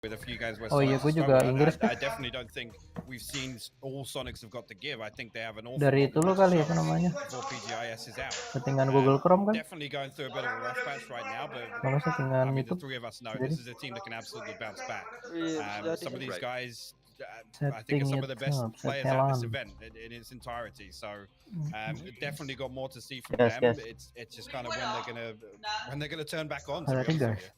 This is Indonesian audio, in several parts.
with a few guys where Oh iya, Sonics gue have juga struggled. Inggris I tuh. definitely don't think we've seen all Sonics have got to give. I think they have an awful Dari lot itu lo more to kali show apa namanya? before Pgi.S is out. Settingan Google Chrome kan? Definitely going through a bit of a rough patch right now, but Kalau settingan I mean, the YouTube three of us know sendiri. this is a team that can absolutely bounce back. Iya, Some of these right. guys, I think, Setting are some of the best YouTube, players at this setelan. event in its entirety. So definitely got more to see from Yes, them. yes. It's just kind of when they're gonna turn back on. To Ada be honest tiga. with you.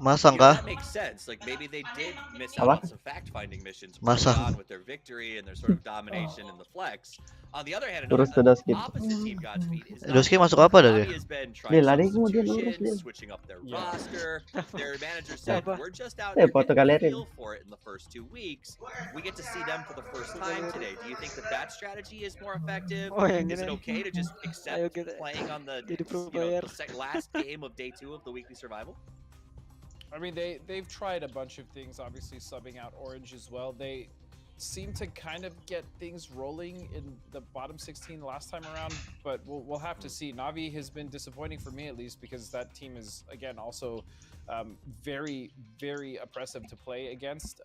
Masang You know, kah? that makes sense. Like maybe they did miss out Apa? on some fact-finding missions early Masang. on with their victory and their sort of domination in the flex. On the other hand, Terus another Doski. opposite team Godspeed is Doski not. masuk apa Navi tadi? has been Dia trying lari kemudian lurus substitutions, dia. switching up their Yeah. roster. Their manager said, "We're just out Eh, here foto getting a kalian. feel for it in the first 2 weeks. We get to see them for the first time today. Do you think that that strategy is more effective? Oh, yang Is it ini. okay to just Ayo accept kita playing on the jadi pro you know, player. the last game of day 2 of the weekly survival?" I mean, they've tried a bunch of things, obviously subbing out Orange as well. They seem to kind of get things rolling in the bottom 16 last time around, but we'll have to see. Navi has been disappointing for me, at least, because that team is, again, also very, very oppressive to play against.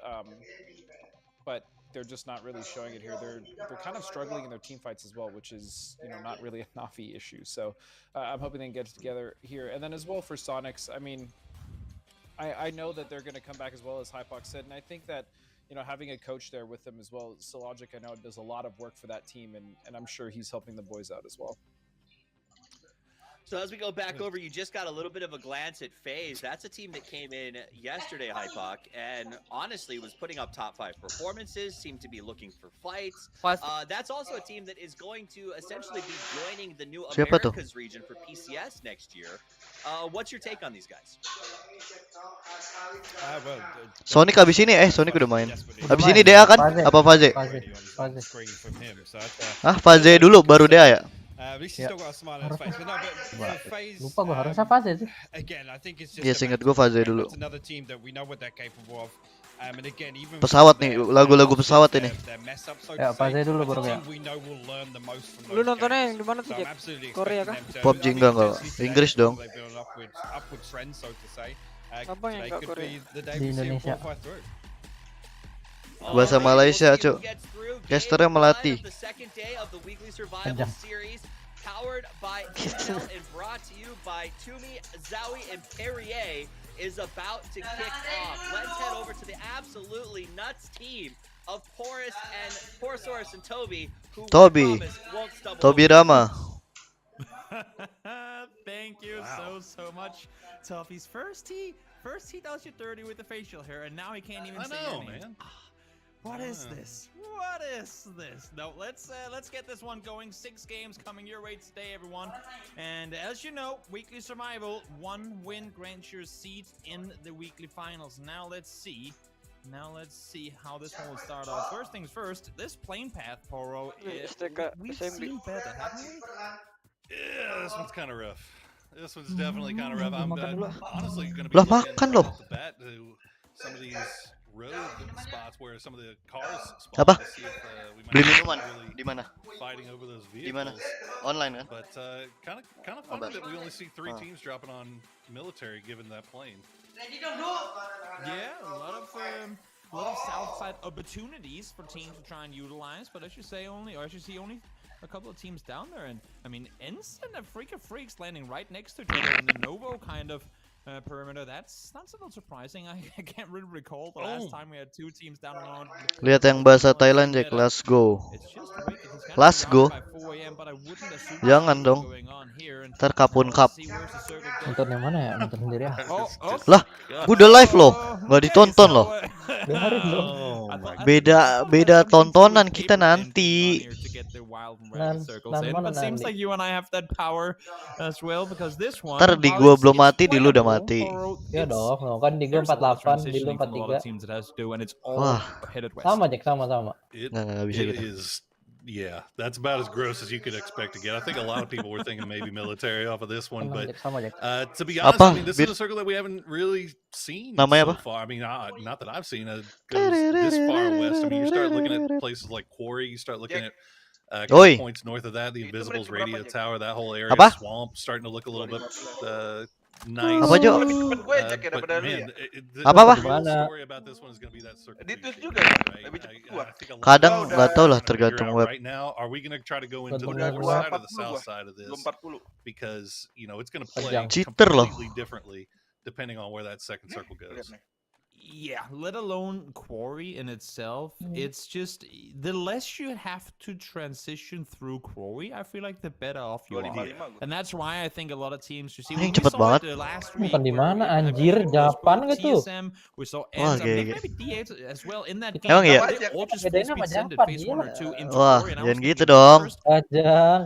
But they're just not really showing it here. They're kind of struggling in their team fights as well, which is, you know, not really a Navi issue. So I'm hoping they can get it together here. And then as well for Sonics, I mean, I know that they're going to come back as well, as Hypox said, and I think that, you know, having a coach there with them as well, Sologic, I know, does a lot of work for that team, and I'm sure he's helping the boys out as well. So as we go back over, you just got a little bit of a glance at FaZe. That's a team that came in yesterday, Hypoc, and honestly was putting up top 5 performances, seemed to be looking for fights. That's also a team that is going to essentially be joining the new Siapa tuh? Americas region for Pgi.S next year. What's your take on these guys? Sonic abis ini Sonic udah main. Abis main. ini DA kan? Faze. Apa Faze? Faze. Hah, Faze dulu baru DA ya? At least he's still got a smile on his face. But no, but FaZe, Lupa gue harusnya Faze sih. again, I think it's just Iya, seingat gue Faze dulu. It's another team that we know what they're capable of. And again, even Pesawat nih, lagu-lagu pesawat ini. their mess up, so Ya, to say, Faze dulu it's a baru ya. team we know will learn the most from Lu those nontonnya games. yang di mana tuh, So I'm Jack? absolutely Korea expecting kah? them to- PUBG I mean, enggak. especially Inggris today, dong. they've been on upward trend, so to say. Apa yang Today nggak could Korea? be the day Di we see them Indonesia. qualify through. Bahasa Malaysia, Cuk. Casternya Melati. Panjang. Powered by Intel and brought to you by Toomey, Zowie, and Perrier is about to kick off. Let's head over to the absolutely nuts team of Porosaurus and Toby, who Toby. we promise won't stumble Tobi over. Rama. Thank you so much, Toffee's first he does you 30 with the facial hair, and now he can't even say your name. Man. What is this? What is this? No, let's get this one going. 6 games coming your way today, everyone. And as you know, weekly survival, 1 win grants your seat in the weekly finals. Now let's see how this one will start off. First things first, this plane path, Poro, we've seen better, haven't we? Yeah, this one's kind of rough. This one's definitely kind of rough. I'm honestly going to be Lah, looking makan loh. off the bat to some of these road spots where some of the cars spawn Apa? to see if we Beli might minuman. really Di mana? fighting over those Di mana? vehicles. Online kan? But kind of funny Nobar. that we only see 3 Oh. teams dropping on military given that plane. Yeah, a lot of south side opportunities for teams to try and utilize, but as you see only a couple of teams down there, and I mean, instant a freak of freaks landing right next to each other in the Novo kind of perimeter. That's a little surprising. I can't really recall the last time we had 2 teams down around. Lihat yang bahasa Thailand, Jack. Let's go. It's just wicked. He's kinda Let's go. by 4 a.m., but I wouldn't assume Jangan something dong. going on here, and Ntar kapun let's kap. see where's the circle going. Nonton yang mana ya? Nonton sendiri ya. Lah, gua udah live loh. Nggak ditonton loh. Biarin dong. Beda tontonan kita nanti. But seems like you and I have that power as well, because this one. Ntar di gua belum mati, di lu udah mati. Ya dong, kan di gue 48, di lu 43. Wah. Sama Jack, sama. Nggak bisa It gitu. is, yeah, that's about as gross as you could expect to get. I think a lot of people were thinking maybe military off of this one, but Sama Jack. to be honest, Apa? I mean, this is a circle that we haven't really seen Namanya so apa? far. I mean, not that I've seen. It goes this far west. I mean, you start looking at places like Quarry. You start looking at a Oi. couple points north of that, the Invisibles Radio Tower. That whole area, Apa? swamp, starting to look a little bit nice. Apa, Jo? Lebih cepat gue cek ya But daripada lu ya. man, Apa, the Pak? real story about this one is going to be that Di tweet circumvention, juga right? lebih cepat gua. I think a lot Kadang Gua udah nggak tahu lah trying to figure tergantung out web. right now, are we going to try to go into the Udah north gua side or the 40 south gua. side of this? Belum 40. Because, you know, it's going to play Panjang. Cheater loh. completely differently depending on where that second circle Lihat goes. nih. Yeah, let alone quarry in itself. It's just the less you have to transition through quarry, I feel like the better off you are. 255 gua. And that's why I think a lot of teams, you see, Anjing, we cepet saw it banget. last Bukan week. di where mana, I anjir, believe it was Japan both gitu. TSM, we saw Wah, Ends, GG. maybe D8 as well in that game. Emang iya? They all just full Bedainnya speed sama sended Japan, phase 1 gila. or 2 into Wah, quarry. And I jangan was gitu thinking dong. first, Kajang.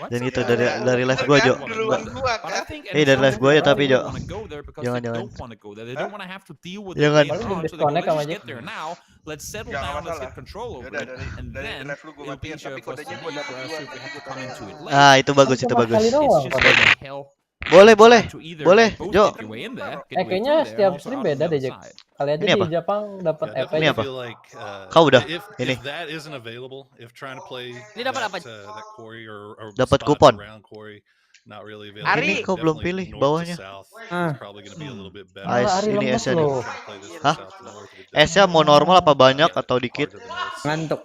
what's Jangan up, gitu guys? dari live gua, Jo. Duluan gua But I kan. think Dari live gua ya tapi, Jo. wanna go there because Jangan, they jangan. don't want to go there. They don't want to have to deal with Jangan. it later Paling on. So they go, disconnect let's sama just Jack. get there now. Let's settle Jangan down. Let's masalah. get control over Yaudah, it, and dari then live lu gua it'll be matiin, easier tapi for us to kodenya gua leave dapat for us dua, if we have to come into it late. Ah, itu bagus, Kan itu cuma bagus. sekali doang It's just kodenya. like hell. Boleh, boleh. To either, Boleh, like, both Jo. get your way in there, get your way Kayaknya through there, setiap and also stream out on beda the deh, other Jack. side. Kali aja Ini di apa? Jepang dapat Yeah, EP definitely Ini apa? feel like Kau udah? if Ini. that isn't available, if trying to play Ini dapat apa? that quarry or Dapat spots kupon. around quarry not really available. Ari. Ini kau belum pilih Definitely north to bawahnya. south Ah. is probably going to be a little bit better. Ice, Ari ini lemes S-nya nih. loh. Trying to play this from Hah? south to north would definitely S-nya mau normal apa banyak atau be dikit? part of the north. So, Ngantuk.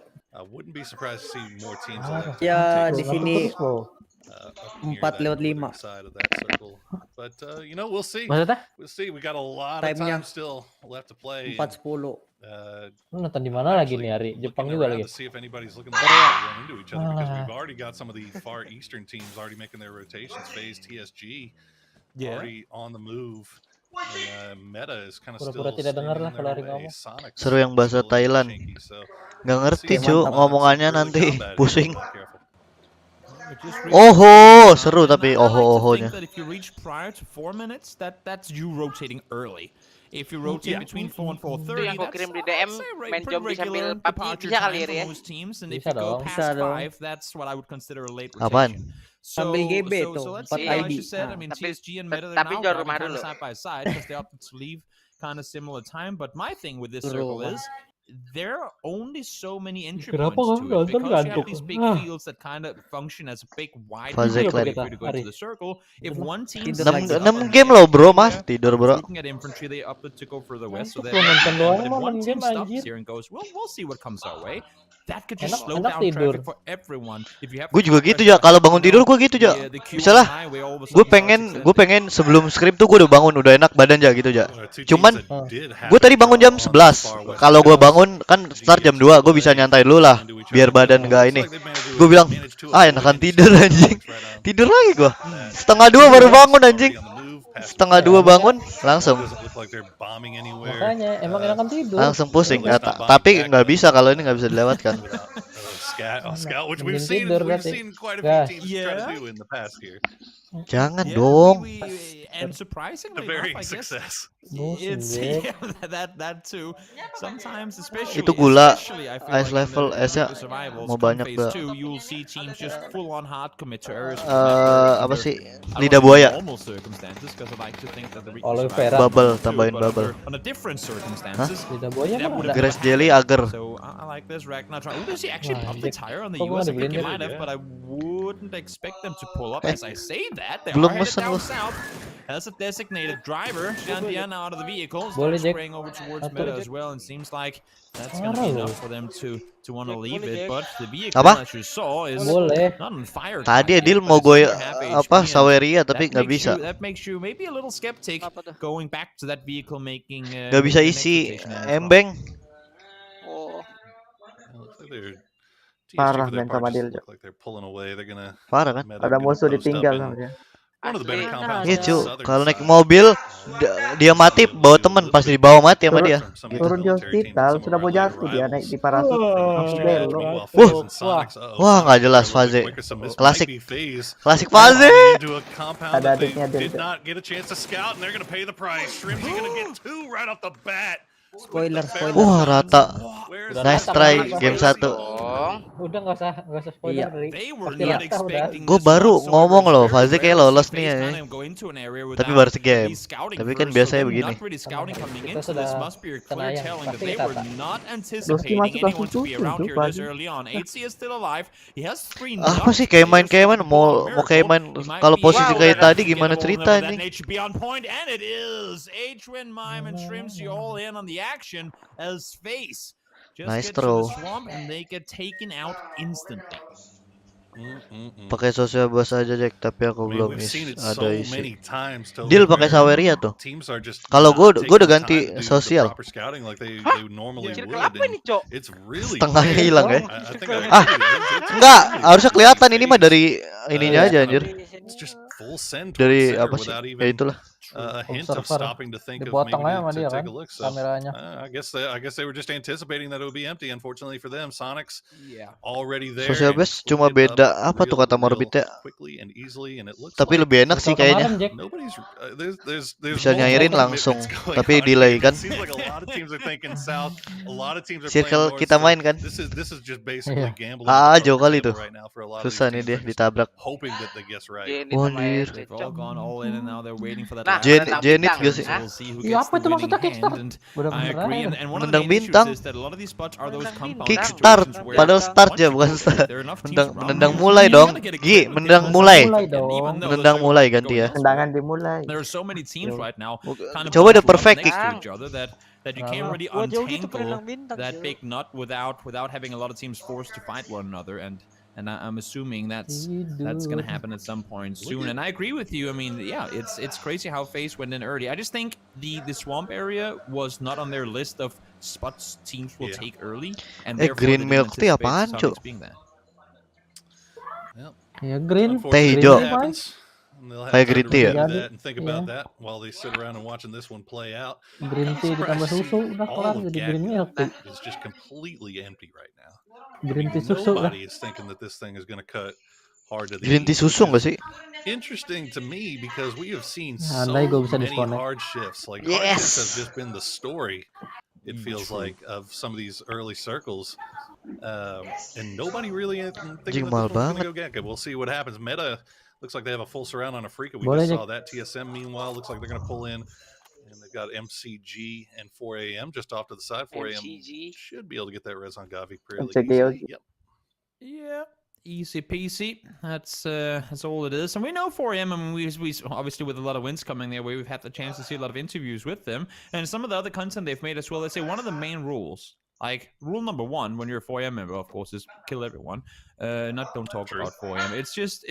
wouldn't be surprised to see more teams Ah. elect to Ya, take di over, sini Terus loh. up near 4 that lewat northern 5. side of that circle. But you know, we'll see. Maksudnya? We'll see. We got a lot of Time-nya. time still left to play. 4-10. Lu nonton di mana lagi nih Ari? Jepang juga lagi. To see if anybody's looking to run into each other because we've already got some of the far eastern teams already making their rotations. FaZe, TSG, already on the move. And Meta is kind of still Pura-pura tidak dengar lah standing kalau their Ari way. ngomong. Sonic Seru yang bahasa still Thailand. shaky, so Nggak ngerti, we'll see. cu. Mantap. Ngomongannya Really nanti combat it, pusing. be careful. Oho, seru tapi oho-ohonya. If you reach prior to 4 minutes, that's you rotating early. If you rotate between 4 and 4:30, Yang gua kirim di DM, main pretty zombie sambil regular PUBG departure bisa kali time ya, for Ri, ya? most teams. And if Bisa you go dong. past Bisa dong. 5, that's what I would consider a late Apaan? rotation. Sambil GB tuh, So let's 4 see, like ID. you said, I mean, Tapi- TSG and Meta, they're tapi now jual driving rumah kind of dulu. side by side because they opted to leave kind of similar time. But my thing with this Suruh circle rumah. is there are only so many entry Kenapa points to nggak it nonton because you have ngantuk? these big Ah. fields that kind of function as a big wide Fazek area lagi. for you to go Ari. to the circle. If one team Tidur sets lagi. up 6 and game they loh bro, mas. area, Tidur bro. looking at infantry, they opted to go further west. So Ngantuk that gua nonton doang, but if mau one main team game, stops anjir. here and goes, well, we'll see what comes our way. That could just Enak- slow enak down tidur. traffic for everyone. If you have Gue to juga press gitu ya. that Kalau bangun tunnel, tidur gue gitu ya. the queue Bisa on lah. highway all of a Gue sudden starts pengen sebelum skrip tuh gue udah bangun, udah enak badan ya gitu ya. Two teams Cuman that did have gue tadi a bangun draw jam on the 11. far west Kalau gue coast. bangun kan start jam 2, gue bisa nyantai dulu lah biar badan gak ini. Gue bilang, enakan tidur anjing. Tidur lagi gue. Setengah 2 baru bangun anjing. Setengah 2 bangun langsung Makanya emang enakan tidur. langsung pusing. Tapi nggak bisa kalau ini nggak bisa dilewatkan. Scout, which Mungkin we've seen, tidur we've berarti. seen quite a Gas. few teams try to do in the past here. Jangan Yeah, dong. and surprisingly A very enough, I guess success. Bosen, it's Jack. that too. Sometimes, especially Itu gula, especially, I feel ice like level, in the S-nya survivals, mau come banyak phase dah. 2, you'll see teams just full on hard commit to areas. Apa sih? Lidah buaya. Normal circumstances, because I like to think that the Olive survivors Vera. Bubble, too, tambahin but bubble. under different circumstances. Lidah buaya that mah would ada. have Grass happened. jelly agar. So I like this Ragnar trying. Oh, does he actually Wah, pump the Jack. tire on the Kok US? I nggak think he dibeliin might have, ya? but I wouldn't expect them to pull up. As I say that, they Belum are headed mesen down lu. south. As a designated driver, Shantian out of the vehicle, Boleh, starts Jack. spraying over towards Atur, Meta Jack. as well, and seems like that's going to Parah be lu. enough for them to want to leave it. But the vehicle, Apa? as you saw, is Boleh. not on fire. Tadi quite Adil yet, mau but it's gue under half HP, apa and Saweria tapi that nggak makes bisa. that makes you maybe a little skeptic Apa tuh? going back to that vehicle making. Nggak bisa making the next isi rotation as well. embeng. Oh, Looks like they're TSG Parah for their main part sama just Dil, look like they're pulling away. They're gonna Parah kan? Meta Ada gonna musuh post up ditinggal in sama dia. one of the better Asli. compounds Iya on the cu, southern kalau naik side. mobil dia mati bawa temen, pasti dibawa mati sama dia. From some of Turun the di military teams and hospital, some of sudah our mau late jatuh dia naik rivals. di parasut. Masih belok. Meanwhile, Wah. FaZe and Sonics, Wah, nggak jelas Faze. Klasik Klasik. Klasik Faze. Ada adiknya Dil. Did not get a chance to scout, and they're gonna pay the price. Shrimsy gonna get 2 right off the bat. spoiler, spoiler. Wah, rata. Where's Nice the try prize? game 1. Dong. Udah nggak usah spoiler Iya. dari. They were Pasti not rata udah. expecting Gue this baru whatsoever. ngomong It's loh, very Faze rare kayak to see lolos FaZe nih ya. kind of go into an area Tapi without baru at segame. least scouting Tapi kan first, so biasanya them begini. not really scouting coming Kita into this sudah must be a clear Senayan, telling that pasti they kita were tak. not Doski anticipating masuk anyone langsung to be tujuh around tuh, here this Fadi. early on. HC is still alive. He has 3 Apa knocks, sih but kayak they main are searching for mau kayak a miracle. main He might kalau be posisi able kayak to tadi get gimana a hold of cerita that, and anjing? it should be on point, and it is. H-Win, Mime, and Shrimsy all in on the action as FaZe just Nice get to the throw. swamp and they get taken out instantly. Pakai sosial bus aja Jack, tapi aku I mean, belum we've seen it ada so isi. many times. Deal pakai Saweria tuh. Teams are just Kalau gue not udah taking the ganti time to do the sosial. proper scouting like they normally Circle would, apa and ini, Cok? it's really Setengahnya bad. hilang ya. I think I Ah, tweeted it. enggak, It's harusnya really kelihatan ini mah FaZe, dari ininya aja kind anjir. of, it's just full send towards Dari center apa sih? without Ya even itulah. a hint of Observer. stopping to think of Dipotong maybe aja sama to dia take kan a look. So kameranya. I guess they were just anticipating that it would be empty. Unfortunately for them, Sonics Yeah. already there. Sosial and bus cuma cleaned it up beda apa tuh real, kata real Morbidnya. quickly and easily, and it looks Tapi like lebih enak sih Circle kayaknya. kemarin, Jack. nobody's there's Bisa nyairin multiple langsung, commitments going tapi on delay here. kan. It seems like a lot of teams are thinking south, a lot of teams are Circle playing north. kita So main kan. this is just basically Iya. gambling Ah, on jauh the kali table tuh. right now for a lot of these Susah nih teams. dia They're just ditabrak. hoping that they guess right. Jenit Wah, sama anjir. They've all gone all in, and now they're waiting for that Nah, last menendang Jenit bintang. gak sih? So we'll see who Iya, gets apa the itu winning maksudnya hand. kickstart? And Bener-bener I agree. aja. And one of the Menendang main issues bintang. is that a lot of these spots are those Menendang compound bintang. Kickstart, situations where padahal start once ya you bukan go there, start. there are enough teams Menendang, around menendang you, mulai you dong. gotta get a Gi, clip with menendang them. mulai. Mulai And even dong. though Menendang there's mulai so much ganti going ya. elsewhere, Tendangan dimulai. there are so many teams Yo. right now kind of Coba deh bunched up perfect next kick. to each other that you can't really Wah, jauh gitu untangle penendang bintang. that Cok. big nut without having a lot of teams forced to fight one another, and I'm assuming that's gonna happen at some point soon. And I agree with you. I mean, yeah, it's crazy how FaZe went in early. I just think the swamp area was not on their list of spots teams will Yeah. take early, and Green therefore they didn't milk tea anticipate apaan, Sonics Cuk? being there. Ya green. Unfortunately, hijau. that happens. And they'll have Kayak time green to tea ya? review that and think about Iya. that while they sit around and watching this one play out. Green I'm tea ditambah surprised to susu see udah kelar all of jadi green milk Gagga tea. is just completely empty right now. Green tea susu lah. Nobody is thinking that this thing is going to cut hard to the Green tea east, which susu nggak is sih? interesting to me because we have seen Nah, so andai gue bisa many disconnect. hard shifts. Like hard Yes! shifts has just been the story. It feels True. like of some of these early circles, and nobody really thinking that this Mahal one's going banget. to go Gagga. We'll see what happens. Meta looks like they have a full surround on Afrika. We Boleh, just Jack. saw that. TSM meanwhile looks like they're going to pull in, and they've got MCG and 4AM just off to the side. 4AM MCG. should be able to get that res on Gavi fairly MCG. easily. Yep. Yeah, easy peasy. That's all it is. And we know 4M. I mean, we obviously with a lot of wins coming their way, we've had the chance to see a lot of interviews with them and some of the other content they've made as well. Let's say one of the main rules, like rule number 1 when you're a 4M member, of course, is kill everyone. Not don't talk True. about 4M. It's just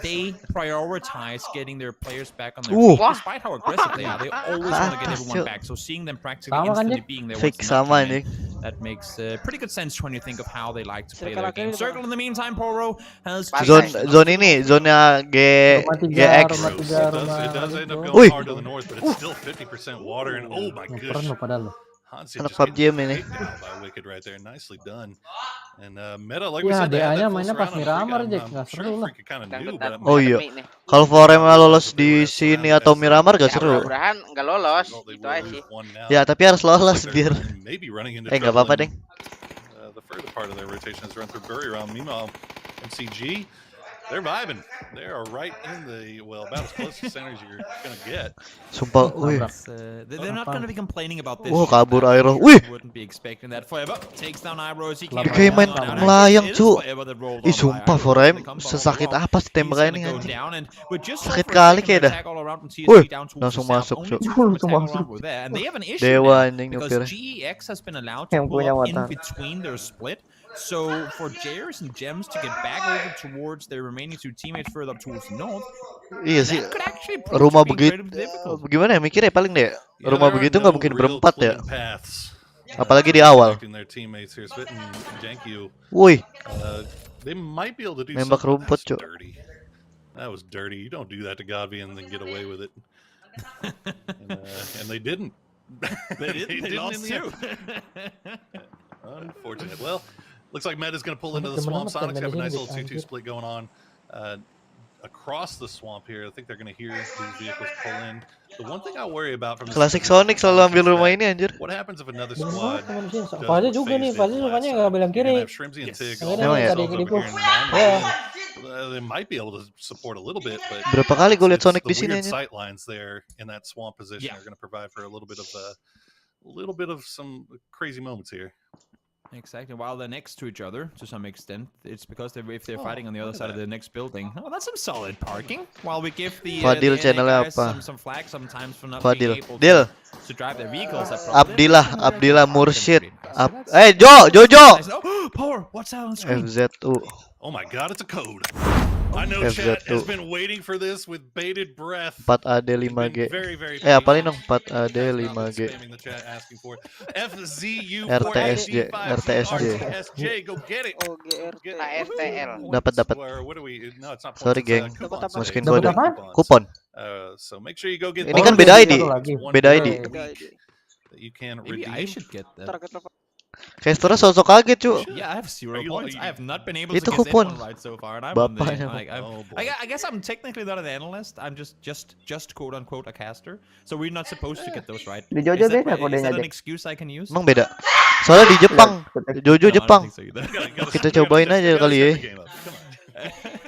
they prioritize getting their players back on their Ooh. feet, despite how aggressive they are. They always want to get Atas, everyone Cuk. back. So seeing them practically Sama kan, instantly Jack? being there Fake once the nut sama came in, anjing. that makes pretty good sense when you think of how they like to play Circle their lagi game. di Circle in the meantime, Poro has Bye, just guys. Zone ini, zona Rumah tiga, GX. rumah Gross. tiga, It rumah does end up itu. going Ui. hard to the north, but it's still 50% water. And oh my Nggak gosh, perlu padahal loh. Hansi Anak just PUBG getting ini. taken out by Wicked right there. Nicely done. And Meta, like we Ya, said, they had DA-nya that full mainnya pas surround on Afrika. Miramar, Jack. I'm Nggak sure seru lah. Afrika kind of Dan knew, dan but Oh iya. pandemi nih. Kalau 4M lolos di sini atau Miramar gak Ya, seru. mudah-mudahan nggak lolos. they Gitu will aja lose sih. one now. Ya, tapi harus lolos Looks like biar. they're maybe running into Nggak trouble apa-apa, in, Deng. The further part of their rotation is run through Bury around. Meanwhile, MCG, they're vibing. They are right in the, well, about as close to center as you're going to get. Sumpah, wih. They're not going to be complaining about this. Wah, shit. kabur I'm Aero. sure Wih. you wouldn't be expecting that. Forever takes down Ibro as he Kayak keeps main rolling on out. melayang, It is Cuk. Forever that rolled Ih, on by sumpah, Ibro. 4M They come by sesakit overall. apa sih He's tembakan gonna ini go anjing. down, and with just Sakit so kali for a kayak second dah. attack all around from Wih, TSG down towards langsung the south. masuk, Only Cuk. 2 from Langsung attack all masuk. around were there, and they have an issue Dewa now anjing because nyupirnya. GEX has been allowed to Yang pull punya up in watak. between their split. So for Jers and Gems to get back over towards their remaining 2 teammates further up towards the north, Iya sih. that could actually prove Rumah to be begitu incredibly difficult. gimana ya mikirnya paling deh. Yeah, Rumah there are begitu no nggak mungkin real berempat ya. clean paths, Apalagi di awal. protecting their teammates here. Spit and Jankyu, Wih, they might be able to do nembak something. rumput, That's Cuk. dirty. That was dirty. You don't do that to Godby and then get away with it. And they didn't. They didn't. They in lost the end. too. Unfortunate. Well, looks like Meta's going to pull into the swamp. Sonics have a nice little 2-2 split going on. across the swamp here. I think they're going to hear these vehicles pull in. The one thing I worry about from this Klasik position Sonic selalu ambil is rumah that ini anjir. what happens if another Bener squad banget teman di sini. does Fase what juga FaZe nih, did Fase last sukanya time? ngambil yang You're kiri. gonna have Shrimsy and Tig all Makanya Emang by ya? tadi themselves di over here in mine. Ya. They might be able to support a little bit, but Berapa kali gue liat it's Sonic the di sini weird anjir. sight lines there in that swamp position are going to provide for a little bit of some crazy moments here. Exactly. While they're next to each other, to some extent, it's because if they're Oh, fighting on the other look side at of the next building. Oh, that's some solid parking. While we give the Fadil NA channelnya guys apa? some flack sometimes for not Fadil. being able Dil. to drive their vehicles. That probably Abdillah Mursyid. That's- Jojo. Oh, Power, what's that on screen? FZU. Oh my god, it's a code. I know chat has been waiting for this with bated breath. 4AD They've 5G. been very, very Apalin patient. dong 4AD Has not been 5G. spamming the chat asking for it. FZU RTSJ. 4AD5RTSJ, go get it. Oh, Get ARTL. Dapat. Or what do we? No, it's not points. Sorry It's, geng, coupons masukin today. kode. Dapat apa? Kupon. So make sure you go get. Ini Oh, kan udah beda beli ID. satu lagi. Beda ID. That you can Maybe I redeem. should get that. Target apa? Casternya sosok kaget cu. Yeah, I have 0 Are you- points. are you- I have not been able to Itu get kupon. anyone right so far, and I'm on the, Bapaknya. like, Oh, boy. I guess I'm technically not an analyst. I'm just quote unquote a caster. So we're not supposed to get those right. Di Jojo Is that, beda is kodenya, that an Jack. excuse I can use? Emang beda. Soalnya di Jepang. Jojo No, I don't Jepang. think so either. Kita cobain aja kali ya.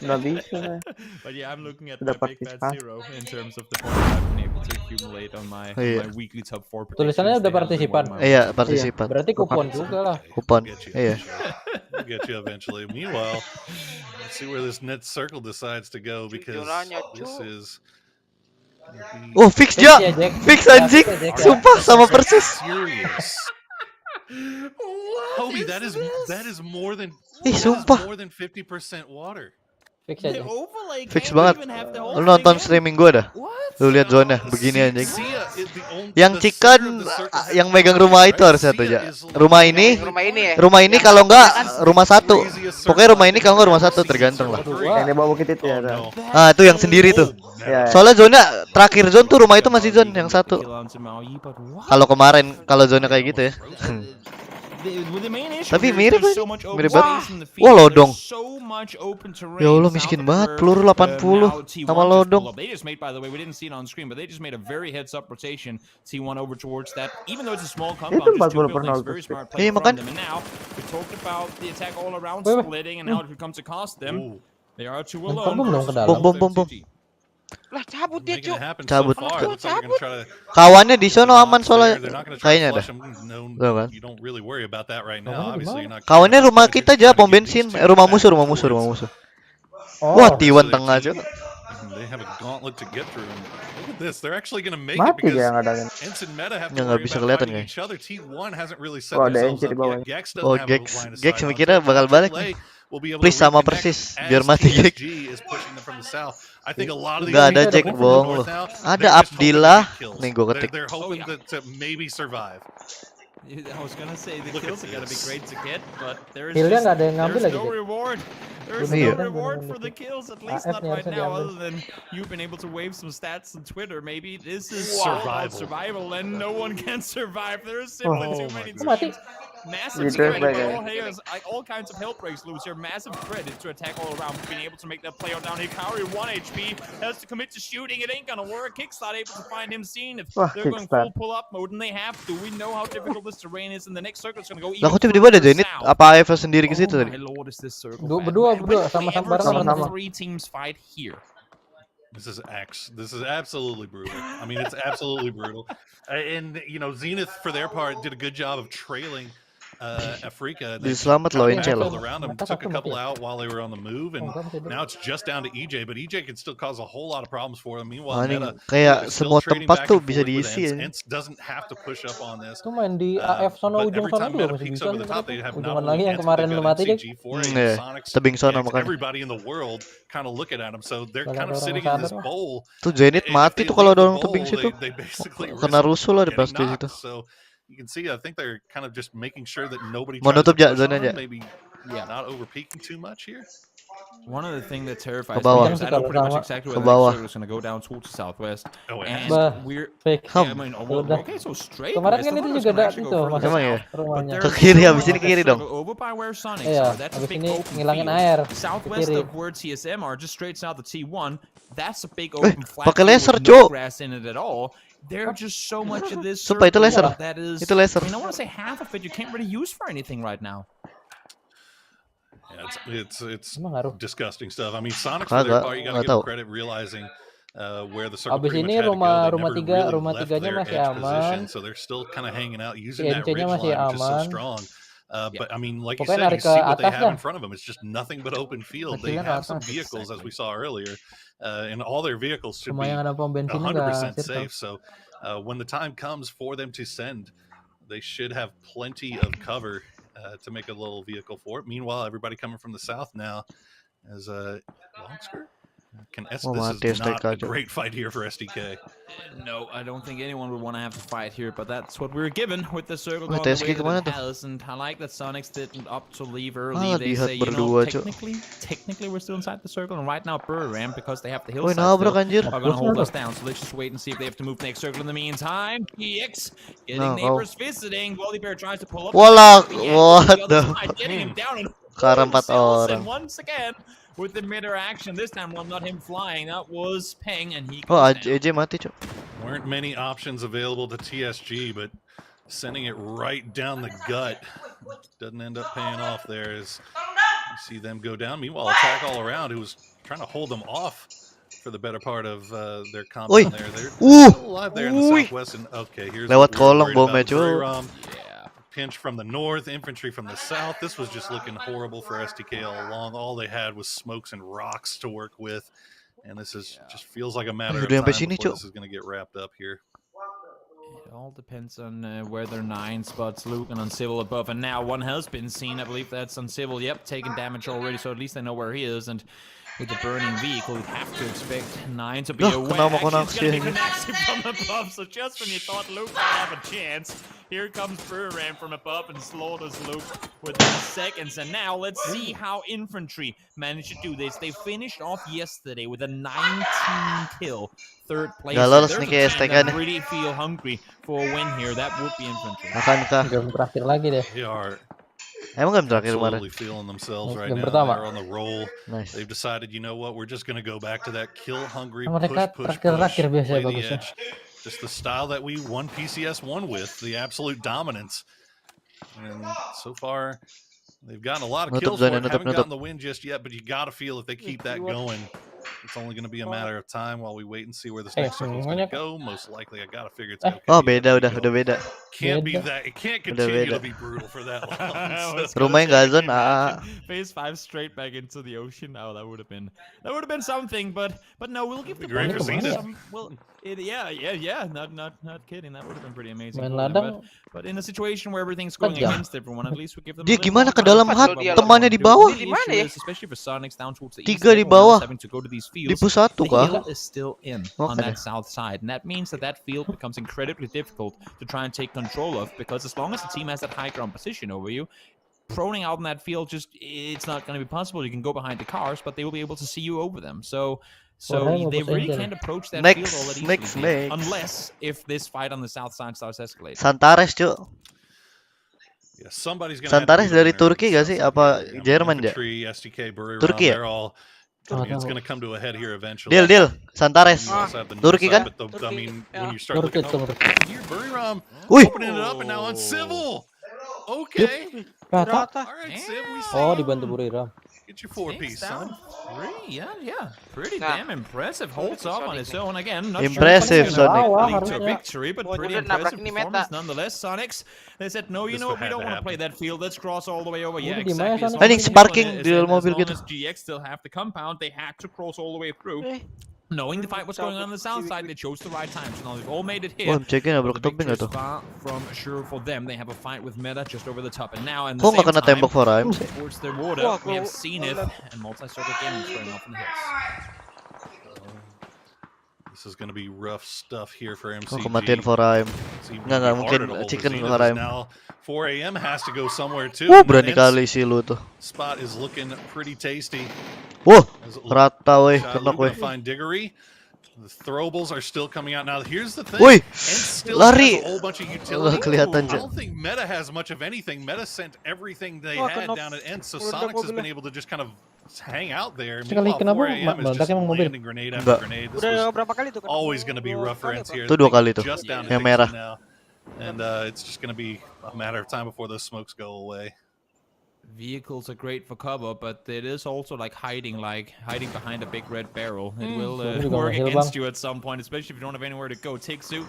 Nggak bisa. But yeah, I'm looking at Sudah my big fat partisipasi. zero in terms of the points I've been able to accumulate on my Iya. weekly top 4 Tulisannya udah partisipan. Iya, partisipan. Berarti kupon juga lah. Kupon. Get you Iya. eventually. We'll get you eventually. Meanwhile, let's see where this net circle decides to go because this is. Oh, fix Fix ya. ya, Jack. Fix Ya, anjing. fix ya, Jack, ya. Sumpah sama persis. Serious. Hobie, that is more than Ih, that is sumpah. more than 50% water. Fix The aja. overlay Fix can't banget. even have the Lu overlay nonton again? streaming gua dah. What? Lu lihat zona begini anjing. Sia is the only- Yang the chicken center of the circle yang has megang water, rumah itu right? harus satu Sia aja. is Rumah ini, Rumah ini ya? rumah ini kalau enggak rumah satu. Craziest Pokoknya rumah ini circle kalau enggak rumah I've satu ever tergantung seen. lah. Yang di bawah bukit itu ya. Oh, Ran. no. Ah, itu yang sendiri tuh. Ya. Soalnya zona terakhir zone tuh rumah itu masih zone yang satu. Kalau kemarin kalau zona kayak gitu ya. Tapi mirip aja. Mirip banget. Wah, lodong. Ya Allah, miskin banget. Peluru 80 sama lodong. They just made, by the way, we didn't see it on screen, but they just made a very heads-up rotation. T1 over towards that. Even though it's a small compound, Itu just two 40 per buildings, 0 very tuh. smart Iya, play from makan. them. And now, we talked about the attack all around Wait, wait. splitting and how it becomes a cost them. Ooh. They are 2 Bom, alone. bom dong ke versus dalam. Bom. Lah cabut dia, Making Cuk. it happen Cabut. so far. Looks like they're gonna try to Kawannya di sono aman They're soalnya not gonna try to kayaknya dah. flush them. No, Tuh kan. you don't really worry about that right now. Kawannya di Obviously, mana? you're not. Kawannya caring rumah about kita it. aja, You're pom trying to get bensin. these two Rumah back musuh. towards- Oh, Wah, T1 tengah aja. They have a gauntlet to get through. And look at this. They're actually going to make it Mati because dia yang ada. Ensign Meta have to Ya, nggak worry bisa about kelihatan, fighting guys. each other. T1 hasn't really set Oh, ada themselves Ensign di up bawah. yet. Gex doesn't Oh, have a Gex line of Gex sight on mikirnya it. bakal balik Play nih. will be able Please to sama reconnect persis, as biar mati, Gex. TSG is pushing them from the south. I think a lot of these Nggak ada teams Jack, from the bohong north lu. now, Ada they're just hoping to Abdillah. get kills. Nih, gua ketik. They're hoping Oh, yeah. to maybe survive. I was gonna say the Look at kills are gonna be this. great to get, but there's Healnya just nggak ada yang ngambil there's lagi, no Jack. reward. There's Iya. no reward for the kills, at least AF not nih right harusnya now. diambil. Other than you've been able to wave some stats on Twitter, maybe this is Survival. survival, and no one can survive. There's simply Oh too my many Kok mati? teams. Massive Gitu, spread, baik, but ya. all heroes, like all kinds of health breaks loose here. Massive threat is to attack all around, being able to make that play out down. Hikari 1 HP has to commit to shooting. It ain't gonna work. Kickstart able to find him seen. If Wah, they're going Kickstart. full pull up mode, and they have to. We know how difficult this terrain is, and the next circle is gonna go even Lah kok tiba-tiba ada further Zenith? south. Apa AF sendiri ke situ Oh tadi? my lord, is this circle Du- bad. berdua, When berdua, have we sama-sama, ever seen sama-sama. 3 teams fight here? This is absolutely brutal. I mean, it's absolutely brutal. And you know, Zenith for their part did a good job of trailing Afrika. They Selamat loh, kinda Incel. backfilled around them, took a couple out while they were on the move, and Oh, kan tidak. now it's just down to EJ. But EJ can still cause a whole lot of problems for them. Meanwhile, Anjing, Meta kayak is still semua trading tempat back tuh and bisa forth with diisi Ents. ya. Ents doesn't have to push up on this. Itu main di AF sono But ujung every sono time juga Meta masih peeks bisa over sih the top, they mereka. have not Ujuman only lagi yang Ents, kemarin they've lu got mati, Jack. NCG4, Iya, Sonics, tebing sono and makanya. everybody in the world kind of looking at them. So they're Banyak kind of orang sitting in sadar this lah. bowl. Tuh Zenith If mati they tuh kalau leave ada the orang tebing bowl, situ. they basically Kena risk rusuh lah di getting pasti situ. knocked. So you can see, I think they're kind of just making sure that nobody Mau tries nutup to ja push zona on ja. them. Maybe not over peaking too much here. One of the things that terrifies me bawah. is I know pretty much exactly where Ke the next bawah. circle is going to go down towards the southwest. Oh, it And has. Bah, we're fake. yeah, I mean, Udah. okay, so straight Kemarin west. I kan thought itu it was juga going to ada actually itu go further masuk Emang ya? south. But rumahnya. there's Ke kiri, so habis much ini of ke the kiri dong. circle over by where Sonics Iya, are. That's a habis big ini open ngilangin field. air. Southwest Kiri. of where TSM are, just straight south of T1, that's a big Eh, open flat pakai field laser, with no Cuk. grass in it at all. There's just so much of this Sumpah, itu circle laser. that is, Itu laser. I mean, I want to say half of it you can't really use for anything right now. Yeah, it's Emang ngaruh. disgusting stuff. I mean, Sonics for their part, you gotta Nggak give them tahu. credit realizing where the circle Abis pretty much ini had to go. rumah They rumah never tiga really rumah left tiganya their masih edge aman. position, so they're still kind of hanging out using that CNC-nya ridge masih line, which is so aman. strong. But I mean, like you Pokoknya said, you narik ke see what they atas have in dah. front of them. It's just nothing but open field. They Kecilnya ke have some atas. vehicles, as we saw earlier, and all their vehicles should Rumah be yang ada pom bensinnya 100% nggak circle. safe. So when the time comes for them to send, they should have plenty of cover to make a little vehicle for it. Meanwhile, everybody coming from the south now as a long skirt. Oh, This mati is not STK, a great fight here for SDK. No, I don't think anyone would want to have to fight here, but that's what we're given with the circle Wah, going the TSG way that kemana it tuh? has. And I like that Sonics didn't opt to leave early. Ah, They lihat say, you know, berdua, Cuk. technically we're still inside the circle, and right now Ram, because they have the Woi, hillside nabrak still, anjir. are going to hold us down. So let's just wait and see if they have to move next circle in the meantime. Pgi.S getting Nah, neighbors visiting. Wally Bear tries to pull up. Walah, Pgi.S what on the the other side, getting him down and Ke arah 4 Silson orang. once again with the mid-action. This time, well, not him flying. That was Peng, and he Oh, goes down. AJ mati, Cuk. Weren't many options available to TSG, but sending it right down the gut doesn't end up paying off there as you see them go down. Meanwhile, Attack All Around, who was trying to hold them off for the better part of their Oi. compound there. They're still alive there in the southwest. And okay, here's Lewat what we were kolong worried bomnya, about. Very Cuk. wrong. Pinch from the north, infantry from the south. This was just looking horrible for SDK all along. All they had was smokes and rocks to work with. And this is just feels like a matter of Udah time sampai sini, before Cuk. this is going to get wrapped up here. It all depends on where their 9 spots, Luke, and Uncivil above. And now one has been seen. I believe that's Uncivil. Yep, taking damage already, so at least they know where he is. And with the burning vehicle, you'd have to expect 9 to be Lah, away. kenapa Actually, it's going to be koneksi? Konaxi from above. So just when you thought Luke might have a chance, here comes Ram from above and slaughters Luke within seconds. And now let's see how infantry managed to do this. They finished off yesterday with a 19 kill. Third place. Nggak lolos There's nih kayak a team STK that nih. really feel hungry for a win here. That would be infantry. Akankah? Game terakhir lagi deh. They are Emang game terakhir kemarin? absolutely feeling themselves right Game now. pertama. They're on the roll. Nice. They've decided, you know what, we're just going to go back to that kill-hungry, Mereka push, terakhir biasanya play the bagusnya. edge. Just the style that we won Pgi.S won with, the absolute dominance. And so far, they've gotten a lot of kills for it. Haven't gotten the win just yet, but you got to feel if they keep that going, it's only going to be a matter of time while we wait and see where this next circle is going to go. Most likely, I got to figure it's okay. Oh, beda udah beda. Can't be that. It can't continue to be brutal for that long. So. Rumahnya nggak zone. Phase 5 straight back into the ocean. Oh, that would have been something. But no, we'll give the Great for players Cena. some. Well, yeah. Not kidding. That would have been pretty amazing. Main for them, ladang. but in a situation where everything's going Kejam. against everyone, at least we give them. Dia a little gimana more ke dalam time. hut, But what temannya they di wanna bawah? do, the Di mana issue ya? is, especially for Sonics down towards the east, 3 di everyone bawah. else having to go to these Di fields. pus 1 The kah? hill is still in on Okay. that south side, and that means that field becomes incredibly difficult to try and take control of, because as long as the team has that high ground position over you, proning out in that field, it's not going to be possible. You can go behind the cars, but they will be able to see you over them. So they really can't approach that field all that easily, unless if this fight on the south side starts escalating. Santares, Cuk. Yeah, somebody's gonna Santares have to be dari the winner. Turki gak sih? Apa Jerman ya? Infantry, SDK, Buriram, Turki ya? they're all. I mean, it's going to come to a head here eventually. Deal. Santares. You also have the Turki north kan? side, but I mean, when you start Turki, looking over Turki. here, Buriram Wih. opening it up, and now Uncivil. Okay. Rata. All right, Civ, we see Oh, you. dibantu Buriram. Get your 4-piece, son. Yeah. Pretty Nah. damn impressive. Holds off on his own again. Not Impressive, sure if Sonic. it's gonna lead to a Harusnya. victory, but Wah, pretty udah nabrak impressive ini performance meta. nonetheless. Sonics, they said, no, you This know what, we had don't to want to play happen. that field. Let's cross all the way over. Yeah, Udah, di mana exactly. As Sonic? long Anjing, as sparking as di long mobil as gitu. GX still have the compound, they had to cross all the way through. Eh, Knowing the fight was going on the south side, they chose the right time. So now they've all made it Wah, here. MCG nabrak The tebing victory gak is tuh? far from sure for them. They have a fight with Meta just over the top. And now, in the Kok same nggak kena time, tembak for AM sih? towards their water, Wah, we have kalau- seen it, and multi-circle gaming throwing off in the hills. This This is going to be rough stuff here for MCG. Oh, kematian 4AM. Nggak, mungkin chicken 4AM. Now 4 a.m. has to go somewhere too. Berani kali si lu tuh. Spot is looking pretty tasty. Wah, rata weh, kena weh. Find Diggory. The throwables are still coming out now. Here's the thing. Woi, still lari. has a whole bunch of utility. Kelihatan I don't think Meta has much of anything. Meta sent everything they had down at end, so Sonics has been able to just kind of hang out there. Meanwhile, 4 a.m. is just landing grenade after grenade. This was always going to be rough for NC here. Itu 2 kali tuh, Just down yang to merah. now. And it's just going to be a matter of time before those smokes go away. Vehicles are great for cover, but it is also like hiding behind a big red barrel. It will work against you at some point, especially if you don't have anywhere to go. Jekzy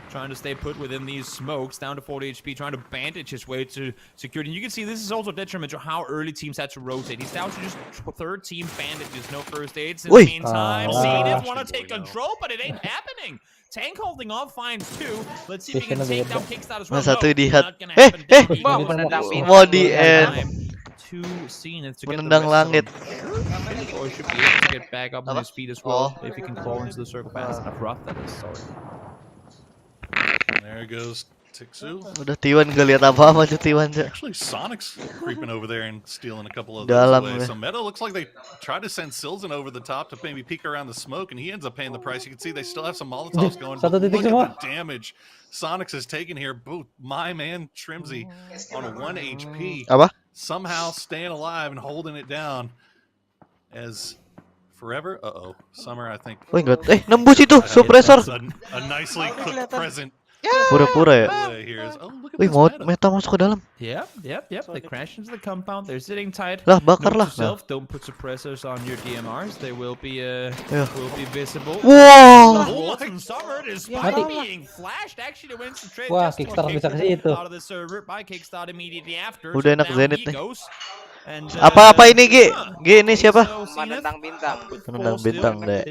trying to stay put within these smokes, down to 40 HP, trying to bandage his way to security. And you can see this is also detriment to how early teams had to rotate. He's down to just 13 bandages, no first aids. In the meantime, Zenith want to take control, but it ain't happening. Tank holding off, finds 2. Let's see if he can take down Pgi.S as well. Satu No, dihat. not gonna happen. Mau di end. To Zenith to get the Menendang rest of langit. them. Or should be able to get back up on his speed as well if he can crawl into the circle fast enough. Rough, that is. Sorry. There goes Jekzy. Udah T1 gak lihat apa-apa tuh T1. Actually, Sonic's creeping over there and stealing a couple of Dalam those away. ya. So Meta looks like they tried to send Silzen over the top to maybe peek around the smoke, and he ends up paying the price. You can see they still have some Molotovs going. But Satu look titik at semua. the damage Sonics has taken here. Both my man Trimzy on a 1 HP. Apa? Somehow staying alive and holding it down as Forever. Summer, I think. Oh enggak, nembus itu suppressor. A nicely cooked present. Pura-pura ya. Wih, mau meta masuk ke dalam. Yep. They crash into the compound. They're sitting tight. Lah, bakar lah. Yourself, don't put suppressors on your DMRs. They will be visible. Wow. Summer is being flashed. Actually, went to trade. Wah, Kickstarter bisa ke situ. Out of the server by Kickstarter immediately after. Udah enak Zenith nih. And, Apa ini G? G ini siapa? Penendang bintang. Penendang bintang deh.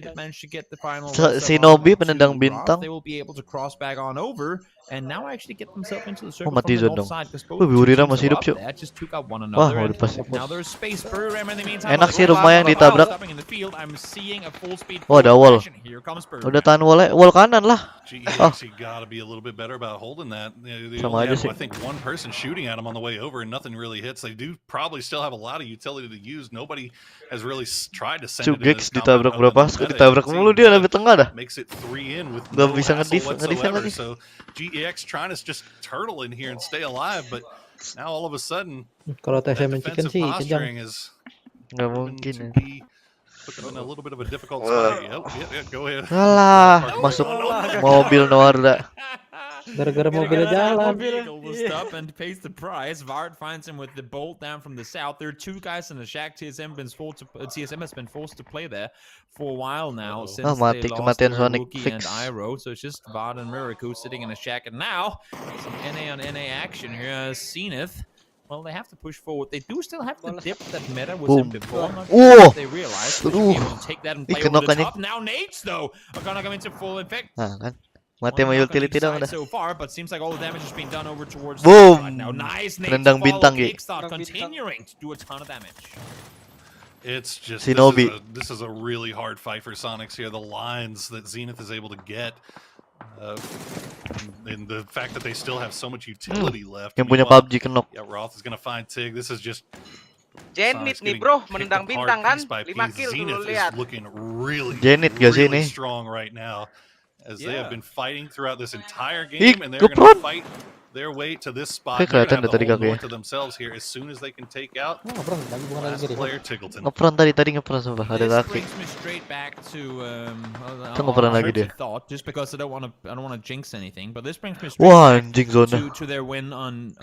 Si Nobar penendang bintang. They will be able to cross back on over and now actually get themselves into the circle mati from the zone north dong. side. Wih, Burira masih hidup, cuy. Just took out one Wah, another. udah pas. Now there's space for Ram in the meantime. Enak sih rumah yang ditabrak. In the field, I'm seeing a full speed. Oh, ada wall. Here comes Udah tahan wall kanan lah. Jekzy got to be a little bit better about holding that. They Sama only aja have, sih. I think, one person shooting at him on the way over, and nothing really hits. They do probably still have a lot of utility to use. Nobody has really tried to send it. Jekzy ditabrak berapa? Ditabrak mulu dia lebih tengah dah. Makes it 3 in with Gak no bisa hassle ngedefend whatsoever. lagi. So GEX trying to just turtle in here and stay alive, but now all of a sudden, Kalau that TSM chicken defensive sih posturing kejam. is Gak proven mungkin to ya. be put them in a little bit of a difficult spot. Yeah, go ahead. Alah, masuk mobil Nobar. Gara-gara mobilnya jalan. Vehicle will stop and pays the price. Vard finds him with the bolt down from the south. There are 2 guys in the shack. TSM has been forced to play there for a while now since they lost kematian Sonic Rookie fix. and Iroh. So it's just Vard and Miraku sitting in a shack. And now some NA on NA action here. Zenith. Well, they have to push forward. They do still have the dip that Meta was in before. Not sure if they realize they should be able to take that and play over the top. Now nades, though, are gonna come into full effect. Nah, kan. Mati sama utility dong udah. So far, but seems like all the damage is being done over towards Boom. the now. Nice nades Penendang to follow bintang, Gi. Kickstart, continuing to do a ton of damage. It's just Shinobi. this is a really hard fight for Sonics here. The lines that Zenith is able to get, and the fact that they still have so much utility left. Yang punya Meanwhile, PUBG kenok. Yeah, Roth is gonna find Tig. This is just Zenith Sonic's nih getting bro, picked menendang apart bintang kan? piece by 5 piece. kill Zenith dulu is lihat. looking really, Zenith gak sih really ini? strong right now, as they have Yeah. been fighting throughout this entire game, Ih, and they're going kepron. to fight their way to this spot. Kayak They're kelihatan gonna have tadi the whole kakinya. north to themselves here as soon as they can take out Oh, bro, lagi bukan lagi last kiri. player Tiggleton. Ngepron tadi ngepron sumpah ada This kaki. brings me straight back to Tunggu pernah lagi dia. thought, just because I don't want to jinx anything, but this brings me straight Wah, back anjing zona. to their win on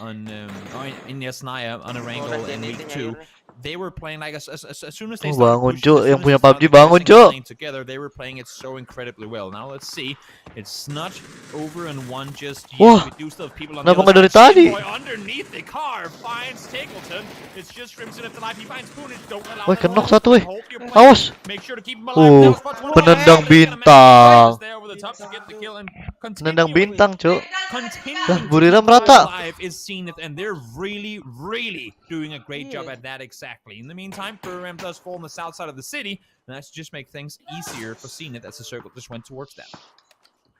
in Yasnaya on Erangel in week 2. They were playing like as soon as they Oh, started bangun, pushing, Cuk. as soon Yang as punya they started PUBG bangun, pressing and Cuk. playing together, they were playing it so incredibly well. Now let's see, it's not over and one just yet. Wah, We do still have people on kenapa the nggak other dari side. tadi? Boy under underneath the car finds Tickleton. It's just Crimson at the life. He finds Poonage. Don't allow Woi, them kenok to satu, woi. hold your play. Awas. Make sure to keep him alive. Now Spot's one Penendang away. He's gonna manage to bintang. get there over the top to get the kill and Penendang continue. bintang, Cuk. Continuing Dah, to Buriram keep it rata. alive is Zenith, and they're really, really doing a great job at that exactly. In the meantime, Buriram does fall on the south side of the city, and that's just make things easier for Zenith as the circle just went towards them.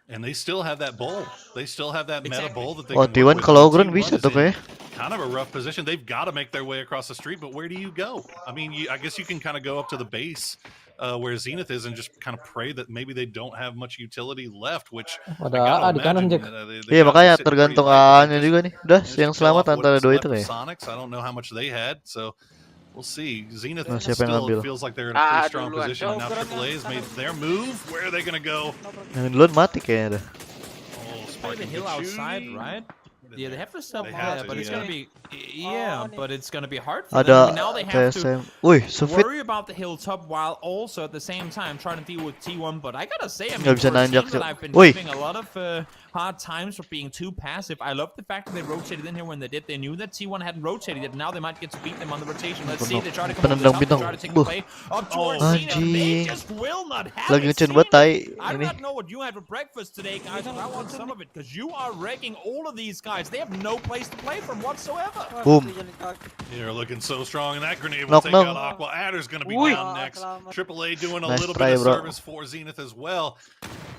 And they still have that bowl. They still have that meta bowl that they Oh, can work T1 with. kalau And Ogren T1 bisa is tuh in kayak. kind of a rough position. They've got to make their way across the street, but where do you go? I mean, I guess you can kind of go up to the base where Zenith is and just kind of pray that maybe they don't have much utility left, which I Ada gotta AA di kanan, imagine, Jack. they Iya, gotta be makanya sitting pretty tergantung light, but A-nya they juga just nih. Udah, managed yang to kill selamat off antara what's dua left itu of kayak. Sonics. I don't know how much they had, so we'll see. Zenith Nah, siapa yang still ngambil? feels like they're in a pretty strong duluan. position. And now AAA has made their move. Where are they gonna go? Yang duluan mati kayaknya dah. Oh, Probably the hill outside, right? Yeah, they have to stop there, but it's gonna be but it's gonna be hard for them. I mean, now they have to TSM. Wih, Sufit. worry about the hilltop while also at the same time trying to deal with T1. But I gotta say, I mean, Nggak bisa for a team nanjak, that Cuk. I've been Wih. giving a lot of hard times for being too passive. I love the fact that they rotated in here when they did. They knew that T1 hadn't rotated yet. Now they might get to beat them on the rotation. Let's see. They try to come over the top, they try to take the play up towards Zenith. They Anjing. just will not have Lagi it. ngecen buat tai I do ini. not know what you had for breakfast today, guys, but I want some of it because you are wrecking all of these guys. They have no place to play from whatsoever. Boom. You're looking so strong, and that grenade will Knock, take knock. out Aqua. Adder's going to be Ui. down next. AAA doing a Nice little try, bit of bro. service for Zenith as well.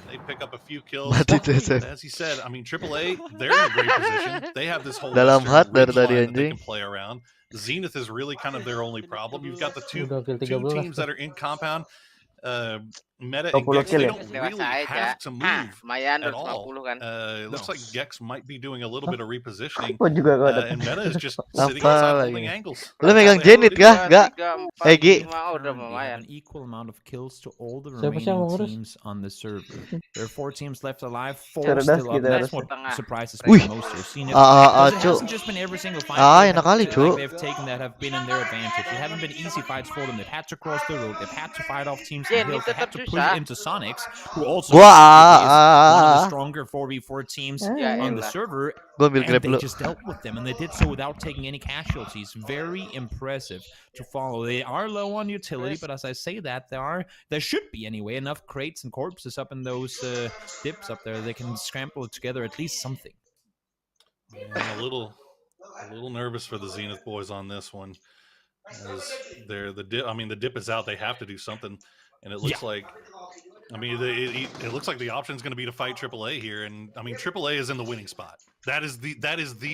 They pick up a few kills. Mati TSM. As he said, I mean, AAA, they're in a great position. They have this whole Dalam Western hat dari ridge tadi, line that they anjing. can play around. Zenith is really kind of their only problem. You've got the two Udah kill two 13 teams that are in compound. Meta 20 and Gex, they kill ya? don't Dewasa really aja. have to move Lumayan at all. 250 kan. It looks like Gex might be doing a little bit of repositioning. Kok juga kau And Meta is just sitting Apa outside lagi holding nih? angles. Lu megang Zenith kah? Enggak. 3, 4, Egi. 5, oh, udah Currently lumayan. have an equal amount of kills to all the Siapa sih yang remaining mengurus? teams on the server. There are 4 teams left alive, 4 Cerdas still up. kita That's harus. what surprises Wih. me most. You've seen it. Ah, Because it Cuk. hasn't just been every single fight Ah, they've enak had kali, to- Cuk. they've taken that have been in their advantage. It haven't been easy fights for them. They've had to cross the road. They've had to fight off teams Yeah, from hills. They had to tetap push susah. into Sonics, who also Gua is one of the stronger 4v4 teams Ya on the elah. server. Gua ambil And grab they dulu. just dealt with them, and they did so without taking any casualties. Very impressive to follow. They are low on utility, but as I say that, there should be anyway enough crates and corpses up in those dips up there. They can scramble together at least something. I'm a little nervous for the Zenith boys on this one. As the dip is out. They have to do something, and it looks like. I mean, it looks like the option is going to be to fight AAA here, and I mean, AAA is in the winning spot. That is the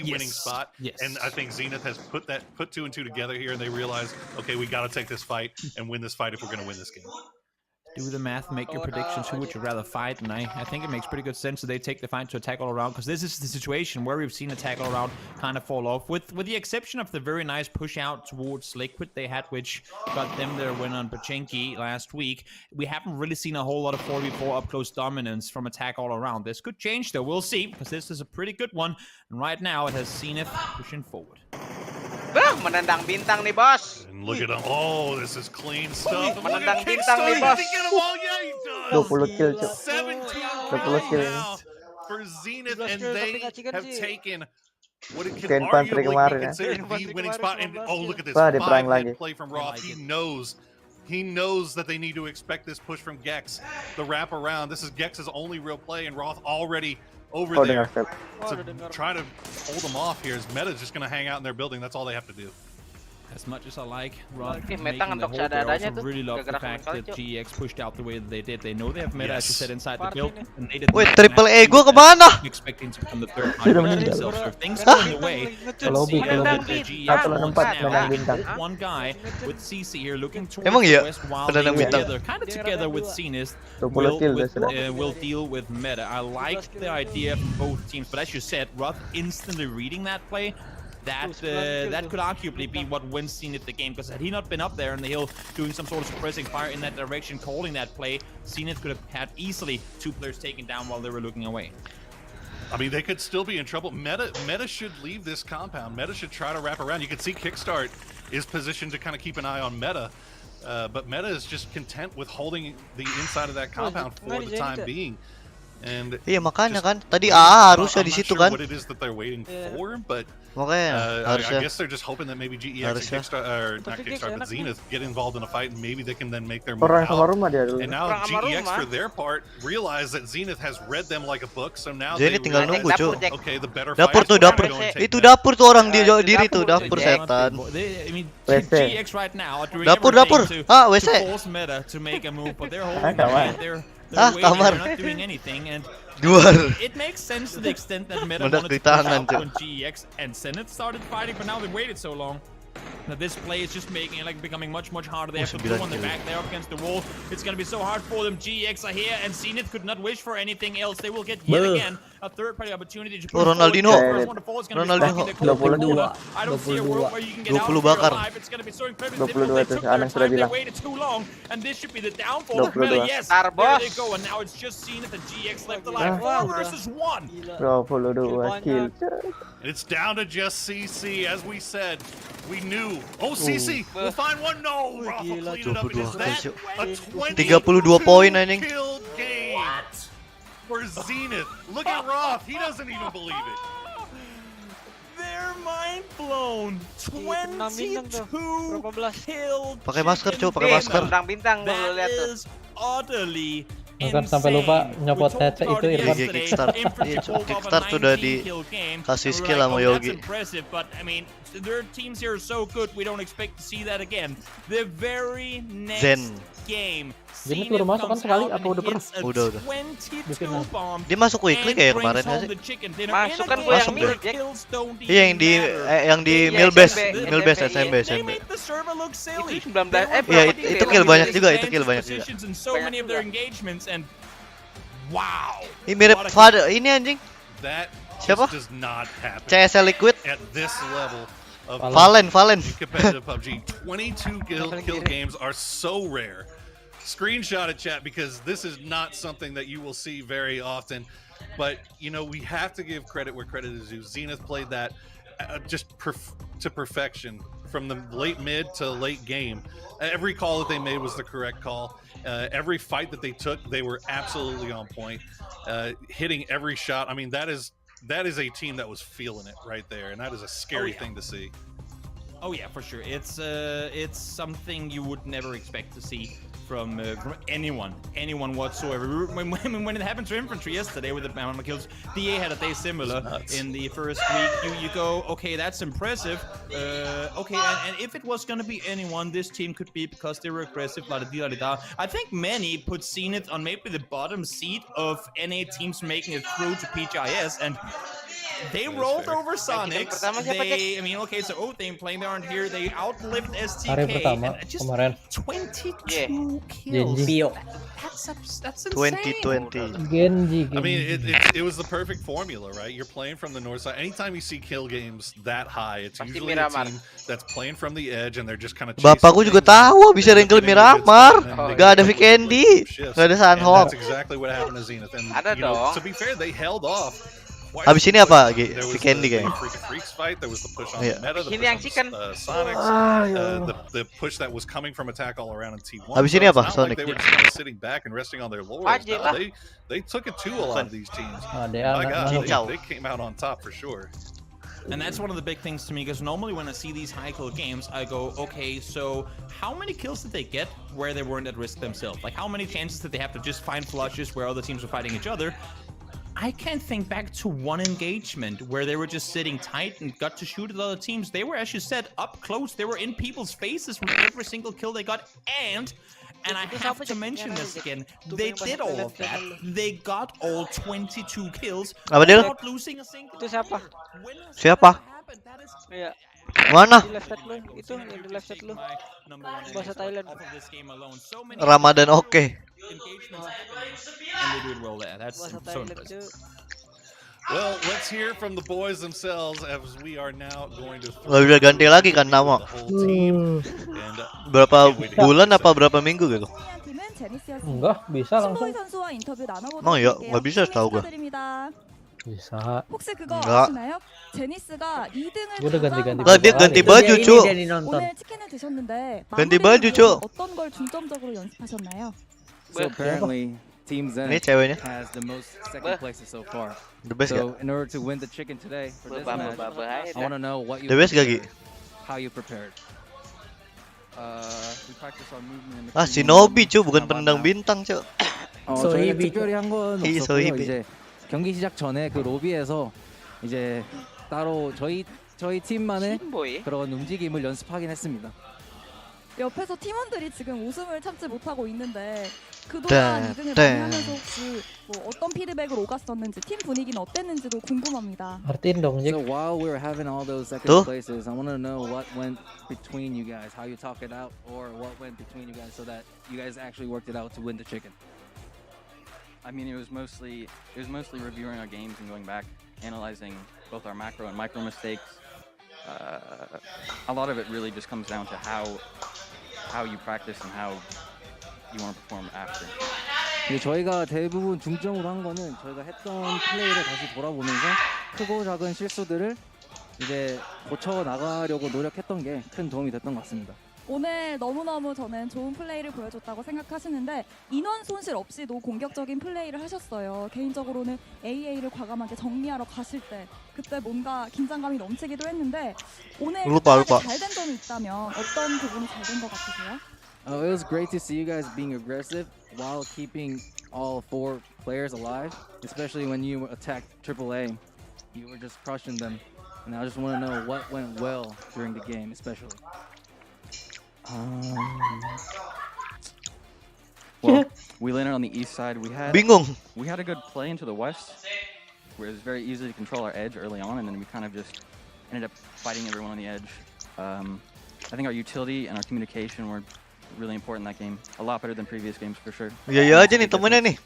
winning spot. Yes. And I think Zenith has put 2 and 2 together here, and they realize, okay, we got to take this fight and win this fight if we're going to win this game. Do the math, make your predictions. Who would you rather fight? And I think it makes pretty good sense that they take the fight to attack all around, because this is the situation where we've seen attack all around kind of fall off, with the exception of the very nice push out towards Liquid they had, which got them their win on Pachinki last week. We haven't really seen a whole lot of 4v4 up close dominance from attack all around. This could change though. We'll see, because this is a pretty good one. And right now it has Zenith pushing forward. Bah, menendang bintang nih, Bos. And look at them. Oh, this is clean stuff. And look Menendang at bintang nih, Kickstarter. Bos. Does he get them all? Yeah, he does. 20 kill, Cuk. 17 20 kill. now for Zenith, and they have taken what it can Kayak infantry arguably kemarin, be ya. considered the winning spot. And oh, look at this Wah, dia perang 5-hit lagi. play from Roth. He knows that they need to expect this push from Gex. The wrap around. This is Gex's only real play, and Roth already over Oh, there dengar step. to try to hold them off here. As Meta's just going to hang out in their building. That's all they have to do. As much as I like Roth Oke, making Meta the ngetok hold, I seadanya also tuh. really love the Gerak fact sekali, that Cuk. GX pushed out the way that they did. They know they have Meta, as you Yes. said, inside the Party build, nih. and they did Woi, not triple actually E gua do kemana? that, expecting to become the third Sudah high meninggal. themselves. So if things go in the way, let's Lobby, see how lobby. that GX Satu wants lawan empat, now. menang bintang. One guy with CC here looking towards Emang the iya? west while Penendang they bintang. together, kind of together with Zenith, 20 kill dah sudah. will deal with Meta. I like the idea from both teams, but as you said, Roth instantly reading that play. That could arguably be what wins Zenith the game, because had he not been up there on the hill doing some sort of suppressing fire in that direction, calling that play, Zenith could have had easily 2 players taken down while they were looking away. I mean, they could still be in trouble. Meta should leave this compound. Meta should try to wrap around. You can see Kickstart is positioned to kind of keep an eye on Meta, but Meta is just content with holding the inside of that compound for the time being. And Iya makanya just- kan. Tadi I'm harusnya di not situ sure kan. what it is that they're waiting for, but Makanya I harusnya. guess they're just hoping that maybe GEX and Harusnya. Kickstarter, or not Tapi Kickstarter, but enak nih. Zenith get involved in a fight, and maybe they can then make their move Orang sama out. rumah dia dulu. And now Orang sama GEX rumah. for their part realize that Zenith has read them like a book, so now Zenith they tinggal realize, nunggu, Dapur, Cuk. Jack. okay, the better Dapur fight tuh is dapur. go and take Itu that. dapur tuh orang di Itu diri tuh dapur, dapur Jack. setan. I mean, WC. GX right now are doing Dapur, everything dapur. Ah, to WC. force meta to make a move, but they're holding kamar. their Ah, waiting, kamar. they're not doing anything, and Luar. it makes sense to the extent that meta Meledak wanted di to push tangan, out Cuk. when GX and Zenith started fighting, but now they waited so long. Now this play is just making it like becoming much harder. They have to sembilan go on the kill. back. They're up against the wall. It's gonna be so hard for them. GX are here, and Zenith could not wish for anything else. They will get yet again a third-party opportunity to push Ronaldinho. forward. The first one to fall is gonna be Ronaldinho. stuck in the corner. 22. I don't see a world where you can get out 20 if you're bakar. alive. It's gonna be so incredibly 22 difficult. They tuh, took their Anang sudah time. They bilang. waited too long, and this should be the downfall of 22. Meta. Yes, Tar, there they bos. go, and now it's just Zenith and GX left alive. Ah. 4 versus 1. 22 kill. It's down to just CC, as we said. We knew. Oh, CC, we'll find one. No, Rafa clean it up. And is that a 32 poin, anjing. kill game for Zenith? Look at Roth. He doesn't even believe it. They're mind blown. 22 kill. Pakai masker, Cuk, pakai chicken masker. Bintang-bintang lu That lihat tuh. is utterly Bahkan sampai lupa insane. nyopot We talked headset about itu, it Irfan. yesterday. Kickstart. Infantry Iya, pulled off a Kickstart udah 19 kill game, kasih and we're skill like, sama oh, Yogi. That's impressive, but I mean, their teams here are so good. We don't expect to see that again. The very next Zen. game, Zenith baru masuk kan comes sekali, out apa and udah pernah? hits a Udah. 22 bomb Dia masuk weekly and kayak brings kemarin nggak home sih? the chicken dinner Masuk in a kan game gua yang Masuk where deh. kills don't Iya yang even di matter. yang di Iya, Milbest, SMP, Milbest SMP, SMP They SMP. made the server look silly. Itu 19 Iya, berapa itu kill? kill banyak juga, itu Advantage kill banyak juga. positions in so Banyak many of their juga. engagements, and wow. Ini mirip What a Fad ini anjing. That Siapa? just does not happen CSL Liquid. at this level of Valen. competitive PUBG. 22 kill games are so rare. Screenshot it, chat, because this is not something that you will see very often. But, you know, we have to give credit where credit is due. Zenith played that just to perfection from the late mid to late game. Every call that they made was the correct call. Every fight that they took, they were absolutely on point. Hitting every shot. I mean, that is a team that was feeling it right there, and that is a scary thing to see. Oh yeah, for sure. It's something you would never expect to see from anyone whatsoever. When it happened to infantry yesterday with the amount of kills, DA had a day similar in the first week. You go, okay, that's impressive. Okay, and if it was gonna be anyone, this team could be because they were aggressive. I think many put Zenith on maybe the bottom seat of NA teams making it through to Pgi.S, and they rolled over Sonics. I mean, okay, so they playing they aren't here. They outlived Hari STK. pertama And just kemarin 22 kills. Genji. That's insane. 2020. Genji. I mean, it was the perfect formula, right? You're playing from the north side. Anytime you see kill games that high, it's Pasti usually a Miramar. team that's playing from the edge and they're just kind of. Bapakku juga tahu bisa wrinkle Miramar. Gak ada Vikendi, gak ada Sunhawk. That's exactly what happened to Zenith. And Ada you know, dong. to be fair, they held off. Habis ini apa? There was Vikendi the kayaknya. Freaks fight. There was the push on Iya. the meta. The Ini push yang on chicken. Sonics. Ah, The push that was coming from attack all around in T1. Habis So ini it's apa? not Sonic. like they were just kind of sitting back and resting on their laurels. Wajib No, lah. they took it to a lot of these teams. Ah, dia My God, Cincau. they came out on top for sure. And that's one of the big things to me, because normally when I see these high kill games, I go, okay, so how many kills did they get where they weren't at risk themselves? Like, how many chances did they have to just find flushes where other teams were fighting each other? I can't think back to one engagement where they were just sitting tight and got to shoot at other teams. They were, as you said, up close. They were in people's faces with every single kill they got. And I have to mention this again, they did all of that. They got all 22 kills Apa dia? without losing a single. Itu siapa? Siapa? Iya. Mana? Di left side lu. Itu yang di left side lu. Bahasa Thailand. Ramadan oke. And they do it well there. That's Bahasa so Thailand impressive. tuh. Well, let's hear from the boys themselves as we are now going to Gak bisa ganti lagi kan nama. the whole team. And Berapa bulan apa berapa minggu gitu? Enggak, bisa langsung. 선수와 인터뷰 나눠보도록 Oh, iya. 할게요. Nggak bisa setahu gua. 축하드립니다. Bisa. 혹시 그거 Enggak. 아시나요? 제니스가 2등을 Gua udah ganti-ganti Enggak, dia ganti baju, Cuk. 오늘 치킨을 드셨는데 ganti 마무리를 baju, 위해서 Cuk. 어떤 걸 중점적으로 연습하셨나요? So currently, Team Ini Zenith ceweknya. has the most second places so far. The best So gak? in order to win the chicken today for this match, I want to know what you The best gak, Gi? prepared, how you prepared. We practice our movement in the Ah, pregame Shinobi room, cu, bukan kind of penendang now. bintang cu. 저희가 특별히 한 건 없었고요. 소희비. 이제 경기 시작 전에 그 로비에서 이제 따로 저희 팀만의 그런 움직임을 연습하긴 했습니다. 옆에서 팀원들이 지금 웃음을 참지 못하고 있는데 그동안 2등을 많이 하면서 혹시 뭐 어떤 피드백을 오갔었는지 팀 분위기는 어땠는지도 궁금합니다. Artiin dong, So Jek. while we were having all those second Tuh. places, I want to know what went between you guys, how you talk it out, or what went between you guys so that you guys actually worked it out to win the chicken. I mean, it was mostly reviewing our games and going back, analyzing both our macro and micro mistakes. A lot of it really just comes down to how you practice and how you want to perform after. 근데 저희가 대부분 중점으로 한 거는 저희가 했던 플레이를 다시 돌아보면서 크고 작은 실수들을 이제 고쳐 나가려고 노력했던 게 큰 도움이 됐던 것 같습니다. 오늘 너무너무 저는 좋은 플레이를 보여줬다고 생각하시는데 인원 손실 없이도 공격적인 플레이를 하셨어요. 개인적으로는 AA를 과감하게 정리하러 가실 때 그때 뭔가 긴장감이 넘치기도 했는데 오늘 잘된 점이 있다면 어떤 부분이 잘 된 것 같으세요? It was great to see you guys being aggressive while keeping all 4 players alive, especially when you attacked AAA. You were just crushing them, and I just want to know what went well during the game, especially. Well, we landed on the east side. We had a good play into the west, where it was very easy to control our edge early on, and then we kind of just ended up fighting everyone on the edge. I think our utility and our communication were really important in that game. A lot better than previous games for sure. Iya aja nih temennya nih.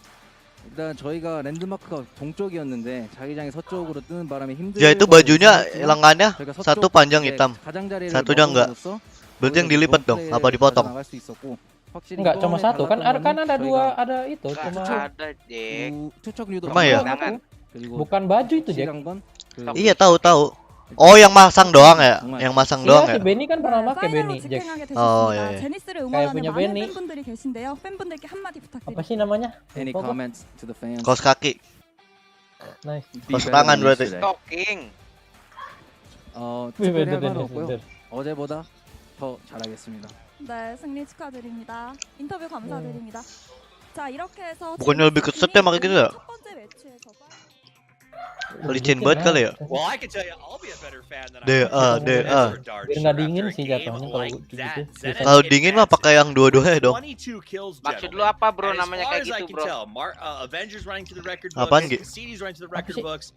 일단 저희가 랜드마크가 동쪽이었는데 자기장이 서쪽으로 뜨는 바람에 힘들고 Ya itu bajunya lengannya satu panjang hitam, satunya enggak. Berarti yang dilipat dong, apa dipotong? Enggak cuma satu kan ada dua, ada itu cuma Emang ya? Bukan baju itu, Jack. Iya tahu. Oh, yang masang doang ya? Yang masang doang ya? Si Benny kan pernah pakai Benny, Jack. Oh iya. 제니스를 Kayak 응원하는 punya 많은 Benny. 팬분들이 계신데요. 팬분들께 한마디 부탁드립니다. Apa sih namanya? Any Lupa gua. comments to the fans? Kaos kaki. Nice. Kaos tangan berarti. Talking. 특별히 할 말은 없고요. 어제보다 더 잘하겠습니다. 네, 승리 축하드립니다. 인터뷰 감사드립니다. 자, 이렇게 해서 Bukannya lebih ke September kayak gitu ya? 첫 번째 매치에서 Licin banget kali ya? Well, I can tell you, I'll be a better fan than DA. Biar nggak dingin sih jatuhnya kalau gitu. Kalau dingin mah pakai yang dua-duanya dong. 22 kills, Maksud lu apa, bro? And as Namanya far kayak as I gitu, can bro. tell, Avengers running to the record Apaan, books, Gi? CD's running to the record books.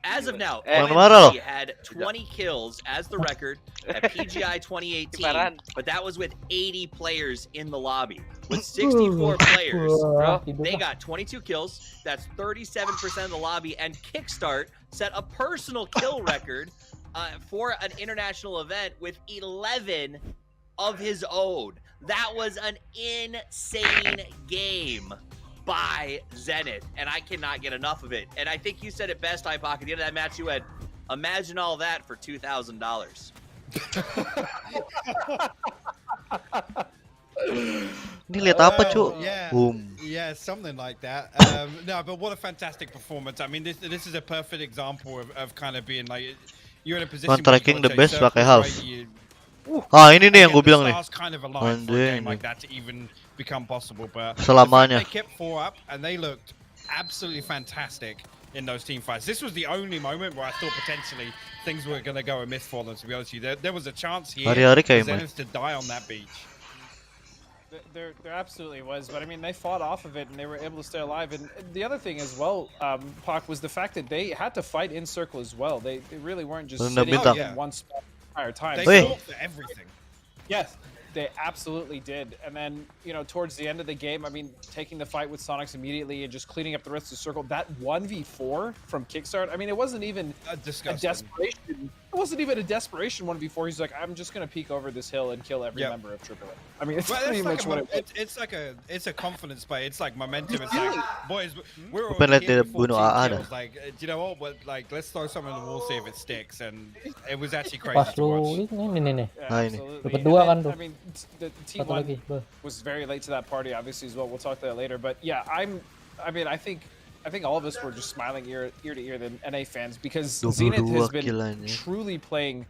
As of now, marah MNC had 20 kills as the record at PGI 2018, but that was with 80 players in the lobby. With 64 players, they got 22 kills. That's 37% of the lobby, and Kickstart set a personal kill record for an international event with 11 of his own. That was an insane game by Zenith, and I cannot get enough of it. And I think you said it best, Hypok. At the end of that match, you had, imagine all that for $2,000. Ini lihat apa, cu? Yeah, something like that. No, but what a fantastic performance. I mean, this is a perfect example of kind of being like, you're in a position Tracking the best pakai half. Ini nih yang gue bilang nih. Kind of alive for a game like that to even become possible, but Selamanya. they kept 4 up and they looked absolutely fantastic in those team fights. This was the only moment where I thought potentially things were going to go amiss for them, to be honest with you. There was a chance here Hari-hari for kayak Zenith to die on that beach. There absolutely was, but I mean, they fought off of it and they were able to stay alive. And the other thing as well, Pac, was the fact that they had to fight in circle as well. They really weren't just sitting in one spot the entire time. They fought for everything. Yes, they absolutely did. And then, you know, towards the end of the game, I mean, taking the fight with Sonics immediately and just cleaning up the rest of the circle, that 1v4 from Kickstart, I mean, it wasn't even a desperation. It wasn't even a desperation 1v4. He's like, I'm just going to peek over this hill and kill every member of AAA. I mean, it's pretty much what it was. It's a confidence play. It's like momentum. It's like, boys, we're all Pengen lihat here dia before bunuh team AA dah. kills. Like, do you know what? But like, let's throw something on the wall, see if it sticks. And it was actually crazy Pas to lu watch. ini nih. Yeah, ini. Dapat dua kan tuh. I mean, the team Satu lagi. was very late to that party, obviously, as well. We'll talk to that later. But yeah, I'm I mean, I think all of us were just smiling ear to ear than NA fans because Zenith has been truly playing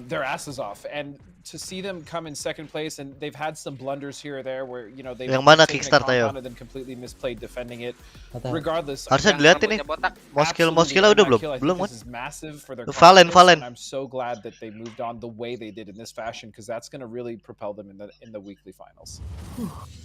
their asses off, and to see them come in second place, and they've had some blunders here or there where they've taken a compound and then completely misplayed defending it. Regardless, harusnya dilihatin nih. Mau skill udah belum kan? This is massive for their Valen. and I'm so glad that they moved on the way they did in this fashion because that's going to really propel them in the weekly finals.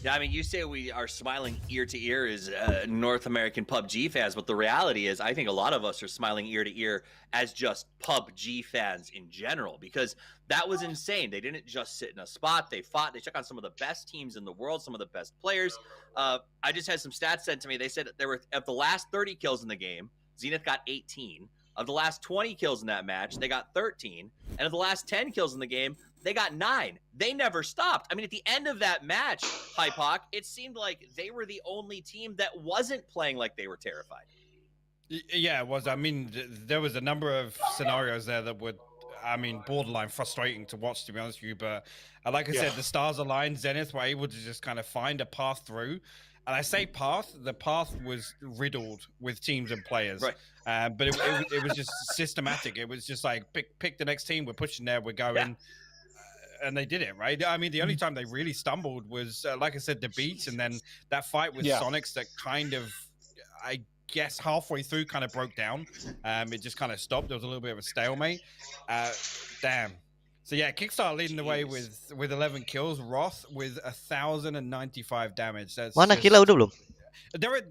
Yeah, I mean, you say we are smiling ear to ear as North American PUBG fans, but the reality is I think a lot of us are smiling ear to ear as just PUBG fans in general, because that was insane. They didn't just sit in a spot. They fought. They took on some of the best teams in the world, some of the best players. I just had some stats sent to me. They said there were, of the last 30 kills in the game, Zenith got 18. Of the last 20 kills in that match, they got 13. And of the last 10 kills in the game, they got 9. They never stopped. I mean, at the end of that match, Hypoc, it seemed like they were the only team that wasn't playing like they were terrified. Yeah, it was. I mean, there was a number of scenarios there that would, I mean, borderline frustrating to watch, to be honest with you. But like I said, the stars aligned. Zenith were able to just kind of find a path through. And I say path, the path was riddled with teams and players. Right. But it was just systematic. It was just like, pick the next team. We're pushing there. We're going. Yeah. And they did it, right? I mean, the only time they really stumbled was, like I said, the beach. And then that fight with Sonics that kind of, I guess, halfway through kind of broke down. It just kind of stopped. There was a little bit of a stalemate. Damn. So yeah, Kickstarter leading the way with 11 kills. Roth with 1,095 damage. That's Mana kila udah belum?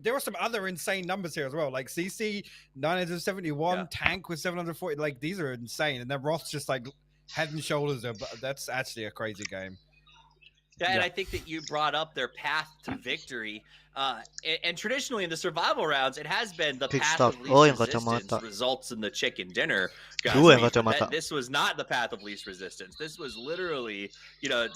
There were some other insane numbers here as well. Like CC 971, Tank with 740. Like these are insane. And then Roth's just like head and shoulders. That's actually a crazy game. Yeah, and I think that you brought up their path to victory. And traditionally in the survival rounds, it has been the path of least resistance results in the chicken dinner. Guys, this was not the path of least resistance. This was literally,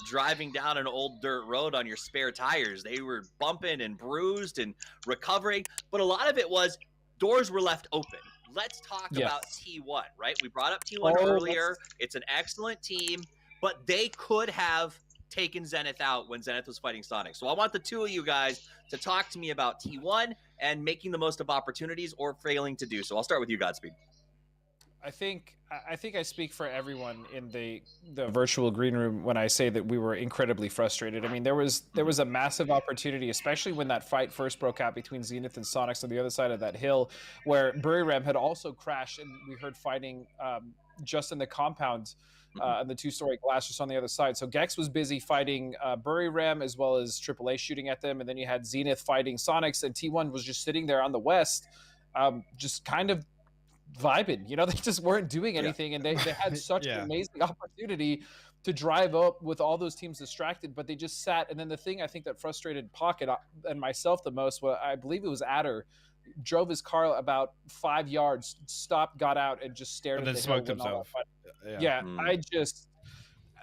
driving down an old dirt road on your spare tires. They were bumping and bruised and recovering, but a lot of it was doors were left open. Let's talk about T1, right? We brought up T1 earlier. It's an excellent team, but they could have taken Zenith out when Zenith was fighting Sonic. So I want the two of you guys to talk to me about T1 and making the most of opportunities or failing to do so. I'll start with you, Godspeed. I think I speak for everyone in the virtual green room when I say that we were incredibly frustrated. I mean, there was a massive opportunity, especially when that fight first broke out between Zenith and Sonics on the other side of that hill, where Buryram had also crashed, and we heard fighting just in the compound. And the two-story glass just on the other side. So Gex was busy fighting Buryram as well as AAA shooting at them, and then you had Zenith fighting Sonics, and T1 was just sitting there on the west, just kind of vibing. They just weren't doing anything, and they had such an amazing opportunity to drive up with all those teams distracted, but they just sat. And then the thing I think that frustrated Pocket and myself the most, I believe it was Adder, drove his car about 5 yards, stopped, got out, and just stared and at then the smoked hill himself.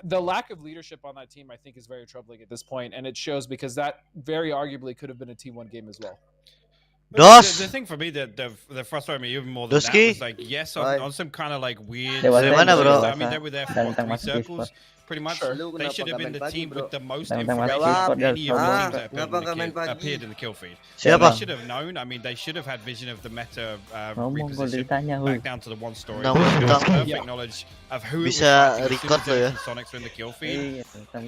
The lack of leadership on that team, I think, is very troubling at this point, and it shows because that very arguably could have been a T1 game as well. The thing for me that frustrated me even more than that was like, on some kind of like weird. I mean, they were there for 3 circles. Pretty much, they should have been the team with the most information of any of the teams that appeared in the kill feed. They should have known. I mean, they should have had vision of the meta reposition back down to the one story. Perfect knowledge of who it was Sonics were in the kill feed.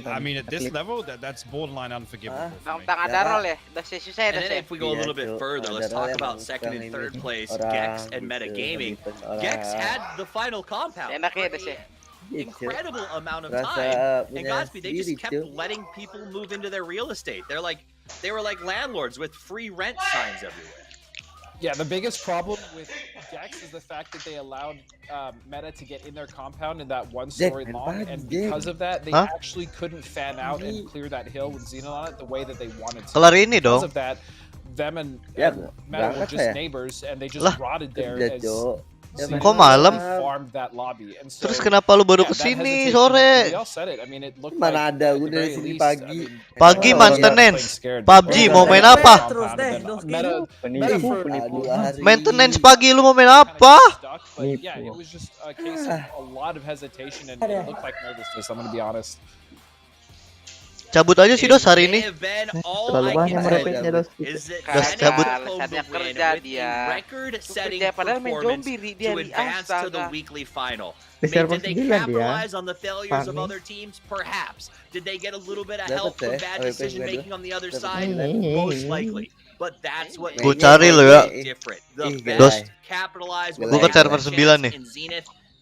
I mean, at this level, that's borderline unforgivable. And then if we go a little bit further, let's talk about second and third place, Gex and Meta Gaming. Gex had the final compound. Incredible amount of time, and Godspeed, they just kept letting people move into their real estate. They were like landlords with free rent signs everywhere. Yeah, the biggest problem with Gex is the fact that they allowed Meta to get in their compound in that one story long, and because of that, they actually couldn't fan out and clear that hill with Xenon on it the way that they wanted to. Because of that, them and Meta were just neighbors, and they just rotted there as Kok malam? Terus kenapa lu baru kesini sore? Mana ada, udah dari sini pagi. Pagi maintenance. PUBG mau main apa? Maintenance pagi lu mau main apa? Cabut aja sih Dos hari ini. Terlalu banyak merepeknya Dos. Dos cabut. Alasannya kerja dia. Kerja padahal main zombie dia di astaga. Did they capitalize on the failures of other teams? Perhaps. Did they get a little bit of help from bad decision making on the other side? Most likely. But that's what Gue cari lo ya. Dos. Capitalize with gue ke server 9 nih.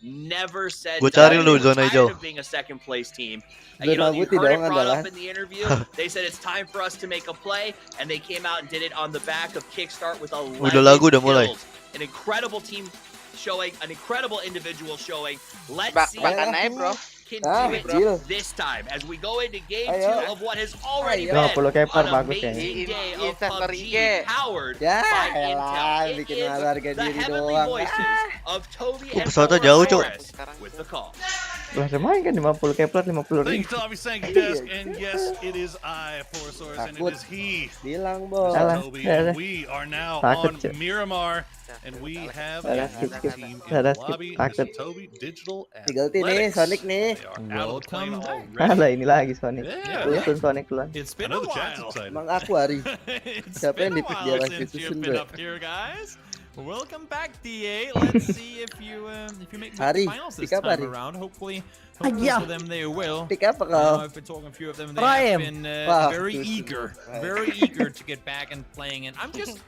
Never said gue cari lo zona hijau. Being a second place team. You know, you heard it brought up in the interview. They said it's time for us to make a play, and they came out and did it on the back of Kickstart with 11 kills. An incredible team showing, an incredible individual showing. Let's see if can do it this time as we go into game 2 of what has already been an amazing day of PUBG powered by Intel. It is the heavenly voices of Toby and Forrest with the call. Lah lumayan kan 50 Kepler 50 Thank you to Obby Sank Desk, and yes, it is I, Forrest, and it is he. Bilang bos. Toby, and we are now on Miramar, and we have a team in the lobby. This is Toby Digital Athletics. Sonic nih. Welcome. Alah ini lagi Sonic. Tuntun Sonic duluan. It's been a while. Emang aku hari. Siapa yang dipik dia lagi You've been up here, guys. Welcome back, DA. Let's see if you make the finals this time around. Hopefully for them they will. I've been talking to a few of them. They have been very eager to get back and playing. And I'm just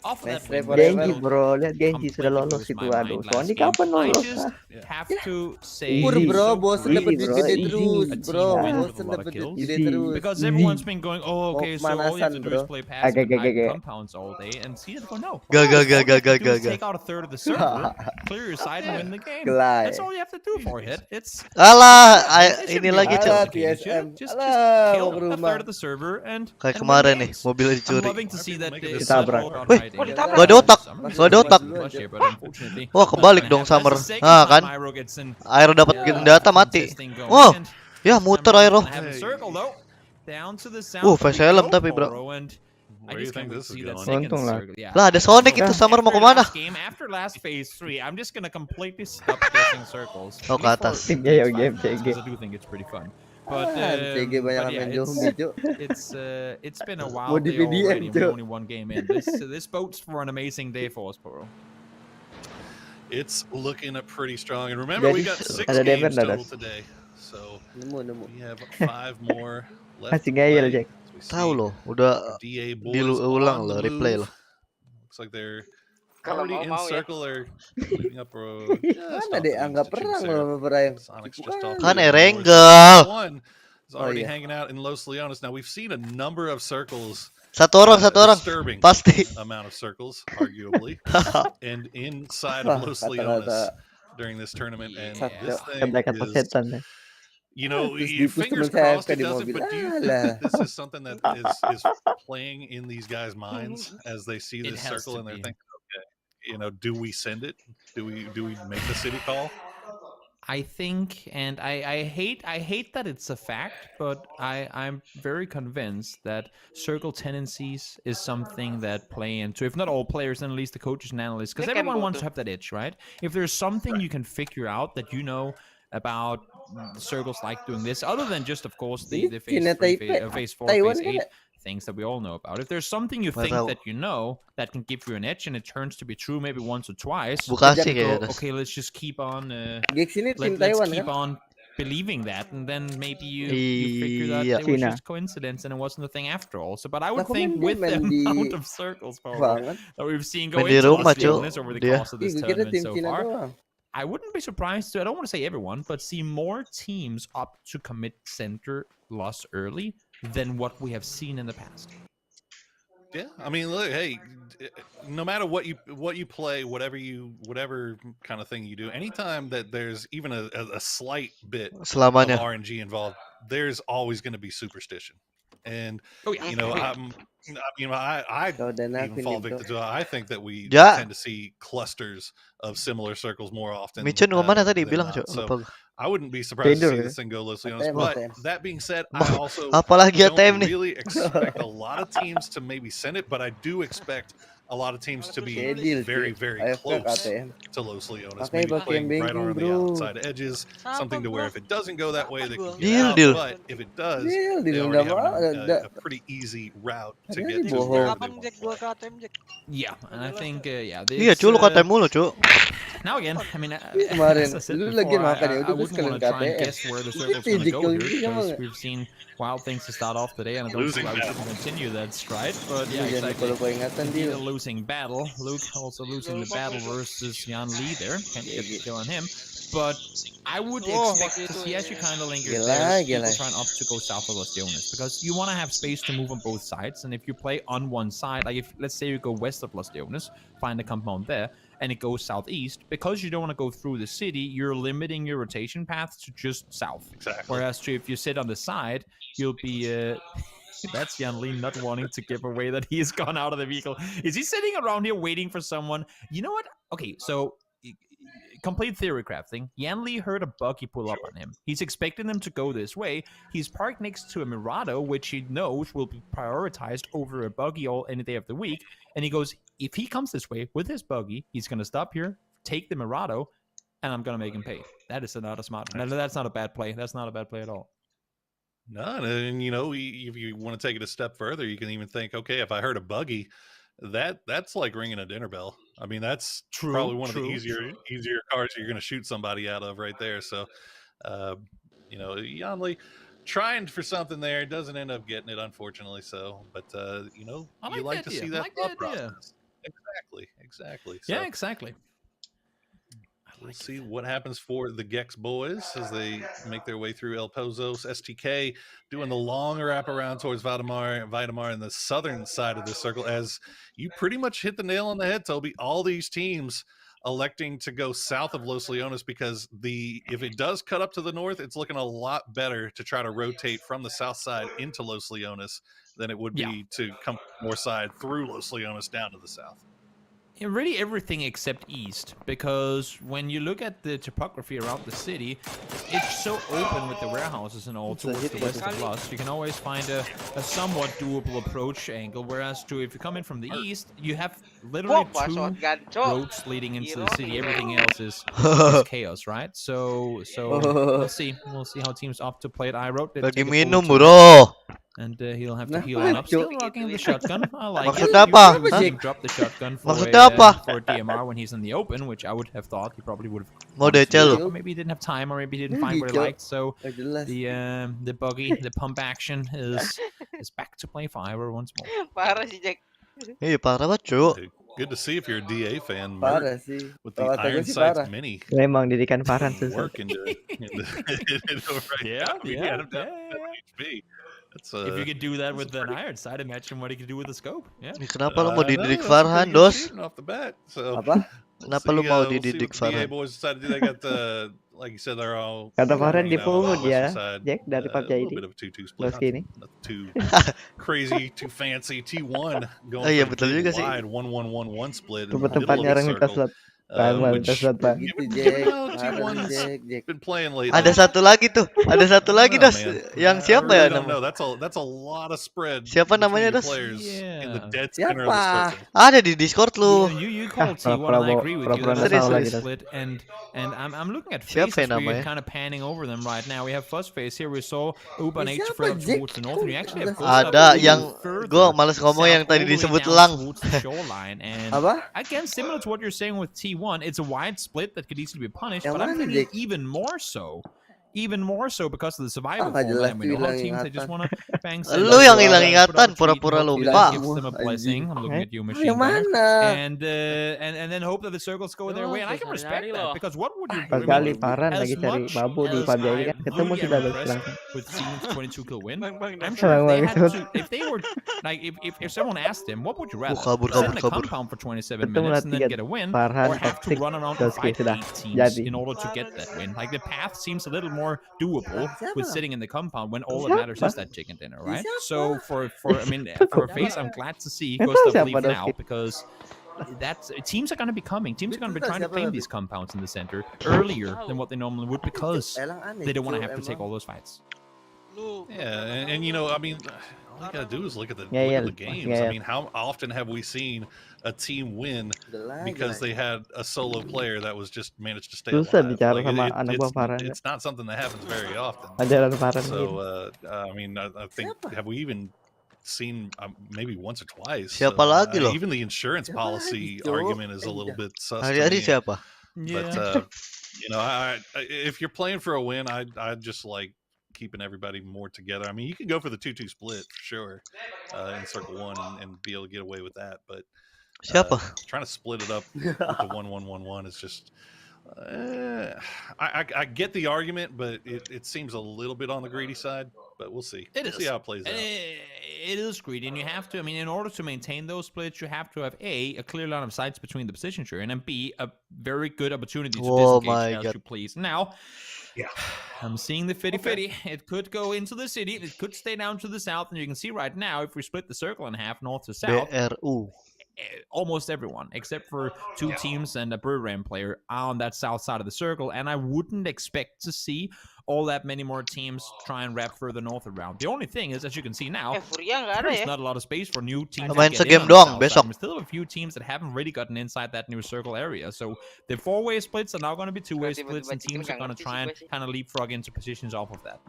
off of that. Genji bro, lihat Genji sudah lolos itu. Aduh, Sonic kapan lolos? Have to say bro, bosen dapat duit gede terus, bro. Bosen dapat duit gede terus. Because everyone's been going, oh, okay, so all you have to do is play passive compounds all day, and see it go no. Take out a third of the server, clear your side, and win the game. That's all you have to do for it. It's ini lagi just kill a third of the server and kayak kemarin nih, mobilnya dicuri. I'm loving to see that Gak ada otak. Wah kebalik dong Summer. Nah kan Aero dapat data mati. Wah ya muter Aero. Face helm tapi bro. Untung lah. Lah ada Sonic itu Summer mau kemana? Oh ke atas. Tim Jayo game CG. But CG banyak main zombie, Cuk. It's been a while. They only one game in. This boats for an amazing day for us, bro. It's looking pretty strong. And remember, we got 6 games total today. So we have 5 more left. Tahu loh, udah diulang loh, replay loh. Looks like they're already in circle or leaving up road. Mana deh anggap perang loh Brian. Kan Erenggal. Is already hanging out in Los Leones. Now we've seen a number of circles. Satu orang pasti. Amount of circles, arguably, and inside of Los Leones during this tournament. And this thing is, you know, fingers crossed it doesn't. But do you think this is something that is playing in these guys' minds as they see this circle and they're thinking, okay, you know, do we send it? Do we make the city call? I think, and I hate that it's a fact, but I'm very convinced that circle tendencies is something that play into, if not all players, then at least the coaches and analysts, because everyone wants to have that itch, right? If there's something you can figure out that you know about circles like doing this, other than just, of course, the phase 4, phase 8 things that we all know about. If there's something you think that you know that can give you an edge and it turns to be true maybe once or twice, okay, let's just keep on let's keep on believing that, and then maybe you figure that it was just coincidence and it wasn't a thing after all. So, but I would think with the amount of circles that we've seen go into over the course of this tournament so far, I wouldn't be surprised to, I don't want to say everyone, but see more teams up to commit center loss early than what we have seen in the past. Yeah, I mean, look, hey, no matter what you play, whatever kind of thing you do, anytime that there's even a slight bit of RNG involved, there's always going to be superstition. And you know, mean, I even fall victim to it. I think that we tend to see clusters of similar circles more often. Michan mana tadi bilang so I wouldn't be surprised to see this thing go Los Leones. But that being said, I also don't really expect a lot of teams to maybe send it, but I do expect a lot of teams to be very, very close to Los Leones. Maybe playing right on the outside edges, something to where if it doesn't go that way, they can get out. But if it does, they already have a pretty easy route to get to where they want to play. Yeah, and I think Iya, cu, lu KTM mulu, cu. Now again, I mean, as I said before, I wouldn't want to try and guess where the circle's going to go here because we've seen wild things to start off today, and I don't see why we shouldn't continue that stride. But yeah, exactly. A losing battle. Luke also losing the battle versus Jan Lee there. Can't get the kill on him. But I would expect to see, as you kind of linger there, people trying up to go south of Los Leones because you want to have space to move on both sides. And if you play on one side, like if let's say you go west of Los Leones, find a compound there, and it goes southeast, because you don't want to go through the city, you're limiting your rotation paths to just south. Exactly. Whereas if you sit on the side, you'll be that's Jan Lee not wanting to give away that he's gone out of the vehicle. Is he sitting around here waiting for someone? You know what? Okay, so complete theory crafting. Jan Lee heard a buggy pull up on him. He's expecting them to go this way. He's parked next to a Mirado, which he knows will be prioritized over a buggy all any day of the week. And he goes, if he comes this way with his buggy, he's going to stop here, take the Mirado, and I'm going to make him pay. That is not a smart. That's not a bad play. That's not a bad play at all. No, and you know, if you want to take it a step further, you can even think, okay, if I heard a buggy, that's like ringing a dinner bell. I mean, that's probably one of the easier cars you're going to shoot somebody out of right there. So, you know, Jan Lee trying for something there, doesn't end up getting it, unfortunately. So, but you know, you like to see that thought process. Exactly. So, yeah, exactly. We'll see what happens for the Gex boys as they make their way through El Pozos. STK doing the long wrap around towards Vitamar in the southern side of the circle. As you pretty much hit the nail on the head, Toby. All these teams electing to go south of Los Leones because if it does cut up to the north, it's looking a lot better to try to rotate from the south side into Los Leones than it would be to come north side through Los Leones down to the south. Really everything except east, because when you look at the topography around the city, it's so open with the warehouses and all towards the west of Lost. You can always find a somewhat doable approach angle, whereas if you come in from the east, you have literally two roads leading into the city. Everything else is chaos, right? So we'll see how teams opt to play at I road. Lagi minum, bro. And he'll have to heal on up. Still rocking the shotgun. I like Maksudnya apa? Drop the shotgun for for DMR when he's in the open, which I would have thought he probably would have. Mau decel. Maybe he didn't have time, or maybe he didn't find what he liked. So the buggy, the pump action is back to play for Ivor once more. Parah sih Jack. Iya parah banget, cu. Good to see if you're a DA fan. With the Iron Sights Mini. Memang didikan Farhan susah. Yeah. If you could do that with an iron sight, imagine what he could do with a scope. Yeah. Kenapa lu mau dididik Farhan, Dos? Off the bat. So, apa? Kenapa lu mau dididik Farhan? Boys decided they got the, like you said, they're all. Kata Farhan dipungut ya, Jack dari Pgi.S. Plus ini. Too crazy, too fancy. T1 going iya betul juga sih. 1-1-1-1 split. Tempatnya orang minta slot. Which, T1's been playing lately. Ada satu lagi tuh. Ada satu lagi, Dos. Yang siapa ya namanya? That's a lot of spread. Siapa namanya, Dos? In the dead center of the circle. Ada di Discord lu. You call T1, and I agree with you. That's a split, and I'm looking at faces. We're kind of panning over them right now. We have first face here. We saw Uban H further towards the north, and we actually have ada yang gue males ngomong yang tadi disebut lang. Apa? Again, similar to what you're saying with T1. It's a wide split that could easily be punished, but I'm thinking even more so because of the survival format. We know how teams they just want to bang. Lu yang hilang ingatan, pura-pura lupa. Gives them a blessing. I'm looking at you, machine gunner. And then hope that the circles go their way, and I can respect that because what would you do? Kali Farhan lagi cari babu di Pgi.S kan ketemu sudah langsung. With Siemens 22 kill win, I'm sure they had to, if they were like if someone asked him, what would you rather? Sit in a compound for 27 minutes and then get a win, or have to run around and fight 8 teams in order to get that win? Like the path seems a little more more doable with sitting in the compound when all that matters is that chicken dinner, right? So for FaZe, I'm glad to see Gustav leave now, because teams are going to be coming. Teams are going to be trying to claim these compounds in the center earlier than what they normally would, because they don't want to have to take all those fights. Yeah, and you know, I mean, all you gotta do is look at the games. I mean, how often have we seen a team win because they had a solo player that was just managed to stay alive? Like, it's not something that happens very often. So, I mean, I think, have we even seen maybe once or twice? Even the insurance policy argument is a little bit sus to me. But you know, if you're playing for a win, I'd just like keeping everybody more together. I mean, you can go for the 2-2 split for sure in Circle 1 and be able to get away with that, but trying to split it up with the 1-1-1-1 is just I get the argument, but it seems a little bit on the greedy side, but we'll see. We'll see how it plays out. It is greedy, and you have to, I mean, in order to maintain those splits, you have to have a clear line of sights between the positions you're in, and B, a very good opportunity to disengage as you please. Now, I'm seeing the 50-50. It could go into the city. It could stay down to the south. And you can see right now, if we split the circle in half, north to south, almost everyone, except for 2 teams and a Brewram player, are on that south side of the circle. And I wouldn't expect to see all that many more teams try and wrap further north around. The only thing is, as you can see now, there's not a lot of space for new teams to get in on the south side. We still have a few teams that haven't really gotten inside that new circle area. So the 4-way splits are now going to be 2-way splits, and teams are going to try and kind of leapfrog into positions off of that.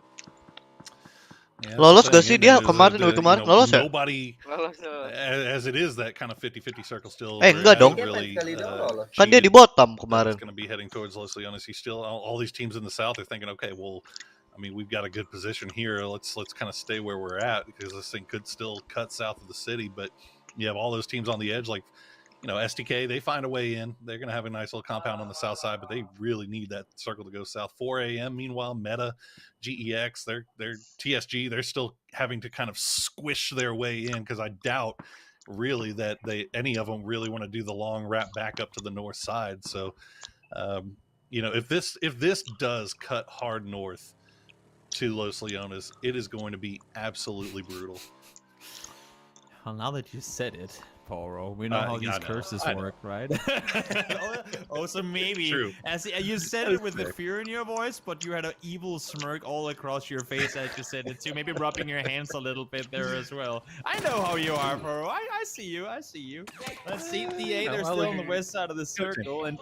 Yeah, lolos gak sih dia kemarin lolos ya? Nobody, as it is, that kind of 50-50 circle still. Enggak dong. Really, Kan dia di bottom kemarin. It's going to be heading towards Los Leones. He's still all these teams in the south are thinking, okay, well, I mean, we've got a good position here. Let's kind of stay where we're at, because this thing could still cut south of the city. But you have all those teams on the edge, like, you know, STK, they find a way in. They're going to have a nice little compound on the south side, but they really need that circle to go south. 4 a.m. Meanwhile, Meta, GEX, they're TSG. They're still having to kind of squish their way in, because I doubt really that any of them really want to do the long wrap back up to the north side. So, you know, if this does cut hard north to Los Leones, it is going to be absolutely brutal. Well, now that you said it, Poro, we know how these curses work, right? Also, maybe, as you said it with the fear in your voice, but you had an evil smirk all across your face as you said it too. Maybe rubbing your hands a little bit there as well. I know how you are, Poro. I see you. I see you. Let's see. The8, they're still on the west side of the circle, and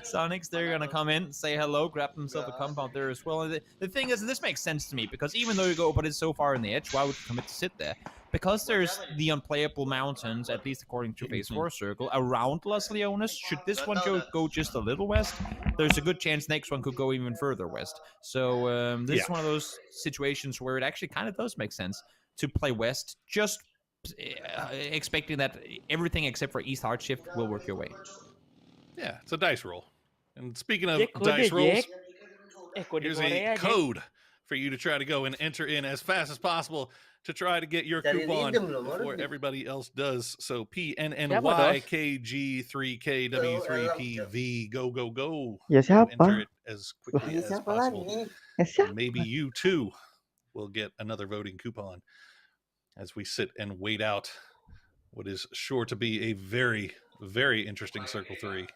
Sonics, they're gonna come in, say hello, grab themselves a compound there as well. And the thing is, and this makes sense to me, because even though you go, but it's so far in the edge, why would you commit to sit there? Because there's the unplayable mountains, at least according to Phase 4 circle, around Los Leones. Should this one go just a little west, there's a good chance next one could go even further west. So this is one of those situations where it actually kind of does make sense to play west, just expecting that everything except for East Hard Shift will work your way. Yeah, it's a dice roll. And speaking of dice rolls, here's a code for you to try to go and enter in as fast as possible to try to get your coupon before everybody else does. So PNNYKG3KW3PV. Go, go, go. Enter it as quickly as possible. And maybe you too will get another voting coupon as we sit and wait out what is sure to be a very, very interesting Circle 3.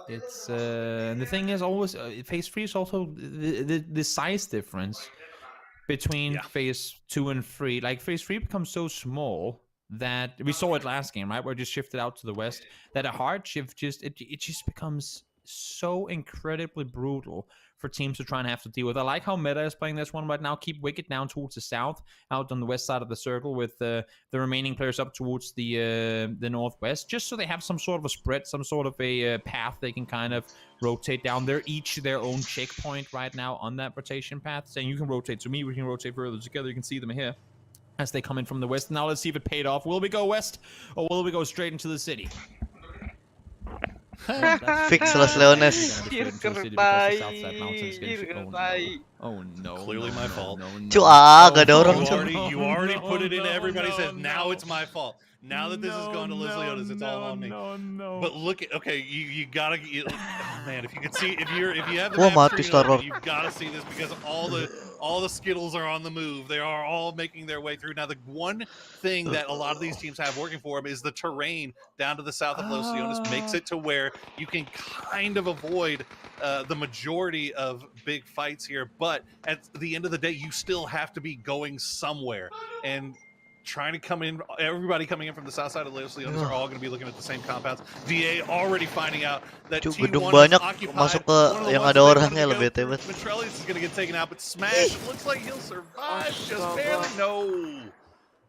It's the thing is always Phase 3 is also the size difference between Phase 2 and 3. Like Phase 3 becomes so small that we saw it last game, right? Where it just shifted out to the west. That a hard shift just becomes so incredibly brutal for teams to try and have to deal with. I like how Meta is playing this one right now. Keep Wicked down towards the south, out on the west side of the circle, with the remaining players up towards the northwest, just so they have some sort of a spread, some sort of a path they can kind of rotate down. They're each their own checkpoint right now on that rotation path, saying you can rotate to me, we can rotate further together. You can see them here as they come in from the west. Now let's see if it paid off. Will we go west, or will we go straight into the city? Fix Los Leones. Oh no! Clearly my fault. Gak ada orang. You already put it in. Everybody says now it's my fault. Now that this has gone to Los Leones, it's all on me. No. But look at you gotta oh, man, if you can see if you have the map screen open, you've got to see this because all the Skittles are on the move. They are all making their way through. Now the one thing that a lot of these teams have working for them is the terrain down to the south of Los Leones makes it to where you can kind of avoid the majority of big fights here, but at the end of the day, you still have to be going somewhere. And trying to come in, everybody coming in from the south side of Los Leones are all going to be looking at the same compounds. DA already finding out that Team 1 is occupied. Masuk ke yang ada orangnya lebih tebet. Metrelius is going to get taken out, but Smash looks like he'll survive just barely. No.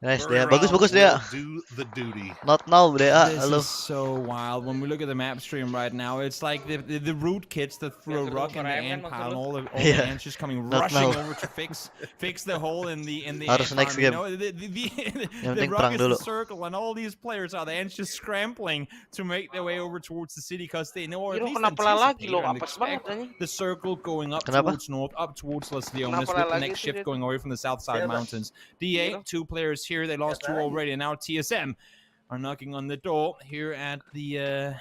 Nice, Dea. Bagus, Dea. Do the duty. Not now, Dea. This is so wild. When we look at the map stream right now, it's like the root kids that threw a rock in the ant pile, and all the ants just coming rushing over to fix the hole in the Harus ant next farm. You game. know, the rock is the circle, and all these players are the ants just scrambling to make their way over towards the city because they know, or at least anticipate and expect the circle going up towards north, up towards Los Leones, with the next shift going away from the south side mountains. DA, 2 players here. They lost 2 already, and now TSM are knocking on the door here at the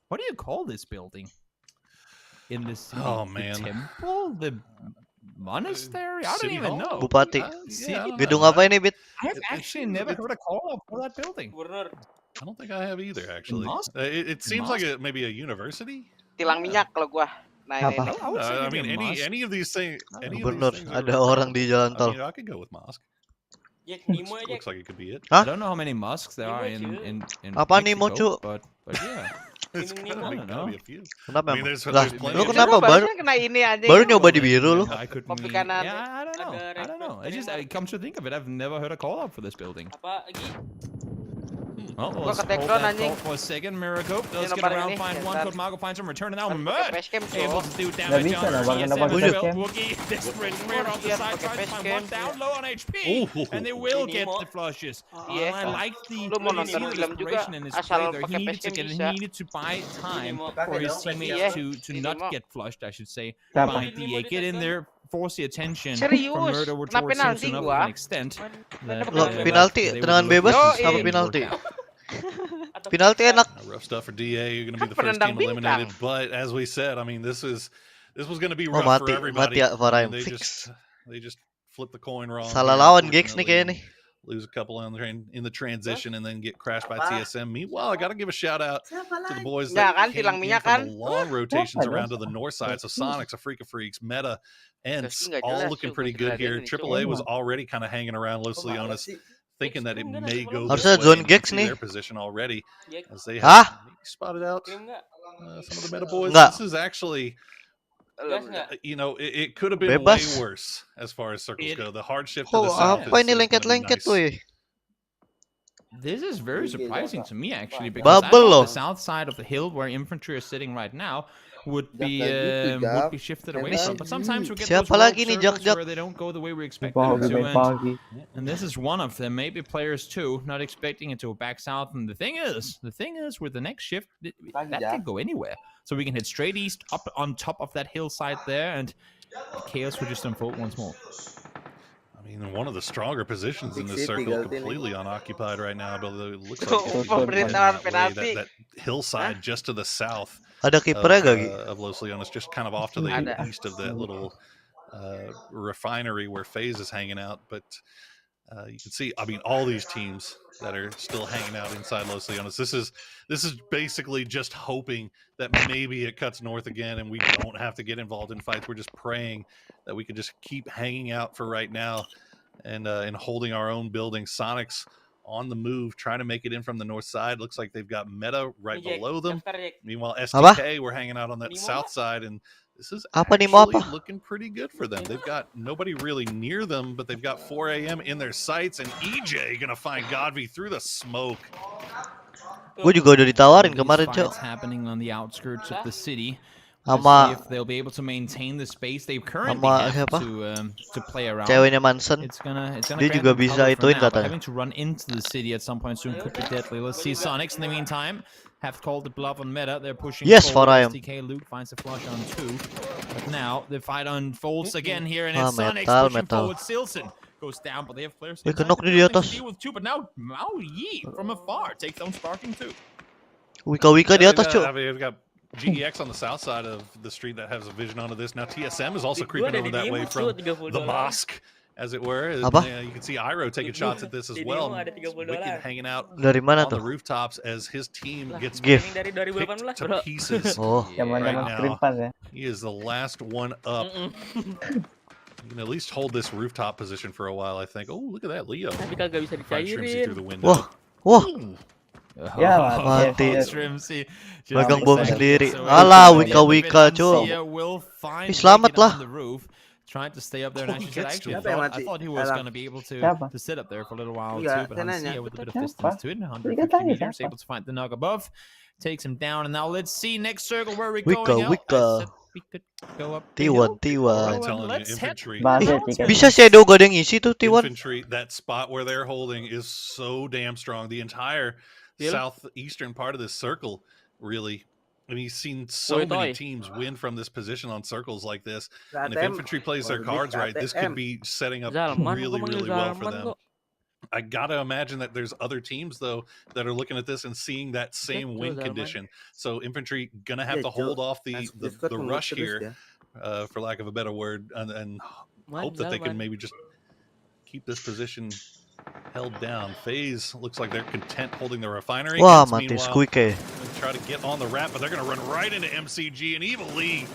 what do you call this building in this city? Oh man, the temple, the monastery? I don't even know. Bupati. Gedung apa ini, Bit? I've actually never heard a call up for that building. I don't think I have either, actually. It seems like maybe a university. Tilang minyak kalau gua. I mean, any of these things. Gubernur, ada orang di jalan tol. I could go with mosque. Looks like it could be it. I don't know how many mosques there are in Apa Nemo, Mexico, but yeah. It's gotta be a few. Kenapa? I mean, there's Lu kenapa baru nyoba di biru lu? Yeah, I don't know. It just come to think of it, I've never heard a call up for this building. Well, let's hold that thought for a second. Miracle does get around, find one. Code Mago finds him, return, and now Mert able to do damage on TSM. Wookie, desperate smear off the side, tries to find one down low on HP, and they will get the flushes. I like the desperation in his play there. He needed to buy time for his teammates to not get flushed, I should say, by DA. Get in there, force the attention from Mert over towards Simpson up to an extent. Penalti, tendangan bebas apa penalti? Penalti enak. Rough stuff for DA. You're going to be the first team eliminated. But as we said, I mean, this was going to be rough for everybody. They just flipped the coin wrong. Salah lawan Jekzy nih kayaknya. Lose a couple in the transition and then get crashed by TSM. Meanwhile, I got to give a shout out to the boys that came in from the long rotations around to the north side. So Sonics, a Freak of Freaks, Meta, Ents, all looking pretty good here. AAA was already kind of hanging around Los Leones, thinking that it may go this way into their position already, as they have spotted out some of the Meta boys. This is actually, you know, it could have been way worse as far as circles go. The hard shift to the south is This is very surprising to me, actually, because I thought the south side of the hill where infantry is sitting right now would be shifted away from. But sometimes we get those circles where they don't go the way we expect them to, and this is one of them. Maybe players too, not expecting it to go back south. And the thing is, with the next shift, that can go anywhere. So we can hit straight east up on top of that hillside there, and chaos will just unfold once more. I mean, one of the stronger positions in this circle, completely unoccupied right now, but it looks like that hillside just to the south of Los Leones, just kind of off to the east of that little refinery where FaZe is hanging out. But you can see, I mean, all these teams that are still hanging out inside Los Leones. This is basically just hoping that maybe it cuts north again and we don't have to get involved in fights. We're just praying that we could just keep hanging out for right now and holding our own building. Sonics on the move, trying to make it in from the north side. Looks like they've got Meta right below them. Meanwhile, STK, we're hanging out on that south side, and this is actually looking pretty good for them. They've got nobody really near them, but they've got 4 AM in their sights, and EJ gonna find Godby through the smoke. Gue juga udah ditawarin kemarin, Cok. Happening on the outskirts of the city. See if they'll be able to maintain the space they currently have to play around. Ceweknya Manson. It's gonna dia juga bisa ituin katanya. Having to run into the city at some point soon could be deadly. Let's see Sonics in the meantime have called the bluff on Meta. They're pushing forward. STK Luke finds a flush on 2. But now the fight unfolds again here, and it's Sonics pushing forward. Silson goes down, but they have players Kenok nih di atas. deal with too. But now Yi from afar takes down Sparking too. Wika di atas, Cuk. We've got Pgi.S on the south side of the street that has a vision onto this. Now TSM is also creeping over that way from the mosque, as it were. You can see Iroh taking shots at this as well. Wicked hanging out on the rooftops as his team gets picked to pieces right now. He is the last one up. You can at least hold this rooftop position for a while, I think. Oh, look at that, Leo. Through the window. Wah. Ya mati. Megang bom sendiri. Alah, Wika, Cuk. Selamat lah. Trying to stay up there, and actually I thought he was going to be able to sit up there for a little while too, but Hansia with a bit of distance to it, 150 meters, able to find the Nog above, takes him down, and now let's see next circle where we're going out. Wika. We could go up T1. Infantry. Bisa shadow gak ada yang isi tuh T1. Infantry, that spot where they're holding is so damn strong. The entire southeastern part of this circle, really. I mean, he's seen so many teams win from this position on circles like this. And if infantry plays their cards right, this could be setting up really, really well for them. I gotta imagine that there's other teams though that are looking at this and seeing that same win condition. So infantry gonna have to hold off the rush here, for lack of a better word, and hope that they can maybe just keep this position held down. FaZe looks like they're content holding the refinery. Wah, mati Squeaky. Try to get on the ramp, but they're gonna run right into MCG and Evil Lee.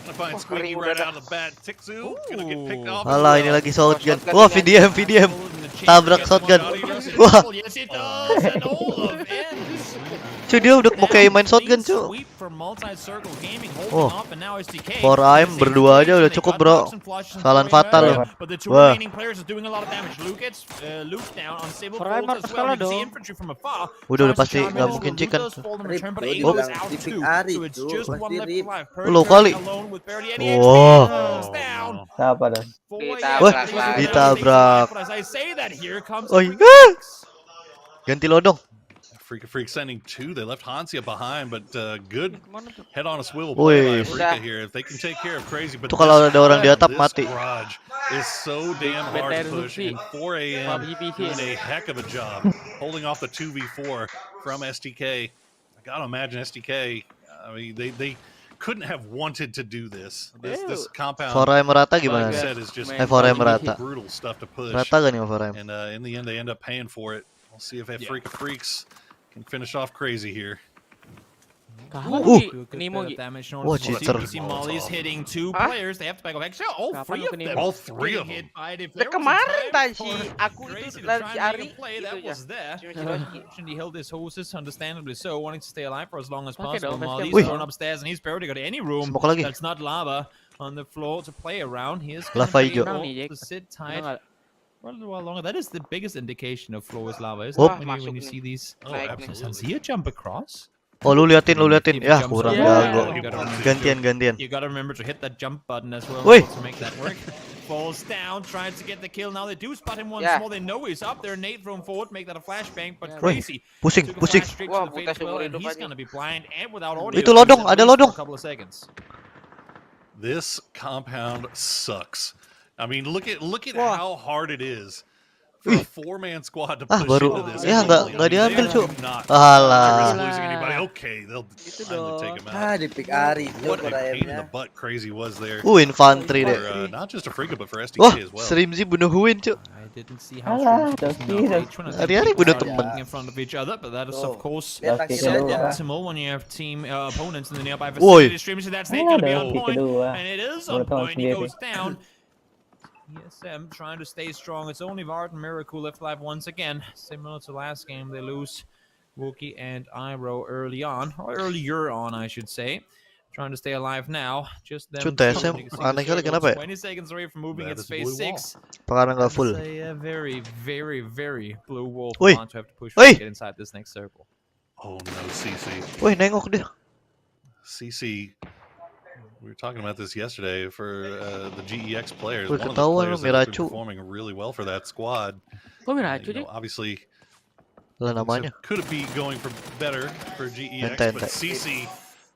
Gonna find Squeaky right out of the bat. Tiksu gonna get picked off. Alah, ini lagi shotgun. Wah, VDM. Tabrak shotgun. Wah. Cuy, dia udah mau kayak main shotgun, cuy. Oh, 4AM berdua aja udah cukup, bro. Kesalahan fatal loh. Wah. Udah pasti nggak mungkin chicken. Low kali. Wow. Siapa dah? Wah, ditabrak. Oh iya. Ganti lodong. Freak sending two. They left Hansia behind, but good head on a swivel play by Freaka here. If they can take care of Crazy, but kalau ada orang di atap mati. Garage is so damn hard to push. And 4 AM doing a heck of a job holding off the 2v4 from STK. I gotta imagine STK. I mean, they couldn't have wanted to do this. This compound. 4AM rata gimana? Is just 4AM rata. Brutal stuff to push. Rata gak nih 4AM? And in the end, they end up paying for it. We'll see if that Freaks can finish off Crazy here. Cheater. Molly's hitting two players. They have to back up. Actually, all three of them. Kemarin tadi aku itu dari si Ari that was there. He held his horses, understandably so, wanting to stay alive for as long as possible. Molly's thrown upstairs, and he's barely got any room that's not lava on the floor to play around. He is going to sit tight. Run a little while longer. That is the biggest indication of floor is lava, isn't it? When you see these. Oh, absolutely. Does jump across? Oh, lu liatin. Ya, kurang jago. Gantian. You gotta remember to hit that jump button as well to make that work. Falls down, trying to get the kill. Now they do spot him once more. They know he's up there. Nate thrown forward, make that a flashbang, but Crazy. Pusing. He's gonna be blind and without audio. Itu lodong, ada lodong. A couple of seconds. This compound sucks. I mean, look at how hard it is for a 4-man squad to push into this. Ya nggak diambil, Cuk. Alah. Okay, they'll finally take him out. Di pick Ari. What a pain in the butt Crazy was there. Infantry deh. Not just a Freaka, but for STK as well. Streamzy bunuh Huin, Cuk. I didn't see how hari-hari bunuh teman. In front of each other, but that is of course optimal when you have team opponents in the nearby vicinity. Streamzy, that's going to be on point, and it is on point. He goes down. ESM trying to stay strong. It's only Vard and Miracle left alive once again. Similar to last game, they lose Wookie and Iroh earlier on, I should say. Trying to stay alive now. Just them. Aneh kali kenapa ya? 20 seconds away from moving its phase 6. Sekarang nggak full. A very, very, very blue wolf want to have to push to get inside this next circle. Oh no, CC. Wih, nengok dia. CC. We were talking about this yesterday for the GEX players. One of the players that have been performing really well for that squad. Obviously, could it be going for better for GEX? But CC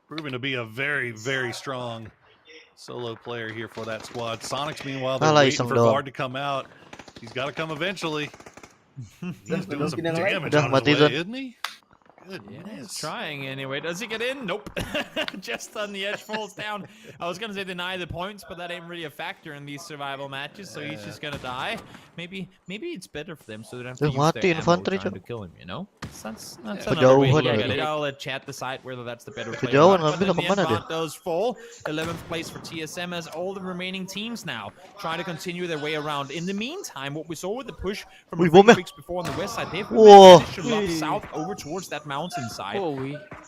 proving to be a very, very strong solo player here for that squad. Sonics, meanwhile, they're waiting for Vard to come out. He's got to come eventually. He's doing some yang lain. damage on his way, isn't he? Goodness. Trying anyway. Does he get in? Nope. Just on the edge, falls down. I was gonna say deny the points, but that ain't really a factor in these survival matches, so he's just gonna die. Maybe it's better for them so they don't have to use their ammo trying to kill him, you know? That's another way to look at it. I'll let chat decide whether that's the better play or not. But in the end, Bot does fall. 11th place for TSM as all the remaining teams now try to continue their way around. In the meantime, what we saw with the push from the Freaks before on the west side, they've managed to lob south over towards that mountainside.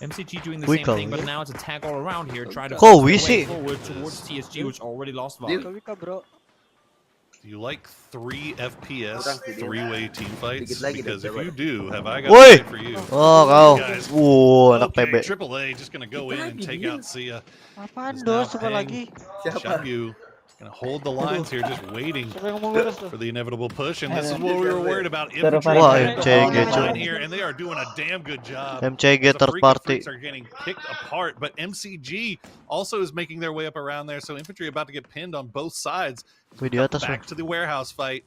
MCG doing the same thing, but now it's a tag all around here, trying to forward towards TSG, which already lost volley. Do you like 3 FPS, 3-way team fights? Because if you do, have I got a fight for you. Oh, guys. Okay, AAA just gonna go in and take out Sia. Shabu gonna hold the lines here, just waiting for the inevitable push, and this is what we were worried about. Infantry line here, and they are doing a damn good job. MCG third party are getting picked apart, but MCG also is making their way up around there, so infantry about to get pinned on both sides. Back to the warehouse fight.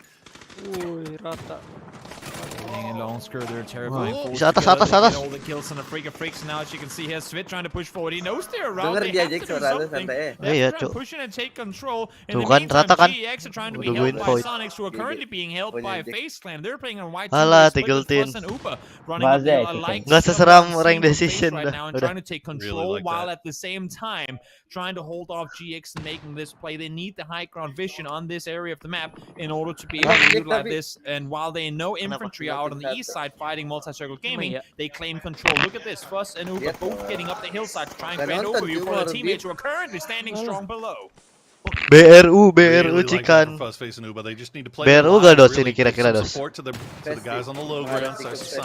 Long skirt, they're terrifying. All the kills on the Freak of Freaks now, as you can see here, Svit trying to push forward. He knows they're around. They have to do something. They're trying to push in and take control. In the meantime, Pgi.S are trying to be held by Sonics, who are currently being held by Face Clan. They're playing on white team and Upa running alike. Rank decision right now and trying to take control while at the same time trying to hold off GX and making this play. They need the high ground vision on this area of the map in order to be able to utilize this. And while they know infantry out on the east side fighting multi-circle gaming, they claim control. Look at this. Fuss and Uber both getting up the hillside to try and create overview for the teammates who are currently standing strong below. BRU Cikan. BRU gak dos ini kira-kira dos.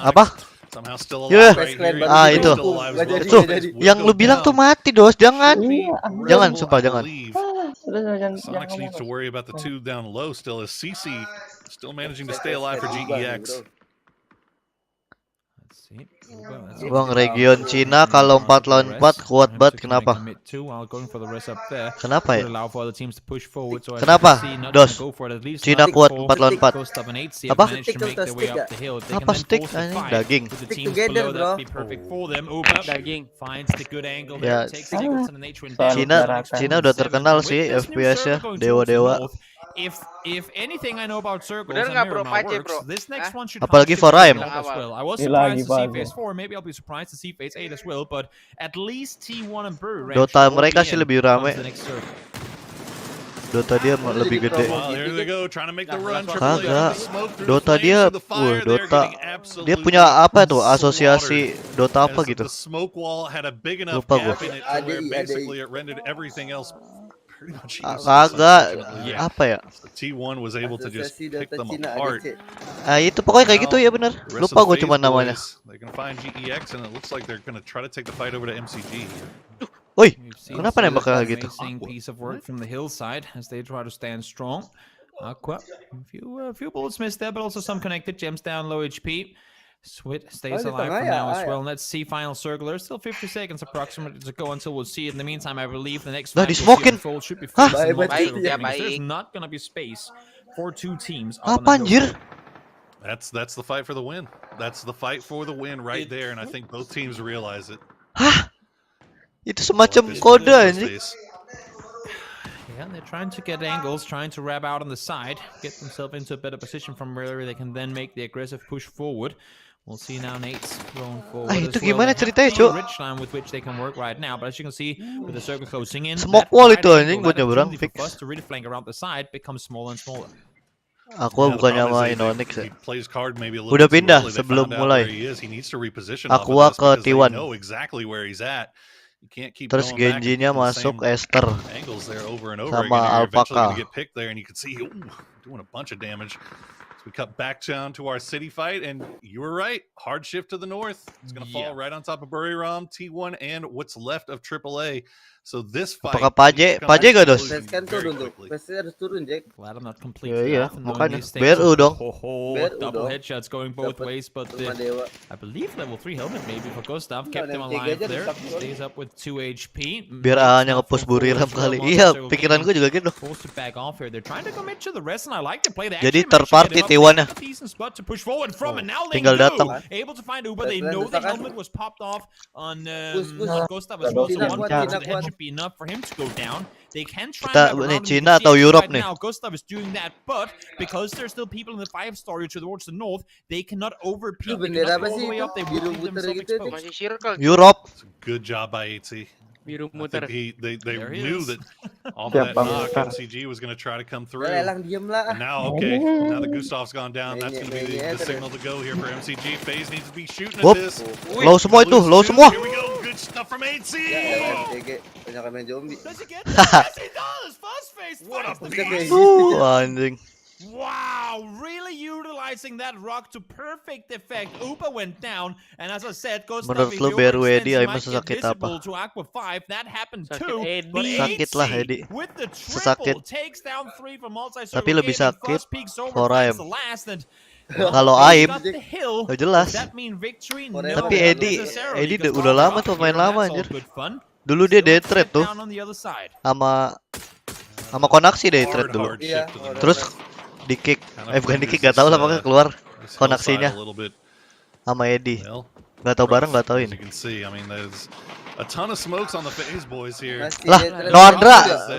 Apa? Itu. Tuh, yang lu bilang tuh mati dos, jangan. Jangan, sumpah jangan. Sonics needs to worry about the 2 down low still as CC still managing to stay alive for GEX. Bang, region Cina kalau 4 lawan 4 kuat banget. Kenapa? Kenapa ya? Kenapa? Dos. Cina kuat 4 lawan 4. Apa? Apa stick? Daging. Daging. Ya. Cina udah terkenal sih FPS-nya, dewa-dewa. If anything I know about circles and Miramar works, this next one should apalagi for Rhyme. As well. I was surprised to see phase 4, maybe I'll be surprised to see phase 8 as well, but at least T1 and Brew Dota mereka sih lebih rame. Dota dia lebih gede. Kagak. Dota dia, Dota dia punya apa tuh? Asosiasi Dota apa gitu? Lupa gua. Kagak, apa ya? T1 was able to just pick them apart. Itu pokoknya kayak gitu ya bener. Lupa gue cuma namanya. They can find GEX and it looks like they're going to try to take the fight over to MCG. Woi, kenapa nembak kayak gitu? Piece of work from the hillside as they try to stand strong. Aqua, a few bullets missed there, but also some connected. Gems down, low HP. Swit stays alive for now as well. Let's see final circle. There's still 50 seconds approximately to go until we'll see it. In the meantime, I believe the next match should be facing there's not gonna be space for 2 teams. Apa anjir? That's the fight for the win. That's the fight for the win right there, and I think both teams realize it. Hah? Itu semacam kode anjir. Yeah, they're trying to get angles, trying to wrap out on the side, get themselves into a better position from where they can then make the aggressive push forward. We'll see now Nate's going forward. Itu gimana ceritanya, Cuk? Rich line with which they can work right now, but as you can see, with the circle closing in, smoke wall itu anjing buat nyebrang fix. To really flank around the side becomes smaller and smaller. Aku bukannya main Onyx ya. Udah pindah sebelum mulai. Aqua ke T1. Terus Genji-nya masuk Esther sama Alpaka. We cut back down to our city fight, and you were right. Hard shift to the north. It's going to fall right on top of Buriram, T1, and what's left of AAA. So this fight. Apakah Pgi gak dos? Kan turun tuh. Pasti harus turun, Jack. Glad I'm not completely Iya, off in knowing makanya. these things. BRU dong. Double headshots going both ways, but I believe level 3 helmet maybe for Gustav kept him alive there. Stays up with 2 HP. Biar A-nya nge-push Buriram kali. Iya, pikiran gue juga gitu. Forced to back off here. They're trying to commit to the rest, and I like the play. Jadi third party T1-nya. Tinggal datang. Able to find Uber. They know the helmet was popped off on Gustav as well. So one head should be enough for him to go down. They can try Kita nih Cina atau Europe nih. now. Gustav is doing that, but because there's still people in the 5-story towards the north, they cannot overpeak. They cannot go all the way up. They will leave themselves exposed. Europe. Good job by AT. Biru I muter. think they There he knew is. that off of that knock, MCG was going to try to come through. Elang diem lah. And now, okay, now that Gustav's gone down, that's going to be the signal to go here for MCG. FaZe needs to be shooting at Whoop. this. Low semua itu, low semua. Here we go, good stuff from AT. Banyak main zombie. Does he get that? Yes, he does. First phase. What a beast. Anjing. Wow, really utilizing that rock to perfect effect. Upa went down, and as I said, Gustav, Menurut lu BRU Edi Aima sesakit apa? to Aqua 5. That happened too. But Sakit lah Edi. with the Sesakit. triple takes down 3 from multi. Tapi lebih sakit for Aim. Kalau Kalau Aim, oh jelas. No, Tapi Edi udah lama tuh main lama anjir. Dulu dia day trade tuh sama Konaksi day trade dulu. Terus di kick, bukan di kick, gak tau lah pokoknya keluar koneksinya sama Edi. Gak tau bareng, gak tau ini. A ton of smokes on the FaZe boys here. Lah,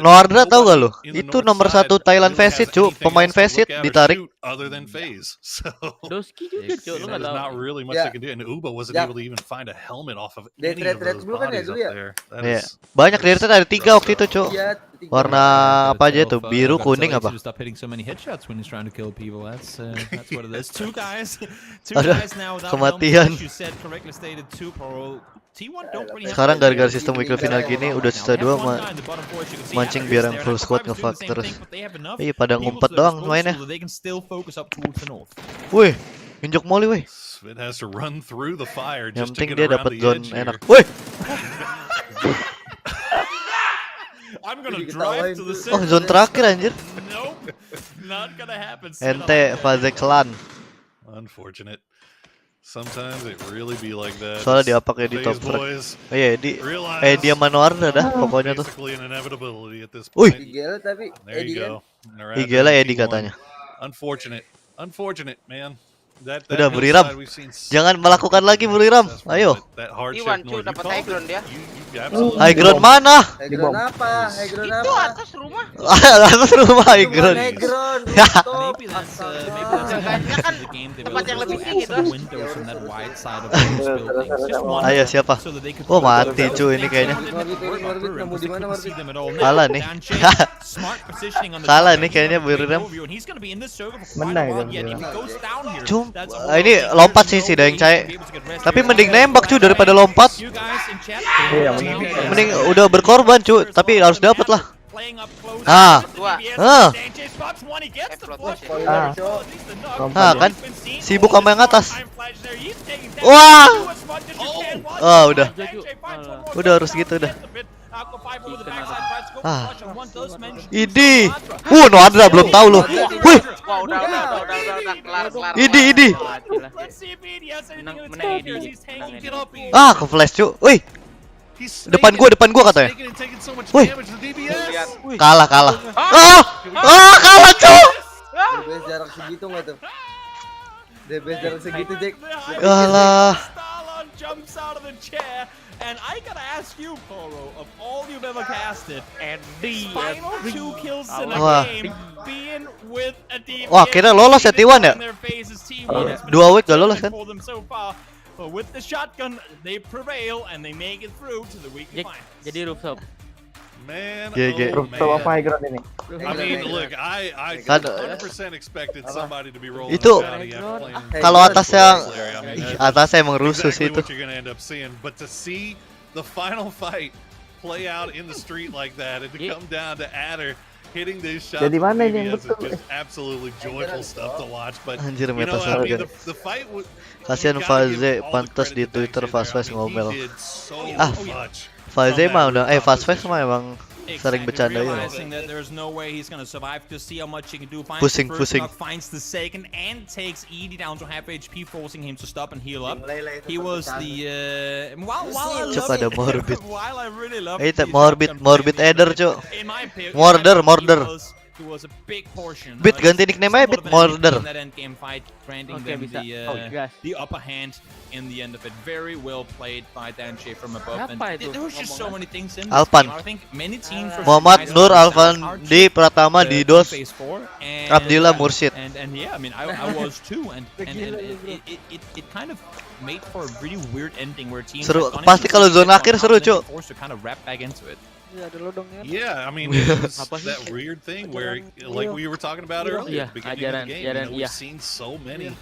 Noardra tau gak lu? Itu nomor 1 Thailand Faceit cu, pemain Faceit ditarik. Other than FaZe, so Doski juga cu, lu there's nggak tahu. not really much they can do, and Uba wasn't able to even find a helmet off of any of those bodies up there. That Iya, is banyak dari itu ada 3 waktu itu cu. Warna apa aja tuh? Biru, kuning apa? Stop hitting so many headshots when he's trying to kill people. That's what it is. Two guys Aduh, now without kematian. helmet, as you said, correctly stated, two pro. T1 don't really have Sekarang gara-gara sistem weekly final gini udah sisa 2 mancing biar yang full squad nge-fuck terus. Iya pada ngumpet doang mainnya. Wih, injek molly wih. It has to run through the fire Yang just to penting get dia around dapat the zone edge here. enak. Wih. I'm gonna drive to the Oh, zone terakhir anjir. Nope. Not gonna happen. Ente Faze Clan. Unfortunate. Sometimes it really be like that. Soalnya diapak ya di top FaZe frag. boys Iya, dia Manoarda dah pokoknya tuh. basically an inevitability at this Wih. point. Igel tapi There you Eddie kan. go. They're at Igela Edi 51. katanya. Unfortunate, man. That Udah hillside Buriram. we've seen Jangan melakukan lagi Buriram. Ayo. that hardship Iwan cu noise. dapat high ground dia. You absolutely High ground mana? High ground apa? High ground Itu apa? atas rumah. Atas rumah high ground. High ground. Maybe that's Seenggaknya kan the game tempat yang lebih tinggi tuh. windows from that wide side of those buildings. Just one Ayo siapa? so that they could Oh mati cu ini kayaknya. Mau di mana Marbit? Salah nih. Salah nih kayaknya Buriram. Menang Cum, ini lompat sih si Dayang Cae. Tapi mending nembak cu daripada lompat. Mending udah berkorban cu, tapi harus dapat lah. Kan sibuk sama yang atas. Wah. Oh, udah harus gitu udah. Idi. Noadra belum tahu loh. Wih. Wah, udah kelar. Idi. Menang Edi. Ke flash cu. Wih. Depan gua katanya. Wih. Kalah. Kalah cu. DBS jarak segitu nggak tuh? DBS jarak segitu Jack. Kalah. Jumps out of the chair, and I gotta ask you, Poro, of all you've ever casted, final 2 kills in a game, being with a DBS. Wah, kira lolos ya T1 ya? 2 week gak lolos kan? But with the shotgun, they prevail and they make it through to the weekly final. Jadi rooftop. Man, Rooftop apa high ground ini? I mean, look, I 100% expected somebody to be rolling Itu shotty after playing kalau atasnya atasnya emang rusuh exactly sih itu. what you're gonna end up seeing, but to see the final fight play out in the street like that and to come down to Adder hitting these shots Jadi mana ini yang is betul? just absolutely joyful stuff to watch. But Anjir, you know, meta I mean, sarga. the fight was Kasihan Faze pantas di Twitter fast ngomel. He did so much. Faze mah udah Fast mah emang sering bercanda ya. Realizing that there's no way he's gonna survive to see how much he can do. Finds Pusing. the first knock, finds the second, and takes Edie down to half HP, forcing him to stop and heal up. He was the while I love Pada morbid. while I really love morbid Eder, Cuk. in my opinion, Morder. He was a big portion. Bit ganti nickname aja Bit Morder. That end game fight, granting them the upper hand in the end of it. Very well played by Danche from above. And there was just so many things in this Alpan. game. I think many teams Muhammad Nur Alfandi Pratama Didos Abdillah Mursyid. And yeah, I mean I was too, and it kind of made for a really weird ending where teams Seru. Pasti kalau zona akhir seru, Cuk. forced to kind of wrap back into it. Yeah, I mean, it's that weird thing where, like we were talking about earlier at the beginning of the game, we've seen so many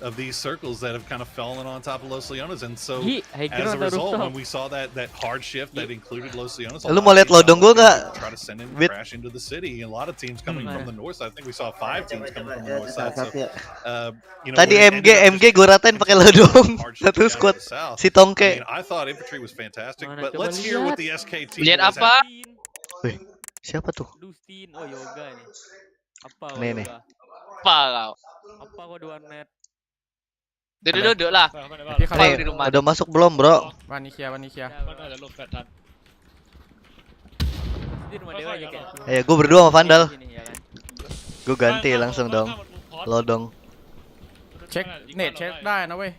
of these circles that have kind of fallen on top of Los Leones, and so as a result, when we saw that hard shift that included Los Leones, lu mau lihat lodong gua nggak? Try to send in crash into the city. A lot of teams coming from the north side. I think we saw 5 teams coming from the north side. So, you know, Tadi MG gua ratain pakai lodong satu squad si Tongke. I thought infantry was fantastic, but let's hear what the SK team. Lihat apa? Wih, siapa tuh? Dustin, oh yoga nih. Apa Nih. Apa kau? Apa kau di warnet? Duduk lah. Nih, udah masuk belum, Bro? Vanisha. Gue berdua sama Vandal. Gue ganti langsung dong. Lodong. Cekได้นะเว้ย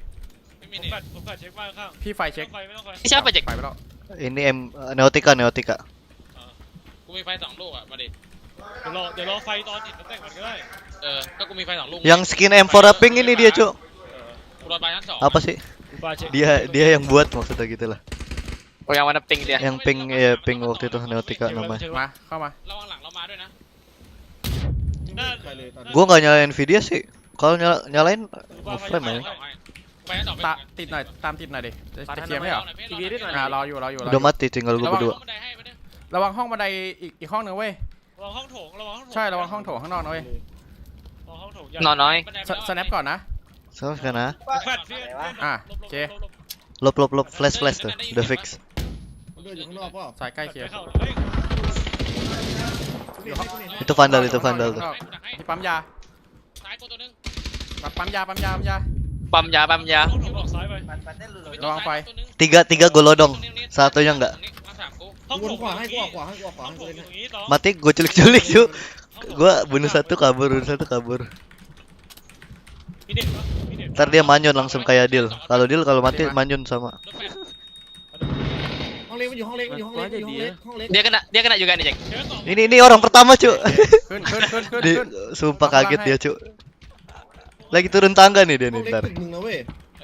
พี่ไฟเช็ค Siapa Jack? Ini Neotika. กูมีไฟ2 ลูกอ่ะมาดิเดี๋ยวรอไฟตอนติดแต่งมันก็ได้ก็กูมีไฟ2 ลูก Yang skin M4 pink ini dia, Cuk. กูรอไฟทั้ง2 Apa sih? Dia yang buat maksudnya gitu lah. Oh yang mana pink dia? Yang pink ya, pink waktu itu Neotika namanya. เข้ามา ระวังหลังเรามาด้วยนะ Gua nggak nyalain Nvidia sih. Kalau nyalain frame ya. ไฟทั้ง2 ติดหน่อยตามติดหน่อยดิจะเคลียร์ไม่เหรอรออยู่ Udah mati tinggal gua berdua. ระวังห้องบันไดอีกห้องนึงเว้ย ระวังห้องโถง ใช่ระวังห้องโถงข้างนอกนะเว้ย นอนน้อย สแนปก่อนนะ Sama kan ah? โอเค Lop flash tuh. Udah fix. สายใกล้เคลียร์ Itu Vandal tuh. ที่ปั๊มยา ซ้ายกูตัวนึง ปั๊มยา ปั๊มยา ห้องโถงออกซ้ายไประ วังไฟ Tiga gue lodong. Satunya enggak. ห้องโถงขวาให้กูขวาห้องโถงอยู่ตรงนี้ต่อ Mati gue culik cuy. Gue bunuh satu kabur. Ntar dia manyun langsung kayak Dil. Kalau mati manyun sama. Dia kena juga nih Jack. Ini orang pertama cuy. ขึ้น Sumpah kaget dia cuy. Lagi turun tangga nih dia nih ntar.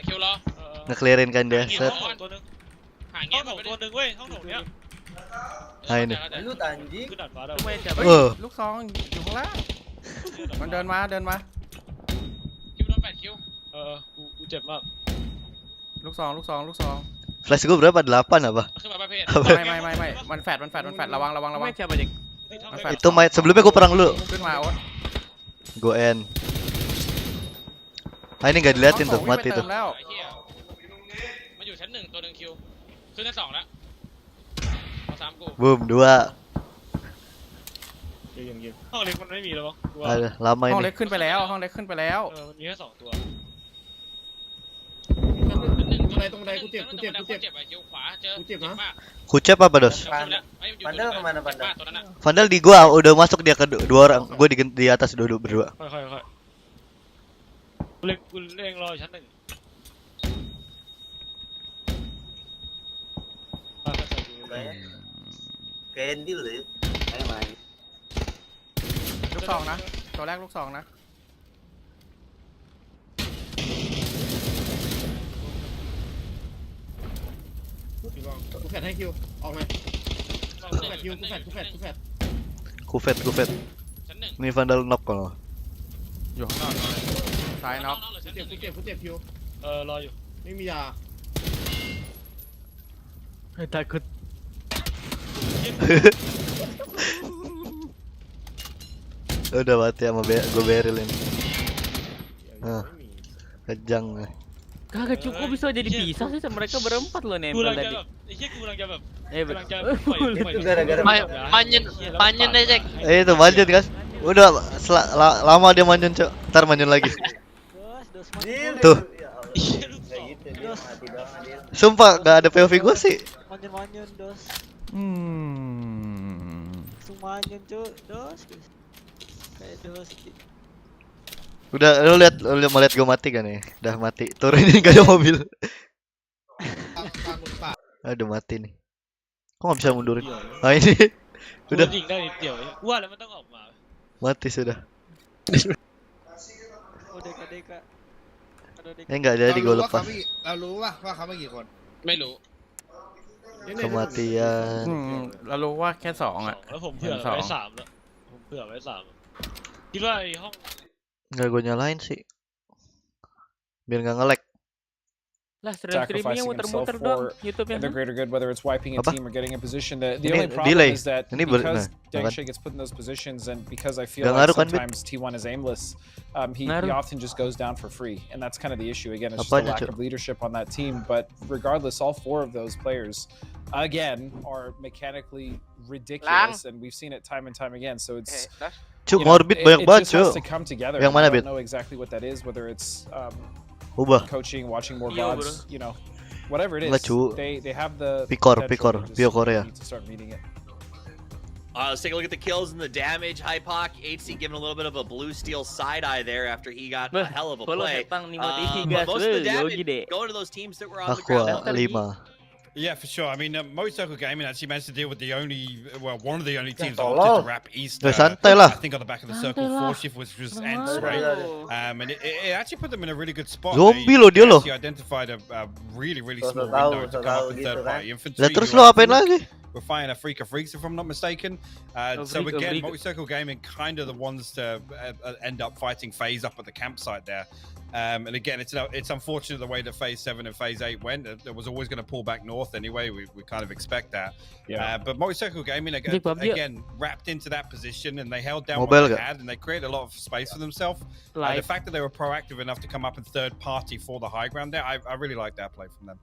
คิวรอ Nge-clearin kan dia. Set. ห่างเงี้ยห้องโถงตัวนึงเว้ยห้องโถงเนี้ย Nah ini. ขึ้นดัดฟ้าได้ ลูกซองอยู่ข้างล่างมันเดินมา คิวโดน8 คิวกูเจ็บมาก ลูกซอง Flash gue berapa? 8 apa? ขึ้นมาประเภท ไม่มันแฟดระวัง Itu sebelumnya gue perang dulu. ขึ้นมาโอ๊ต Gue N. Ah ini nggak diliatin tuh, mati tuh. แล้ว มันอยู่ชั้น1ตัวนึงคิวขึ้นชั้น2แล้วเอา3กู Boom 2. ห้องเล็กมันไม่มีแล้วมั้ง Ada lama ห้อง ini. เล็กขึ้นไปแล้วมันมีแค่2 ตัว ตรงใดกูเจ็บไอ้คิวขวาเจอเจ็บมาก Kucep apa dos? Vandal kemana Vandal? Vandal di gua udah masuk dia ke 2 orang. Gue di atas duduk berdua. ค่อยกูเล็งรอชั้น1ลูกซองนะตัวแรกลูกซองนะ กูแฟดให้คิวออกไหมกูแฟดคิวกูแฟด Kufet. Ini Vandal knock kalau. อยู่ข้างนอกซ้ายน็อก กูเจ็บคิวรออยู่ ไม่มียา takut Udah mati sama gue beril ini. Kejang. Kagak cukup bisa jadi pisah sih mereka berempat loh nempel tadi. Kurang jawab Itu gara-gara Manyun aja. Itu manjun kan? Udah lama dia manjun, Cok. Ntar manjun lagi. Tuh. kayak gitu dia mati doang dia. Sumpah gak ada POV gue sih. Manyun dos. Manyun cuy dos. Kayak dos. Udah lu mau lihat gue mati kan ya? Udah mati. Turunin gak ada mobil. Aduh mati nih. Kok gak bisa mundurin? Nah ini. Udah. Mati sudah. Enggak jadi gue lepas. Lalu wah kamuกี่คน ไม่รู้ Kematian. เรารู้ว่าแค่2อ่ะ แล้วผมเผื่อไว้3แล้วผมเผื่อไว้3คิดว่าไอ้ห้อง Enggak gue nyalain sih. Biar enggak nge-lag. Sacrificing himself for the greater good, whether it's wiping a team or getting a position. The only problem delay. is that because Jekzy gets put in those positions, and because I feel like sometimes T1 is aimless, he often just goes down for free, and that's kind of the issue. Again, it's just a lack of leadership on that team. But regardless, all 4 of those players, again, are mechanically ridiculous, and we've seen it time and time again. So it's Morbid banyak banget, it just has to come together. Yang mana, I don't know exactly what that is, whether it's coaching, watching more VODs, you know, whatever it is. They have the Pio Korea. To start meeting it. Let's take a look at the kills and the damage. Hypoc, HC giving a little bit of a blue steel side eye there after he got a hell of a play. But most of the damage going to those teams that were on the ground. Yeah, for sure. I mean, Motorcycle Gaming actually managed to deal with one of the only teams that opted to wrap East. I think on the back of the circle, 4 shift, which was ends, right? And it actually put them in a really good spot. They actually identified a really small window to come up with third-party infantry. We're fighting a Freak of Freaks, if I'm not mistaken. So again, Motorcycle Gaming kind of the ones to end up fighting FaZe up at the campsite there. And again, it's unfortunate the way that Phase 7 and Phase 8 went. It was always going to pull back north anyway. We kind of expect that. Yeah. But Motorcycle Gaming, again, wrapped into that position, and they held down what they had, and they created a lot of space for themselves. The fact that they were proactive enough to come up in third party for the high ground there, I really like that play from them.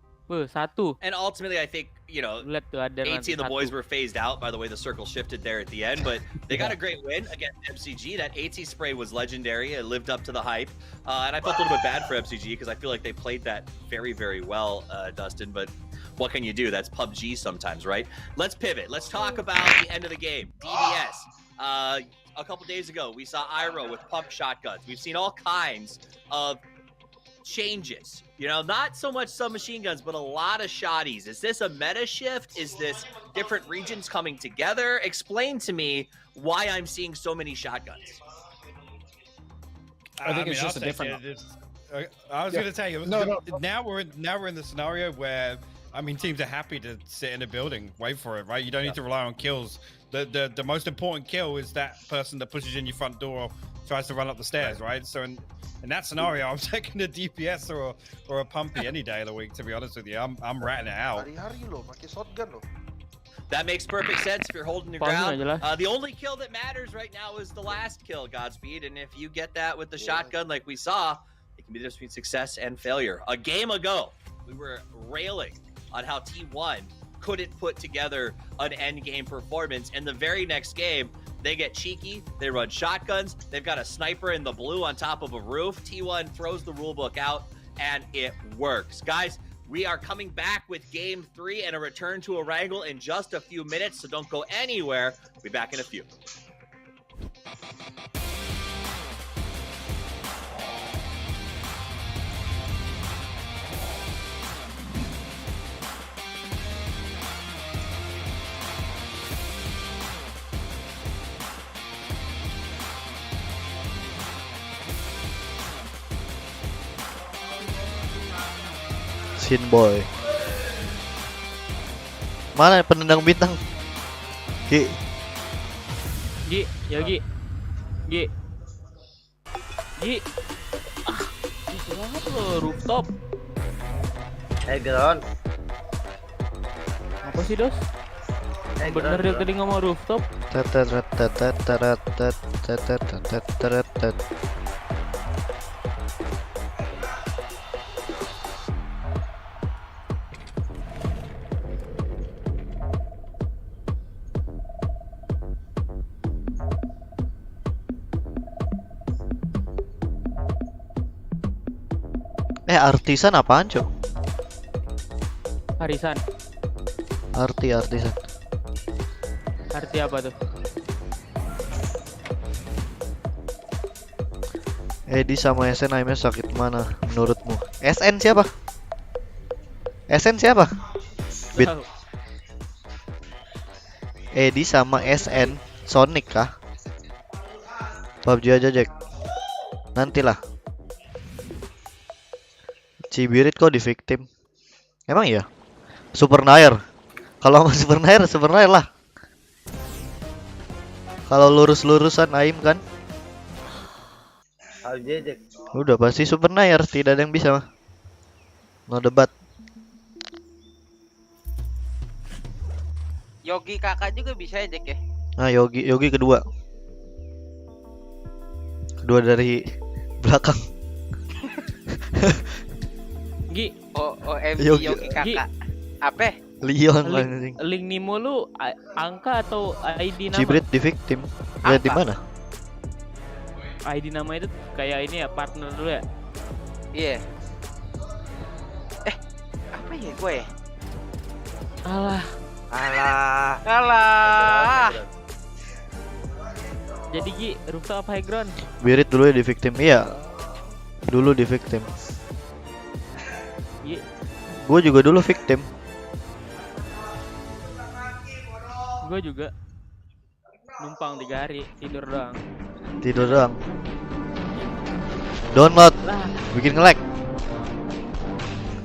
And ultimately, I think, you know, 80 and the boys were phased out by the way the circle shifted there at the end, but they got a great win against MCG. That 80 spray was legendary. It lived up to the hype. And I felt a little bit bad for MCG because I feel like they played that very well, Dustin, but what can you do? That's PUBG sometimes, right? Let's pivot. Let's talk about the end of the game. DBS. A couple days ago, we saw Iroh with pump shotguns. We've seen all kinds of changes, you know, not so much submachine guns, but a lot of shotties. Is this a meta shift? Is this different regions coming together? Explain to me why I'm seeing so many shotguns. I think it's just a different. I was going to tell you. Now we're in the scenario where, I mean, teams are happy to sit in a building, wait for it, right? You don't need to rely on kills. The most important kill is that person that pushes in your front door, or tries to run up the stairs, right? So in that scenario, I'm taking a DPS or a pumpy any day of the week, to be honest with you. I'm ratting it out. That makes perfect sense if you're holding your ground. The only kill that matters right now is the last kill, Godspeed. And if you get that with the shotgun like we saw, it can be the difference between success and failure. A game ago, we were railing on how T1 couldn't put together an end game performance. And the very next game, they get cheeky, they run shotguns, they've got a sniper in the blue on top of a roof. T1 throws the rulebook out, and it works. Guys, we are coming back with Game 3 and a return to a wrangle in just a few minutes, so don't go anywhere. We'll be back in a few. Boy. Mana penendang bintang? Gi. Bisa banget lo rooftop. Ground. Apa sih, Dos? Bener dia tadi ngomong rooftop. Artisan apaan, Cok? Arisan. Artisan. Arti apa tuh? Edi sama SN aimnya sakit mana menurutmu? SN siapa? SN siapa? Bit. Edi sama SN Sonic kah? PUBG aja, Jack. Nantilah. Cibirit kok di victim? Emang iya? Super Nair. Kalau sama Super Nair lah. Kalau lurus-lurusan aim kan? Udah pasti Super Nair, tidak ada yang bisa mah. No debat. Yogi kakak juga bisa ya, Jack ya? Nah, Yogi kedua. Kedua dari belakang. Gi. OMG Yogi kakak. Apa? Leon link Nimo lu angka atau ID nama? Cibrit di victim. Lihat di mana? ID nama itu kayak ini ya, partner dulu ya? Iya. Apa ya gue ya? Alah. Jadi Gi, rooftop apa high ground? Birit dulu ya di victim. Iya. Dulu di victim. Iya. Gue juga dulu victim. Gue juga numpang 3 hari, tidur doang. Download lah. Bikin nge-lag.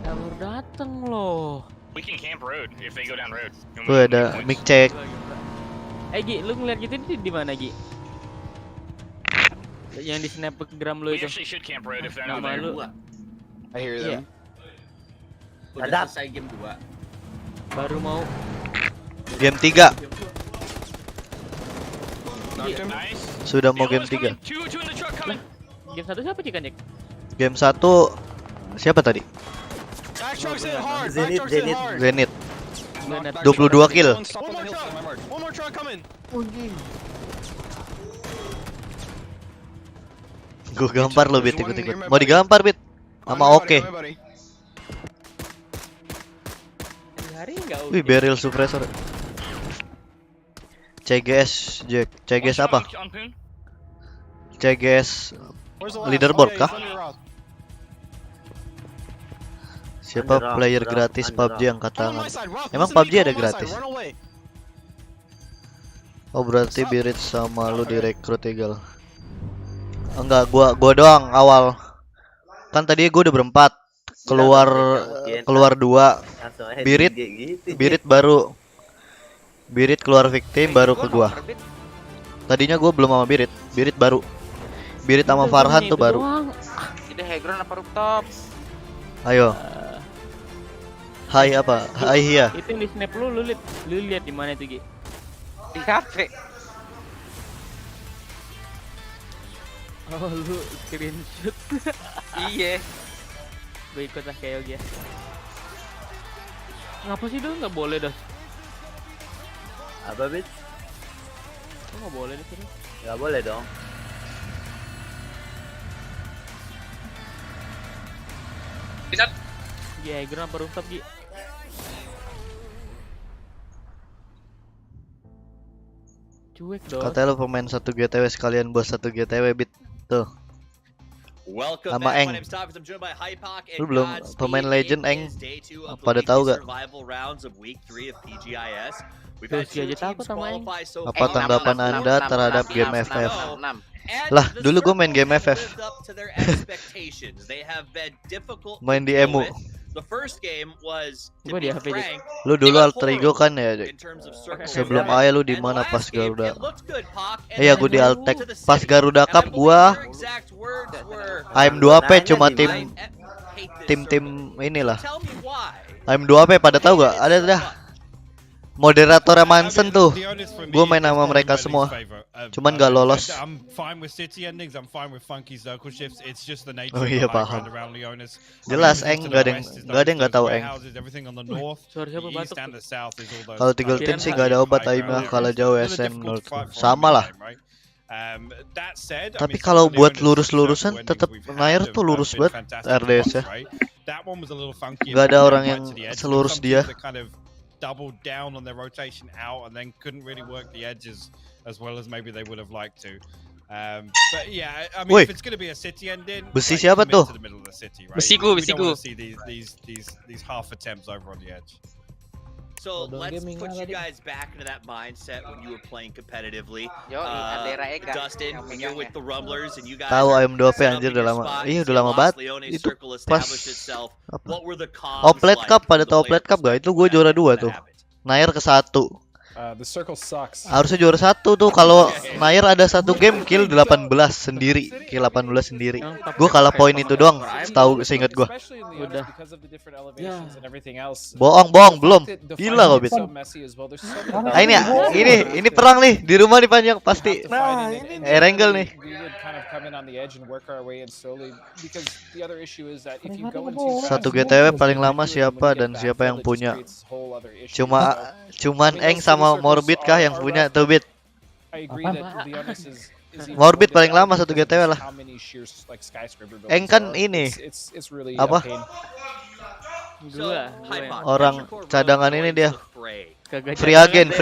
Baru dateng loh. We can camp road if they go down road. Tuh ada mic check. Gi, lu ngeliat gitu di mana Gi? Yang di snapgram lu itu. Nama lu. I hear them. Udah selesai game 2. Baru mau game 3. Sudah mau game 3. Game 1 siapa Cikan, Jack? Game 1 siapa tadi? Zenit. 22 kill. Gue gampar lo Bit, ikut. Mau digampar Bit? Sama oke. Wih, barrel suppressor. Pgi.S, Jack. Pgi.S apa? Pgi.S leaderboard kah? Siapa player gratis PUBG angkat tangan? Emang PUBG ada gratis? Oh, berarti Birit sama lu direkrut Eagle. Enggak, gua doang awal. Kan tadi gua udah berempat. Keluar 2. Birit baru. Birit keluar victim baru ke gua. Tadinya gua belum sama Birit. Birit baru. Birit sama Farhan tuh baru. Ini high ground apa rooftop? Ayo. Hai apa? Hai ya. Itu di snap lu lihat di mana itu Gi? Di HP. Oh, lu screenshot. Iya. Gue ikut lah kayak Yogi ya. Ngapa sih dong nggak boleh dah? Apa Bit? Kok nggak boleh di sini? Nggak boleh dong. Bisa. Iya, gerak apa rooftop Gi? Cuek dong. Katanya lu pemain 1 GTW sekalian bos 1 GTW Bit. Tuh. Sama Eng. Lu belum pemain legend Eng. Pada tahu gak? Terus aja takut sama Eng. Apa tanggapan Anda terhadap game FF? Lah, dulu gue main game FF. Main di emu. Gue di HP. Lu dulu alter ego kan ya? Sebelum Aya lu di mana pas Garuda? Iya, gue di Altek. Pas Garuda Cup gua AM2P cuma tim inilah. AM2P pada tahu gak? Ada dah. Moderatornya Manson tuh. Gue main sama mereka semua. Cuman gak lolos. Oh iya, paham. Jelas Eng, gak ada yang gak tahu Eng. Kalau Tiggle Team sih gak ada obat aimnya. Kalau jauh SN sama lah. That said, tapi kalau buat lurus-lurusan tetap Nair tuh lurus banget RDS ya. Gak ada orang yang selurus dia. Doubled down on their rotation out and then couldn't really work the edges as well as maybe they would have liked to. But yeah, I mean, if it's going to be a city ending, besi siapa tuh? Besiku. These half attempts over on the edge. So let's put you guys back into that mindset when you were playing competitively. Dustin, when you're with the Rumblers and you guys tahu AM2P anjir udah lama. Iya udah lama banget. Itu pas Oplet Cup, pada tahu Oplet Cup gak? Itu gue juara 2 tuh. Nair ke 1. The circle sucks. Harusnya juara 1 tuh kalau Nair ada 1 game kill 18 sendiri, kill 18 sendiri. Gue kalah poin itu doang, setahu seingat gue. Udah. Bohong belum. Gila kok Bit. Ini perang nih di rumah nih panjang pasti. Erengel nih. Satu GTW paling lama siapa dan siapa yang punya? Cuman Eng sama Morbid kah yang punya tuh Bit? Morbid paling lama satu GTW lah. Eng kan ini apa? Orang cadangan ini dia. Free agent.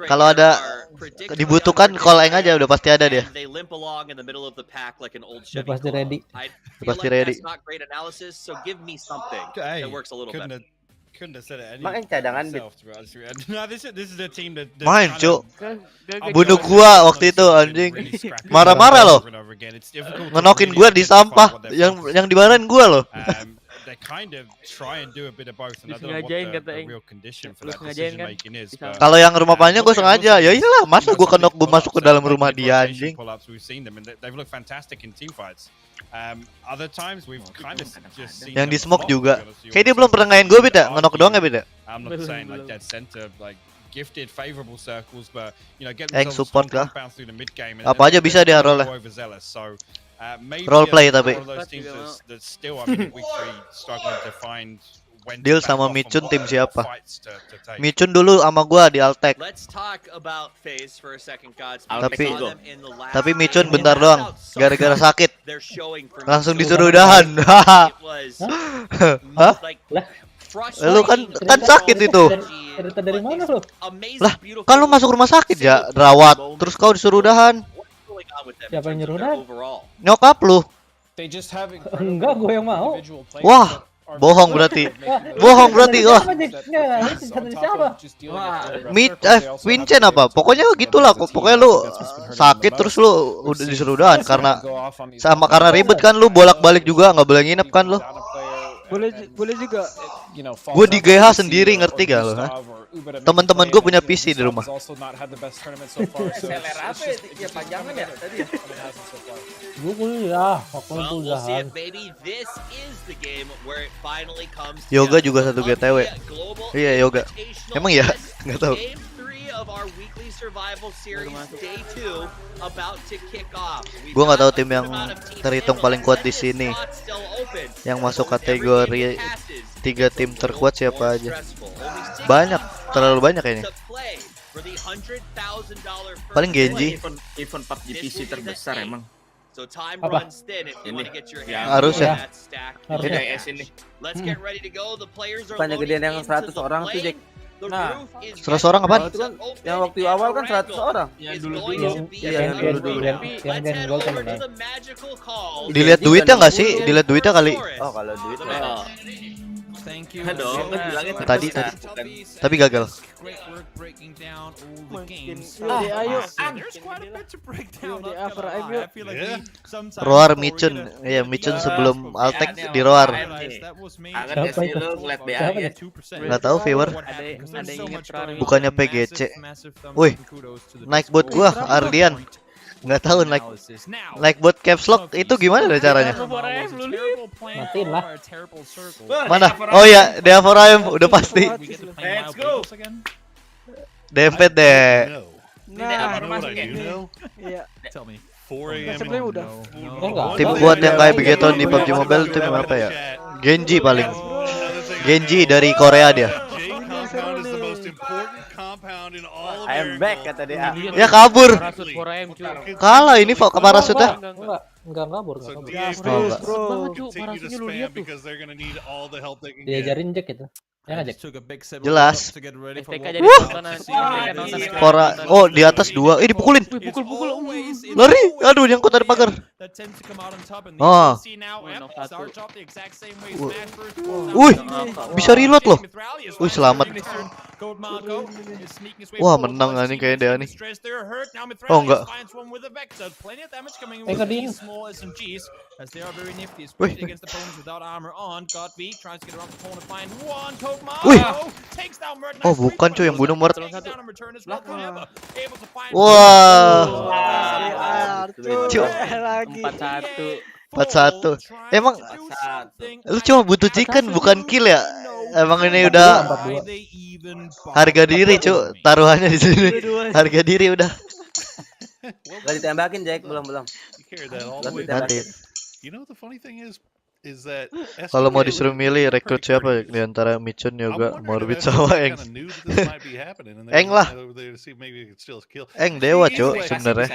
Kalau ada dibutuhkan call Eng aja udah pasti ada dia. Udah pasti ready. Main cadangan main cuk. Bunuh gua waktu itu anjing. Marah-marah loh. Ngenokin gua di sampah. Yang dimarahin gua loh. Kalau yang rumah panjang gue sengaja. Ya iyalah, masa gue kenok gue masuk ke dalam rumah dia anjing. Yang di smoke juga. Kayak dia belum pernah ngain gue beda, ngenok doang ya beda. Eng support lah. Apa aja bisa dia roll lah. Roleplay tapi. Deal sama Michun tim siapa? Michun dulu sama gua di Altek. Tapi Michun bentar doang, gara-gara sakit. Langsung disuruh udahan. Hah? Lu kan sakit itu. Dari mana lu? Lah, kan lu masuk rumah sakit ya, rawat. Terus kau disuruh udahan. Siapa yang nyuruh udahan? Nyokap lu. Enggak, gue yang mau. Wah, bohong berarti. Wah. Vincent apa? Pokoknya gitulah. Pokoknya lu sakit terus lu udah disuruh udahan karena ribet kan, lu bolak-balik juga nggak boleh nginep kan lu. Boleh juga. Gue di GH sendiri, ngerti gak lo? Teman-teman gue punya PC di rumah. Gue kuliah, kuliahan. Yoga juga satu GTW. Iya Yoga. Emang ya? Nggak tahu. Gue nggak tahu tim yang terhitung paling kuat di sini. Yang masuk kategori 3 tim terkuat siapa aja? Banyak, terlalu banyak ini. Paling Genji. Event PUBG PC terbesar emang. Apa? Ini harus ya. Pgi.S ini. Banyak gedean yang 100 orang tuh Jack. Nah, 100 orang apaan? Itu kan yang waktu awal kan 100 orang. Yang dulu. Yang gol kan. Dilihat duitnya nggak sih? Dilihat duitnya kali. Oh, kalau duit. Tadi. Tapi gagal. Roar Michun. Iya, Michun sebelum Altek di Roar. Nggak tahu viewer. Bukannya Pgi.S. Wih, naik bot gua Ardian. Nggak tahu naik bot caps lock itu gimana deh caranya? Matiin lah. Mana? Oh ya, Deavoraim udah pasti. Let's go. Dempet deh. Nah, Iya. sebelumnya udah. Tim kuat yang kayak begitu di PUBG Mobile tim apa ya? Genji paling. Genji dari Korea dia. I'm back kata dia. Ya kabur. Parasut 4M cuy. Kalah ini Fok parasutnya. Enggak kabur. Banget cuy, parasutnya lu lihat tuh. Diajarin Jack itu. Ya nggak, Jack? Jelas. STK jadi tontonan. Pora. Oh, di atas 2. Dipukulin. Pukul. Lari. Aduh, nyangkut dari pagar. Oh. Wih, bisa reload loh. Wih, selamat. Wah, menang anjing kayaknya dia nih. Oh, enggak. Kedin. Wih. Oh, bukan cuy yang bunuh Mort. Wah. 4-1. Emang lu cuma butuh chicken bukan kill ya? Emang ini udah harga diri, Cuk. Taruhannya di sini. Harga diri udah. Gak ditembakin Jack, belum. Nanti. You know the funny thing is that kalau mau disuruh milih rekrut siapa di antara Michun Yoga, Morbid sama Eng? Eng lah. Eng dewa Cuk sebenarnya.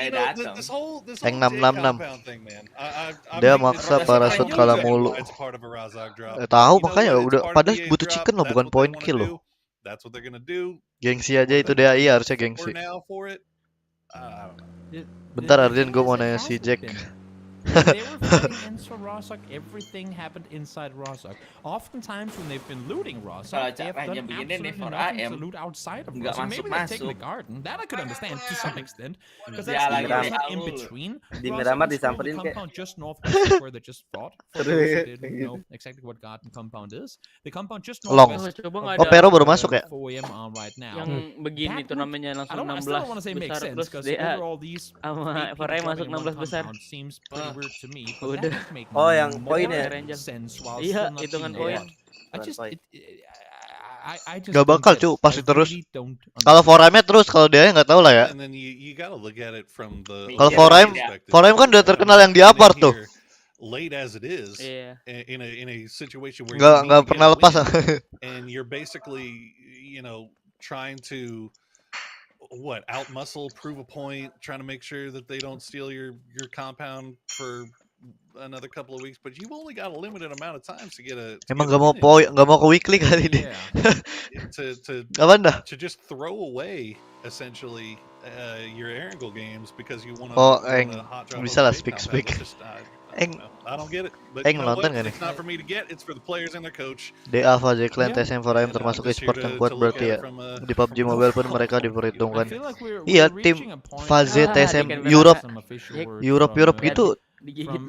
Eng 666. Dia maksa parasut kalah mulu. Tahu makanya udah padahal butuh chicken loh bukan point kill loh. Gengsi aja itu dia iya harusnya gengsi. Bentar Arjen gue mau nanya si Jack. They were fighting inside Rostock. Everything happened inside Rostock. Oftentimes when they've been looting Rostock, they have done absolutely nothing to loot outside of Rostock. Maybe they've taken the garden. That I could understand to some extent. Because that's in between. Di Miramar disamperin kayak compound just northwest where they just fought. For those who didn't know exactly what garden compound is. The compound just northwest. Oh, Pero baru masuk ya? Yang begini turnamennya langsung 16 besar terus DA sama Foray masuk 16 besar. Udah. Oh, yang poin ya? Iya, hitungan poin. Gak bakal Cuk, pasti terus. Kalau Foraimnya terus, kalau dia nggak tahu lah ya. Kalau Foraim kan udah terkenal yang di apart tuh. Late as it is, in a situation where nggak pernah lepas. And you're basically, trying to out muscle, prove a point, trying to make sure that they don't steal your compound for another couple of weeks, but you've only got a limited amount of time to get a. Emang nggak mau ke weekly kali dia. To just throw away essentially your Erangel games because you want to. Oh, bisa lah speak. I don't get it. But you know nonton gak nih? It's not for me to get, it's for the players and their coach. DA, Fazil, Clan, TSM, 4M termasuk e-sport yang kuat berarti ya. Di PUBG Mobile pun mereka diperhitungkan. Iya, tim Fazil, TSM, Europe gitu.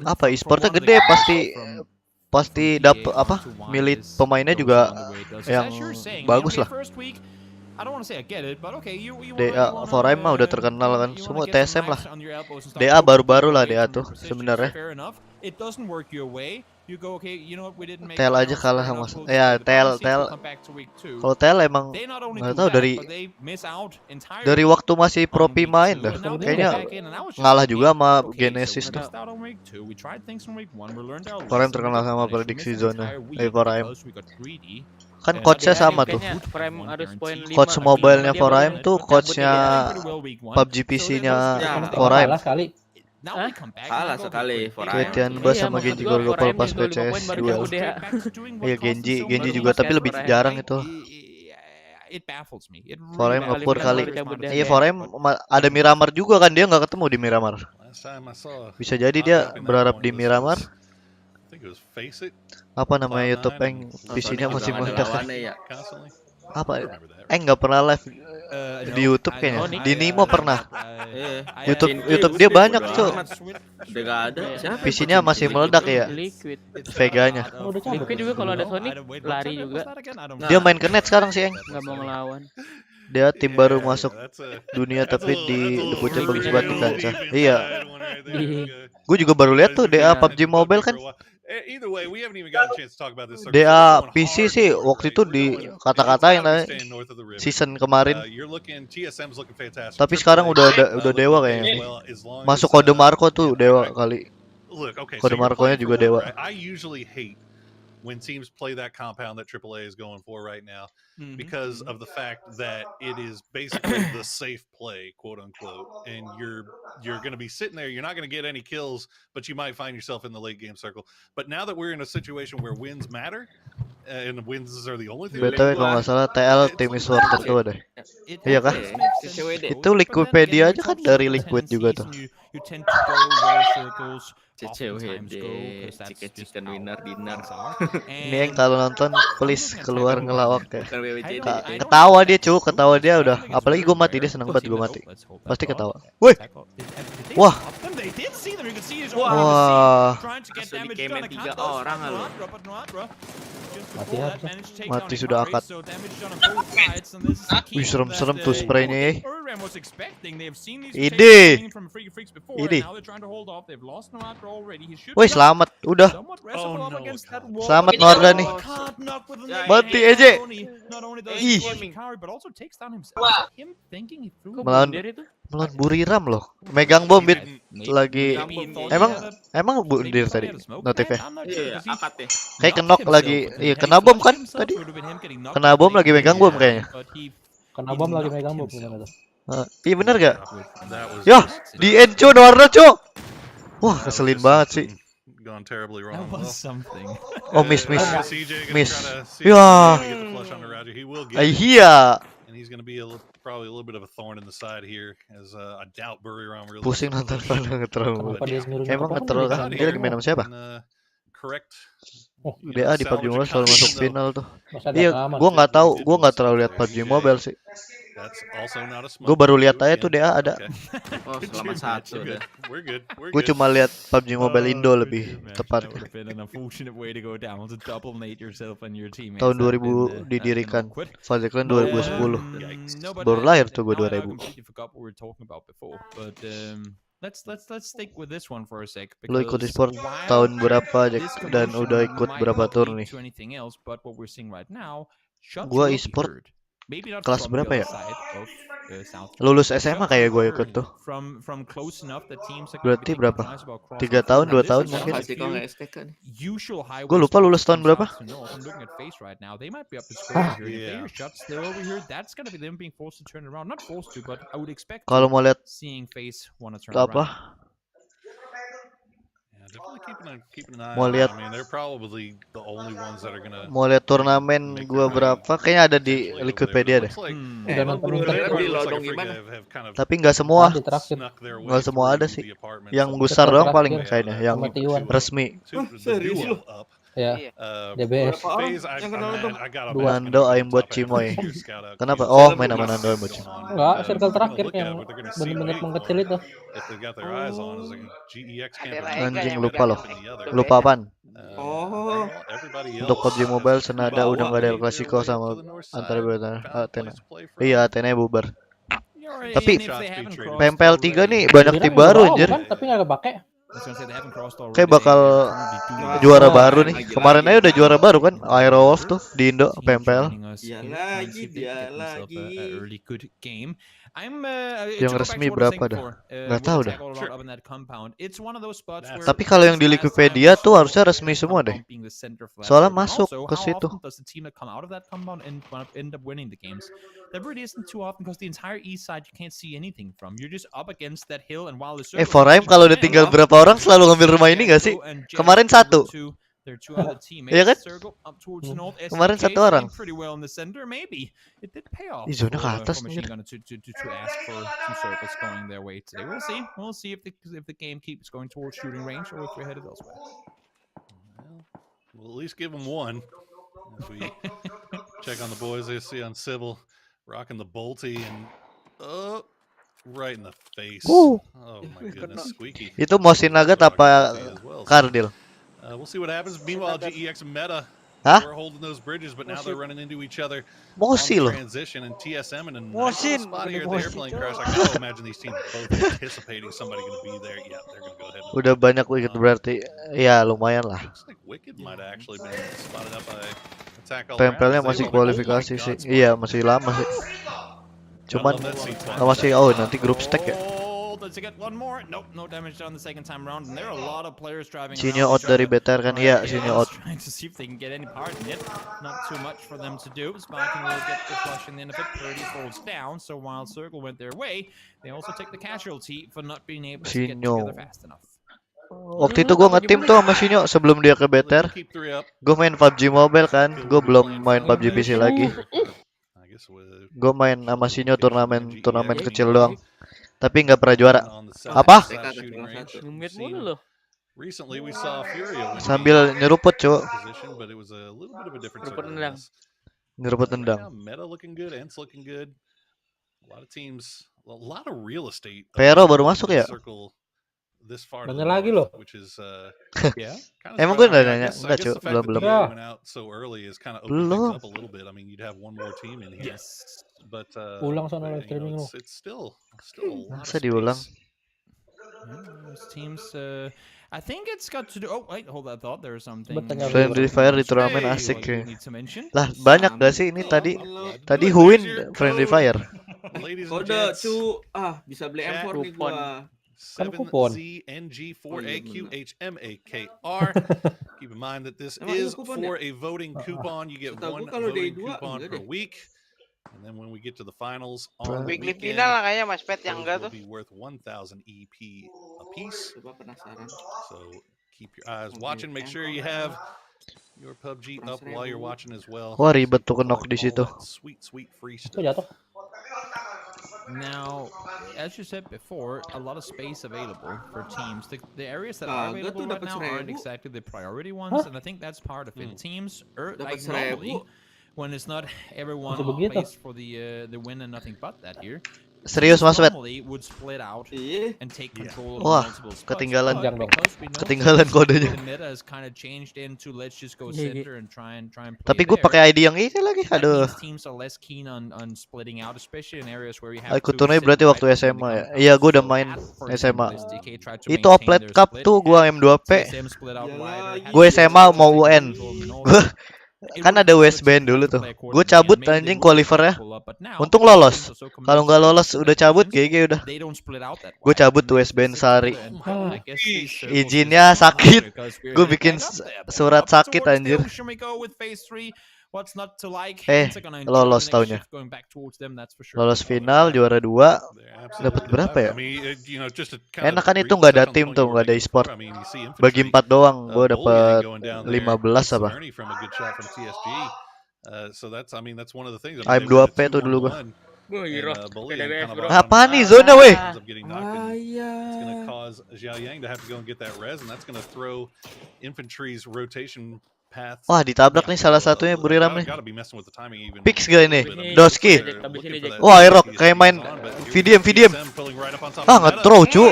Apa e-sportnya gede pasti dapat apa? Milih pemainnya juga yang bagus lah. DA 4M mah udah terkenal kan semua TSM lah. DA baru-baru lah DA tuh sebenarnya. Tel aja kalah sama Tel. Kalau Tel emang nggak tahu dari waktu masih Propi main dah. Kayaknya ngalah juga sama Genesis tuh. 4M terkenal sama prediksi zona. 4M. Kan coachnya sama tuh. Coach mobile-nya 4M tuh coachnya PUBG PC-nya 4M. Kalah sekali 4M. Ketian Bas sama Genji Gorgopal pas PCS duel. Iya Genji juga tapi lebih jarang itu. 4M ngepur kali. Iya 4M ada Miramar juga kan, dia nggak ketemu di Miramar. Bisa jadi dia berharap di Miramar. Apa namanya YouTube PC-nya masih meledak. Apa? Nggak pernah live di YouTube kayaknya. Di Nimo pernah. YouTube dia banyak Cuk. PC-nya masih meledak ya. Veganya. Liquid juga kalau ada Sonic lari juga. Dia main ke net sekarang sih Nggak mau ngelawan. Dia tim baru masuk dunia tapi debutnya bagus banget di kancah. Iya. Gue juga baru lihat tuh DA PUBG Mobile kan. DA PC sih waktu itu di kata-katain season kemarin. Tapi sekarang udah dewa kayaknya. Masuk kode Marco tuh dewa kali. Kode Marco-nya juga dewa. when teams play that compound that AAA is going for right now, because of the fact that it is basically the safe play, quote unquote, and you're going to be sitting there, you're not going to get any kills, but you might find yourself in the late game circle. But now that we're in a situation where wins matter, and wins are the only thing. BTW kalau nggak salah TL tim sorted tuh deh. Iya kah? Itu Liquipedia aja kan dari Liquid juga tuh. Chicken winner dinner. Ini yang kalau nonton please keluar ngelawak ya. Ketawa dia ketawa dia udah. Apalagi gue mati, dia seneng banget gue mati. Pasti ketawa. Woi. Wah. Wah. Dikemen 3 orang loh. Mati sudah akad. Wih, serem-serem tuh spraynya ya. Ide. Woi, selamat. Udah. Selamat Norda nih. Mati aja. Ih. Melawan Buriram loh. Megang bom bit lagi. Emang bundir tadi notifnya. Kayak kenok lagi. Iya, kena bom kan tadi. Kena bom lagi megang bom kayaknya. Kena bom lagi megang bom gimana tuh? Iya bener gak? Yah, di enco Norda cok. Wah, keselin banget sih. Oh, miss. Ya. Iya. Probably a little bit of a thorn in the side here, as I doubt Buriram really. Pusing nonton pada ngetrol. Emang ngetrol kan? Dia lagi main sama siapa? Correct. DA di PUBG Mobile selalu masuk final tuh. Iya, gua nggak tahu, gua nggak terlalu lihat PUBG Mobile sih. Gue baru lihat aja tuh DA ada. Oh, selamat satu udah. Gue cuma lihat PUBG Mobile Indo lebih tepatnya. Tahun 2000 didirikan. Fazeklan 2010. Baru lahir tuh gue 2000. Let's stick with this one for a sec. Lo ikut e-sport tahun berapa dan udah ikut berapa turni? Gua e-sport kelas berapa ya? Lulus SMA kayak gue ikut tuh. Berarti berapa? 3 tahun, 2 tahun mungkin. Gue lupa lulus tahun berapa. Kalau mau lihat apa? Mau lihat turnamen gua berapa? Kayaknya ada di Wikipedia deh. Tapi nggak semua. Nggak semua ada sih. Yang besar doang paling kayaknya. Yang resmi. Serius lu? Ya, DBS. Nando aim buat Cimoy. Kenapa? Oh, main sama Nando aim buat Cimoy. Enggak, circle terakhir yang benar-benar mengecil itu. Anjing lupa loh. Lupa apaan? Untuk PUBG Mobile senada udah nggak ada El Clasico sama antara Athena. Iya, Athena bubar. Tapi PMPL 3 nih banyak tim baru anjir. Tapi nggak kepake. Kayak bakal juara baru nih. Kemarin aja udah juara baru kan, Aerowolf tuh di Indo PMPL. Dia lagi. Yang resmi berapa dah? Nggak tahu dah. Tapi kalau yang di Wikipedia tuh harusnya resmi semua deh. Soalnya masuk ke situ. Foraim kalau udah tinggal berapa orang selalu ngambil rumah ini nggak sih? Kemarin 1. Iya kan? Kemarin 1 orang. Ih, zona ke atas nih. We'll at least give them one. As we check on the boys, they see on Sybil rocking the bolty and right in the face. Oh my goodness, squeaky. Itu Mosin Nagat apa Cardil? We'll see what happens. Meanwhile, GEX and Meta were holding those bridges, but now they're running into each other on transition. And TSM in a nice spot here at the airplane crash. I gotta imagine these teams both anticipating somebody going to be there. Yeah, they're going to go ahead. Udah banyak wicket berarti. Ya, lumayan lah. Looks like Wicked might have actually been spotted up by Attack All Around. PMPL-nya masih kualifikasi sih. Iya, masih lama sih. Cuman masih nanti grup stack ya. Does he get one more? Nope, no damage done the second time around. And there are a lot of players driving Sinyo around. out dari BTR kan? Iya, Sinyo out. Trying to see if they can get any part in it. Not too much for them to do. Sparking will get the flush in the end of it. Purdy falls down, so Wild Circle went their way. They also take the casualty for not being able to get together fast enough. Waktu itu gue nge-team tuh sama Sinyo sebelum dia ke BTR. Gue main PUBG Mobile kan, gue belum main PUBG PC lagi. Gue main sama Sinyo turnamen kecil doang. Tapi nggak pernah juara. Apa? Sambil nyeruput, cu. Nyeruput tendang. Pero baru masuk ya? Nanya lagi loh. Emang gue udah nanya? Enggak, cu. Belum. Belum. Ulang sana live streaming lu. Masa diulang? Teams, I think it's got to do. Oh wait, hold that thought. There's something. Friendly Fire di turnamen asik ya. Lah banyak gak sih ini tadi? Tadi Huin Friendly Fire. Kode cu, bisa beli M4 nih gua. Kan kupon. ZNG4AQHMAKR. Keep in mind that this is for a voting coupon. You get one voting coupon per week. And then when we get to the finals on the weekly weekend, final lah kayaknya Mas Pet yang enggak tuh. Will be worth 1,000 EP a piece. So keep your eyes watching. Make sure you have your PUBG up while you're watching as well. Wah ribet tuh kenok di situ. Sweet free stuff. Now, as you said before, a lot of space available for teams. The areas that are available right now aren't exactly the priority ones, and I think that's part of it. Teams are like normally, when it's not everyone plays for the win and nothing but that here. Serius Mas Wet? Wah, ketinggalan kodenya. Tapi gue pakai ID yang ini lagi, aduh. Ikut turnamen berarti waktu SMA ya? Iya, gue udah main SMA. Itu Oplet Cup tuh gue M2P. Gue SMA mau UN. Kan ada USB dulu tuh. Gue cabut anjing qualifier-nya. Untung lolos. Kalau nggak lolos udah cabut GG udah. Gue cabut USB sehari. Izinnya sakit. Gue bikin surat sakit anjir. Lolos taunya. Lolos final juara 2. Dapat berapa ya? Enak kan itu nggak ada tim tuh, nggak ada e-sport. Bagi 4 doang, gue dapat 15 apa? AM2P tuh dulu gue. Apa nih zona weh? Wah ditabrak nih salah satunya Buriram nih. Pix gak ini? Doski. Wah Aerok kayak main VDM. Nge-throw cu.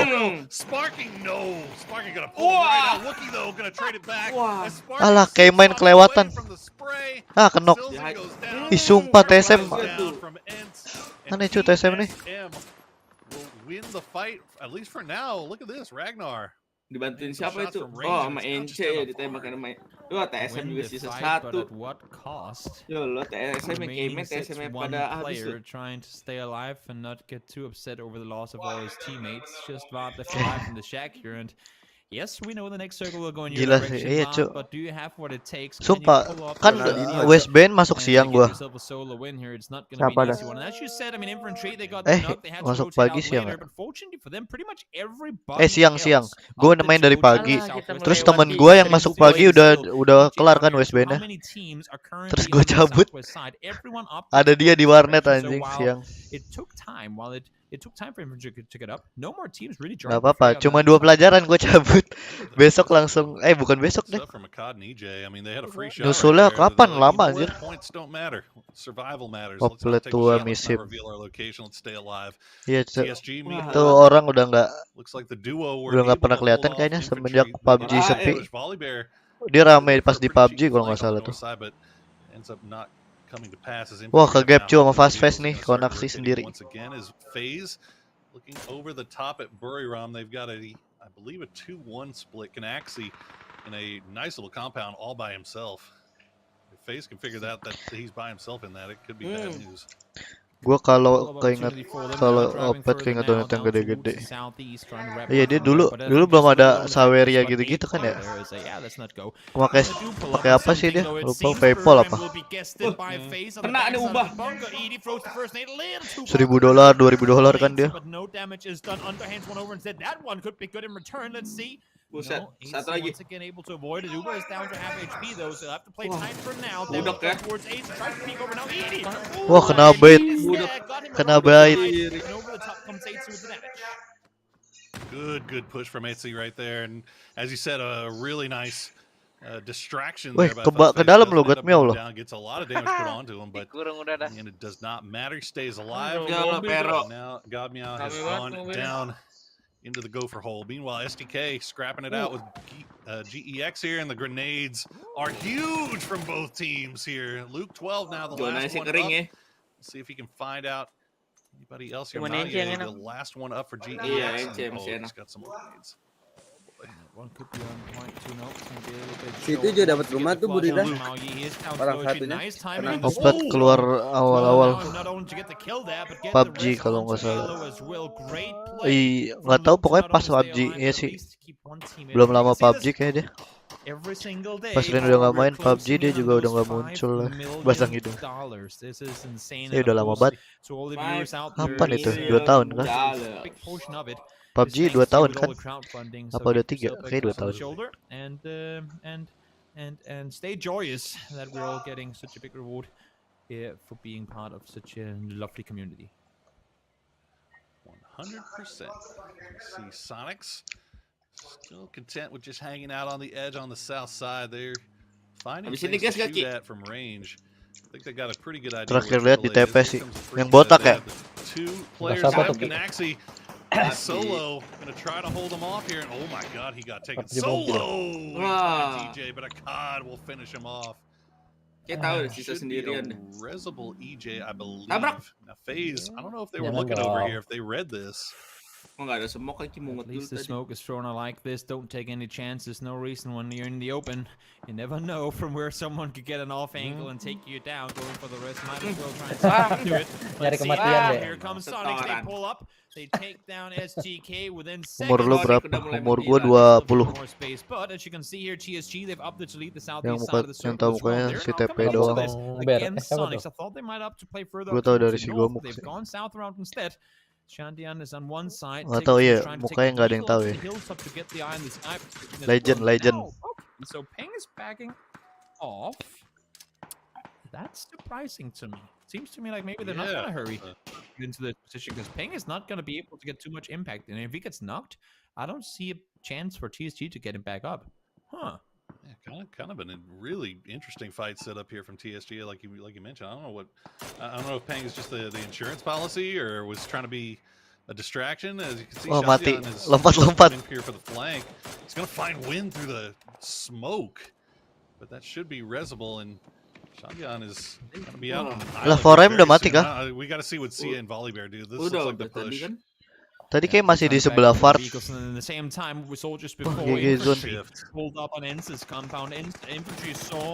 Alah kayak main kelewatan. Kenok. Ih sumpah TSM. Mana cu TSM nih? Dibantuin siapa itu? Oh sama NC ya ditembakin sama lu TSM juga sisa 1. Yo lo TSM game TSM pada habis tuh. Trying to stay alive and not get too upset over the loss of all his teammates. Just about left alive from the shack here and yes, we know the next circle will go in your direction, iya, but do you have what it takes? Sumpah, kan WSBN masuk siang gua. Masuk pagi siang. Siang. Gua main dari pagi. Terus temen gua yang masuk pagi udah kelar kan WSBN-nya. Terus gua cabut. Ada dia di warnet anjing siang. It took time for him to get up. No more teams really joined. Gak apa-apa, cuma 2 pelajaran gue cabut. Besok langsung, bukan besok deh. Nyusulnya kapan? Lama anjir. Oplet tua misip. Iya, itu orang udah nggak pernah kelihatan kayaknya semenjak PUBG sepi. Dia rame pas di PUBG kalau nggak salah tuh. Wah ke gap cuy sama Fast Fast nih koneksi sendiri. Looking over the top at Buriram, they've got I believe a 2-1 split. Canaxi in a nice little compound all by himself. If FaZe can figure that he's by himself in that, it could be bad news. Gua kalau Opet keinget donat yang gede-gede. Iya dia dulu belum ada Saweria gitu-gitu kan ya. Pakai apa sih dia? Lupa PayPal apa? Kena nih ubah. $1,000, $2,000 kan dia. Buset, satu lagi. Budak ya. Wah kena bait. Kena bait. Good push from Jekzy right there, and as you said, a really nice distraction Weh, there. ke dalam lo, got meow lo. Gets a lot of damage put onto him, but and it does not matter. He stays alive. Now God Meow has gone down into the gopher hole. Meanwhile, SDK scrapping it out with GEX here, and the grenades are huge from both teams here. Luke 12 now, the last one up. Let's see if he can find out anybody else here. The last one up for GEX. He's got some more grenades. Situ juga dapat rumah tuh Burida. Orang satunya. Opet keluar awal-awal PUBG kalau nggak salah. Nggak tahu pokoknya pas PUBG ya sih. Belum lama PUBG kayaknya dia. Pas Rin udah nggak main PUBG dia juga udah nggak muncul lah. Basang hidung. Ya udah lama banget. Kapan itu? 2 tahun kan? PUBG 2 tahun kan? Apa udah 3? Kayak 2 tahun. And stay joyous that we're all getting such a big reward here for being part of such a lovely community. 100%. You see Sonics still content with just hanging out on the edge on the south side. They're finding things to shoot at from range. I think they got a pretty good idea. Terakhir lihat di TP sih, yang botak ya. Two players out. Jekzy solo gonna try to hold him off here, and oh my God, he got taken solo. DJ, but a COD will finish him off. Kita tahu sisa sendirian. Reasonable EJ, I believe. Now FaZe, I don't know if they were looking over here, if they read this. At least the smoke is thrown out like this. Don't take any chances. No reason when you're in the open. You never know from where someone could get an off angle and take you down. Going for the rest. Might as well try and do it. Let's see. Here comes Sonic. They pull up. They take down SGK within seconds. Umur lu berapa? Umur gua 20. But as you can see here, TSG they've upped to lead the southeast side of the circle. Yang tahu mukanya si TP doang. Against Sonic, I thought they might up to play further. Gua tahu dari si Gomuk. They've gone south around instead. Shandian is on one side. Nggak tahu ya, mukanya nggak ada yang tahu ya. Legend. So Peng is backing off. That's surprising to me. Seems to me like maybe they're not gonna hurry into the position because Peng is not gonna be able to get too much impact. And if he gets knocked, I don't see a chance for TSG to get him back up. Huh. Yeah, kind of a really interesting fight set up here from TSG, like you mentioned. I don't know if Peng is just the insurance policy or was trying to be a distraction. As you can see, mati. is Lompat. in here for the flank. He's gonna find wind through the smoke, but that should be resable. And Shandian is gonna be out on the island. Lah, Forem udah mati kah? We gotta see what Sia and Volibear do. This looks like the push. Tadi kayak masih di sebelah Fart. Pulled up on Ence's compound. Infantry saw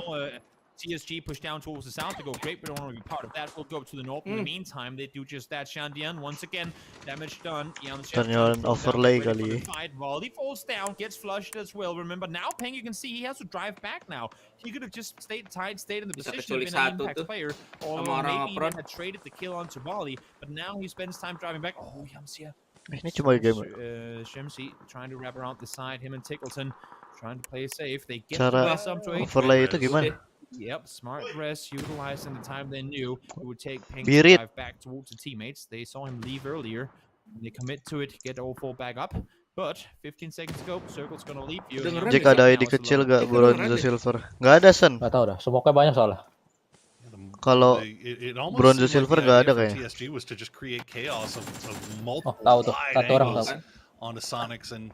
TSG push down towards the south to go great, but don't want to be part of that. We'll go to the north. In the meantime, they do just that. Shandian once again, damage done. Ternyata overlay kali. Volley falls down, gets flushed as well. Remember now, Peng, you can see he has to drive back now. He could have just stayed tight, stayed in the position of being an impact player, or maybe even had traded the kill onto Volley. But now he spends time driving back. Oh, Yamsia. Ini cuma game. Shemsi trying to wrap around the side. Him and Tickleton trying to play safe. They get Cara overlay itu gimana? Yep, smart dress, utilizing the time they knew it would take Pink to drive back towards the teammates. They saw him leave earlier. They commit to it, get all four back up. But 15 seconds ago, Circle's gonna leave you. Jack ada ID kecil gak bronze silver? Gak ada Sen. Gak tau dah, smoke-nya banyak soalnya. Kalau bronze silver nggak ada kayaknya. Tahu tuh, satu orang tahu. On the Sonics, and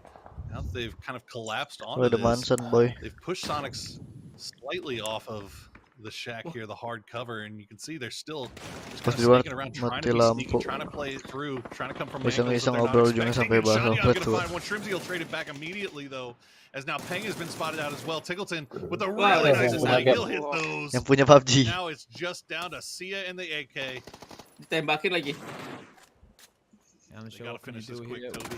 now they've kind of collapsed The onto Manson boy. They've pushed Sonics slightly off of the shack here, the hard cover, and you can see they're still just kind of sneaking around, trying to be sneaky, trying to play it through, trying to come from angles that they're not expecting. Shadian gonna find one. Shrimzy will trade it back immediately though. As now Peng has been spotted out as well. Tickleton with a really nice snipe. He'll hit those. Yang punya PUBG. Now it's just down to Sia and the AK. Ditembakin lagi. And the show finish this quick, here. Toby.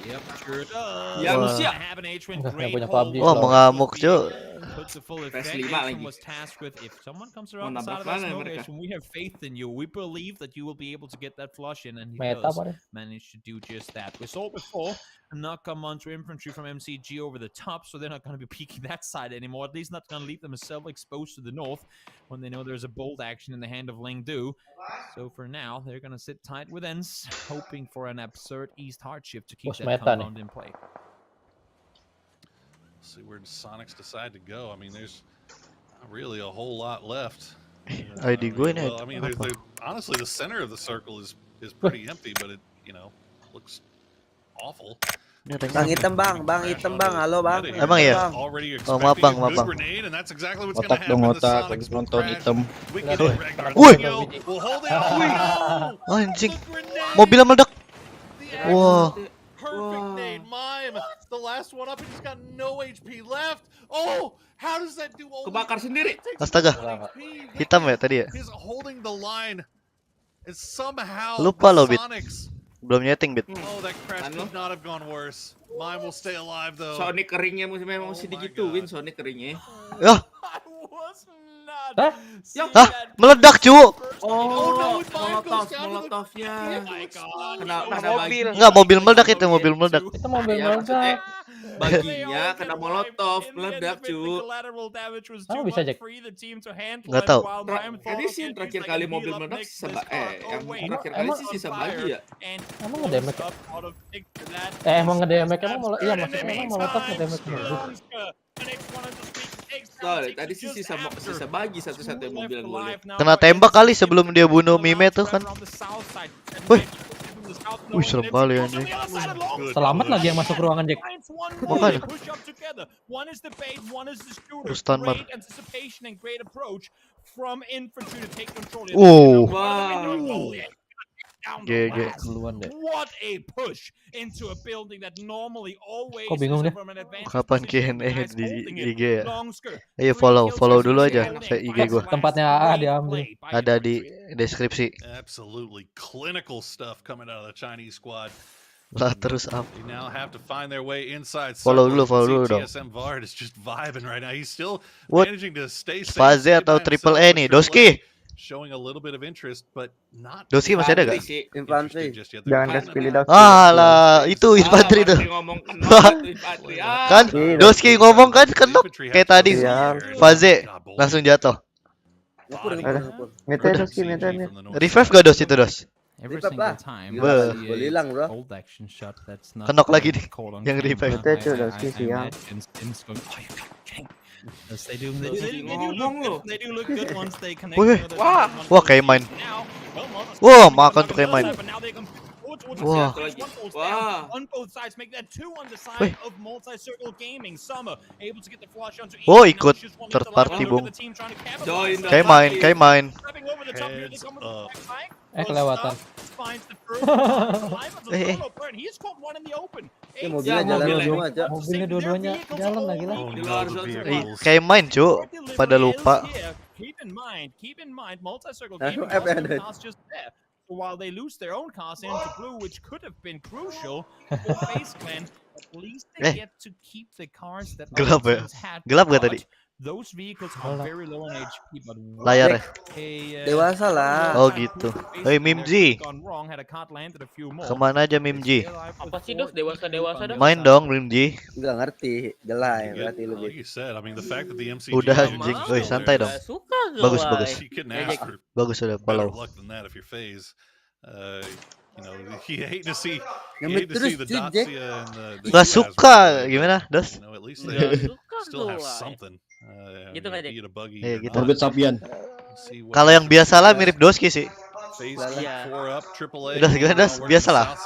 Yep, sure does. Ya lu siap. Have an H-Win, Nggak great punya hold. PUBG, Wah, mau ngamuk, Cuk. Puts the full effect. PS5 H-Win lagi. was tasked with if someone comes Mau around the side nabrak of that mana smoke, mereka? H-Win, we have faith in you. We believe that you will be able to get that flush in, and he Meta does apa deh? manage to do just that. We saw before not come onto infantry from MCG over the top, so they're not going to be peeking that side anymore. At least not going to leave themselves exposed to the north when they know there's a bold action in the hand of Lingdu. So for now, they're going to sit tight with Ens, hoping for an absurd East hardship to keep that compound in play. See where Sonics decide to go. I mean, there's not really a whole lot left. ID gue ini. Well, I mean, honestly, the center of the circle is pretty empty, but it looks awful. Bang hitam bang, halo bang. Emang ya? Oh maaf bang. Otak dong otak, habis nonton hitam. Wih, anjing, mobilnya meledak. Wah. Perfect nade, Mime. The last one up, he just got no HP left. Oh, how does that do? Kebakar sendiri. Astaga, hitam ya tadi ya. He's holding the line. It's somehow Lupa lo, Bit. Sonics. Belum nyeting, Bit. Oh, that crash could not have gone worse. Mime will stay alive though. Sonic keringnya memang mesti digituin, Sonic keringnya. Ya. Hah? Meledak, cu. Oh, molotovnya. Kena mobil. Enggak, mobil meledak itu, mobil meledak. Itu mobil meledak. Baginya kena molotov, meledak, cu. Kamu bisa, Jack? Nggak tahu. Tadi sih terakhir kali mobil meledak yang terakhir kali sih sisa bagi ya. Emang ngedemek? Emang ngedemek? Iya maksudnya emang molotov ngedemek? Tadi sih sisa bagi satu-satunya mobil yang gue lihat. Kena tembak kali sebelum dia bunuh Mime tuh kan. Wih. Wih, serem kali anjing. Selamat lagi yang masuk ruangan, Jack. Makanya. Terus Tanmar. GG. What a push into a building that normally always Kok bingung deh? Kapan Q&A di IG ya? Ayo follow dulu aja saya IG gua. Tempatnya AA diambil. Ada di deskripsi. Absolutely clinical stuff coming out of the Chinese squad. Lah terus up. They now have to find their way inside. Follow dulu dong. TSM Vard is just vibing right now. He's still What? managing to stay safe. Faze atau Triple E nih, Doski? Showing a little bit of interest, but not. Doski masih ada gak? Infantry. Jangan kasih pilih Doski. Lah, itu infantry tuh. Kan Doski ngomong kan kenok kayak tadi. Faze langsung jatuh. Mete Doski, mete. Revive gak Dos itu, Dos? Every single time. Boleh hilang, bro. Old action shot that's not Kenok lagi nih yang revive. Mete cuy, Doski siang. Yes, they do look good once they connect. Wah, kayak main. Wah, makan tuh kayak main. Wah. On both sides, make that two on the side of multi-circle gaming. Summer able to get the flush onto. Oh, ikut third party bung. Kayak main. Kelewatan. Mobilnya dua-duanya jalan lagi lah. Kayak main, cu. Pada lupa. Keep in mind, multi-circle gaming is just there. While they lose their own cars into blue, which could have been crucial for FaZe Clan, at least they get to keep the cars that gelap ya? Gelap gak tadi? Those vehicles are very low on HP, but layarnya dewasa lah. Oh gitu. Hey Mimji, kemana aja Mimji? Apa sih Dos? Dewasa Dos? Main dong Mimji. Enggak ngerti, jelai berarti lu. Udah anjing, woi santai dong. Bagus. Bagus udah follow. Gak suka gimana, Dos? Gitu nggak Jack? Gitu. Kalau yang biasa lah mirip Doski sih. Udah gimana Dos? Biasalah.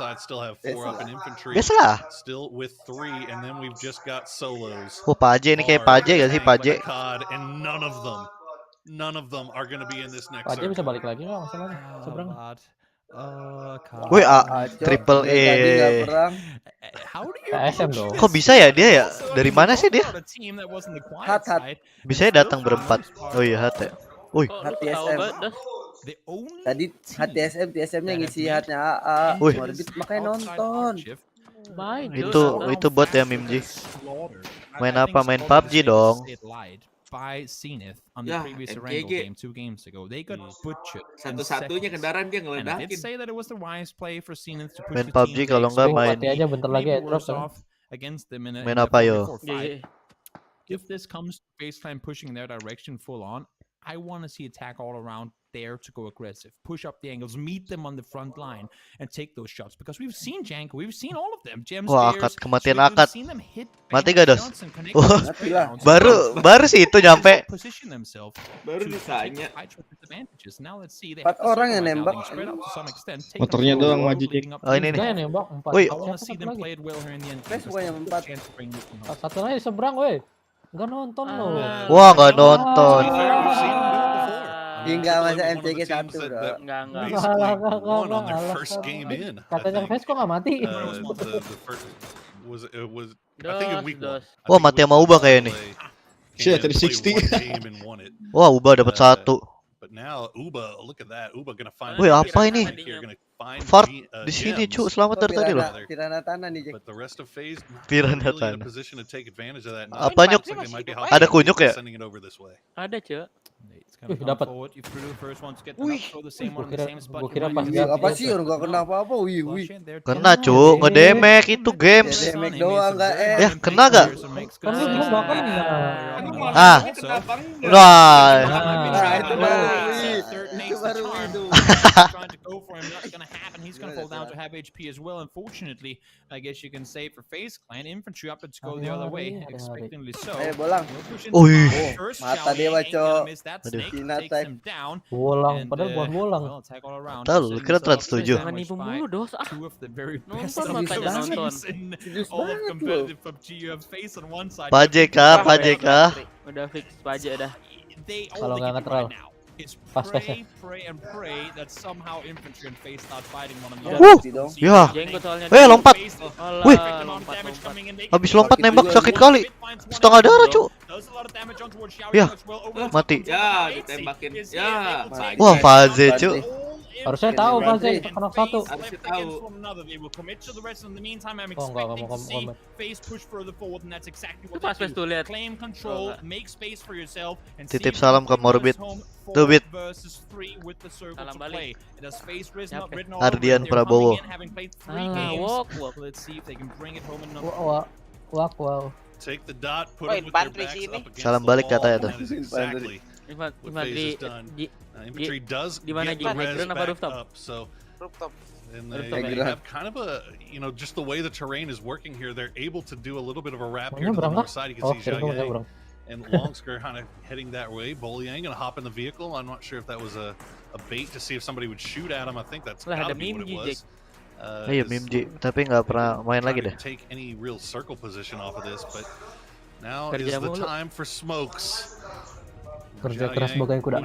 Biasalah. Oh Pgi ini kayak Pgi gak sih Pgi? Pgi bisa balik lagi nggak masalahnya? Seberang. Wih, Triple E. TSM dong. Kok bisa ya dia ya? Dari mana sih dia? Hat. Bisa ya datang berempat. Oh iya hat ya. Wih. Hat TSM. Tadi TSM-nya ngisi hatnya AA. Morbid makanya nonton. Itu bot ya Mimji. Main apa? Main PUBG dong. By Zenith on the Ya, previous MGG. Wrangle game 2 games ago. They got butchered. in Satu-satunya seconds. kendaraan dia And I did ngeledakin. say that it was the wise play for Zenith to push Main the PUBG team kalau they nggak expected. main. Aja bentar lagi Maybe ya drop worse kan. off against them in a, Main in a apa, yo? 4v4 fight. If this comes to baseline pushing their direction full on, I want to see attack all around, dare to go aggressive, push up the angles, meet them on the front line, and take those shots. Because we've seen Janko, we've seen all of them. Gems, Wah, Dares, kematian Swift, we've akad. seen them hit Mati bang gak, Dos? shots and connect Wah, those breakdowns. baru sih itu nyampe. Position themselves Baru to ditanya. take high shot disadvantages. Now let's see, they 4 have the orang yang circle right now, nembak. being spread out to some extent, take Motornya control, doang maju, leading up Oh, to ini the nih. Tiga yang nembak, 4. Wih. I want to see Siapa them lagi? play it well here in the end. Flash Because bukan yang they have 4. a chance to bring this one home. Satu lagi seberang, weh. Enggak nonton loh. Wah, nggak nonton. To be fair, we've seen him do it before. Hingga Triple A masa was one of the MCG teams 1 that- bro. that Enggak. basically Enggak, won on their enggak, first game in. I Katanya think. Face kok nggak mati? The first was I think in week 1. Wah, mati sama Ubah kayak nih. Shit, 360. Wah, Ubah dapat 1. But now Uba, look at that. Uba gonna find. Wih, apa ini? Here, gonna find Fart di Gems. sini, cu. Selamat dari tadi loh. Piranha tanah nih, Jack. But the rest of FaZe not Piranha really in a tanah. position to take advantage of that. Apa, Nyuk? Looks like they might be Ada kunyuk ya? sending it over this way. Ada, Cuk. It's gonna come dapat. forward. If you're the first one to get them up, throw the same one in the same spot. Gua kira You pas might Wih, use apa it. sih orang gak kena apa-apa. Wih, wih. Flush it, they're Kena, taking cu. it. Ngedemek itu games. Demek doang gak Ya, kena gak? Kan lu belum gak kena. Ah. Kenapa enggak? Nah. Nah, itu baru wih. Itu baru itu. Trying to go for him, not gonna happen. He's gonna fall down to half HP as well. Unfortunately, I guess you can say for FaZe Clan, infantry up to go the other way, expectantly so. Bolang. Wih. Mata dewa, Cok. Sinat takes him down. Bolang, padahal bukan bolang. Well, attack all around. Tahu, lu kira trans 7. Jangan nipu mulu, Dos. Two of the very best Nonton of makanya those nonton. teams in all of competitive PUBG. You have FaZe on one side. PG. Udah fix pajak dah. They all Kalau they nggak can do ngetral. right now is Pas pray and pray that somehow infantry and FaZe start fighting one Wuh, another. ya. Jenggot soalnya. Lompat. Alah, Wih. lompat. Habis lompat nembak sakit kali. Setengah darah, cu. Ya, mati. Ya, ditembakin. Ya, Wah, Faze, cu. Harusnya tahu Faze kena 1. Harusnya tahu. Oh, enggak mau komen. Itu pas tuh lihat. Claim control, make space for yourself, and Titip see salam who ke Morbid. goes home Tuh, Bit. 4 versus 3 with the circle Salam to balik. play. It has FaZe written Siapa? written all over Ardian it. They're Prabowo. coming in, having played 3 Ah, games. wok. Let's see if they can bring it home in Wow. Take the dot, put Oh, them with their infantry backs sini. up against Salam the balik wall, katanya and tuh. that is exactly what Infantry FaZe has done. Infantry does di mana, get Ji? the Naik res drone apa back rooftop? up, so Rooftop. and Rooftop they ya? have kind of a, just the way the terrain is working here, they're able to do a little bit of a wrap Maunya here to the berangkat? north side. You Oh, can see kira gua Jekzy berang. and Longsker kind of heading that way. Bolyang gonna hop in the vehicle. I'm not sure if that was a bait to see if somebody would shoot at him. I think that's Lah, gotta ada be what it Mimji, was. Iya, Mimji, tapi nggak pernah main lagi deh. Take any real circle position off of this, but now is Kerja the mulu. time for smokes. Kerja keras bagai kuda.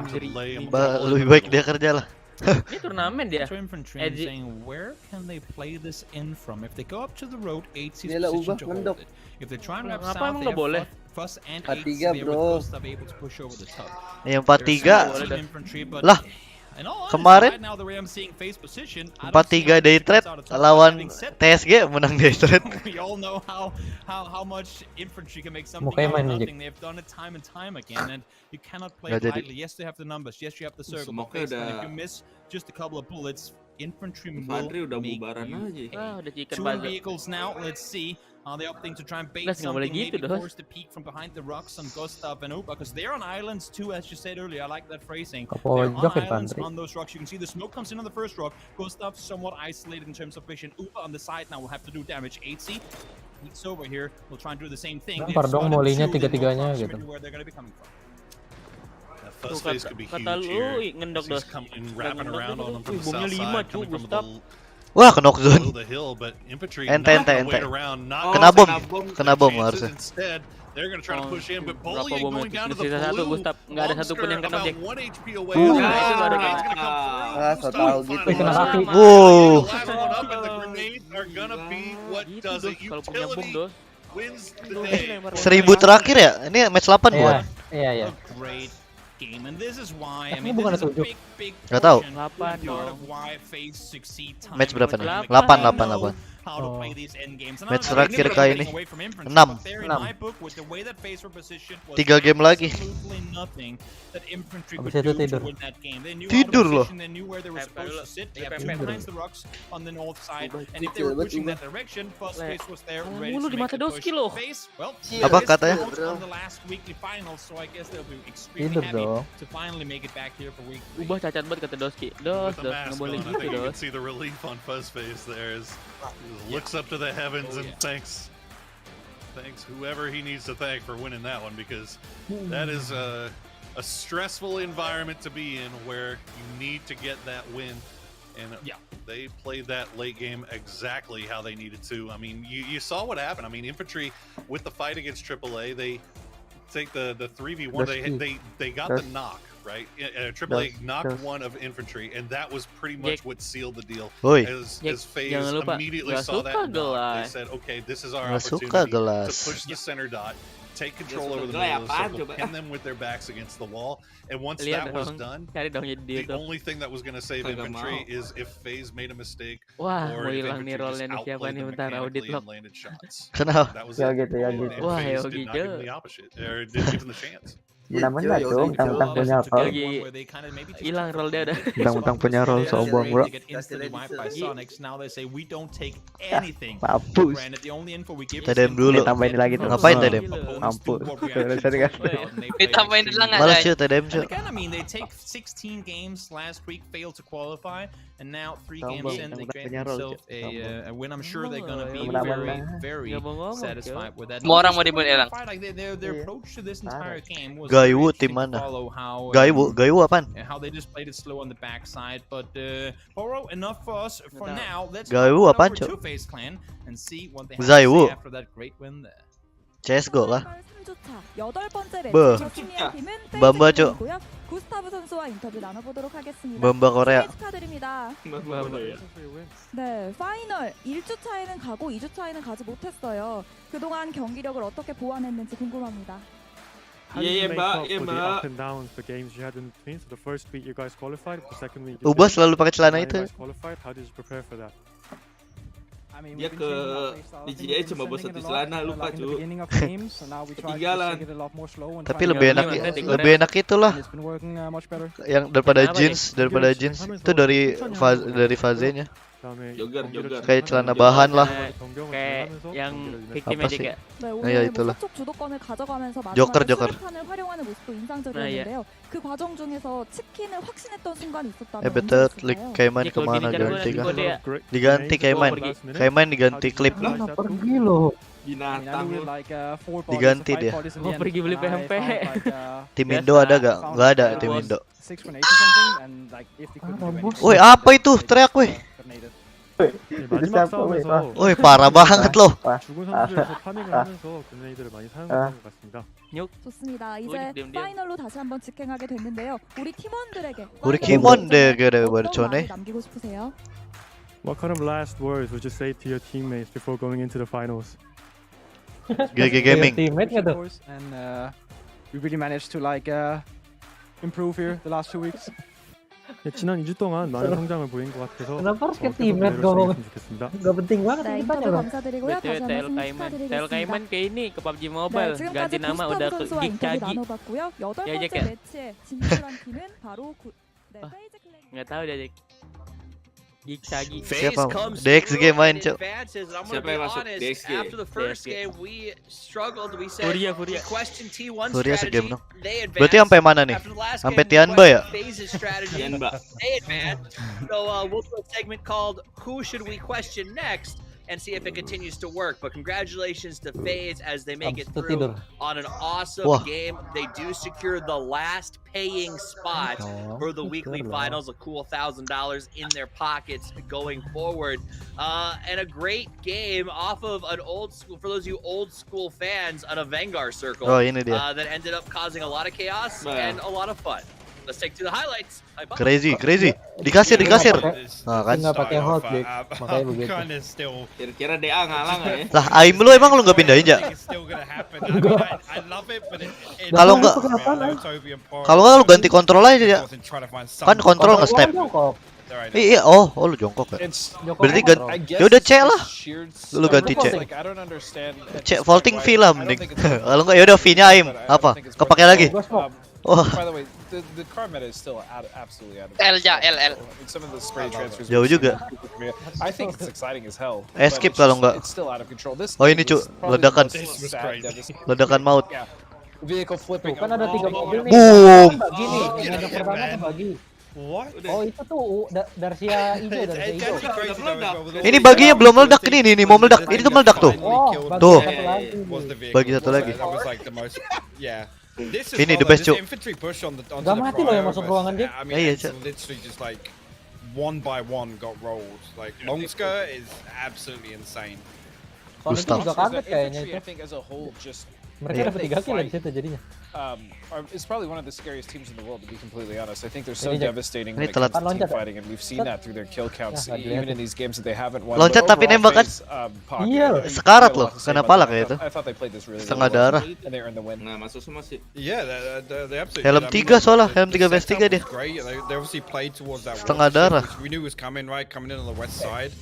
Lebih baik dia kerja lah. Ini turnamen dia. To infantry and saying where can they play this in from? If they go up to the road, 8's Dia lah position ubah to hold mendok. it. If they try and wrap Kenapa south, emang they nggak boleh? have Fuss and 8's 4-3, there with bro. Gustav able to push over the top. Yang 4-3 There's some infantry, but lah. in all honesty, Kemarin right now the way I'm seeing FaZe position, I don't see 4-3 how day this trade comes out of top. lawan Having said that, TSG menang day trade. we all know how much infantry can make something Mukanya out of main nothing. They've done it time and time again, and you cannot play Nggak it jadi. lightly. Yes, they have the numbers. Yes, you have the circle. But Smoke-nya FaZe Clan, if udah- you miss just a couple of bullets, infantry Infantry will udah make bubaran you aja. pay. Ah, udah chicken 2 buzzer. vehicles now. Let's see. Are they opting to try and bait Guys, nggak boleh something? gitu, Maybe Dos. force the peek from behind the rocks on Gustav and Upa, because they're on islands too, as you said earlier. I like that phrasing. They're on Kapojok islands infantry. on those rocks. You can see the smoke comes in on the first rock. Gustav somewhat isolated in terms of vision. Upa on the side now will have to do damage. 8C peeks over here. We'll try and do the same thing. Lempar They've dong spotted molinya two, they know tiga-tiganya approximately gitu. where they're gonna be coming from. That Fuzz face could be kata huge lu, here. ngendok, He's Dos. coming wrapping Ngendok around itu, on him from the bomnya south 5, side, cu, coming from Gustav. Wah, knock below zone. the hill, but infantry Ente, not ente, gonna wait ente. around, not Kena gonna bom. take Kena bom chances. harusnya. Instead, they're gonna try to push in, but Berapa Bolyang bom going itu? down to the Sisa satu, blue. Gustav. Nggak ada satu pun yang kena, Longsker Jack. about 1 HP away. Nah, itu baru Grenade's kena. gonna come through. Ah, so tahu gitu. Kena kaki. Finally, Wow. the last one up, and the grenades are gonna be what Gitu, does Dos. it. Kalau punya bom, Utility Dos. wins the day. 1000 terakhir ya? Ini match 8 bukan? Iya. A great game, and this is why. I mean, this is a big Gak tahu. part of why FaZe succeed time Match berapa nih? and 8. how to play these end games. Match terakhir kali ini 6. 3 game lagi. Habis itu tidur. Tidur loh. Mulu di mata Doski loh. Apa katanya? Tidur dong. Ubah cacat banget kata Doski. Dos, nggak boleh gitu You can Dos. see the relief on Fuzz face there as he looks up to the heavens and thanks whoever he needs to thank for winning that one, because that is a stressful environment to be in where you need to get that win. And they played that late game exactly how they needed to. I mean, you saw what happened. I mean, Infantry with the fight against AAA, they take the 3v1. They got the knock, right? AAA knocked one of Infantry, and that was pretty much what sealed the deal. As FaZe immediately saw that knock, they said, okay, this is our opportunity to push the center dot, take control over the middle of the circle, pin them with their backs against the wall. And once that was done, the only thing that was going to save Infantry is if FaZe made a mistake or if Infantry just outplayed them mechanically and landed shots. That was it. And FaZe did not give them the opposite, or didn't give them the chance. Benar-benar tuh, mentang punya apa? Hilang roll dia ada. Mentang punya roll sombong bro. Mampus. Tadem dulu. Tambahin lagi tuh. Ngapain Tadem? Mampus. Ditambahin dulu nggak? Malas cuy Tadem cuy. I mean, they take 16 games last week, failed to qualify, and now 3 games in, they grant themselves a win. I'm sure they're gonna be very satisfied with that. Semua orang mau dibuat elang. Their approach to this entire game was Gaiwu tim mana? Gaiwu apaan? How they just played it slow on the backside, but Poro, enough for us for now. Let's Gaiwu apaan cuy? FaZe clan and see what they have Gaiwu. to say after that great win there. CSGO lah. 8번째 Beuh. 매치 승리한 팀은 Bamba, Cuk. 페이지고요. 구스타브 선수와 인터뷰 나눠보도록 하겠습니다. Bamba Korea. 축하드립니다. 네, 파이널 1주 차이는 가고 2주 차이는 가지 못했어요. 그동안 경기력을 어떻게 보완했는지 궁금합니다. Ubah selalu pakai celana itu. Dia ke DJI cuma bawa satu celana, lupa cuy. Ketinggalan. Tapi lebih enak itulah. Yang daripada jeans itu dari fazenya. Jogger. Kayak celana bahan lah. Kayak yang victim apa aja sih? kayak. 네, 아, 오늘 야, 있더라. 무사쪽 주도권을 가져가면서 조커. 마지막에 수류탄을 활용하는 모습도 인상적이었는데요. 그 과정 중에서 치킨을 확신했던 순간이 있었다면 betul 언제였을까요? Kaiman kemana ganti kan? Diganti Kaiman diganti klip. Pergi loh. Binatang lu. Diganti dia. Mau pergi beli PMP. Tim Indo ada gak? Gak ada tim Indo. Woi apa itu? Teriak woi. Woi parah banget loh. 좋습니다. 이제 파이널로 다시 한번 직행하게 됐는데요. 우리 팀원들에게 baru cone. 남기고 싶으세요? What kind of last words would you say to your teammates before going into the finals? GG Gaming. And we really managed to improve here the last 2 weeks. 지난 2주 동안 많은 성장을 보인 것 같아서 Kenapa harus ke teammate ngomong? Gak penting banget 네, ini 인터뷰 loh. 감사드리고요. 다시 한번 TL 축하드리겠습니다. Kaiman ke ini ke PUBG 네, Mobile. 지금까지 Ganti nama udah ke 구스타브 선수와 인터뷰 Jekzy. 나눠봤고요. 8번째 Jek. 매치에 진출한 팀은 바로 페이지 클랜. Nggak tahu dia Jek. Jekzy. Siapa? Jekzy main cok. Siapa yang masuk? DXG. After the first game, we struggled. We said Furia. we questioned T1 Furia strategy. segame dong. They advanced. Berarti sampai mana nih? After the last Sampai game, we Tianba ya? questioned FaZe's strategy. Tianba. They advanced. So we'll do a segment called "Who Should We Question Next?" and see if it continues to work. But congratulations to FaZe as they make it through on an awesome game. They do secure the last paying spot for the weekly finals, a cool $1,000 in their pockets going forward. And a great game off of an old school, for those of you old school fans, on a Vanguard circle Oh, ini dia. that ended up causing a lot of chaos and a lot of fun. Let's take to the highlights. Crazy. Dikasir. Nah kan. Nggak pakai hold, Jek. Makanya begitu. Kira-kira DA ngalah nggak ya? Lah Aim lu emang lu nggak pindahin ya? Kalau nggak lu ganti kontrol aja ya. Kan kontrol nge-step. Iya, lu jongkok ya. Berarti ya udah C lah. Lu ganti C. C vaulting V lah mending. Kalau nggak ya udah V-nya Aim. Apa? Kepake lagi. Oh. By the way, the car meta is still absolutely out of L ya, L. Some of the spray transfers. Jauh juga. I think it's exciting as hell. Skip kalau nggak. It's still out of control. This Oh ini cu, ledakan maut. Vehicle flipping. Kan ada 3 mobil nih. Boom. Bagi nih, yang pertama tuh bagi. What? Oh itu tuh Darsia hijau. Ini baginya belum meledak ini mau meledak. Ini tuh meledak tuh. Tuh. Bagi satu lagi. Ini the best, Cuk. Gak mati loh yang masuk ruangan dia. Iya, Cuk. Literally just like one by one got rolled. Like Longska is absolutely insane. Soalnya itu juga kaget kayaknya itu. I think as a whole just Mereka dapat 3 kill di situ jadinya. It's probably one of the scariest teams in the world, to be completely honest. I think they're so devastating when it telat. comes to team fighting, and we've seen that through their kill counts, even in these games that they haven't won. Loncat tapi nembak kan? Iya. Sekarat loh, kena pala kayak itu. I thought they played this really Setengah darah. and they earned the win. Nah, masuk semua sih. Yeah, they absolutely. Helm 3 soalnya, helm 3 vs 3 dia. Great. They obviously played towards that. Setengah darah. We knew was coming in on the west side.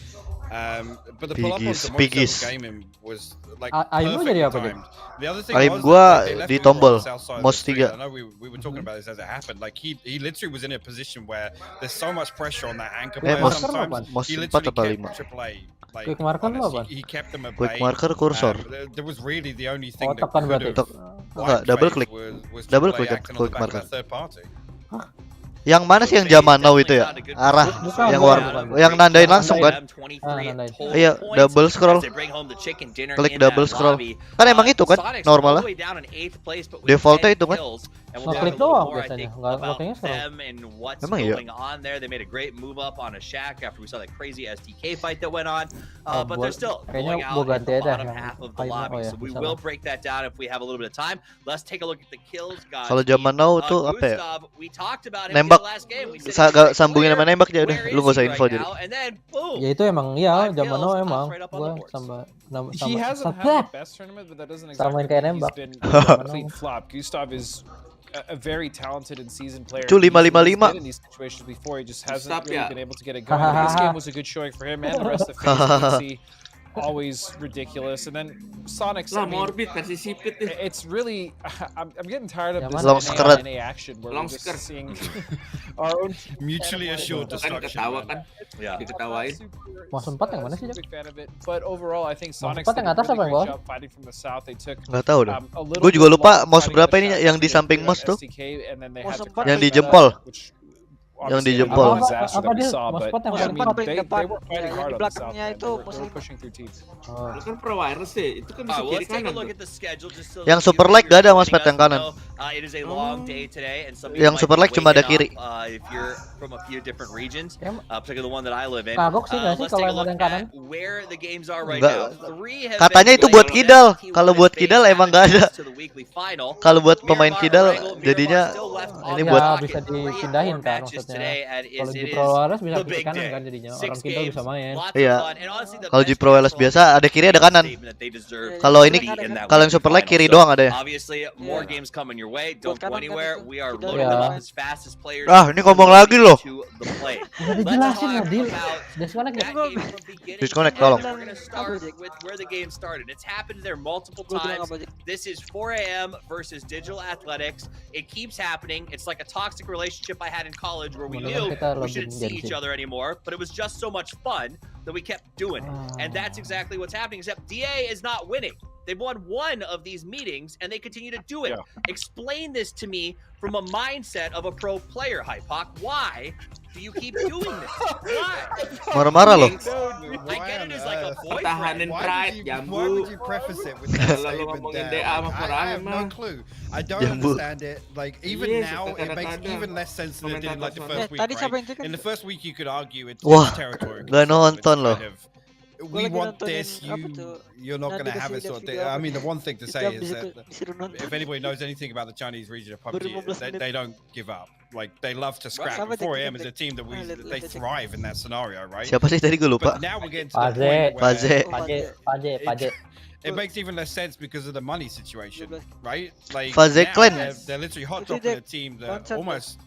But the pull up on the Pgi.S. gaming was like Aim lu jadi apa dia? The other thing Aim was gua they left di him tombol, on the south side of mouse the street. 3. I know we were talking about this as it happened. Like he literally was in a position where there's so much pressure on that anchor player sometimes. He literally kept AAA. Like, Quick marker lu apa? he kept them at Quick bay. marker kursor. There was really the only thing that tekan could berarti. have Enggak, double click. was Double AAA click kan, acting on quick the back of marker. that third party. Yang mana sih yang zaman now itu ya? Arah yang warna, yang nandain langsung kan? Iya, double scroll. Klik double scroll. Kan emang itu kan normalnya. Defaultnya itu kan? Ngeklik doang biasanya, nggak kayaknya scroll. Emang iya. They made a great move up on a shack after we saw that crazy STK fight that went on. But they're still going out in the bottom half of the lobby. So we will break that down if we have a little bit of time. Let's take a look at the kills, guys. Kalau zaman now tuh apa ya? We talked about Nembak, sambungin sama nembak aja udah, lu gak usah info jadi. Ya itu emang iya, zaman now emang gua He hasn't had the best tournament, but that doesn't exactly kayak mean nembak. he's been a complete flop. Gustav is a very talented and seasoned player. Cu 555. In these situations before, he just hasn't really been able to get it going. This game was a good showing for him and the rest of the FaZe. Always ridiculous, and then Sonic's. Morbid versi sipit. It's really, I'm getting tired of this NA action where we're just seeing our own mutually assured destruction. Ketawa kan? Yeah. Diketawain. Mas 4 yang mana sih? Big fan of it, but overall I think Sonic's did a really great job fighting from the south. They took. Nggak tahu dah. Gue juga lupa mouse berapa ini yang di samping mouse tuh. Yang di jempol. Yang di jempol. Apa dia? Mousepad yang paling di belakangnya itu Itu kan pro wireless sih, itu kan bisa kiri kanan. Yang super like gak ada mousepad yang kanan. Yang super like cuma ada kiri. Kagok sih gak sih kalau yang ada yang kanan? Enggak. Katanya itu buat kidal. Kalau buat kidal emang gak ada. Kalau buat pemain kidal jadinya ini buat bisa dipindahin kan maksudnya. Kalau di Pro Wireless bisa kiri kanan kan jadinya orang kita bisa main. Iya. Kalau di Pro Wireless biasa ada kiri ada kanan. Kalau ini kalau yang super like kiri doang ada ya. Ini ngomong lagi loh. Udah dijelasin lah Dil. Disconnect ya. Disconnect tolong. It's happened there multiple times. This is 4 a.m. versus Digital Athletics. It keeps happening. It's like a toxic relationship I had in college where we knew we shouldn't see each other anymore, but it was just so much fun that we kept doing it. And that's exactly what's happening, except DA is not winning. They've won one of these meetings, and they continue to do it. Yeah. Explain this to me from a mindset of a pro player, Hypoc. Why do you keep doing this? Why? Marah-marah loh. I get it as like a boyfriend. Pertahanan pride, Why would you preface it with that statement there? I have no clue. I don't understand it. Like even now, it makes even less sense than it did in like the first week. Right? In the first week, you could argue it's territory. Gak nonton loh. we want this, you're not going to have it sort of thing. I mean, the one thing to say is that if anybody knows anything about the Chinese region of PUBG, they don't give up. Like, they love to scrap. 4AM is a team that they thrive in that scenario, right? Siapa sih tadi gue lupa? But now we're getting to the point where Pagi. it makes even less sense because of the money situation, right? Like Faze now Clan. they're literally hot dropping a team that almost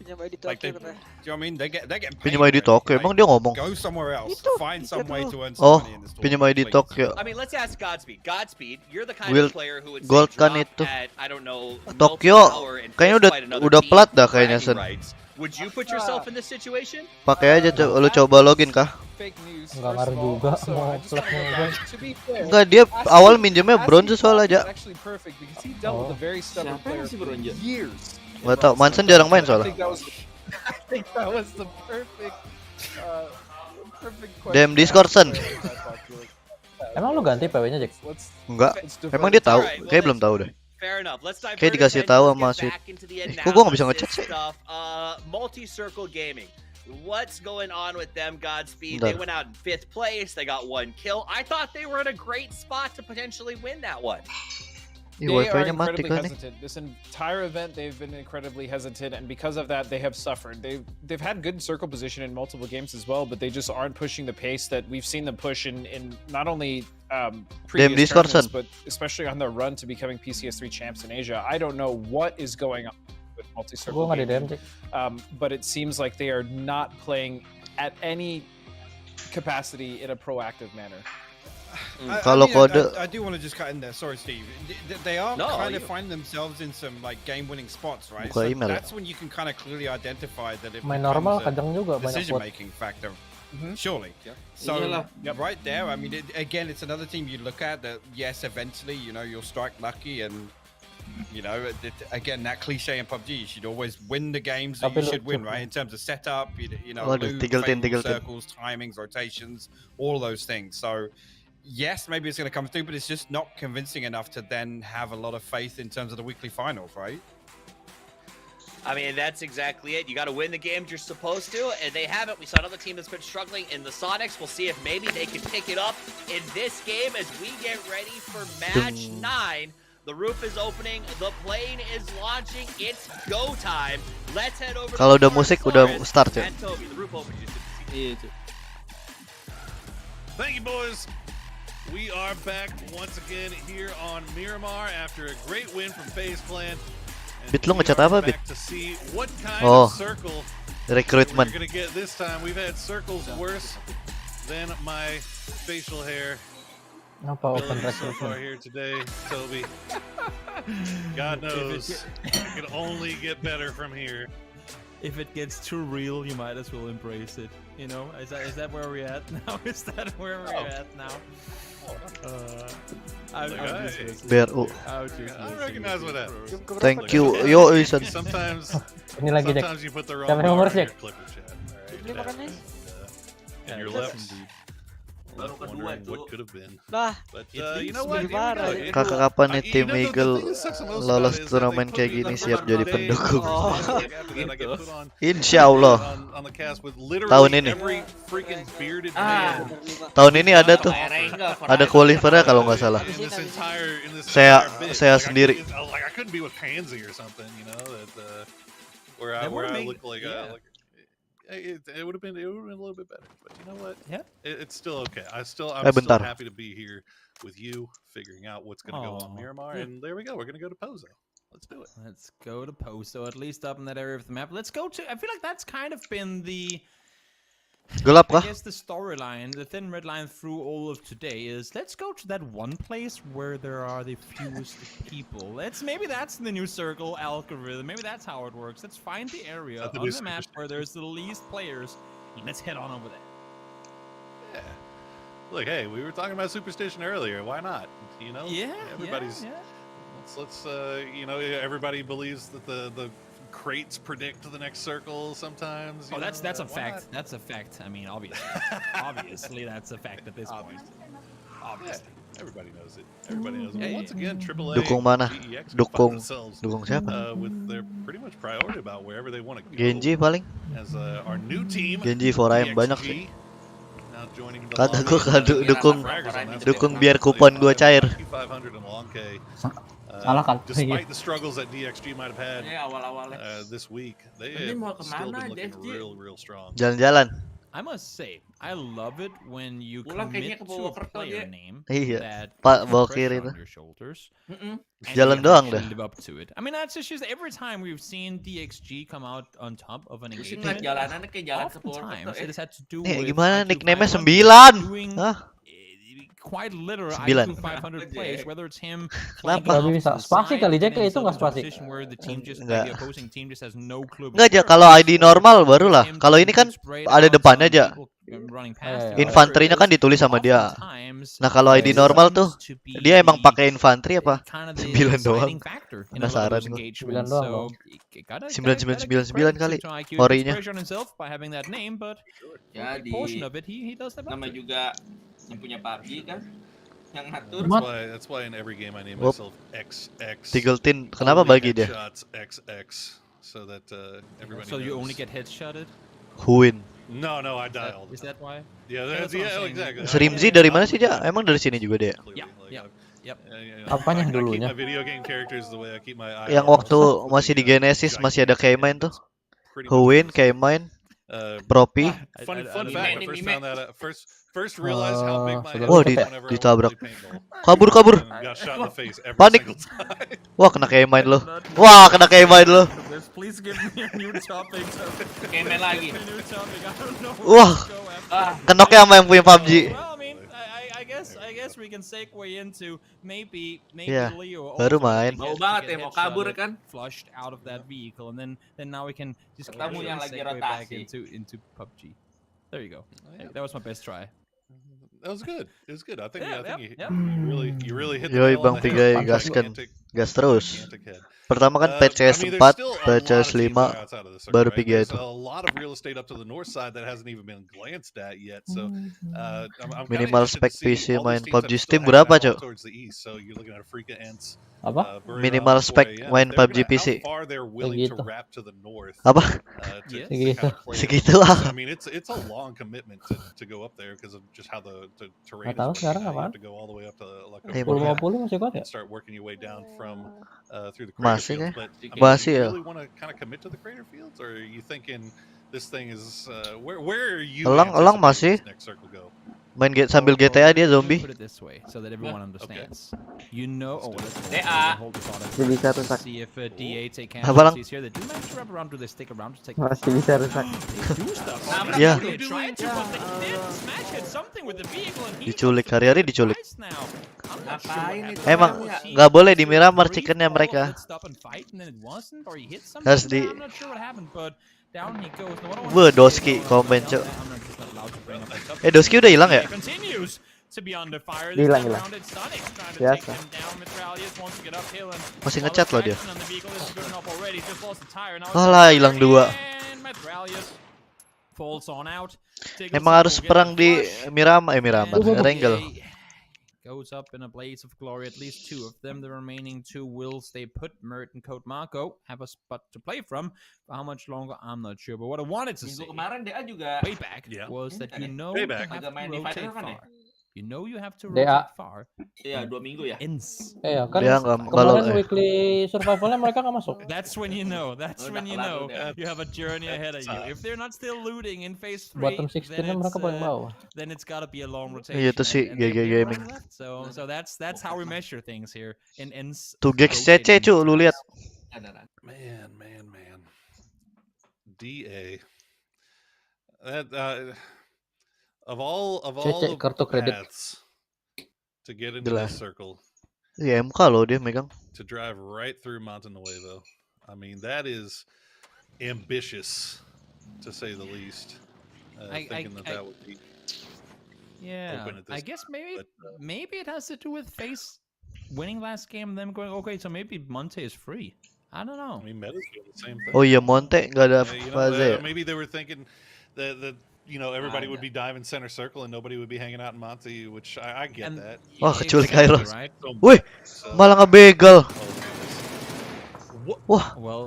like do you know what I mean? They're getting paid. Pinjam ID Tokyo, emang dia ngomong? Go somewhere else, find some way to earn some money in this pinjam tournament. ID Tokyo. I mean, let's ask Godspeed. Godspeed, you're the kind of player who would say Gold kan drop itu. at, I don't know, Tokyo kayaknya udah plat dah kayaknya Sen. Would you put yourself in this situation? Pakai aja lu coba login kah? Enggak ngaruh juga mau platnya. Enggak, dia awal minjemnya bronze soal aja. Enggak tahu, Manson jarang main soalnya. DM Discord Sen. Emang lu ganti PW-nya, Jack? Enggak. Emang dia tahu? Kayak belum tahu deh. Fair enough. Let's dive kayak dikasih tahu sama si. Kok gua nggak bisa ngechat sih? Multi-circle gaming. What's going on with them, Godspeed? They went out in 5th place. They got 1 kill. I thought they were in a great spot to potentially win that one. They are incredibly hesitant. This entire event, they've been incredibly hesitant, and because of that, they have suffered. They've had good circle position in multiple games as well, but they just aren't pushing the pace that we've seen them push in not only previous tournaments, but especially on their run to becoming PCS3 champs in Asia. I don't know what is going on with multi-circle gaming, but it seems like they are not playing at any capacity in a proactive manner. I do want to just cut in there. Sorry, Steve. They are kind of find themselves in some like game-winning spots, right? So that's when you can kind of clearly identify that it becomes a decision-making factor. Surely. So right there, I mean, again, it's another team you look at that. Yes, eventually, you know, you'll strike lucky, and you know, again, that cliche in PUBG, you should always win the games that you should win, right? In terms of setup, you know, loot, circles, timings, rotations, all those things. So. Yes, maybe it's going to come through, but it's just not convincing enough to then have a lot of faith in terms of the weekly finals, right? I mean, that's exactly it. You got to win the games you're supposed to, and they haven't. We saw another team that's been struggling in the Sonics. We'll see if maybe they can pick it up in this game as we get ready for match 9. The roof is opening, the plane is launching, it's go time. Let's head over. Kalau udah musik udah start ya. Toby, the roof opens. Thank you, boys. We are back once again here on Miramar after a great win from FaZe Clan. Bit lu ngecat apa, Bit? Oh, recruitment. We're gonna get this time. We've had circles worse than my facial hair. So far here today, Toby. God knows it can only get better from here. If it gets too real, you might as well embrace it. You know, is that where we're at now? Is that where we're at now? BRU. I recognize what happened. Thank you. Yo, Isan. Sometimes you put the wrong bar in your clipper chat. Alright, and you're left wondering what could have been. But you know what? Kakak kapan nih tim Eagle lolos turnamen kayak gini siap jadi pendukung? Insya Allah. Tahun ini. Tahun ini ada tuh. Ada qualifiernya kalau nggak salah. Saya sendiri. It would have been a little bit better, but you know what? Yeah, it's still okay. I'm still happy to be here with you, figuring out what's going to go on Miramar, and there we go. We're going to go to Pozo. Let's do it. Let's go to Pozo, at least up in that area of the map. Let's go to. I feel like that's kind of been the. Gelap I kah? guess the storyline, the thin red line through all of today is let's go to that one place where there are the fewest people. Maybe that's the new circle algorithm. Maybe that's how it works. Let's find the area on the map where there's the least players. Let's head on over there. Yeah. Look, hey, we were talking about superstition earlier. Why not? You know? Yeah. Everybody's. Yeah. Let's you know, everybody believes that the crates predict the next circle sometimes. Oh, that's a fact. That's a fact. I mean, obviously that's a fact at this point. Obviously. Yeah, everybody knows it. Everybody knows it. Once again, AAA Dukung mana? Dukung siapa? With their pretty much priority about wherever they want to go. Genji paling. As our new team, Genji 4AM banyak sih. Now Kagak gua dukung biar kupon gua cair. Salah kan? Despite the struggles that DXG might have had this week, they have still been looking real strong. Jalan-jalan. I must say, I love it when you commit to a player name that Pak puts bawa pressure kiri on itu. your shoulders. Jalan doang dah. Live up to it. I mean, that's just every time we've seen DXG come out on top of an Terus engagement. jalanannya kayak jalan ke Oftentimes it has had to do Nih with gimana IQ nickname-nya 500 9? Hah? quite literal 9. IQ 500 plays, whether it's him Kenapa? Gak bisa spasi kali Jekzy itu nggak spasi. Enggak. Enggak Enggak aja kalau ID normal barulah. Kalau ini kan ada depannya aja. Infanterinya kan ditulis sama dia. Nah kalau ID normal tuh dia emang pakai infanteri apa? 9 doang. Penasaran gua. 9 doang. 9999 kali horinya. Ya di nama juga yang punya PUBG kan yang ngatur. That's why in every game I name myself XX. Tigletin kenapa bagi dia? XX so that everybody So you knows. only get headshotted? Win. No, I die all the time. Is that why? Yeah, exactly. Rimzi dari mana sih dia? Emang dari sini juga dia? Yep. Apanya dulunya? Yang waktu masih di Genesis masih ada K-Mine tuh. Win, K-Mine, Propi. Fun fact, I first found that out. First realized how big my head Wah, was whenever I ditabrak. played paintball. Kabur. Got shot in the face every Panik. single time. Wah, kena K-Mine lo. Wah, kena K-Mine lo. Please give me a new topic. Game lagi. Wah. Kenoknya sama yang punya PUBG. Well, I mean, I guess we can segue into maybe Yeah, Leo baru main. Mau banget ya, mau kabur kan? Flushed out of that vehicle, and then now we can just Ketemu yang lagi segue back rotasi. into PUBG. There you go. That was my best try. That was good. It was good. I think you really hit the Yoi, nail Bang on the head. Pgi.S gas terus. Gigantic head. Pertama kan I Pgi.S mean, 4, there's still a lot of Pgi.S teams 5, outside of the circle, baru right? Pgi There's itu. a lot of real estate up to the north side that hasn't even been glanced at yet. So I'm kinda Minimal interested to spec see PC all main these teams that PUBG are Steam still berapa, hanging out Cok? towards the east. So you're looking at Afrika, Ents, Apa? Burrito, Minimal spec 4 AM. main They're PUBG gonna- PC. How far they're willing to Segitu. wrap to the north. Apa? To Segitu. kind of play Segitu it. ah. I mean, it's a long commitment to go up there because of just how the terrain Nggak tahu is. sekarang You apaan. have to go all the way up to La Eh, Coruña 50 masih kuat ya? and start working your way down from through the crater Masih fields. kah? But I mean, Masih do you ya. really want to kind of commit to the crater fields, or are you thinking this thing is where are you? Elang masih anticipating this next circle go? main sambil GTA dia zombie. Put it this way so that everyone understands. You know, DA. hold this on Masih bisa rusak. see if DA take Apa, Lang? casualties here. They do manage to wrap around. Do they stick around to take? Masih bisa rusak. They do stuff. Ya. They tried to, but they did. Smash hit something with the vehicle and he Diculik, hari-hari diculik. twice now. I'm not sure Ngapain what itu? happened. Emang Was he nggak boleh di Miramar free chickennya fall, mereka. let's stop and fight, and then it wasn't, or he hit something? Harus di- I'm not sure what happened, but down he goes. Now, what I Wah, want to Doski say is, komen, I'm Cok. just not allowed to bring up the subject. Doski udah hilang ya? He continues to be under fire. Hilang, This time hilang. around, it's Sonic trying to Biasa. take him down. Mitrailleus wants to get uphill and Masih all ngechat the loh dia. traction on the vehicle isn't good enough already. Just lost the tire. Now it's Alah, hilang dua. and Mitrailleus falls on out. Emang harus perang di Miramar, Wrangel. Goes up in a blaze of glory. At least two of them. The remaining two will stay put. Mert and Code Marco have a spot to play from. For how much longer, I'm not sure. But what I wanted to say Minggu kemarin DA juga way back was that you know you Payback. have agak main to di rotate fighter kan ya? far. You know you have to DA. rotate far. Iya 2 minggu ya. Ins. Iya kan Dia nggak kalau kemarin weekly survivalnya mereka nggak masuk. That's when you know. That's Oh, when you udah know kelar udah. you have a journey ahead of you. If they're not still looting in phase 3, Bottom 16-nya mereka paling bawah. then it's gotta be a long rotation. Iya, itu sih and they GG have Gaming. one left. So that's how we measure things here. In ins. Tuh Gex CC cu, lu lihat. Man. DA. That of all Cece, of kartu the kredit. paths to get into Jelas. this circle, Iya MK loh dia megang. to drive right through Monte Nuevo. I mean, that is ambitious, to say the least. Thinking that would be Yeah, open at I this guess time, but, maybe it has to do with face winning last game, them going okay, so maybe Monte is free. I don't know. I mean, Meta's doing the same thing. Oh iya Monte nggak ada Yeah, fase ya. maybe they were thinking that everybody would be diving center circle and nobody would be hanging out in Monte, which I get And- that. Wah keculik Exactly, Cairo. right? Wih, malah ngebegal. Oh, Wah, Well,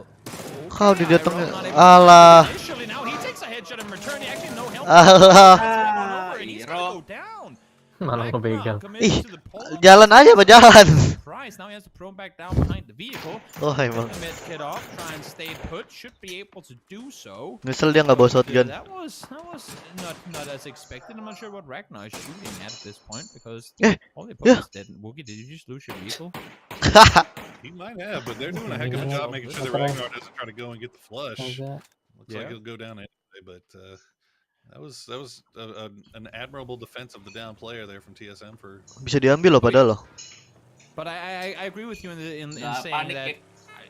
kau di datangnya. Cairo not able to Alah. initially, now he takes a headshot in return. He actually no help. Alah. And he's Malah ngebegal. Ih, jalan aja Pak, jalan. Now he has to throw him back down behind the vehicle. Oh, emang. Mid-kit off, try and stay put. Should be able to do so. Nyesel dia nggak bawa shotgun. That was not as expected. I'm not sure what Ragnar is shooting at this point because all the opponents didn't. Woogie, did you just lose your vehicle? He might have, but they're doing a heck of a job making sure that Ragnar doesn't try to go and get the flush. Looks like he'll go down anyway, but that was an admirable defense of the down player there from TSM for. Bisa diambil loh padahal loh. But I agree with you in saying that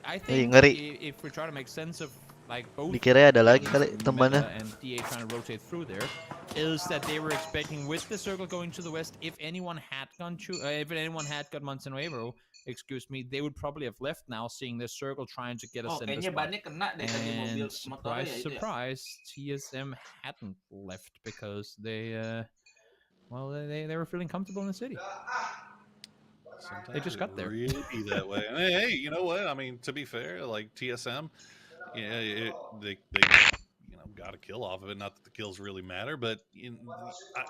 I think if we're trying to make sense of like both dikira ada lagi kali temannya and DA trying to rotate through there, is that they were expecting with the circle going to the west, if anyone had got Munson Wavero, excuse me, they would probably have left now, seeing this circle trying to get us in this spot. And surprise, TSM hadn't left because they were feeling comfortable in the city. Sometimes they just got there. Really be that way. Hey, you know what? I mean, to be fair, like TSM, they got a kill off of it. Not that the kills really matter, but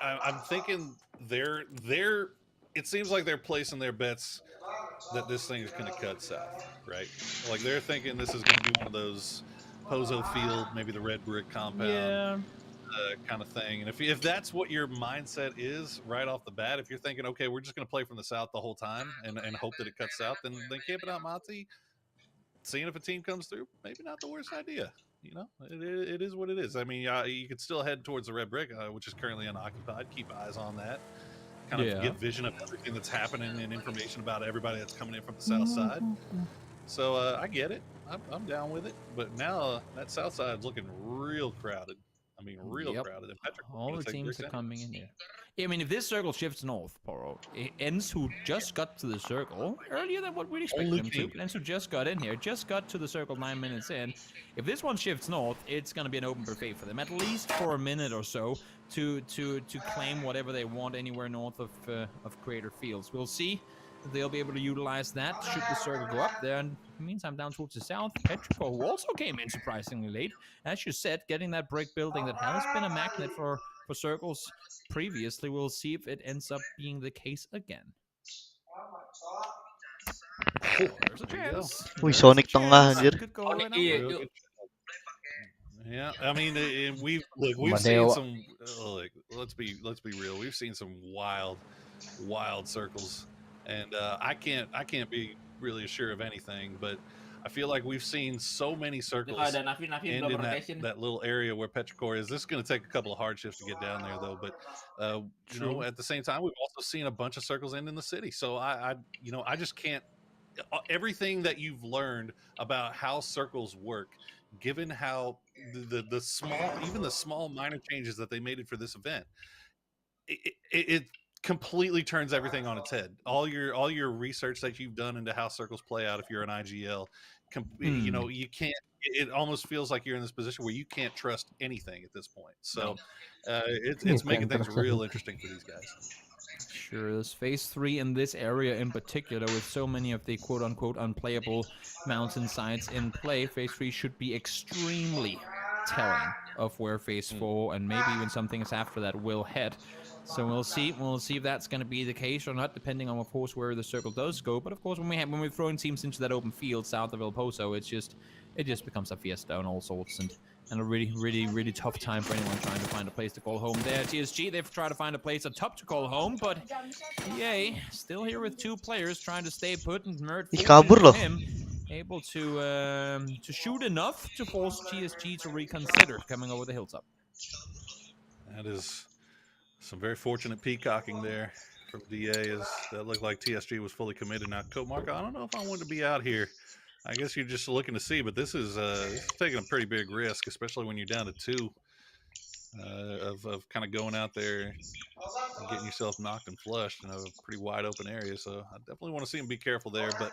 I'm thinking it seems like they're placing their bets that this thing is going to cut south, right? Like they're thinking this is going to be one of those Pozo Field, maybe the red brick compound. Kind of thing. And if that's what your mindset is right off the bat, if you're thinking, okay, we're just going to play from the south the whole time and hope that it cuts south, then camp it out Mati, seeing if a team comes through, maybe not the worst idea. You know, it is what it is. I mean, you could still head towards the red brick, which is currently unoccupied. Keep eyes on that. Kind of get vision of everything that's happening and information about everybody that's coming in from the south side. So I get it. I'm down with it. But now that south side is looking real crowded. I mean, real crowded. All the teams are coming in here. I mean, if this circle shifts north, Poro, Ens, who just got to the circle earlier than what we'd expect him to. Ens, who just got in here, just got to the circle 9 minutes in. If this one shifts north, it's going to be an open buffet for them, at least for a minute or so, to claim whatever they want anywhere north of Creator Fields. We'll see. They'll be able to utilize that should the circle go up there. And in the meantime, down towards the south, Petrico, who also came in surprisingly late. As you said, getting that brick building that has been a magnet for circles previously. We'll see if it ends up being the case again. There's a chance. Sonic tengah anjir. Yeah, I mean, we've seen some. Let's be real. We've seen some wild circles. And I can't be really sure of anything, but I feel like we've seen so many circles end in that little area where Petrichor is. This is going to take a couple of hard shifts to get down there, though. But you know, at the same time, we've also seen a bunch of circles end in the city. So I just can't. Everything that you've learned about how circles work, given how the small minor changes that they made it for this event, it completely turns everything on its head. All your research that you've done into how circles play out if you're an IGL, you know, you can't. It almost feels like you're in this position where you can't trust anything at this point. So it's making things real interesting for these guys. Sure, this phase 3 in this area in particular, with so many of the quote-unquote unplayable mountainsides in play, phase 3 should be extremely telling of where phase 4 and maybe even some things after that will head. So we'll see if that's going to be the case or not, depending on, of course, where the circle does go. But of course, when we're throwing teams into that open field south of El Pozo, it just becomes a fiesta on all sorts, and a really tough time for anyone trying to find a place to call home there. TSG, they've tried to find a place atop to call home, but EA still here with 2 players trying to stay put, and Mert him able to shoot enough to force TSG to reconsider coming over the hilltop. That is some very fortunate peacocking there from DA, as that looked like TSG was fully committed. Now, Comarco, I don't know if I want to be out here. I guess you're just looking to see, but this is taking a pretty big risk, especially when you're down to 2 of kind of going out there and getting yourself knocked and flushed in a pretty wide open area. So I definitely want to see him be careful there, but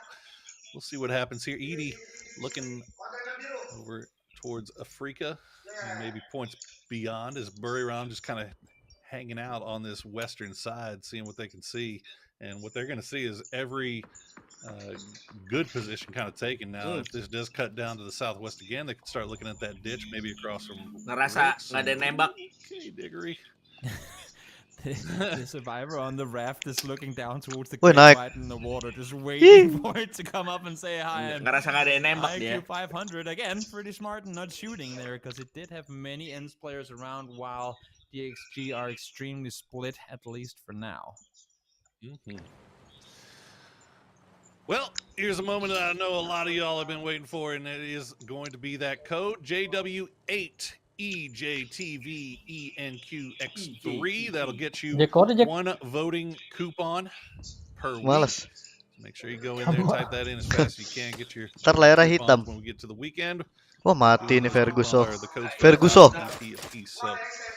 we'll see what happens here. Edie looking over towards Afrika and maybe points beyond, as Buriram just kind of hanging out on this western side, seeing what they can see. And what they're going to see is every good position kind of taken. Now, if this does cut down to the southwest again, they could start looking at that ditch, maybe across from ngerasa nggak ada nembak. Okay, Diggory. The survivor on the raft is looking down towards the crate right in the water, just waiting for it to come up and say hi. And IQ 500 again, pretty smart and not shooting there because it did have many ENCE players around, while DXG are extremely split, at least for now. Well, here's a moment that I know a lot of y'all have been waiting for, and it is going to be that code JW8. EJTVENQX3. That'll get you one voting coupon per week. So make sure you go in there and type that in as fast as you can. Get your coupons when we get to the weekend. Wah, mati nih Ferguson. So Ferguson.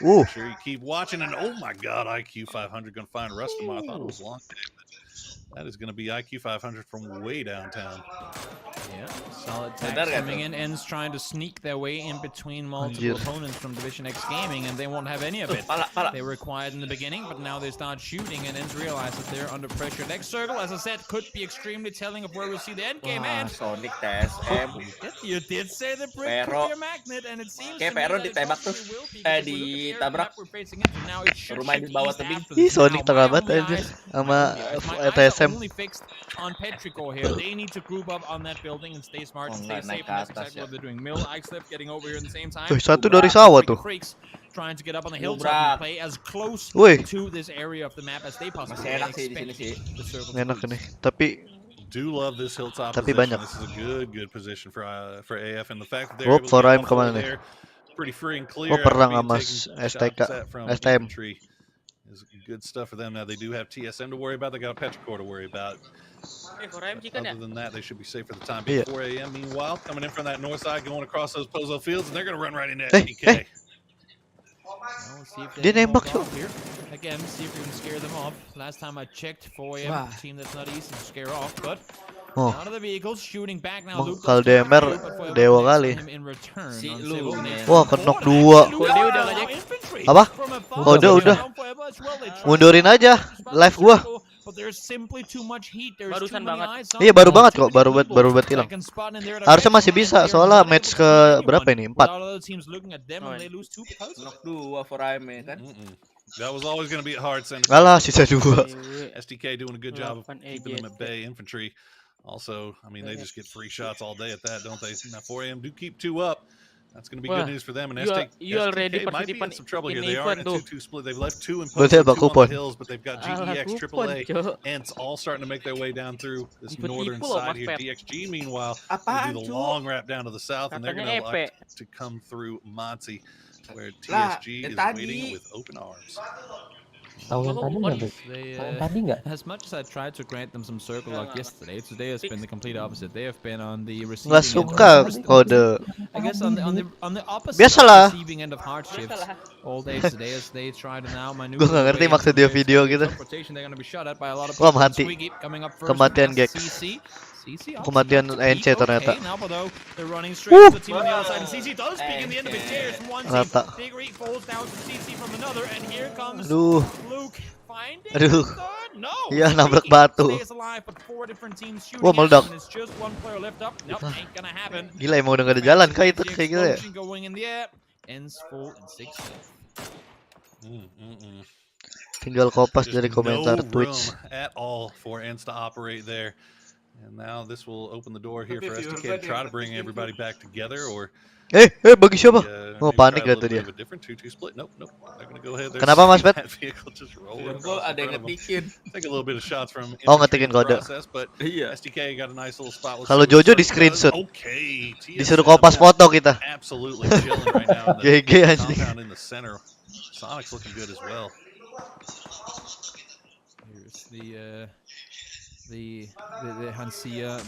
make sure you keep watching. And oh my God, IQ 500 gonna find Rustamar. I thought it was long. That is going to be IQ 500 from way downtown. Yeah, solid tags coming in. ENCE trying to sneak their way in between multiple opponents from Division X Gaming, and they won't have any of it. They were quiet in the beginning, but now they start shooting, and ENCE realize that they're under pressure. Next circle, as I said, could be extremely telling of where we'll see the end game. And Sonic TSM. You did say the brick could be a magnet, and it seems to me Pero that ditembak tuh. Ditabrak. Rumah di bawah tebing. Ih, Sonic terlambat aja sama TSM. Only fixed on Petrichor here. They need to group up on that building and stay smart and stay safe. That's exactly what they're doing. Mill, Ixlip getting over here at the same time. Satu dari sawah tuh. Trying to get up on the hilltop and play as close to this area of the map as they possibly can. Enak nih, tapi do love this hilltop tapi position. banyak. This is a good position for AF, and the fact that they're able to get kemana nih? Pretty free and clear. Perang sama STM. Is good stuff for them. Now they do have TSM to worry about. They got Petrichor to worry about. Other than that, they should be safe for the time being. 4 a.m. Meanwhile, coming in from that north side, going across those Pozo fields, and they're going to run right into SDK. Dia nembak here. Again, see if we can scare them off. Last time I checked, 4 a.m. team that's not easy to scare off, but out of the vehicles shooting back now. Kalau DMR dewa kali. Wah, kenok 2. Apa? Kode udah. Mundurin aja live gua. Iya, baru banget kok, baru buat hilang. Harusnya masih bisa, soalnya match ke berapa ini? 4. That was always going to be a hard send. Alah, sisa 2. SDK doing a good job of keeping them at bay. Infantry also, I mean, they just get free shots all day at that, don't they? Now 4 a.m. do keep 2 up. That's going to be good news for them. And SDK might be in some trouble here. They are in a 2-2 split. They've left 2 in post, 2 on the hills, but they've got GEX, AAA, ENCE all starting to make their way down through this northern side here. DXG, meanwhile, will do the long wrap down to the south, and they're going to like to come through Monty, where TSG is waiting with open arms. Tahu yang tadi nggak? As much as I tried to grant them some circle luck yesterday, today has been the complete opposite. They have been on the receiving Nggak suka kode. I guess on the opposite Biasalah. receiving end of hardships all day today as they try to now maneuver. Gue nggak ngerti maksud dia video gitu. Wah, mati. Kematian Jekzy. Kematian NC ternyata. Rata. Aduh. Aduh. Iya, nabrak batu. Wah, meledak. Gila, emang udah gak ada jalan kah itu kayak gitu ya? Tinggal kopas dari komentar Twitch. At all for ENCE to operate there. And now this will open the door here for SDK to try to bring everybody back together, or bagi siapa? Oh, panik dah tuh dia. Kenapa Mas Bet? Oh, ngetikin kode. Kalau Jojo di screenshot, disuruh kopas foto kita. GG anjing. Sonic's looking good as well. Here's the Hansia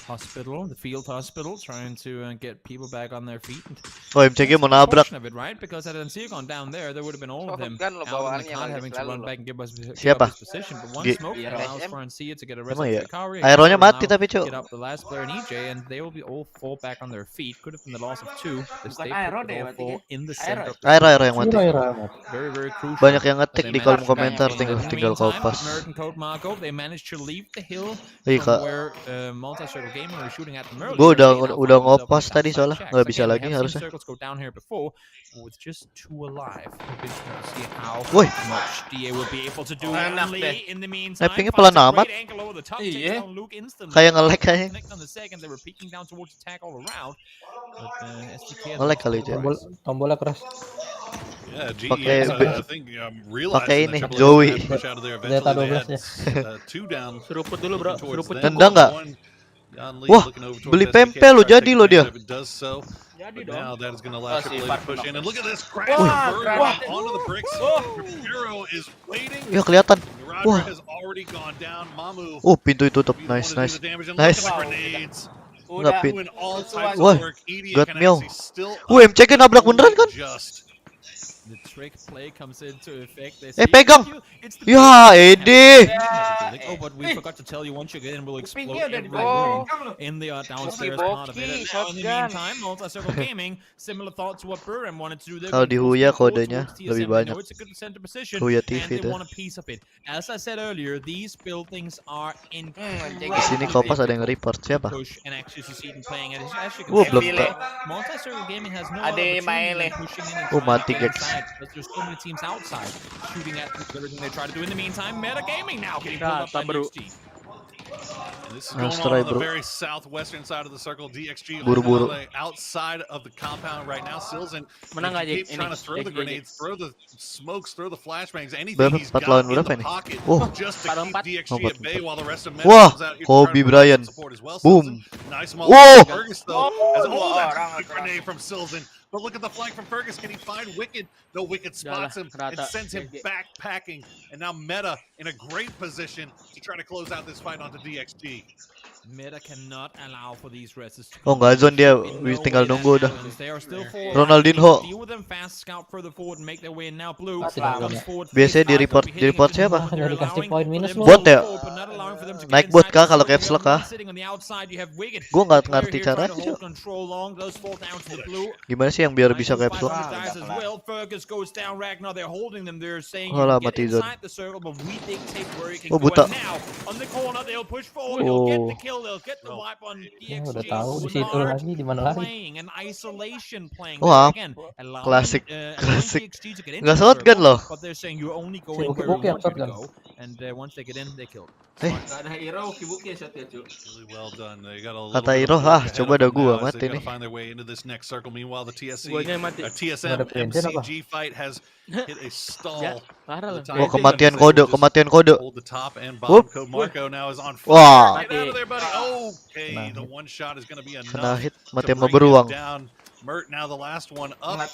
hospital, the field hospital, trying to get people back on their feet. Oh, MCG mau nabrak. Right? Because had Hansia gone down there, there would have been all of them out in the car having to run back and give us position. But one smoke allows for Hansia to get a rest of the car. Aeronya mati tapi cuy. Get up the last player in EJ, and they will be all fall back on their feet. Could have been the loss of 2. They all fall in the center. Aero yang mati. Very crucial. Banyak yang ngetik di kolom komentar, tinggal kopas. They managed to leave the hill Iya, from Kak. where Multi-Circle Gaming were shooting at them earlier. Gue They now udah find themselves ngopas in tadi backside soalnya checks. nggak bisa Again, we lagi have seen harusnya. circles go down here before with just 2 alive. Hoping to see how Woi. much DA will be able to do. Only in the meantime, Snappingnya pelan finds a amat. great angle over the top, takes down Luke instantly. Kayak nge-lag kayaknya. Connect on the second, they were peeking down towards attack all around. But STK Nge-lag kali itu. Tombolnya keras. Yeah, Pakai G.S. I think pakai realizing ini that Joey. push out of there Zeta eventually. 12 They had 2 down. Seruput dulu bro, seruput. Tendang nggak? Wah, beli pempek lo jadi lo dia. Jadi But dong. now that is going to allow Triple A to push in. And look at this crash Wah, from Bird wah. onto the bricks. Hero is waiting. Ya kelihatan. Radra Wah. has already gone down. Mamu. Oh, pintu ditutup. Nice, nice. Nice. Nggak pin. Wah, got meow. MCK nabrak beneran kan? The trick play comes into effect. Pegang. Ya, Ede. Oh, but we forgot to tell you, once you get in, we'll explode every room in the downstairs part of it. And in the meantime, Multi-Circle Gaming, similar thought to what Burren wanted to do. Kalau di Huya kodenya lebih banyak. Huya TV and they itu. want a piece of it. As I said earlier, these buildings are in. Di sini Kopas ada yang report siapa? And actually succeed in playing it. As you can Belum see, tak. Multi-Circle Gaming has no Ade opportunity in pushing in and Oh, trying mati to get Gex. inside, because there's so many teams outside shooting at everything they try to do. In the meantime, Meta Gaming now getting pulled up by DXG. This is going on the very southwestern side of the circle. DXG Buru-buru. on the outside of the compound right now. Silzen Menang nggak, keeps Jek? trying to Ini, throw the Jek, grenades, throw the smokes, throw the flashbangs, anything Berapa? he's 4 got lawan in berapa the ini? pocket Oh. just to keep DXG at bay while the rest of Meta Wah, comes out here to Kobe try to provide Bryant. some support as well. Boom. Silzen, nice Whoa. moment. Fergus though, has that's a grenade from Silzen. But look at the flank from Fergus. Can he find Wicked? No, Wicked spots him and sends him backpacking. And now Meta in a great position to try to close out this fight onto DXG. Meta cannot allow for these rests. Oh, nggak zone dia. Tinggal nunggu udah. Ronaldinho. Biasanya di report siapa? Bot ya? Naik bot kah kalau caps lock kah? Gue nggak ngerti caranya. Gimana sih yang biar bisa caps lock? Oh lah, mati zone. Oh, buta. Oh. Udah tahu di situ lagi, di mana lagi? Wah, klasik. Nggak shotgun loh. Buki yang shotgun. Ada hero, Kibuki shot ya, Cuk. Kata hero, coba ada gua mati nih. TSM MCG fight has hit a stall. Wah, kematian kode. Whoop. Marco now is on fire. Wah. Get out of there, buddy. Okay, the one shot is going to be enough. Kena hit, mati sama beruang. Mert now the last one up.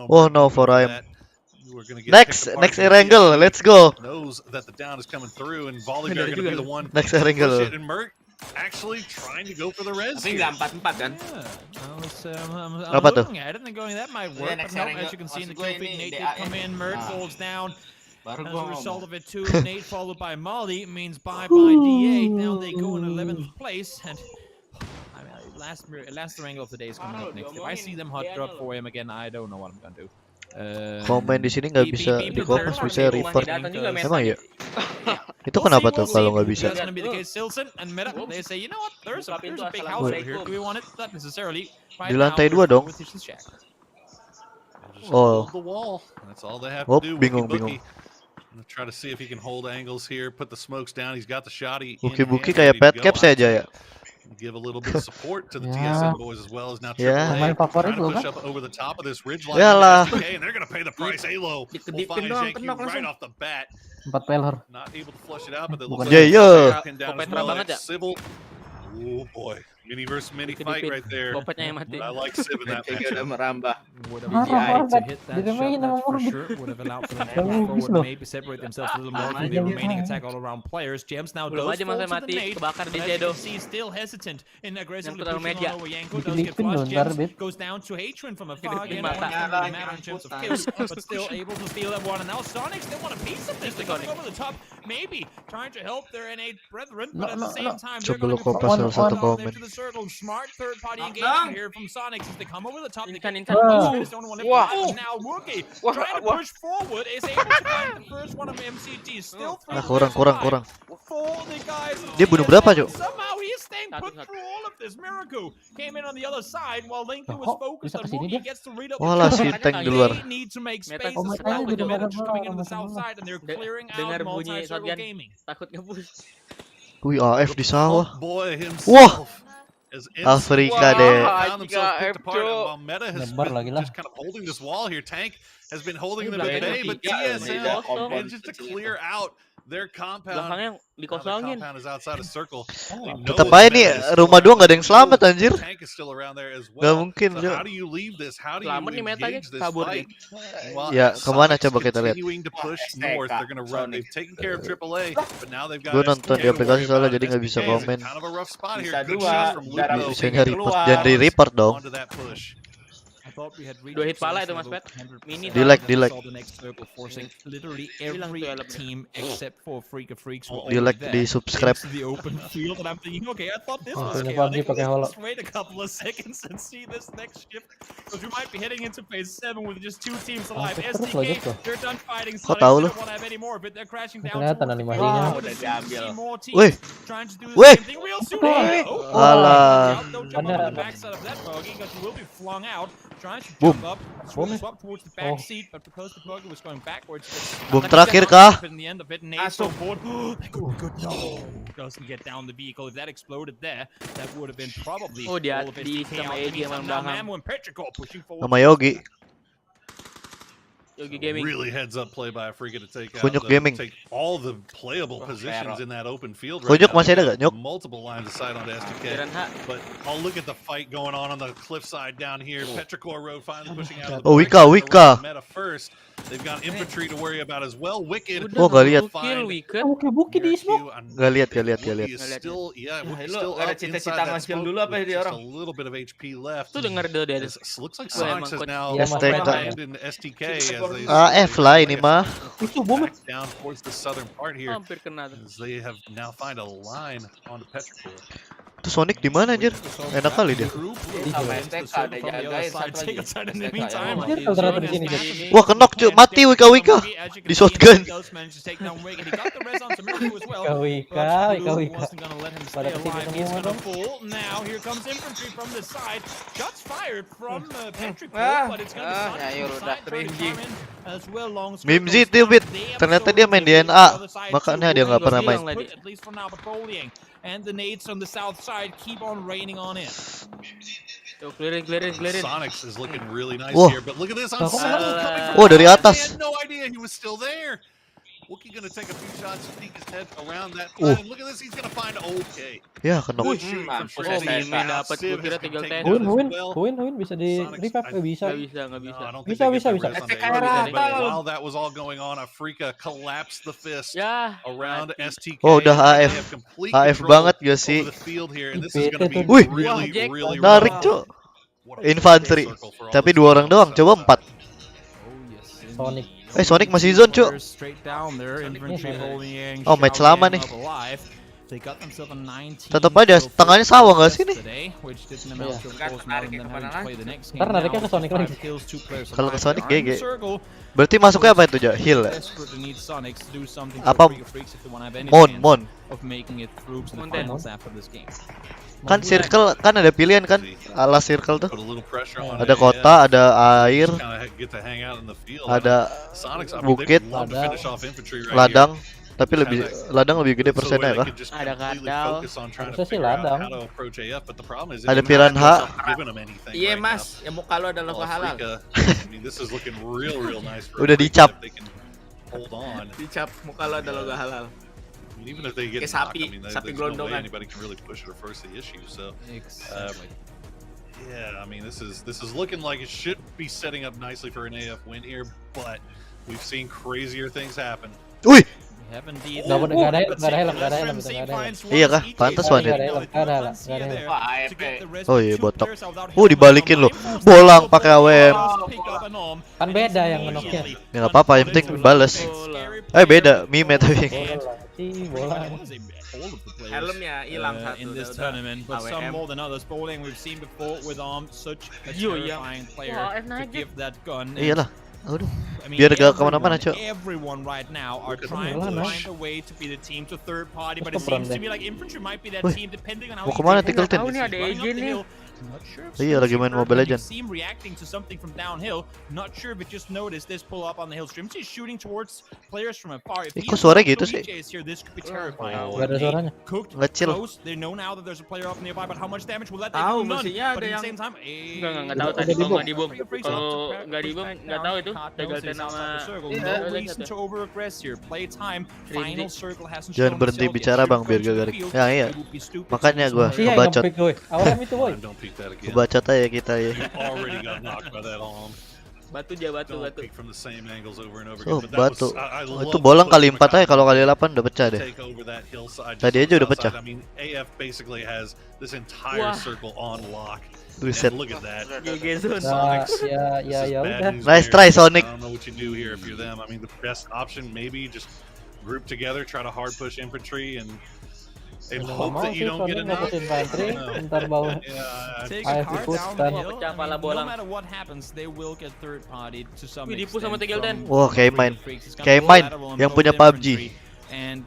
Oh no, for him. Next air angle, let's go. Knows that the down is coming through, and Volley are going to be the one. Next air angle. And Mert actually trying to go for the res. Tapi nggak 4-4 kan? I'm Apa tuh? looking at it and going, that might work. But no, as you can see in the kill feed, Nate did come in, Mert falls down. As a result of it too, Nate followed by Molly means bye-bye DA. Now they go in 11th place, and I mean, last angle of the day is coming up next. If I see them hot drop for him again, I don't know what I'm gonna do. Komen di sini nggak bisa di Kopas, bisa report. Emang ya? Itu kenapa tuh kalau nggak bisa? That's gonna be the case. Silson and Meta, they say, you know what? There's a big house over here. Do we want it? Not necessarily. Di lantai 2 dong. Oh. Bingung. Try to see if he can hold angles here, put the smokes down. He's got the shotty. Buki kayak pet caps aja ya. Give a little bit of support to the TSM boys as well as now Yeah. Triple A trying to push up over the top of this ridge line. Yalah. And they're going to pay the price. Halo will find Jekzy right off the bat. 4 peler. Not able to flush it out, but they look Bukan Jaya. pinned down as well. Civil. Oh boy. Mini versus mini fight right there. I like Civ in that matchup. Udah merambah. Would have been to hit that shot, for sure. Would have allowed for them to move forward, maybe separate themselves a little more from the remaining attack all-around players. Gems now goes full to the nade, but as you can see, still hesitant in aggressively pushing on over Yanko. Does get flushed. Gems goes down to Hatred from afar again. One matter in terms of kills, but still able to steal that one. And now Sonic still want a piece of this. They're going over the top, maybe trying to help their innate brethren, but at the same time, they're going to be the circle. Smart third-party engagement here from Sonics as they come over the top. They can now Wookie trying to push forward is able to find the first one of MCT. Still kurang. for the guys. Dia bunuh berapa, Cok? Somehow he is staying put through all of this. Miracle came in on the other side while Linky was focused on Wookie. Gets to read up. Walah, si tank di luar. They need to make space. The manage coming into the south side and they're clearing out multi-circle gaming. Takut ngebus. Wih, AF di sawah. Boy Wah, himself is Afrika deh. found himself picked apart, and while Meta has been just kind of holding this wall here, Tank has been holding them at bay, but TSM manages to clear out their compound. The compound is outside of circle. Tetap aja nih, rumah dua nggak ada yang selamat anjir. Tank is still around there as well. Nggak mungkin. So how do you leave this? How do you engage this fight? Ya, kemana coba kita lihat? Continuing to push north, they're gonna run. They've taken care of AAA, but now they've got. Gue nonton di aplikasi soalnya jadi nggak bisa komen. Kind of a rough spot here. Good shots from Lupo. Bisa nyari report, jangan di report dong. Dua hit pala itu Mas Pet. Mini Di like. Literally every team except for Freak of Freaks will Di like, di subscribe. the open field, and I'm thinking, okay, I thought this was chaotic. Let's wait a couple of seconds and see this next shift, because we might be heading into phase 7 with just 2 teams alive. SDK, they're done fighting. Sonic don't want to have any more of it. They're crashing down. More teams trying to do the same thing real soon. Alah. Jump on the backside of that buggy because you will be flung out. Trying to jump up, swap towards the back seat, but because the buggy was going backwards, boom terakhir kah? in the end of it, Nate's so bored. Good. No, doesn't get down the vehicle. If that exploded there, that would have been probably all of his chaos. Sama Yogi. Really heads up play by Afrika to take out take all the playable positions in that open field right now. Masih ada gak, Nyok? Multiple lines of sight onto SDK. But I'll look at the fight going on the cliffside down here. Petrichor Road finally pushing out. Oh, Wika. Meta first. They've got infantry to worry about as well. Wicked. Oh, gak lihat. Buki di smoke. Gak lihat. Still, Wicked still up inside that smoke with just a little bit of HP left. Looks like Sonics has now abandoned STK as AF lah ini mah. down towards the southern part here. As they have now find a line on the Petrichor. Itu Sonic di mana anjir? Enak kali dia. Wah, kenok cuy, mati Wika. Di shotgun. Wika. Pada kesini semua dong. Mimzy itu bit. Ternyata dia main di NA. Makanya dia nggak pernah main. And the nades on the south side keep on raining on it. Clearing. Sonics is looking really nice here, but look at this on coming from dari atas. He had no idea he was still there. Wookie gonna take a few shots to peek his head around that plan. Look at this, he's gonna find OK. Ya, kena. Win bisa di revive bisa. Bisa. While that was all going on, Afrika collapsed the fist around STK. Oh, udah AF banget gak sih? Wih, narik cok. Infantry. Tapi 2 orang doang, coba 4. Sonic masih zone cuk. Oh, match lama nih. Tetap aja tengahnya sawah nggak sih nih? Ntar nariknya ke Sonic lagi. Kalau ke Sonic GG. Berarti masuknya apa itu aja? Heal ya? Apa? Mon. Kan circle kan ada pilihan kan? Ala circle tuh. Ada kota, ada air, ada bukit, ladang. Tapi ladang lebih gede persennya kah? Ada kadal. Harusnya sih ladang. Ada piranha. Iya mas, yang muka lo ada logo halal. Udah dicap. Dicap muka lo ada logo halal. Even if they get knocked, I mean, there's no way anybody can really push it or force the issue. So, yeah, I mean, this is looking like it should be setting up nicely for an AF win here, but we've seen crazier things happen. Wih. Gak ada helm. Iya kah? Pantas wajar. Oh iya, botok. Dibalikin loh. Bolang pakai AWM. Kan beda yang ngenoknya. Ya nggak apa-apa, yang penting bales. Beda, mime tapi. players in this tournament, but some more than others. Bowling we've seen before with such a terrifying player to give that gun. Aduh. I mean, Biar gak kemana-mana, Cok. everyone right now are trying to find a way to be the team to third party, but it seems to me like infantry might be that team depending on how mau kemana Tingleton? Iya lagi main Mobile Legends. See him reacting to something from downhill. Not sure if it just noticed this pull up on the hill. Strimzy shooting towards players from afar. If kok suara gitu sih? Here, this could be terrifying. Gak ada suaranya. Cooked Ngecil. close. They know now that there's a player up nearby, but how much damage will that do? None. But at the same time, nggak tahu tadi kalau nggak dibom. Kalau nggak dibom nggak tahu itu. Gagal sama. No reason to over aggress here. Play time. Final circle hasn't Jangan berhenti bicara bang biar gak garik. Ya iya. Makanya gua ngebacot. Ngebacot aja kita ya. Batu aja batu. Oh batu. Itu bolang kali 4 aja, kalau kali 8 udah pecah deh. Tadi aja udah pecah. Reset. Ya udah. Nice try Sonic. Group together, try to hard push infantry and hope that you don't get enough. Ntar bawa no matter what happens, they will get third party to some extent. Wah, kayak main yang punya PUBG. And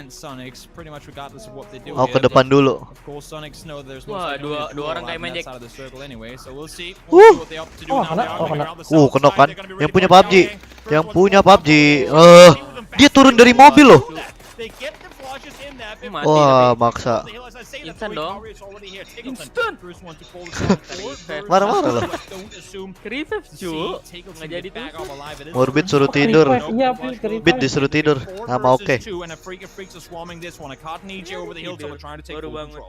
Sonics pretty much regardless of what they do. Mau ke depan dulu. Of course Sonics know there's no dua orang kayak main out of the circle anyway, so we'll see what they up to do now. Kena kan? Yang punya PUBG. Yang punya PUBG. Dia turun dari mobil loh. Wah, maksa. Instan dong. Instan. Marah-marah loh. Revive cu. Nggak jadi tuh. Morbid suruh tidur. Bit disuruh tidur. Sama oke. Baru bangun.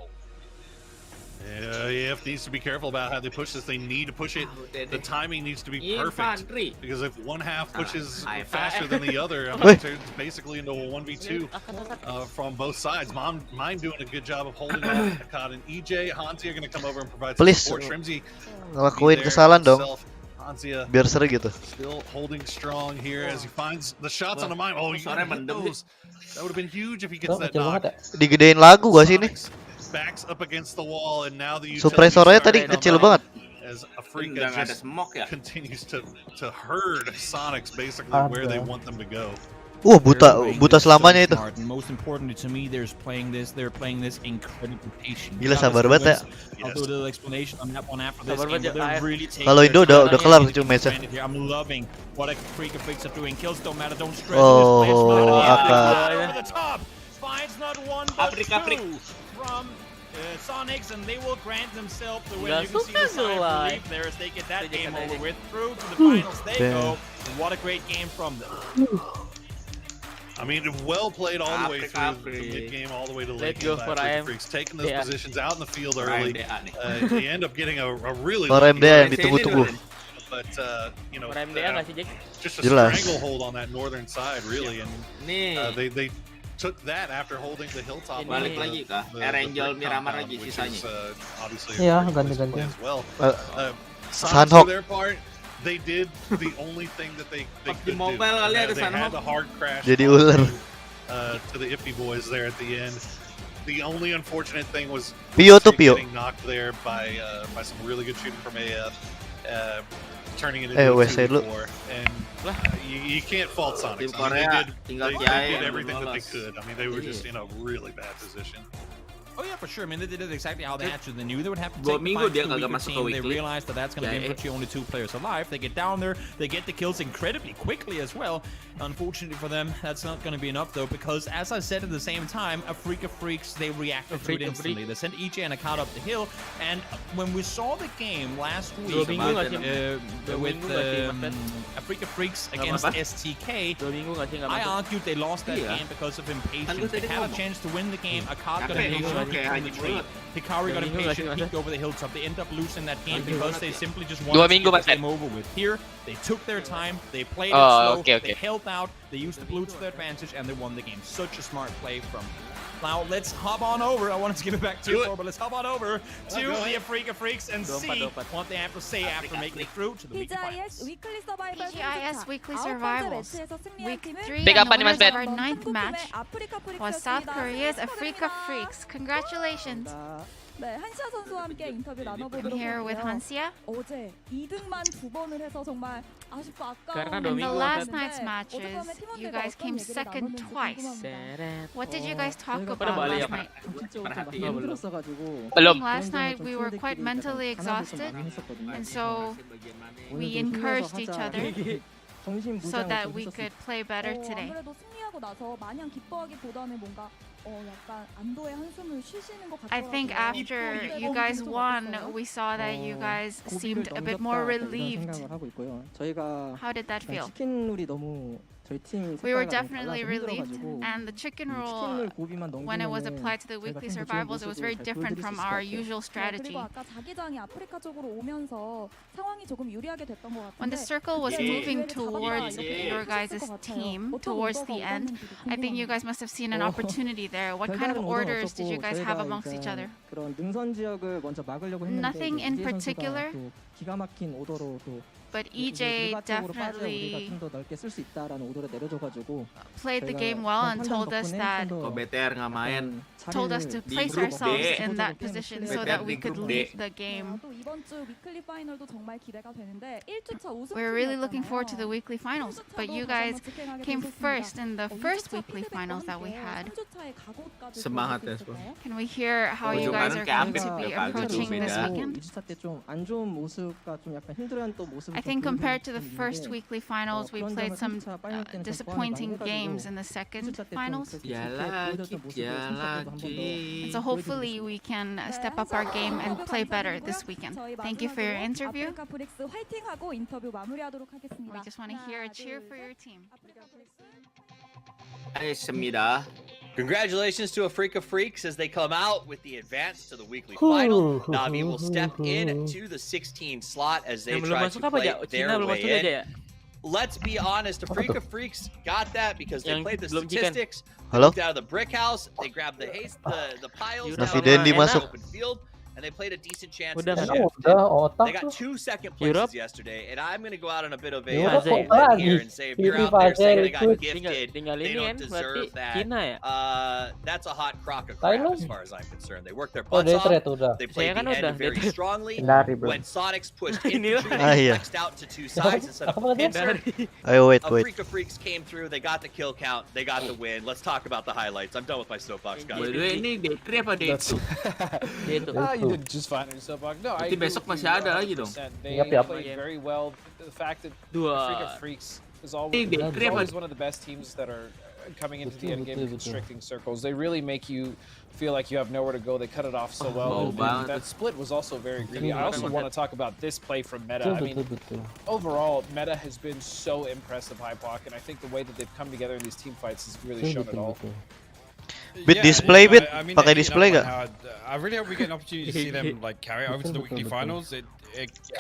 EF needs to be careful about how they push this. They need to push it. The timing needs to be perfect. Because if one half pushes faster than the other, it's basically into a 1v2 from both sides. Mine doing a good job of holding on. Akkad and EJ, Hansi are going to come over and provide support. Strimzy ngelakuin kesalahan dong. Biar seru gitu. Still holding strong here as he finds the shots on the mine. Oh, you gotta hit those. That would have been huge if he gets that knock. Digedein lagu gak sih ini? Backs up against the wall and now the suppressornya tadi kecil banget. As Afrika just continues to herd Sonics basically where they want them to go. Buta selamanya itu. Most importantly to me, they're playing this incredibly patient. Gila sabar banget ya. I'll do a little explanation on that one after this game. Kalau Indo udah kelar cuma match-nya. I'm loving what Afrika Freaks are doing. Kills don't matter, don't stress. Oh, Akkad. Finds not one but two from Sonics, and they will grant themselves the win. You can see the sign of relief there as they get that game over with. Through to the finals they go. What a great game from them. I mean, well played all the way through the mid-game, all the way to late game by Afrika Freaks. Taking those positions out in the field early. They end up getting a really lucky yang ditunggu-tunggu. But, you know, just a stranglehold on that northern side, really. And they took that after holding the hilltop. Balik lagi kah? Erangel Miramar lagi sisanya. Iya, ganti-ganti. Sanhok. They did the only thing that they could do. They had the hard crash jadi ular to the Iffy boys there at the end. The only unfortunate thing was Pio getting knocked there by some really good shooting from AF, turning it into a 2v4. And you can't fault Sonics. I mean, they did everything that they could. I mean, they were just in a really bad position. Oh yeah, for sure. I mean, they did exactly how they actually knew they would have to take the fight to a weaker team. They realized that that's going to be infantry, only 2 players alive. They get down there, they get the kills incredibly quickly as well. Unfortunately for them, that's not going to be enough though, because as I said at the same time, Afrika Freaks, they reacted to it instantly. They sent EJ and Akkad up the hill, and when we saw the game last week with Afrika Freaks against STK, I argued they lost that game because of impatience. They had a chance to win the game. Akkad got impatient. Hikari got impatient, peeked over the hilltop. They end up losing that game because they simply just wanted to get the game over with. Here, they took their time, they played it slow, they held out, they used the blue to their advantage, and they won the game. Such a smart play from Now let's hop on over. I wanted to give it back to 4, but let's hop on over to the Africa Freaks and see what they have to say after making it through to the weekly finals. Pgi.S Weekly Survivals. Week 3 Pick and up the on winners him, of our 9th match was South Korea's Africa Freaks. Congratulations. 네, 한시아 선수와 함께 인터뷰 나눠보도록 I'm here with Hansia. 어제 2등만 2번을 해서 정말 아쉽고 In the last night's matches, you guys came second twice. What did you guys talk about last night? Last night we were quite mentally exhausted, and so we encouraged each other so that we could play better today. 아무래도 승리하고 나서 마냥 기뻐하기보다는 뭔가 약간 안도의 한숨을 쉬시는 것 I think after you guys won, we saw that you guys seemed a bit more relieved. How did that feel? We were definitely relieved, and the chicken rule, when it was applied to the weekly survivals, it was very different from our usual strategy. When the circle was moving towards your guys' team, towards the end, I think you guys must have seen an opportunity there. What kind of orders did you guys have amongst each other? Nothing in particular, but EJ definitely played the game well and told us to place ourselves in that position so that we could leave the game. We're really looking forward to the weekly finals, but you guys came first in the first weekly finals that we had. Can we hear how you guys are going to be approaching this weekend? I think compared to the first weekly finals, we played some disappointing games in the second finals. So hopefully we can step up our game and play better this weekend. Thank you for your interview. We just want to hear a cheer for your team. Congratulations to Africa Freaks as they come out with the advance to the weekly final. Navi will step in to the 16 slot as they try to play their way in. Let's be honest, Africa Freaks got that because they played the statistics. Moved out of the brick house, they grabbed the piles down in the open field, and they played a decent chance to shift. They got 2 second places yesterday, and I'm going to go out on a bit of a limb here and say if you're out there saying they got gifted, they don't deserve that. That's a hot crock of crap as far as I'm concerned. They worked their butts off. They played the end very strongly. When Sonics pushed infantry, they flexed out to 2 sides instead of a pincer. Africa Freaks came through. They got the kill count. They got the win. Let's talk about the highlights. I'm done with my soapbox, guys. You did just fine on your soapbox. No, I agree with you 100%. They played very well. The fact that Africa Freaks is always one of the best teams that are coming into the end game constricting circles. They really make you feel like you have nowhere to go. They cut it off so well. That split was also very greedy. I also want to talk about this play from Meta. I mean, overall, Meta has been so impressive, Hypoc, and I think the way that they've come together in these team fights has really shown it all. Display bit, pakai display gak? I really hope we get an opportunity to see them like carry over to the weekly finals. It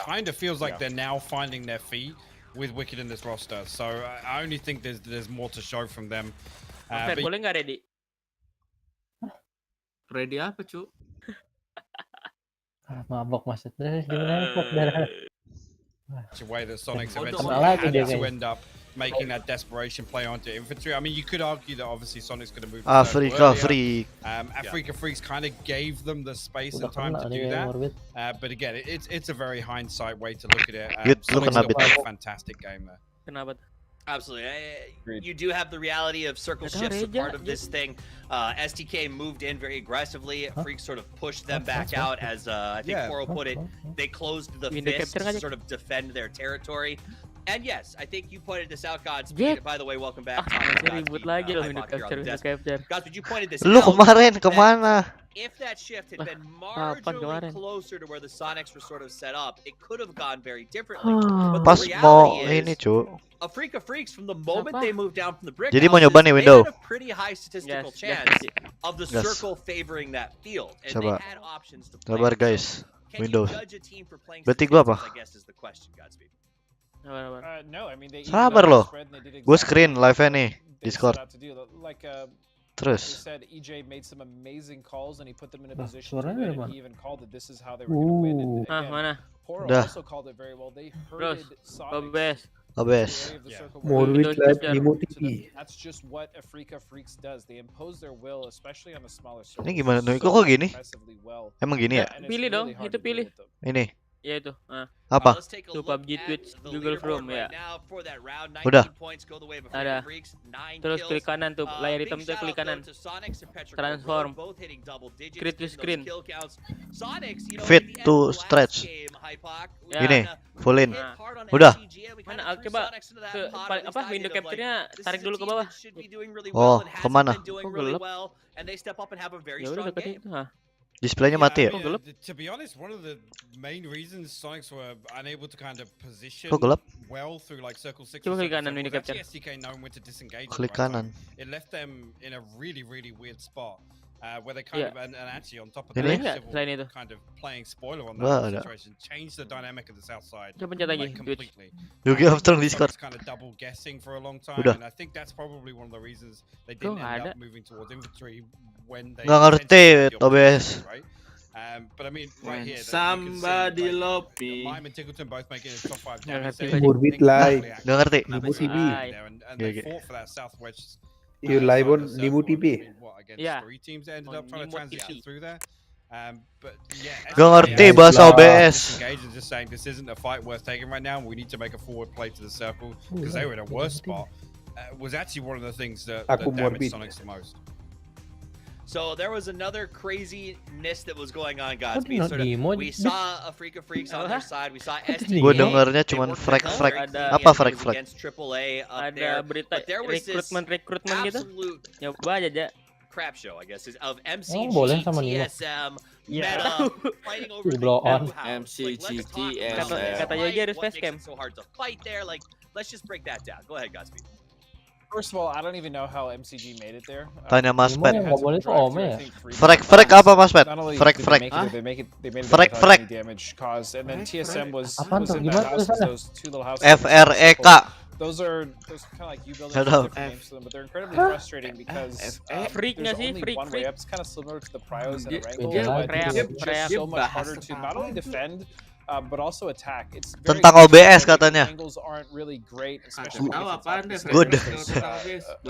kind of feels like they're now finding their feet with Wicked in this roster. So I only think there's more to show from them. Boleh nggak ready? Ready apa cu? Mabok maksudnya gimana? The way that Sonic's eventually had to end up making that desperation play onto infantry. I mean, you could argue that obviously Sonic's going to move. Africa Freaks kind of gave them the space and time to do that. But again, it's a very hindsight way to look at it. Sonic's got a fantastic game there. Absolutely. You do have the reality of circle shifts are part of this thing. STK moved in very aggressively. Freaks sort of pushed them back out as I think Koro put it. They closed the fist to sort of defend their territory. And yes, I think you pointed this out, Godspeed. By the way, welcome back. Godspeed, you pointed this out. Kemarin kemana? If that shift had been marginally closer to where the Sonics were sort of set up, it could have gone very differently. But the reality is, Africa Freaks, from the moment they moved down from the brick houses, they had a pretty high statistical chance of the circle favoring that field. And they had options to play. Sabar guys, Windows. Can you judge a team for playing Berarti gua apa? I guess is the question, Godspeed. No, I mean, they sabar loh. Gue screen live-nya nih Discord. Like Terus. said EJ made some amazing calls and he put them in a position to win. And he even called it. This is how they were going to win. And again, Poro also called it very well. They herded Sonics to the area of the circle. That's just what Afrika Freaks does. They impose their will, especially on the smaller circles. Ini gimana? Kok gini? Emang gini ya? Pilih dong, itu pilih. Ini. Ya itu. Apa? Tuh PUBG Twitch Google Chrome ya. Udah. Ada. Terus klik kanan tuh, layar hitam tuh klik kanan. Transform. Create to screen. Fit to stretch. Gini, full in. Udah. Mana? Coba ke apa window capture-nya tarik dulu ke bawah. Oh, kemana? Gelap. Ya udah deketin itu. Displaynya mati ya? To be honest, one of the main reasons Sonics were unable to kind of position well through like circle 6 Coba klik kanan window capture. SDK knowing when to disengage. Klik kanan. It left them in a really weird spot. Where they kind of and actually on top of that, kind of playing spoiler on that situation, changed the dynamic of the south side like, completely. Kind of double guessing for a long time, and I think that's probably one of the reasons they didn't end up moving towards infantry when they. Nggak ngerti, Tobes. Right? But I mean, right here, somebody love me. Mime and Tiggleton both making it top 5 down. Morbid live. Nggak ngerti. Nibu TV. And they fought for that southwest. You live on Nibu TV. Yeah. 3 teams that ended up trying to transition through there. But yeah, Gak ngerti bahasa OBS. Just saying this isn't a fight worth taking right now. We need to make a forward play to the circle because they were in a worse spot. Was actually one of the things that damaged Sonics the most. So there was another craziness that was going on, Godspeed. We saw Afrika Freaks on their side. We saw SDK. Gue dengarnya cuman frag. Apa frag? Against AAA up there. Berita but there was rekrutmen gitu. Coba aja. Crap show, I guess, is of MCG, TSM, Meta, fighting over the MCG, TSM. Katanya aja harus facecam. So hard to fight there. Like, let's just break that down. Go ahead, Godspeed. First of all, I don't even know how MCG made it there. Tanya Mas Pet. Frag apa Mas Pet? Frag. Frag damage caused, and then TSM was in the house, those two little houses. FREK. Those are kind of like you building different names to them, but they're incredibly frustrating because freak there's only one way up. It's kind of similar to the Pryos and Wrangle, but it's so much harder to not only defend, but also attack. It's very tentang OBS katanya. Angles aren't really great, especially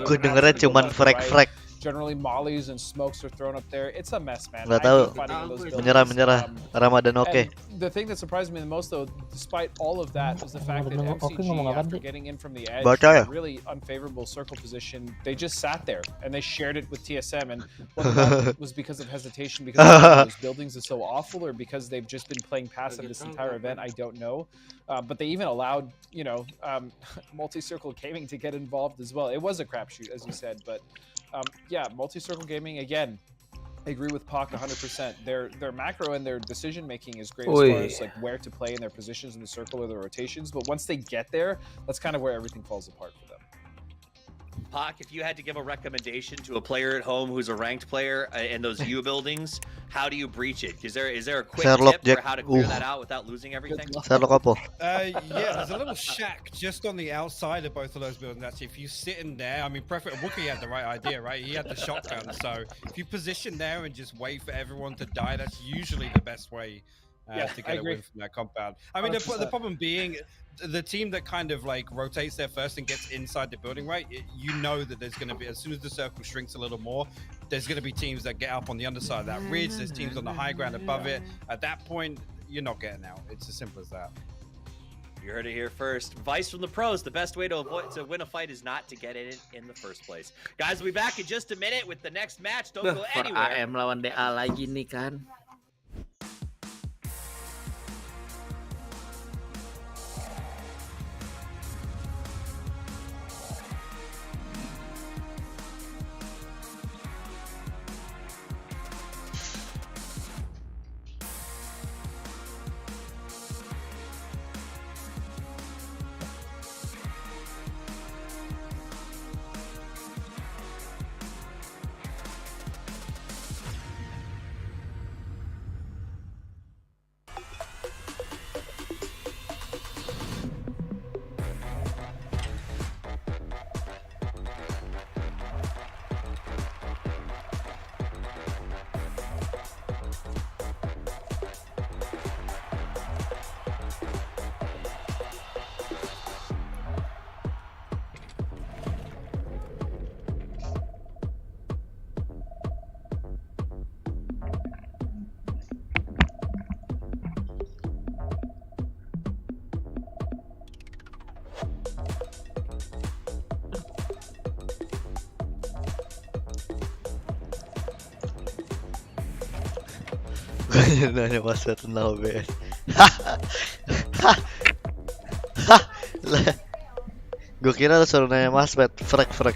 Gue dengernya cuman frag. Generally, mollies and smokes are thrown up there. It's a mess, man. Gak tahu. Menyerah. Ramadan oke. The thing that surprised me the most, though, despite all of that, was the fact that MCG, after getting in from the edge, a really unfavorable circle position, they just sat there and they shared it with TSM. And whether that was because of hesitation, because those buildings are so awful, or because they've just been playing passive this entire event, I don't know. But they even allowed, multi-circle gaming to get involved as well. It was a crapshoot, as you said, but. Yeah, multi-circle gaming, again, I agree with Pac 100%. Their macro and their decision-making is great as far as like where to play in their positions in the circle or the rotations, but once they get there, that's kind of where everything falls apart for them. Pac, if you had to give a recommendation to a player at home who's a ranked player in those U buildings, how do you breach it? Is there a quick tip for how to clear that out without losing everything? Yeah, there's a little shack just on the outside of both of those buildings. Actually, if you sit in there, I mean, Wookie had the right idea, right? He had the shotgun, so if you position there and just wait for everyone to die, that's usually the best way to get a win from that compound. I mean, the problem being the team that kind of like rotates there first and gets inside the building, right? You know that there's going to be, as soon as the circle shrinks a little more, there's going to be teams that get up on the underside of that ridge. There's teams on the high ground above it. At that point, you're not getting out. It's as simple as that. You heard it here first. Advice from the pros: the best way to win a fight is not to get in the first place. Guys, we'll be back in just a minute with the next match. Don't go anywhere. AM lawan DA lagi nih kan. Bukannya nanya password tentang OBS. Gue kira lu suruh nanya password. Frek.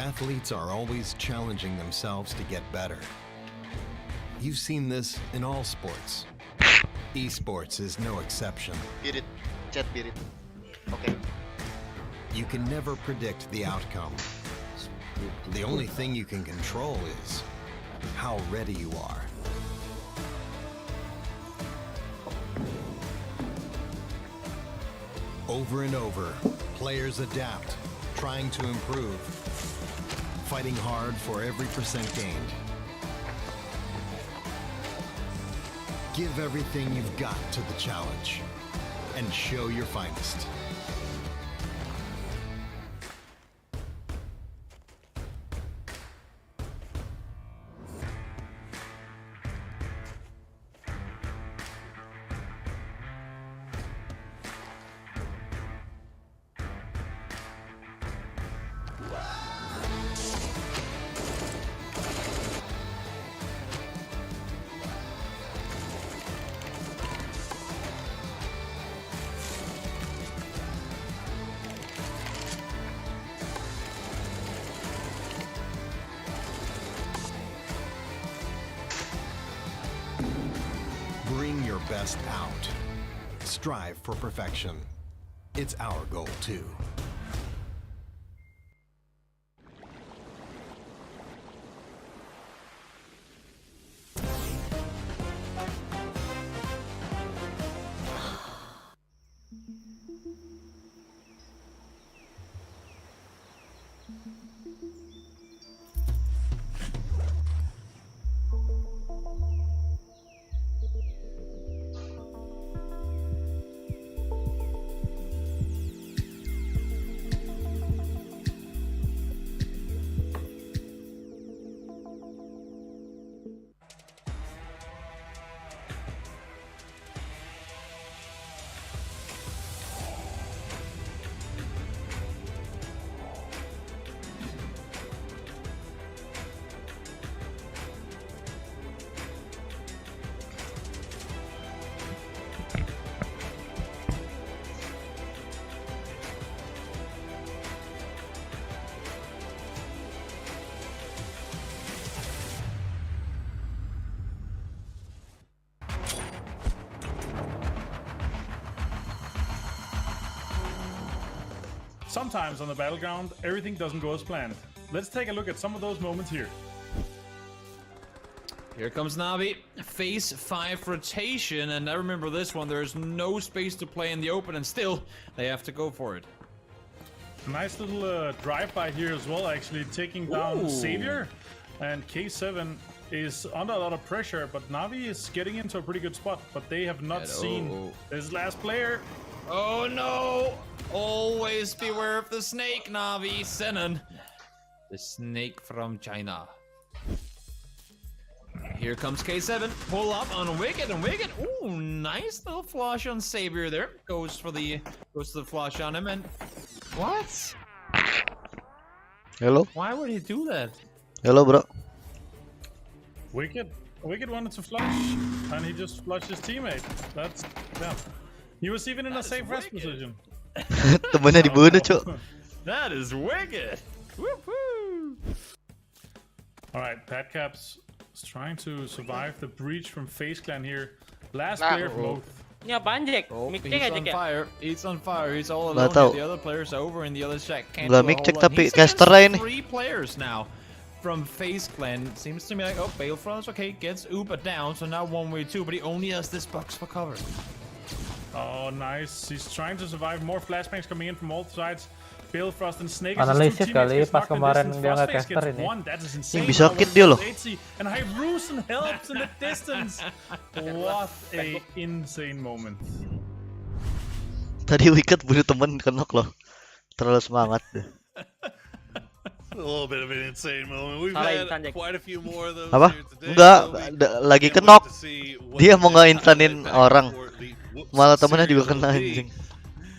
Athletes are always challenging themselves to get better. You've seen this in all sports. Esports is no exception. Beat it. Chat beat it. Okay. You can never predict the outcome. The only thing you can control is how ready you are. Over and over, players adapt, trying to improve, fighting hard for every percent gained. Give everything you've got to the challenge and show your finest. Bring your best out. Strive for perfection. It's our goal too. Sometimes on the battleground, everything doesn't go as planned. Let's take a look at some of those moments here. Here comes Navi. Phase 5 rotation, and I remember this one. There's no space to play in the open, and still, they have to go for it. Nice little drive-by here as well, actually, taking down Savior. And K7 is under a lot of pressure, but Navi is getting into a pretty good spot, but they have not seen this last player. Oh no! Always beware of the snake, Navi. Senan. The snake from China. Here comes K7. Pull up on Wicked, and Wicked. Ooh, nice little flush on Savior there. Goes to the flush on him, and what? Hello? Why would he do that? Hello, bro. Wicked wanted to flush, and he just flushed his teammate. That's He was even in a safe rest position. Temennya dibunuh, Cuk. That is wicked. Woo-hoo. All right, Patcaps is trying to survive the breach from FaZe Clan here. Last player from Oath. Ini apaan, Jack? He's on fire. He's on fire. He's all alone. The other players are over in the other shack. Can't do a whole lot. Tapi He's got casternya ini. 3 players now from FaZe Clan. Seems to me like, oh, Balefrost, okay, gets Upa down, so now 1v2, but he only has this box for cover. Oh, nice. He's trying to survive. More flashbangs coming in from all sides. Balefrost and Snake. Analisis kali pas kemarin dia nggak caster ini. Ini bisa kit dia loh. And Hyrusen helps in the distance. What a insane moment. Tadi Wicked bunuh temen kenok loh. Terlalu semangat deh. A little bit of an insane moment. We've had quite a few more of those Apa? here today. Enggak, So lagi kenok. Dia mau nge-instanin orang. Malah temennya juga kena anjing.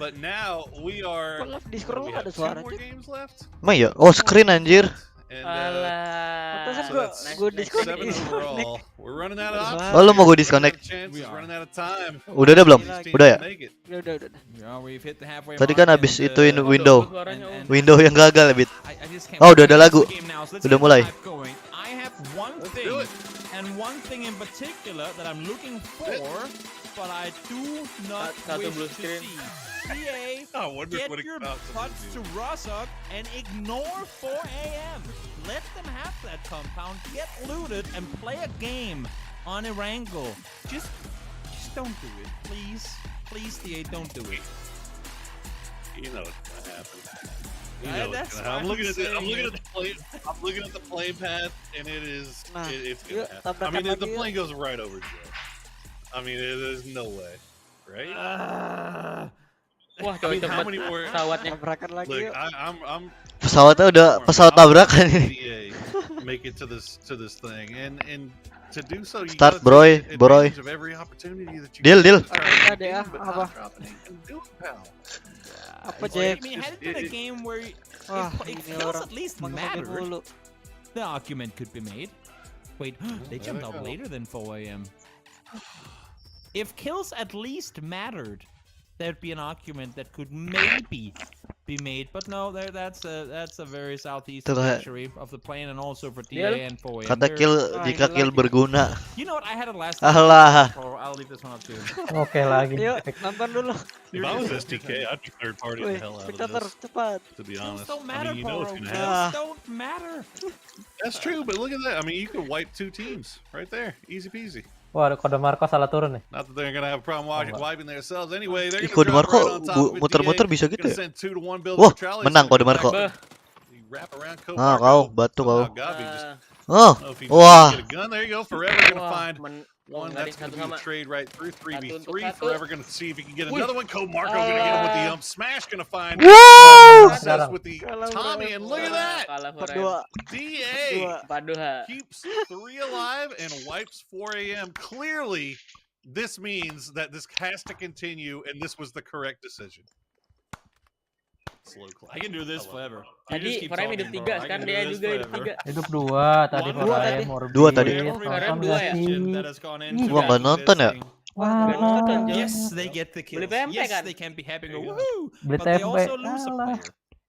But now we are. Discord lu ada suara more games left. Emang ya? Oh, screen anjir. Alah. So gue disconnect. We're running out of options. Oh, lu mau gue disconnect? Udah belum? Udah ya? Udah. Tadi kan habis ituin window yang gagal ya, Bit. Oh, udah ada lagu. Udah mulai. I have one thing, and one thing in particular that I'm looking for, but I do not wish to see. PA, get your butts to Rossuk and ignore 4 AM. Let them have that compound, get looted, and play a game on Erangel. Just don't do it, please. Please, TA, don't do it. You know what's gonna happen. I'm looking at the play path, and it's gonna happen. I mean, the plane goes right over Joe. I mean, there's no way, right? Wah, I mean, how many more? Pesawatnya Look, I'm Pesawatnya udah pesawat tabrakan ini. Make it to this thing, and to do so, you Start, gotta bro. take advantage of every opportunity that you Deal. Ada ya, apa? Apa Jack? I mean, had it been a game where if kills at least mattered, the argument could be made. Wait, they jumped out later than 4 AM. If kills at least mattered, there'd be an argument that could maybe be made, but no, that's a very southeastern luxury of the plane, and also for TA and 4 AM. Kata jika kill berguna. You know what? I had it last time. Alah. I'll leave this one up too. Oke lagi. Yuk, nonton dulu. If I was STK, I'd be third party the hell out of this. Cepat. To be honest, Don't I matter, mean, you know what's Poro. gonna happen. Don't matter. That's true, but look at that. I mean, you could wipe 2 teams right there, easy peasy. Wah, kode Marco salah turun nih. Not that they're gonna have a problem wiping themselves anyway. They're Kode gonna Marco muter-muter bisa gitu ya. Wah, menang kode Marco. Ah, kau batu kau. Oh, wah. There you go. Forever gonna find one. That's gonna be a trade right through 3v3. Forever gonna see if he can get another one. Code Marco gonna get him with the smash. Gonna find success with the Tommy, and look at that. DA keeps 3 alive and wipes 4 AM. Clearly, this means that this has to continue, and this was the correct decision. Slow clap. I can do this forever. Tadi Forever hidup 3, sekarang dia juga hidup 3. Hidup 2 tadi Forever mau 2 tadi. Sekarang 2 ya. Gua nggak nonton ya. Yes, they get the kills. Yes, they can be happy. Woohoo! Beli But they tempe. also lose a player.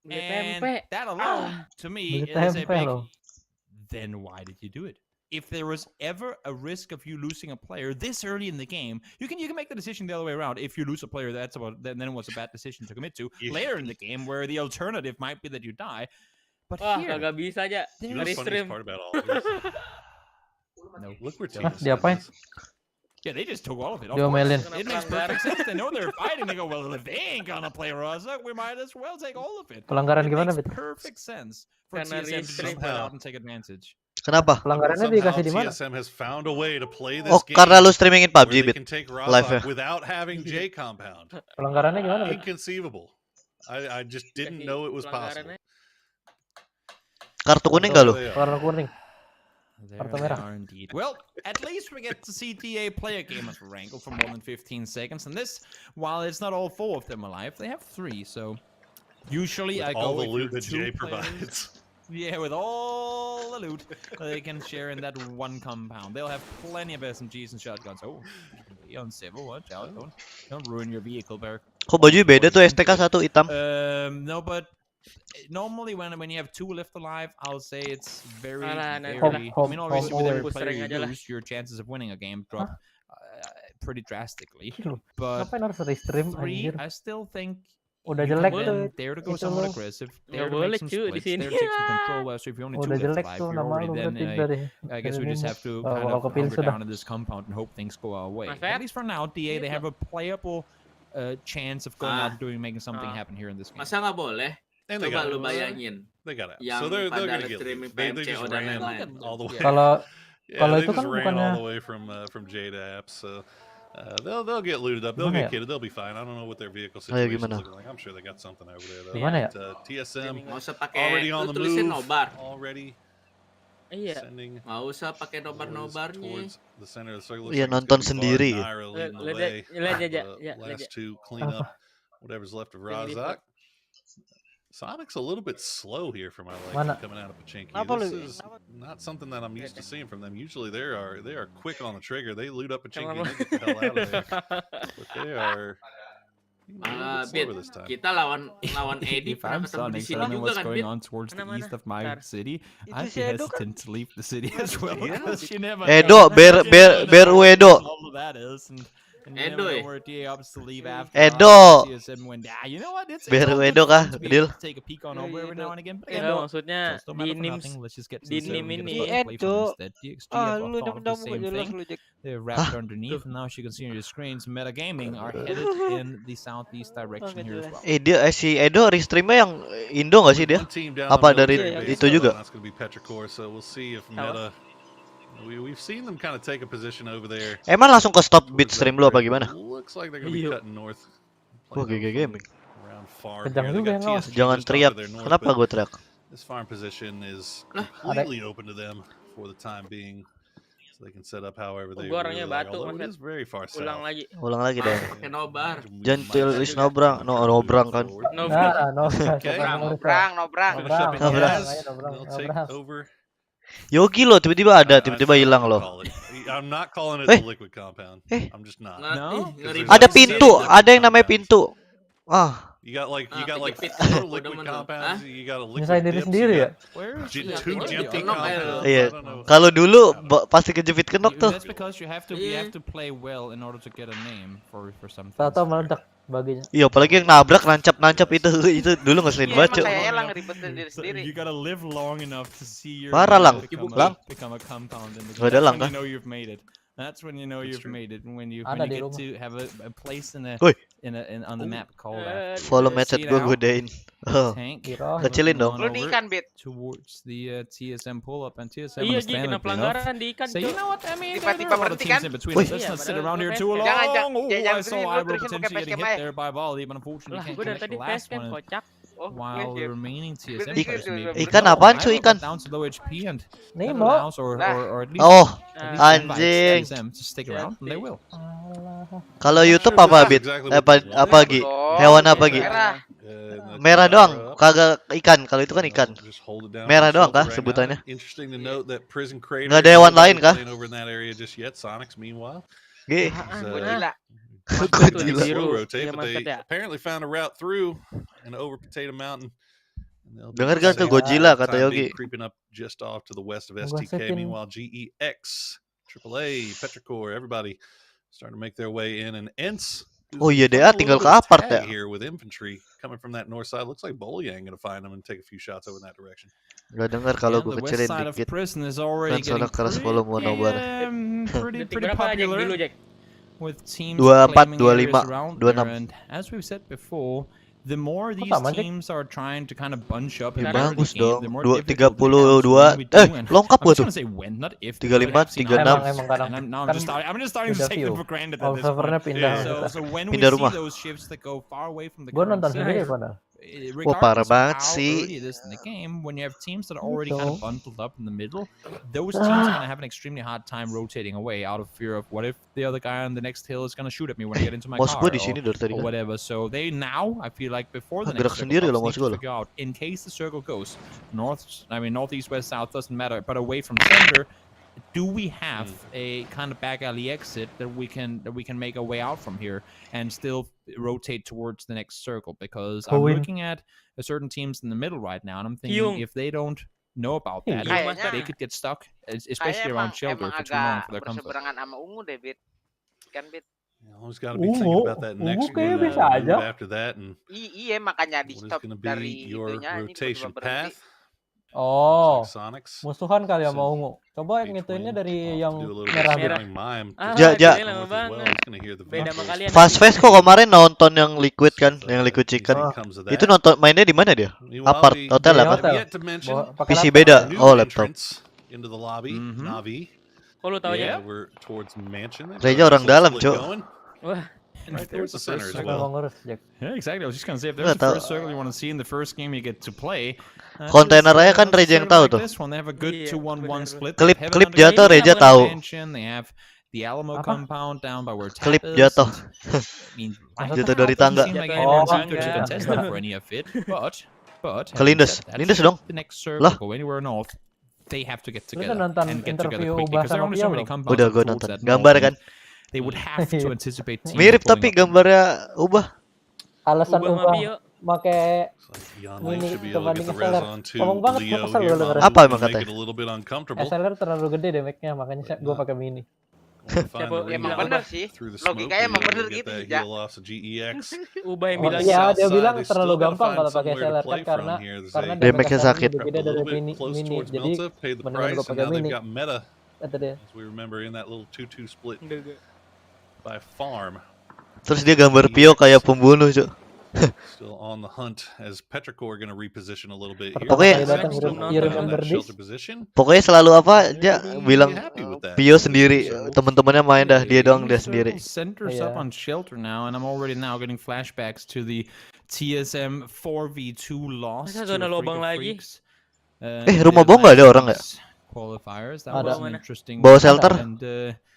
And that alone, to me, is a big. Then why did you do it? If there was ever a risk of you losing a player this early in the game, you can make the decision the other way around. If you lose a player, then it was a bad decision to commit to. Later in the game, where the alternative might be that you die. But here, kagak bisa aja. You know the funniest part about all this? No, look where Tina diapain? Yeah, they just took all of it. Diomelin. It makes perfect sense. They know they're fighting. They go, well, if they ain't gonna play Rozak, we might as well take all of it. Pelanggaran gimana, It Bet? makes perfect sense for TSM to just play out and take advantage. Kenapa? Pelanggarannya dikasih di mana? TSM has found a way to play this Oh, game karena lu streamingin PUBG, where they Bit. can take Live ya. Rozak without having J compound. Pelanggarannya gimana, Bet? Inconceivable. I just didn't know it was possible. Kartu kuning enggak lu? Warna kuning. There they are indeed. Well, at least we get to see TA play a game of Erangel for more than 15 seconds. And this, while it's not all 4 of them alive, they have 3. So usually With I go all the loot that 2 Jay provides. Yeah, with all the loot they can share in that one compound. They'll have plenty of SMGs and shotguns. Oh, be on civil. Watch out! Don't ruin your vehicle, Berg. Kok baju beda tuh STK 1 hitam? No, but normally when you have 2 left alive, I'll say it's very. I mean, obviously with every player you lose, your chances of winning a game drop pretty drastically. But 3, I still think. Udah jelek tuh. Dare to go somewhat aggressive. Dare to make some splits. Dare to take some control. So if you're only 2 left alive, you're already then. I guess we just have to kind of hunker down in this compound and hope things go our way. At least for now, DA they have a playable chance of going out and making something happen here in this game. Masa nggak boleh? Coba lu bayangin. They got it. Yang So they're pada gonna get streaming they PMCO just dan ran lain-lain. all the way. Kalau Yeah, they itu just kan ran bukannya all the way from J to App. So They'll get looted up. They'll get kitted. They'll be fine. I don't know what their vehicle situation is looking like. I'm sure they got something over there though. TSM already on the move. Already sending. Mau usah pakai nobar-nobarnya. Towards the center of the circle. Iya, nonton sendiri. Last two clean up whatever's left of Razak. Sonic's a little bit slow here for my liking coming out of Pachinki. This is not something that I'm used to seeing from them. Usually they are quick on the trigger. They loot up Pachinki and they get the hell out of there. But they are this time. Kita lawan Eddie. If I'm Sonic, I don't know what's going on towards the east of my city. I'd be hesitant to leave the city as well because you never know. Edo, ber Edo. All of that is and you never know where DA opts to leave after. Edo. TSM went, you know what? It's Ber Edo kah? Deal. Take a peek on over every now and again. But Edo maksudnya di nim ini. Edo. Lu udah same thing. They're wrapped underneath. And now as you can see on your screens, Metagaming are headed in the southeast direction here as well. Dia si Edo restreamnya yang Indo nggak sih dia? Apa dari itu juga? So we'll see if Meta. We've seen them kind of take a position over there. Emang langsung ke stop bit stream lu apa gimana? Looks like they're gonna be cutting north. GG Gaming. Kencang juga yang Jangan teriak. Kenapa gue teriak? This farm position is completely open to them for the time being. So they can set up however they orangnya batu, it is very far south. Ulang lagi deh. Nobar. Jangan tulis nobrang, nobrang kan. Nobrang. Yogi lo tiba-tiba ada, tiba-tiba hilang lo. I'm not calling it the liquid compound. I'm just not. No. Ada pintu, ada yang namanya pintu. You got like four liquid compounds. You got a liquid diri sendiri ya. Two empty compounds. Iya. Kalau dulu pasti kejepit kenok tuh. That's because you have to play well in order to get a name for something. Tahu meledak baginya. Iya, apalagi yang nabrak nancap itu dulu ngeselin banget. You gotta live long enough to see your parah lang, become a compound in the game. That's when you know you've made it. That's when you know you've made it. When you get to have a place on the map called follow message gue godain. Tank. Kecilin dong. Lu di ikan bit. Towards the TSM pull up and TSM Iya, kena pelanggaran di ikan. So you know what I mean? Tiba-tiba berhenti kan? Let's not sit around here too long. Jangan I saw Ibro potentially get hit there by volley, but unfortunately can't connect the last one. While the remaining TSM players maybe ikan apaan cuy ikan? Down to low HP and Nemo. Or at least anjing. To stick around, and they will. Kalau YouTube apa bit? Apa Gi? Hewan apa Gi? Merah doang, kagak ikan. Kalau itu kan ikan. Merah doang kah sebutannya? Nggak ada hewan lain kah? G. Apparently found a route through and over Potato Mountain. Dengar gak tuh Godzilla kata Yogi. Creeping up just off to the west of STK. Meanwhile, GEX, AAA, Petrichor, everybody starting to make their way in, and Ents. Oh iya DA tinggal ke apart ya. Here with infantry coming from that north side. Looks like Bolyang gonna find them and take a few shots over in that direction. Gak dengar kalau gue kecilin dikit. Kan soalnya keras volume Nobar. Pretty popular. With teams 24, 25, 26. And as we've said before, the more these teams are trying to kind of bunch up in bagus the dong. more 32. Lengkap gua tuh. 35, 36. I'm just starting to take them for granted at this point. So when we see those ships that go far away from the wah parah banget sih. In the game, when you have teams that are already kind of bundled up in the middle, those teams are going to have an extremely hard time rotating away out of fear of what if the other guy on the next hill is going to shoot at me when I get into my car or whatever. So they now, I feel like before the next circle, need to figure out in case the circle goes northeast, west, south, doesn't matter, but away from center. Do we have a kind of back alley exit that we can make a way out from here and still rotate towards the next circle? Because I'm looking at certain teams in the middle right now, and I'm thinking if they don't know about that, they could get stuck, especially around shelter for too long for their comfort. Always got to be thinking about that next move after that, and makanya di stop dari your rotation path. Oh, musuhan kali ya mau ungu. Coba yang ituinnya dari yang merah. Fast Face kok kemarin nonton yang Liquid kan, yang Liquid Chicken. Itu nonton mainnya di mana dia? Apart hotel apa? PC beda. Oh laptop. Into the lobby, Navi Kok lu tahu aja? We're towards mansion. Reja orang dalam, Cok. Wah. Right there's the center as well. Yeah, exactly. I was just gonna say, if there's the first circle you want to see in the first game you get to play. Kontainer aja kan Reja yang tahu tuh. They have a good 2-1-1 split. Klip jatuh Reja tahu. They have the Alamo compound down by where Klip jatuh. Jatuh dari tangga. Kelindes, lindes dong. Lah. They have to get together and get together quickly because there are only so many compounds. Udah gue nonton. Gambar kan. They would have to anticipate teams. Mirip tapi gambarnya ubah. Alasan ubah pakai mini kebanding SLR. Ngomong banget gue kesel gue dengerin. Apa emang katanya? SLR terlalu gede deh mic-nya, makanya gue pakai mini. Emang bener sih. Logikanya emang bener gitu ya. Ubah yang bilang. Iya, dia bilang terlalu gampang kalau pakai SLR kan karena damage-nya sakit. Beda dari mini. Jadi beneran gue pakai mini. Kata dia. By farm. Terus dia gambar Pio kayak pembunuh, Cuk. Still on the hunt as Petrichor going to reposition a little bit here. Pokoknya selalu apa dia bilang Pio sendiri, teman-temannya main dah, dia doang dia sendiri. Centers up on shelter now, and I'm already now getting flashbacks to the TSM 4v2 loss. Zona lobang lagi. Rumah bom nggak ada orang nggak? Qualifiers. That was an interesting. Bawa shelter?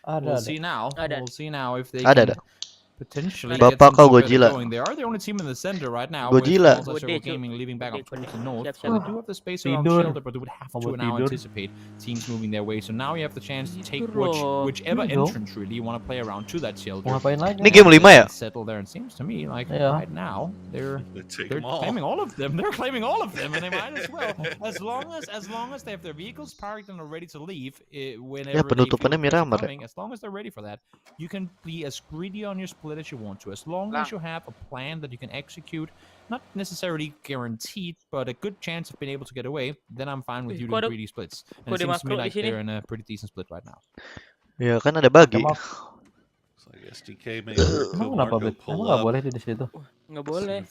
We'll see now. We'll see now if they can potentially Bapak kau Godzilla. They are the only team in the center right now. Godzilla. Gaming leaving back up towards the north. So they do have the space around shelter, but they would have to now anticipate teams moving their way. So now you have the chance to take whichever entrance really you want to play around to that shelter. Ini game 5 ya? Settle there, and seems to me like right now they're claiming all of them. They're claiming all of them, and they might as well. As long as they have their vehicles parked and are ready to leave whenever coming, as long as they're ready for that, you can be as greedy on your split as you want to. As long as you have a plan that you can execute, not necessarily guaranteed, but a good chance of being able to get away, then I'm fine with you doing greedy splits. And it seems to me like they're in a pretty decent split right now. Ya kan ada bagi. SDK Emang kenapa Bet? Emang nggak boleh di situ? Nggak boleh.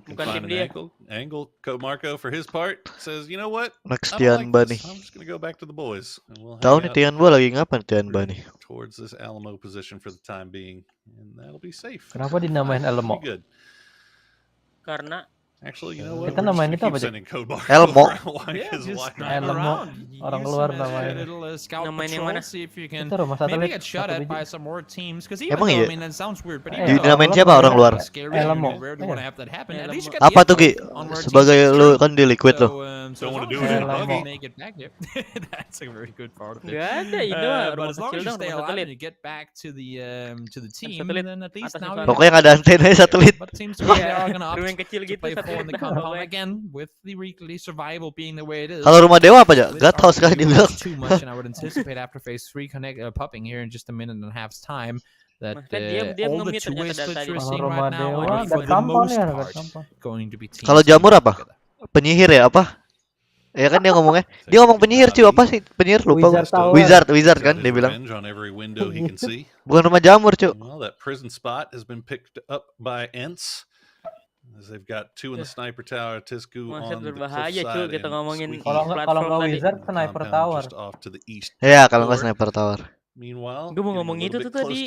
Bukan tim dia. Angle Marco for his part says, you know what? Next Tian Bani. I'm just gonna go back to the boys. Tahu nih Tian Ba lagi ngapain Tian Bani? Towards this Alamo position for the time being, and that'll be safe. Kenapa dinamain Alamo? Karena actually, you know what? Kita namain itu apa sih? Elmo. Elmo. Orang luar namanya. Namain yang mana? Itu rumah satelit. Emang iya? Dinamain siapa orang luar? Elmo. Apa tuh Ki? Sebagai lu kan di Liquid lo. That's a very good part of it. Gak ada itu mah But rumah as long kecil as you dong, stay rumah alive satelit. and you get back to the team, Satelit. then at least Atas now sana. Pokoknya nggak ada antena satelit. But it seems to me they are gonna Rumah opt yang kecil to gitu play satelit. four in the compound again with the weekly survival being the way it is. Kalau rumah dewa apa aja? Gak tahu sekali dibilang. Too much, and I would anticipate after phase 3 popping here in just a minute and a half's time that all the two-way splits you're seeing right now are for the most part going to be teams. Kalau jamur apa? Penyihir ya apa? Ya kan dia ngomongnya. Dia ngomong penyihir cuy, apa sih? Penyihir lupa gue. Wizard kan dia bilang. Bukan rumah jamur cuy. Well, that prison spot has been picked up by Ents. As they've got two in the sniper tower, Tisku on the cliff side, kita ngomongin kalau nggak Wizard sniper tower. just off to the east. Ya kalau nggak sniper tower. Meanwhile, gue mau ngomong itu tuh tadi.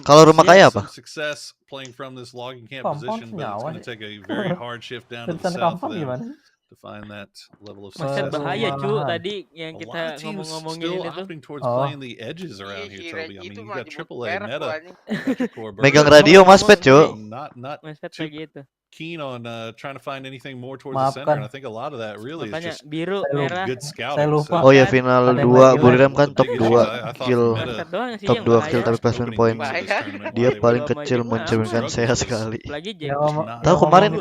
Kalau rumah kaya apa? Success playing from this logging camp position, but it's going to take a very hard shift down to the south of them to find that level of success. Bahaya cu tadi yang kita ngomong-ngomongin still itu. opting towards playing the edges around here, Toby. I mean, you got AAA meta. Megang radio Maspet cuy. Not too keen on trying to find anything more towards the center, and I think a lot of that really is just biru, merah. good scouting. Oh ya final 2 Buriram kan top 2 kill tapi placement point dia paling kecil mencerminkan saya sekali. Tahu kemarin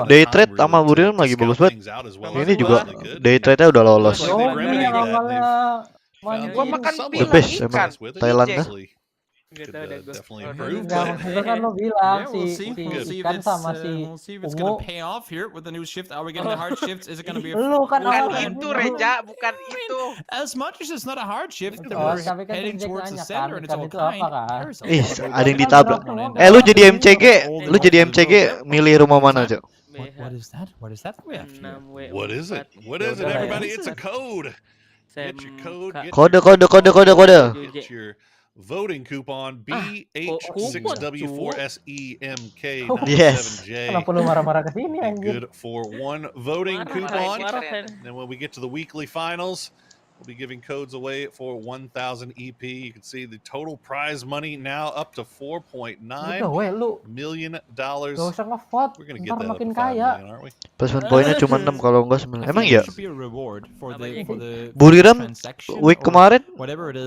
day trade sama Buriram lagi bagus banget. Ini juga day trade-nya udah lolos. Gua makan The best emang Thailand kan. Definitely improve. Kan lo bilang si kan sama si We'll see if it's gonna pay off here with the new shift. Are we getting the hard shifts? Is it gonna be a lu kan itu Reja, bukan itu. As much as it's not a hard shift, we're heading towards the center and it's all kind. Ada yang ditabrak. Lu jadi MCG milih rumah mana aja? What is that? What is that? What is it? What is it, everybody? It's a code. Get your code. Kode. Get your voting coupon BH6W4SEMK97J. Kenapa lu marah-marah ke sini Be anjir? good for one voting coupon. And then when we get to the weekly finals, we'll be giving codes away for 1,000 EP. You can see the total prize money now up to $4.9 million. Gak usah nge-vote, We're gonna ntar get that up makin to 5 kaya. million, aren't we? Placement poinnya cuma 6 kalau enggak 9. Emang iya? Buriram week kemarin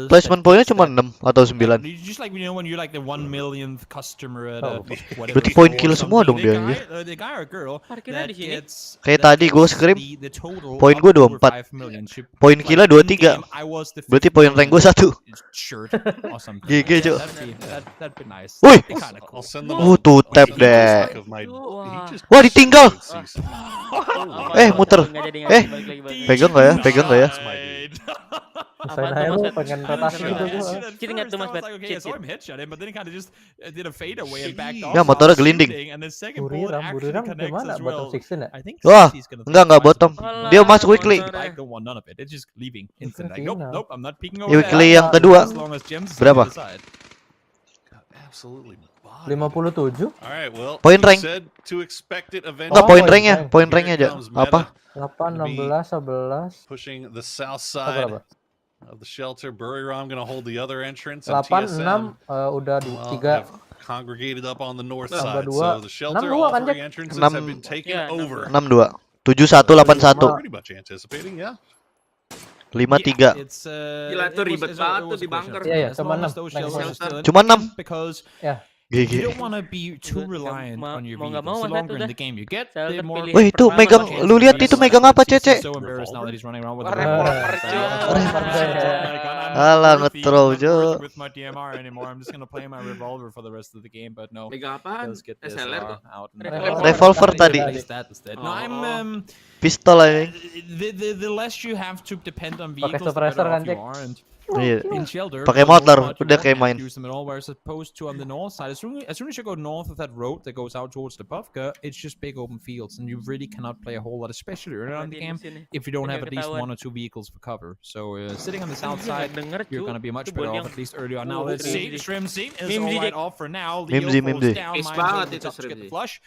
placement poinnya cuma 6 atau 9. Just like when you're like the 1 millionth customer at a whatever. Berarti poin kill semua dong dia anjir. Kayak tadi gue scream, poin gue 24, poin killnya 23. Berarti poin rank gue 1. GG cuy. Wih, tuh tap deh. Wah ditinggal. Muter. Pegang nggak ya? Pegang nggak ya? Usain aja lu pengen rotasi gitu gue. Cheating nggak tuh mas? Ya motornya gelinding. Buriram gimana? Bottom 16 ya? Wah, enggak bottom. Dia masuk weekly. Weekly yang kedua. Berapa? 57. Poin rank. Enggak poin ranknya, poin ranknya aja. Apa? 8, 16, 11. Pushing the south side of the shelter. Buriram gonna hold the other entrance. 8, 6, udah 3. Congregated up on the north side. So the shelter all three entrances have been taken over. 6-2. 7-1, 8-1. Pretty much anticipating, yeah. 5-3. Gila tuh ribet banget tuh di bunker. Iya, cuma 6. Cuma 6. Ya. You don't want to be too reliant on your vehicles. The longer in the game you get, the more. Wih, itu megang, lu lihat itu megang apa, Cece? Alah, nge-throw, Jo. Megang apaan? SLR tuh. Revolver tadi. Pistol aja. The less you have to depend on vehicles, the better off you are. Iya. Pakai motor, udah kayak main. As opposed to on the north side, as soon as you go north of that road that goes out towards the Bufka, it's just big open fields, and you really cannot play a whole lot, especially early on in the game, if you don't have at least 1 or 2 vehicles for cover. So sitting on the south side, you're gonna be much better off at least early on. Now let's see, Shrimzy is alright off for now. Leo goes down, to get the flush.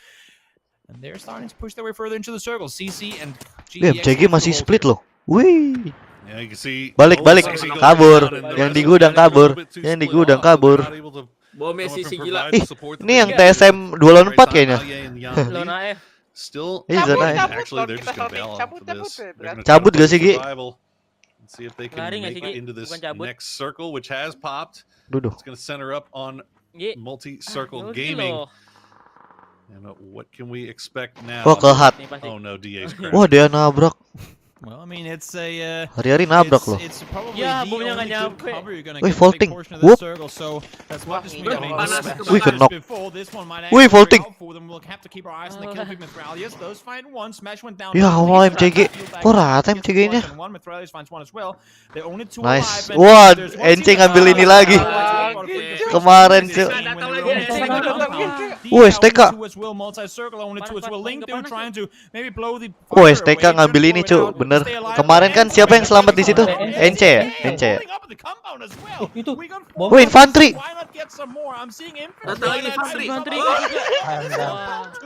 And they're starting to push their way further into the circle. CC and Jekzy masih split loh. Wih. Yeah, you can see balik kabur. Yang di gudang kabur. Bomnya sisi gila. Ini yang TSM 2 lawan 4 kayaknya. Still actually they're just gonna bail out for this. Cabut gak sih, Gi? See if they can make it into this next circle, which has popped. It's gonna center up on multi-circle gaming. And what can we expect now? Oh, kehat. Oh no, DA's crash. Wah, dia nabrak. Well, I mean, it's a hari-hari nabrak loh. Wih, vaulting. Whoop. Wih, kenok. Wih, vaulting. Ya Allah, MCG. Kok rata MCG-nya? Nice. Wah, NC ngambil ini lagi. Kemarin cuy. Wah, STK. Wah, STK ngambil ini cuy. Bener. Kemarin kan siapa yang selamat di situ? NC ya? NC ya? Itu. Wah, infanteri.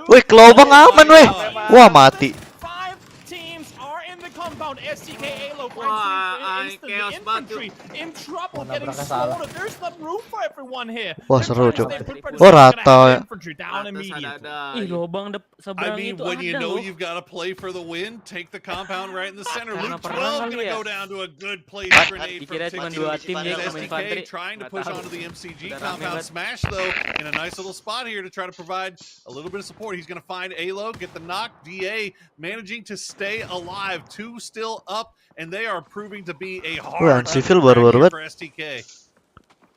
Wih, kelobang aman weh. Wah, mati. Compound STK Alo finds the infantry in trouble getting slaughtered. There's not room for everyone here. Wah, seru cuy. Oh, rata. I mean, when you know you've got to play for the win, take the compound right in the center. Luke 12 gonna go down to a good place grenade from STK trying to push onto the MCG compound. Smash though in a nice little spot here to try to provide a little bit of support. He's gonna find Alo, get the knock. DA managing to stay alive. 2 still up, and they are proving to be a hard for STK.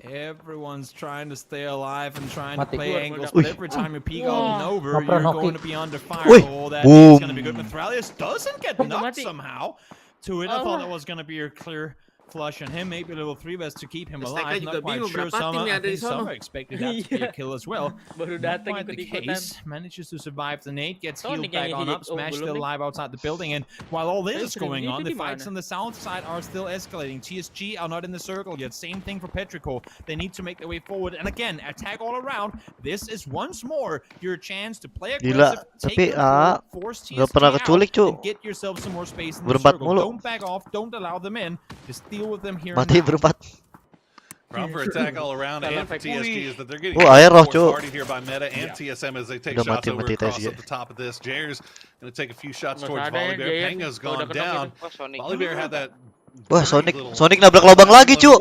Everyone's trying to stay alive and trying to play angles, but every time you peek out and over, you're going to be under fire. Oh, that is going to be good. Mithralius doesn't get knocked somehow to it. I thought that was going to be a clear flush on him, maybe a little 3-vest to keep him alive. Not quite sure. I think Summer expected that to be a kill as well. Not quite the case. Manages to survive the nade, gets healed back on up, Smash still alive outside the building, and while all this is going on, the fights on the south side are still escalating. TSG are not in the circle yet. Same thing for Petrichor. They need to make their way forward, and again, attack all around. This is once more your chance to play aggressive, take control, force TSG out, and get yourself some more space in the circle. Don't back off, don't allow them in. Just deal with them here. Problem for attack all around and for TSG is that they're getting started here by Meta and TSM as they take shots over across at the top of this. Jair's going to take a few shots towards Volibear. Penga's gone down. Volibear had that. Wah, Sonic nabrak lubang lagi, cu.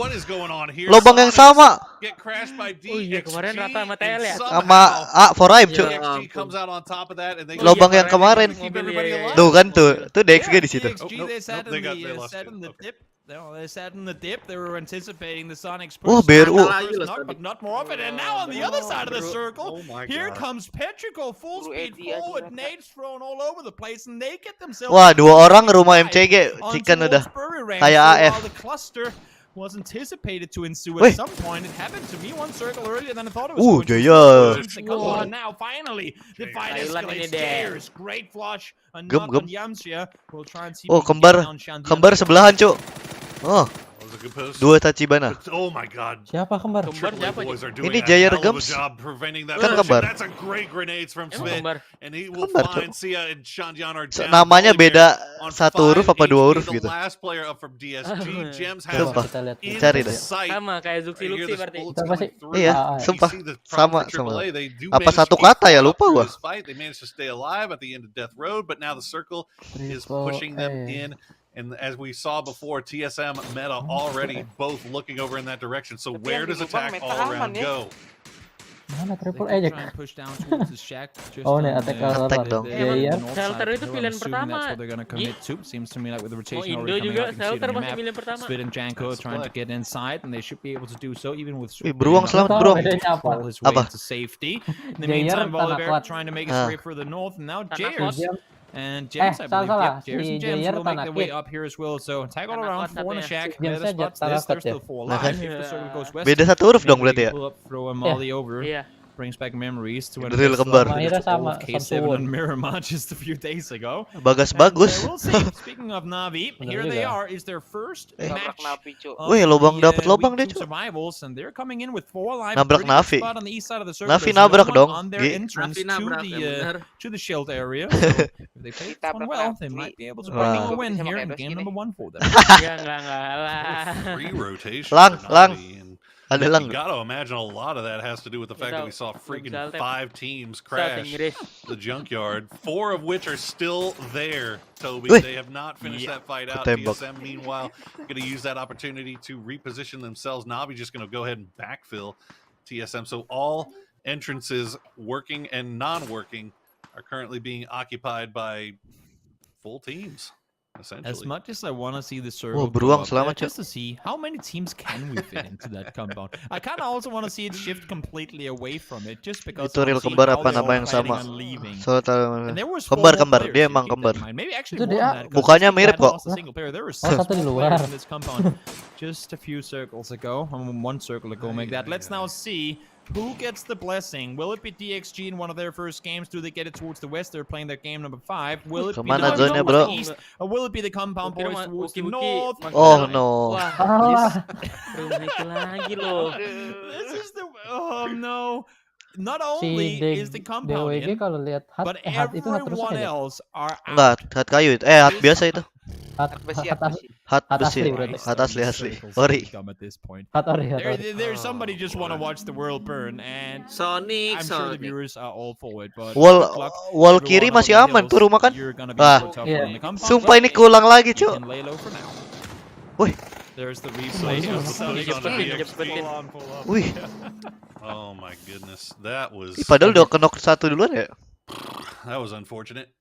Lubang yang sama. Get crashed by DXG. Kemarin rata sama TL ya. Sama A4 cu. DXG comes out on top of that and they lubang yang kemarin. Tuh kan tuh DXG di situ. They sat in the dip. They were anticipating the Sonic's push. BRU. But not more of it. And now on the other side of the circle, here comes Petrichor, full speed forward. Nades thrown all over the place, and they get themselves. Wah, 2 orang rumah MCG chicken udah kayak AF. The cluster was anticipated to ensue at some point. It happened to me one circle earlier than I thought it was going to. Now finally, the fight escalates. There's great flush. Another Yamsia. We'll try and see. Oh, kembar sebelahan, cu. Oh, 2 Tachibana. Oh my god. Siapa kembar? Ini Jair Gums. Kan kembar. That's a great grenades from Smith. And he will find Sia and Shandian are down. Namanya beda 1 huruf apa 2 huruf gitu. The last player up from DSG. Gems has cari deh. Sama kayak Zuxi berarti. Iya, sumpah. Sama. Apa satu kata ya, lupa gua. They managed to stay alive at the end of Death Road, but now the circle is pushing them in. And as we saw before, TSM Meta already both looking over in that direction. So where does attack all around go? Mana triple A aja. Oh, nih attack dong. Iya. Shelter itu pilihan pertama. Seems to me like with the rotation already coming out, you can see the map. Spit and Janko trying to get inside, and they should be able to do so even with. Beruang selamat beruang. Apa? To safety. In the meantime, Volibear trying to make his way further north, and now Jers. And Gems, I believe, Jers and Gems will make their way up here as well. So tag all around, 4 in a shack. Meta spots this, they're still 4 alive. If the circle goes west, beda 1 huruf dong berarti ya. Pull up, throw a molly over. Brings back memories to when Drill kembar. K7 on Miramar just a few days ago. Bagas bagus. We'll see. Speaking of Navi, here they are. Is their first match. Wih, lubang dapat lubang deh, cu. Survivals, and they're coming in with 4 alive. Nabrak Navi. On the east side of the circle. Navi nabrak dong. On their entrance to the shield area. So if they play this one well, they might be able to bring a win here in game number 1 for them. Free rotation. Lang. You gotta imagine a lot of that has to do with the fact that we saw freaking 5 teams crash the junkyard, 4 of which are still there, Toby. They have not finished that fight out. TSM, meanwhile, gonna use that opportunity to reposition themselves. Navi just gonna go ahead and backfill TSM. So all entrances, working and non-working, are currently being occupied by full teams. As much as I want to see the circle go up, just to see how many teams can we fit into that compound. I kind of also want to see it shift completely away from it, just because itu real kembar apa nama yang sama. Kembar, dia emang kembar. Mukanya mirip kok. Satu di luar. Just a few circles ago, 1 circle ago, make that. Let's now see who gets the blessing. Will it be DXG in one of their first games? Do they get it towards the west? They're playing their game number 5. Will it be the east? Or will it be the compound boys towards the north? Oh no. This is the... Oh no. Not only is the compound in, but everyone else are out. Enggak, hat kayu itu. Hat biasa itu. Hat besi. Hat asli. Ori. There's somebody just want to watch the world burn, and I'm sure the viewers are all for it. But wall kiri masih aman tuh rumah kan? Wah, sumpah ini keulang lagi, cu. Wih. There's the replay. Wih. Oh my goodness, that was. Padahal udah kenok 1 duluan ya. That was unfortunate.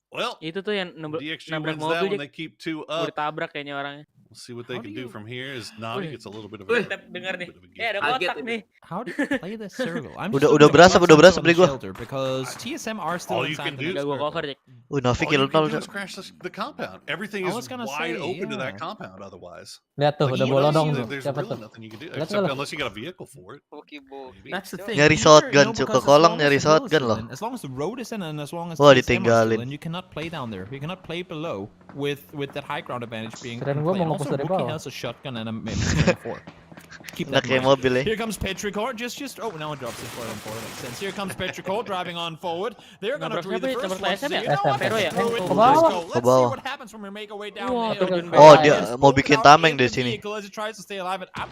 Well, itu tuh yang nabrak mobil, they keep 2 up. Ditabrak kayaknya orangnya. We'll see what they can do from here. As Navi gets a little bit of a. Dengar nih. Ada kotak nih. How do you play this circle? Udah berasa beli gua. Because TSM are still all you can do. Navi all you kill can do is crash the compound. Everything is wide open to that compound otherwise. Lihat tuh, udah bolong dong. There's Siapa really tuh? nothing you can do Lihat except nggak? unless you got a vehicle for it. That's the thing. Nyari shotgun cuk ke kolong nyari shotgun loh. As long as the road is in and as long as Wah, TSM are still ditinggalin. in, you cannot play down there. You cannot play below with that high ground advantage being in Keren gua play. mau Also, ngepush dari Wookie bawah. has a shotgun and a M4. Keep that in mind. mobil ya. Here comes Petrichor, just oh, now it drops it for M4. That makes sense. Here comes Petrichor driving on forward. They're gonna do the first one. So you know what? Throw it. Let's go. Let's see what happens when we make our way down the hill. Oh, dia mau bikin tameng di sini. As it tries to stay alive and up.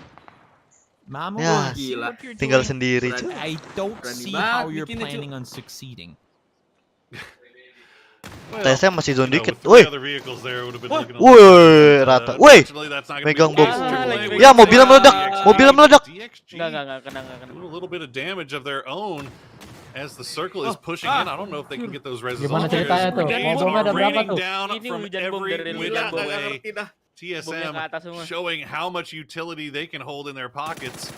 Mama, Ya, tinggal sendiri cuy. I don't see how you're planning on succeeding. TSM masih zone dikit. Woi. Woi, rata. Woi. Megang bom. Ya, mobilnya meledak. Mobilnya meledak. Enggak kena. A little bit of damage of their own as the circle is pushing in. I don't know if they can get those reses Gimana off. ceritanya tuh? Bomnya ada berapa tuh? Ini hujan bom dari hujan bom. TSM showing how much utility they can hold in their pockets.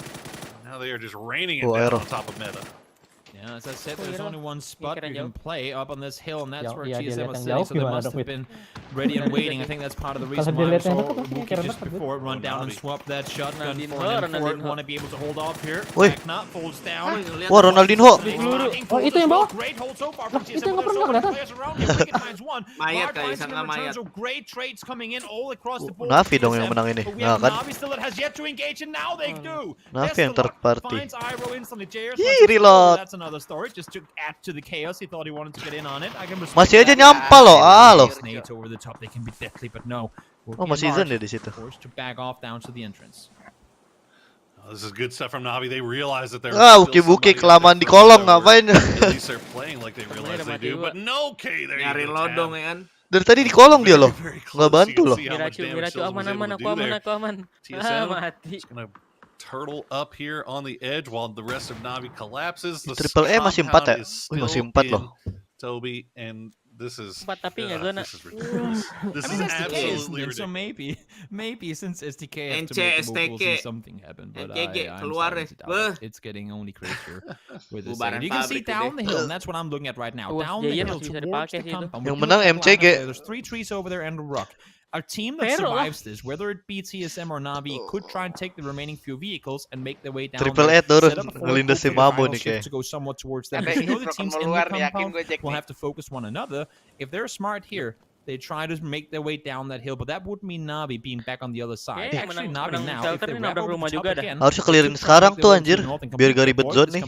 Now they are just raining it down on top of meta. Yeah, as I said, there's only one spot you can play up on this hill, and that's where TSM was sitting, so they must have been ready and waiting. I think that's part of the reason why we saw Wookie just before run down and swap that shotgun for an M4. Want to be able to hold off here. Not falls down. Wah, Ronaldinho. Oh, itu yang bawah. Great hold so far from Itu TSM. yang nggak pernah kelihatan. Mayat kali sana mayat. Great trades coming in all across the board. Navi dong yang menang ini. Nah kan. Navi still has yet to engage, and now they do. Navi yang third party. Ih, reload. That's another story. Just to add to the chaos, he thought he wanted to get in on it. I can Masih aja nyampal loh. Loh. Snakes over the top, they can be deadly, but no. Oh, masih zone ya di situ. Forced to back off down to the entrance. This is good stuff from Navi. They realize that they're Wookie kelamaan di kolong ngapain? At least they're playing like they realize they do, but no, okay, there you go. Dari tadi di kolong dia loh. Nggak bantu loh. Miracu aman, aku aman. Mati. Turtle up here on the edge while the rest of Navi collapses. The Triple E masih 4 ya? Masih 4 loh. Toby, and this is ridiculous. This is absolutely ridiculous. So maybe since STK has to make the move, we'll see something happen. But I'm starting to doubt it. It's getting only crazier with this. You can see down the hill, and that's what I'm looking at right now. Down the hill towards the compound. Yang menang MCG. There's 3 trees over there and a rock. A team that survives this, whether it be TSM or Navi, could try and take the remaining few vehicles and make their way down. Triple E turun ngelindas si Mamo nih kayak. To go somewhat towards them. You know the teams in the compound will have to focus one another. If they're smart here, they try to make their way down that hill, but that would mean Navi being back on the other side. Actually, Navi now, if they wrap over the top again, harusnya clearin sekarang tuh anjir, biar gak ribet zone nih.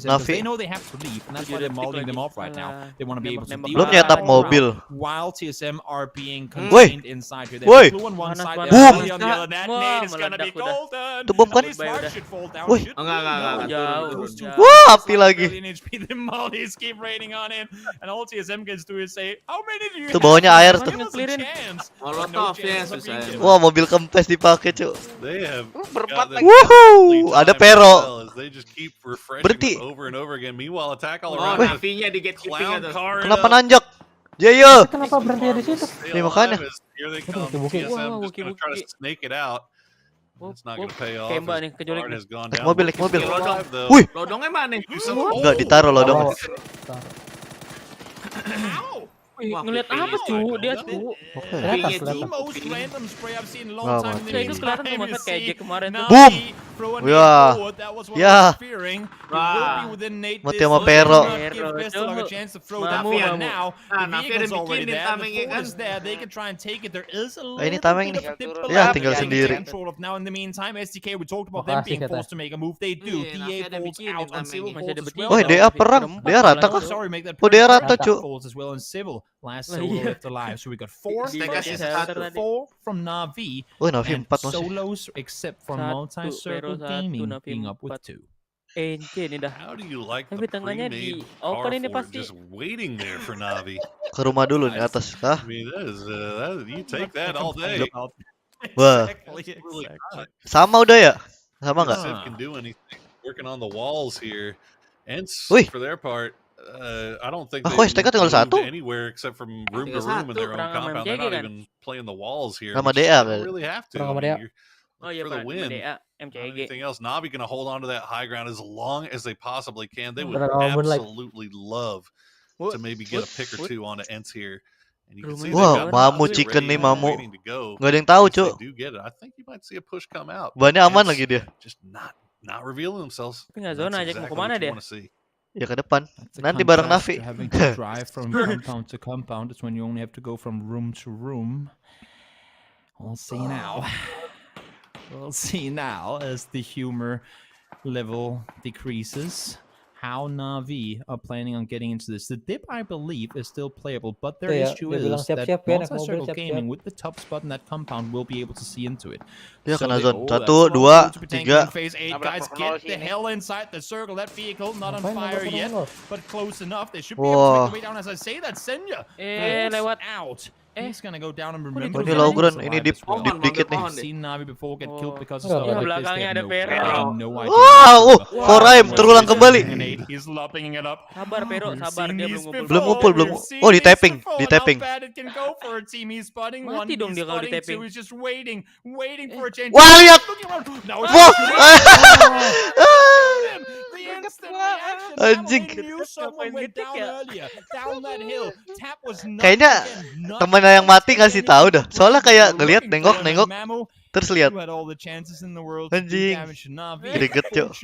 Navi. They know they have to leave, and that's why they're mauling them off right now. They want to be able to belum nyetap mobil. While TSM are being contained inside here. Woi, boom. Itu bom kan? Woi, wah api lagi. Keep raining on him, and all TSM gets to is say, how many do you have? Bawahnya air tuh. Wah, mobil kempes dipakai, Cuk. Wuhuu, ada Pero. Berhenti. Kenapa nanjak? Jaya. Kenapa berhenti di situ? Nih makanya. Mobil. Wih. Lodongnya mana? Enggak ditaruh lodong. Ngeliat apa cu? Dia cu. The most random spray I've seen in a long time. Itu kelihatan tuh masa kayak Jack kemarin tuh. Boom. Ya. Mati sama Pero. Ini tameng nih. Ya tinggal sendiri. Oh DA perang. DA rata kah? Oh DA rata cu. Last solo left alive, so we got 4 from Navi. Oh Navi 4 masih. Solos except for multi-circle gaming being up with 2. How do you like the pre-made car just waiting there for Navi? Ke rumah dulu nih atas, kah? I mean, you take that all day. Wah, sama udah ya? Sama nggak? Can do anything. Working on the walls here, and for their part. I don't think they moved anywhere except from room to room in their own compound. They're not even playing the walls here. They don't really have to. For the win. Anything else? Navi gonna hold on to that high ground as long as they possibly can. They would absolutely love to maybe get a pick or two onto Ents here. And you can see wah, Mamu chicken nih Mamu. Nggak ada yang tahu, Cuk. I think you might see a push come out. Bannya aman lagi dia. Just not revealing themselves. Tapi nggak zona aja, mau kemana dia? Ya ke depan. Nanti bareng Navi. Having to drive from compound to compound is when you only have to go from room to room. We'll see now. We'll see now as the humor level decreases. How Na'Vi are planning on getting into this. The dip, I believe, is still playable, but their issue is that multi-circle gaming with the top spot in that compound will be able to see into it. Dia kena zone. 1, 2, 3. Phase 8, guys, get the hell inside the circle. That vehicle not on fire yet, but close enough. They should be able to make the way down. As I say that, Senja lewat out. He's gonna go down and remember. Ini Logran, ini dip dikit nih. Seen Na'Vi before get killed because of stuff like this. They have no idea. Wow, 4AM terulang kembali. He's lopping it up. Sabar Pero, sabar dia belum ngumpul. Oh, di tapping. Mati dong dia kalau di tapping. He's just waiting for a change. Wah, lihat. Anjing. Kayaknya temennya yang mati ngasih tahu dah. Soalnya kayak ngeliat nengok terus lihat. Anjing. Greget, Cuk.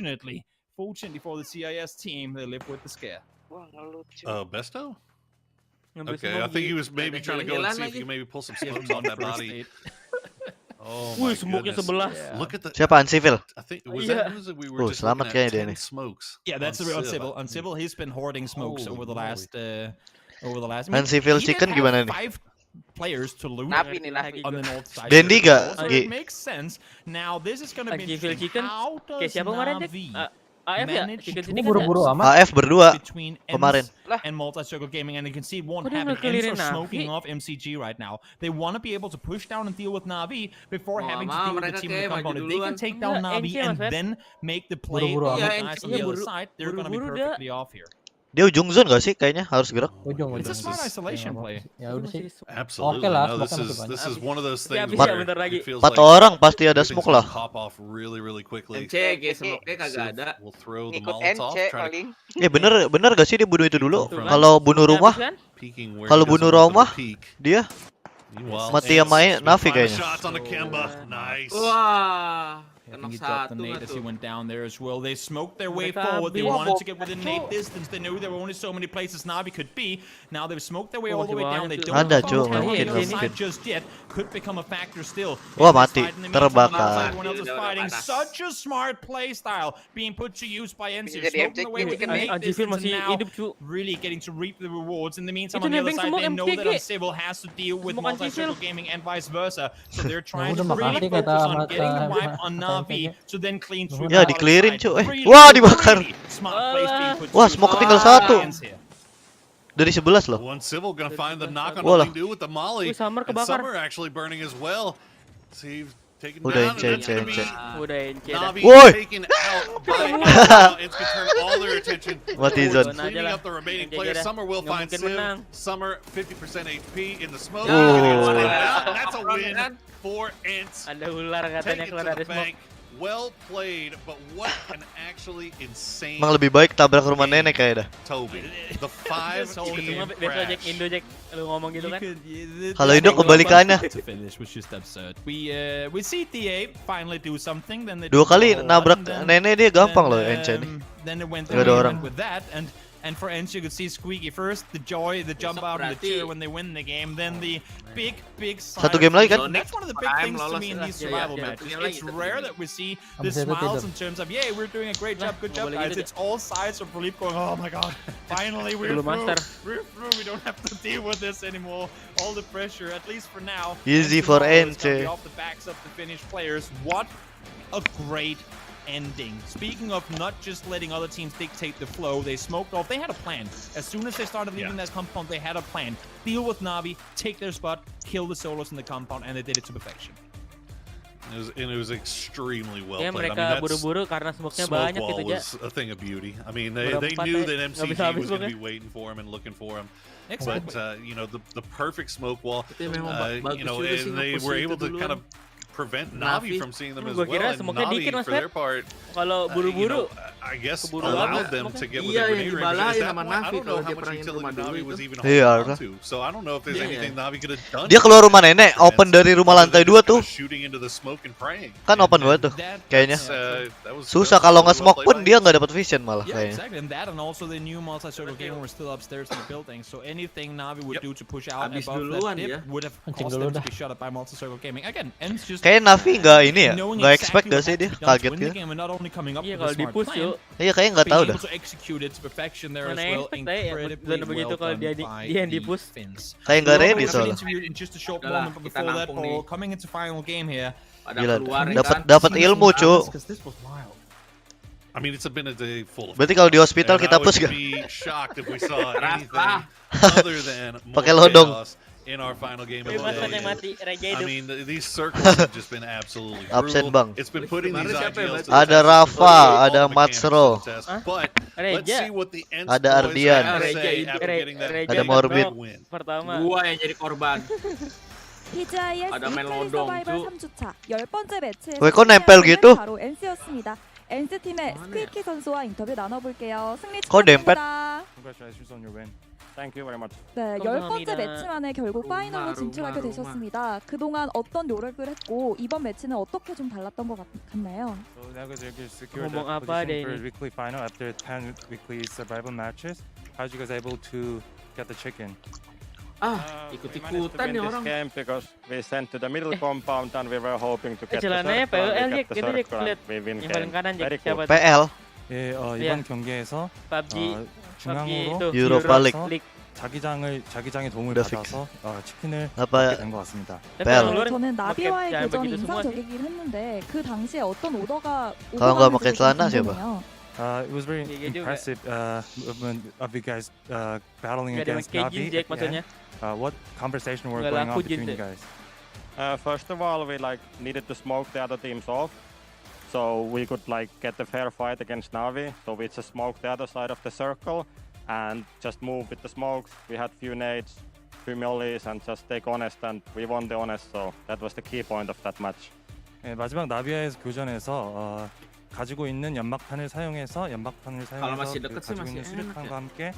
Fortunately for the CIS team, they live with the scare. Besto? Okay, I think he was maybe trying to go and see if he could maybe pull some smokes on that body. Oh my goodness. Look at the... Siapa Uncivil? I think was that we were just selamat kayaknya dia nih. Smokes. Yeah, that's the real Uncivil. He's been hoarding smokes over the last Uncivil chicken gimana nih? 5 players to loot on the north side. Dendi gak? It makes sense. Now this is going to be interesting. How does Na'Vi ini buru-buru amat. AF berdua kemarin. And multi-circle gaming, and you can see it won't happen. Ents are smoking off MCG right now. They want to be able to push down and deal with Na'Vi before having to deal with the team in the compound. If they can take down Na'Vi and then make the play on the guys on the other side, they're going to be perfectly off here. Dia ujung zone gak sih? Kayaknya harus gerak. It's a smart isolation play. Ya udah sih. Absolutely. Oke lah, no, this is one of those things. 4 orang pasti ada smoke lah. Pop off really quickly. NC, smoke-nya kagak ada. We'll throw the Molotov. Bener gak sih dia bunuh itu dulu? Kalau bunuh rumah, dia mati yang main Na'Vi kayaknya. Wah. I think he dropped the nade as he went down there as well. They smoked their way forward. They wanted to get within nade distance. They knew there were only so many places Na'Vi could be. Now they've smoked their way all the way down. They don't have just yet. Could become a factor still. Wah, mati. Terbakar. Everyone else is fighting. Such a smart play style being put to use by NC. Smoking away with the nade distance and now really getting to reap the rewards. In the meantime, on the other side, they know that Uncivil has to deal with multi-circle gaming and vice versa. So they're trying to really focus on getting the wipe on Na'Vi. So then clean through. Ya, di-clearin, cuy. Wah, dibakar. Wah, smoke tinggal 1. Dari 11 loh. One Civil gonna find the knock on what do with the Molly. Summer actually burning as well. See, taken down. Na'Vi taken out by it's gonna turn all their attention. Cleaning up the remaining players. Summer will find Civ. Summer 50% HP in the smoke. That's a win for Ents. Ada ular katanya keluar dari smoke. Well played, but what an actually insane. Emang lebih baik tabrak rumah nenek kayak dah. Toby, the 5-team crash. Indo Jack, lu ngomong gitu kan? Kalau Indo kebalikannya. To finish was just absurd. We see TA finally do something, then they 2 kali nabrak nenek dia gampang loh Ence ini. Then it went with that and for Ence you could see Squeaky first, the joy, the jump out, and the cheer when they win the game. Then the big satu game lagi kan? That's one of the big things to me in these survival matches. It's rare that we see the smiles in terms of, yeah, we're doing a great job, good job, guys. It's all sides of relief going, oh my god, finally we're through. We don't have to deal with this anymore. All the pressure, at least for now. Easy for Ence. Off the backs of the Finnish players. What a great ending. Speaking of not just letting other teams dictate the flow, they smoked off. They had a plan. As soon as they started leaving that compound, they had a plan. Deal with Na'Vi, take their spot, kill the solos in the compound, and they did it to perfection. It was extremely well played. Mereka buru-buru karena smoke-nya banyak gitu ya. Was a thing of beauty. I mean, they knew that MCG was going to be waiting for him and looking for him. But you know, the perfect smoke wall. You know, and they were able to kind of prevent Navi from seeing them as well. Kira And Navi, for their part, kalau buru-buru, I guess allowed them to get with their grenade range. At that point, I don't know how much utility Navi was even holding on to. So I don't know if there's anything Navi could have done. Dia keluar rumah nenek, open dari rumah lantai 2 tuh. Shooting into the smoke and praying. Kan open banget tuh, kayaknya. Susah kalau nggak smoke pun dia nggak dapat vision malah kayaknya. Exactly, and that and also the new multi-circle gamer was still upstairs in the building. So anything Navi would do to push out above that dip would have caused them to be shot at by multi-circle gaming. Again, Ends just kayak Navi nggak ini ya, nggak expect gak sih dia, kaget gitu. Iya kalau di push yuk. Iya kayaknya nggak tahu dah. Mana expect ya, zona begitu kalau dia yang di push. Kayak nggak ready soalnya. Gila, dapat ilmu cu. I mean, it's been a day full of. Berarti kalau di hospital kita push gak? Pakai lodong. In our final game of the day. I mean, these circles have just been absolutely brutal. Bang. It's been putting these IGLs to ada Rafa, ada Matsro, but let's see what the Ents ada Ardian, ada Morbid. Pertama. Gua yang jadi korban. Pgi.S ada main lodong cu. 3주차 10번째 매치에서 왜 kok nempel gitu? 바로 NC였습니다. NC 팀의 스퀴키 선수와 인터뷰 나눠볼게요. 승리 kok dempet? 축하드립니다. Congratulations on your win. Thank you very much. 네, 10번째 매치 만에 결국 파이널로 진출하게 되셨습니다. 그동안 어떤 노력을 했고 이번 매치는 어떻게 좀 달랐던 것 같나요? So now guys secured the position for weekly final after 10 weekly survival matches. How did you guys able to get the chicken? Ikut-ikutan nih orang. Game because we sent to the middle compound and we were hoping to get the jalannya circle. PL We get the gitu deh, circle. We win game. Very cool. PL. 예, 이번 경기에서 중앙으로 유로파 리그 자기장의 도움을 받아서 치킨을 apa 받게 된 것 같습니다. 저는 나비와의 교전이 인상적이긴 했는데 그 당시에 어떤 오더가 kalau nggak pakai celana siapa? It was very impressive movement of you guys battling against Navi. What conversation were going on between you guys? First of all, we needed to smoke the other teams off, so we could get a fair fight against Navi. So we just smoked the other side of the circle and just move with the smokes. We had few nades, few mollies, and just take honest, and we won the honest. So that was the key point of that match. 마지막 나비와의 교전에서 가지고 있는 연막탄을 사용해서 가지고 있는 수류탄과 함께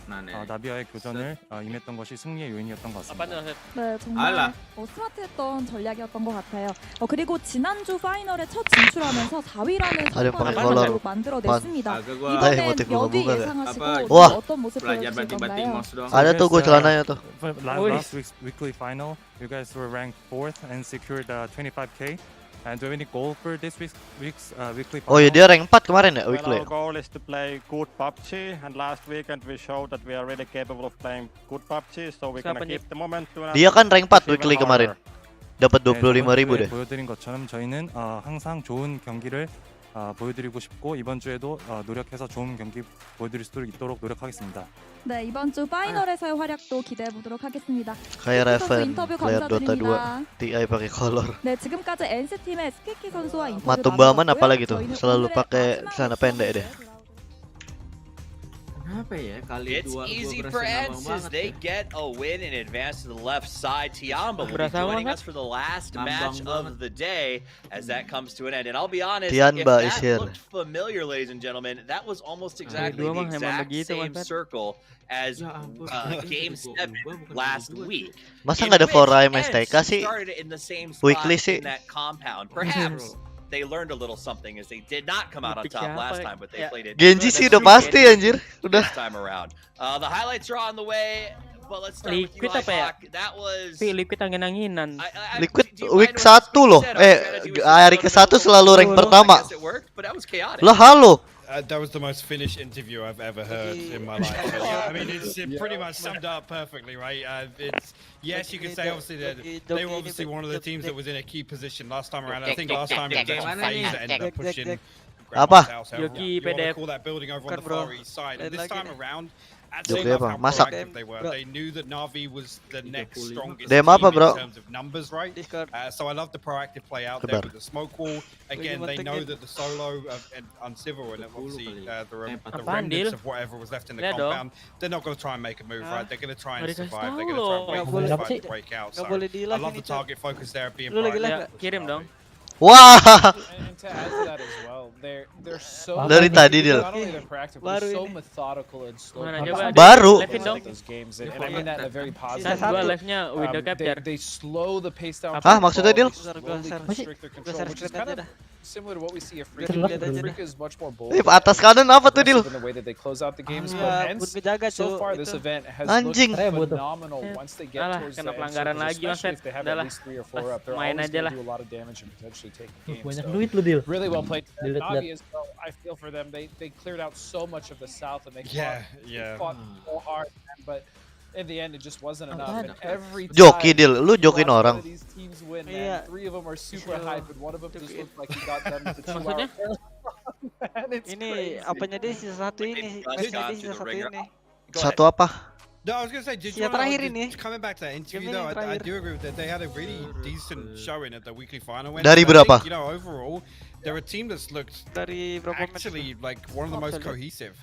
나비와의 교전을 임했던 것이 승리의 요인이었던 것 같습니다. 네, 정말 스마트했던 전략이었던 것 같아요. 그리고 지난주 파이널에 첫 진출하면서 4위라는 성과를 만들어냈습니다. 이번엔 여기 예상하시고 어떤 모습 보여주실 건가요? Ada tuh gue celananya tuh. Last week's weekly final, you guys were ranked 4th and secured 25k. And do you have any goal for this week's weekly final? Oh ya dia rank 4 kemarin ya weekly. Our goal is to play good PUBG, and last weekend we showed that we are really capable of playing good PUBG, so we're gonna keep the momentum. Dia kan rank 4 weekly kemarin. Dapat 25.000 deh. 보여드린 것처럼 저희는 항상 좋은 경기를 보여드리고 싶고 이번 주에도 노력해서 좋은 경기 보여드릴 수 있도록 노력하겠습니다. 네, 이번 주 파이널에서의 활약도 기대해 보도록 하겠습니다. Kayak Raven, 인터뷰 player Dota 2, 감사드립니다. TI pakai color. 네, 지금까지 NC 팀의 스키키 선수와 인터뷰 Matumbaman apalagi tuh, selalu pakai celana pendek deh. It's easy for Ents. They get a win and advance to the left side. Tiamba will be joining us for the last match of the day as that comes to an end. And I'll be honest, if that looked familiar, ladies and gentlemen, that was almost exactly the exact same circle as Game 7 last week. Masa nggak ada Fora MSTK sih? Weekly sih. Perhaps they learned a little something as they did not come out on top last time, but they played it. Genji sih udah pasti anjir, udah. This time around. The highlights are on the way, but let's start with you, Hawk. That was Liquid angin-anginan. Liquid week 1 loh. Hari ke-1 selalu rank pertama. Lah halo. That was the most finished interview I've ever heard in my life. So, yeah, I mean, it's pretty much summed up perfectly, right? It's yes, you could say obviously that they were obviously one of the teams that was in a key position last time around. I think last time it was actually FaZe that ended up pushing. Apa? You want to call that building over on the far east side. And this time around, I'd say how proactive they were. They knew that Na'Vi was the next strongest team in terms of numbers, right? So I love the proactive play out there with the smoke wall. Again, they know that the solo and Uncivil and obviously the remnants of whatever was left in the compound, they're not going to try and make a move, right? They're going to try and survive. They're going to try and wait for this fight to break out. So I love the target focus there being proactive. Kirim dong. Wah. And to add to that as well, they're so Dari tadi dia. not only they're practical, they're so methodical and slow. Baru. Those games, and I mean that in a very positive way. They slow the pace down. Maksudnya Dil? Which is kind of similar to what we see at Freaka. Freaka is much more bold. Atas kanan apa tuh Dil? In the way that they close out the games, but hence, so far this event has looked phenomenal once they get towards the end, especially if they have at least 3 or 4 up. They're always going to do a lot of damage and potentially take games. Banyak duit lu, Dil. Really well played. Navi as well, I feel for them. They cleared out so much of the south and they fought so hard, but in the end it just wasn't enough. And every time Joki Dil, lu jokin orang. these teams win, man, 3 of them are super hype and one of them just looked like he got them the 2-hour. Ini apanya dia sisa 1 ini? Satu apa? No, I was gonna say, coming back to that interview though, I do agree with that. They had a really decent showing at the weekly final. Dari berapa? You know, overall, they're a team that's looked actually like one of the most cohesive.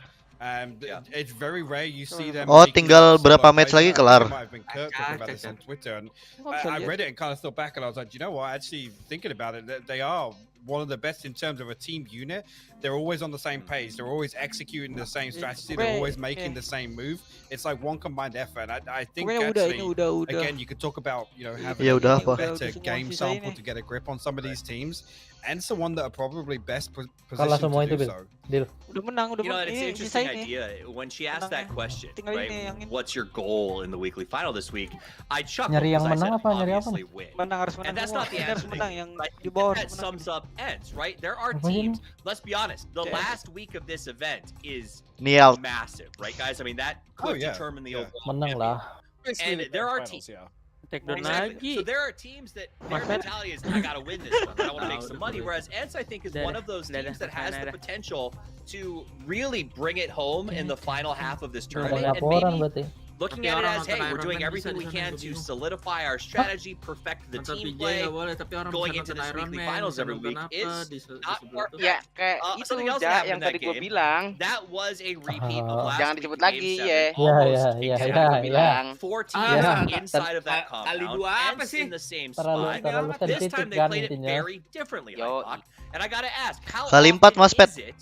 It's very rare you see them. Oh, tinggal berapa match lagi kelar. I've been Kurt talking about this on Twitter, and I read it and kind of thought back, and I was like, you know what? Actually, thinking about it, they are one of the best in terms of a team unit. They're always on the same page. They're always executing the same strategy. They're always making the same move. It's like one combined effort. I think actually, again, you could talk about having a better game sample to get a grip on some of these teams. And the one that are probably best positioned to do so. Udah menang, You know, it's an interesting idea. When she asked that question, right? What's your goal in the weekly final this week? I chuckled because I said, obviously win. And that's not the answer. That sums up ends, right? There are teams, let's be honest, the last week of this event is massive, right, guys? I mean, that could determine the overall. And there are teams. Exactly. So there are teams that their mentality is, I gotta win this one. I want to make some money. Whereas Ents, I think, is one of those teams that has the potential to really bring it home in the final half of this tournament. And maybe looking at it as, hey, we're doing everything we can to solidify our strategy, perfect the team play, going into this weekly finals every week is not ya kayak itu udah yang tadi gue bilang. That was a repeat of last Jangan disebut lagi ya. Yeah. 4 teams inside of that compound, Ents in the same spot. This time they played it very differently. And I gotta ask, how often is it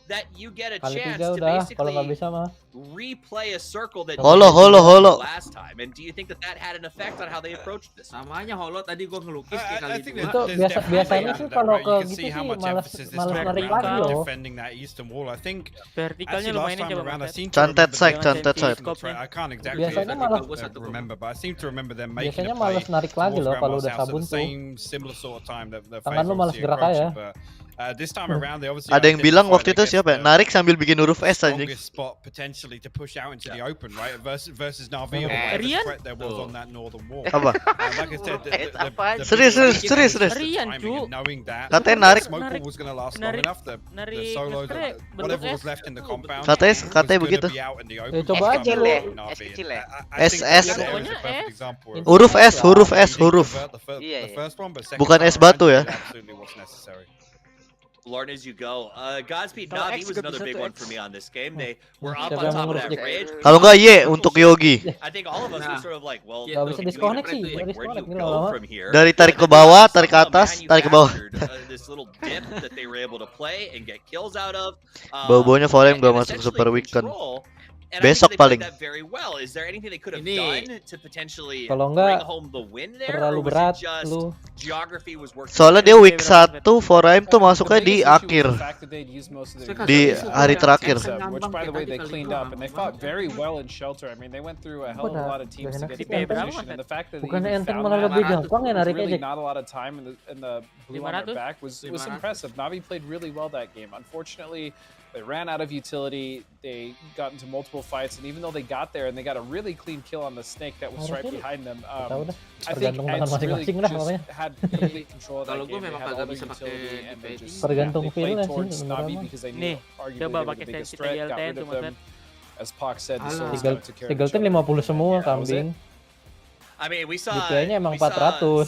that you get a chance to basically replay a circle that last time? And do you think that had an effect on how they approached this? Samanya holo tadi gua ngelukis I think itu biasanya sih kalau ke gitu sih malas narik lagi loh. Defending that eastern wall, I think. Vertikalnya lumayan coba. Cantet side. I can't exactly remember, but I seem to remember them making. Biasanya malas narik lagi loh kalau udah sabun tuh. Similar sort of time that tangan lu malas gerak aja. This time around, they obviously ada yang bilang waktu itu siapa ya? Narik sambil bikin huruf S anjing. Spot potentially to push out into the open, right? Versus Navi or whatever threat there was on that northern wall. Apa? Like I said, serius. Knowing that, katanya narik. Smoke was going to last long enough. The solos, whatever was left in the compound, katanya begitu. Coba aja lu. SS. Huruf S. Bukan S batu ya. Learn as you go. Godspeed Navi was another big one for me on this game. They were up on top of that bridge. Kalau enggak untuk Yogi. I think all of us were sort of like, well, where do you go from here? Dari tarik ke bawah, tarik ke atas, tarik ke bawah. This little dip that they were able to play and get kills out of. Bau-baunya Falem gak masuk Super Weekend. Besok paling. Kalau enggak terlalu berat lu. Soalnya dia week 1 4M tuh masuknya di akhir. Di hari terakhir. Bukan Enten malah lebih gampang ya narik aja. 500. They ran out of utility, they got into multiple fights, and even though they got there and they got a really clean kill on the snake that was right behind them, I think Ents really just had complete control of that game. They had all their utility and they just played towards Navi because they knew arguably they were the biggest threat, got rid of them. As Pac said, the Souls got to carry the show. 50 semua kambing. I mean, we saw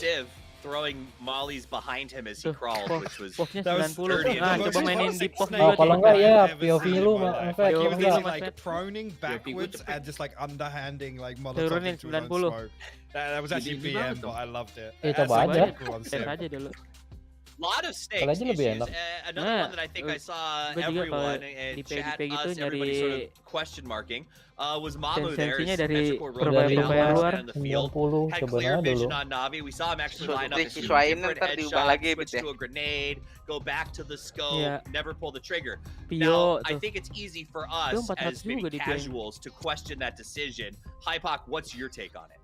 Civ throwing mollies behind him as he crawled, which was dirty. Kalau enggak ya POV lu like proning backwards and just like underhanding like Molotov into his own smoke. That was actually BM, but I loved it. Coba aja. lot of stakes issues. Another one that I think I saw everyone in chat, everybody sort of question marking, was Mamu there. In the field, had clear vision on Navi. We saw him actually line up two different headshots, switch to a grenade, go back to the scope, never pull the trigger. Now, I think it's easy for us as maybe casuals to question that decision. Hypoc, what's your take on it?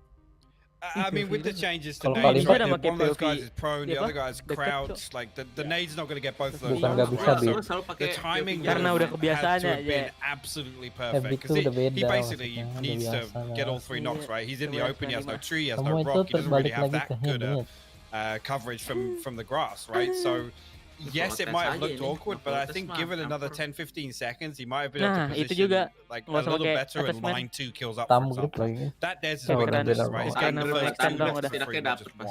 I mean, with the changes to nades, right, one of those guys is prone, the other guy's crouched. Like the nade's not going to get both of those. The timing has to have been absolutely perfect because he basically needs to get all 3 knocks, right? He's in the open, he has no tree, he has no rock, he doesn't really have that good coverage from the grass, right? So yes, it might have looked awkward, but I think given another 10-15 seconds, he might have been able to position like a little better and line 2 kills up, for example. That Dez is what matters, right? He's getting the first 2 knocks for free, not just 1.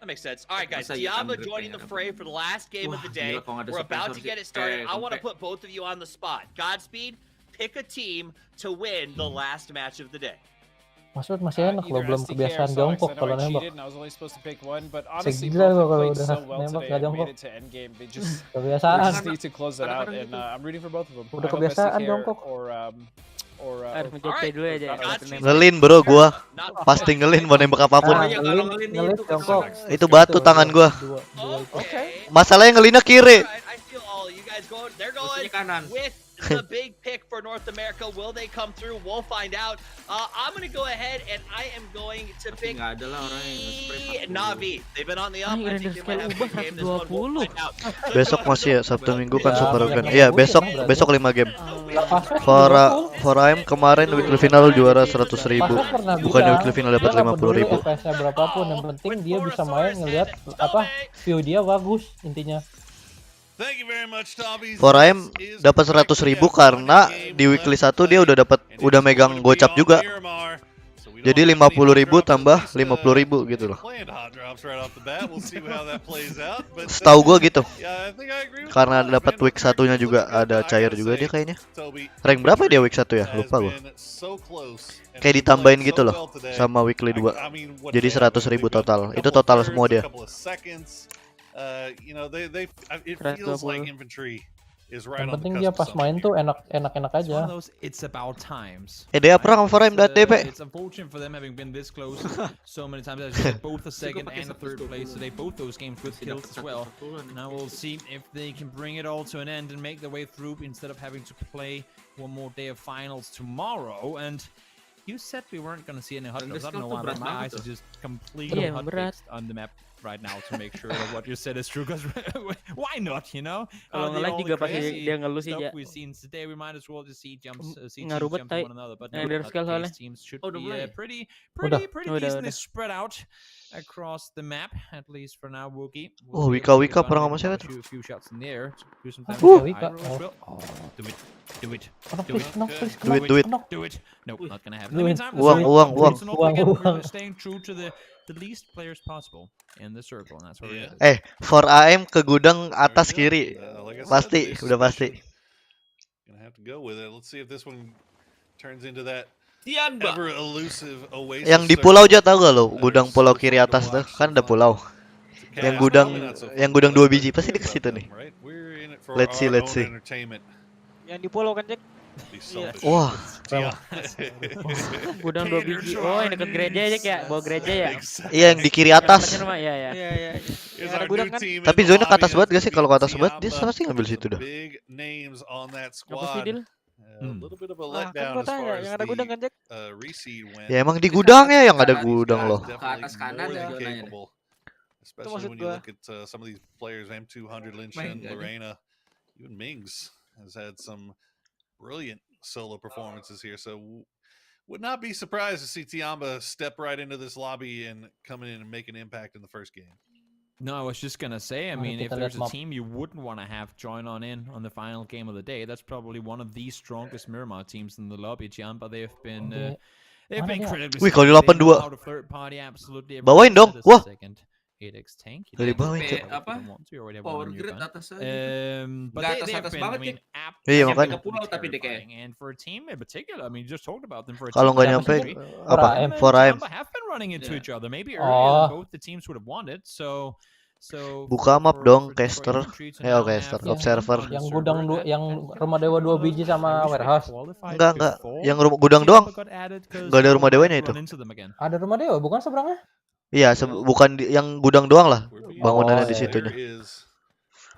That makes sense. All right, guys. Diablo joining the fray for the last game of the day. We're about to get it started. I want to put both of you on the spot. Godspeed, pick a team to win the last match of the day. Maksud masih enak kalau belum kebiasaan jongkok kalau nembak. Segila gua kalau udah nembak nggak jongkok. Kebiasaan. Udah kebiasaan jongkok. Ngelin bro gua. Pasti ngelin mau nembak apapun. Ngelin jongkok. Itu batu tangan gua. Masalahnya ngelinnya kiri. The big pick for North America. Will they come through? We'll find out. I'm going to go ahead and I am going to pick Navi. They've been on the up. I think they might have a game. This one we'll find out. Besok masih ya, Sabtu Minggu kan super kan. Iya, besok 5 game. For AM kemarin weekly final juara 100.000. Bukannya weekly final dapat 50.000. FPS-nya berapapun, yang penting dia bisa main ngelihat apa view dia bagus intinya. For AM dapat 100.000 karena di weekly 1 dia udah megang gocap juga. Jadi 50.000 tambah 50.000 gitu loh. Setahu gua gitu. Karena dapat week 1-nya juga ada cair juga dia kayaknya. Rank berapa dia week 1 ya? Lupa gua. Kayak ditambahin gitu loh sama weekly 2. Jadi 100.000 total. Itu total semua dia. Yang penting dia pas main tuh enak-enak aja. Dia perang for AM DP. It's unfortunate for them having been this close so many times. As you said, both the second and the third place today, both those games with kills as well. Now we'll see if they can bring it all to an end and make their way through instead of having to play one more day of finals tomorrow. And you said we weren't going to see any hot dogs. I don't know why, but my eyes are just completely hot fixed on the map right now to make sure that what you said is true. Because why not, you know? Kalau nge-lag juga pasti dia ngeluh sih ya. We've seen today, we might as well just see teams jump to one another. But these teams should be pretty decently spread out across the map, at least for now. Wookie. Oh, Wika perang sama siapa tuh? A few shots in the air. Do some damage. Wika. Do it. Do it. No, not gonna happen. In the meantime, uang. Staying true to the least players possible in the circle, and that's where we're for AM ke gudang atas kiri. Pasti, udah pasti. Gonna have to go with it. Let's see if this one turns into that ever elusive oasis. Yang di pulau aja tahu gak lo? Gudang pulau kiri atas tuh kan ada pulau. Yang gudang 2 biji pasti di situ nih. Let's see. Yang di pulau kan, Jack? Wah. Gudang 2 biji. Oh, yang dekat gereja ya, kayak bawa gereja ya. Iya, yang di kiri atas. Iya. Yang ada gudang kan. Tapi zona ke atas banget gak sih? Kalau ke atas banget dia pasti ngambil situ dah. Apa sih, Dil? Kan gua tanya, yang ada gudang kan, Jack? Ya emang di gudangnya yang ada gudang loh. Ke atas kanan ya zonanya. Especially when you look at some of these players, M200, Linshen, Lorena, even Mings has had some brilliant solo performances here, so would not be surprised to see Tiamba step right into this lobby and come in and make an impact in the first game. No, I was just gonna say, I mean, if there's a team you wouldn't want to have join on the final game of the day, that's probably one of the strongest Miramar teams in the lobby. Tiamba, they've been incredibly out of third party, absolutely. Bawain dong, wah. 8x tank. Dari bawah itu. Power grid atas aja. But atas banget ya. Iya makanya. And for a team in particular, I mean, you just talked about them for a team. Kalau nggak nyampe apa? For AM. Have been running into each other. Maybe earlier both the teams would have won it. So Buka map dong, caster. Caster, observer. Yang gudang yang rumah dewa 2 biji sama warehouse. Enggak. Yang gudang doang. Enggak ada rumah dewanya itu. Ada rumah dewa, bukan seberangnya? Iya, bukan yang gudang doang lah. Bangunannya di situnya.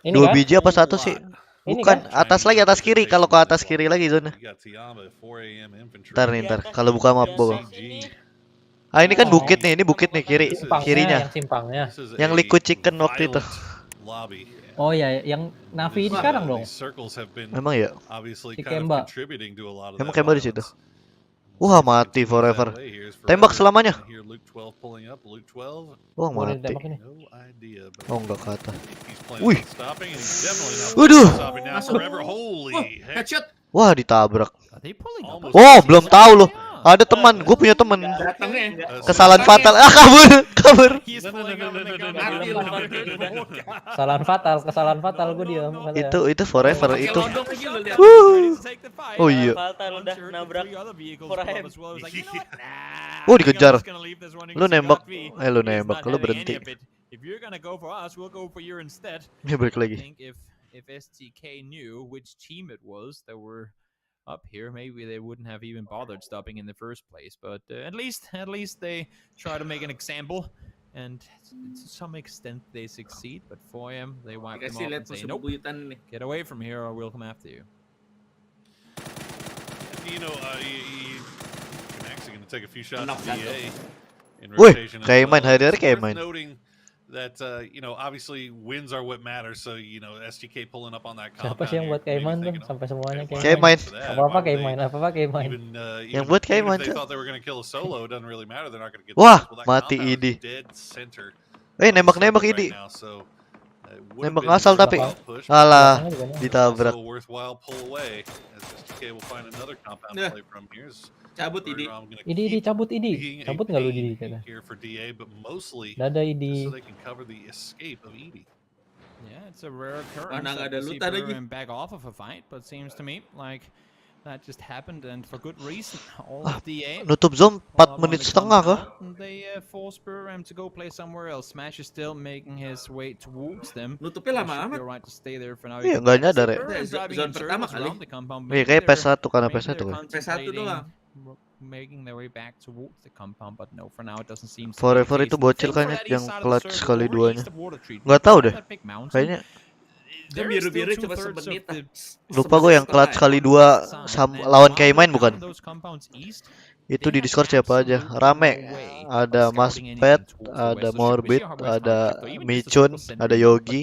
2 biji apa 1 sih? Bukan, atas lagi, atas kiri. Kalau ke atas kiri lagi zona. Ntar. Kalau buka map boh. Ah, ini kan bukit nih, kiri. Kirinya. Yang simpangnya. Yang liquid chicken waktu itu. Oh ya, yang Navi ini sekarang dong. Memang ya? Si Kemba. Emang Kemba di situ. Wah, mati forever. Tembak selamanya. Wah, mati. Oh, enggak ke atas. Wih. Waduh. Wah, ditabrak. Oh, belum tahu loh. Ada teman, gue punya teman. Kesalahan fatal. Kabur. Kesalahan fatal gue diam. Itu forever itu. Oh iya. Oh, dikejar. Lu nembak, lu berhenti. Ini balik lagi. If STK knew which team it was that were up here, maybe they wouldn't have even bothered stopping in the first place. But at least they try to make an example, and to some extent they succeed. But for him, they wipe them off and say, "Nope, get away from here, or we'll come after you." You know, you're actually going to take a few shots at DA in Wih, rotation. kayak main hari-hari kayak main. Noting that obviously wins are what matter. So STK pulling up on that compound. Siapa sih yang buat Kaiman tuh sampai semuanya Kaiman. Apa Kaiman? Yang buat Kaiman. Wah, mati ID. Nembak ID. Nembak ngasal tapi alah ditabrak. Cabut ID. Cabut nggak lu ID kata. Dada ID. Yeah, it's a rare occurrence to see Burham back off of a fight, but seems to me like that just happened and for good reason. All of DA nutup zone 4 menit setengah kah? They force Burham to go play somewhere else. Smash is still making his way towards them. Nutupnya lama amat. You're right to stay there for now. Iya, enggak nyadar ya. Zone pertama kali. Iya, kayak PS1 karena PS1 kan. PS1 doang. Making their way back towards the compound, but no, for now it doesn't seem. Forever itu bocil kan yang clutch sekali duanya. Nggak tahu deh. Kayaknya. Biru-biru cuma semenit. Lupa gue yang clutch kali 2 lawan Kaiman bukan? Itu di Discord siapa aja? Rame. Ada Mas Pet, ada Morbid, ada Michun, ada Yogi.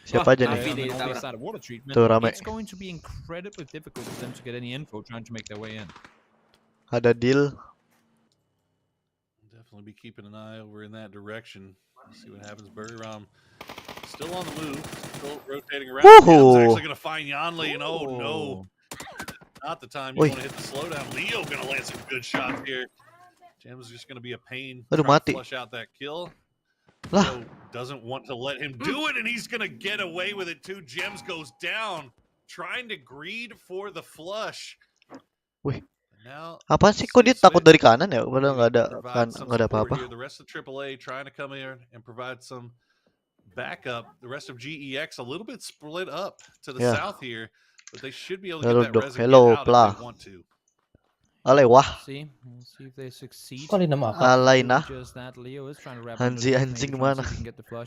Siapa aja nih? Tuh rame. Ada Deal. Definitely be keeping an eye over in that direction. See what happens. Burram still on the move, still rotating around. Actually going to find Yanli, and oh no. Not the time you want to hit the slowdown. Leo going to land some good shots here. Gem's just going to be a pain. Flush out that kill. Leo doesn't want to let him do it, and he's going to get away with it too. Gems goes down, trying to greed for the flush. Wih. Apa sih kok dia takut dari kanan ya? Padahal nggak ada apa-apa. The rest of AAA trying to come here and provide some backup. The rest of GEX a little bit split up to the south here. But they should be able to get that res and get out if they want to. Alay wah. We'll see if they succeed. Alay nah. Hanzi anjing mana?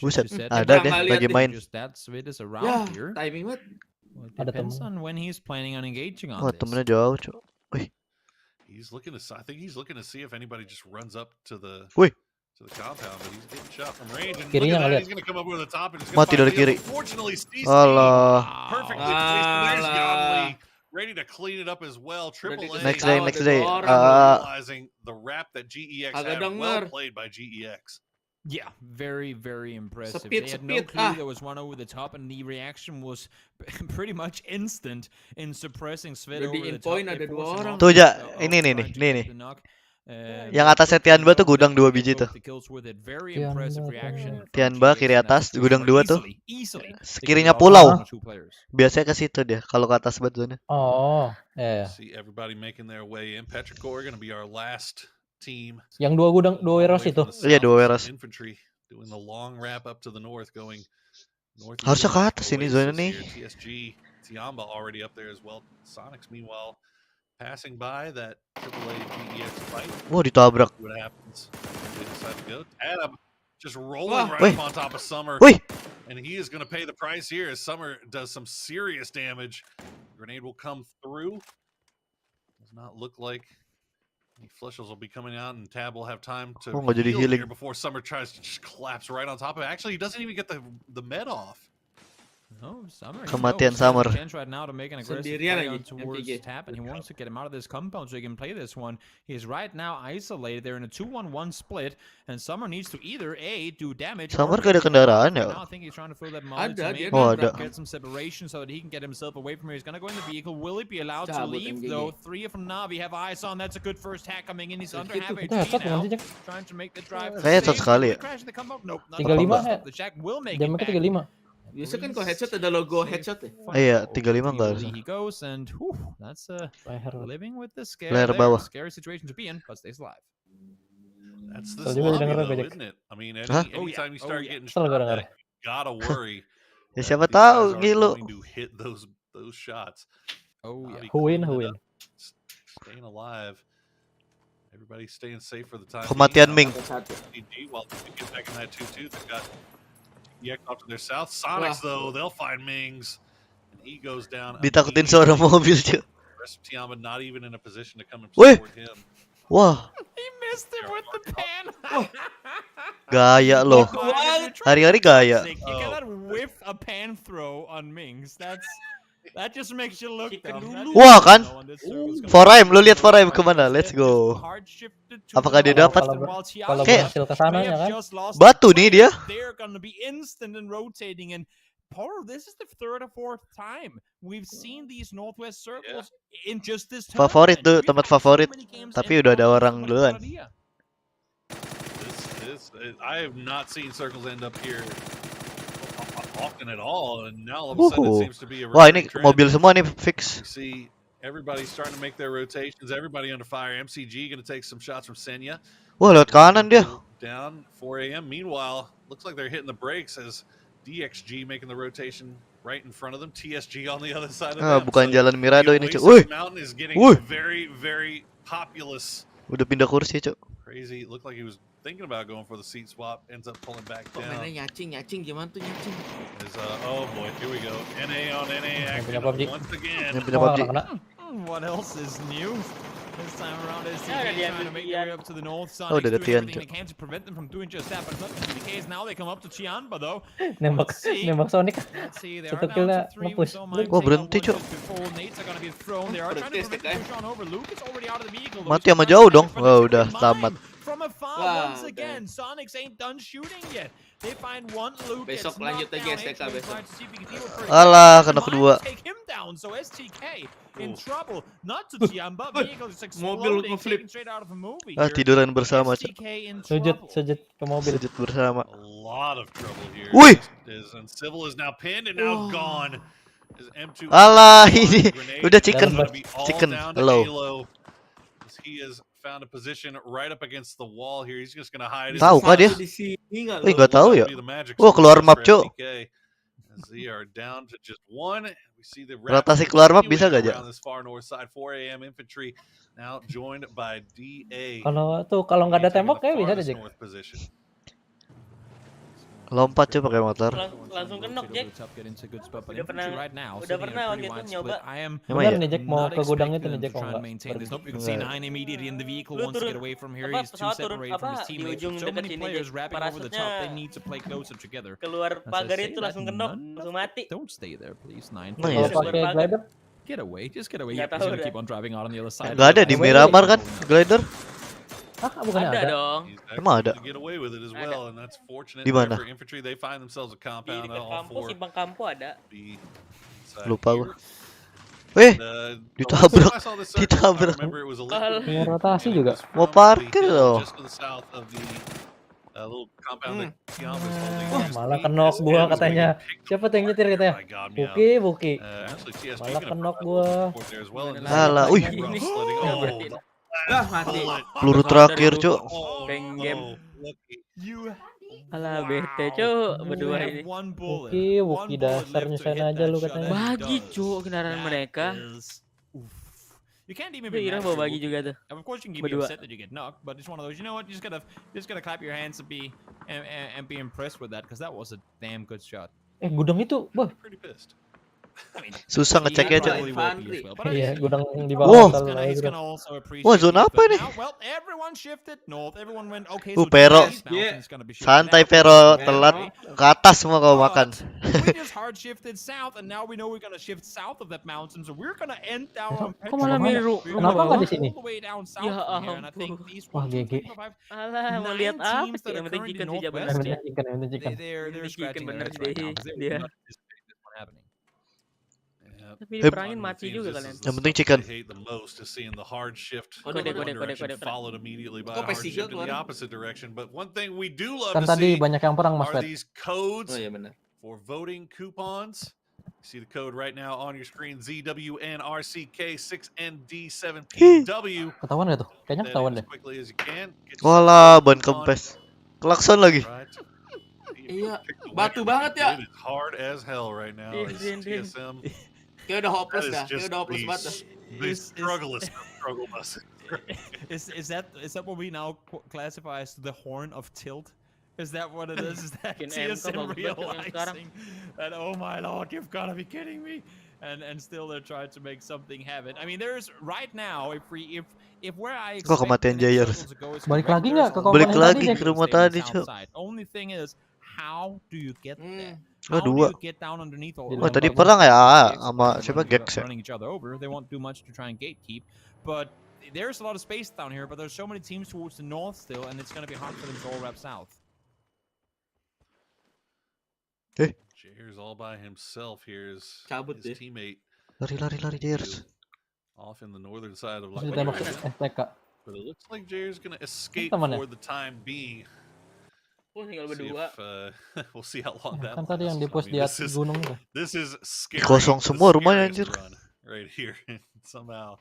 Buset, ada deh lagi main. Ya, timing banget. Depends on when he's planning on engaging on this. Temennya jauh, cok. Wih. I think he's looking to see if anybody just runs up to the compound, but he's getting shot from range. And look at that, he's gonna come up over the top and he's gonna mati dari kiri. Unfortunately, CC perfectly placed. There's Yonli, ready to clean it up as well. AAA next day. realizing the rap that GEX had. Well played by GEX. Yeah, very, very impressive. They had no clue there was one over the top, and the reaction was pretty much instant in suppressing Svet over the top. Tuh aja, ini nih. Yang atasnya Tianba tuh gudang 2 biji tuh. Tianba kiri atas, gudang 2 tuh. Sekirinya pulau. Biasanya ke situ dia kalau ke atas banget zona. Oh, See everybody making their way in. Petrichor going to be our last team. Yang 2 gudang 2 warehouse itu. Iya, 2 warehouse. doing the long wrap up to the north, going north. Harusnya ke atas ini zona nih. TSG, Tiamba already up there as well. Sonics meanwhile passing by that AAA Pgi.S fight. Wah, ditabrak. What happens? They decide to go. Adam just rolling right up on top of Summer. And he is going to pay the price here as Summer does some serious damage. Grenade will come through. Does not look like any flushes will be coming out, and Tab will have time to heal here before Summer tries to just collapse right on top of it. Actually, he doesn't even get the med off. No, Summer. Kematian Summer. Chance right now to make an aggressive play on towards Tab, and he wants to get him out of this compound so he can play this one. He's right now isolated. They're in a 2-1-1 split, and Summer needs to either A, do damage. Summer gak ada kendaraan ya? I think he's trying to fill that moment to maybe get some separation so that he can get himself away from here. He's gonna go in the vehicle. Will he be allowed to leave though? 3 from Navi have eyes on. That's a good first hack coming in. He's under half HP now. Trying to make the drive. Kayak sekali ya. Nope, 35 the Jack will make Jamnya 35. Biasa kan kalau headshot ada logo headshot ya. Iya, 35 enggak harus. He goes and that's living with the scare. Scary situation to be in, but stays alive. That's the lobby though, isn't it? I mean, anytime you start getting shot at, you gotta worry. Ya siapa tahu ngilu. To hit those shots. Oh yeah. Who win? Staying alive. Everybody staying safe for the time. Kematian Ming. While they get back in that 2-2, they've got off to their south. Sonics though, they'll find Mings. And he goes down. Ditakutin seorang mobil, cuy. Rest of Tiamba not even in a position to come and support him. Wah. He missed it with the pan. Gaya loh. Hari-hari gaya. You cannot whiff a pan throw on Mings. That just makes you look dumb. Wah kan? Foraim, lu lihat Foraim kemana? Let's go. Apakah dia dapat? Kayak batu nih dia. They're gonna be instant and rotating, and this is the 3rd or 4th time we've seen these Northwest circles in just this tournament. Favorit tuh, tempat favorit. Tapi udah ada orang duluan. I have not seen circles end up here often at all, and now all of a sudden it seems to be a wah, ini mobil semua nih fix. You see everybody starting to make their rotations, everybody under fire. MCG going to take some shots from Senya. Wah, lewat kanan dia. Down 4 a.m. Meanwhile, looks like they're hitting the brakes as DXG making the rotation right in front of them. TSG on the other side of them. Bukan jalan Mirado ini, cuy. Very, very populous. Udah pindah kursi, cuy. Crazy. It looked like he was thinking about going for the seat swap, ends up pulling back down. Nyacing gimana tuh nyacing? Oh boy, here we go. NA on NA action once again. What else is new? This time around, STK trying to make their way up to the north side. Udah ada Tian. They can to prevent them from doing just that, but it's not the case now. They come up to Chianba though. Nembak Sonic. Satu killnya nge-push. Wah, berhenti, cuy. Mati sama jauh dong. Wah, udah tamat. From afar once again, Sonics ain't done shooting yet. They find one Luke. Besok lanjut aja STK besok. Alah, kena kedua. Take him down, so STK in trouble. Not to Tiamba, vehicle is exploding, taken straight out of a movie. Tiduran bersama. Sujud ke mobil. Sujud bersama. A lot of trouble here. Wih. And Civil is now pinned and now gone. Alah, ini udah chicken. Hello. He has found a position right up against the wall here. He's just gonna hide. Tahu kah dia? Nggak tahu ya. Wah, keluar map, cuy. They are down to just one. We see the rotasi keluar map bisa gak, Ja? This far north side. 4 a.m. infantry now joined by DA. Kalau nggak ada tembok kayak bisa deh, Jack. Lompat coba pakai motor. Langsung kenok, Jack. Udah pernah waktu itu nyoba. Bener nih, Jack, mau ke gudang itu nih, Jack, kok enggak. Lu turun, pesawat turun di ujung dekat sini, Jack. Parasutnya keluar pagar itu langsung kenok, langsung mati. Don't stay there, please. 9. Kalau pakai glider? Just get away. You're gonna keep on driving out on the other side. Gak ada di Miramar kan, glider? Bukan ada dong. Emang ada? Di mana? Di kampus, Simpang Kampo ada. Lupa gua. Ditabrak. Rotasi juga. Mau parkir loh. Malah kenok gua katanya. Siapa tuh yang nyetir katanya? Buki. Malah kenok gua. Alah, wih. Mati. Peluru terakhir, Cuk. Game. Alah bete cuk berdua ini. Wuki dasar nyusahin aja lu katanya. Bagi cuk kendaraan mereka. You can't even be mad bawa bagi juga tuh. Of course you can be upset that you get knocked, but it's one of those. You know what? You just gotta clap your hands and be impressed with that, because that was a damn good shot. Gudang itu, boh. Pretty pissed. Susah ngeceknya aja. Iya, gudang di bawah. Wah, zona apa nih? Pero santai Pero, telat ke atas semua kau makan. Kok malah miru? Kenapa nggak di sini? Ya ampun. Wah, GG. Alah, mau lihat apa sih? Yang penting chicken sih jawabannya. Chicken bener deh dia. Tapi diperangin mati juga kalian. Yang penting chicken. Kan tadi banyak yang perang Mas Pet. Oh iya benar. For voting coupons. You see the code right now on your screen, ZWNRCK6ND7PW. Ketahuan gak tuh? Kayaknya ketahuan deh. Walah, ban kempes. Klakson lagi. Iya, batu banget ya. It is hard as hell right now. TSM. Kayak udah hopeless dah. Kayak udah hopeless banget. The struggle bus. Is that what we now classify as the horn of tilt? Is that what it is? Is that TSM realizing that, oh my lord, you've got to be kidding me? And still they're trying to make something happen. I mean, there's right now, if where I expect kematian Jayers. Balik lagi nggak ke Balik lagi ke rumah tadi, Cuk. Only thing is, how do you get there? Dua. Oh, tadi perang ya sama siapa Jekzy. They won't do much to try and gatekeep, but there's a lot of space down here. But there's so many teams towards the north still, and it's going to be hard for them to all wrap south. Jayers all by himself here is his teammate. Lari Jayers. Off in the northern side of But it looks like Jayers gonna escape for the time being. Tinggal berdua. We'll see how long that lasts. Kan tadi yang di-post di atas gunung tuh. This is scary. Kosong semua rumahnya anjir. Right here. Somehow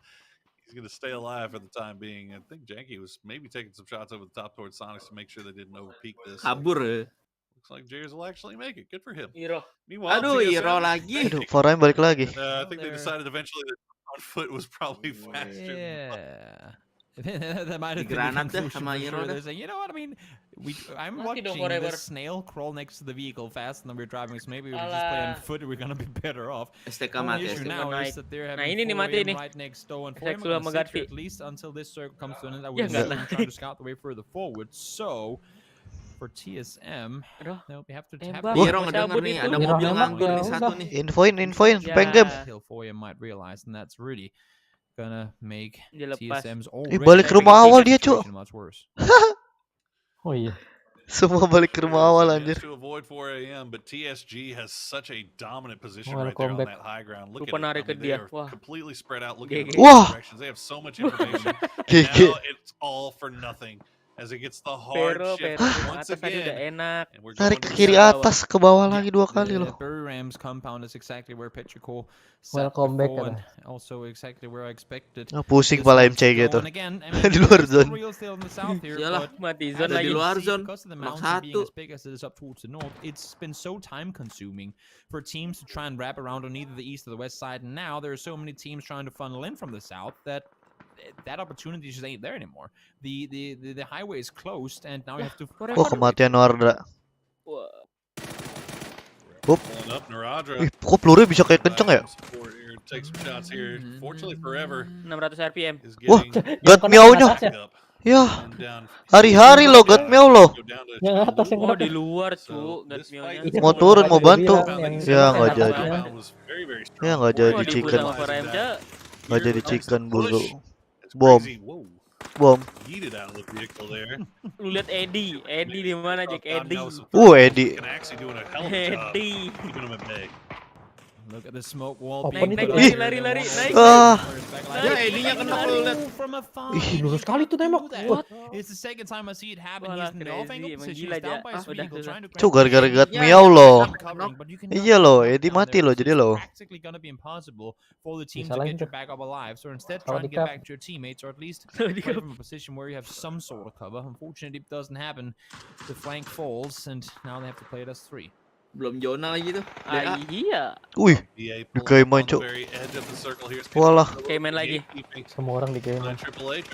he's gonna stay alive for the time being. I think Jekzy was maybe taking some shots over the top towards Sonics to make sure they didn't overpeak this. Kabur. Looks like Jayers will actually make it. Good for him. Iro. Aduh, Iro lagi. Aduh, Forain balik lagi. I think they decided eventually that on foot was probably faster. Yeah. That might have been the conclusion for sure. They're saying, you know what I mean? I'm watching this snail crawl next to the vehicle fast, and then we're driving. So maybe we just play on foot. We're gonna be better off. The issue now is that they're having 4 right next door, and 4 at least until this circle comes to an end. I would assume trying to scout the way further forward. So for TSM, they'll have to tap. Ada mobil nganggur nih satu nih. Infoin, penggem. Foya might realize, and that's really gonna make TSM's balik ke rumah awal dia, Cuk. Oh iya. Semua balik ke rumah awal anjir. To avoid 4 a.m., but TSG has such a dominant position right there on that high ground. Look at it. I mean, they are completely spread out. Look at the directions. They have so much information. And now it's all for nothing. As it gets the hard shift once again. Tarik ke kiri atas, ke bawah lagi 2 kali loh. Rams compound is exactly where Petrichor welcome back and also exactly where I expected. Pusing pala MC gitu. Di luar zone. Iyalah, mati zone lagi. Di luar zone. Knock 1. It's been so time consuming for teams to try and wrap around on either the east or the west side. And now there are so many teams trying to funnel in from the south that opportunity just ain't there anymore. The highway is closed, and now you have to. Oh, kematian Wardra. Kok peluru bisa kayak kenceng ya? Take some shots here. Fortunately forever. 600 RPM. Wah, gat miaunya. Ya. Hari-hari lo gat miau lo. Yang atas yang di luar, Cuk, gat miaunya. Mau turun mau bantu. Ya enggak jadi. Ya enggak jadi chicken. Enggak jadi chicken bulu. Bom. Lu lihat Eddie di mana, Jack? Eddie. Eddie. Eddie. Look at the smoke wall Open being itu. put up. Lari. Ya, Edinya kena pelet. From afar. Ih, lurus sekali tuh tembak. What? It's the second time I see it happen. Wah, He's in the off angle crazy, emang position. gila He's down dia. by his Udah vehicle susah. trying to grab Cuk, gara-gara the gat lead. miau loh. But you can Iya knock loh, the Edi knockdown mati there, loh so jadi it's loh. practically gonna be impossible for the team Bisa to lagi get you tuh. back up alive. So instead, Kalau try to di get cap. back to your teammates, or at least play from a position where you have some sort of cover. Unfortunately, it doesn't happen. The flank falls, and now they have to play it as 3. Belum zona lagi tuh. Iya. Wih, Dikaiman cuk. Walah. Cayman lagi. Semua orang di Cayman.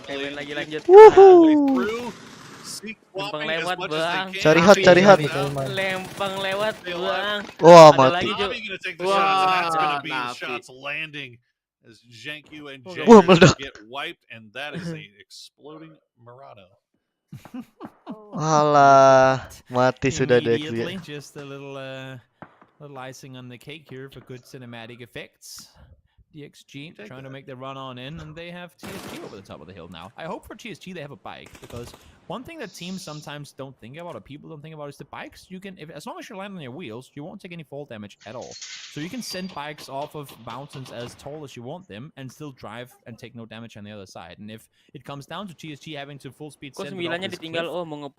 Cayman lagi lanjut. Wuhu. Lempang lewat bang. Cari hat. Lempang lewat bang. Wah, Ada mati. lagi Cuk. Wah, meledak. Alah, mati sudah Jekzy. Just a little icing on the cake here for good cinematic effects. DXG trying to make the run on in, and they have TSG over the top of the hill now. I hope for TSG they have a bike, because one thing that teams sometimes don't think about, or people don't think about, is the bikes. You can, as long as you land on your wheels, you won't take any fall damage at all. So you can send bikes off of mountains as tall as you want them, and still drive and take no damage on the other side. And if it comes down to TSG having to full speed send it off this cliff,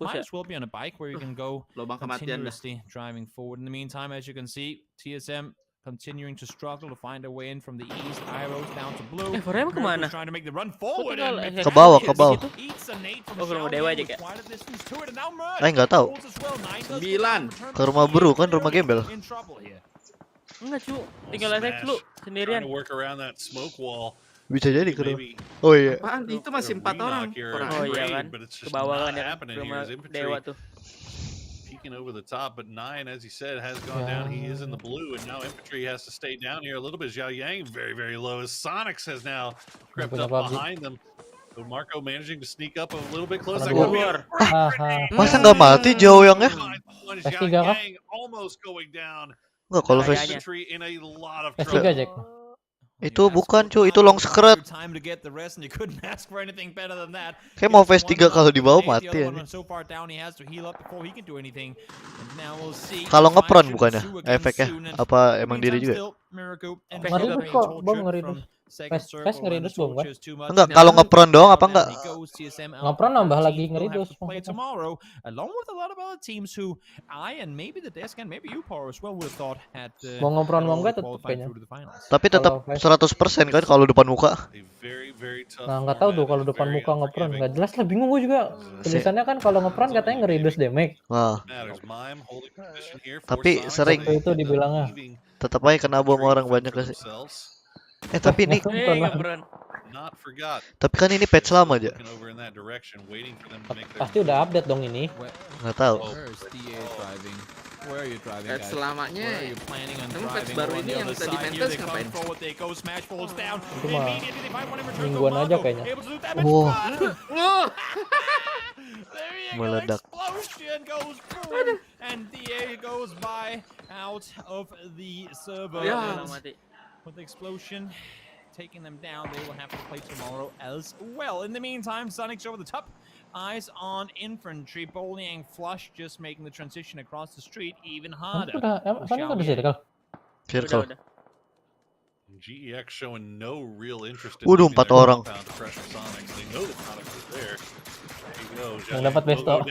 might as well be on a bike where you can go continuously driving forward. In the meantime, as you can see, TSM continuing to struggle to find a way in from the east. Arrows down to blue. Kemana? Trying to make the run forward. Ke bawah. Dewa aja kak. Nggak tahu. 9. Ke rumah Bro kan, rumah gembel. Enggak cu, tinggal attack lu sendirian. Bisa jadi ke rumah. Oh iya. Apaan? Itu masih 4 orang. Oh iya kan. Ke bawah kan ya, ke rumah Dewa tuh. Peeking over the top, but 9, as he said, has gone down. He is in the blue, and now infantry has to stay down here a little bit. Xiao Yang very, very low, as Sonics has now crept up behind them. So Marco managing to sneak up a little bit closer. Masa nggak mati Xiao Yang ya? Almost going down. Nggak, kalau infantry in a lot of trouble. Itu bukan cu, itu long secret. Kayak mau phase 3 kalau di bawah mati ya. Kalau ngepron bukannya efeknya, apa emang diri juga? Ngeri kok, bang ngeri dus. Fast ngeri dus bang kan? Enggak, kalau ngepron doang apa enggak? Ngepron nambah lagi ngeri dus. Mau ngepron mau enggak tetep kayaknya. Tapi tetap 100% kan kalau depan muka. Nah nggak tahu tuh kalau depan muka ngepron, nggak jelas lah, bingung gue juga. Tulisannya kan kalau ngepron katanya nge-reduce damage. Nah. Tapi sering itu dibilangnya. Tetap aja kena bom orang banyak sih. Tapi ini tapi kan ini patch lama aja. Pasti udah update dong ini. Nggak tahu. Patch selamanya. Emang patch baru ini yang tadi Mentals ngapain? Itu mah mingguan aja kayaknya. Wow. Meledak. And DA goes by out of the server. With the explosion taking them down, they will have to play tomorrow as well. In the meantime, Sonic's over the top. Eyes on infantry. Bowling flush, just making the transition across the street even harder. Circle. GEX showing no real interest in 4 orang. Yang dapat besto.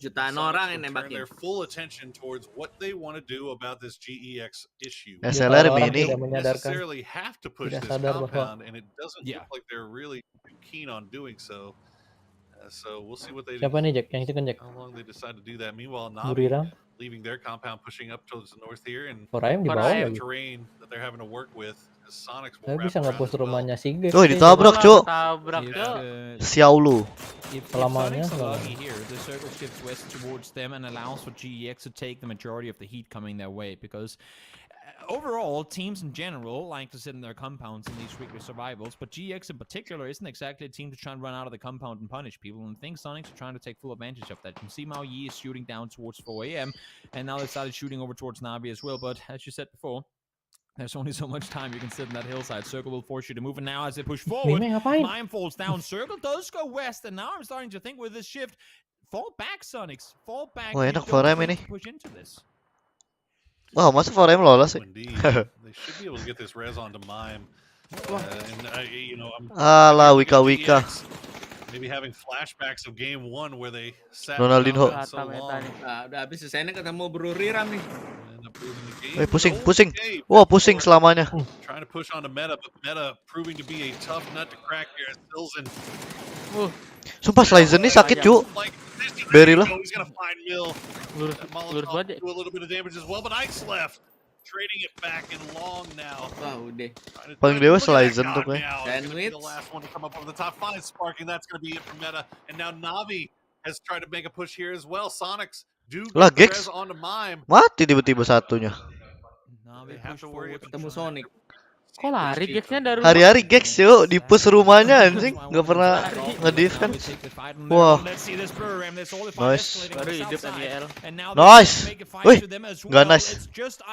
Jutaan orang yang nembakin. Their full attention towards what they want to do about this GEX issue. SLR ini necessarily have to push this compound, and it doesn't look like they're really keen on doing so. So we'll see what they do. Siapa nih Jack? Yang itu kan Jack. How long they decide to do that. Meanwhile, Navi leaving their compound, pushing up towards the north here, and di bawah lagi. terrain that they're having to work with. Sonics will bisa nge-push rumahnya Sige. Oh, ditabrak, Cuk. Tabrak, Xiao Lu. Selamanya. The circle shifts west towards them and allows for GEX to take the majority of the heat coming their way, because overall, teams in general like to sit in their compounds in these weekly survivals, but GX in particular isn't exactly a team to try and run out of the compound and punish people, and I think Sonics are trying to take full advantage of that. You can see Mao Yi is shooting down towards 4 AM, and now they started shooting over towards Navi as well, but as you said before, there's only so much time you can sit in that hillside. Circle will force you to move, and now as they push forward, Mime falls down. Circle does go west, and now I'm starting to think with this shift, fall back, Sonics. Fall back. Enak for ini. Push into this. Wah, masa 4M lolos sih? They should be able to get this res onto Mime. Alah, Wika. Maybe having flashbacks of game 1 where they sat Ronaldinho. so long. Udah habis selesai ketemu Bro Riram nih. Pusing. Wah, pusing selamanya. Trying to push on to Meta, but Meta proving to be a tough nut to crack here as Silzen. Sumpah Slizen ini sakit, cu. Berry lah. He's gonna find Mill. Molotov do a little bit of damage as well, but Ike's left. Trading it back in long now. Wah, udah. Paling dewa Slizen tuh kayak. The last one to come up over the top 5, Sparking. That's gonna be it for Meta. And now Navi has tried to make a push here as well. Sonics do get the res onto Mime. Mati tiba-tiba satunya. They have to worry about ketemu Sonic. Kok lari Geksnya dari Hari-hari Geks yuk di push rumahnya anjing, nggak pernah ngedefense. Wah, nice. Baru hidup NGL. Nice. Wih, nggak nice.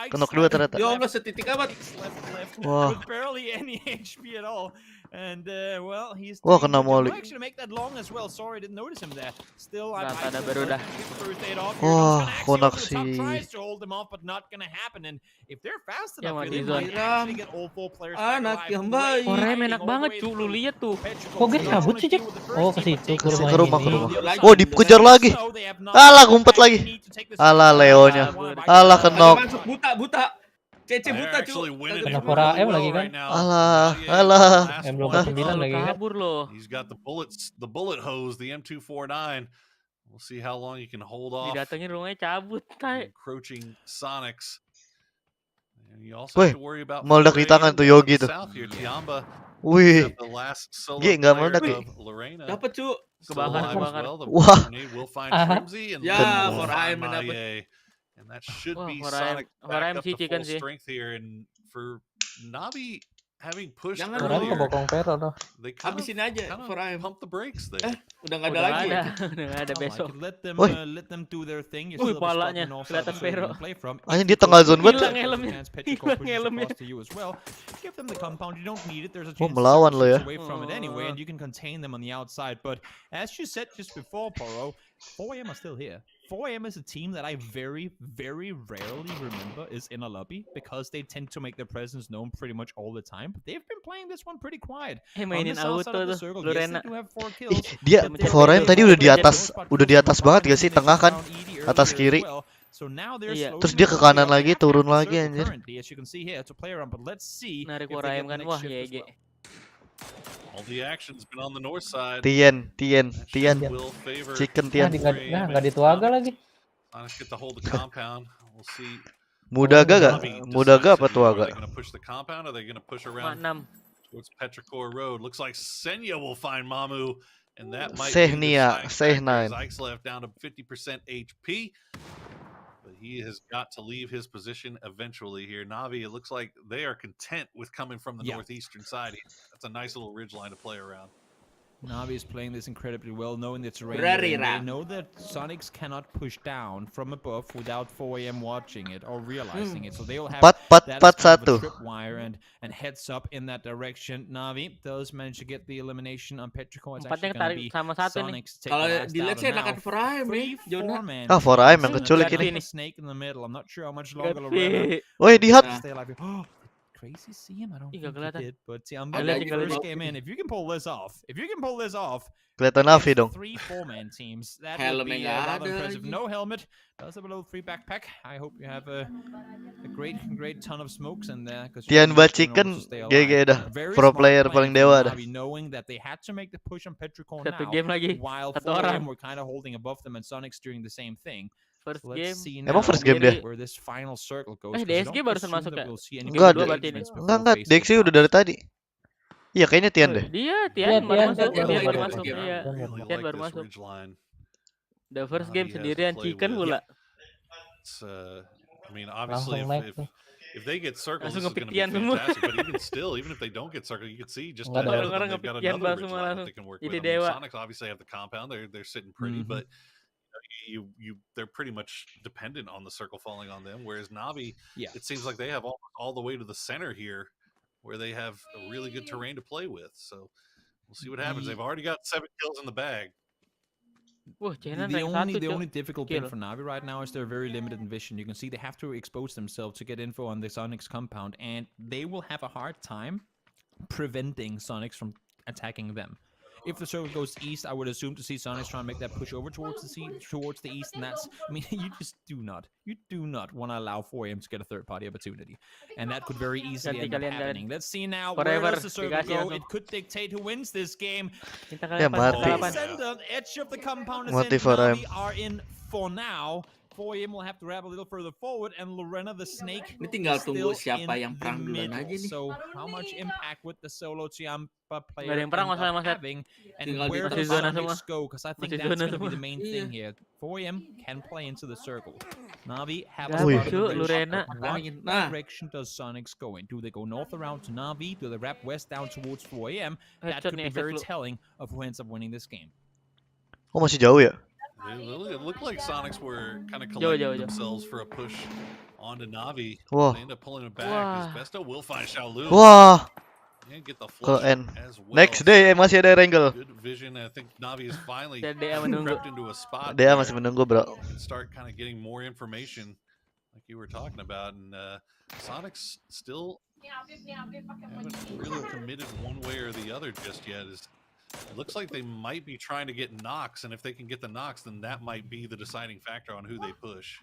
Kenok 2 ternyata. Ya Allah, setitik amat. Wah. Barely any HP at all. And well, he's kena molly. Actually make that long as well. Sorry, didn't notice him there. Still, ada baru dah. Wah, koneksi. Tries to hold them off, but not gonna happen. And if they're fast enough, they might actually get all 4 players. Anak yang baik. Korem enak banget, cu. Lu lihat tuh. Kok Gex cabut sih, Jack? Oh, ke situ ke rumah. Oh, dikejar lagi. Alah, ngumpet lagi. Alah, Leonya. Alah, kenok. Buta. Cece buta, cu. Kena 4AM lagi kan? Alah. M belum 9 lagi kan? Kabur loh. He's got the bullet hose, the M249. We'll see how long he can hold off. Didatengin rumahnya cabut, tay. Encroaching Sonics. And you also have to worry about meledak di tangan tuh Yogi tuh. Wih. G nggak meledak. Dapat, cu. Kebakar. Wah. Ya, 4AM dapat. And that should be Sonic back up to full strength here. And for Navi having pushed earlier, they habisin aja pump the brakes there. Udah nggak ada lagi. Udah nggak ada besok. Let them do their thing. Palanya kelihatan Pero. Anjing dia tengah zone banget. Hilang helmnya. Give them the compound. You don't need it. There's a chance melawan lo ya. Away from it anyway, and you can contain them on the outside. But as you said just before, Poro, 4AM are still here. 4AM is a team that I very, very rarely remember is in a lobby because they tend to make their presence known pretty much all the time. But they've been playing this one pretty quiet. Mainin auto tuh, Lorena. Dia 4AM tadi udah di atas banget gak sih, tengah kan, atas kiri. Terus dia ke kanan lagi, turun lagi anjir. Narik 4AM kan, wah GG. All the action's been on the north side. Tien. Chicken Tien. Nggak dituaga lagi. Get to hold the compound. We'll see. Mudaga apa tuaga? Are they going to push the compound or are they going to push around towards Petrichor Road? Looks like Senya will find Mamu, and that might be Ike's left down to 50% HP. But he has got to leave his position eventually here. Navi, it looks like they are content with coming from the northeastern side. That's a nice little ridge line to play around. Navi is playing this incredibly well, knowing the terrain. They know that Sonics cannot push down from above without 4AM watching it or realizing it. So they'll have that kind of a tripwire and heads up in that direction. Navi does manage to get the elimination on Petrichor. It's actually going to be Sonics take the last down now. 4AM yang keculik ini. Snake in the middle. I'm not sure how much longer Lorena. Woi, dihat. Crazy see him? I don't think he did, but first game in. If you can pull this off, kelihatan Navi dong. 3-4-man teams. That would be rather impressive. No helmet. Does have a little free backpack. I hope you have a great ton of smokes in there. Tian Chicken GG dah. Pro player paling dewa dah. Knowing that they had to make the push on Petrichor now, while 4AM were kind of holding above them, and Sonics doing the same thing. First game. Emang first game deh? DSG barusan masuk ya? Enggak, DSG udah dari tadi. Iya, kayaknya Tian deh. Tian baru masuk. Tian baru masuk. The first game sendirian Chicken pula. I mean, obviously if they get circles, it's going to be fantastic. But even if they don't get circles, you can see just they've got another ridge line that they can work with. Sonics obviously have the compound. They're sitting pretty, but they're pretty much dependent on the circle falling on them, whereas Navi, it seems like they have all the way to the center here, where they have a really good terrain to play with. So we'll see what happens. They've already got 7 kills in the bag. The only difficult thing for Navi right now is they're very limited in vision. You can see they have to expose themselves to get info on the Sonics compound, and they will have a hard time preventing Sonics from attacking them. If the circle goes east, I would assume to see Sonics trying to make that push over towards the east, and that's, I mean, you do not want to allow 4AM to get a third-party opportunity, and that could very easily end up happening. Let's see now, where does the circle go? It could dictate who wins this game. Center, edge of the compound is in, Navi are in for now. 4AM will have to grab a little further forward, and Lorena the Snake Ini tinggal tunggu still siapa yang in perang the duluan middle. aja nih. So how much impact would the solo Ciampa player Nggak ada yang perang end masalah up Mas. having, and Tinggal where di does zona Sonics semua. go? Because I think Masih that's zona going to be semua. the main thing here. 4AM can play into the circle. Navi have a Gabut, spot cuy, in the Lorena. What direction does Sonics go in? Do they go north around to Navi? Do they wrap west down towards 4AM? That could be very telling of who ends up winning this game. Oh, masih jauh ya? It looked like Sonics were kind of collecting themselves for a push onto Navi. Wah. They end up pulling it back because Besto will find Xiaolu. Wah. And get the Ke flush N. as well. Next day masih ada Wrangle. Good vision. I think Navi is finally DA menunggu. crept into a spot. Dia masih menunggu, bro. And start kind of getting more information like you were talking about. And Sonics still haven't really committed one way or the other just yet. It looks like they might be trying to get Nox, and if they can get the Nox, then that might be the deciding factor on who they push.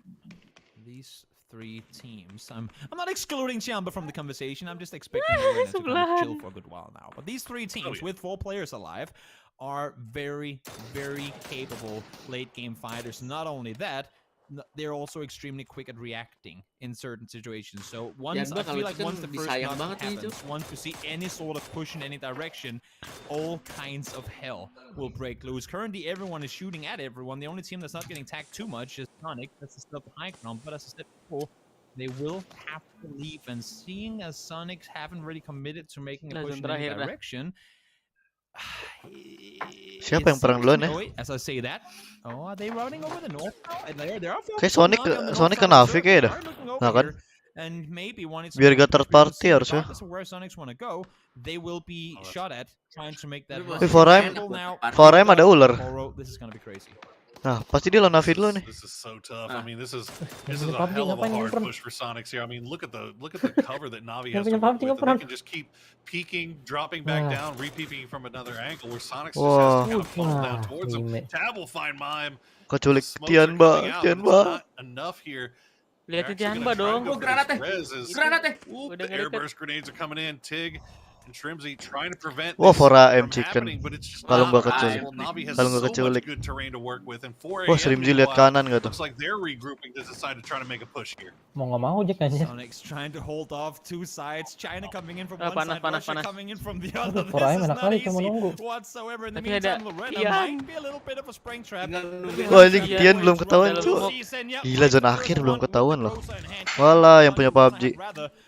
These three teams, I'm not excluding Ciampa from the conversation. I'm just expecting Lorena to kind of chill for a good while now. But these three teams with 4 players alive are very, very capable late game fighters. Not only that, they're also extremely quick at reacting in certain situations. So once I feel like once the first knock happens, once you see any sort of push in any direction, all kinds of hell will break loose. Currently, everyone is shooting at everyone. The only team that's not getting tagged too much is Sonic. That's still the high ground. But as I said before, they will have to leave. And seeing as Sonics haven't really committed to making a push in any direction, siapa yang perang duluan ya? As I say that, are they running over the north now? Kayak Sonic ke Navi kayak dah. Nah kan? Biar gak third party harusnya. Where Sonics want to go, they will be shot at trying to make that. 4AM ada ular. This is gonna be crazy. Nah, pasti dia lawan Navi dulu nih. This is so tough. I mean, this is a hell of a hard push for Sonics here. I mean, look at the cover that Navi has to work with. And they can just keep peeking, dropping back down, re-peeking from another angle where Sonics just has to kind of funnel down towards them. Tab will find Mime. Kecuali Tianba. Not enough here. Lihat Tianba dong. Granatnya. Air burst grenades are coming in. Tig and Shrimzy trying to prevent Wah, this 4AM from chicken. happening, but it's just Kalau not nggak keculik. possible. Navi has Kalau nggak so keculik. much good terrain to work with, and 4AM Wah, Shrimzy lihat kanan nggak tuh? looks like they're regrouping to decide to try to make a push here. Mau nggak mau Jack aja. Sonics trying to hold off two sides. China coming in from one panas, side, Russia panas. coming in from the other. This 4AM is enak not kali cuma easy nunggu. whatsoever. In the Tapi ada meantime, Lorena Tian. might be a little bit of a spring trap. Wah, anjing Tian belum ketahuan cuy. Gila, zona akhir belum ketahuan loh. Walah, yang punya PUBG.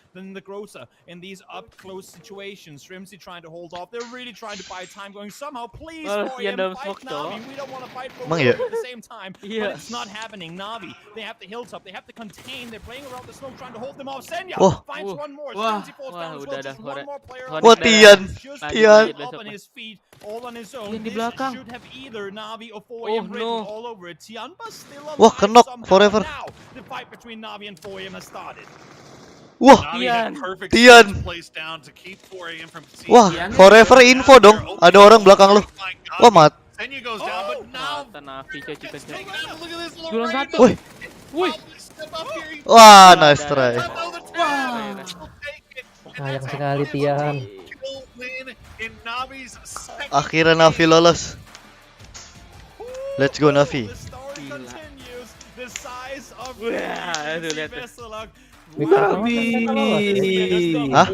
Than the Grocer in these up close situations. Shrimzy trying to hold off. They're really trying to buy time, going somehow, please, fight Navi. We don't want to fight both at the same time, but it's not happening. Navi, they have the hilltop, they have to contain. They're playing around the smoke, trying to hold them off. Senya finds one more. Shrimzy falls down as well. Just one more player. Tian. Up on his feet, all on his own. This should have either Navi or 4AM written all over it. Tianba still alive. Wah, kenok forever. Now the fight between Navi and 4AM has started. Wah, Tian. Wah, forever info dong. Ada orang belakang lu. Wah, mat. Wih. Wah, nice try. Sayang sekali Tian. Akhirnya Navi lolos. Let's go Navi. Hah?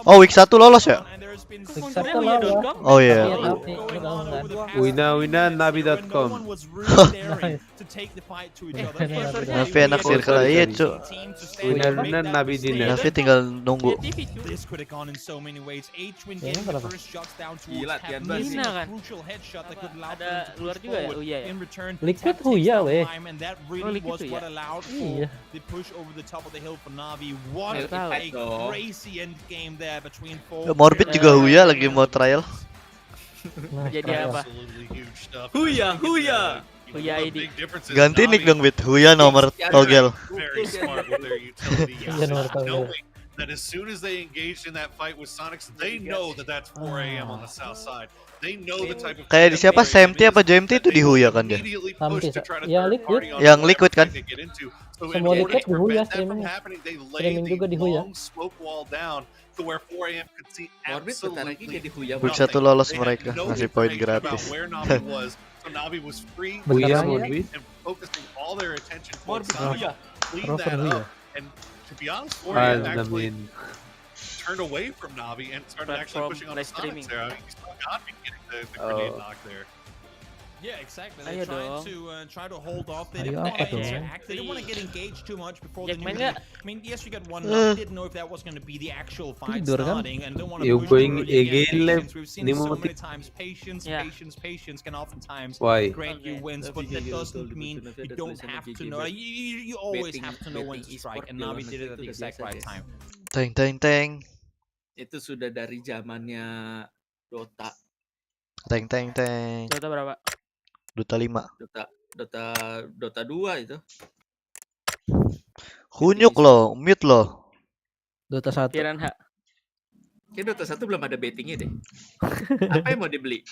Oh, week 1 lolos ya? Oh iya. Wina.navi.com. Navi enak circle iya, Cuk. Navi tinggal nunggu. Gila, Tian Bas. Kan? Ada luar juga ya? Oh iya ya. Liquid Huya weh. Oh, Liquid Huya. Iya. The push over the top of the hill for Navi. What a crazy end game there between 4. Morbid juga Huya lagi mau trial. Jadi apa? Huya, Huya. Huya ID. Ganti nick dong, Bit. Huya nomor togel. Very smart with their utility Huya nomor togel. knowing that as soon as they engaged in that fight with Sonics, they know that that's 4 a.m. on the south side. They know the type of Kayak di siapa? SMT apa JMT itu di Huya kan dia? Yang liquid. Yang liquid kan? Semua liquid di Huya streaming. Streaming juga di Huya. Bisa tuh lolos mereka, ngasih poin gratis. Huya, Morbid. To be honest, 4AM actually turned away from Navi and started actually pushing on the Sonics there. I mean, you still got me getting the grenade knock there. Yeah, exactly. They're trying to hold off. They didn't want to get engaged too much before the new. I mean, yes, you got one knock. Didn't know if that was going to be the actual fight starting, and don't want to push going again. left. We've seen so many times. Patience can oftentimes grant you wins, but that doesn't mean you don't have to know. You always have to know when to strike, and Navi did it at the exact right time. Teng teng teng. Itu sudah dari zamannya Dota. Teng teng teng. Dota berapa? Dota 5. Dota 2 itu. Hunyuk loh, mute loh. Dota 1. Piranha. Kayak Dota 1 belum ada bettingnya deh. Apa yang mau dibeli?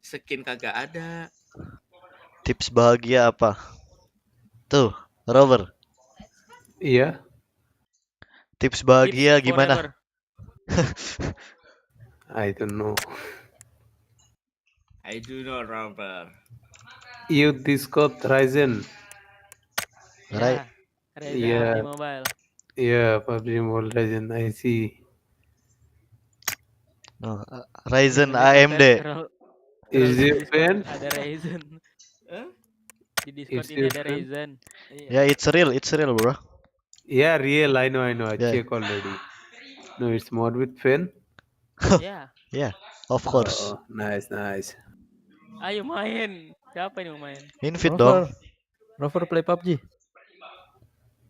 Skin kagak ada. Tips bahagia apa? Tuh, Robert. Iya. Tips bahagia gimana? I don't know. I do know, Robert. You Discord Ryzen. Right. PUBG Mobile. Yeah, PUBG Mobile Ryzen. I see. No, Ryzen AMD. Is it fan? Ada Ryzen. Di Discord ini ada Ryzen. Yeah, it's real, bro. Yeah, real. I know. I check already. No, it's more with fan. Yeah. Yeah, of course. Nice. Ayo main. Siapa ini mau main? Invite dong. Rover play PUBG.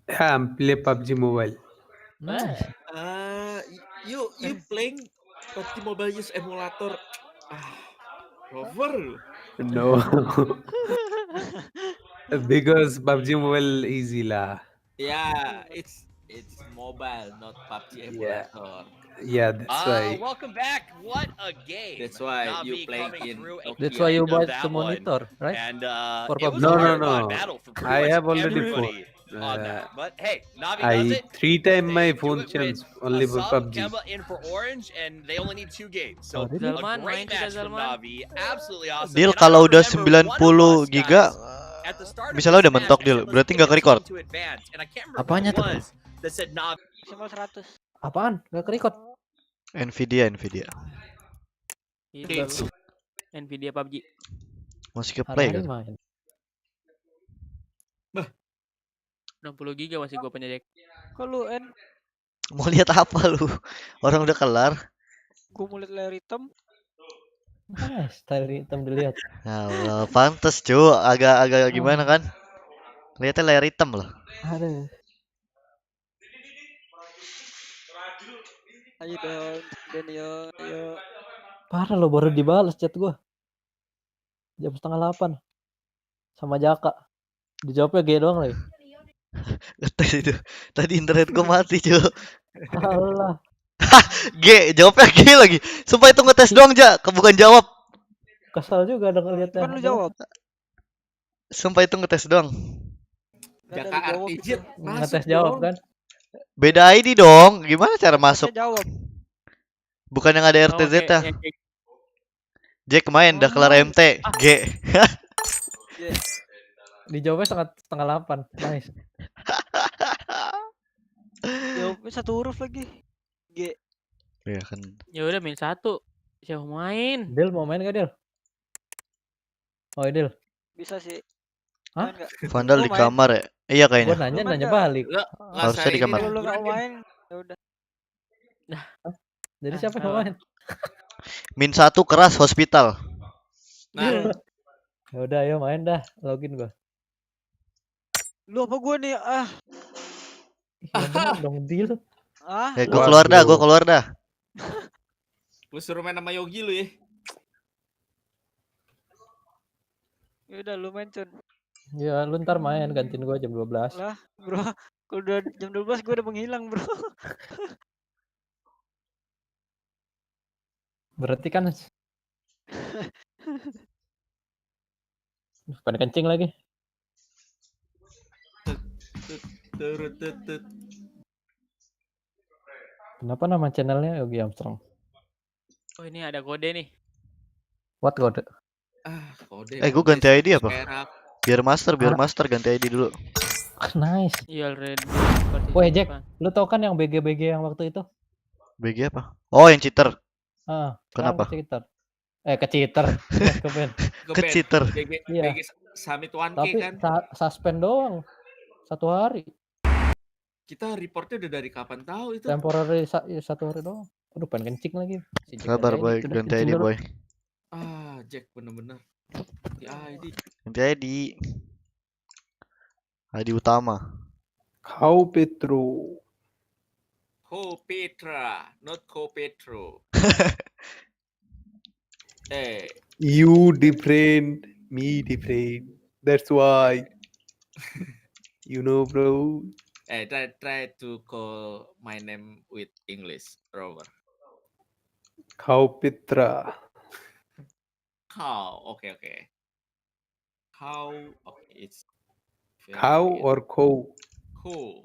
Yeah, I'm play PUBG Mobile. Nice. You playing PUBG Mobile use emulator? Rover? No. Because PUBG Mobile easy lah. Yeah, it's mobile, not PUBG emulator. Yeah, that's why. Welcome back. What a game. That's why Navi you playing in. That's why you bought the monitor, right? And For it was No. a hard-fought battle for pretty I much have already everybody on that. But hey, Navi does it. 3 times my They do phone it with chance only for Asub, PUBG. Kemba in for Orange, and they only need 2 games. So Zalman, a great main kita match from Zalman. Navi. Absolutely awesome. Deal And I kalau udah remember 90 giga at the start of bisa lo this udah mentok match, deal. I said, Berarti let's nggak get ke-record. this team to advance. And I can't remember Apanya who it tuh? was that said Navi. Maksimal 100. Apaan? Gak ke-record. Nvidia. Itu. Nvidia PUBG. Masih ke play kan? Main. 60 giga masih gua punya Jack. Kok lu Mau lihat apa lu? Orang udah kelar. Gua mau lihat layar hitam. Nice, style hitam dilihat. Allah, pantes cu, agak gimana kan? Lihatnya layar hitam loh. Aduh. Ayo dong, Daniel, ayo. Parah lo, baru dibalas chat gua. Jam 7:30. Sama Jaka. Dijawabnya G doang lagi. Ngetes itu. Tadi internet gua mati, cu. Allah. G, jawabnya G lagi. Sumpah itu ngetes doang, Ja, bukan jawab. Kesal juga ada ngeliatnya. Kan lu jawab. Sumpah itu ngetes doang. Jaka RTJ Ngetes jawab kan. Beda ID dong. Gimana cara masuk? Jawab. Bukan yang ada RTZ ya. Jack main udah kelar MT. G. Dijawabnya 7:30. Nice. Jawabnya 1 huruf lagi. G. Iya kan. Ya udah main 1. Siapa main? Del mau main gak, Del? Oh, Del. Bisa sih. Hah? Vandal di kamar ya? Iya kayaknya. Gua nanya balik. Harusnya di kamar. Kalau lu gak mau main, ya udah. Jadi siapa yang mau main? -1 keras hospital. Nah, Ya udah, ayo main dah. Login gua. Lu apa gua nih? Ya bener dong, Deal. Gua keluar dah. Lu suruh main sama Yogi lu ya. Udah lu main Cun. Ya lu ntar main gantiin gua jam 12. Lah bro, udah jam 12 gua udah menghilang bro. Berarti kan pada kencing lagi. Kenapa nama channelnya Yogi Armstrong? Oh ini ada kode nih. What kode? Kode. Gue ganti ID apa? Biar master ganti ID dulu. Nice. Iya already. Woi Jack, lu tau kan yang BG yang waktu itu? BG apa? Oh yang cheater. Kenapa? Ke-cheater. Ke-cheater. Iya. Summit 1K tapi kan. Suspend doang 1 hari. Kita reportnya udah dari kapan tahu itu? Temporary 1 hari doang. Aduh pengen kencing lagi. Sabar boy, ganti ID boy. Jack bener-bener. Ganti ID. ID utama. Kau Petro. Ko Petra, not Ko Petro. You different, me different. That's why. You know, bro. Try to call my name with English, Robert. Kau Petra. Cow, okay. Cow, okay, it's cow or cow? Cow.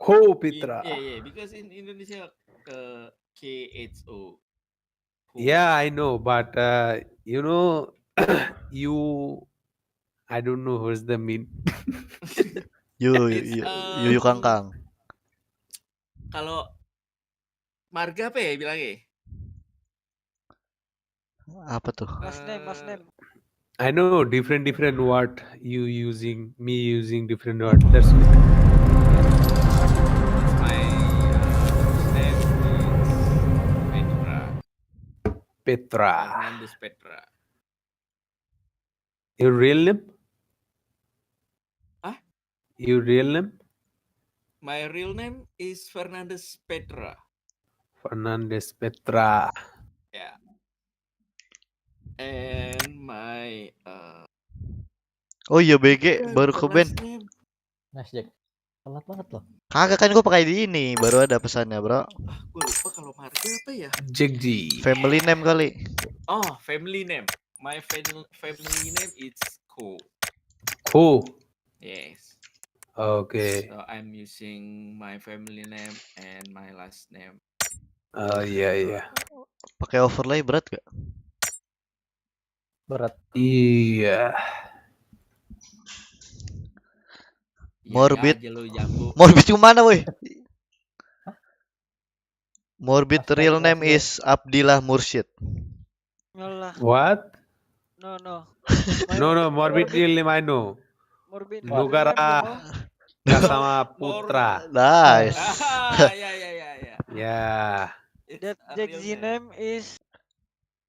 Cow Petra. Yeah, because in Indonesia, KHO. Yeah, I know, but you know, I don't know what's the mean. You kangkang. Kalau marga apa ya bilangnya? Apa tuh? Mas name. I know different word you using, me using different word. That's why. My name is Petra. Fernandez Petra. Your real name? Your real name? My real name is Fernandez Petra. Fernandez Petra. Yeah. And my Oh iya BG baru ke band. Nice Jack. Telat banget loh. Kagak kan gue pakai di ini, baru ada pesannya, Bro. Gue lupa kalau marga apa ya? Jekzy. Family name kali. Oh, family name. My family name is Ko. Ko. Yes. Okay. So I'm using my family name and my last name. Oh iya. Pakai overlay berat gak? Berat. Iya. Morbid. Morbid mana, boy? Morbid real name is Abdillah Mursyid. What? No. No, Morbid real name I know. Morbid. Nugara sama Putra. Nice. Yeah. That Jekzy name is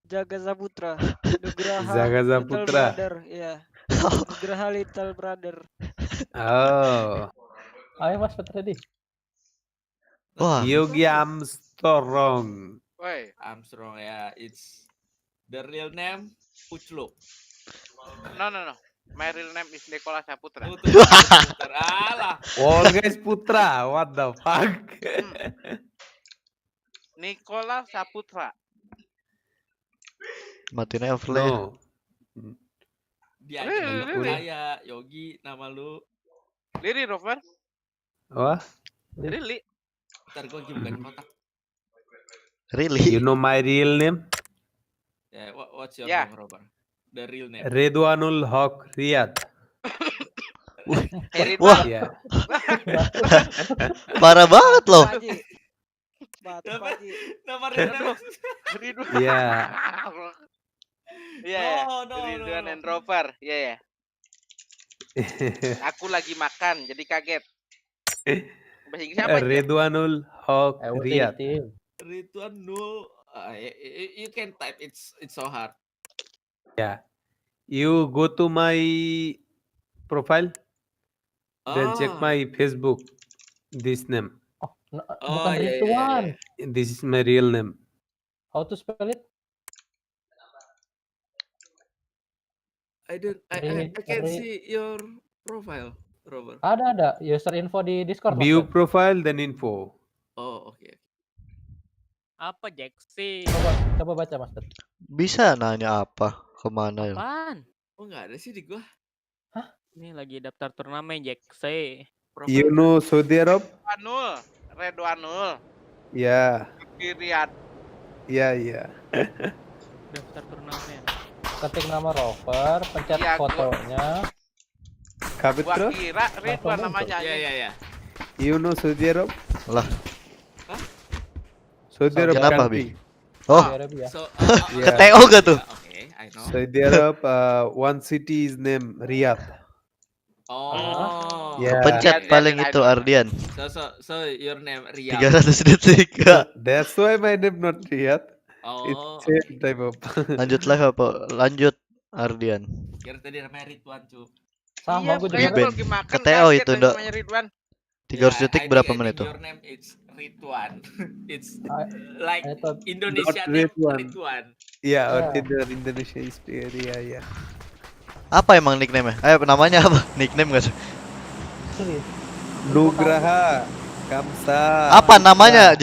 Jagazaputra. Nugraha Jagazaputra. Little Brother. Yeah. Nugraha Little Brother. Oh. Ayo Mas ready. Wah. Yogi Armstrong. Armstrong ya, it's the real name Puclo. No. My real name is Nicola Saputra. Always Putra. What the fuck? Nicola Saputra. Matiin overlay. No. Dia percaya Yogi nama lu. Liri Rover. What? Really? Ntar gue lagi bukan kotak. Really? You know my real name? Yeah, what's your name, Robert? The real name. Redwanul Haq Riyad. Wah. Yeah. Parah banget loh. Nama real name. Iya. Ridwan and Rover. Iya. Aku lagi makan jadi kaget. Bahasa Inggris apa? Redwanul Haq Riyad. Redwanul. You can type. It's so hard. Yeah. You go to my profile. Then check my Facebook. This name. Bukan Ridwan. This is my real name. How to spell it? I can't see your profile, Robert. Ada user info di Discord. View profile then info. Oh, oke. Apa Jekzy? Coba baca Mas. Bisa nanya apa? Kemana ya? Apaan? Oh, nggak ada sih di gua. Hah? Ini lagi daftar turnamen Jekzy. You know Saudi Arab? Redwanul. Ya. Riyad. Iya. Daftar turnamen. Ketik nama rover, pencet fotonya. Kabit Gua terus? kira Ridwan namanya. Iya. You know Saudi Arab? Lah. Saudi Arab Kenapa, country. Bi? Oh. Ke TO gak tuh? Saudi Arab, one city is named Riyadh. Oh. Pencet paling itu Ardian. So your name Riyadh. 300 detik. That's why my name not Riyadh. It's same type of. Lanjut live apa? Lanjut Ardian. Kira tadi namanya Ridwan, cu. Sama gue juga. Ke TO itu, Dok. 300 detik berapa menit tuh? Your name is Ridwan. It's like Indonesia name Ridwan. Yeah, Indonesia is yeah. Apa emang nickname-nya? Namanya apa? Nickname gak sih? Nugraha Kamsa. Apa namanya?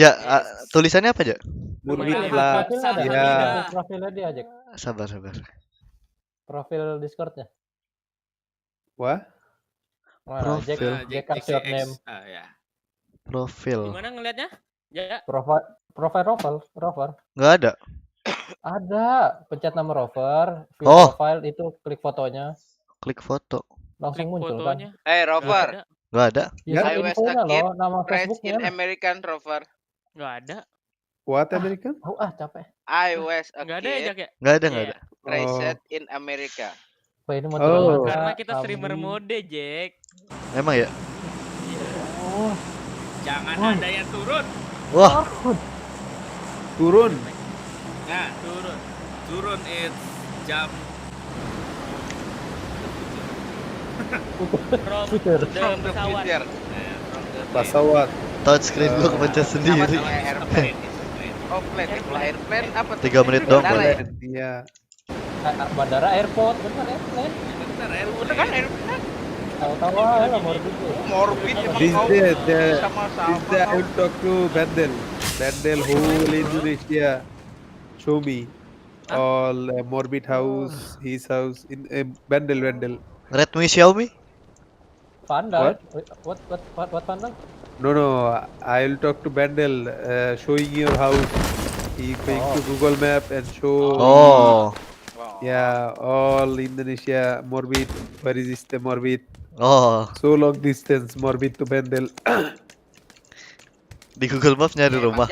Tulisannya apa, Ja? Murmitlah. Ya. Profilnya dia aja. Sabar. Profil Discord-nya. Wah? Profil. Jekzy name. Profil. Gimana ngelihatnya? Ya. Profile rover. Nggak ada. Ada, pencet nama rover, view profile itu klik fotonya. Klik foto. Langsung muncul kan? Rover. Nggak ada. I was a kid nama raised in American Rover. Nggak ada. What American? Capek. I was a nggak ada ya, Jak ya? Nggak ada. Raised in America. Ini Karena kita streamer mode, Jack. Emang ya? Jangan ada yang turun. Wah. Turun. Nah, turun it's jam. Pesawat. Touchscreen gua kepencet sendiri. Airplane apa? 3 menit dong. Iya. Bandara airport, bener airplane. Bener kan airplane? Tahu-tahu lah Morbid This I will talk to Bandel whole Indonesia. Show me all Morbid house, his house in Bandel. Redmi Xiaomi? Vandal. What Vandal? No. I'll talk to Bandel, showing your house. He going to Google Map and show. Oh. Yeah, all Indonesia Morbid. Where is this the Morbid? Oh. So long distance Morbid to Bandel. Di Google Maps nyari rumah.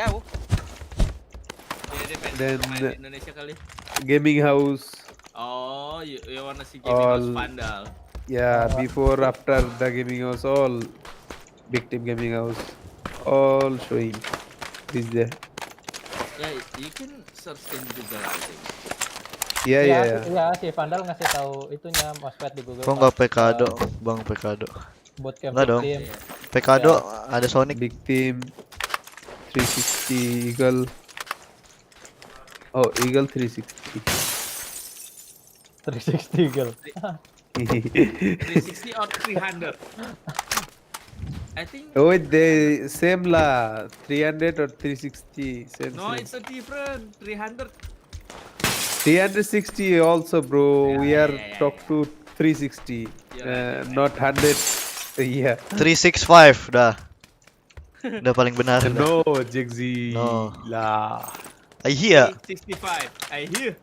Then Indonesia kali. Gaming house. Oh, you wanna see gaming house Vandal? Yeah, before after the gaming house, all big team gaming house, all showing is there. Yeah, you can search in Google I think. Yeah. Iya, si Vandal ngasih tahu itunya mousepad di Google. Kok nggak Pekado, Bang Pekado? Bootcamp nggak dong. Pekado ada Sonic. Big team 360 Eagle. Oh, Eagle 360. 360 Eagle. 360 or 300? I think. Oh, they same lah. 300 or 360. No, it's a different. 300. 360 also, bro. We are talk to 360, not 100. Yeah. 365 dah. Udah paling benar. No, Jekzy. No. Lah. I hear. 365. I hear.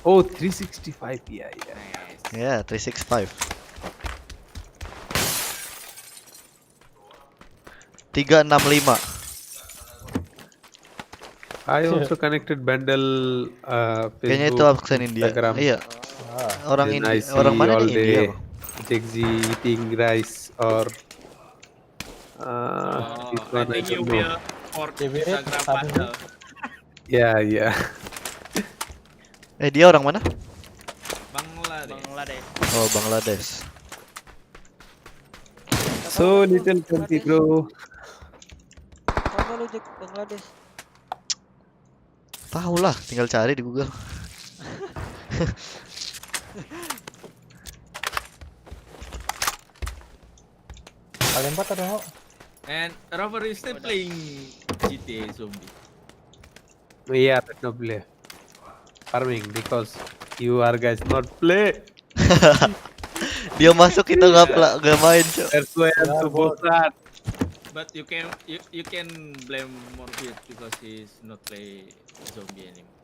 Oh, 365. Yeah. Yeah, 365. 365. I also connected Bandel Kayaknya itu Facebook, aksen India. Instagram. Iya. Orang Then India. I see Orang mana all nih India? day Jekzy eating rice or this one I don't know. For Instagram Vandal. Yeah. Dia orang mana? Bangladesh. Oh, Bangladesh. So little country, bro. Mana lu Jack Bangladesh? Tahu lah, tinggal cari di Google. Kalian 4 ada nggak? And Rover is still playing GTA Zombie. Yeah, but no play. Farming because you are guys not play. Dia masuk kita nggak main, Cok. That's why I'm so bosan. But you can blame Morbid because he's not play zombie anymore.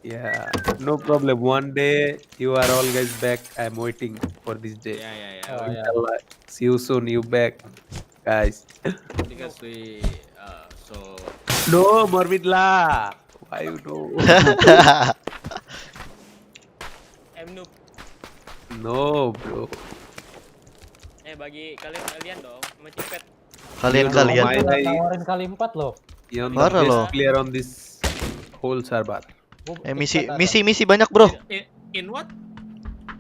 Yeah, no problem. One day you are all guys back. I'm waiting for this day. Yeah. Oh, yeah. Inshallah. See you soon. You back, guys. Because we so No, Morbid lah. Why you do? Noob. No, bro. Bagi kalian dong, sama Cipet. Kalian. Nawarin kali 4 loh. You're the best player on this whole server. Misi banyak, bro. In what?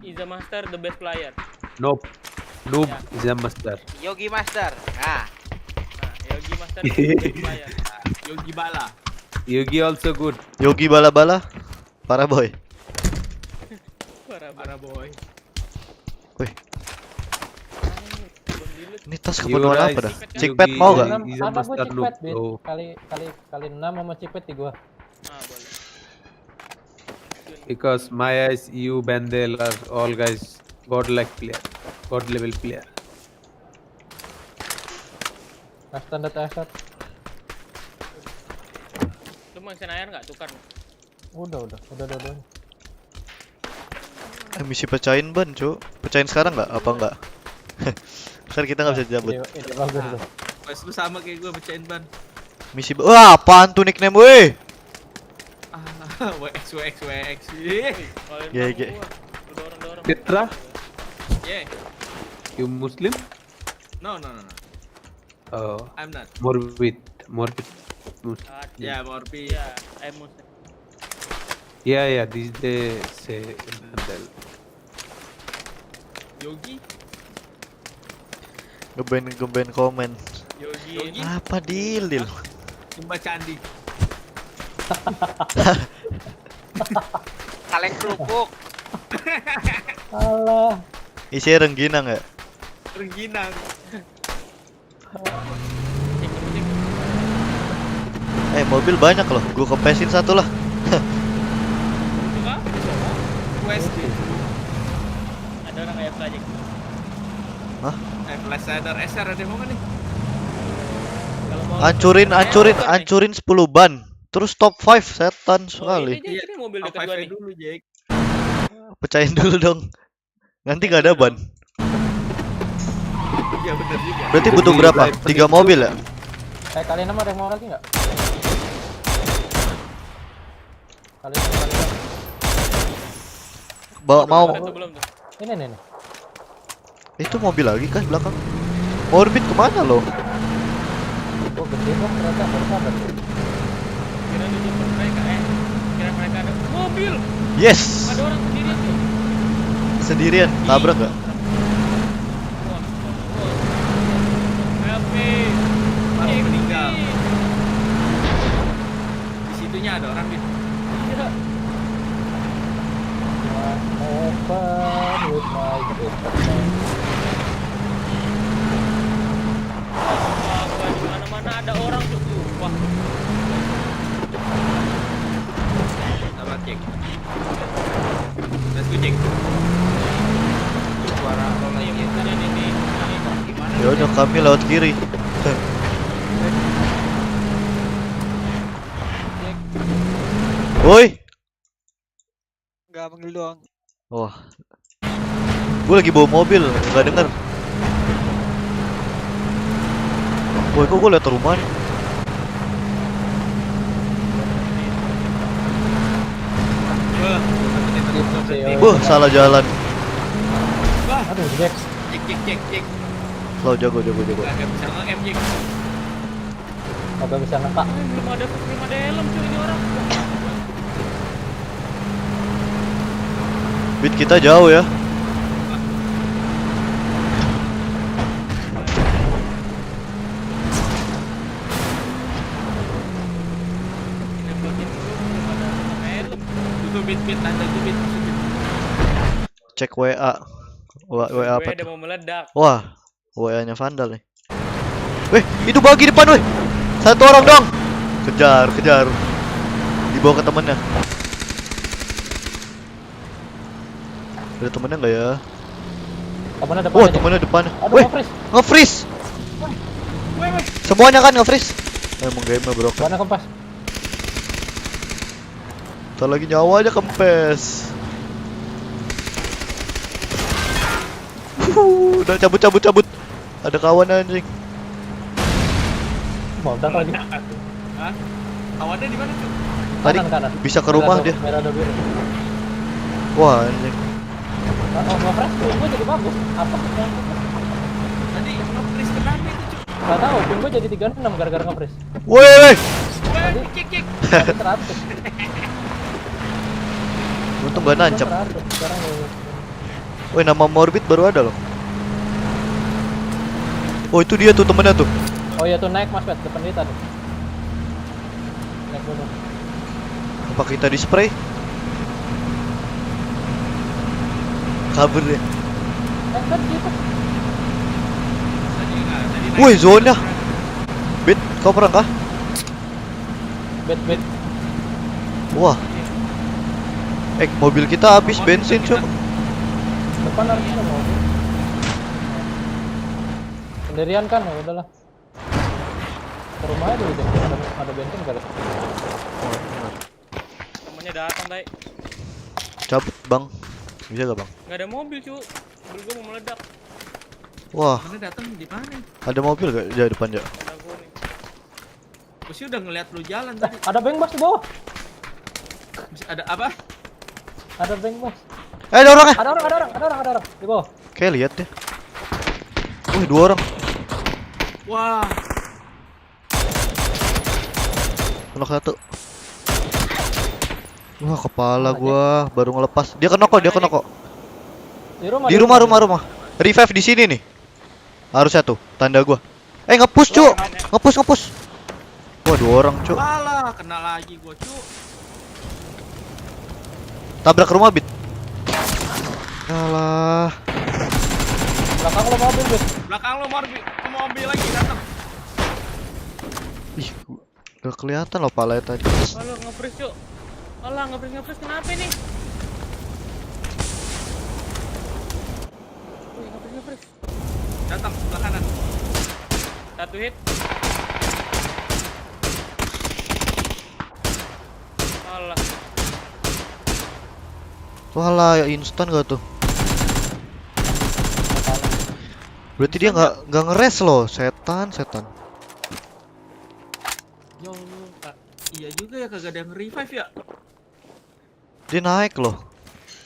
Is the master the best player? Nope. Noob is a master. Yogi Master. Nah. Yogi Master the best player. Yogi Bala. Yogi also good. Yogi bala-bala. Parah boy. Parah boy. Wih. Ini tas kepenuhan apa dah? Cikpet mau gak? Ada gue Cikpet, Bit. Kali 6 sama Cikpet di gua. Boleh. Because my eyes, you, Bendel are all guys god-like player, god level player. Standar asset. Lu mau air nggak tukar? Udah. Misi pecahin ban, Cuk. Pecahin sekarang nggak? Apa enggak? Ntar kita nggak bisa cabut. Ini bagus tuh. Pas lu sama kayak gue pecahin ban. Misi wah, apaan tuh nickname weh? WX. GG. Petra? Yeah. You Muslim? No. Oh. I'm not. Morbid. Muslim. Yeah, Morbid. Yeah, I'm Muslim. Yeah. These they say Bendel. Yogi? Ngeband komen. Yogi. Apa deal? Sumba Candi. Kaleng kerupuk. Alah. Isinya rengginang ya? Rengginang. Mobil banyak loh. Gue kepesin satu lah. West. Ada orang kayak Pgi. Hah? Flash Rider SR ada mau nih? Hancurin 10 ban. Terus top 5 setan sekali. Ini mobil dekat gua nih. Dulu, Jek. Pecahin dulu dong. Nanti gak ada ban. Iya benar juga. Berarti butuh berapa? 3 mobil ya? Kalian ada yang mau lagi nggak? Kalian. Mau. Ini. Itu mobil lagi kan belakang. Orbit kemana lo? Oh gede kok ternyata baru sadar. Kira di depan mereka mereka ada mobil. Yes. Ada orang sendirian tuh. Sendirian, tabrak gak? Meninggal. Di situnya ada orang nih. Open with my Mana ada orang tuh. Wah. Apa cek? Let's go cek. Suara orang lagi kanan ini. Gimana? Ya udah kami lewat kiri. Woi. Enggak manggil doang. Wah. Gue lagi bawa mobil, nggak denger. Woi, kok gue liat rumah nih? Salah jalan. Aduh, Jekzy. Cek. Lo jago. Gak bisa nge-M, Jek. Kagak bisa nangkap. Belum ada helm cuy ini orang. Beat kita jauh ya. Cek WA. WA apa? Udah mau meledak. Wah, WA-nya Vandal nih. Weh, itu bagi depan weh. Satu orang dong. Kejar. Dibawa ke temennya. Ada temennya nggak ya? Temennya depan. Wah, temennya depan. Weh, nge-freeze. Semuanya kan nge-freeze. Emang game bro. Mana kempas? Ntar lagi nyawa aja kempes. Udah cabut. Ada kawan anjing. Meledak lagi. Hah? Kawannya di mana tuh? Tadi kanan. bisa ke rumah dia. Merah ada biru. Wah anjing. Oh, nge-freeze gue jadi bagus. Apa? Tadi nge-freeze kenapa itu cuy? Gak tau, ping gue jadi 36 gara-gara nge-freeze. Woi. Kick. Tadi 100. Untung gak nancap. Sekarang Woi, nama Morbid baru ada loh. Oh, itu dia tuh temennya tuh. Oh iya tuh naik Mas Pet, depan kita tuh. Naik dulu. Apa kita di spray? Kabur deh. Kan gitu. Woi, zona. Bet, kau perang kah? Bet. Wah. Mobil kita habis bensin, Cuk. Depan harusnya ada mobil. Sendirian kan, ya udahlah. Ke rumahnya dulu deh, ada bensin kali. Temennya datang, Tay. Cabut, Bang. Bisa gak, Bang? Nggak ada mobil, cu. Mobil gua mau meledak. Wah. Mana datang di mana? Ada mobil gak di depan, ya? Gue sih udah ngeliat lu jalan tadi. Ada bank bos di bawah. Ada apa? Ada bank bos. Ada orang ya? Ada orang di bawah. Kayak lihat deh. Wih, 2 orang. Wah. Knock 1. Wah, kepala gua baru ngelepas. Dia kena kok. Di rumah. Revive di sini nih. Harusnya tuh tanda gua. Nge-push, Cuk. Nge-push. Wah, 2 orang, Cuk. Malah kena lagi gua, Cuk. Tabrak rumah, Bit. Alah. Belakang lo mobil, Bit. Belakang lo mobil lagi datang. Ih, udah kelihatan loh palanya tadi. Halo, nge-freeze, Cuk. Alah, nge-freeze kenapa nih? Wih, nge-freeze. Datang sebelah kanan. 1 hit. Alah. Walah, ya instan gak tuh? Berarti dia nggak ngeres loh, setan. Ya Allah, Kak. Iya juga ya, kagak ada yang revive ya. Dia naik loh.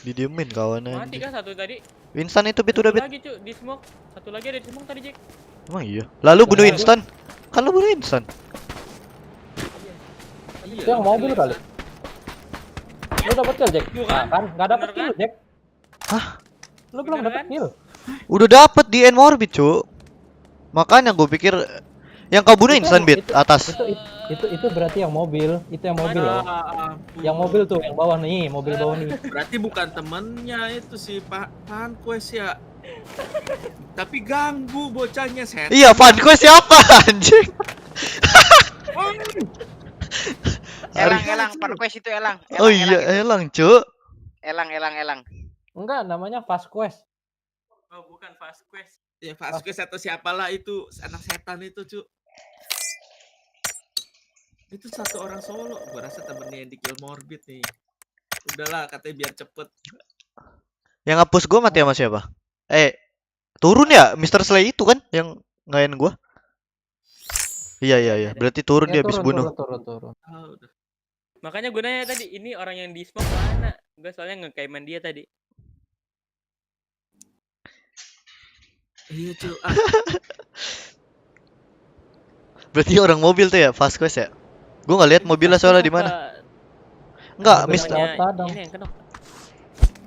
Didiemin kawannya. Mati kah satu tadi? Instan itu, Bit, udah, Bit. Lagi, Cuk, di smoke. Satu lagi ada di smoke tadi, Jack. Emang iya. Lalu bunuh instan. Kan lu bunuh instan. Itu yang mobil kali. Lu dapet kill, Jack? Kan nggak dapet kill, Jack. Hah? Lu belum dapet kill. Udah dapet di end Morbid, Cuk. Makanya gue pikir yang kau bunuh instan, Bit, atas. Itu berarti yang mobil. Itu yang mobil loh. Yang mobil tuh, yang bawah nih, mobil bawah nih. Berarti bukan temennya itu si Pgi.S ya. Tapi ganggu bocahnya, setan. Iya, Pgi.S siapa anjing? Elang, Pgi.S itu elang. Oh iya, elang, Cuk. Elang. Enggak, namanya Pgi.S. Oh, bukan Pgi.S. Ya Pgi.S atau siapalah itu, anak setan itu, Cuk. Itu satu orang solo, gua rasa temennya yang di kill Morbid nih. Udahlah, katanya biar cepet. Yang ngapus gua mati sama siapa? Turun ya, Mr. Slay itu kan yang ngain gua. Iya. Berarti turun dia habis bunuh. Turun. Makanya gue nanya tadi, ini orang yang di smoke mana? Gue soalnya ngekaiman dia tadi. Iya, Cuk. Berarti orang mobil tuh ya, Pgi.S ya? Gue nggak lihat mobilnya soalnya di mana. Enggak, Mister. Ini yang kena.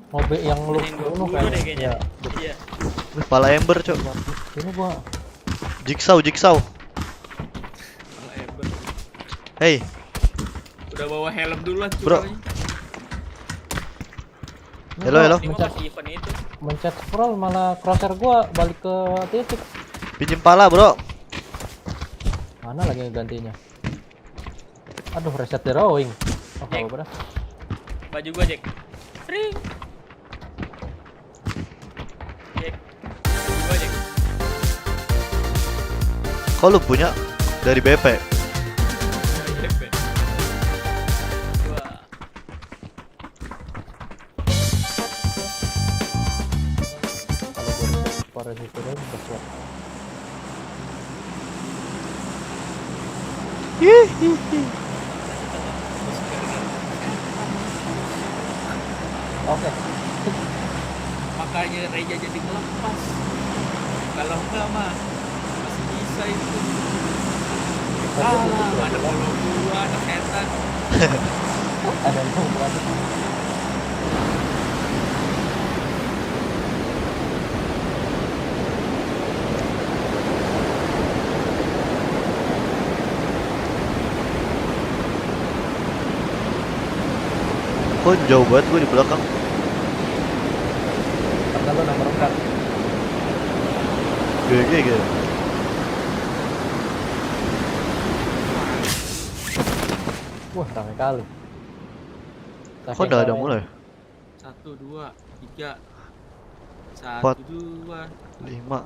Mobil yang lu bunuh kayaknya. Iya. Kepala ember, Cuk. Ini gua. Jekzy. Kepala ember. Hey. Udah bawa helm duluan, Cuk. Bro. Halo. Mencet scroll malah crosshair gua balik ke titik. Pinjem pala, Bro. Mana lagi gantinya? Aduh, reset drawing. Oh, Jack. apa dah? Baju gua, Jack. Ring. Jack. Baju gua, Jack. Kok lu punya dari BP? Dari BP. Wah. Kalau gua reset para itu udah kuat. Oke. Makanya Reja jadi ngelepas. Kalau enggak mah masih bisa itu. Ada bolu gua, ada setan. Ada yang buat. Kok jauh banget gue di belakang? Karena lo nomor 4. GG gitu. Wah, ramai kali. Kok udah ada mulai? 1, 2, 3. 4, 2, 5,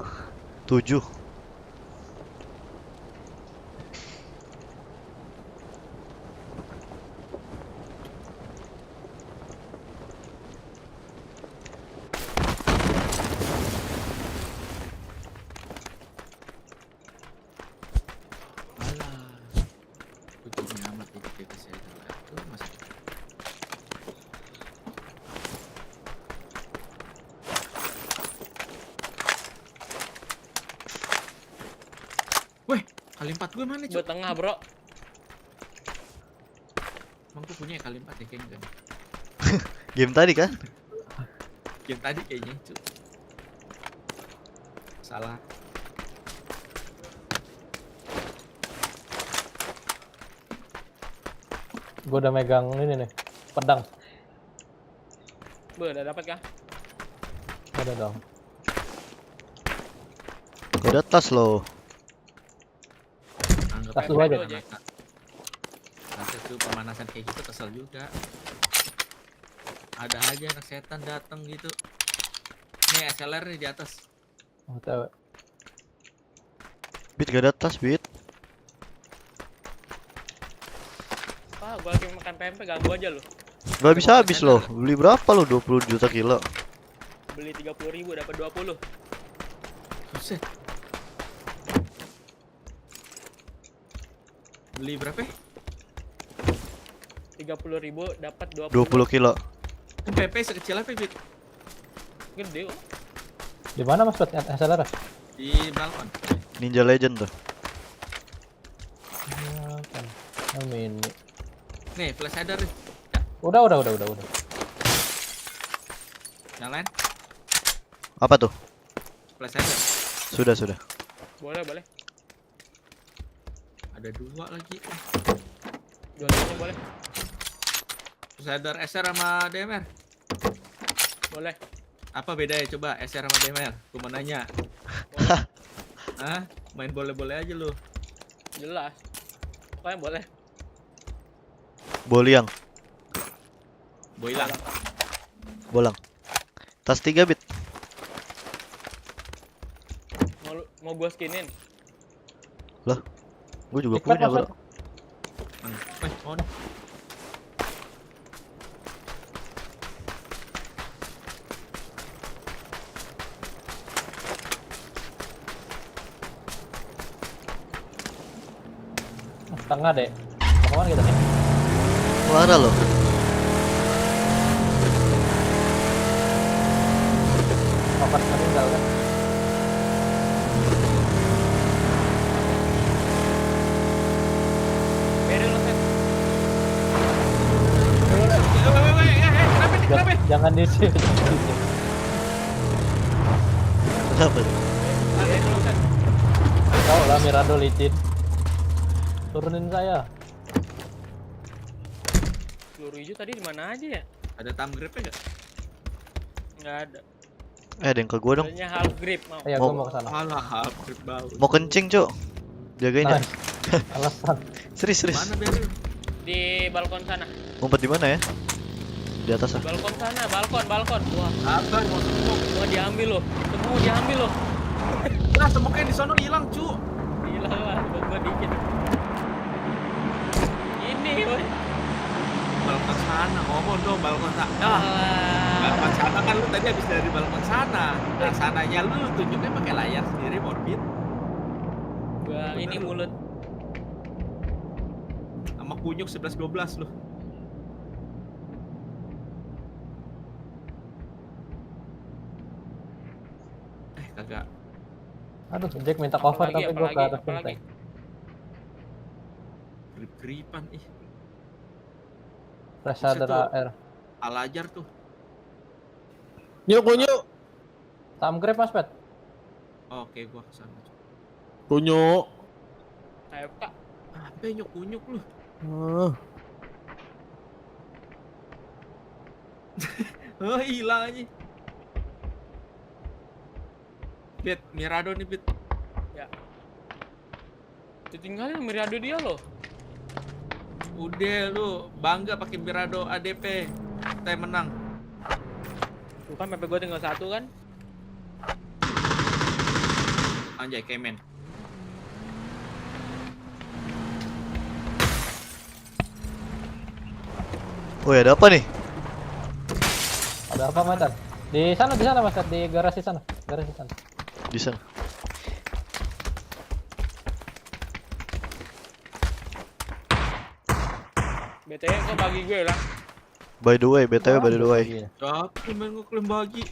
7. Kali 4 gue mana, Cuk? Buat tengah, bro. Emang gue punya kali 4 ya kayaknya. Game tadi kan? Game tadi kayaknya, Cuk. Salah. Gue udah megang ini nih, pedang. Udah dapat kah? Ada dong. Udah tas lo. Tas lu aja. Nanti tuh pemanasan kayak gitu kesel juga. Ada aja anak setan datang gitu. Nih SLR nih di atas. Oh, tahu. Bit gak ada tas, Bit. Gua lagi makan pempek, ganggu aja lo. Gak bisa habis lo. Beli berapa lo? 20 juta kilo. Beli 30.000 dapat 20. Buset. Beli berapa? 30.000 dapat 20 kilo. PP sekecil apa, Bit? Gede kok. Di mana Mas Bot SLR? Di balkon. Ninja Legend tuh. Amin. Nih, flash header nih. Udah. Yang lain? Apa tuh? Flash header. Sudah. Boleh. Ada 2 lagi. Dua-duanya boleh. Flash header SR sama DMR. Boleh. Apa bedanya coba SR sama DMR? Gua mau nanya. Hah? Main boleh-boleh aja lu. Jelas. Pokoknya boleh. Boliang. Bolang. Tas 3 bit. Mau gua skinin. Lah. Gua juga punya, bro. On. Tengah deh. Mau kemana kita nih? Parah loh. Papan meninggal kan? Beri lo, Set. Kenapa? Jangan di sini. Kenapa? Beri lo, Set. Tahu lah Mirado licin. Turunin saya. 10.000 tadi di mana aja ya? Ada thumb grip-nya enggak? Enggak ada. Ada yang ke gua dong. Adanya half grip mau. Ayo gua mau ke sana. Alah, half grip bau. Mau kencing, Cuk. Jagain ya. Nice. Alasan. Serius. Mana Beryl? Di balkon sana. Ngumpet di mana ya? Di atas ah. Balkon sana, balkon. Wah, Apa mau smoke? semua diambil loh. Semua diambil loh. Lah, smoke-nya di sono hilang, cu. Hilang lah, gua dikit. Ini, woi. Balkon sana, ngomong dong balkon sana. Balkon sana kan lu tadi habis dari balkon sana. Nah, sananya lu tunjuknya pakai layar sendiri, Morbid. Gua ini mulut. Sama kunyuk 11-12 lu. Kagak. Aduh, Jack minta cover tapi gua ke atas apalagi. Grip-gripan ih. Resada air. Alajar tuh. Nyuk. Tam grab Mas Pet. Oke, gua kesana. Kunyuk. Ayo, Kak. Apa nyuk-kunyuk lu? Oh, hilang aja. Bet, Mirado nih, Bet. Ya. Ditinggalin Mirado dia loh. Udah lu bangga pakai Mirado ADP. Kita menang. Tuh kan PP gue tinggal 1 kan. Anjay, Kemen. Woi, ada apa nih? Ada apa, Mas? Di sana Mas, di garasi sana. Di sana. BTW kok bagi gue lah. By the way, BTW by the way. Tapi main ngeklaim bagi.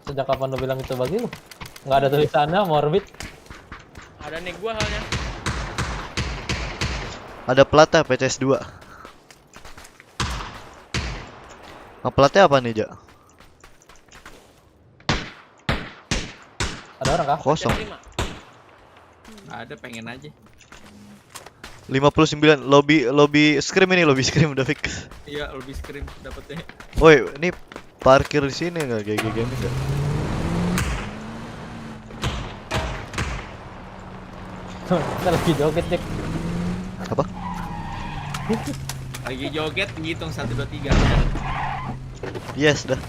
Sejak kapan lo bilang itu bagi lu? Nggak ada tulisannya, Morbid. Ada nih gua halnya. Ada platnya Pgi.S 2. Platnya apa nih, Jak? Ada orang kah? Kosong. Nggak ada, pengen aja. 59 lobby scrim udah fix. Iya, lobby scrim dapetnya. Woi, ini parkir di sini enggak kayak game enggak? Kita lagi joget, Jack. Apa? Lagi joget ngitung 1 2 3. Yes, dah.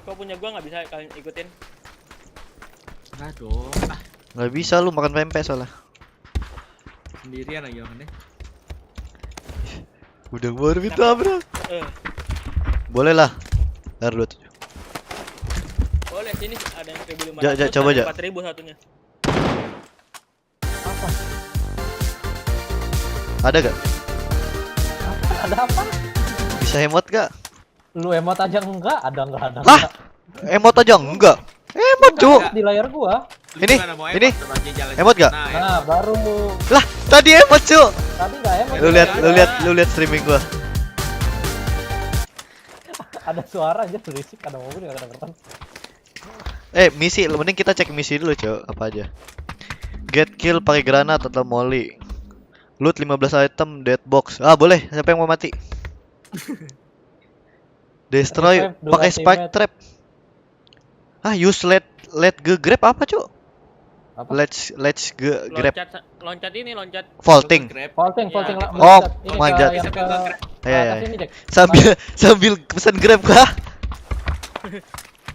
Kok punya gua nggak bisa kalian ikutin? Enggak dong. Nggak bisa lu makan pempek soalnya. Sendirian lagi makannya. Udah Morbid tabrak. Boleh lah. R27. Boleh, sini ada yang 1.500. Ja, coba aja. 4.000 satunya. Apa? Ada gak? Ada apa? Bisa emot gak? Lu emot aja enggak? Ada. Lah, emot aja enggak? Emot cu. Di layar gua. Ini. Emot gak? Nah, baru. Lah, tadi emot cu. Tadi enggak emot. Lu lihat streaming gua. Ada suara aja berisik, ada mobil enggak kedengeran. Misi, mending kita cek misi dulu, Cok. Apa aja? Get kill pakai granat atau molly. Loot 15 item dead box. Ah, boleh. Siapa yang mau mati? Destroy pakai spike trap. Ah, use let go grab apa, Cok? Let's go grab. Loncat ini, loncat. Vaulting. Oh, manjat. Ya. Sambil pesan grab kah?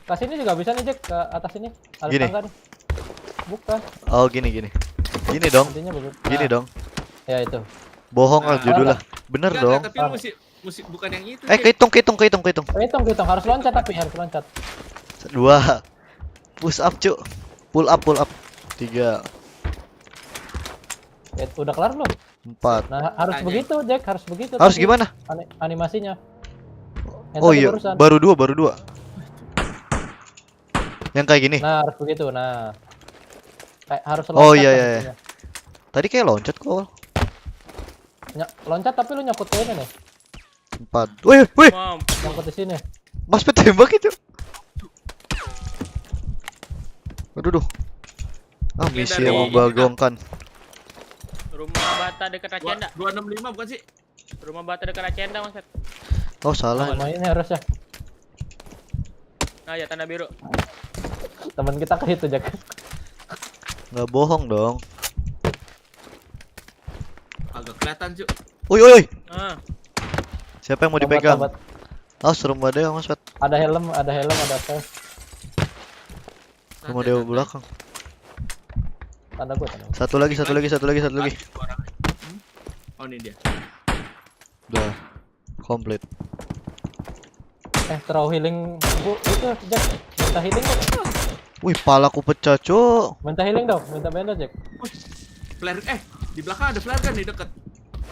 Ke sini juga bisa nih, Jack, ke atas ini. Ada Gini. tangga nih. Bukan. Oh, gini. Gini dong. Gini dong. Ya itu. Bohong lah judulnya. Bener dong. Tapi lu mesti bukan yang itu. Hitung. Hitung. Harus loncat tapi harus loncat. 2. Push up, Cuk. Pull up. 3. Udah kelar belum? 4. Nah, harus begitu, Jack, harus begitu. Harus gimana? Animasinya. Oh iya, baru 2. Yang kayak gini. Nah, harus begitu. Nah. Kayak harus loncat. Oh iya. Tadi kayak loncat kok. Loncat tapi lu nyangkut ke ini nih. 4. Wih. Nyangkut di sini. Mas tembak itu. Aduh. Misi yang membagongkan. Rumah bata dekat Racenda. 265 bukan sih? Rumah bata dekat Racenda, Mas. Oh, salah. Ini harusnya. Nah, ya tanda biru. Teman kita ke situ, Jack. Nggak bohong dong. Agak kelihatan, Cuk. Woi. Ah. Siapa yang mau dipegang? Oh, serem banget ya, Mas. Ada helm, ada vest. Mau dewa belakang. Tanda gua. Satu lagi. Oh, ini dia. Udah komplit. Throw healing bu itu Jack, minta healing dong. Wih, palaku pecah, Cuk. Minta healing dong, minta bandage Jack. Flare di belakang ada flare gun nih dekat.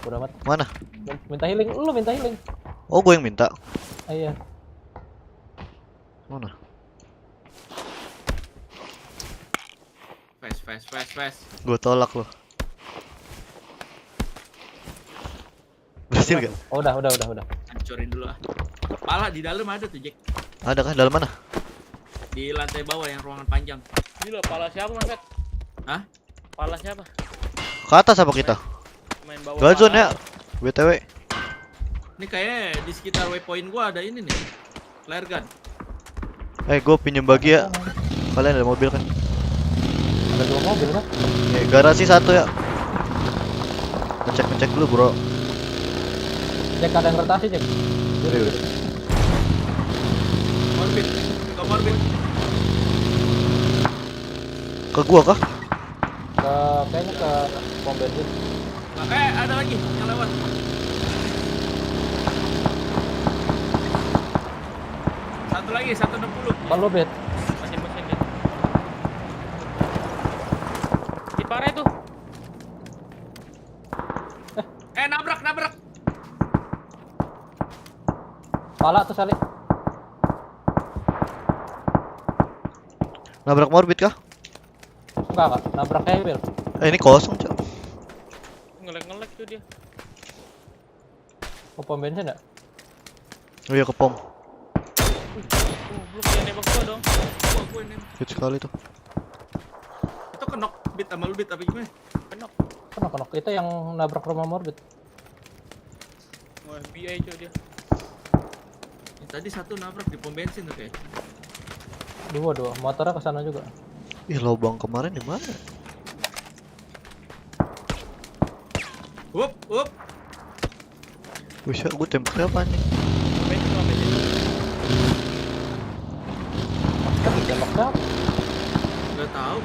Udah mat. Mana? Minta healing, lu minta healing. Oh, gue yang minta. Iya. Mana? Fast. Gue tolak lo. Berhasil gak? Oh, udah. Hancurin dulu ah. Pala di dalam ada tuh, Jack. Ada kah? Dalam mana? Di lantai bawah yang ruangan panjang. Gila, pala siapa, Mas? Hah? Pala siapa? Ke atas apa kita? Main bawah. Gazon ya. BTW. Ini kayaknya di sekitar waypoint gua ada ini nih. Flare gun. Gue pinjem bagi ya. Kalian ada mobil kan? Ada 2 mobil kan? Garasi 1 ya. Ngecek dulu, bro. Jack, ada yang rotasi, Jack. Morbid. Ke gua kah? Kayaknya ke pom bensin. Ada lagi yang lewat. Satu lagi, 160. Kalau bet. Mesin dia. Di parah itu. Nabrak. Pala tuh Sali. Nabrak morbid kah? Enggak, nabrak Kevil. Ini kosong, Cok. Ngelek tuh dia. Ke pom bensin ya? Oh iya, ke pom. Belum dia nembak gua dong. Gua nembak. Hit sekali tuh. Itu kenok bit sama lu bit apa gimana? Kenok. Itu yang nabrak rumah morbid. Wah, BA cuy dia. Tadi satu nabrak di pom bensin tuh kayak. Dua, motornya ke sana juga. Ih, lubang kemarin di mana? Wup. Wih, gue tembaknya apa nih? Tembak siapa? Gak tahu.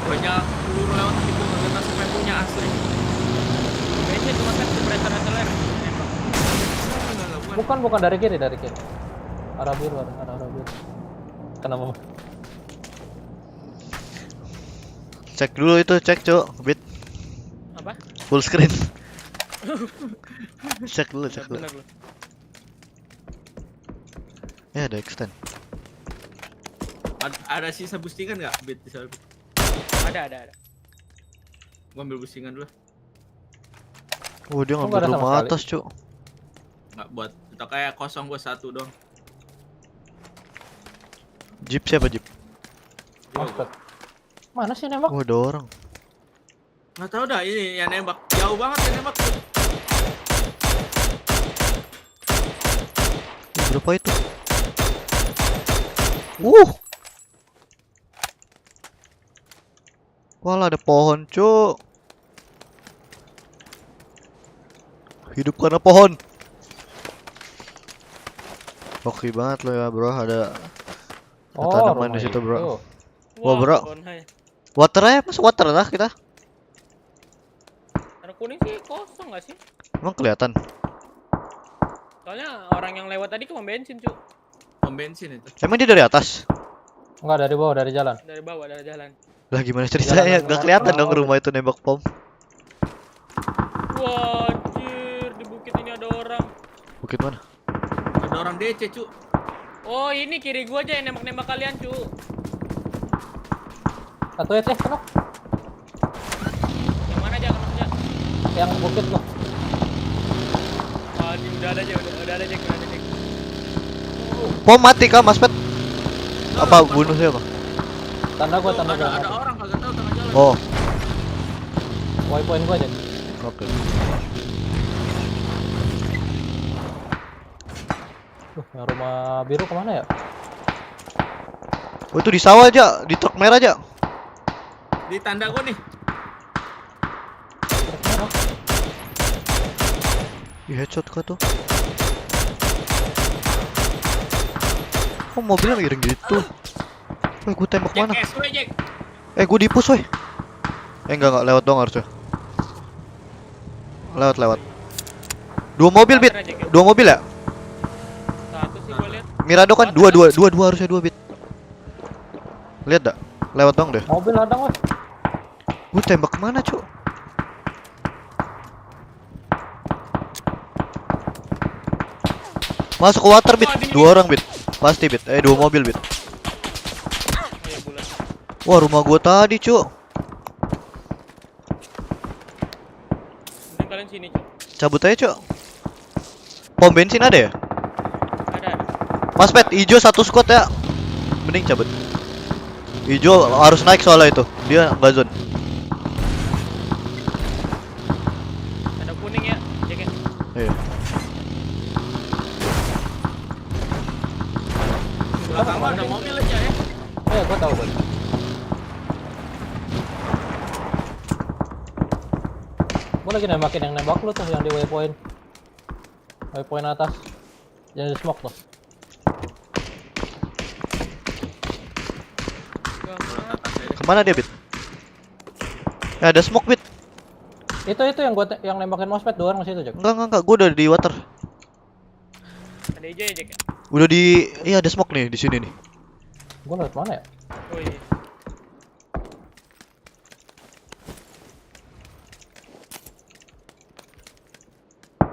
Banyak peluru lewat di gua nggak tahu sampai punya asli. Bensin cuma kan suppressor SLR. Bukan dari kiri. Arah biru. Kenapa? Cek dulu itu, Cok. Bit. Apa? Full screen. Cek dulu. Bener lu. Ya, ada extend. Ada sisa boostingan nggak, Bit? Ada. Gua ambil boostingan dulu. Oh, dia ngambil rumah atas, Cok. Nggak buat, itu kayak kosong gua 1 dong. Jeep siapa, Jeep? Mana sih nembak? Oh, ada orang. Nggak tahu dah, ini yang nembak jauh banget yang nembak. Berapa itu? Walah, ada pohon, Cuk. Hidup karena pohon. Oke banget lo ya, bro. Ada tanaman di situ, bro. Wah, bro. Water aja, mas water lah kita. Warna kuning sih kosong nggak sih? Emang kelihatan? Soalnya orang yang lewat tadi ke pom bensin, Cuk. Pom bensin itu. Emang dia dari atas? Enggak, dari bawah, dari jalan. Dari bawah, dari jalan. Lah gimana ceritanya? Gak kelihatan dong rumah itu nembak pom. Wah, anjir, di bukit ini ada orang. Bukit mana? Ada orang DC, Cuk. Oh, ini kiri gua aja yang nembak-nembak kalian, Cuk. Satu ya, kenok. Yang mana aja, kenoknya? Yang bukit loh. Wah, udah ada aja. Pom mati kah, Mas Pet? Apa bunuh siapa? Tanda gua. Ada orang kagak tahu tengah jalan. Oh. Waypoint gua aja. Oke. Yang rumah biru kemana ya? Oh, itu di sawah aja, di truk merah aja. Di tanda gua nih. Headshot kah tuh? Kok mobilnya miring gitu? Woi, gue tembak mana? Gue dipus, woi. Enggak, lewat dong harusnya. Lewat. Dua mobil, Bit. Dua mobil ya? Satu sih gua lihat. Mirado kan dua harusnya dua, Bit. Lihat dah. Lewat dong deh. Mobil ada, woi. Gue tembak kemana, Cuk? Masuk ke water, Bit. Dua orang, Bit. Pasti, Bit. Dua mobil, Bit. Wah, rumah gua tadi, Cuk. Mending kalian sini, Cuk. Cabut aja, Cuk. Pom bensin ada ya? Ada. Mas Pet, hijau satu squad ya. Mending cabut. Hijau harus naik soalnya itu. Dia nggak zone. Ada kuning ya, Jekzy. Iya. Belakang ada mobil aja ya. Iya, gua tahu, Bang. Gua lagi nembakin yang nembak lu tuh yang di waypoint. Waypoint atas. Yang di smoke tuh. Kemana dia, Bit? Ya, ada smoke, Bit. Itu yang nembakin mousepad dua orang situ, Jak. Enggak. Gua udah di water. Ada hijau ya, Jek. Udah di iya ada smoke nih di sini nih. Gua lewat mana ya? Oh iya.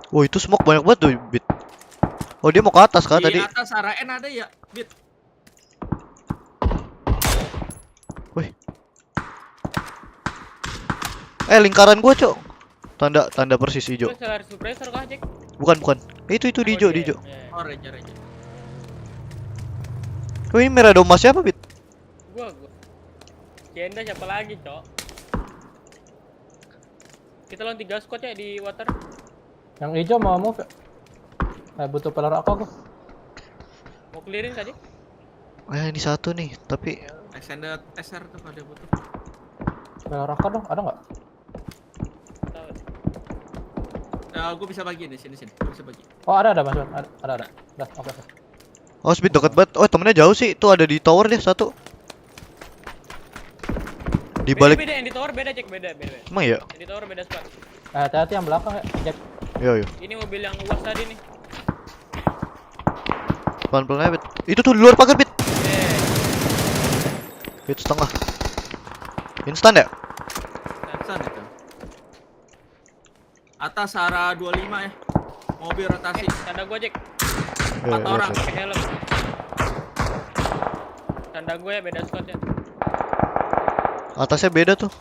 Oh, itu smoke banyak banget tuh, Bit. Oh, dia mau ke atas kan tadi? Di atas arah N ada ya, Bit. Wih. Lingkaran gua, Cok. Tanda persis hijau. Itu solar suppressor kah, Jek? Bukan. Itu di hijau, di hijau. Oh, ranger. Oh, ini merah doma siapa, Bit? Gua. Jenda siapa lagi, Cok? Kita lawan 3 squad ya di water. Yang hijau mau move ya? Butuh pelar aku. Mau clearin tadi? Ini satu nih, tapi Extended SR tuh ada butuh. Pelar aku dong, ada nggak? Gue bisa bagi nih, sini. Gue bisa bagi. Oh, ada Mas. Ada. Dah, oke. oh, Speed deket banget. Oh, temennya jauh sih. Tuh ada di tower dia satu. Di balik. Beda yang di tower beda, Cek, beda. Emang ya? Yang di tower beda squad. Hati-hati yang belakang ya, Jack. Yo. Ini mobil yang uas tadi nih. Pelan-pelan aja, Bit. Itu tuh di luar pagar, Bit. Bit setengah. Instan ya? Instan itu. Atas arah 25 ya. Mobil rotasi. Tanda gua, Jack. 4 orang pakai helm. Tanda gue ya beda squad ya. Atasnya beda tuh.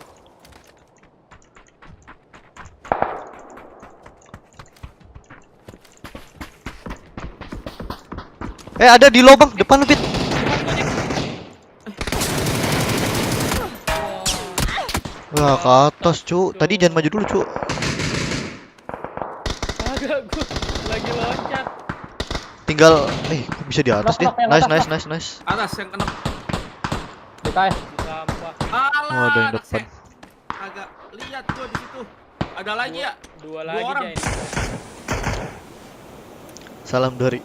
Ada di lubang depan lu, Bit. Wah, ke atas, Cuk. Tadi jangan maju dulu, Cuk. Agak gua lagi loncat. Tinggal bisa di atas dia. Nice. Atas yang kena. DKS. Sampah. Oh, ada yang depan. Agak lihat gua di situ. Ada lagi ya? Dua lagi orang. dia ini. Salam dari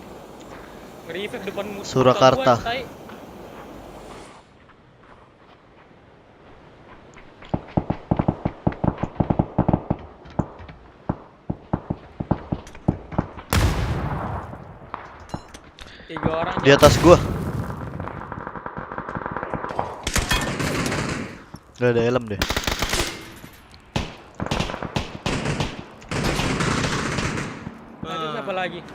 Nge-revive depan Surakarta. Tiga orang di atas gua. Gak ada helm deh. Itu siapa lagi?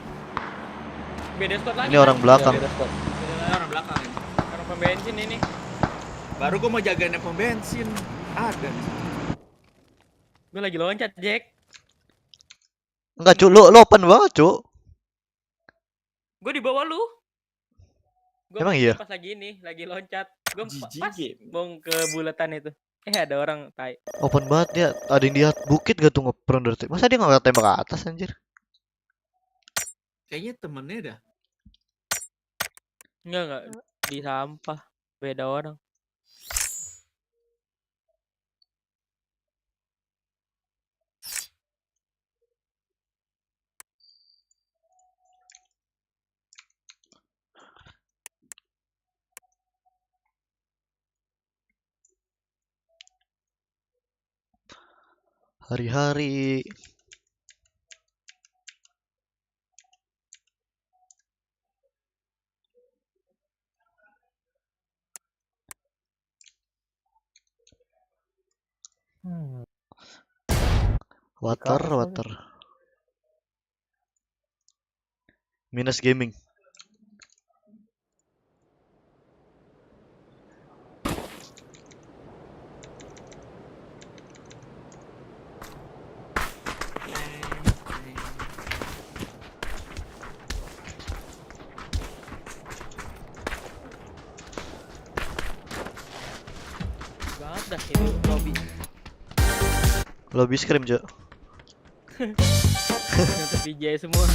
Beda squad lagi. Ini orang belakang. Orang belakang ini. Orang pembensin ini. Baru gua mau jagain pom bensin. Ada. Gua lagi loncat, Jack. Enggak, Cuk, lu open banget, Cuk. Gua di bawah lu. Gua emang iya? Pas lagi ini, lagi loncat. Gua pas bong ke bulatan itu. Ada orang tai. Open banget dia. Ada yang lihat bukit gak tuh ngeprong dari. Masa dia enggak tembak ke atas anjir? Kayaknya temennya dah. Enggak di sampah. Beda orang. Hari-hari. Water. Minus gaming. Banget dah ini lobby. Lobby scrim, Jo. Ternyata Pgi.S semua.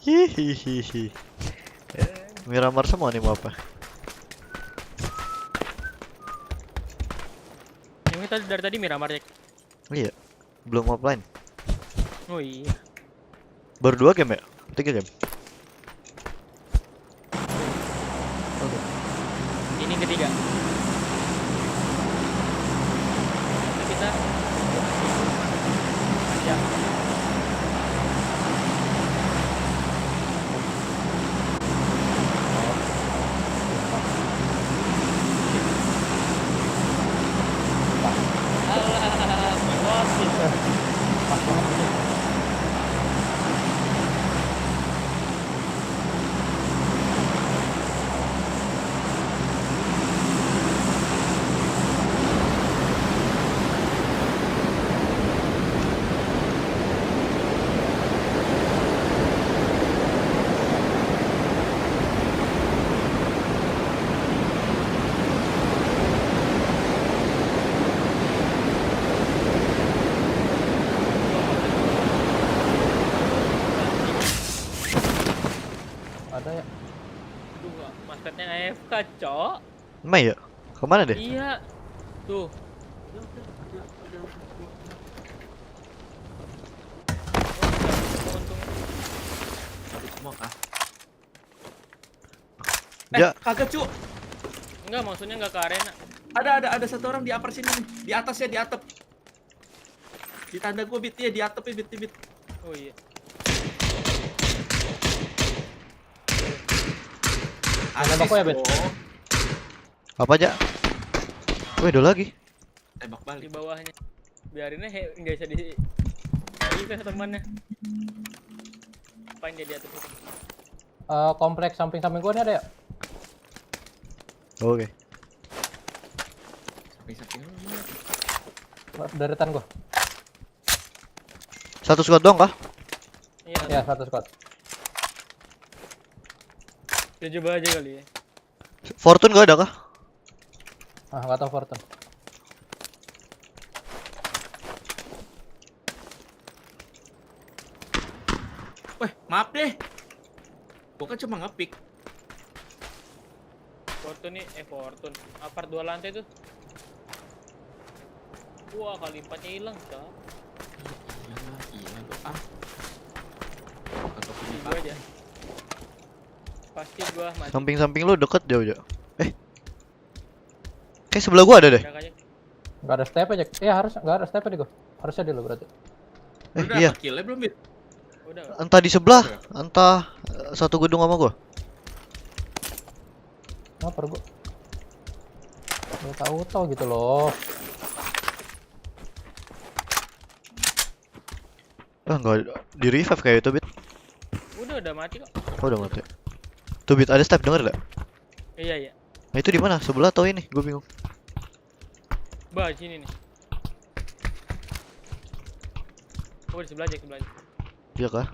Hihihihi. Miramar semua nih mau apa? Yang dari tadi Miramar, Jack. Iya. Belum offline. Oh iya. Baru 2 game ya? 3 game. Ini ketiga. Kita panjang. Ada ya? Aduh, maskotnya AFK, Cok. Emang ya? Kemana deh? Iya. Tuh. Semua kah? Ya. Kagak, Cu. Enggak, maksudnya enggak ke arena. Ada satu orang di upper sini nih. Di atasnya, di atap. Di tanda gua bit ya, di atap ya bit. Oh iya. Nembak ya, Bet? Apa aja? Wih, ada lagi. Tembak balik. Di bawahnya. Biarinnya enggak bisa di itu temannya. Apain dia di atas itu? Kompleks samping-samping gua nih ada ya? Oke. Samping-samping lu. Deretan gua. Satu squad doang kah? Iya, satu squad. Kita coba aja kali ya. Fortune gak ada kah? Ah, nggak tahu Fortune. Weh, maaf deh. Gua kan cuma ngepick. Fortune nih, Fortune. Apart 2 lantai tuh. Wah, kali 4-nya hilang, Cok. Iya, gua Kagak punya Gua aja. Pasti gua mati. Samping-samping lu deket jauh. Kayak sebelah gua ada deh. Nggak ada step aja. Iya, harus nggak ada step deh gua. Harusnya dulu berarti. Iya. Kill-nya belum, Bit? Entah di sebelah, entah satu gedung sama gua. Apa gua? Nggak tahu gitu loh. Nggak di revive kayak itu, Bit. Udah mati kok. Oh, udah mati. Tuh, Bit, ada step, denger gak? Iya. Nah, itu di mana? Sebelah atau ini? Gue bingung. Bah, sini nih. Oh, di sebelah aja. Iya kah?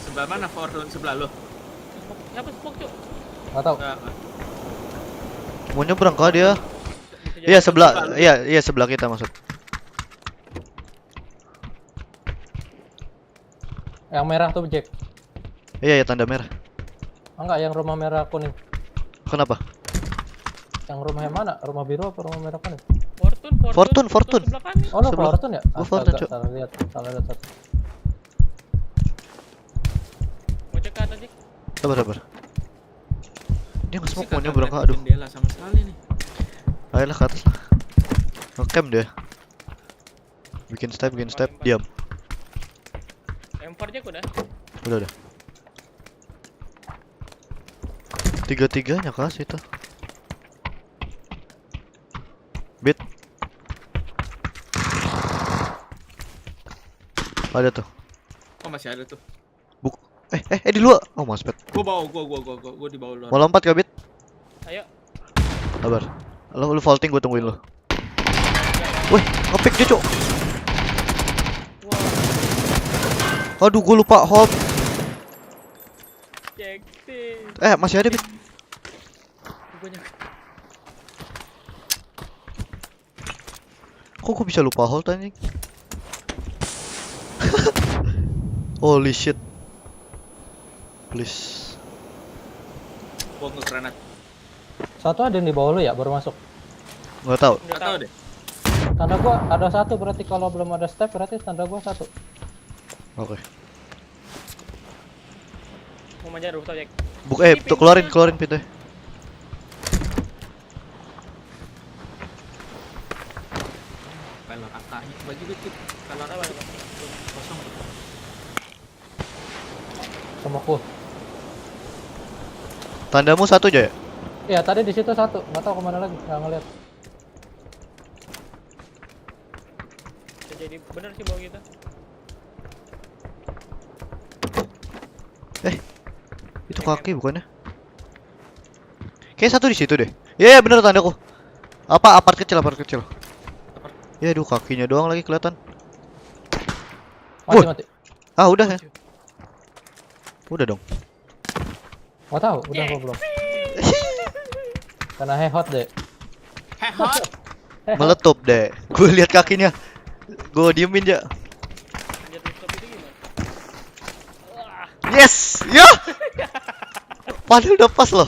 Sebelah mana? Fortune sebelah lo? Siapa smoke, Cuk? Nggak tahu. Mau nyebrang kah dia? Iya, sebelah. Iya, sebelah kita maksud. Yang merah tuh, Jack. Iya, tanda merah. Enggak, yang rumah merah kuning. Kenapa? Yang rumah yang mana? Rumah biru apa rumah merah kuning? Fortune Fortune. Oh, lo Fortune ya? Gua Fortune, Cuk. Salah lihat satu. Mau cek ke atas, Jek. Sabar. Dia nge-smoke mau nyebrang, aduh. Jendela sama sekali nih. Ayolah ke atas lah. Nge-camp dia. Bikin step, diam. M4 Jek udah. Udah. 3-3-nya kasih itu. Bit. Ada tuh. Oh, masih ada tuh. Di luar. Oh, mousepad. Gua di bawah luar. Mau lompat gak, Bit? Ayo. Sabar. Lu vaulting, gue tungguin lu. Wih, nge-pick dia, Cuk. Aduh, gue lupa hold. Jekzy. Masih ada, Bit. Kok gue bisa lupa hold anjing? Holy shit. Please. Gua nge-granat. Satu ada yang di bawah lu ya, baru masuk. Nggak tahu deh. Tanda gua ada satu, berarti kalau belum ada step berarti tanda gua satu. Oke. Mau manjat rooftop, Jek. Tuh keluarin pintu. Pelor kakaknya bagi dikit. Pelor apa? Kosong. Sama ku. Tandamu satu aja ya? Iya, tadi di situ satu. Nggak tahu kemana lagi, nggak ngeliat. Jadi bener sih bawa kita. Itu kaki bukannya? Kayak satu di situ deh. Iya, bener tandaku. Apart kecil. Ya, aduh kakinya doang lagi kelihatan. Mati. Udah ya. Udah dong. Nggak tahu, udah apa belum? Karena hehot deh. Meletup deh. Gue lihat kakinya. Gue diemin ya. Yes, ya. Padahal udah pas loh.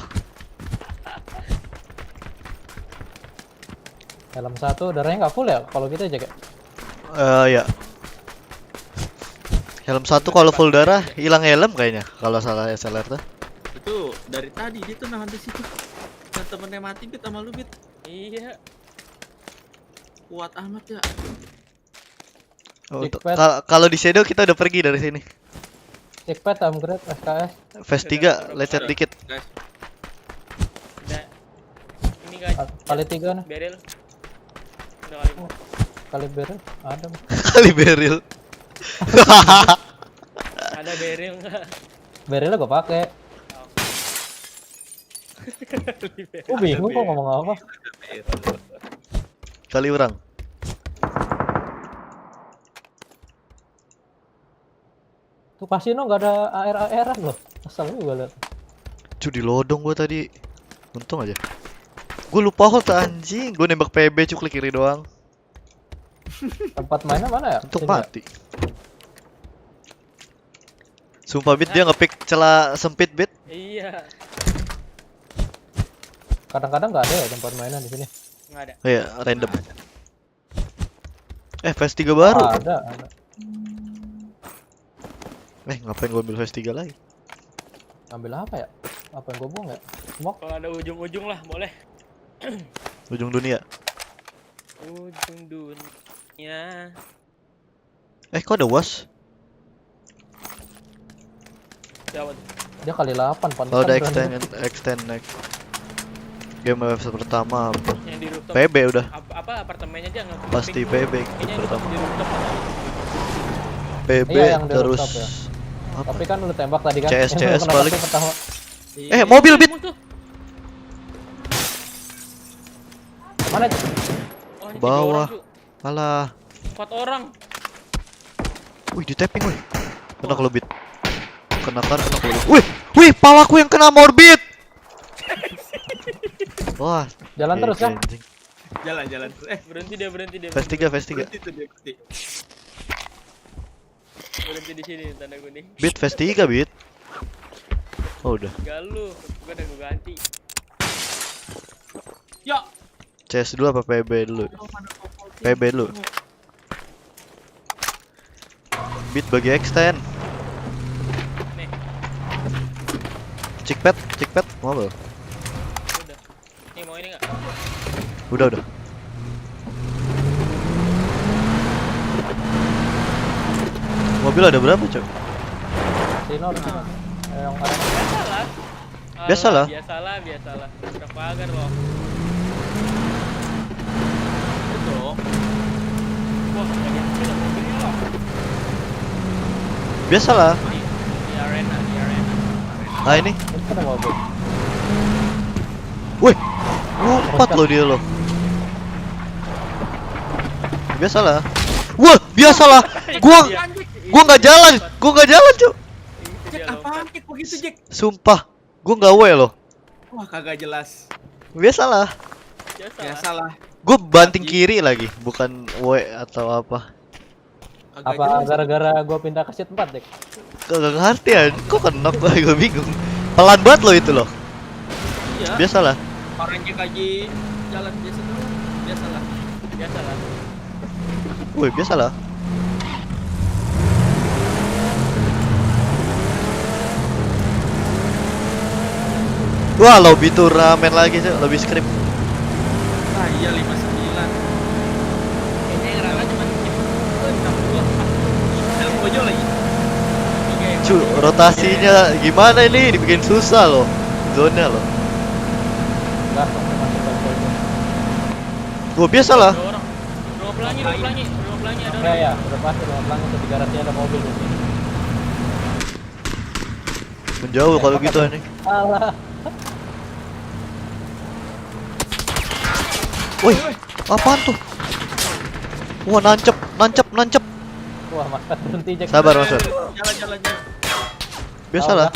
Helm satu, darahnya nggak full ya? Kalau kita aja kayak. Ya. Helm satu kalau full darah hilang helm kayaknya. Kalau salah SLR tuh. Itu dari tadi dia tuh nahan di situ. Dan temennya mati Bit sama lu Bit. Iya. Kuat amat ya. Kalau di shadow kita udah pergi dari sini. Checkpad upgrade SKS. Phase 3 lecet dikit. Udah. Ini kan kali 3 nih. Beril. Udah kali beril ada. Kali beril. Ada beril enggak? Berilnya gue pakai. Bingung kok ngomong apa. Kali orang. Tuh kasino nggak ada AR-AR-an loh. Asal juga liat. Cudi lodong gua tadi. Untung aja. Gue lupa hold anjing. Gue nembak PB cuk kiri doang. Tempat mainnya mana ya? Untuk mati. Sumpah Bit dia ngepick celah sempit Bit. Iya. Kadang-kadang nggak ada ya tempat mainan di sini. Nggak ada. Iya, random. Phase 3 baru. Ada. Ngapain gue ambil Phase 3 lagi? Ambil apa ya? Apa yang gue buang ya? Smoke? Kalau ada ujung-ujung lah, boleh. Ujung dunia. Ujung dunia. Kok ada was? Siapa? Dia kali 8 pantesan. Oh, udah extend next. Game wave pertama apa? Yang di rooftop. PB udah. Apa apartemennya aja nggak? Pasti PB pertama. Di rooftop. PB iya, yang terus. Ya. Tapi kan lu tembak tadi kan. CS balik. Pertama. Mobil Bit. Mana? Oh, bawah. Alah. 4 orang. Wih, di tapping wih. Kena kalau Bit. Kena kalau. Wih, palaku yang kena morbid. Wah, jalan terus kan? Jalan. Berhenti dia. Phase 3. Berhenti di sini tanda kuning. Bit Phase 3 Bit. Oh udah. Enggak lu, gua udah ganti. Ya. CS2 apa PB dulu? PB dulu. Beat bagi extend. Nih. Cikpet, mau belum? Udah. Nih mau ini enggak? Udah. Mobil ada berapa, Cok? Sino yang mana? Biasalah. Biasalah. Udah pagar loh. Betul. Wah, ada mobilnya loh. Biasalah. Di arena. Nah ini. Ada mobil. Wih, lompat loh dia loh. Biasalah. Wah, biasalah. Gua nggak jalan, Cuk. Jack, apaan Jack begitu Jack? Sumpah, gua nggak W loh. Wah, kagak jelas. Biasalah. Gua banting kiri lagi, bukan W atau apa. Apa gara-gara gua pindah ke seat 4, Jack? Kagak ngerti ya, kok kena gua bingung. Pelan banget loh itu loh. Iya. Biasalah. Orang Jack aja jalan biasa doang. Biasalah. Wih, biasalah. Wah, lobby turnamen lagi, Cuk. Lobby script. Ah, iya 59. Kayaknya yang rala cuma 60. Pojok lagi. Cuk, rotasinya gimana ini? Dibikin susah loh. Zone loh. Gua biasalah. Rumah pelangi ada. Ya, udah pasti rumah pelangi tuh di garasi ada mobil di sini. Menjauh kalau gitu ini. Alah. Woi, apaan tuh? Wah, nancep. Wah, Mas berhenti Jack. Sabar, Mas. Jalan. Biasalah.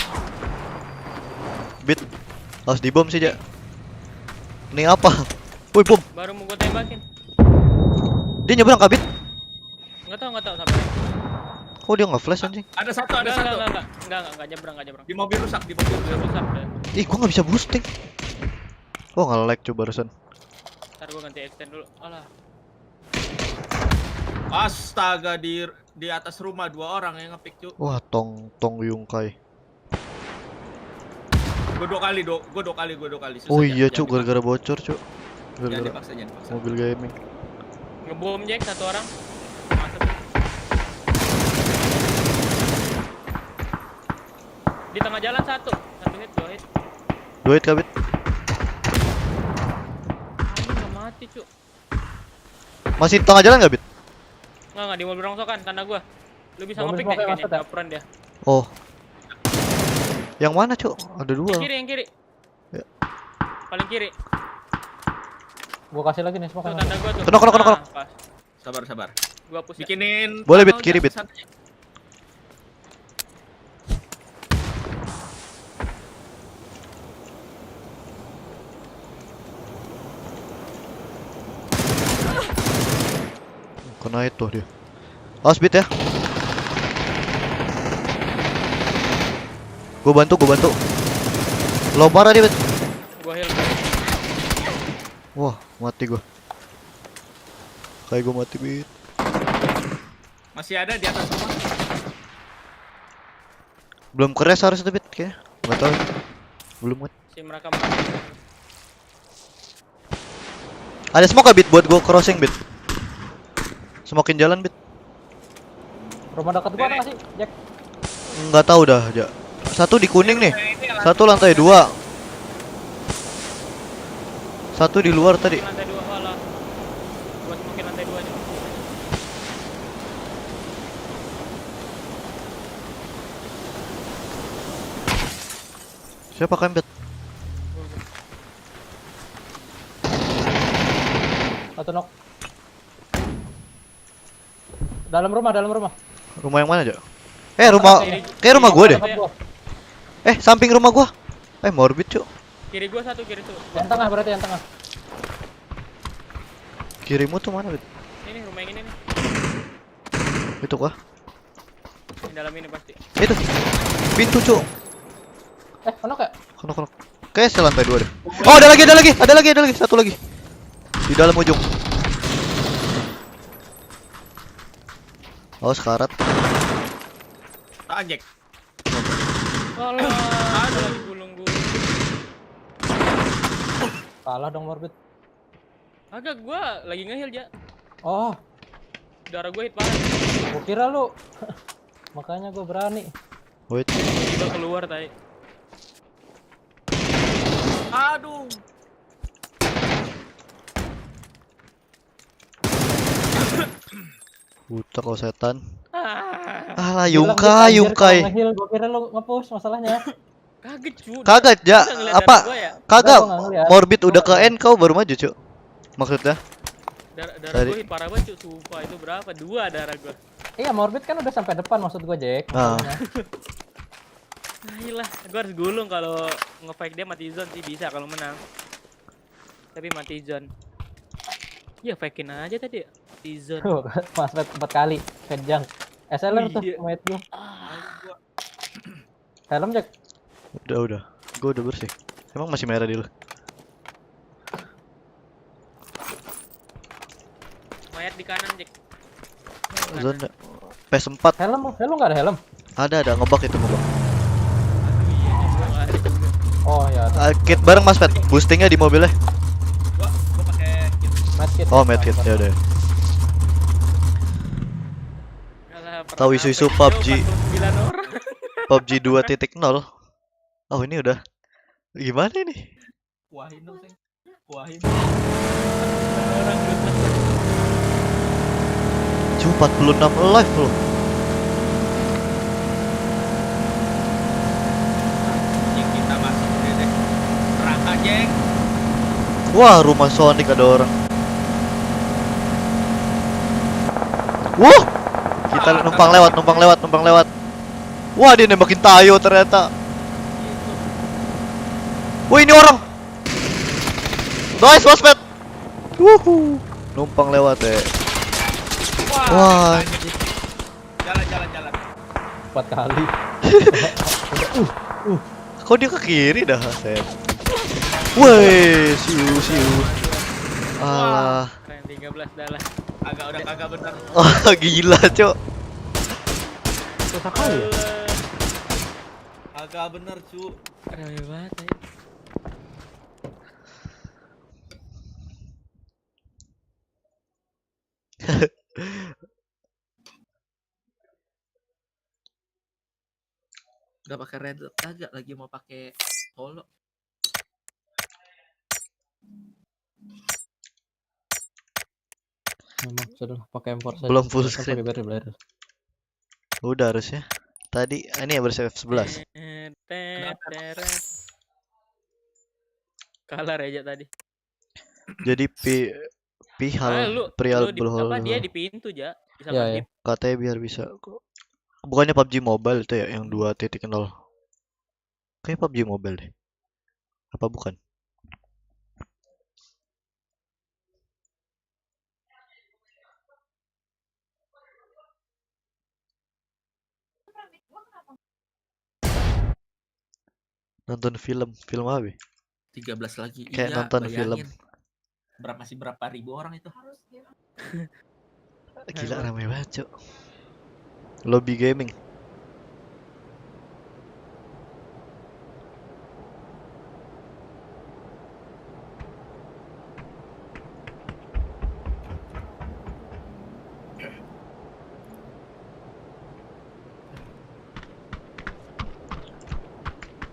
Bit. Harus dibom sih, Jak. Ini apa? Woi, bom. Baru mau gua tembakin. Dia nyebrang kabit. Enggak tahu sampai. Oh, dia nge-flash anjing. Ada satu. Enggak nyebrang. Di mobil rusak. Ih, gua nggak bisa boosting. Oh, nge-lag coba barusan. Ntar gua ganti extend dulu. Alah. Astaga, di atas rumah 2 orang yang ngepick, Cuk. Wah, tong Yungkai. Gua dua kali. Susah, Oh iya, Cuk, gara-gara bocor, Cuk. Jangan dipaksa. Mobil gaming. Ngebom Jack satu orang. Masuk. Di tengah jalan satu hit, 2 hit. 2 hit kabit. Nggak mati, Cuk. Masih di tengah jalan nggak, Bit? Nggak di mobil rongsokan tanda gua. Lu bisa ngepick deh kayaknya, caperan dia. Oh. Yang mana, Cuk? Ada 2. Yang kiri. Ya. Paling kiri. Gua kasih lagi nih smoke. Tanda gua tuh. Kenok. Sabar. Gua push. Bikinin. Boleh, Bit, kiri, Bit. Kena itu dia. Awas, Bit ya. Gua bantu. Nobar dia, Bit. Gua heal. Wah, mati gua. Kayak gua mati, Bit. Masih ada di atas rumah. Belum crash harus tuh, Bit, kayaknya. Enggak tahu. Belum kan. Si merekam. Ada smoke Bit buat gua crossing, Bit. Smokin jalan, Bit. Rumah dekat gua ada nggak sih, Jack? Enggak tahu dah, Jak. Satu di kuning nih. Satu lantai 2. Satu di luar tadi. Lantai 2 malah. Gua smokin lantai 2 aja. Siapa kan, Bit? Satu knock. Dalam rumah. Rumah yang mana, Jak? Kayak rumah gua deh. Samping rumah gua. Morbid, Cuk. Kiri gua satu, kiri tuh. Yang tengah berarti yang tengah. Kirimu tuh mana, Bit? Ini rumah yang ini nih. Itu kah? Di dalam ini pasti. Itu. Pintu, Cuk. Knock ya? Knock. Kayak selantai 2 deh. Oh, ada lagi. Satu lagi. Di dalam ujung. Oh, sekarat. Anjek. Aduh, digulung-gulung. Kalah dong Morbid. Agak gua lagi nge-heal ya. Oh, darah gue hit parah. Gua kira lu. Makanya gua berani. Wait. Tiba keluar tadi. Aduh. Buta kau setan. Alah, Yungkai. Gua kira lu nge-push masalahnya. Kaget cu. Kagak ya. Apa? Kagak. Morbid udah ke end kau baru maju, Cuk. Maksudnya? Darah gue hit parah banget, Cuk. Sumpah itu berapa? 2 darah gue. Iya, Morbid kan udah sampai depan maksud gua, Jack. Nah, iyalah, gue harus gulung kalau nge-fake dia mati zone sih bisa kalau menang. Tapi mati zone. Ya fakein aja tadi. Mati zone. Mas 4 kali kejang. SLR tuh mate gua. Helm, Jack. Udah. Gua udah bersih. Emang masih merah di lu? Mayat di kanan, Jack. Zona PS4. Helm enggak ada helm? Ada ngebug itu ngebug. Oh ya. Kit bareng Mas Pet. Boostingnya di mobilnya. Gua pakai medkit. Oh, medkit ya udah. Tahu isu-isu PUBG. PUBG 2.0. Oh, ini udah. Gimana ini? Kuahin dong, Seng. Kuahin. Cuma 46 live loh. Kita masuk deh. Neraka, Jeng. Wah, rumah Sonic ada orang. Wah, kita numpang lewat. Wah, dia nembakin Tayo ternyata. Wah, ini orang. Nice, Mas Pet. Wuhu. Numpang lewat deh. Wah. Jalan. 4 kali. Kok dia ke kiri dah, Set. Woi, siu. Alah. Keren 13 dah lah. Udah kagak bener. Oh, gila, Cok. Susah kali ya? Agak bener, cu. Rame banget ya. Udah pakai red dot kagak lagi mau pakai holo. Memang sudah pakai M4 saja. Belum full screen. Beres. Udah harusnya. Tadi ini ya bersih F11. Kalah aja tadi. Jadi Pihal Prial apa dia di pintu aja bisa ya. Katanya biar bisa. Bukannya PUBG Mobile itu ya yang 2.0. Kayak PUBG Mobile deh. Apa bukan? Nonton film apa? 13 lagi. Kayak iya, nonton bayangin. film. Masih berapa ribu orang itu? Gila ramai banget, Cok. Lobby gaming.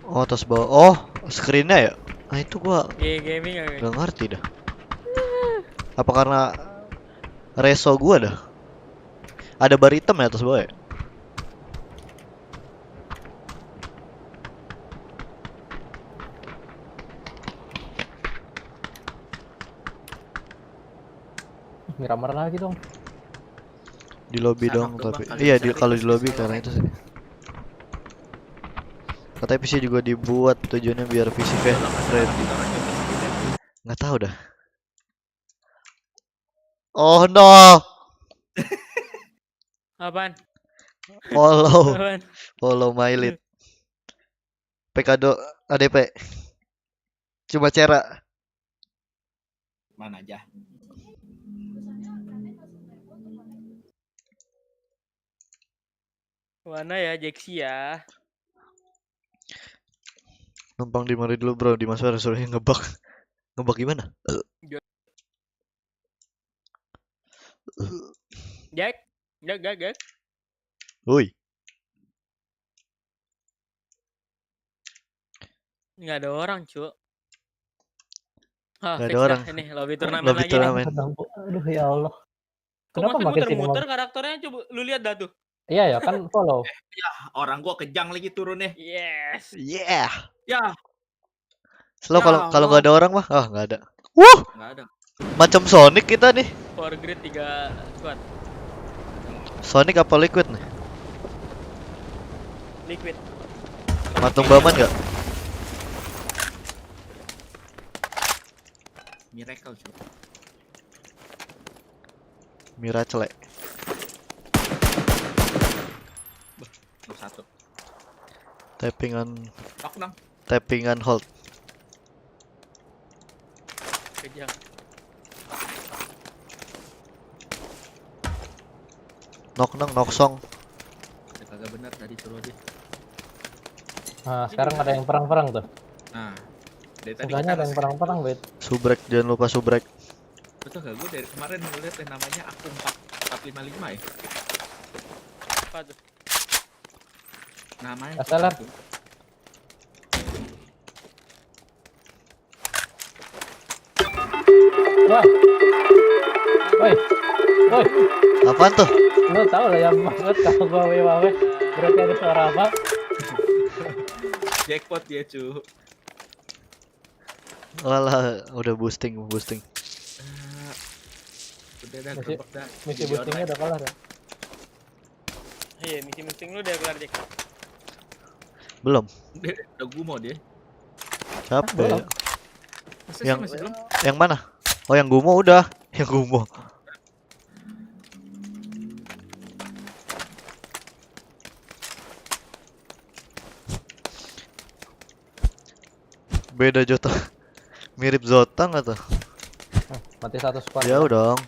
Oh, atas bawah. Oh, screen-nya ya? Nah, itu gua gaming nggak ngerti dah. Apa karena reso gua dah? Ada bar hitam ya atas bawah ya? Miramar lagi dong. Di lobby dong tapi. Iya, kalau di lobby karena itu sih. Katanya PC juga dibuat tujuannya biar PC friendly. Nggak tahu dah. Oh no. Apaan? Follow my lead. Pekado ADP. Cuma Cera. Mana aja. Mana ya Jekzy ya? Numpang di mari dulu bro, di Mas Fer suruh ngebug. Ngebug gimana? Jack. Woi. Nggak ada orang, Cuk. Nggak ada orang. Ini lobby turnamen Lobby lagi turnamen. Aduh ya Allah. Kok Kenapa makin makin sini muter-muter karakternya? Coba lu lihat dah tuh. Iya ya kan follow. Ya, orang gua kejang lagi turunnya. Yes. Yeah. Ya. Selalu kalau nggak ada orang mah, nggak ada. Nggak ada. Macam Sonic kita nih. Power grid 3 squad. Sonic apa Liquid nih? Liquid. Matung Baman nggak? Miracle cuy. Miracle. Satu. Tappingan hold. Kejang. Nok song. Kagak benar tadi suruh dia. Nah, sekarang ada yang perang-perang tuh. Nah, dari tadi ada yang perang-perang, Bet. Subrek, jangan lupa subrek. Betul gak? Gue dari kemarin ngeliat yang namanya akun 455 ya. Apa tuh? Namanya Asalan. Woi. Apaan tuh? Lu tahu lah yang maksud kalau gua wewe berarti ada suara apa? Jackpot dia cu. Walah, udah boosting. Udah dah gebek dah. Misi boostingnya udah kelar ya? Iya, misi boosting lu udah kelar, Jack. Belum. Udah gumo dia. Capek. Yang mana? Oh, yang gumo udah. Yang gumo. Beda Jota. Mirip Zota nggak tuh? Mati satu squad. Jauh dong.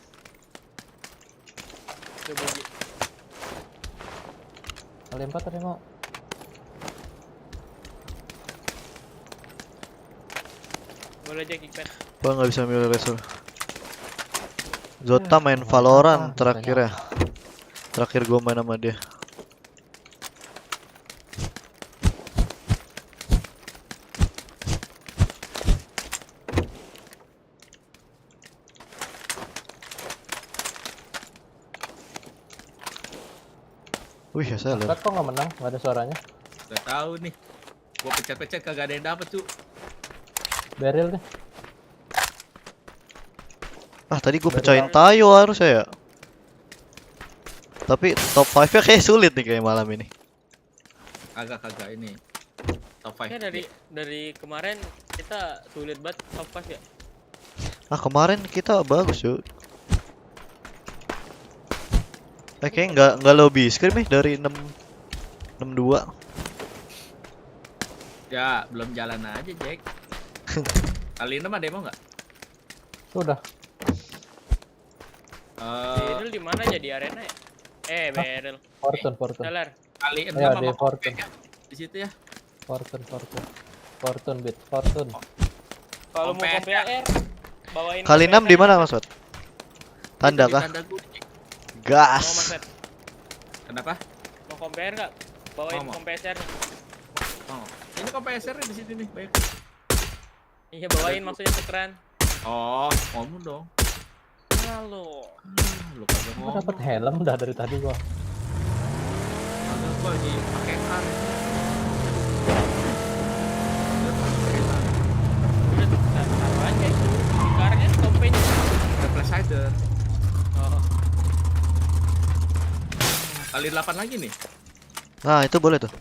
Kali 4 tadi mau. Boleh Jack ikat. Gua nggak bisa milih resol. Zota main Valorant terakhir ya. Terakhir gua main sama dia. Wih, ya saya lihat. Kok nggak menang? Nggak ada suaranya. Gak tahu nih. Gua pencet-pencet kagak ada yang dapet cu. Barrel deh. Tadi gue pecahin Tayo harusnya ya. Tapi top 5 nya kayak sulit nih kayak malam ini. Kagak ini. Top 5. Kayak dari kemarin kita sulit banget top 5 ya. Kemarin kita bagus cuy. Kayaknya nggak lobby scrim nih dari 62. Ya, belum jalan aja, Jack. Kali 6 ada demo nggak? Sudah. Barrel di mana aja di arena ya? Barrel. Fortune. Dalar. Kali 6 ya, sama Fortune. Di situ ya. Fortune bit. Kalau mau KPR bawain Kali 6 di mana Mas Wat? Tanda kah? Gas. Kenapa? Mau compare nggak? Bawain kompeser. Oh, ini kompeser di sini nih, baik. Iya, bawain maksudnya tukeran. Oh, ngomong dong. Halo. Lu kagak ngomong. Dapat helm dah dari tadi gua. Kagak gua lagi pakai kar. Udah taruh aja itu. Karnya tompenya. Reflex hider. Oh. Kali 8 lagi nih. Nah, itu boleh tuh.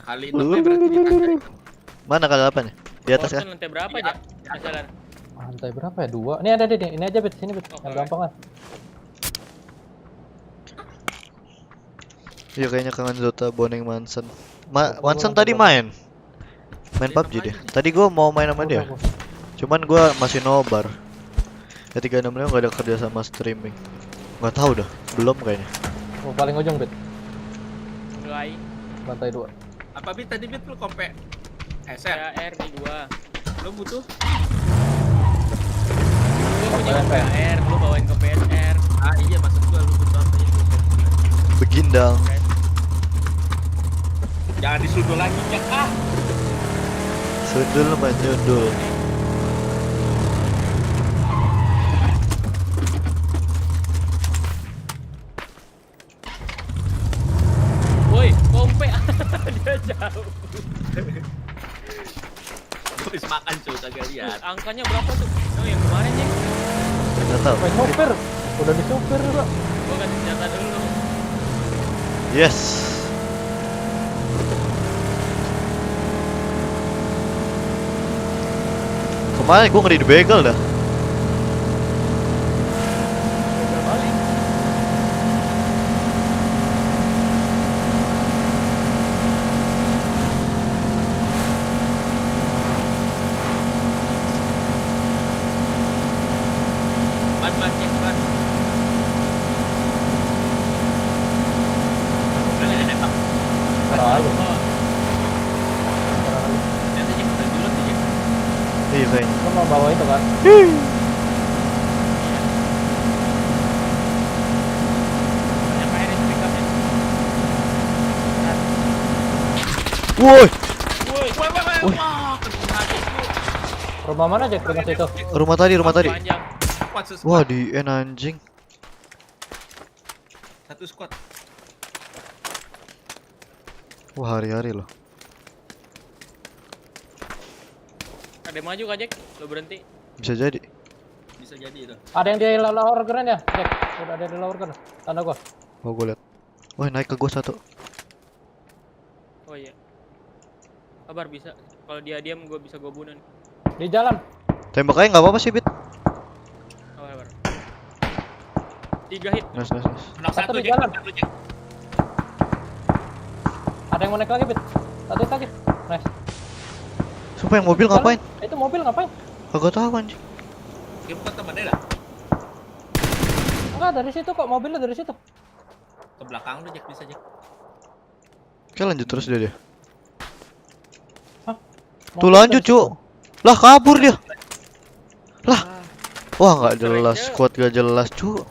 Kali 6 berarti di atas. Mana kali 8 ya? Di atas kan? Lantai berapa aja? Asalan. Lantai berapa ya? 2. Ini ada nih. Ini aja Bet, sini Bet. Yang gampang kan. Iya kayaknya kangen Zota Boneng Manson. Manson tadi main PUBG dia. Tadi gua mau main sama dia. Cuman gua masih nobar. Ya 365 nggak ada kerja sama streaming. Nggak tahu dah, belum kayaknya. Oh, paling ujung, Bit. Mulai. Lantai 2. Apa Bit tadi Bit lu kompe SR? Ya, R di 2. Lu butuh? Gua punya KPR, lu bawain ke PSR. Ah iya, maksud gua lu butuh apa itu? Begindang. Jangan disudul lagi, Cek. Ah. Sudul menyudul. Woi, kompe. Dia jauh. Habis makan cuy, kagak lihat. Angkanya berapa tuh? Oh, yang kemarin ya. Enggak tahu. Sopir. Udah disopir, Bro. Gua ganti senjata dulu. Yes. Kemarin gue ngeri dibegal dah. Iya kayaknya. Lo mau bawa itu kan? Woi. Rumah mana Jack? Rumah situ. Rumah tadi. Wah, di N anjing. Satu squad. Wah, hari-hari loh. Ada yang maju kah, Jack? Lo berhenti. Bisa jadi. Bisa jadi itu. Ada yang di lower ground ya, Jack? Udah ada di lower ground. Tanda gua. Oh, gue liat. Wah, naik ke gua satu. Oh iya. Kabar bisa. Kalau dia diam gua bisa gua bunuh nih. Di jalan. Tembak aja nggak apa-apa sih, Bit. Kabar. 3 hit. Nice. Satu di jalan. Ada yang mau naik lagi, Bit. Satu hit lagi. Nice. Sumpah yang mobil ngapain? Itu mobil ngapain? Kagak tahu anjing. Dia bukan temannya dah. Enggak, dari situ kok, mobilnya dari situ. Ke belakang lu Jack, bisa Jack. Oke, lanjut terus dia. Hah? Tuh lanjut, Cuk. Lah kabur dia. Lah. Wah, nggak jelas, squad gak jelas, Cuk.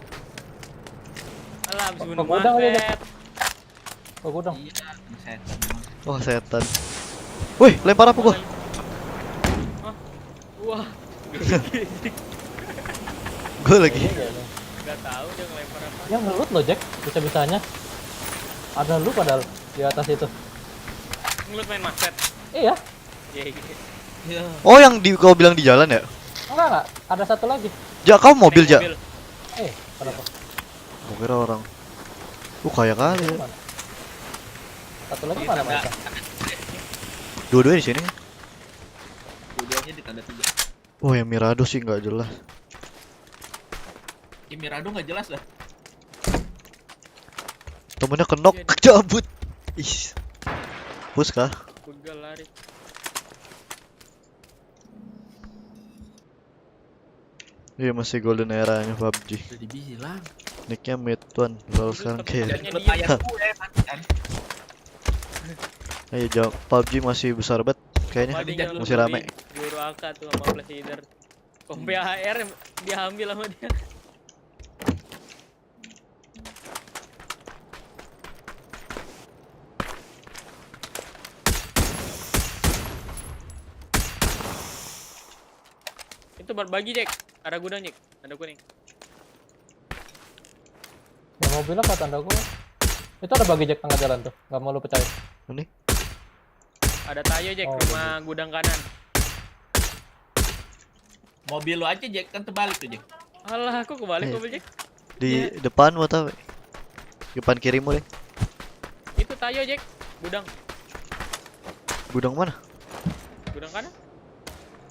Alah, habis bunuh gudang aja. Market. Ke gudang. Wah, setan. Wih, lempar apa gua? Wah. Gua lagi. Enggak tahu dia ngelempar apa. Yang ngelut loh, Jack. Bisa-bisanya. Ada lu padahal di atas itu. Ngelut main market. Iya. Iya. Oh, yang kau bilang di jalan ya? Enggak. Ada satu lagi. Ja, kau mobil, Ja? Kenapa? Gua kira orang. Kaya kali ya. Satu lagi mana mereka? Dua-duanya di sini. Dua-duanya di tanda 3. Oh, yang Mirado sih nggak jelas. Ya Mirado nggak jelas lah. Temennya kenok, cabut. Ih. Push kah? Begal lari. Iya, masih golden era-nya PUBG. Udah dibilang. Nicknya Mid-1, lol sekarang kayak. Ayo jawab, PUBG masih besar banget kayaknya, masih rame. Guru AK tuh sama Flash Leader. Kompe AR dia ambil sama dia. Itu berbagi, Jack. Ada gudang, Jack. Ada kuning. Ya mobilnya kata tanda gua. Itu ada bagi Jack tengah jalan tuh. Gak mau lu percaya. Ini? Ada Tayo, Jack, rumah gudang kanan. Mobil lu aja Jack, kan terbalik tuh Jack. Alah, aku kebalik mobil Jack. Di depan mau tahu? Depan kirimu deh. Itu Tayo, Jack. Gudang. Gudang mana? Gudang kanan.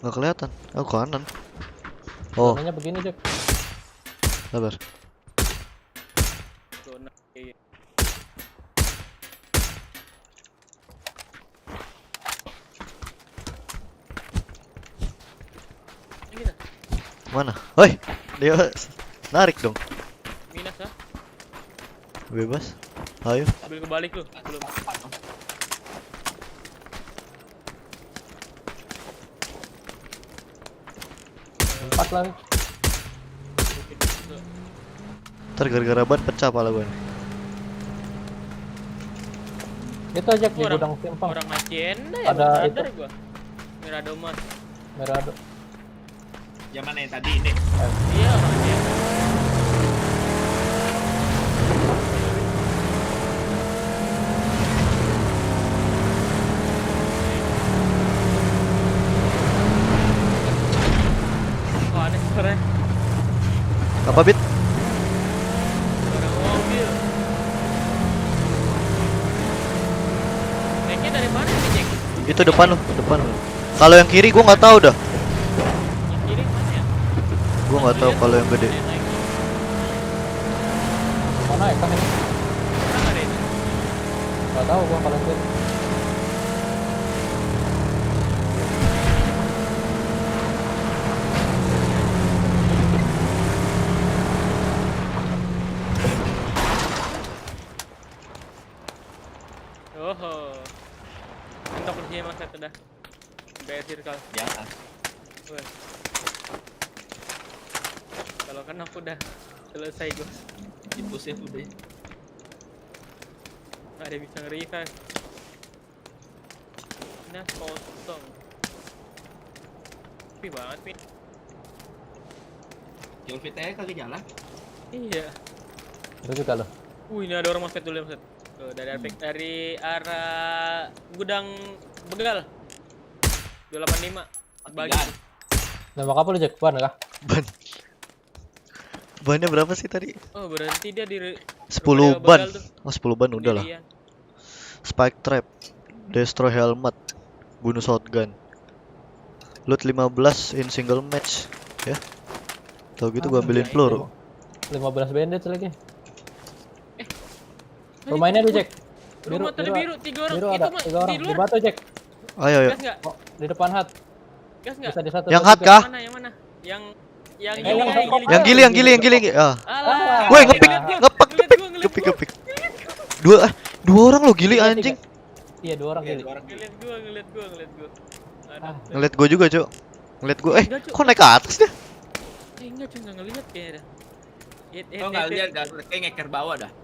Nggak kelihatan. Oh, kanan. Oh. Namanya begini, Jack. Sabar. Mana? Woi, dia narik dong. Minus ah. Bebas. Ayo. Ambil kebalik lu. Belum. Empat lagi. Ntar gara-gara ban pecah pala gue nih. Itu aja di gudang simpang. Orang Hacienda ya? Ada itu. Gua. Mirado Mas. Mirado. Yang mana yang tadi ini? Iya, orang Hacienda. Oh, ada suaranya. Apa Bit? Orang mobil. Naiknya dari mana nih, Jack? Itu depan lu, depan lu. Kalau yang kiri gua nggak tahu dah. Yang kiri mana ya? Gua nggak tahu kalau yang gede. Mana ya kan ini? Mana ada ini? Nggak tahu gua kalau itu. Oh, mentok kursinya Mas Set udah. Gaya circle. Jangan. Wah. Kalau kan aku udah selesai gua. Itu save udah. Nggak ada bisa nge-revive. Nah, kosong. Sepi banget, Pin. Yang VTE kagak jalan. Iya. Itu juga loh. Ini ada orang Mas Set dulu, Mas Set. Tuh, dari arah gudang begal. 285. Bagi. Nembak apa lu, Jack? Ban kah? Ban. Bannya berapa sih tadi? Oh, berhenti dia di 10 ban. Oh, 10 ban udah lah. Spike trap, destroy helmet, bunuh shotgun. Loot 15 in single match, ya. Tahu gitu gua ambilin peluru. 15 bandage lagi. Pemainnya di Jack. Biru, biru, 3 orang. Biru Itu ada, mah 3 orang. di Di luar. batu, Jack. Ayo, ayo. Gas enggak? Oh, di depan hut. Gas enggak? Bisa di satu. Yang hut kah? Yang mana? Yang gili. Ah. Alah. Woi, ngepik. Dua orang lo gili anjing. Iya, 2 orang gili. Ngeliat gua. Ngeliat gua juga, Cok. Ngeliat gua. Kok naik ke atas dia? Enggak, cuma enggak ngeliat kayaknya dah. Oh, enggak lihat, kayak ngeker bawah dah.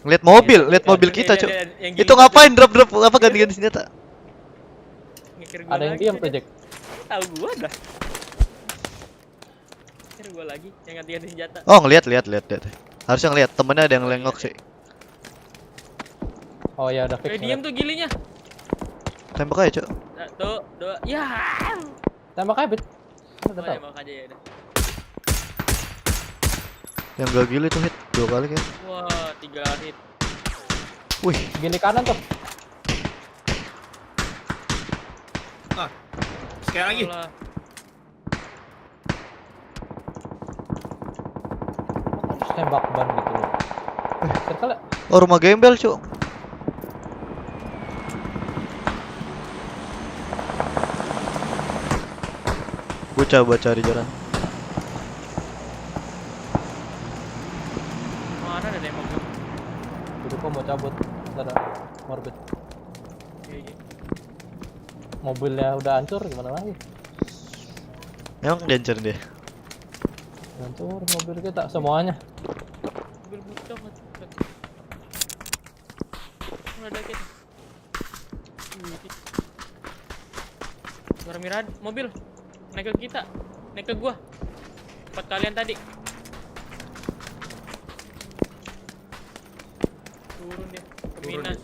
Lihat mobil kita, Cok. Itu ngapain drop apa ganti-ganti senjata? Ada yang diam tuh, Jack. Tahu gua dah. Ngeker gua lagi yang ganti-ganti senjata. Oh, lihat. Harusnya ngeliat, temennya ada yang lengok sih. Oh ya, udah fix. Diam tuh gilinya. Tembak aja, Cok. 1, 2. Ya. Tembak aja, Bit. Tembak aja ya udah. Yang gak gili tuh hit 2 kali kan. Wah, 3 hit. Wih, gili kanan tuh. Sekali lagi. Terus tembak ban gitu loh. Circle. Oh, rumah gembel, Cuk. Gue coba cari jalan. Mana ada nembak gua? Jadi gua mau cabut. Ada morbid. Mobilnya udah hancur, gimana lagi? Emang dihancurin dia? Hancur mobil kita semuanya. Mobil bucok. Ada kita. Suara mirad mobil. Naik ke kita. Naik ke gua. 4 kalian tadi. Turun dia. Minas.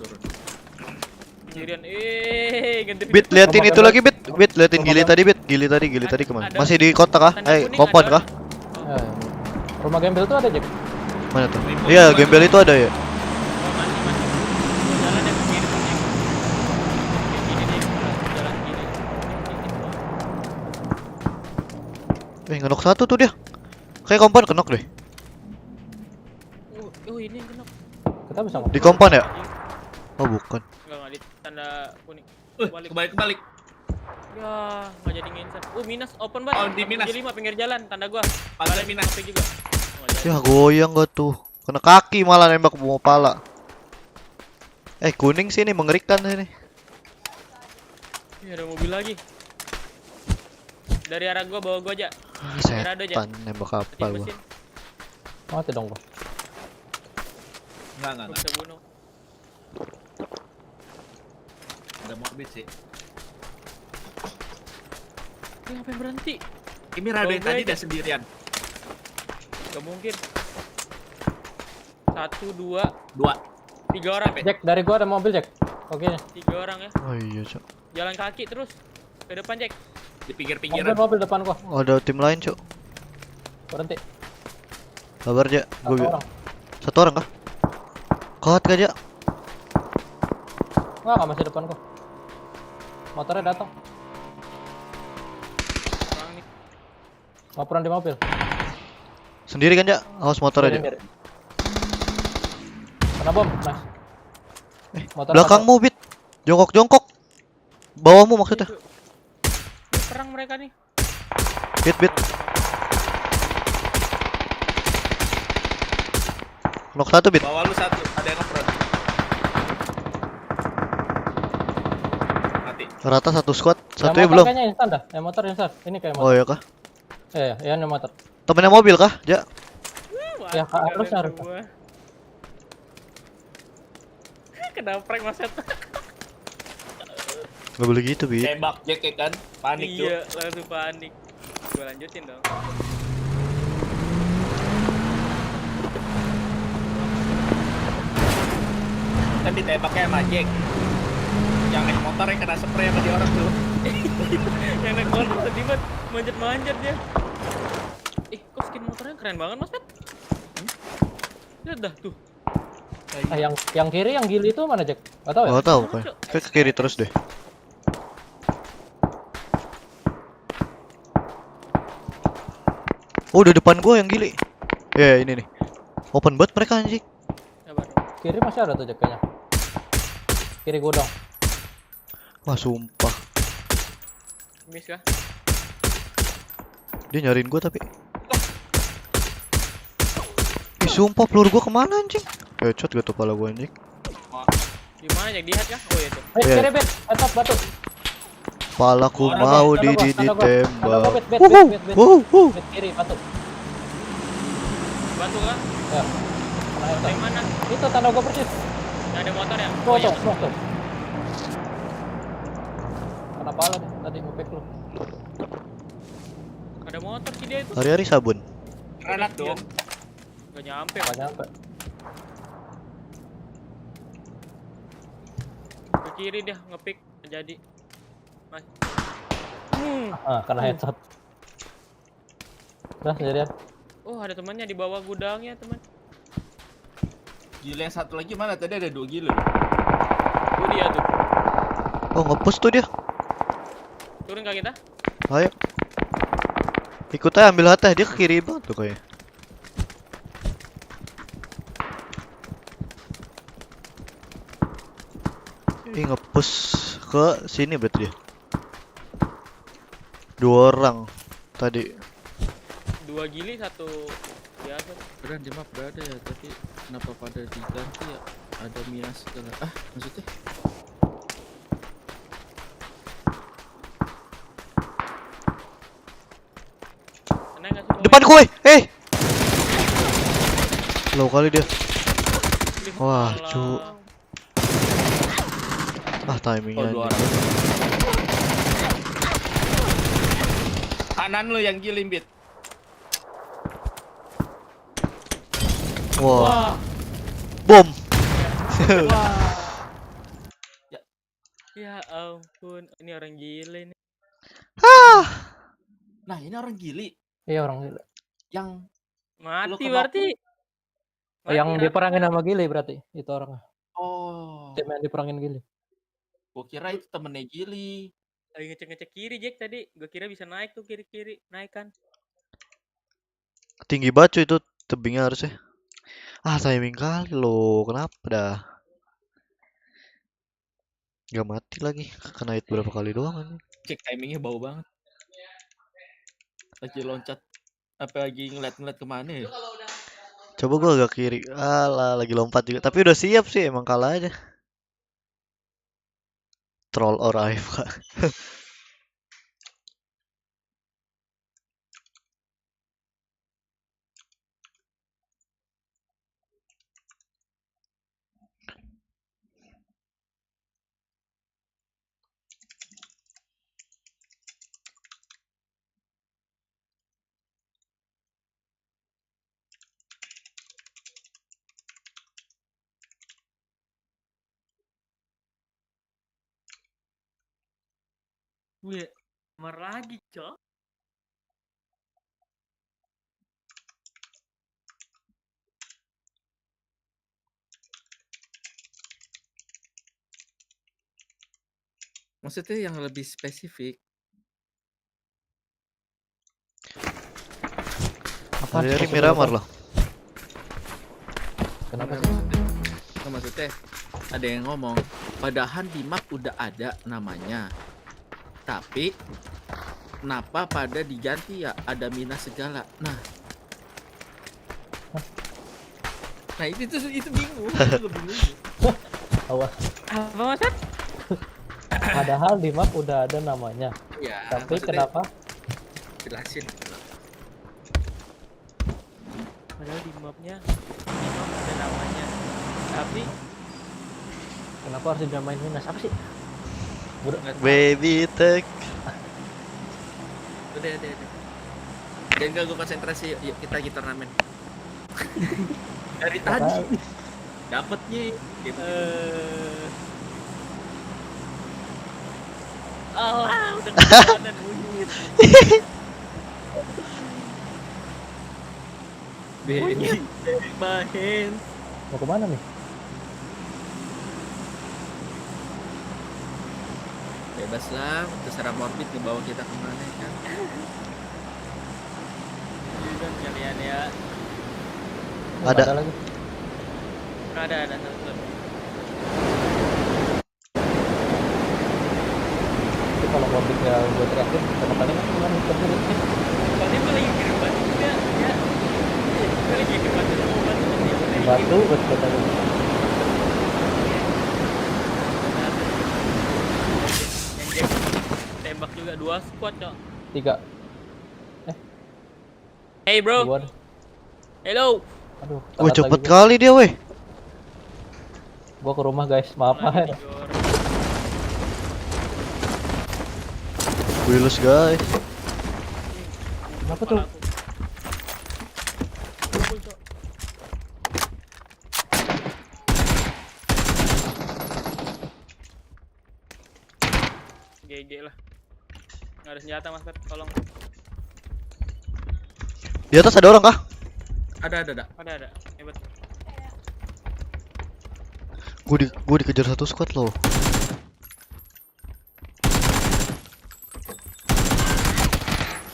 Sendirian. Ganti. Bit, liatin itu lagi, Bit. Bit, liatin gili tadi, Bit. Gili tadi kemana? Masih di kota kah? Kompon kah? Rumah gembel tuh ada, Jack. Mana tuh? Iya, gembel itu ada ya. Jalan yang kiri. Jalan kiri. Ngenok satu tuh dia. Kayak kompon kenok deh. Oh, ini yang kenok. Kita bisa Di kompon ya? Oh, bukan. Enggak di tanda kuning. Kebalik. Ya, enggak jadi ngincer. Minus open banget. Oh, di minus. 75 pinggir jalan tanda gua. Pagar minus juga. Ya, goyang gak tuh? Kena kaki malah nembak mau pala. Kuning sini mengerikan ini. Ada mobil lagi. Dari arah gua, bawa gua aja. Setan nembak apa gua. Mati dong gua. Enggak. Bisa bunuh. Ada mobil sih. Ngapain berhenti? Ini Rado yang tadi udah sendirian. Gak mungkin. 1, 2, 3 orang. Jack, dari gua ada mobil, Jack. Oke. 3 orang ya. Oh iya, Cok. Jalan kaki terus ke depan, Jack. Di pinggir-pinggiran. Mobil depan gua. Ada tim lain, Cok. Berhenti. Kabar, Jak. Satu orang kah? Kuat gak, Jak? Enggak, masih depan gua. Motornya datang. Laporan di mobil. Sendiri kan, Jak? Awas motor aja. Kena bom, nice. Belakangmu, Bit. Jongkok. Bawahmu maksudnya. Perang mereka nih. Bit. Knock 1, Bit. Bawah lu 1, ada yang nge-front. Mati. Rata 1 squad, satunya belum. Kayaknya instan dah. Yang motor instan. Ini kayak motor. Oh iya kah? Iya, yang motor. Temennya mobil kah, Jak? Ya, harus. Kena prank Mas Set. Gak boleh gitu, Bit. Tembak Jack ya kan? Panik tuh. Iya, langsung panik. Gua lanjutin dong. Kan ditembaknya sama Jack. Yang naik motor yang kena spray sama dia orang tuh. Yang naik motor sedih banget, manjat dia. Kok skin motornya keren banget, Mas Pet? Lihat dah tuh. Yang kiri yang gili itu mana, Jack? Gak tahu ya? Gak tahu, kayak ke kiri terus deh. Oh, udah depan gua yang gili. Ya, ini nih. Open banget mereka anjing. Kiri masih ada tuh, Jack, kayaknya. Kiri gudang. Wah, sumpah. Miss kah? Dia nyariin gua tapi. Sumpah peluru gua kemana anjing? Headshot gak tuh pala gua anjing. Gimana Jack, dihat kah? Oh iya tuh. Kiri, Bet. Atap batu. Palaku mau ditembak. Bet. Kiri batu. Batu kah? Ya. Yang mana? Itu tanda gua persis. Gak ada motor ya? Tuh. Kena pala deh, tadi ngepek lu. Ada motor sih dia itu. Hari-hari sabun. Granat dong. Gak nyampe. Ke kiri dia ngepik jadi. Mas. Kena headshot. Udah sendirian. Oh, ada temannya di bawah gudangnya, teman. Gila yang satu lagi mana? Tadi ada 2 gila. Oh, dia tuh. Oh, nge-push tuh dia. Turun kah kita? Ayo. Ikut aja ambil hateh, dia ke kiri banget tuh kayaknya. Nge-push ke sini berarti dia. 2 orang tadi. 2 gili, 1 biasa. Keren di map berada ya, tapi kenapa pada diganti ya? Ada Mias segala. Maksudnya? Depan gue, low kali dia. Wah, cu. Timingnya. Kanan lu yang gilimbit. Wah. Bom. Ya ampun, ini orang gile nih. Nah, ini orang gili. Iya, orang gila. Yang mati berarti. Yang diperangin sama gili berarti itu orangnya. Oh. Tim yang diperangin gili. Gua kira itu temennya gili. Lagi ngecek kiri Jack tadi. Gua kira bisa naik tuh kiri-kiri, naik kan. Tinggi banget itu tebingnya harusnya. Timing kali lo. Kenapa dah? Gak mati lagi. Kena hit berapa kali doang kan. Cek timingnya bau banget. Lagi loncat. Apa lagi ngeliat-ngeliat kemana ya? Coba gua agak kiri. Alah, lagi lompat juga. Tapi udah siap sih, emang kalah aja. Troll or AFK. Wih, mar lagi, Cok. Maksudnya yang lebih spesifik. Apa dari Miramar loh? Kenapa sih? Maksudnya ada yang ngomong, padahal di map udah ada namanya. Tapi kenapa pada diganti ya ada mina segala. Nah itu bingung. Itu bingung. Awas. Apa maksud? Padahal di map udah ada namanya. Ya, tapi kenapa? Jelasin. Padahal di mapnya ada namanya. Tapi kenapa harus dimain minus? Apa sih? Baby tech. Udah. Jangan ganggu konsentrasi. Yuk kita turnamen. Dari tadi dapatnya Allah udah kebetulan bunyi. Baby my hands. Mau kemana nih? Bebas lah, terserah Morbid ngebawa kita kemana kan. Kan kalian ya. Ada lagi. Ada satu. Itu kalau Morbidnya gue terakhir, kemarin kan cuma terjadi. Soalnya gue lagi kirim batu juga, ya. Gue lagi kirim batu sama Batu, betul tadi. Tembak juga 2 squad, Cok. 3. Hey bro. Hello. Aduh. Cepet kali dia, weh. Gua ke rumah, guys. Maaf ya. Wilus, guys. Kenapa tuh? GG lah. Nggak ada senjata, Mas Pet. Tolong. Di atas ada orang kah? Ada. Hebat. Gue dikejar satu squad loh.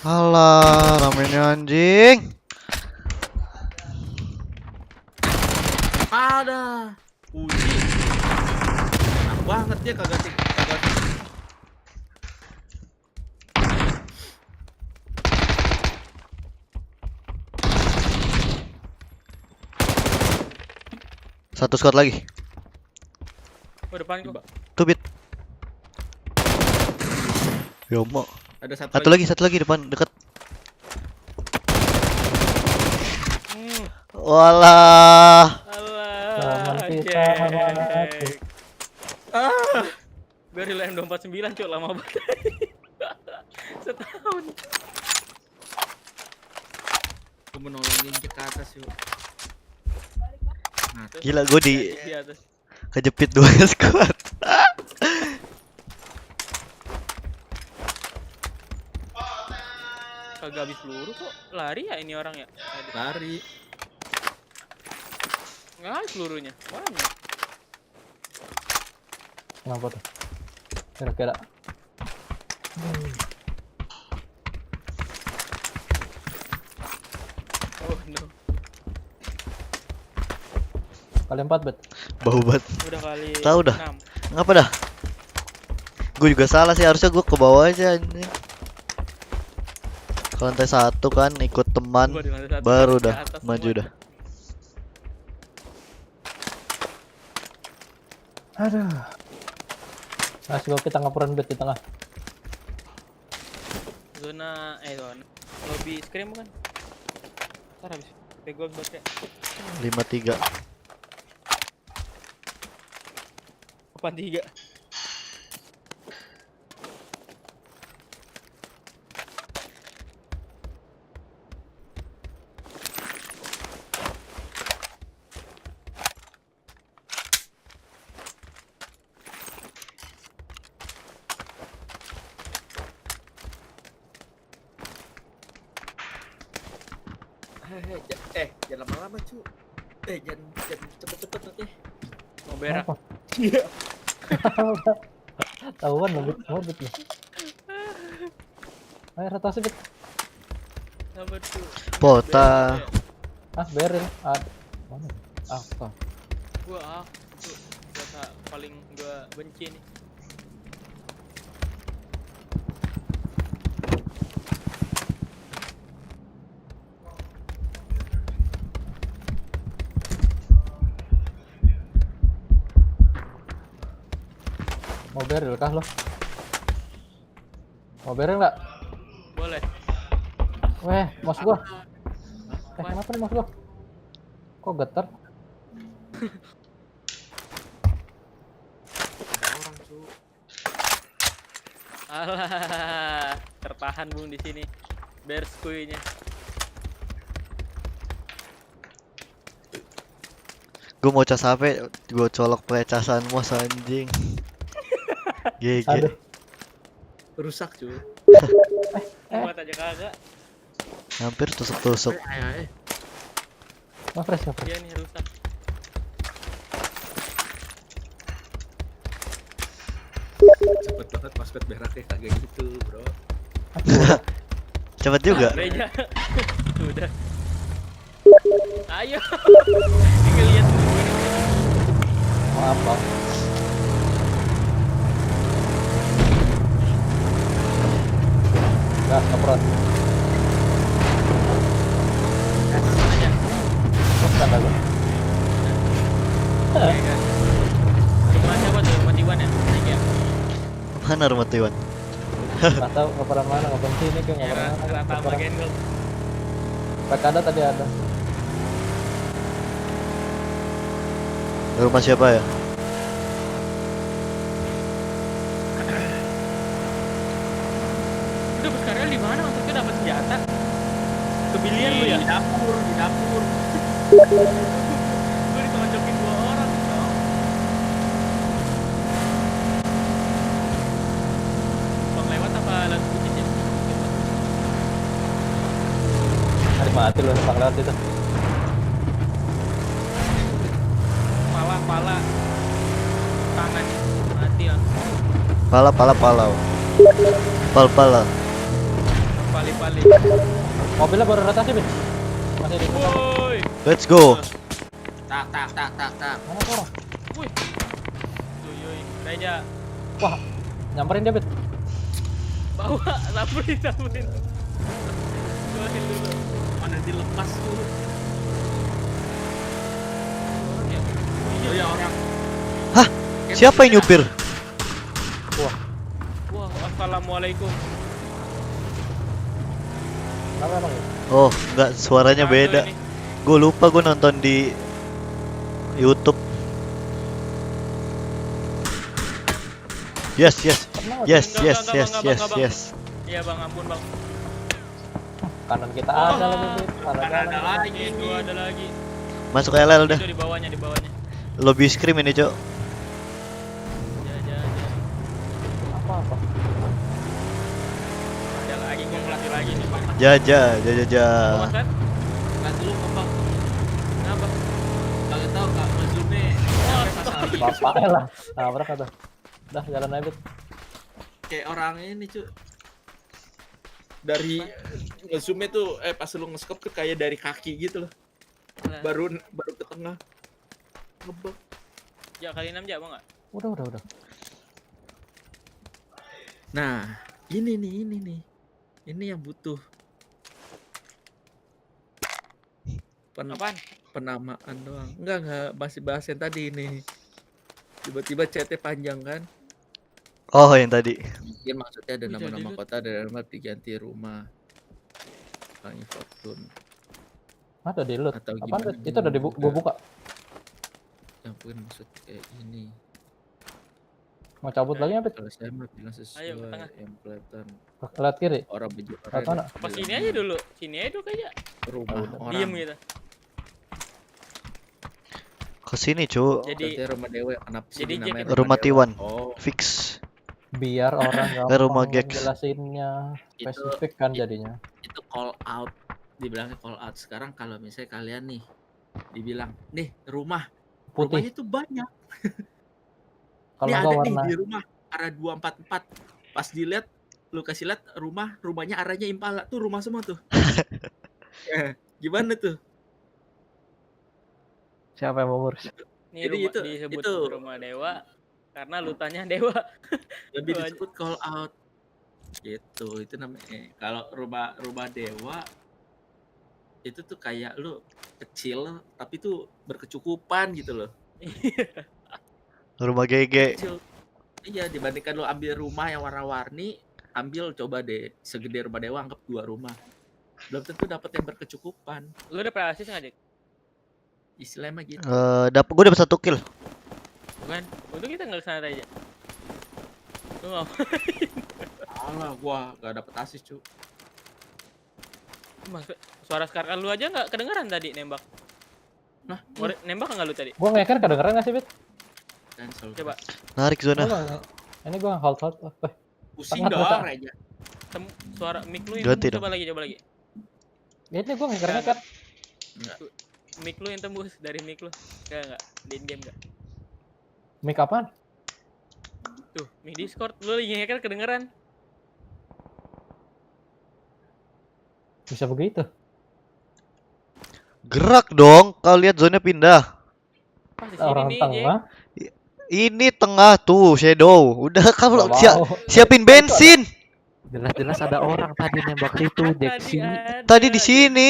Alah, ramenya anjing. Ada. Enak banget ya kagak. Satu squad lagi. Oh, depan kok. Tubit. Yomo. Ada satu lagi depan dekat. Walah. Baru M249 Cok, lama banget. Setahun. Aku menolongin ke atas yuk. Gila, gue kejepit 2 squad. Kagak habis peluru kok. Lari ya ini orang ya? Lari. Nggak habis pelurunya. Banyak. Kenapa tuh? Kira-kira. Oh no. Kali 4 bet. Bau banget. Udah kali. Tahu dah. 6. Ngapa dah? Gue juga salah sih, harusnya gue ke bawah aja anjing. Ke lantai 1 kan ikut teman, baru dah maju dah. Aduh. Nah, coba kita ngapuran bet di tengah. Zona lobby scrim kan. Ntar habis pego baterai 53. 83. Jangan lama-lama cu. Jangan cepet-cepet nanti. Mau berak. Iya. Tahuan lo bet, mau bet lo. Ayo rotasi bet. Sabar tuh. Pota. Beril. Mana? Apa? Gua senjata paling gua benci nih. Mau beril kah lo? Mau beril nggak? Boleh. Weh, mouse gua. Kenapa nih mouse gua? Kok getar? Alah, tertahan Bung di sini. Bears kuinya. Gue mau cas HP, gue colok pakai casan mos anjing. GG. Aduh. Rusak cu. Buat aja kagak. Hampir tusuk-tusuk. Ngefresh. Iya nih rusak. Cepet banget password beraknya kagak gitu bro. Cepet juga. Reja. Udah. Ayo. Lihat. Mau apa? Gas ngapuran. Aja. Bukan aku. Cuma siapa tuh? Matiwan ya? Naik ya? Mana rumah Tiwan? Nggak tahu ngapuran mana, ngapuran sini kayak ngapuran mana. Rata bagian gol. Ada tadi ada. Rumah siapa ya? Itu sekarang di mana maksudnya dapat senjata? Kebilian lu ya? Di dapur. Gue ditonjokin 2 orang dong. Bang lewat apa lewat putih ya? Hari mati lu numpang lewat itu. Pala tangan mati ya. Pala. Pal. Pali. Mobilnya baru rotasi bet. Masih di depan. Woi. Let's go. Tak. Mana tuh orang? Wih. Yoi. Reja. Wah, nyamperin dia bet. Bawa, samperin. Bawain dulu. Mana dilepas tuh. Iya orang. Hah? Siapa yang nyupir? Wah, assalamualaikum. Kenapa emang ya? Oh, enggak, suaranya beda. Gue lupa gue nonton di YouTube. Yes. Iya bang, ampun bang. Kanan kita ada lagi bet. Ada lagi. Dua ada lagi. Masuk LL dah. Itu di bawahnya. Lobby scrim ini, Cok. Apa? Ada lagi, gue ngelatih lagi nih bang. Jaja. Mas Red? Nanti lu kembang. Kenapa? Kagak tahu Kak Mazlume. Bapaknya lah. Nabrak atau? Udah jalan aja bet. Kayak orang ini cu. Dari ngezoomnya tuh pas lu nge-scope tuh kayak dari kaki gitu loh. Baru ke tengah. Ngebak. Ya kali 6 ya, Bang enggak? Udah. Nah, ini nih. Ini yang butuh. Apaan? Penamaan doang. Enggak, masih bahas yang tadi ini. Tiba-tiba chatnya panjang kan? Oh, yang tadi. Mungkin maksudnya ada nama-nama kota dan nama diganti rumah. Kang Fortune. Ada di loot. Atau Apaan gimana? itu udah gua buka. Ya ampun, maksud kayak ini. Mau cabut lagi apa? Kalau saya mah bilang sesuai yang kelihatan. Lihat kiri. Orang baju oranye. Apa sini aja dulu? Sini aja dulu kayaknya. Rumah orang. Diam gitu. Kesini cu. Jadi rumah dewa kenapa sih namanya rumah Tiwan. Oh. Fix. Biar orang rumah gampang Jekzy. jelasinnya spesifik kan jadinya. Itu call out, dibilangnya call out. Sekarang kalau misalnya kalian nih dibilang nih putih rumahnya tuh banyak. Kalau ini ada warna nih di rumah arah 244. Pas dilihat lu kasih lihat rumahnya arahnya Impala tuh rumah semua tuh. Gimana tuh? Siapa yang mau ngurus? Ini jadi disebut rumah dewa karena lutannya dewa. Lebih disebut call out. Gitu, itu namanya. Kalau rumah dewa itu tuh kayak lu kecil tapi tuh berkecukupan gitu loh. Rumah GG. Iya, dibandingkan lu ambil rumah yang warna-warni, ambil coba deh segede rumah dewa anggap 2 rumah. Belum tentu dapat yang berkecukupan. Lu udah pernah asis nggak, Dik? Istilahnya gitu. Gue dapat 1 kill. Bukan, untung kita nggak kesana aja. Lu ngapain? Alah, gua nggak dapet asis cu. Suara skarkan lu aja nggak kedengeran tadi nembak. Nah, nembak nggak lu tadi? Gua ngeker kedengeran nggak sih, Bit? Coba. Narik zona. Ini gua hold. Pusing dong aja. Suara mic lu yang coba lagi. Ini gua ngeker. Enggak. Mic lu yang tembus dari mic lu. Enggak. Di game enggak. Mic apaan? Tuh, mic Discord lu lagi ngeker kedengeran. Bisa begitu. Gerak dong, kalau lihat zona pindah. Orang tengah. Ini tengah tuh Shadow. Udah kamu siapin bensin. Jelas-jelas ada orang tadi nembak situ, Jekzy. Tadi di sini.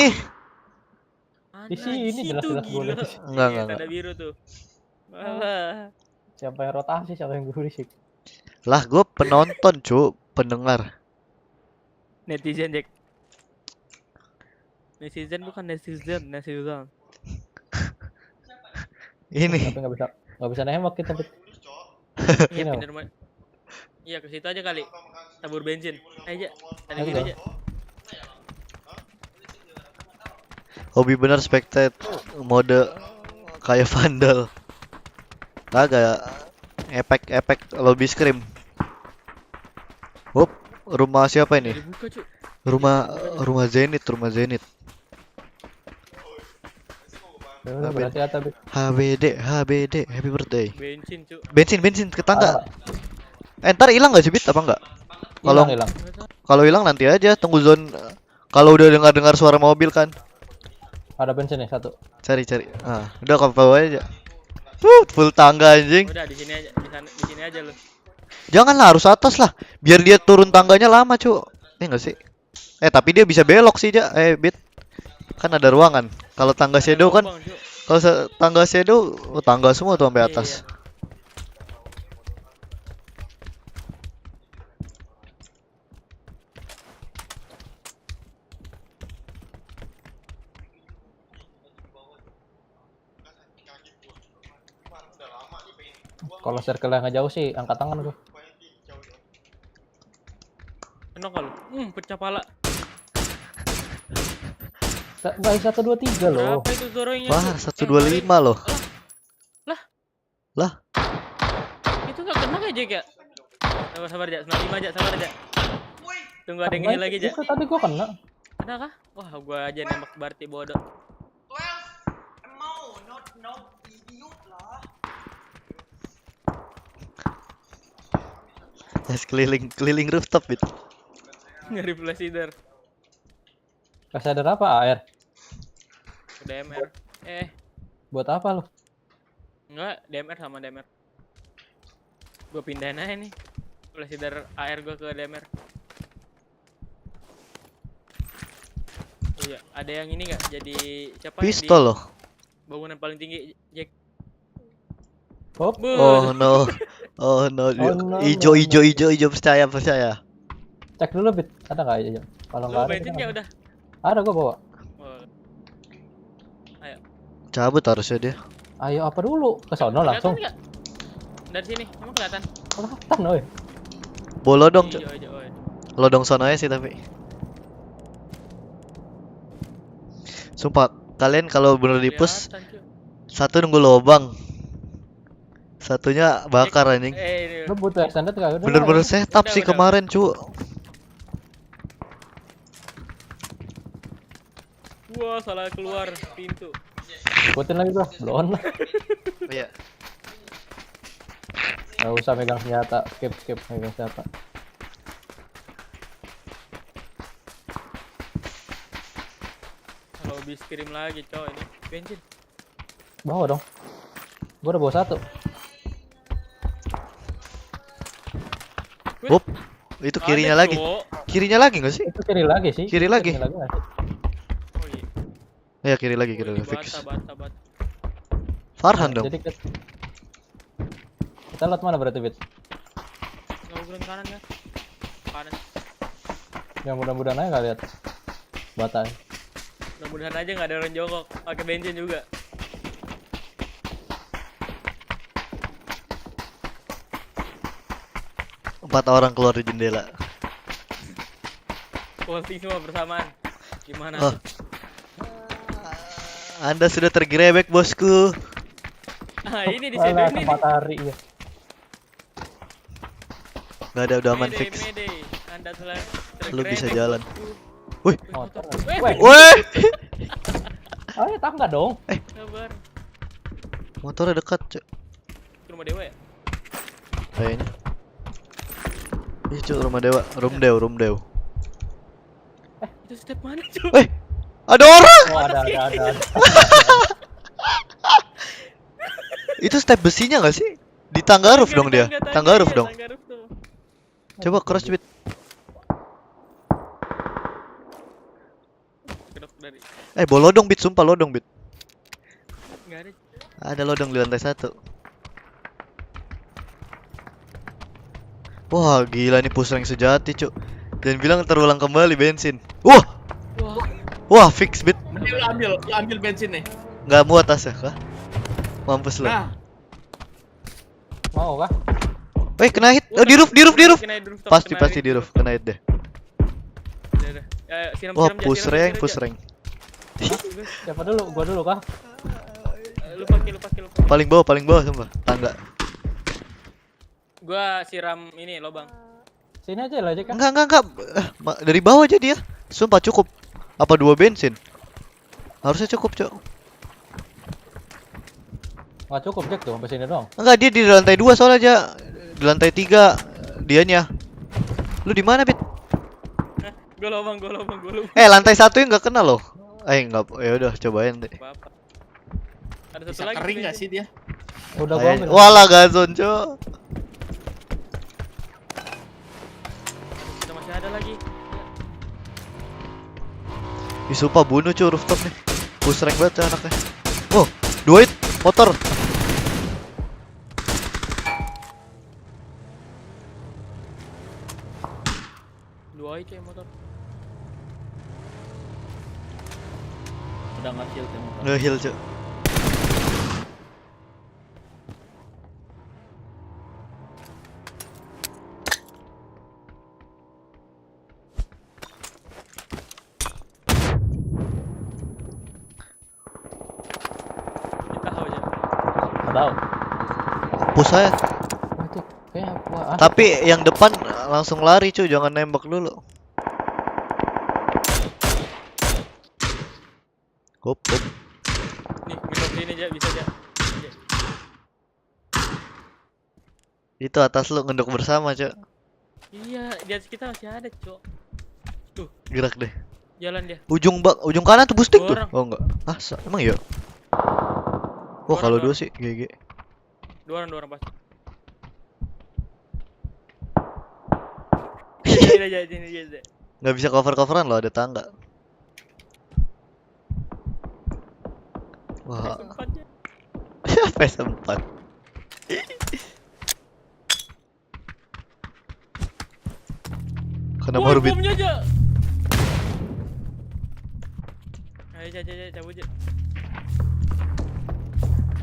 Di sini jelas-jelas boleh. Enggak. Ada biru tuh. Malah. Siapa yang rotasi, siapa yang berisik? Lah, gue penonton, cu, pendengar. Netizen, Jack. Netizen bukan netizen. Ini. Tapi nggak bisa nembak kita. Iya, pindah rumah. Iya, ke situ aja kali. Tabur bensin. Aja. Tadi gitu aja. Hobi bener spectate mode kayak vandal. Kagak efek lobby scream. Hop, rumah siapa ini? Rumah Zenit. HBD, happy birthday. Bensin ke tangga. Ntar hilang gak sih Bit apa enggak? Kalau hilang nanti aja tunggu zone. Kalau udah dengar suara mobil kan. Ada bensin nih 1. Cari. Udah kau bawa aja. Full tangga anjing. Udah di sini aja lu. Janganlah, harus atas lah. Biar dia turun tangganya lama, cu. Enggak sih? Tapi dia bisa belok sih, Bit. Kan ada ruangan. Kalau tangga Shadow kan tangga semua tuh sampai atas. Iya. Kalau circle yang jauh sih angkat tangan gua. Enak kalau. Pecah pala. Baik 1 2 3 loh. Berapa itu suaranya? Wah, 125 loh. Lah. Itu enggak kena ya, Jack ya? Sabar aja, 95 aja, sabar aja. Tunggu ada yang heal lagi, Jack. Tadi gua kena. Kena kah? Wah, gua aja nembak berarti bodoh. Yes, keliling rooftop itu. Nyari flash hider. Flash hider apa? AR? DMR. Buat apa lu? Enggak, DMR sama DMR. Gua pindahin aja nih. Flash hider AR gua ke DMR. Oh iya, ada yang ini enggak? Jadi siapa? Pistol loh. Bangunan paling tinggi, Jack. Oh no. Oh no. Ijo percaya. Cek dulu Bit, ada nggak ya? Kalau nggak ada, bensin nggak udah? Ada gua bawa. Ayo. Cabut harusnya dia. Ayo apa dulu? Ke sono langsung. Dari sini, emang kelihatan? Kelihatan, oi. Bolodong, Cok. Lodong sono aja sih tapi. Sumpah, kalian kalau bener di push, satu nunggu lobang, satunya bakar anjing. Lu butuh extended nggak? Bener-bener setup sih kemarin, cu. Wah, salah keluar pintu. Ikutin lagi bro, belum lah. Iya. Gak usah megang senjata, skip megang senjata. Kalau bis kirim lagi coy ini bensin. Bawa dong. Gua udah bawa satu. Hop, itu kirinya lagi. Kirinya lagi nggak sih? Itu kiri lagi sih. Kiri lagi. Oh Ya iya. kiri lagi fix. Bata. Farhan dong. Jadi kita lihat mana berarti Bit? Ngobrol kanan ya. Kanan. Yang mudah-mudahan aja nggak lihat. Bata. Mudah-mudahan aja nggak ada orang jongkok pakai bensin juga. Empat orang keluar di jendela. Posting semua bersamaan. Gimana? Oh. Anda sudah tergerebek bosku. Ah ini di sini ini. Matahari ya. Gak ada, udah aman fix. Anda telah lu bisa jalan. Wih. Wih. Ayo tangga dong. Sabar. Motornya dekat, Cuk. Ke rumah dewa ya? Kayaknya. Ih, Cuk, rumah dewa. Rumdew. Itu step mana, Cuk? Ada orang. Oh, ada. Itu step besinya gak sih? Di tangga roof dong dia. Tangga roof dong. Coba cross Bit. Bolodong Bit, sumpah lodong Bit. Enggak ada. Ada lodong di lantai 1. Wah, gila nih push rank sejati, Cuk. Dan bilang terulang kembali bensin. Wah, fix Bit. Lu ambil bensin nih. Nggak muat tasnya kah? Mampus lu. Nah. Mau kah? Kena hit. Oh, di roof. Pasti di roof. Kena hit deh. Wah, push rank. Siapa dulu? Gua dulu kah? Lu pakai. Paling bawah sumpah. Tangga. Gua siram ini lobang. Sini aja lah, Jek. Enggak. Dari bawah aja dia. Sumpah cukup. Apa 2 bensin? Harusnya cukup, Cok. Nggak cukup, Jek, tuh sampai sini doang. Enggak, dia di lantai 2 soalnya aja. Di lantai 3 dianya. Lu di mana, Bit? Gua lobang. Lantai 1 yang enggak kena loh. Enggak. Ya udah, cobain deh. Ada satu bisa lagi. Kering enggak sih dia? Udah gua ambil. Walah, gazon, Cok. Masih ada lagi. Sumpah bunuh, Cok, rooftop nih. Push rank banget anaknya. Oh, 2 hit motor. Motor. Udah nge-heal motor. Nge-heal, Cok. Tahu. Push saya. Tapi yang depan langsung lari, cuy, jangan nembak dulu. Hop. Nih, minum ini aja bisa aja. Itu atas lu ngendok bersama, Cok. Iya, di atas kita masih ada, Cok. Tuh. Gerak deh. Jalan dia. Ujung kanan tuh boosting tuh. Orang. Oh enggak. Emang iya? Wah, kalau 2 sih GG. 2 orang pasti. Iya. Nggak bisa cover-coveran loh, ada tangga. Wah. PS4. Kena morbid. Bomnya aja. Ayo cabut aja.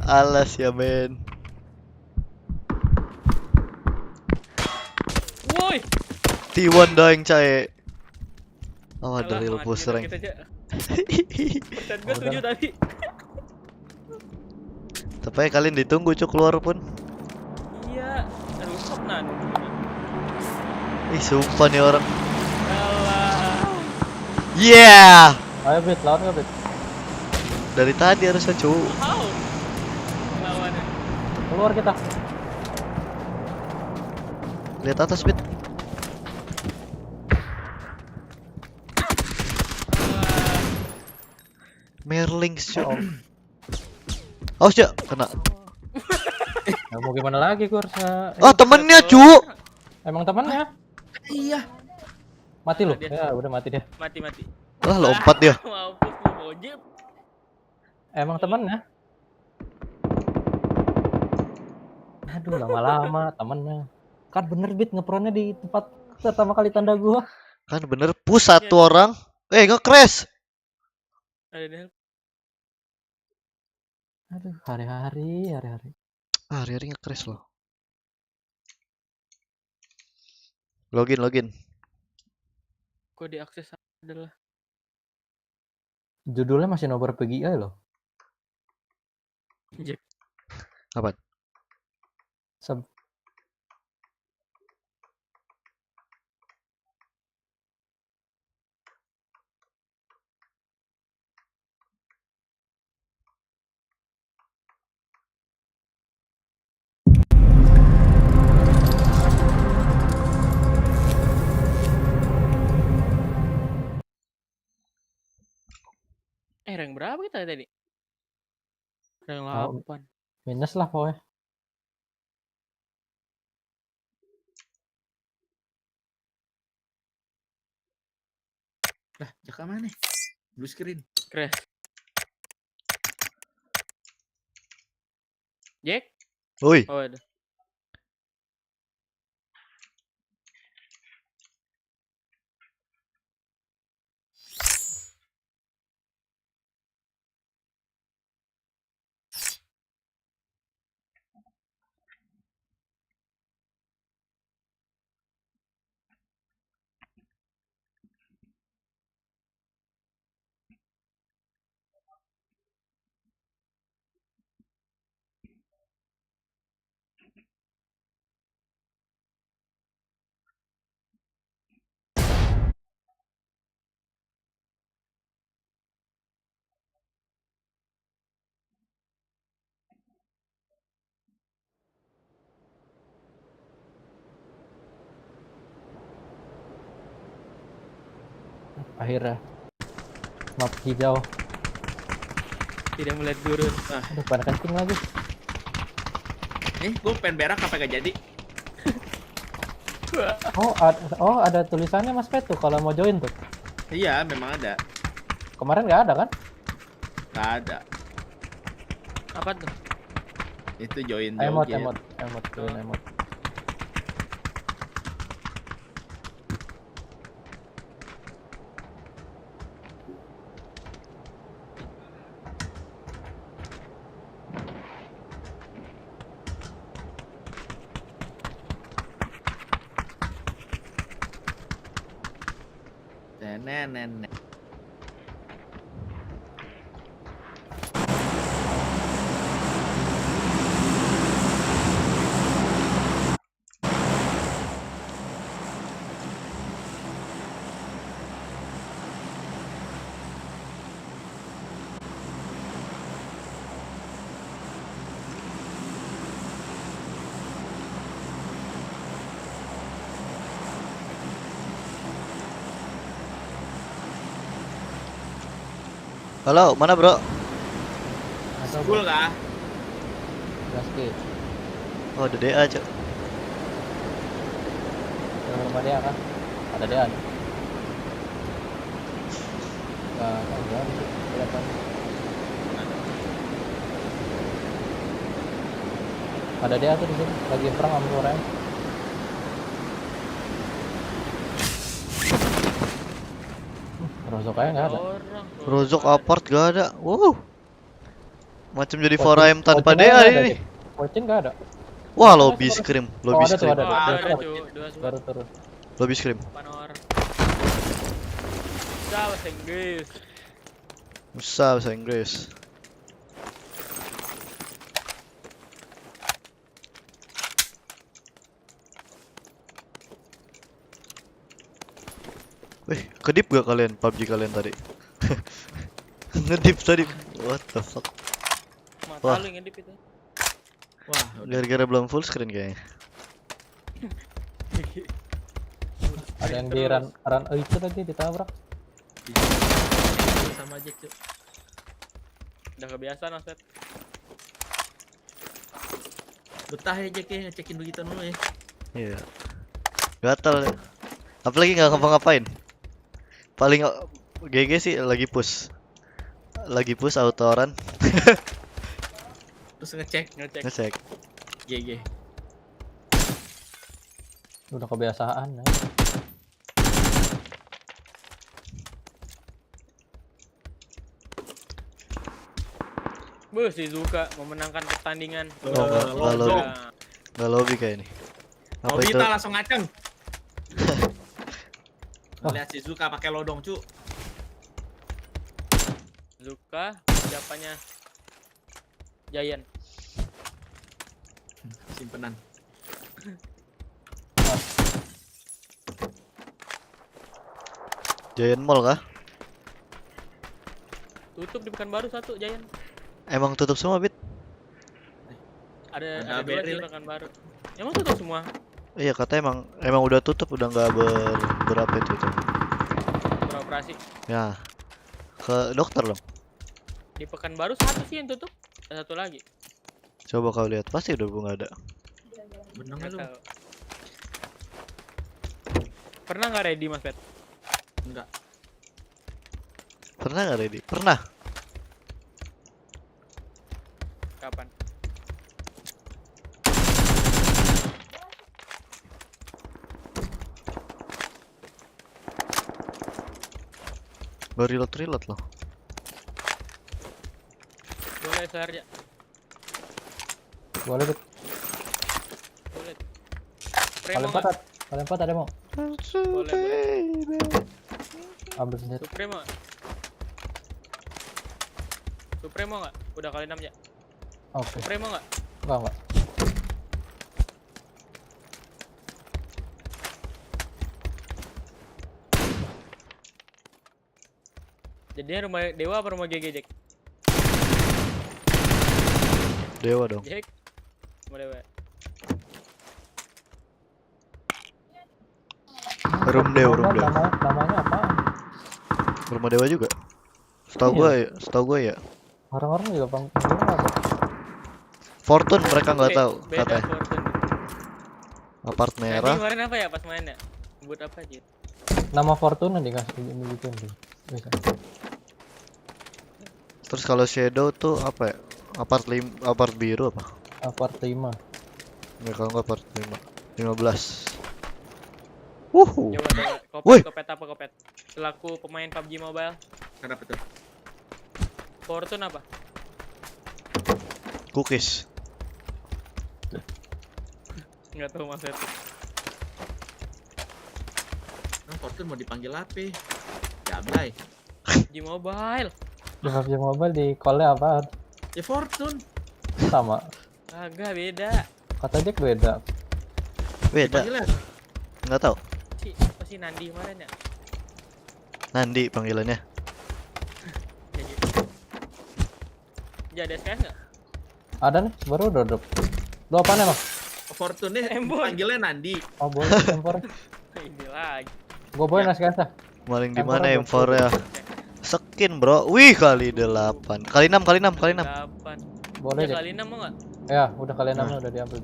Alas ya men. Woi. T1 dying cai. Oh ada real boss rank. Persen gue 7 tadi. Tapi kalian ditunggu cuk keluar pun. Iya, rusak nan. Ih sumpah nih orang. Alah. Yeah. Ayo Bet, lawan nggak Bet? Dari tadi harusnya cu. Lawannya. Keluar kita. Lihat atas Bet. Merlings cu. Awas ya, kena. Nah, mau gimana lagi gue harusnya. Oh temennya cu. Emang temannya? Iya. Mati lu? Ya udah mati dia. Mati. Lah lompat dia. Mampus lu mojib. Emang temannya? Aduh lama-lama temannya. Kan bener Bit ngepronnya di tempat pertama kali tanda gua. Kan bener push satu orang. Nge-crash. Ada. Aduh hari-hari. Hari-hari nge-crash loh. Login. Kok diakses adalah Judulnya masih Nobar Pgi.S loh. Apa? rank berapa kita tadi? Rank 8. Minus lah pokoknya. Lah, Jaka mana? Blue screen. Crash. Jack? Woi. Oh ada. Akhirnya map hijau tidak melihat turun. Aduh pada kencing lagi. Gue pengen berak apa gak jadi? Oh ada tulisannya Mas Pet tuh kalau mau join tuh. Iya memang ada. Kemarin nggak ada kan? Nggak ada. Apa tuh? Itu join emot joget. join emot. Nenek. Halo, mana bro? School kah? Gaski. Oh, ada DA cok. Rumah dia kan? Ada dia. Nah, enggak kelihatan. Ada dia tuh di sini lagi perang sama orang. Rozok aja nggak ada. Rozok apart gak ada. Wow. Macam jadi 4AM tanpa DA ini. Pocin nggak ada. Wah, lobby scream, lobby scream. Ada Baru turun. Lobby scream. Bahasa Inggris. Musa bahasa Inggris. Wih, kedip gak kalian PUBG kalian tadi? Ngedip tadi. What the fuck? Wah, ngedip itu. Wah, gara-gara belum full screen kayaknya. Ada yang di run itu tadi ditabrak. Sama Jekzy. Udah kebiasaan Mas Pet. Betah ya Jekzy ngecekin begitu dulu ya. Iya. Gatal ya. Apalagi nggak ngapa-ngapain. Paling GG sih lagi push. Lagi push autoran. Terus ngecek. GG. Udah kebiasaan ya. Si Zuka memenangkan pertandingan. Nggak lobby kayak ini. Apa itu? Kita langsung ngaceng. Lihat si Zuka pakai lodong, cu. Zuka, siapanya? Giant. Simpenan. Giant Mall kah? Tutup di Pekanbaru satu Giant. Emang tutup semua, Bit? Ada dua di Pekanbaru. Emang tutup semua? Iya, katanya emang udah tutup, udah nggak berapa itu. Beroperasi. Ya. Ke dokter dong. Di Pekanbaru satu sih yang tutup, ada satu lagi. Coba kau lihat, pasti udah nggak ada. Bener nggak lu? Pernah nggak ready Mas Pet? Enggak. Pernah nggak ready? Pernah. Kapan? Baru reload loh. Boleh Sarja. Boleh Bet. Boleh. Kalian empat ada mau? Boleh. Ambil sendiri. Supremo. Supremo nggak? Udah kali 6 ya? Oke. Supremo nggak? Enggak. Jadinya rumah Dewa apa rumah GG, Jack? Dewa dong. Jack? Rumah Dewa. Room Dewa. Namanya apa? Rumah Dewa juga. Setahu gua ya. Orang-orang juga panggilnya apa? Fortune mereka nggak tahu Beda katanya. Fortune. Apart merah. Kemarin apa ya pas mainnya? Sebut apa aja? Nama Fortune dikasih gitu nih. Bisa. Terus kalau Shadow tuh apa ya? Apart biru apa? Apart 5. Ya kalau nggak apart 15. Wuhu. Kopet apa kopet? Selaku pemain PUBG Mobile. Kenapa tuh? Fortune apa? Cookies. Nggak tahu Mas Ed. Fortune mau dipanggil apa? Jablay. PUBG Mobile. Di PUBG Mobile di call-nya apa? Ya Fortune. Sama. Agak beda. Kata Jack beda. Beda. Nggak tahu. Apa sih Nandi kemarin ya? Nandi panggilannya. Ya ada SKS nggak? Ada nih, baru udah drop. Lo apaan emang? Fortune panggilnya Nandi. Oh boleh M4. Ini lagi. Gue boy SKS dah. Maling di mana M4 ya? Skin bro. Wih kali 8. Kali 6. 8. Boleh ya, kali 6 mau nggak? Ya, udah kali 6 udah diambil.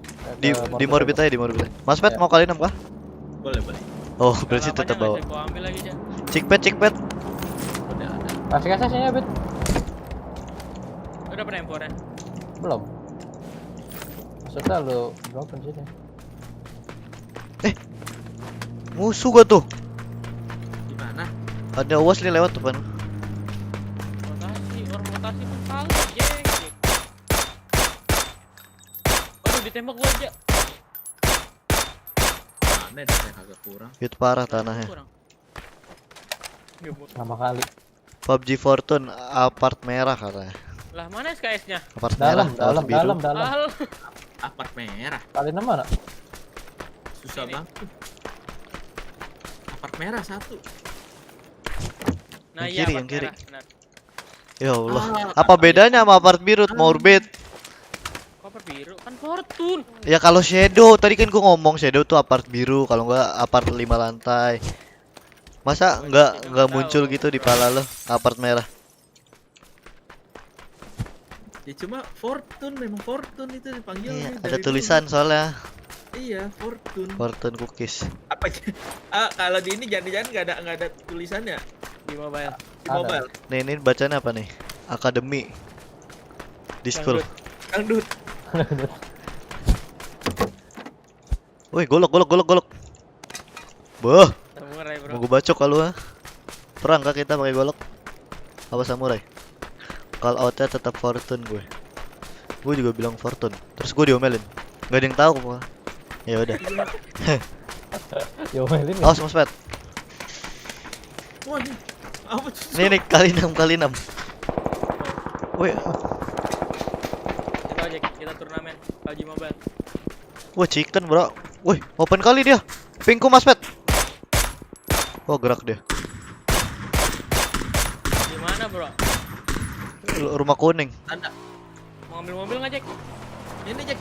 Di Morbid aja, di Morbid. Mas Pet mau kali 6 kah? Boleh. Oh, berarti tetap bawa. Ambil lagi aja. Cikpet. Udah ada. SKS nya Bet. Udah pernah M4 nya? Belum. Maksudnya lu broken sini. Musuh gua tuh. Di mana? Ada awas nih lewat depan. Orang rotasi pun kalah, Jek. Aduh, ditembak gua aja. Mana deh kagak kurang. Itu parah tanahnya. Lama kali. PUBG Fortune apart merah katanya. Lah, mana SKS-nya? Apart merah, dalam. Apart merah. Kalian mana? Susah banget. Apart merah satu. Nah, yang kiri. Benar. Ya Allah. Apa bedanya sama apart biru, Morbid? Apart biru kan Fortune. Ya kalau Shadow, tadi kan gua ngomong Shadow tuh apart biru, kalau enggak apart 5 lantai. Masa enggak muncul gitu di pala lo, apart merah? Ya cuma Fortune, memang Fortune itu dipanggil. Iya, ada tulisan dulu. Soalnya. Iya, Fortune. Fortune cookies. Apa? Kalau di ini jangan-jangan nggak ada tulisannya di mobile. Di mobile. Nih, ini bacanya apa nih? Academy. Di school. Dangdut. Woi, golok. Boh. Samurai, bro. Mau gue bacok kalau perang kah kita pakai golok? Apa samurai? Call outnya tetap Fortune gue. Gue juga bilang Fortune. Terus gue diomelin. Gak ada yang tahu kok. Ya udah. Diomelin. Awas Mas Pet. Wah, apa tuh? Nih kali 6. Woi. Kita aja kita turnamen PUBG Mobile. Wah, chicken, bro. Woi, open kali dia. Pingku Mas Pet. Oh, gerak dia. Di mana, bro? Rumah kuning. Ada. Mau ambil mobil nggak, Jek? Ini Jek.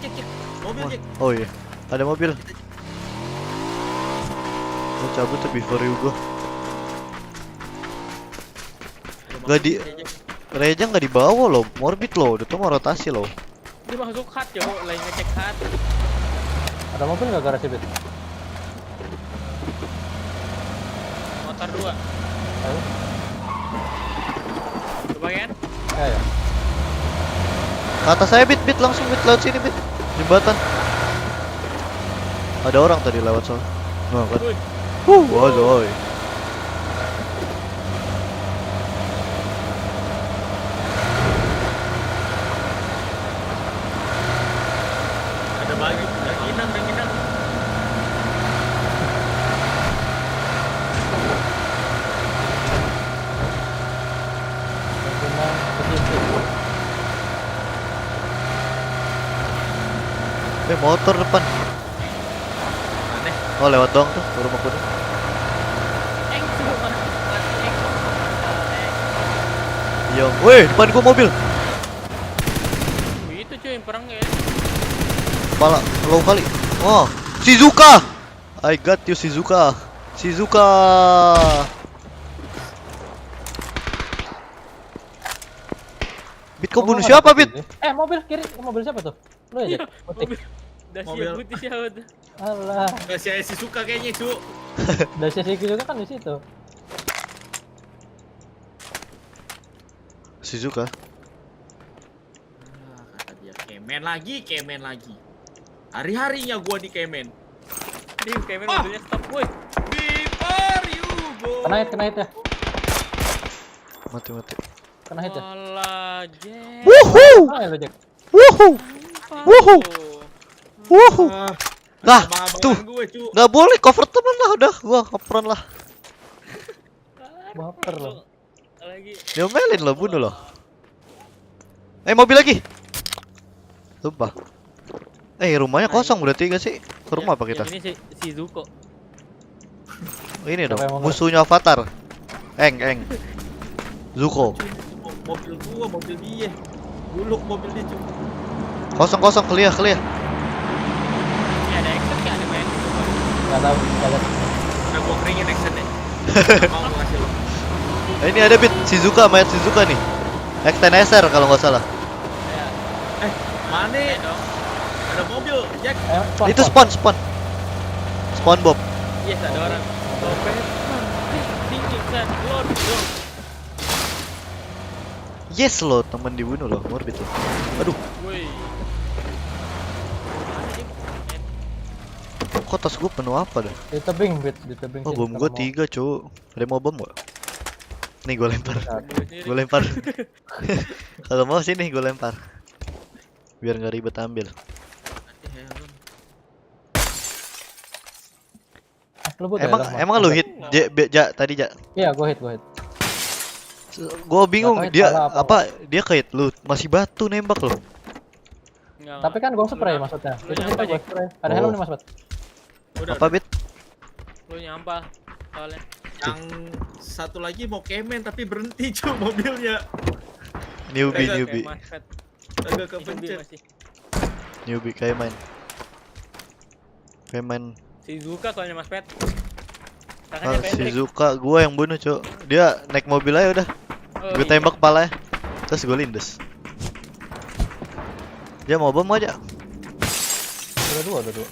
Mobil, Jek. Oh iya. Ada mobil. Mau cabut tuh before you go. Gak di Reja nggak dibawa loh, Morbid loh, udah tuh mau rotasi loh. Dia masuk hard yo, lagi ngecek hard. Ada mobil nggak garasi Bet? Motor 2. Ayo. Coba kan? Ya. Kata saya bit langsung lewat sini bit. Jembatan. Ada orang tadi lewat soal. Nah, kan. Waduh. Ada bagi, ranginang. Motor depan. Aneh. Oh, lewat dong tuh, ke rumah kuning. Yo, weh, depan gua mobil. Itu cuy yang perang ya. Kepala low kali. Oh, Shizuka. I got you Shizuka. Bit, kau bunuh siapa, Bit? Mobil kiri, mobil siapa tuh? Lu aja. Dacia putih siapa tuh? Alah. Dacia Shizuka kayaknya, Cu. Dacia Shizuka kan di situ. Shizuka. Kata dia kemen lagi. Hari-harinya gua di kemen. Di kemen mobilnya stop, woi. Before you go. Kena hit ya. Mati. Kena hit ya. Alah, Jek. Wuhu. Lah, tuh. Nggak boleh cover teman lah, udah gua coveran lah. Baper lo. Lagi. Diomelin lo, bunuh lo. Mobil lagi. Sumpah. Rumahnya kosong berarti gak sih? Ke rumah apa kita? Ini si Zuko. Ini dong, musuhnya Avatar. Eng. Zuko. Mobil gua, mobil dia. Guluk mobil dia, Cu. Kosong, clear. Ini ada action nggak ada main? Nggak tahu. Nah, gua keringin action deh. Mau ngasih lo. Ini ada Bit, Shizuka nih. Extend kalau nggak salah. Mana dong? Ada mobil, Jack. Itu spawn. Spawn Bob. Yes, ada orang. Tinggi kan, load dong. Yes lo, temen dibunuh lo, Morbid lo. Aduh. Woi. Kok tas gue penuh apa dah? Di tebing, Oh, bom gue 3, cu. Ada mau bom gak? Nih gue lempar. Gue lempar. Kalau mau sini gue lempar. Biar nggak ribet ambil. Emang lu hit tadi Ja? Iya, gue hit. Gue bingung dia dia ke hit lu masih batu nembak lo. Tapi kan gue spray maksudnya. Itu kita gue spray. Ada helm nih Mas Bat. Apa Bit? Lu nyampah soalnya. Yang satu lagi mau kemen tapi berhenti cu mobilnya. Newbie. Agak kepencet. Newbie kayak main. Shizuka soalnya Mas Pet. Shizuka gue yang bunuh cu. Dia naik mobil aja udah. Gue tembak kepalanya. Terus gue lindes. Dia mau bom aja. Udah dua.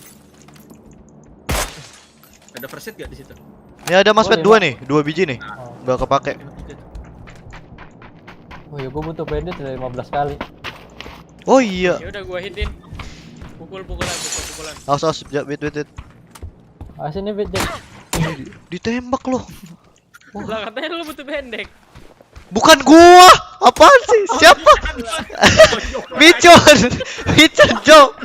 Ada first aid gak di situ? Ini ada Mas Pet 2 nih, 2 biji nih. Enggak kepake. Oh iya, gue butuh bandit dari 15 kali. Oh iya. Ya udah gua hitin. Pukulan. Awas, wait. Sini Bit. Ditembak loh. Lah katanya lu butuh pendek. Bukan gua. Apaan sih? Siapa? Micon, Jo.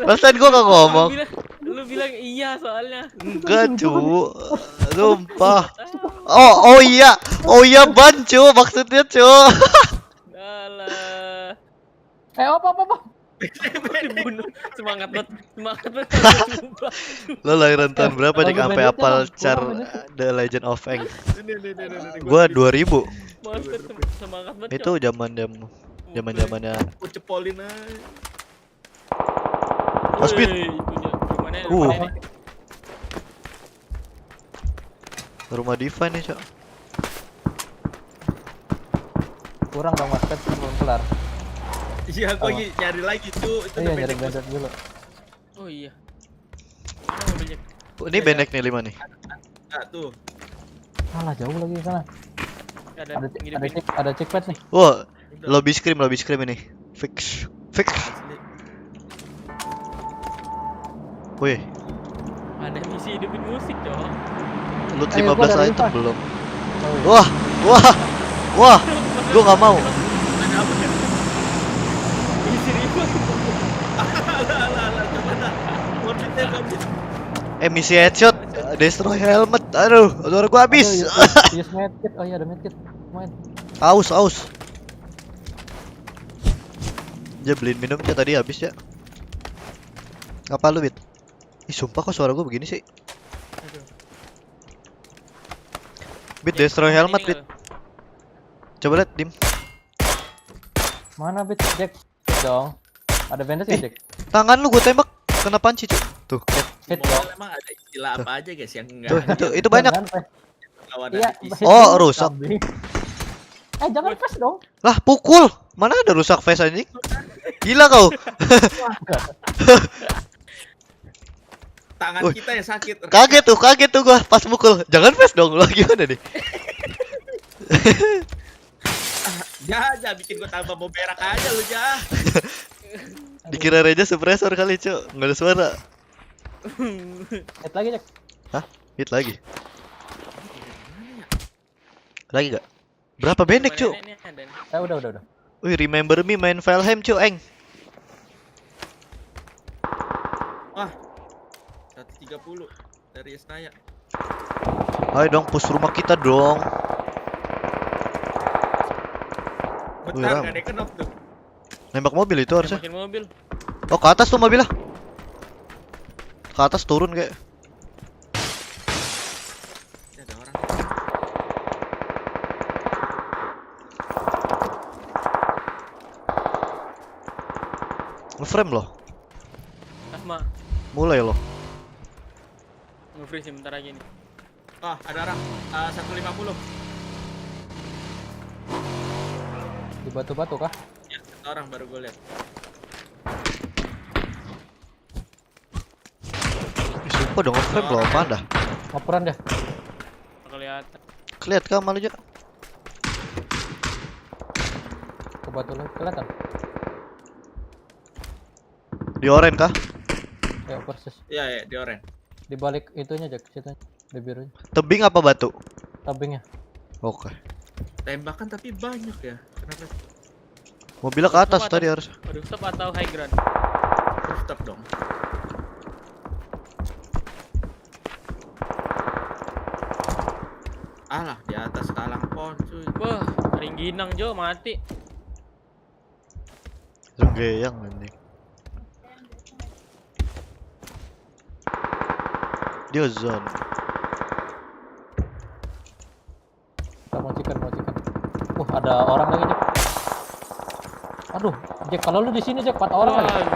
Perasaan gua gak ngomong. Lu bilang iya soalnya. Enggak, cu. Sumpah. Oh iya. Ban, cu. Maksudnya, cu. Alah. Apa? Dibunuh. Semangat banget. Lo lahiran tahun berapa nih sampai apal char The Legend of Aang? Gua 2000. Semangat banget. Itu zamannya. Aku cepolin aja. Speed. Rumah Divine nih, Cok. Kurang dong Mas Pet, belum kelar. Iya, aku nyari lagi tuh. Iya, nyari bandit dulu. Oh iya. Mana mobilnya? Ini bandit nih 5 nih. Nah, tuh. Alah, jauh lagi ke sana. Ada checkpad nih. Wah, lobby scream ini. Fix. Wih. Ada misi hidupin musik, Cok. Loot 15 item belum. Wah. Gua enggak mau. Misi headshot, destroy helmet. Aduh, suara gua habis. Yes, medkit. Oh iya, ada medkit. Main. Aus. Dia beliin minumnya tadi habis ya. Apa lu, Bit? Ih, sumpah kok suara gua begini sih. Bit, destroy helmet, Bit. Coba lihat, Dim. Mana Bit? Jack dong. Ada bandage ya, Jack? Tangan lu gua tembak kena panci, Cuk. Tuh, hit dong. Emang ada istilah apa aja guys yang enggak? Tuh, itu banyak. Iya, oh, rusak. Jangan face dong. Lah, pukul. Mana ada rusak face anjing? Gila kau. Tangan kita yang sakit. Kaget tuh gua pas pukul. Jangan face dong. Lah gimana nih? Jangan bikin gua tambah mau berak aja lu, Jah. Dikira Reja suppressor kali, Cuk. Enggak ada suara. Hit lagi, Jack. Hah? Hit lagi. Lagi gak? Berapa bandek, Cuk? Udah. Wih, remember me main Valheim, Cuk, Eng. Wah. 130 dari Esnaya. Ayo dong, push rumah kita dong. Bentar, gak ada kenop tuh. Nembak mobil itu harusnya. Mobil. Oh, ke atas tuh mobilnya. Ke atas turun kayak. Ada orang. Nge-frame loh. Asma. Mulai loh. Nge-freeze bentar lagi nih. Ah, ada orang. 150. Di batu-batu kah? Ya, satu orang baru gue lihat. Sumpah dong, nge-frame loh, apaan dah? Ngoperan dah. Kelihatan kah malu aja? Ke batu lagi kelihatan. Di oren kah? Ya persis. Iya, di orange. Di balik itunya Jak, situ. Di birunya. Tebing apa batu? Tebingnya. Oke. Tembakan tapi banyak ya. Kenapa? Mobilnya ke atas tadi harus. Rooftop atau high ground? Rooftop dong. Alah, di atas kalang pohon cuy. Wah, ringginang Jo mati. Renggeyang anjing. Dia zone. Mau chicken. Ada orang lagi Jack. Aduh, Jack kalau lu di sini Jack 4 orang lagi.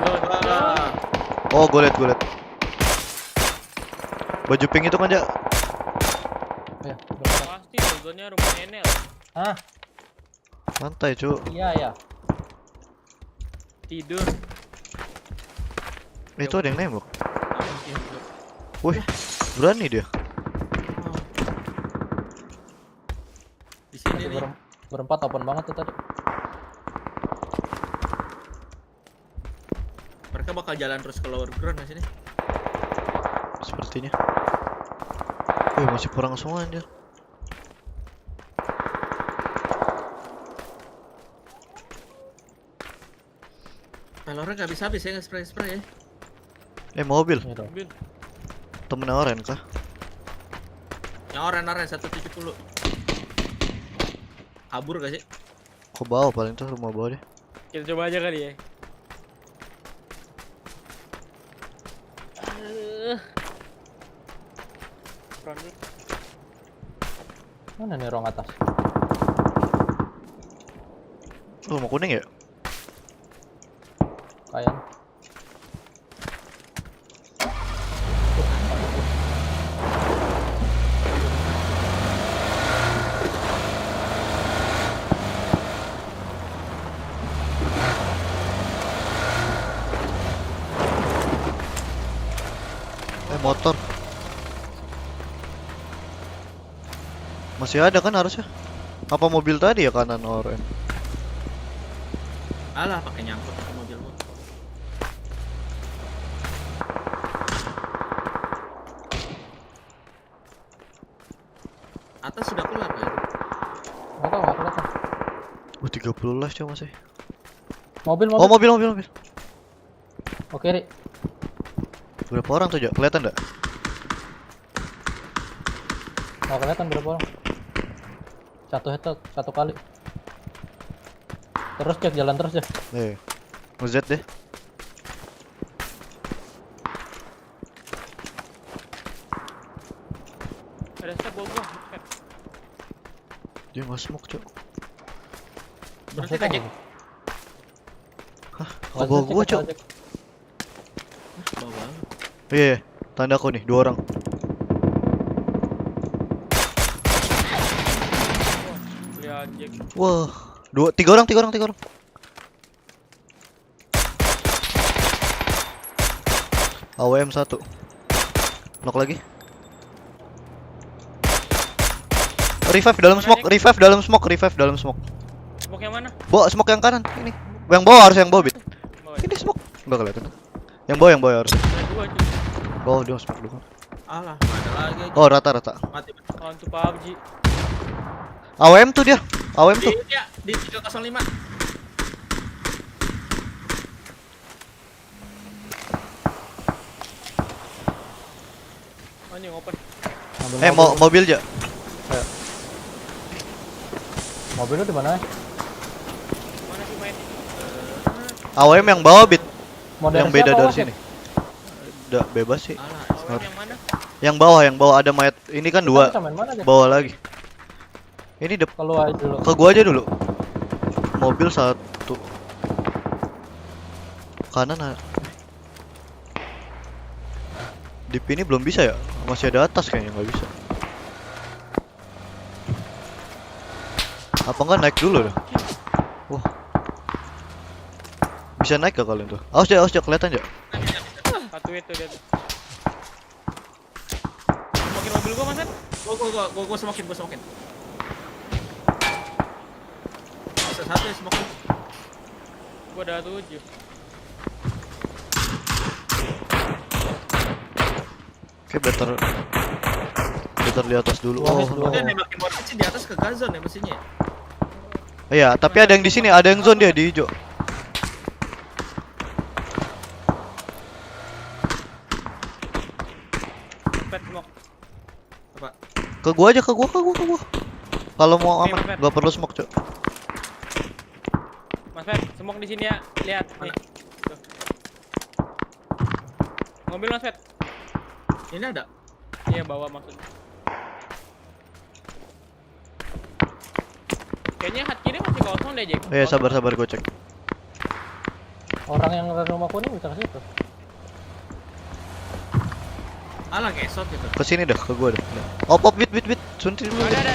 Oh, gue liat. Baju pink itu kan Jack. Ya, pasti zone-nya rumah Enel. Hah? Santai, cu. Iya. Tidur. Itu ada yang nembak. Wih, berani dia. Di sini nih. Berempat open banget tuh tadi. Mereka bakal jalan terus ke lower ground di sini. Sepertinya. Wih, masih perang semua anjir. Pelornya gak habis-habis ya, nggak spray ya. Mobil. Temen oren kah? Yang oren 170. Kabur gak sih? Ke bawah paling tuh, rumah bawah deh. Kita coba aja kali ya. Mana nih ruang atas? Rumah kuning ya? Kayak. Motor. Masih ada kan harusnya? Apa mobil tadi ya kanan oren? Alah, pakai nyangkut ke mobilmu. Atas sudah kelar ya? Nggak kelihatan. 30 live coba masih. Mobil. Oh, mobil. Oke, Ri. Berapa orang tuh, Jak? Kelihatan enggak? Nggak kelihatan berapa orang. Satu headshot, satu kali. Terus Jack, jalan terus ya. Nge-Z deh. Ada step bawah. Dia nggak smoke, Cok. Berarti kan Jack? Hah? Ke bawah gua, Cok. Bawah. Iya, tanda aku nih, 2 orang. Lihat Jack. Wah, 3 orang. AWM 1. Knock lagi. Revive dalam smoke. Smoke yang mana? Smoke yang kanan, ini. Yang bawah harus yang bawah, Bit. Ini smoke. Enggak kelihatan. Yang bawah harus. Oh, dia smoke dulu. Alah, ada lagi. Oh, rata. Mati. Untuk PUBG. AWM tuh dia. AWM tuh. Iya, di 305. Oh, ini open. Mobil aja. Ayo. Mobil lu di mana? Mana sih main? AWM yang bawah, Bit. Model yang beda siapa, dari Wak? sini. Udah bebas sih. AWM yang mana? Yang bawah ada mayat. Ini kan 2. Bawah lagi. Ini keluar dulu. Ke gua aja dulu. Mobil 1. Kanan ada. Di ini belum bisa ya? Masih ada atas kayaknya, nggak bisa. Apa enggak naik dulu dah? Wah. Bisa naik gak kalian tuh? Awas ya, kelihatan ya? Satu itu dia tuh. Smokin mobil gua, Mas. Gua smokin. Satu ya smokin. Gua ada 7. Oke, better di atas dulu. Dia nembakin mortis di atas ke Gazon ya mesinnya. Iya, tapi ada yang di sini, ada yang zone dia di hijau. Apa? Ke gua aja, ke gua. Kalau mau aman, nggak perlu smoke, Cok. Mas Pep, smoke di sini ya. Lihat nih. Tuh. Mobil Mas Pep. Ini ada. Iya, bawa maksudnya. Kayaknya hard kiri masih kosong deh, Jek. Iya, sabar gua cek. Orang yang ke rumah kuning bisa ke situ. Alah ngesot gitu. Ke sini dah, ke gua dah. Op, bit. Suntik dulu. Ada.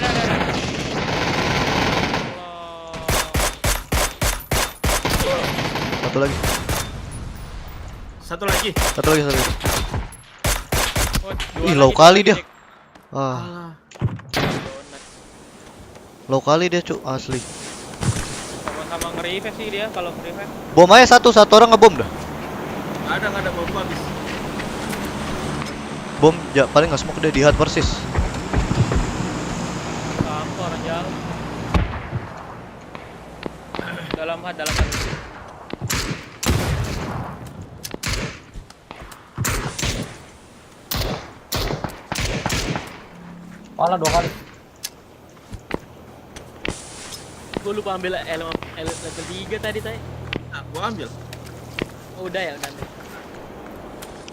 Satu lagi. Ih, low kali dia. Low kali dia, Cuk, asli. Sama nge-revive sih dia kalau nge-revive. Bom aja satu orang ngebom dah. Nggak ada bom habis. Bom, ya paling nggak smoke dia di hard persis. Kamu orang jauh. Dalam hard. Pala 2 kali. Gue lupa ambil level 3 tadi. Nah, gua ambil. Oh, udah ambil.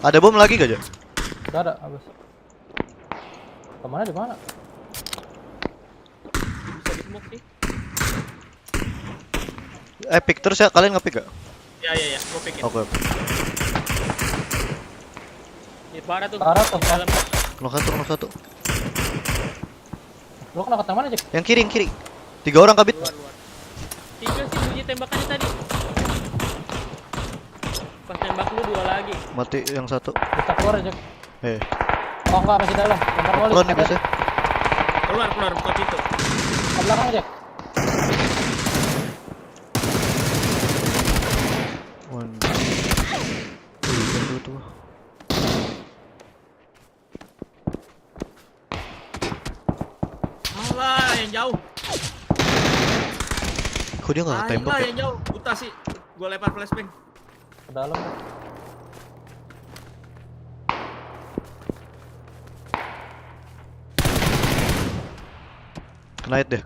Ada bom lagi gak, Jo? Gak ada, habis. Kemana di mana? Bisa di smoke sih. Pick terus ya, kalian nge-pick gak? Iya, gua pick. Oke. Di parah tuh. Dalam. Knock satu. Lu kena ketemu mana, Cek? Yang kiri. 3 orang kabit. Luar. 3 sih bunyi tembakannya tadi. Pas tembak lu 2 lagi. Mati yang satu. Kita keluar, Cek. Oh enggak, masih dalam. Bentar lagi. Keluar nih biasa. Keluar buka pintu. Ke belakang, Cek. Alah, yang jauh. Kok dia nggak tembak? Alah, yang jauh. Buta sih. Gua lempar flashbang. Ke dalam. Kena hit deh.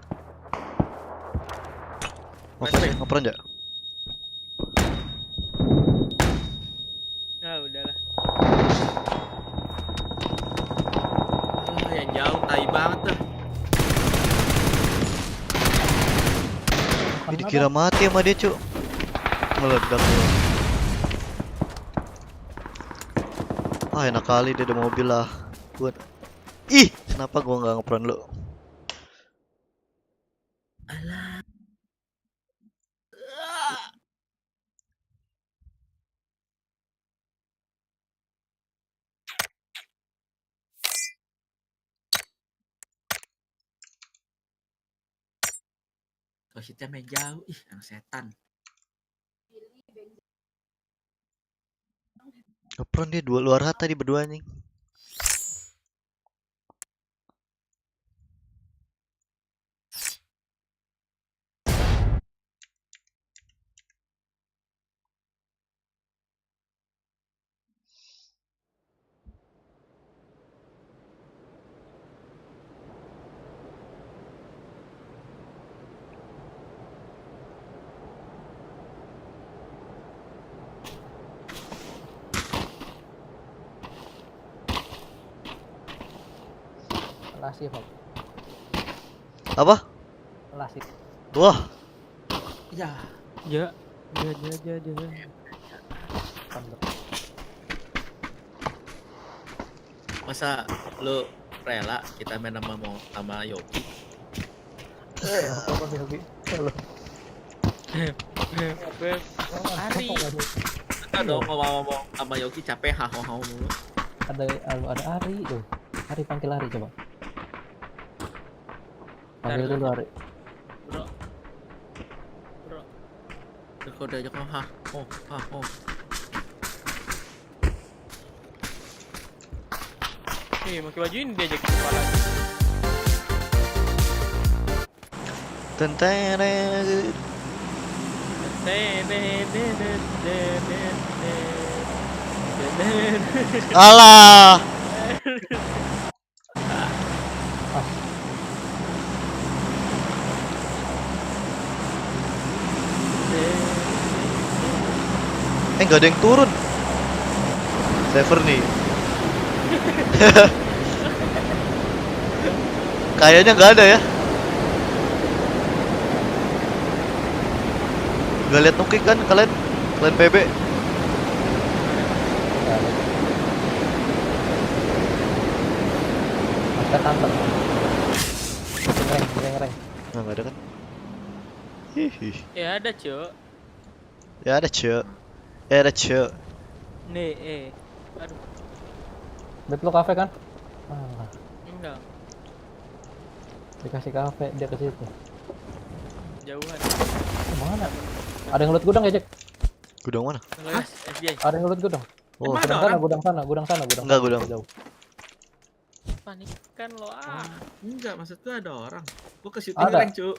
Ngoperan aja. Ah, udahlah. Yang jauh tai banget tuh. Ini dikira mati sama dia, Cuk. Meledak. Enak kali dia ada mobil lah. Buat. Ih, kenapa gua nggak ngeperan lu? Alah. Wasitnya main jauh, anak setan. Ngeperan dia luar hata di berdua nih. Lasih, Pak. Apa? Lasih. Wah. Ya. Masa lu rela kita main sama Yogi? Apa Yogi? Halo. Hari. Kita dong ngomong sama Yogi capek hau mulu. Ada Ari tuh. Ari panggil Ari coba. Panggil dulu Ari. Bro. Kode aja kok pakai baju ini dia Jekzy kepala. Alah. Nggak ada yang turun. Server nih. Kayaknya nggak ada ya. Nggak lihat nuki kan kalian PB. Ada tangkap. Reng. Nah, nggak ada kan? Ya ada, Cuk. Ya ada, Cuk. Nih, aduh. Bet lo kafe kan? Enggak. Dikasih kafe, dia ke situ. Jauhan. Mana? Ada yang loot gudang ya, Jack? Gudang mana? Hah? SBI. Ada yang loot gudang. Oh, gudang sana. Enggak gudang. Jauh. Panikan lo Enggak, maksud gua ada orang. Gua ke shooting Ada. rank, Cuk.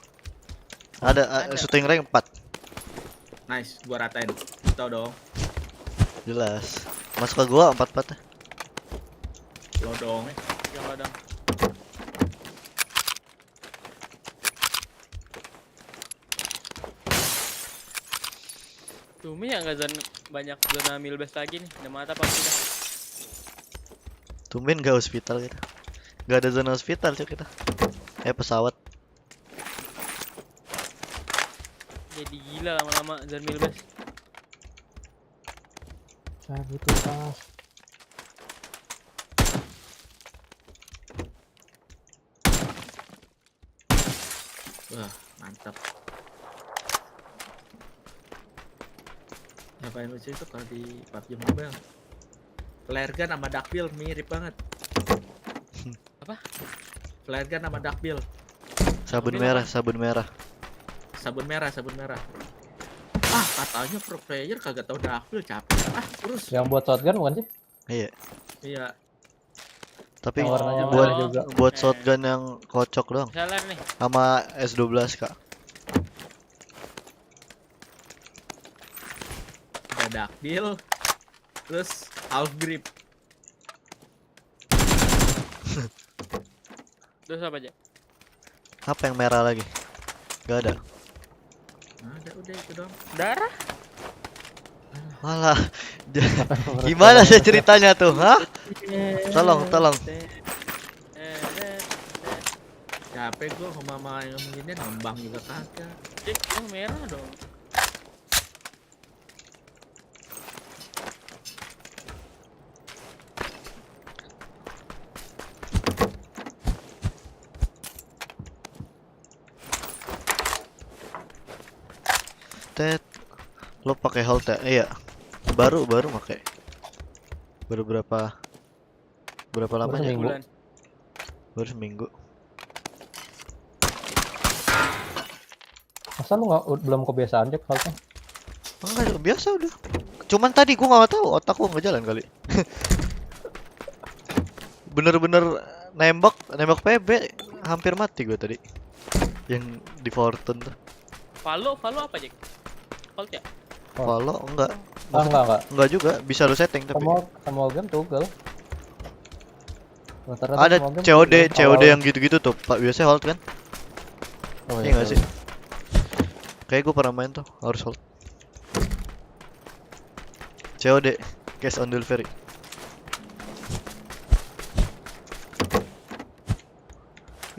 Ada shooting rank 4. Nice, gua ratain. Tahu dong. Jelas. Masuk ke gua 4-4. Lo dong. Yang ada. Tumi ya nggak banyak zona milbes lagi nih. Ada mata pasti dah. Tumben gak hospital kita. Gak ada zona hospital Cuk kita. Pesawat. Jadi gila lama-lama zona milbes. Saya butuh tas. Wah, mantap. Ngapain lucu itu kalau di PUBG Mobile? Flare gun sama duckbill mirip banget. Apa? Flare gun sama duckbill. Sabun merah. Sabun merah. Ah, katanya pro player kagak tahu duckbill, capek. Ah, terus. Yang buat shotgun bukan sih? Iya. Tapi warnanya buat shotgun yang kocok doang. Salah nih. Sama S12 Kak. Ada duckbill. Terus half grip. Terus apa aja? Apa yang merah lagi? Gak ada. Ada udah itu dong. Darah. Malah. Gimana sih ceritanya tuh, hah? Tolong. Capek gua sama mama yang begini nambang juga kagak. Yang merah dong. Lo pakai hold ya? Iya. Baru pakai. Baru berapa lamanya? Baru seminggu. Masa lu belum kebiasaan Jack haltnya? Enggak, biasa udah. Cuman tadi gua nggak tahu, otak gua nggak jalan kali. Bener-bener nembak PB hampir mati gua tadi. Yang di Fortune tuh. Follow apa Jack? Hold ya? Follow enggak. Enggak juga, bisa lu setting tapi. Sama game toggle. Ada COD yang gitu-gitu tuh, Pak. Biasanya hold kan? Oh iya enggak sih? Kayak gue pernah main tuh, harus hold. COD, cash on delivery.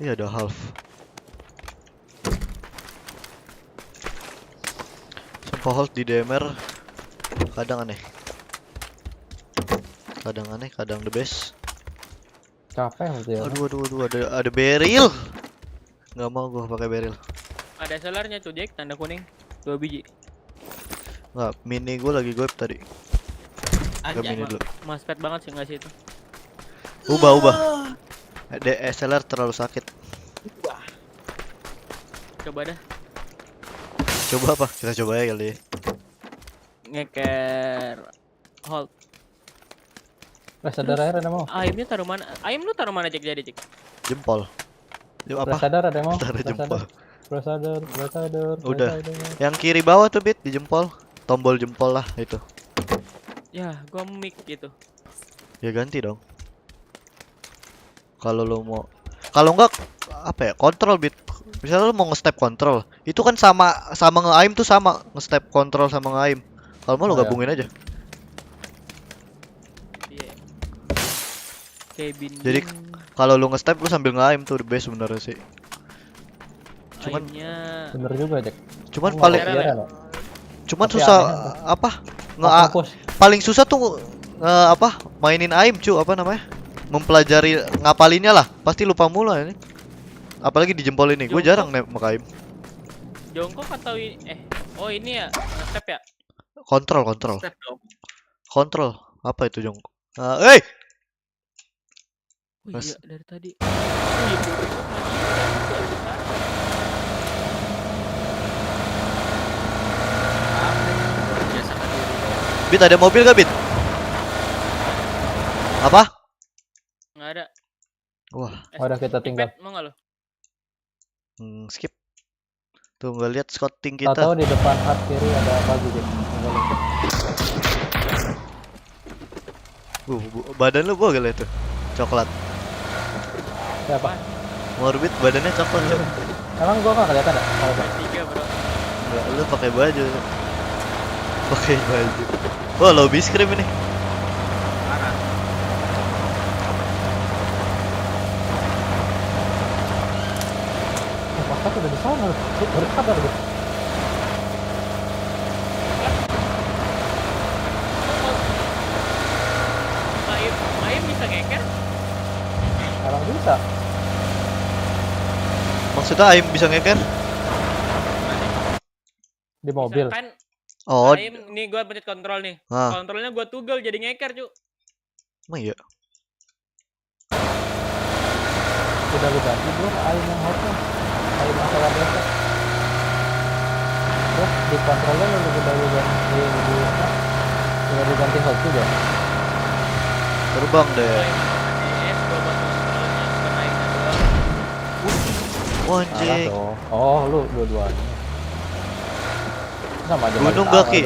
Iya ada half. Sumpah hold di DMR kadang aneh, kadang the best. Capek gitu ya. Aduh, ada barrel. Nggak mau gua pakai barrel. Ada selarnya tuh Jack, tanda kuning 2 biji. Nggak, mini gua lagi goib tadi. Gak mini dulu. Maspet banget sih nggak sih itu. Ubah. DSLR terlalu sakit. Coba dah. Coba apa? Kita coba ya kali ya. Ngeker hold. Sadar air ada mau. Ayamnya taruh mana? Ayam lu taruh mana, Jek? Jadi, Jek. Jempol. Apa? Sadar ada mau. Taruh jempol. Sadar. Udah. Yang kiri bawah tuh Bit di jempol. Tombol jempol lah itu. Ya, gua mic gitu. Ya ganti dong. Kalau lo mau, kalau enggak apa ya, kontrol Bit. Misalnya lo mau nge-step kontrol, itu kan sama nge-aim tuh sama, nge-step kontrol sama nge-aim. Kalau mau lo gabungin aja. Jadi kalau lu nge-step lu sambil nge-aim tuh the best sebenarnya sih. Cuman bener juga, Jack. Cuman susah apa? Paling susah tuh mainin aim cu, apa namanya? Mempelajari ngapalinnya lah. Pasti lupa mulu ini. Apalagi di jempol ini. Gue jarang nembak aim. Jongkok atau oh ini ya, nge-step ya? Kontrol. Step dong. Kontrol. Apa itu jongkok? Oh iya, dari tadi. Bit, ada mobil gak, Bit? Apa? Nggak ada. Wah. Udah kita tinggal. Mau nggak lo? Skip. Tuh nggak lihat scouting kita. Tahu di depan hard kiri ada baju, Jack. Badan lu gua gak itu. Coklat. Siapa? Morbid badannya coklat, Cok. Emang gua nggak kelihatan ada? Kalau 3, bro. Enggak, lu pakai baju. Oh, lobby scrim ini. Mana? Masa udah di sana loh. Baru kabar gue. Main bisa ngeker? Emang bisa. Maksudnya Aim bisa ngeker? Di mobil. Kan oh. Aim, nih gua pencet kontrol nih. Kontrolnya gua toggle jadi ngeker, cu. Emang iya? Udah lu ganti belum Aim yang hotnya? Aim yang salah biasa. Terus di kontrolnya lu udah ganti hot juga. Terbang deh. Anjing. Oh, lu dua-duanya. Sama aja. Gunung gak, Ki?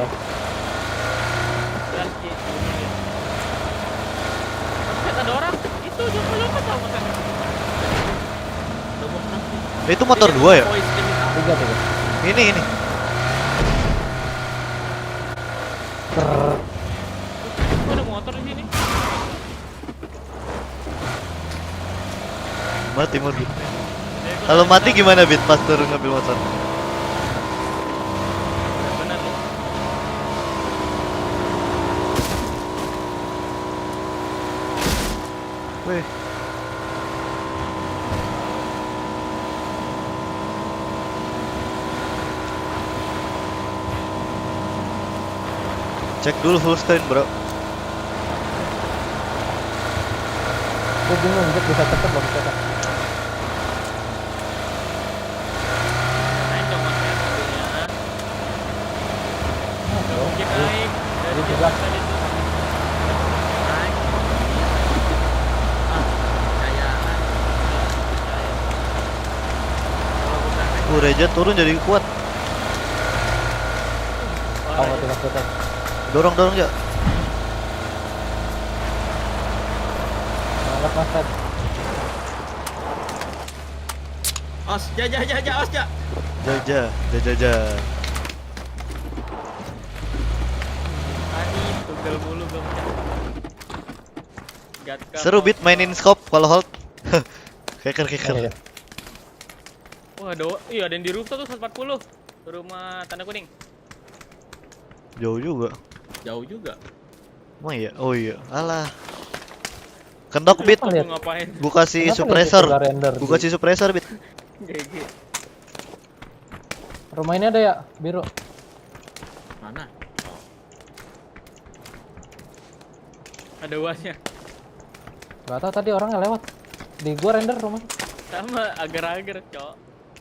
Ada orang. Itu jumpa tahu kan. Itu motor 2 ya? 3. Ini. Ada motor di sini. Mati mobil. Kalau mati gimana, Bit? Pas turun ngambil motor. Benar nih. Wih. Cek dulu full screen, bro. Gue bingung, bisa cepet loh, bisa. Naik dari jebak tadi tuh. Naik. Reja turun jadi kuat. Dorong ya. Angkat Mas. Os, ja. Tunggal mulu gua. Seru Bit mainin scope kalau hold. Keker. Wah, ada yang di rooftop tuh 140. Rumah tanda kuning. Jauh juga. Emang iya? Oh iya. Alah. Kendok Bit. Gua kasih suppressor. Bit. GG. Rumah ini ada ya, biru. Mana? Ada wasnya. Gak tau tadi orangnya lewat. Di gua render rumah. Sama agar-agar, Cok.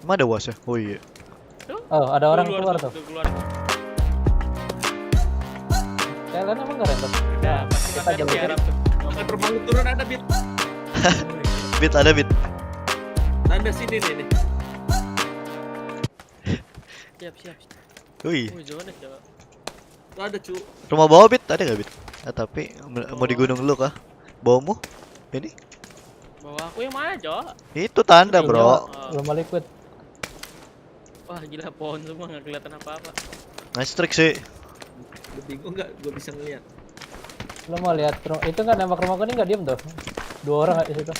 Emang ada was ya? Oh iya. Tuh. Oh, ada orang keluar tuh. Keluar. Kalian emang gak render? Udah, pasti kita jam berapa tuh? Dekat rumah lu turun ada bit. Bit ada bit. Tanda sini nih. Siap. Wih. Zona coba. Tuh ada cu. Rumah bawah bit ada nggak bit? Tapi mau di gunung dulu kah? Bawahmu? Ini? Bawa aku yang mana, Cok? Itu tanda, bro. Belum liquid. Wah, gila pohon semua nggak kelihatan apa-apa. Nice trick sih. Lu bingung nggak? Gue bisa ngeliat. Lo mau lihat itu nggak nembak rumah kuning nggak diem tuh? 2 orang nggak di situ?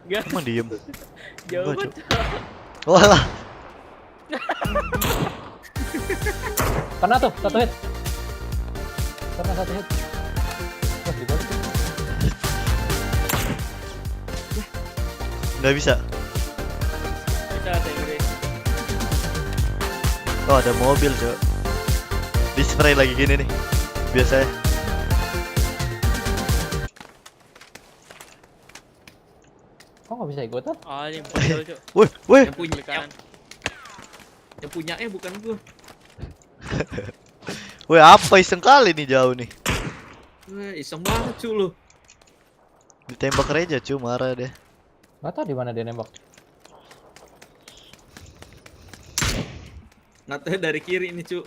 Gak. Emang diem? Jauh banget. Walah. Kena tuh, 1 hit. Kena 1 hit. Wah, di bawah. Nggak bisa. Oh, ada mobil, Cok. Di spray lagi gini nih. Biasanya. Kok nggak bisa ikutan? Oh, ini mobil, Cok. Wih. Yang punyanya bukan gua. Wih, apa iseng kali nih jauh nih. Wih, iseng banget cu lu. Ditembak Reja, cu, marah deh. Nggak tahu di mana dia nembak. Nggak tahu dari kiri ini cu.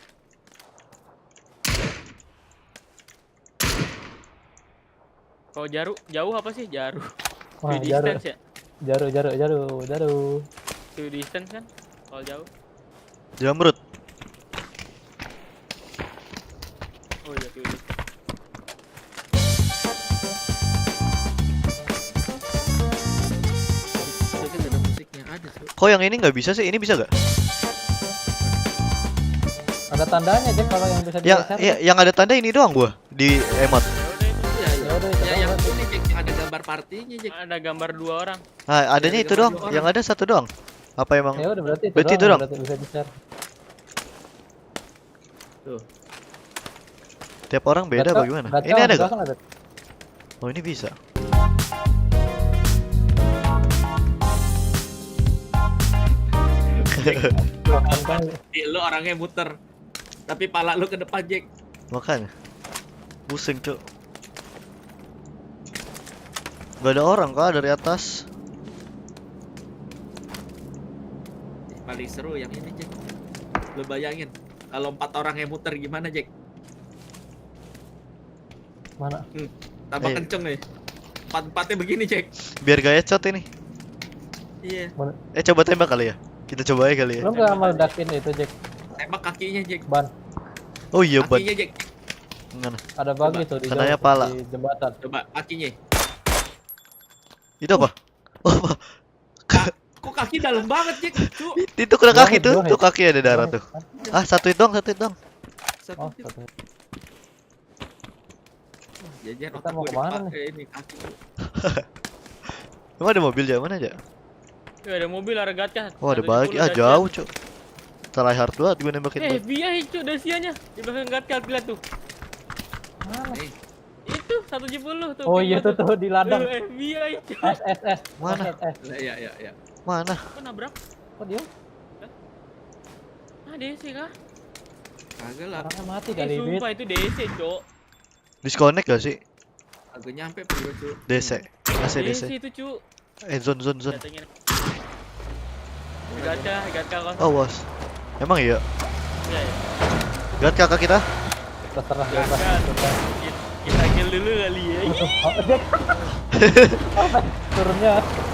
Kalau jauh apa sih? Jaru. Wah, distance ya? Jaru. Two distance kan? Kalau jauh. Jamrut. Oh iya, two distance. Ada musiknya ada cu. Kok yang ini nggak bisa sih? Ini bisa nggak? Ada tandanya aja kalau yang bisa digeser. Yang ada tanda ini doang gua di emot. Ya udah itu. Yang ini Jack, yang ada gambar partinya Jack. Ada gambar 2 orang. Nah, adanya itu doang. Yang ada 1 doang. Apa emang? Ya udah berarti itu doang. Berarti bisa di-share. Tuh. Tiap orang beda bagaimana? Ini ada nggak? Oh, ini bisa. Lu orangnya muter. Tapi pala lu ke depan, Jack. Makanya. Pusing, Cuk. Gak ada orang kah dari atas? Paling seru yang ini, Jack. Lu bayangin kalau 4 orang yang muter gimana, Jack? Mana? Tambah kenceng nih. 4-4-nya begini, Jack. Biar gak headshot ini. Iya. Coba tembak kali ya. Kita coba aja kali ya. Lu nggak meledakin itu, Jack? Tembak kakinya, Jack. Ban. Oh iya, ban. Kakinya, Jack. Mana? Ada bagi tuh di kenanya pala. Di jembatan. Coba kakinya. Itu apa? Oh, apa? Kok kaki dalam banget, Jack? Itu kena kaki tuh. Tuh kaki ada darah tuh. Ah, satu itu dong. Oh, 1 hit. Jajan kita mau kemana nih? Ini kaki. Emang ada mobil aja? Mana aja? Ada mobil arah gacha. Oh, ada bagi. Jauh, Cuk. Try hard banget gue nembakin. FBI, Cuk, dasianya. Di belakang gacha lihat tuh. Mana? Itu 170 tuh. Oh iya tuh di ladang. FBI, Cuk. S. Mana? Iya. Mana? Kok nabrak? Kok dia? DC kah? Kagak lah. Orangnya mati kali, Bit. Sumpah itu DC, Cuk. Disconnect gak sih? Agak nyampe perlu, Cuk. DC. Masih DC. itu, Cuk. Zone. Gacha kan. Oh, was. Emang iya? Iya. Gat kakak kita? Terserah bebas. Kita kill dulu kali ya.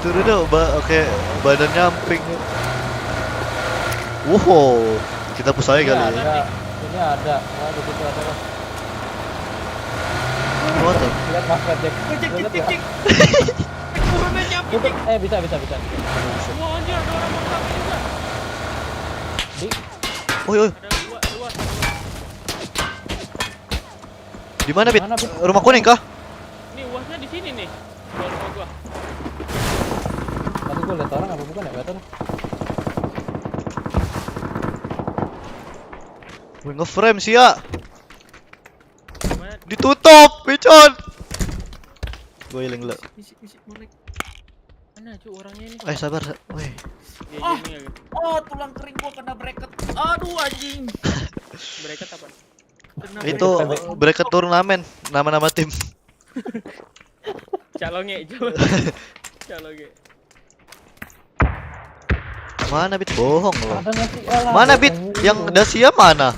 Turun dong, oke, badan nyamping. Wow, kita push aja kali ya. Ini ada. Wah, di situ ada lah. What the? Lihat masker, Jack. Cek. Turunnya nyamping. Bisa. Wah, anjir, ada orang motor juga. Oi. Ada dua. Di mana, Bit? Rumah kuning kah? Nih, uasnya di sini nih. Rumah gua. Tadi gua lihat orang apa bukan ya? Enggak tahu. Gue nge-frame sih ya. Ditutup, Picon. Gue healing dulu. Mana Cuk orangnya ini? Sabar. Woi. Oh, tulang kering gua kena bracket. Aduh anjing. Bracket apa? Itu bracket turnamen, nama-nama tim. Calonge. Mana Bit? Bohong lo. Mana Bit? Yang Dacia mana?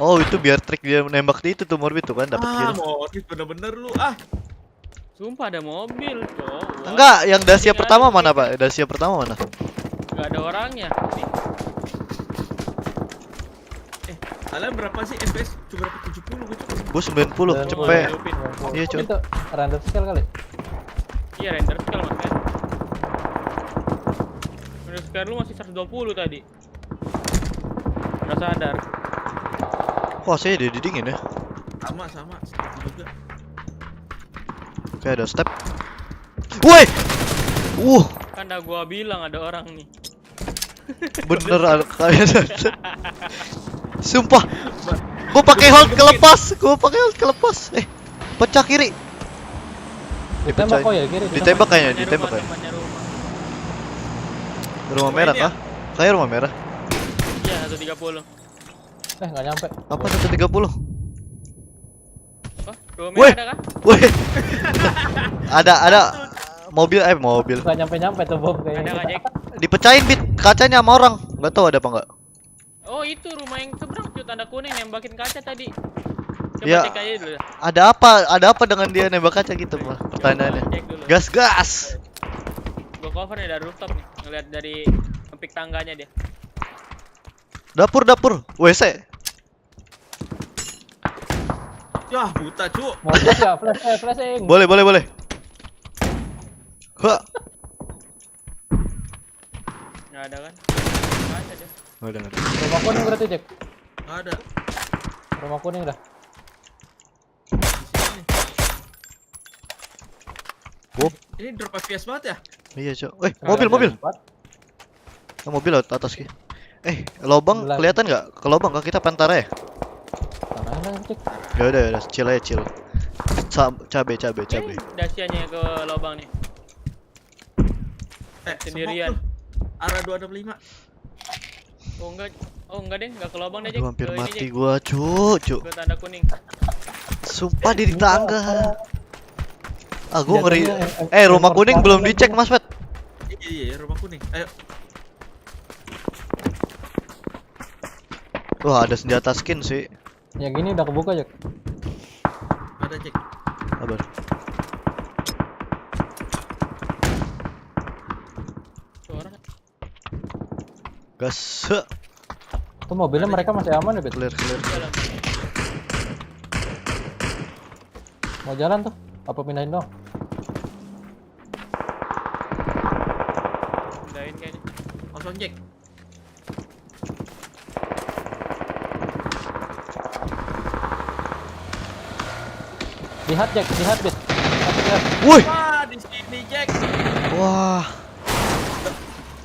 Oh itu biar trik dia menembak di itu tuh Morbid tuh kan dapat kill. Morbid bener-bener lu Sumpah ada mobil, cok. Enggak, yang Dacia pertama mana Pak? Dacia pertama mana? Enggak ada orangnya. Kalian berapa sih FPS? Cuma berapa 70 gitu. Gua 90, cepet. Iya, Cok. Itu render scale kali. Iya, render scale makanya. Render scale lu masih 120 tadi. Enggak sadar. Wah, saya didingin ya. Sama juga. Oke, ada step. Woi. Kan dah gua bilang ada orang nih. Bener kayak sumpah. Gua pakai hold kelepas. Pecah kiri. Ditembak kok ya kiri. Ditembak kayaknya, Rumah merah kah? Kayak rumah merah. Iya, 130. Nggak nyampe. Apa 130? Rumah merah ada kah? Woi. Ada mobil. Nggak nyampe tuh bom kayaknya. Ada nggak, Jack? Dipecahin Bit kacanya sama orang. Nggak tahu ada apa nggak. Oh itu rumah yang seberang cuy, tanda kuning nembakin kaca tadi. Coba Ya, cek aja dulu. Ada apa dengan dia nembak kaca gitu mah? Pertanyaannya. Gas. Gua cover nih dari rooftop nih, ngeliat dari kepik tangganya dia. Dapur, WC. Yah, buta, Cuk. Mau flash ya? Flashing. Boleh. Wah. Nggak ada kan? Kaca dia. Nggak ada. Rumah kuning berarti, Jack? Nggak ada. Rumah kuning dah. Ini drop FPS banget ya? Iya, Cok. Mobil. Mobil atas ki. Lobang kelihatan nggak? Ke lobang kah kita pantara ya? Ya udah, chill aja. Cabe. Dasianya ke lobang nih. Sendirian. Arah 265. Oh enggak deh, enggak ke lobang deh, Jack. Aduh, hampir mati gua, Cuk. Ke tanda kuning. Sumpah di tangga. Gua ngeri. Rumah kuning belum dicek, Mas Pet. Iya, rumah kuning. Ayo. Wah, ada senjata skin sih. Yang ini udah kebuka, Jack. Ada, Jack. Sabar. Gas. Tuh mobilnya mereka masih aman ya, Bet? Clear. Mau jalan tuh? Apa pindahin dong? Pindahin kayaknya. Langsung, Jack. Lihat, Bet. Woi. Wah, di sini, Jack. Wah.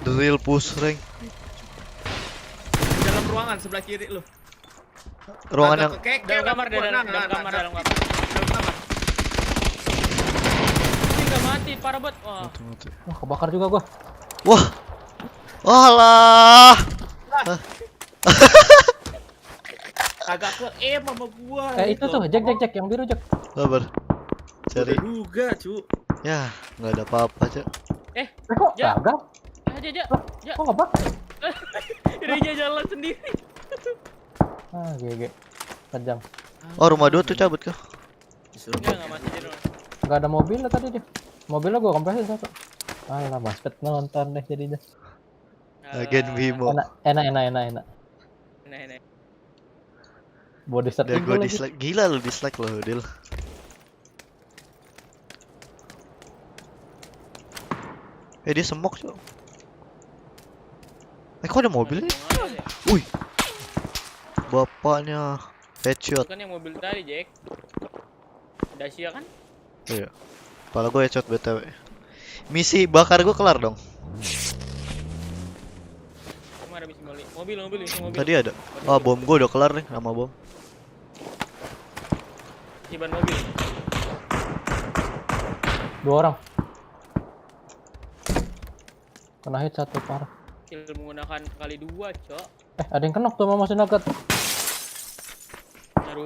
The real push rank. Dalam ruangan sebelah kiri lu. Ruangan yang dalam kamar. Ini nggak mati, parah banget. Wah, kebakar juga gua. Wah. Walah. Agak ke sama gua. Itu tuh, Jack yang biru, Jack. Sabar. Cari. Juga, Cu. Ya, nggak ada apa-apa, Cok. Kok gagal? Aja. Kok nggak bakar? Dia jalan sendiri. GG. Kejam. Oh, rumah 2 tuh cabut kah? Nggak mati di rumah. Nggak ada mobil tadi dia. Mobilnya gua kompresin satu. Lah, Mas Pet nonton deh jadinya. Agen Bimo. Enak. Body set dia gua dislike. Gila lu dislike lo, Dil. Dia semok, Cok. Kok ada mobilnya? Wih. Bapaknya headshot. Kan yang mobil tadi, Jack. Dacia kan? Iya. Kepala gue headshot BTW. Misi bakar gue kelar dong. Ada mobil. Tadi ada. Bom gue udah kelar nih sama bom. Ban mobil. 2 orang. Kena hit 1 parah. Kill menggunakan kali 2, Cok. Ada yang kenok tuh sama mesin nugget.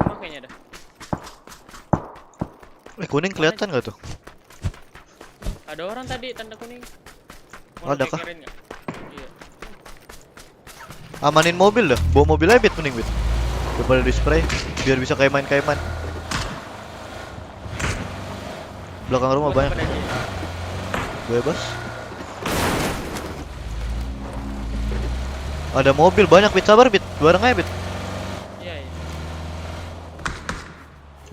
rumah kayaknya dah. Kuning kelihatan nggak tuh? Ada orang tadi tanda kuning. Ada kah? Iya. Amanin mobil dah. Bawa mobil aja, Bit, mending, Bit. Daripada di spray biar bisa kayak main. Belakang rumah banyak. Bebas. Ada mobil banyak, Bit. Sabar, Bit. Bareng aja, Bit. Iya.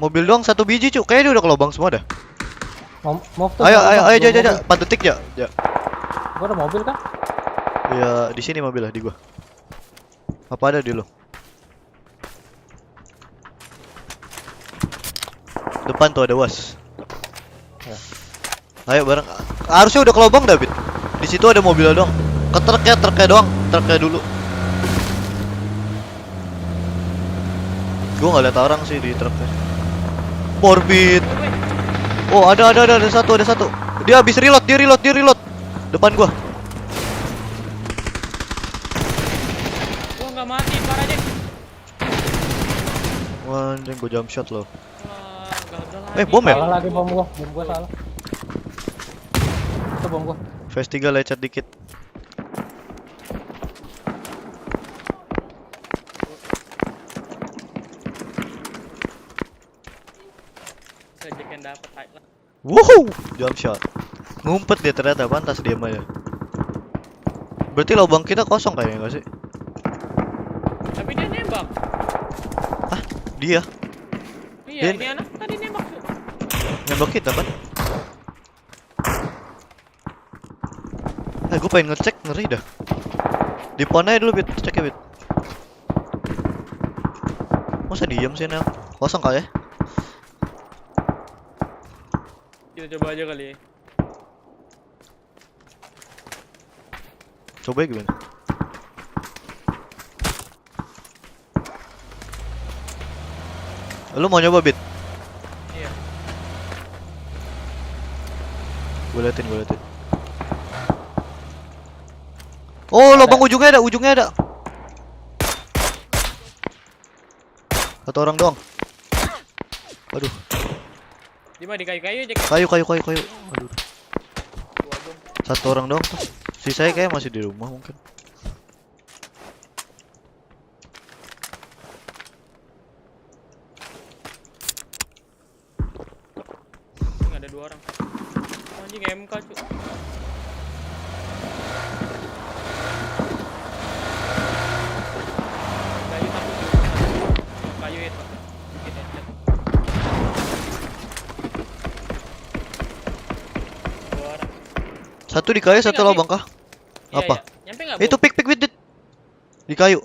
Mobil doang 1 biji, Cuk. Kayaknya dia udah ke lubang semua dah. Ayo, aja. 4 detik ya. Gua ada mobil kan? Ya, di sini mobil lah di gua. Apa ada di lo? Depan tuh ada was. Ya. Ayo bareng. Harusnya udah ke lubang dah, Bit. Di situ ada mobil doang. Ke truknya doang. Truknya dulu. Gua nggak lihat orang sih di truknya. Morbid. Oh, ada satu. Dia habis reload. Depan gua. Gua nggak mati, parah aja. Wah, anjing gua jump shot loh. Gagal Bom ya? Salah lagi bom gua salah. Itu bom gua. Phase 3 lecet dikit. Sejekan dapat high lah. Woohoo! Jump shot. Ngumpet dia ternyata, pantas diam aja. Berarti lubang kita kosong kayaknya enggak sih? Tapi dia nembak. Hah? Dia? Iya, ini anak tadi nembak. Nembak kita kan? Gue pengen ngecek, ngeri dah. Di pon aja dulu, Bit. Cek ya, Bit. Masa diem sih, Nel? Kosong kali ya? Kita coba aja kali ya. Coba ya gimana? Lu mau nyoba, Bit? Iya. Gue liatin. Oh, lubang ujungnya ada. Satu orang doang. Aduh. Di mana, di kayu-kayu aja. Kayu. Aduh. Satu orang doang tuh. Sisanya kayak masih di rumah mungkin. Ada 2 orang. Anjing MK, Cuk. Kayu itu. Satu di kayu, satu lubang kah? Apa? Nyampe nggak? Itu pick Bit. Di kayu.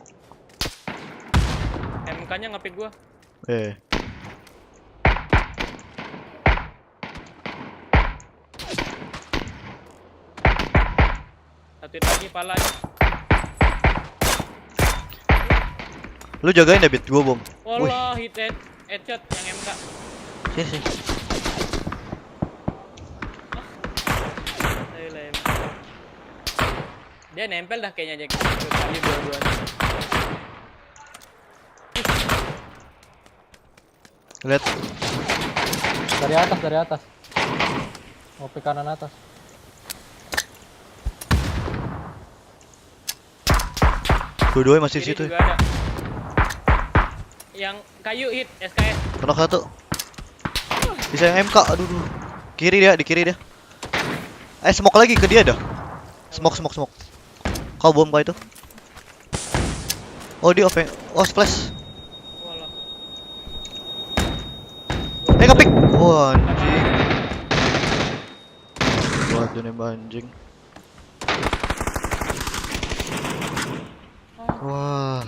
MK-nya nge-pick gua. Satu lagi palanya. Lu jagain ya, Bit, gua bom. Wallah, headshot yang MK. Sini. Dia nempel dah kayaknya Jack. Kali dua-duanya. Lihat. Dari atas. Ngopi kanan atas. Dua-duanya masih di situ. Yang kayu hit SKS. Kena satu. Bisa yang MK. Aduh. Di kiri dia. Smoke lagi ke dia dah. Smoke. Kau bom kah itu? Oh, dia open. Oh, splash. Nge-pick. Oh, anjing. Buat nembak anjing. Wah.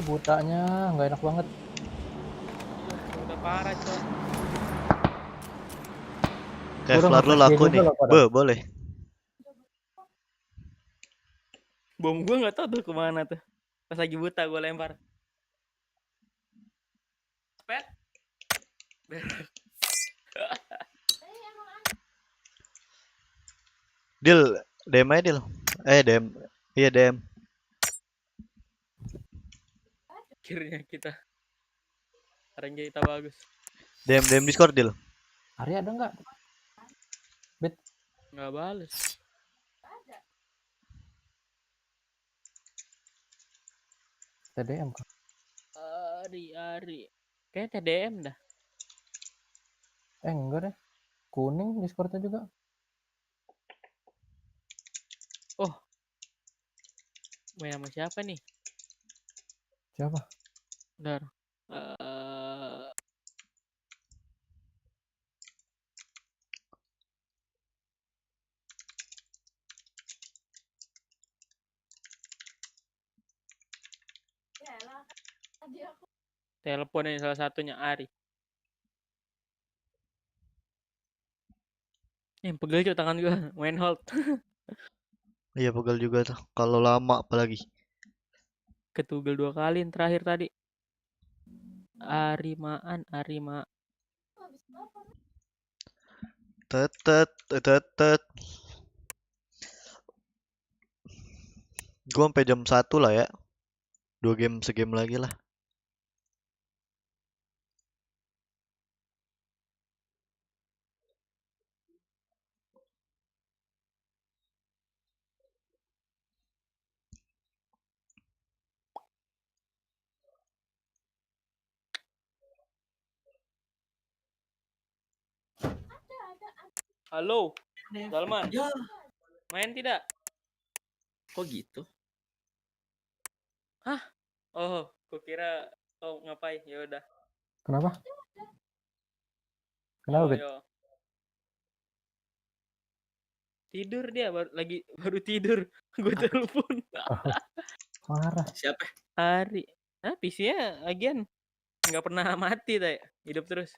Butanya nggak enak banget. Udah parah, Cok. Kevlar lu laku nih. Boleh. Bom gua nggak tahu tuh kemana tuh. Pas lagi buta gua lempar. Pet. DM aja Dil. DM. Iya DM. Akhirnya kita Sekarang kita bagus. DM Discord deal. Ari ada nggak? Bet. Nggak balas. TDM kan? Ari. Kayak TDM dah. Enggak deh. Kuning Discordnya juga. Oh. Main sama siapa nih? Siapa? Bentar. Telepon ini salah satunya Ari. Pegel juga tangan gua main hold. Iya pegel juga tuh. Kalau lama apalagi. Ketugel 2 kali yang terakhir tadi. Arima. Tet. Gua sampai jam 1 lah ya. 2 game segame lagi lah. Halo, Salman. Ya. Main tidak? Kok gitu? Hah? Oh, kukira ngapain? Ya udah. Kenapa? Kenapa, Bet? Tidur dia baru tidur. Gue telepon. Marah. Siapa? Ari. PC-nya lagian nggak pernah mati tay. Hidup terus.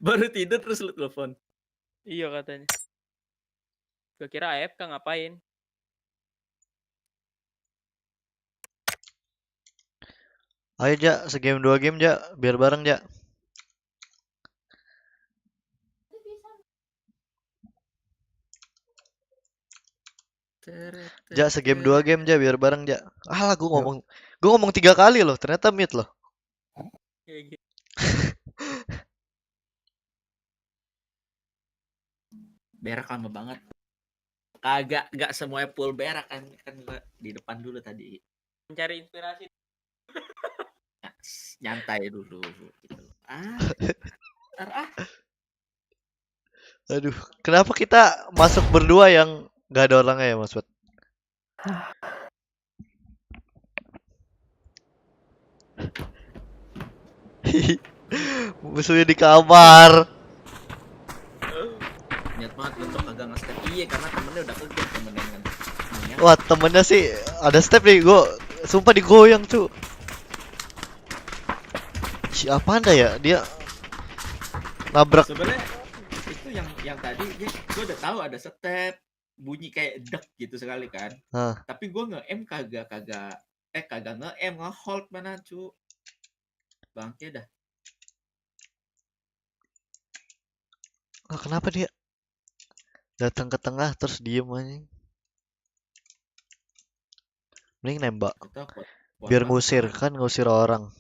Baru tidur terus lu telepon. Iya katanya. Gue kira AFK ngapain? Ayo Ja, segame 2 game Ja, biar bareng Ja. Ja, segame 2 game Ja, biar bareng Ja. Alah, gua ngomong 3 kali loh, ternyata mid loh. Berak lama banget. Gak semuanya full berak kan gua di depan dulu tadi. Mencari inspirasi. Nyantai dulu gitu. Aduh, kenapa kita masuk berdua yang gak ada orangnya ya Mas Bet? Musuhnya di kamar. Niat banget bentuk kagak nge-step. Iya karena temennya udah kegep temennya kan. Wah, temennya sih ada step nih, gua sumpah digoyang tuh. Siapa anda ya? Dia nabrak. Sebenarnya itu yang tadi gue udah tahu ada step bunyi kayak dek gitu sekali kan. Tapi gue nge-M kagak nge-M nge-hold mana cu. Bangke dah. Kenapa dia datang ke tengah terus diem aja? Mending nembak. Biar ngusir orang.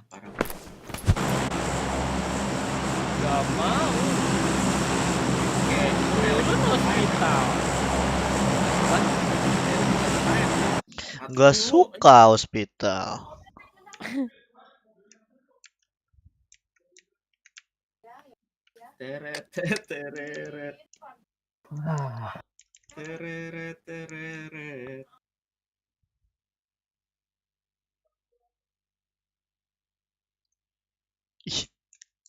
Parah. Gak mau. Hospital. Gak suka hospital. Teret. Teret. Ih,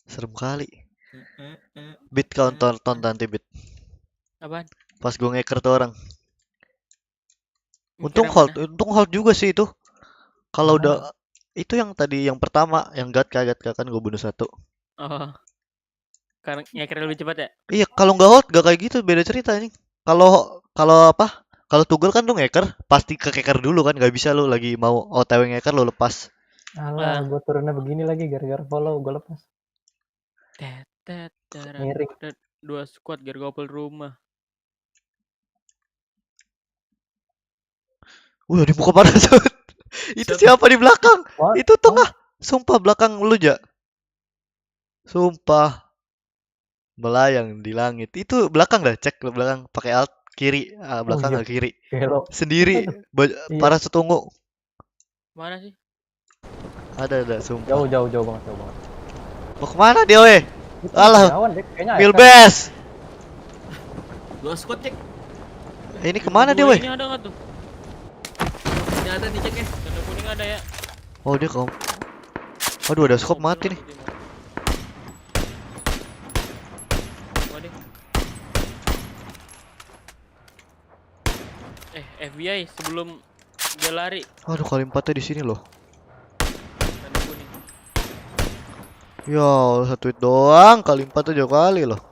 serem kali. Bit kau tonton nanti Bit. Apaan? Pas gue ngeker tuh orang. Untung hold juga sih itu. Kalau udah itu yang tadi yang pertama yang gat kan gue bunuh 1. Oh. Karena ngeker lebih cepat ya? Iya, kalau nggak hold gak kayak gitu, beda cerita nih. Kalau apa? Kalau tugel kan lu ngeker pasti ke keker dulu kan, nggak bisa lu lagi mau OTW ngeker lu lepas. Alah, gue turunnya begini lagi gara-gara follow gue lepas. Miring. 2 squad gara-gara rumah. Wih, di muka parah Sud. Itu siapa di belakang? Itu tengah. Sumpah belakang lu, Ja. Sumpah. Melayang di langit. Itu belakang dah, cek ke belakang pakai alt kiri, belakang ke kiri. Sendiri parah setunggu. Mana sih? Ada sumpah. Jauh banget. Mau kemana dia, weh? Alah. Milbes. Dua squad, Cek. Ini kemana dia, weh? Ini ada nggak tuh? Ini ada nih, Cek ya. Tanda kuning ada ya. Oh, dia Aduh, ada scope mati nih. FBI sebelum dia lari. Aduh, kali 4-nya di sini loh. Tanda kuning. Ya, satu hit doang, kali 4-nya jauh kali loh.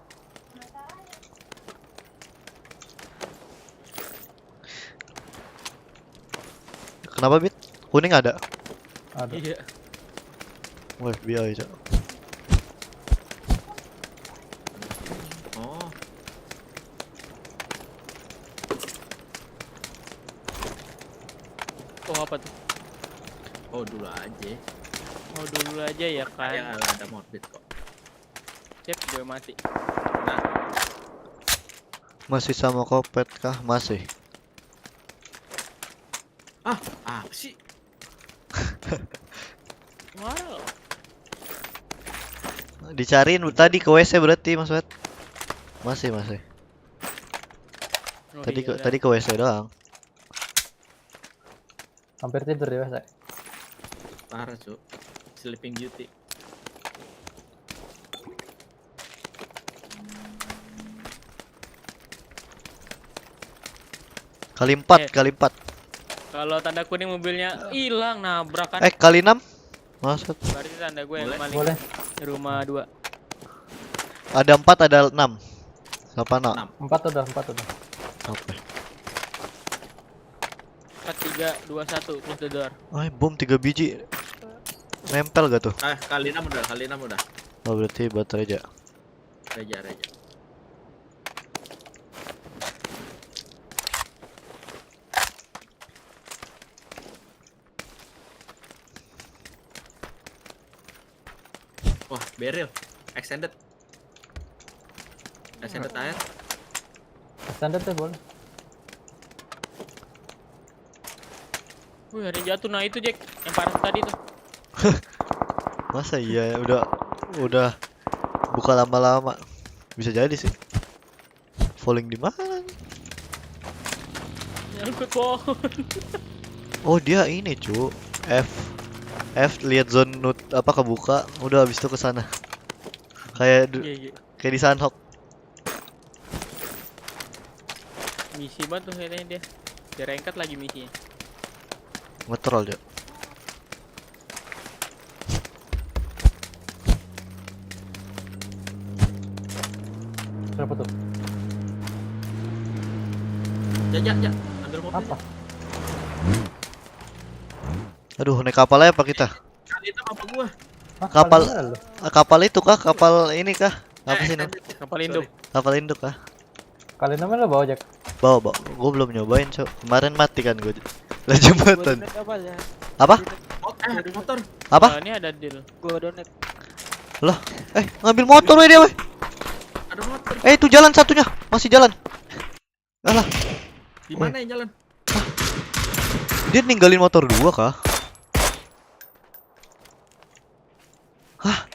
Kenapa, Bit? Kuning ada? Ada. Iya. Wah, FBI aja. Oh, apa tuh? Oh, dulu aja. Oh, dulu aja ya kan. Ya, ada morbid kok. Cep, gue mati. Nah. Masih sama kopet kah? Masih. Apa sih? Wow. Dicariin tadi ke WC berarti, Mas Wet. Masih. Oh, Tadi ke WC doang. Hampir tidur ya, WC. Parah, Cuk. Sleeping Beauty. Kali 4. Kalau tanda kuning mobilnya hilang nabrakan. Kali 6. Maksud. Berarti tanda gue yang maling. Boleh. Rumah 2. Ada 4, ada 6. Apa 6? 4 udah. Oke. 4, 3, 2, 1, close the door. Bom 3 biji. Nempel gak tuh? Kali 6 udah. Oh, berarti baterai aja. Reja. Wah, barrel. Extended air. Extended deh boleh. Wih, ada yang jatuh. Nah itu Jack, yang parah tadi tuh. Masa iya, udah buka lama-lama. Bisa jadi sih. Falling di mana? Nyangkut pohon. Oh, dia ini, cu. F lihat zone kebuka, udah habis itu ke sana. Kayak di Sunhawk. Misi banget tuh kayaknya dia. Dia rengkat lagi misinya. Ngetrol dia. Berapa tuh? Ya. Ambil mobil. Apa? Aduh, naik kapal aja apa kita? Kali itu apa gua? Kapal itu kah? Kapal ini kah? Apa sih namanya? Kapal induk. Kapal induk kah? Kali namanya lo bawa, Jack? Bawa. Gua belum nyobain, Cok. Kemarin mati kan gua. Lah jembatan. Apa? Motor. Apa? Ini ada deal. Gua donate. Loh, ngambil motor weh dia, weh. Ada motor. Itu jalan satunya, masih jalan. Alah. Di mana yang jalan? Dia ninggalin motor 2 kah? Hah?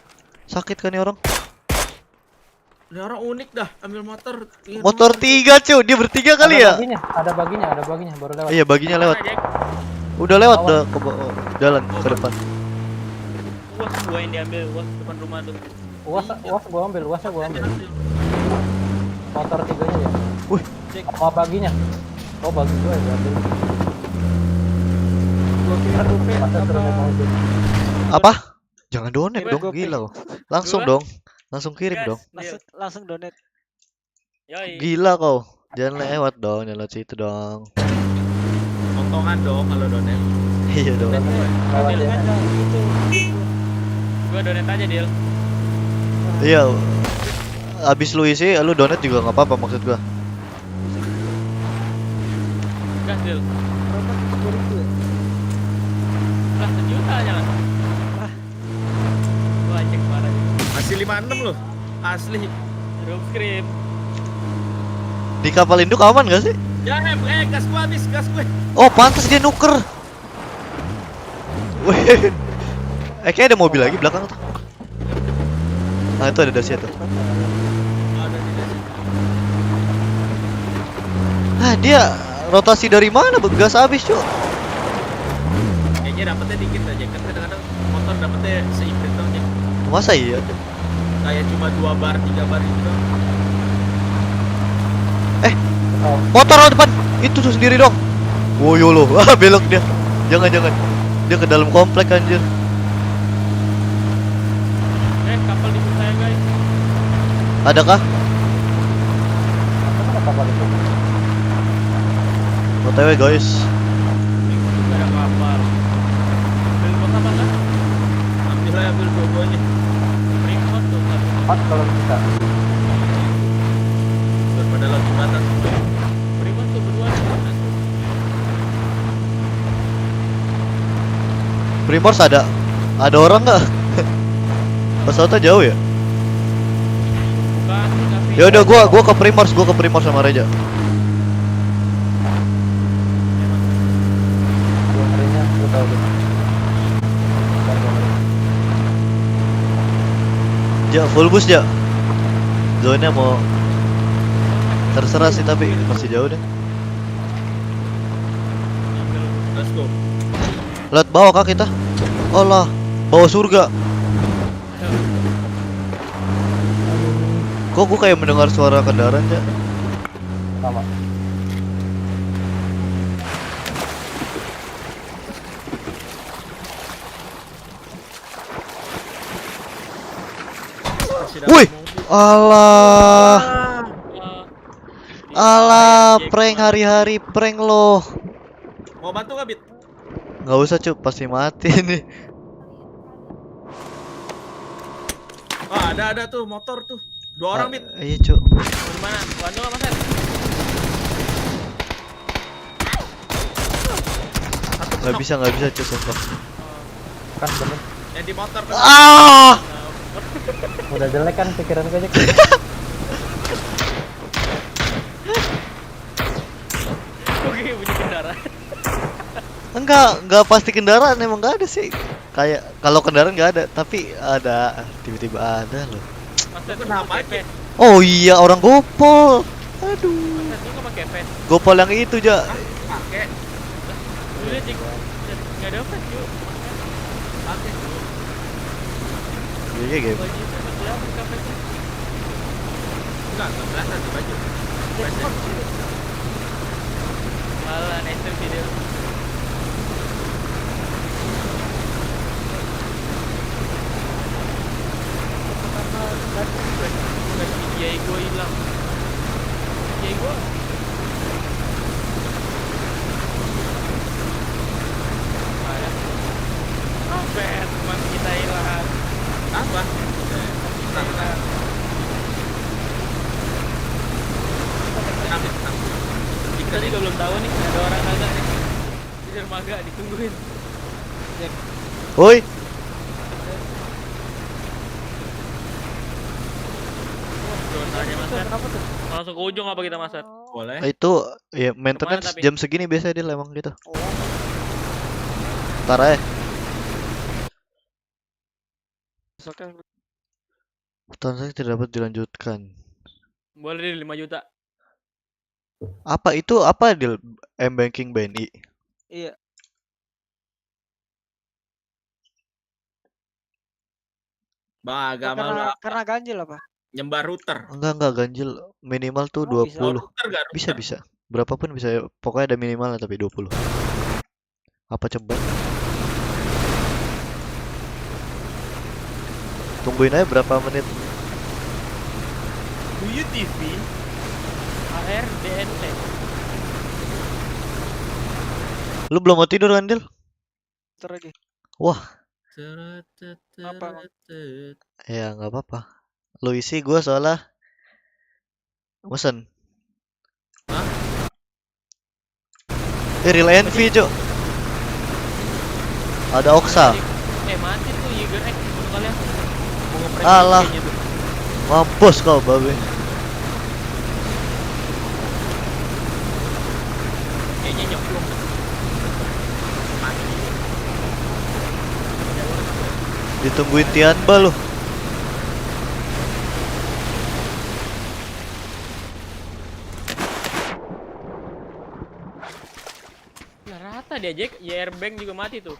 Sakit kan nih orang? Ini orang unik dah, ambil motor. Motor 3, cuy. Dia bertiga kali ya? Ada baginya baru lewat. Iya, baginya lewat. Udah lewat udah ke jalan ke depan. Uas gua yang diambil, uas depan rumah tuh. Uasnya gua ambil. Motor 3-nya ya. Wih, sama baginya. Oh, bagi gua ya diambil. Gua kira rupiah masa suruh naik mobil. Apa? Jangan donate dong, gila loh. Langsung dong. Langsung kirim dong. Langsung donate. Gila kau. Jangan lewat dong, jangan lewat situ dong. Potongan dong kalau donate. Iya dong. Gua donate aja, Dil. Iya. Abis lu isi, lu donate juga nggak apa-apa maksud gua. Gas, Dil. Lah, sejuta jangan. Wah, cek parah. Masih 56 loh. Asli. Room screen. Di kapal induk aman gak sih? Ya, gas gua habis, gas gue. Oh, pantas dia nuker. Wih. Kayaknya ada mobil lagi belakang tuh. Nah, itu ada Dacia tuh. Ah, dia rotasi dari mana? Gas habis, Cuk. Kayaknya dapetnya dikit aja. Kan kadang-kadang motor dapetnya seibrit dong, Jack. Masa iya? Kayak cuma 2 bar, 3 bar gitu dong. Motor lo depan. Itu tuh sendiri dong. Woyo lo. Ah, belok dia. Jangan. Dia ke dalam komplek anjir. Kapal di saya, guys. Adakah? OTW guys. Ada kapal. Ambil buat apa kan? Ambil dua-duanya. Remote tuh. Kalau bisa. Daripada langsung batas. Remote tuh berdua. Primors ada orang nggak? Pesawatnya jauh ya? Bukan. Ya udah gua ke Primors sama Reja. Ja, full bus ja. Zone mau terserah sih tapi masih jauh deh. Let's go. Lihat bawah kah kita? Oh lah, bawa surga. Kok gue kayak mendengar suara kendaraan ya? Sama. Wih, alah, prank hari-hari prank loh. Mau bantu nggak, Bit? Nggak usah, Cuk, pasti mati nih. Ah, ada tuh motor tuh. 2 orang, Bit. Iya, Cuk. Di mana? Bantu nggak, Mas? Nggak bisa, Cuk, sumpah. Kan bener. Yang di motor. Udah jelek kan pikiran gue aja. Oke, bunyi kendaraan. Enggak pasti kendaraan, emang nggak ada sih. Kayak kalau kendaraan nggak ada, tapi ada tiba-tiba ada loh. Mas, kenapa aja? Oh iya, orang gopol. Aduh. Mas, lu nggak pakai pen? Gopol yang itu ja. Pakai. Udah cek. Nggak ada apa cuy. Pakai. Iya game. Enggak kelihatan di baju. Malah nice video. Pgi gue hilang. Pgi gue. Apa? Teman kita hilang. Apa? Kita juga belum tahu nih ada orang kagak nih di dermaga, ditungguin. Woi. Langsung ke ujung apa kita Masat? Boleh. Itu ya maintenance jam segini biasa dia emang gitu. Ntar aja. Transaksi tidak dapat dilanjutkan. Boleh deh 5 juta. Apa itu? Apa deal M-Banking BNI? Iya. Karena ganjil apa? Nyembah router. Enggak ganjil. Minimal tuh 20. Bisa. Berapapun bisa. Pokoknya ada minimal tapi 20. Apa coba? Tungguin aja berapa menit. Buyu TV ARDNT. Lu belum mau tidur kan, Dil? Ntar lagi. Wah. Apa? Ya nggak apa-apa. Lu isi gue soalnya mesen. Hah? Real envy, Cok. Ada Oksa. Mati tuh Jaeger X itu kalian. Alah. Mampus kau babe. Kayaknya nyemplung. Ditungguin Tianba loh. Ya rata dia Jack, ya airbang juga mati tuh.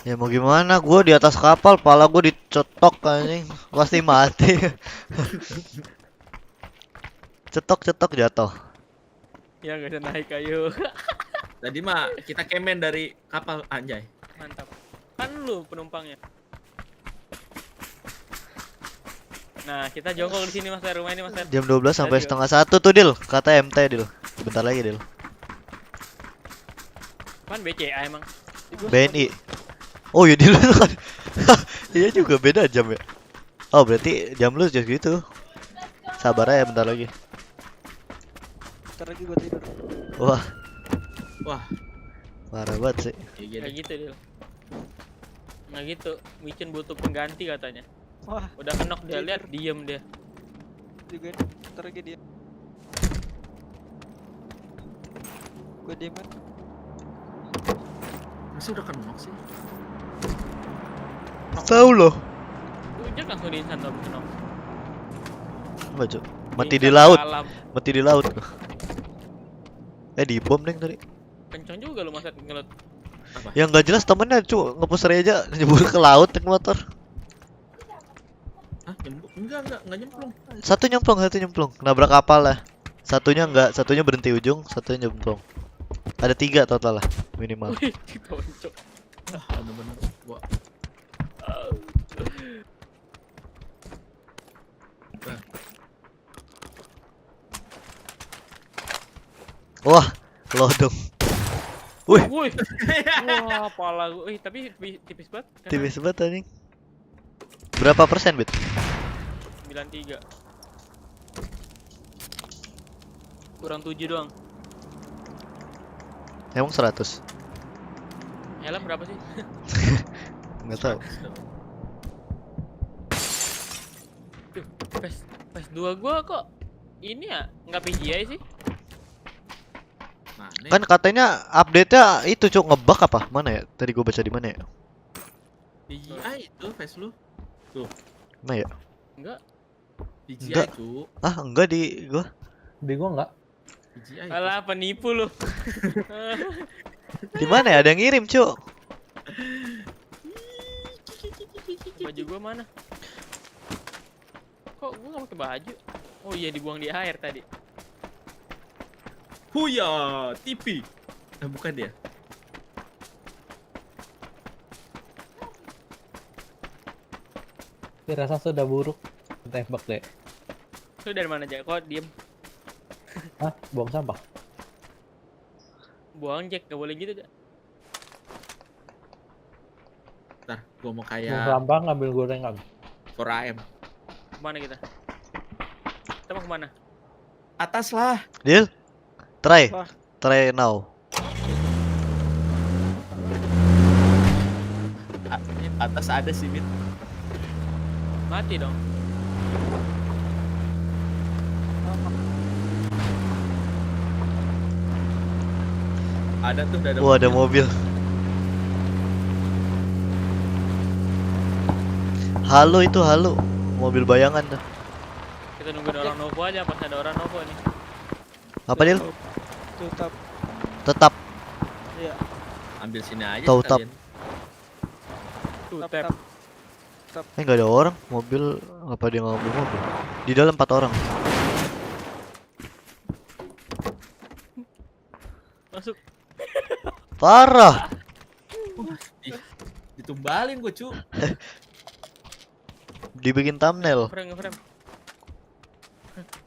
Ya mau gimana, gue di atas kapal, pala gue dicetok anjing, pasti mati. Cetok jatuh. Ya gak bisa naik ayo. Tadi mah kita kemen dari kapal anjay. Mantap. Kan lu penumpangnya. Nah, kita jongkok di sini Mas rumah ini Mas. Jam 12 sampai setengah 1 tuh Dil, kata MT Dil. Bentar lagi Dil. Kan BCA emang. BNI. Oh ya Dil. Iya juga beda jam ya. Oh berarti jam lu just gitu. Sabar aja bentar lagi. Bentar lagi gua tidur. Wah. Parah banget sih. Kayak gitu Dil. Nah gitu, Wicen butuh pengganti katanya. Wah, udah kenok dia, lihat diem dia. Juga bentar lagi dia. Gua diem. Masih udah kenok sih. Tahu loh. Ujak langsung diinsan dong kenok. Baju. Mati di laut. Mati di laut. Di bom neng tadi. Kencang juga lu Mas ngelut. Yang nggak jelas temennya ngepush aja nyebur ke laut naik motor. Hah? Enggak nyemplung. Satu nyemplung. Nabrak kapal lah. Satunya enggak, satunya berhenti ujung, satunya nyemplung. Ada 3 total lah minimal. Wih, ditoncok. Bener-bener. Wah, lodong. Wih. Wah, pala gua. Tapi tipis banget. Tipis banget anjing. Berapa persen, Bit? 93. Kurang 7 doang. Emang 100? Helm berapa sih? Enggak tahu. Tuh, PS2 gua kok ini ya nggak Pgi.S sih? Kan katanya update-nya itu cuk ngebug apa? Mana ya? Tadi gua baca di mana ya? Pgi.S itu face lu. Tuh. Mana ya? Enggak. Pgi.S itu. Ah, enggak di gua. Di gua enggak. Pgi.S. Alah, penipu lu. Di mana ya? Ada yang ngirim, cuk. Baju gua mana? Kok gua enggak pakai baju? Oh iya, dibuang di air tadi. Huya, TV. Bukan dia. Rasa sudah buruk. Tembak deh. Lu dari mana aja? Kok diem? Hah? Buang sampah? Buang Jack, gak boleh gitu Jack. Ntar, gua mau kayak buang sampah ngambil gorengan. 4AM. Kemana kita? Kita mau kemana? Atas lah. Deal. Try now. Atas ada sih, Mit. Mati dong. Ada tuh, ada. Wah, ada mobil. Halo itu halo. Mobil bayangan tuh. Kita nungguin orang Novo aja pas ada orang Novo nih. Apa Dil? Tetap. Iya. Ambil sini aja. Tap. Tap. Nggak ada orang. Mobil apa dia ngambil mobil? Di dalam 4 orang. Masuk. Parah. Ditumbalin gua, cu. Dibikin thumbnail. Nge-frame.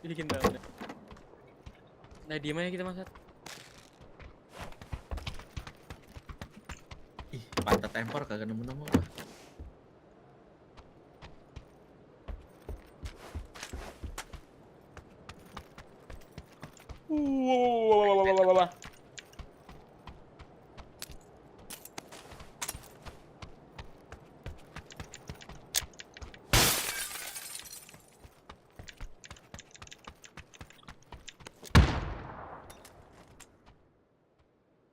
Dibikin thumbnail. Nah, diem aja kita Mas. Ih, pantat tempor kagak nemu-nemu gua.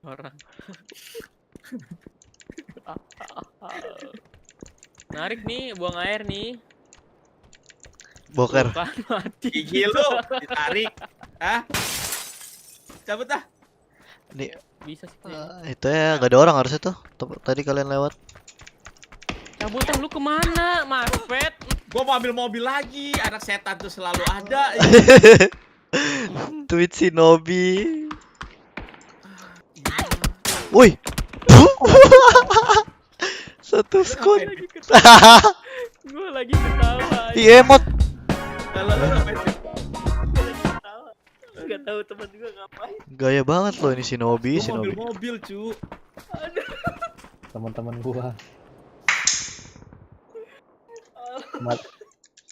Orang. Narik nih, buang air nih. Boker. Bukan mati. Gigi lu ditarik. Ah. Cabut ah. Nih. Bisa sih. Itu ya gak ada orang harusnya tuh. Tadi kalian lewat. Cabut lu kemana, Mas Pet? Gua mau ambil mobil lagi. Anak setan tuh selalu ada. Tweet si Nobi. Woi. Satu skor. Gue lagi ketawa. Iya emot. Gak tahu teman gue ngapain. Gaya banget loh ini si Nobi, si Nobi. Mobil cu. Teman-teman gua.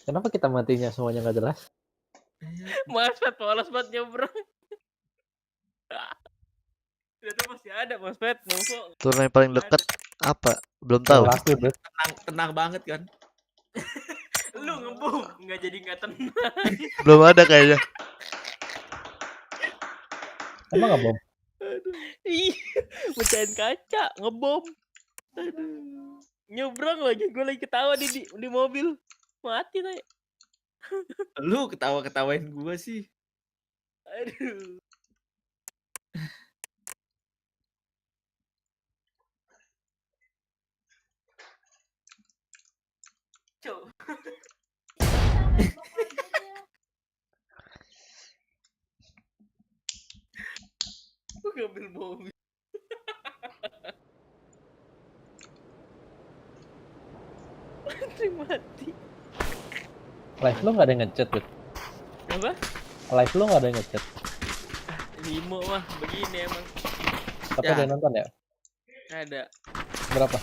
Kenapa kita matinya semuanya nggak jelas? Mas Pet malas banget nyebrang. Ternyata masih ada Mas Pet. Turnamen paling dekat apa? Belum tahu. Tenang banget kan. Lu ngebom, nggak jadi nggak tenang. Belum ada kayaknya. Emang ngebom? Ih, pecahin kaca, ngebom. Aduh. Nyebrang lagi, gue lagi ketawa di mobil. Mati tadi. Lu ketawa-ketawain gua sih. Aduh. Cok. Gue ngambil mobil. Mati. Live lu nggak ada yang ngechat tuh? Apa? Live lu nggak ada yang ngechat? Limo mah begini emang. Tapi ada yang nonton ya? Ada. Berapa?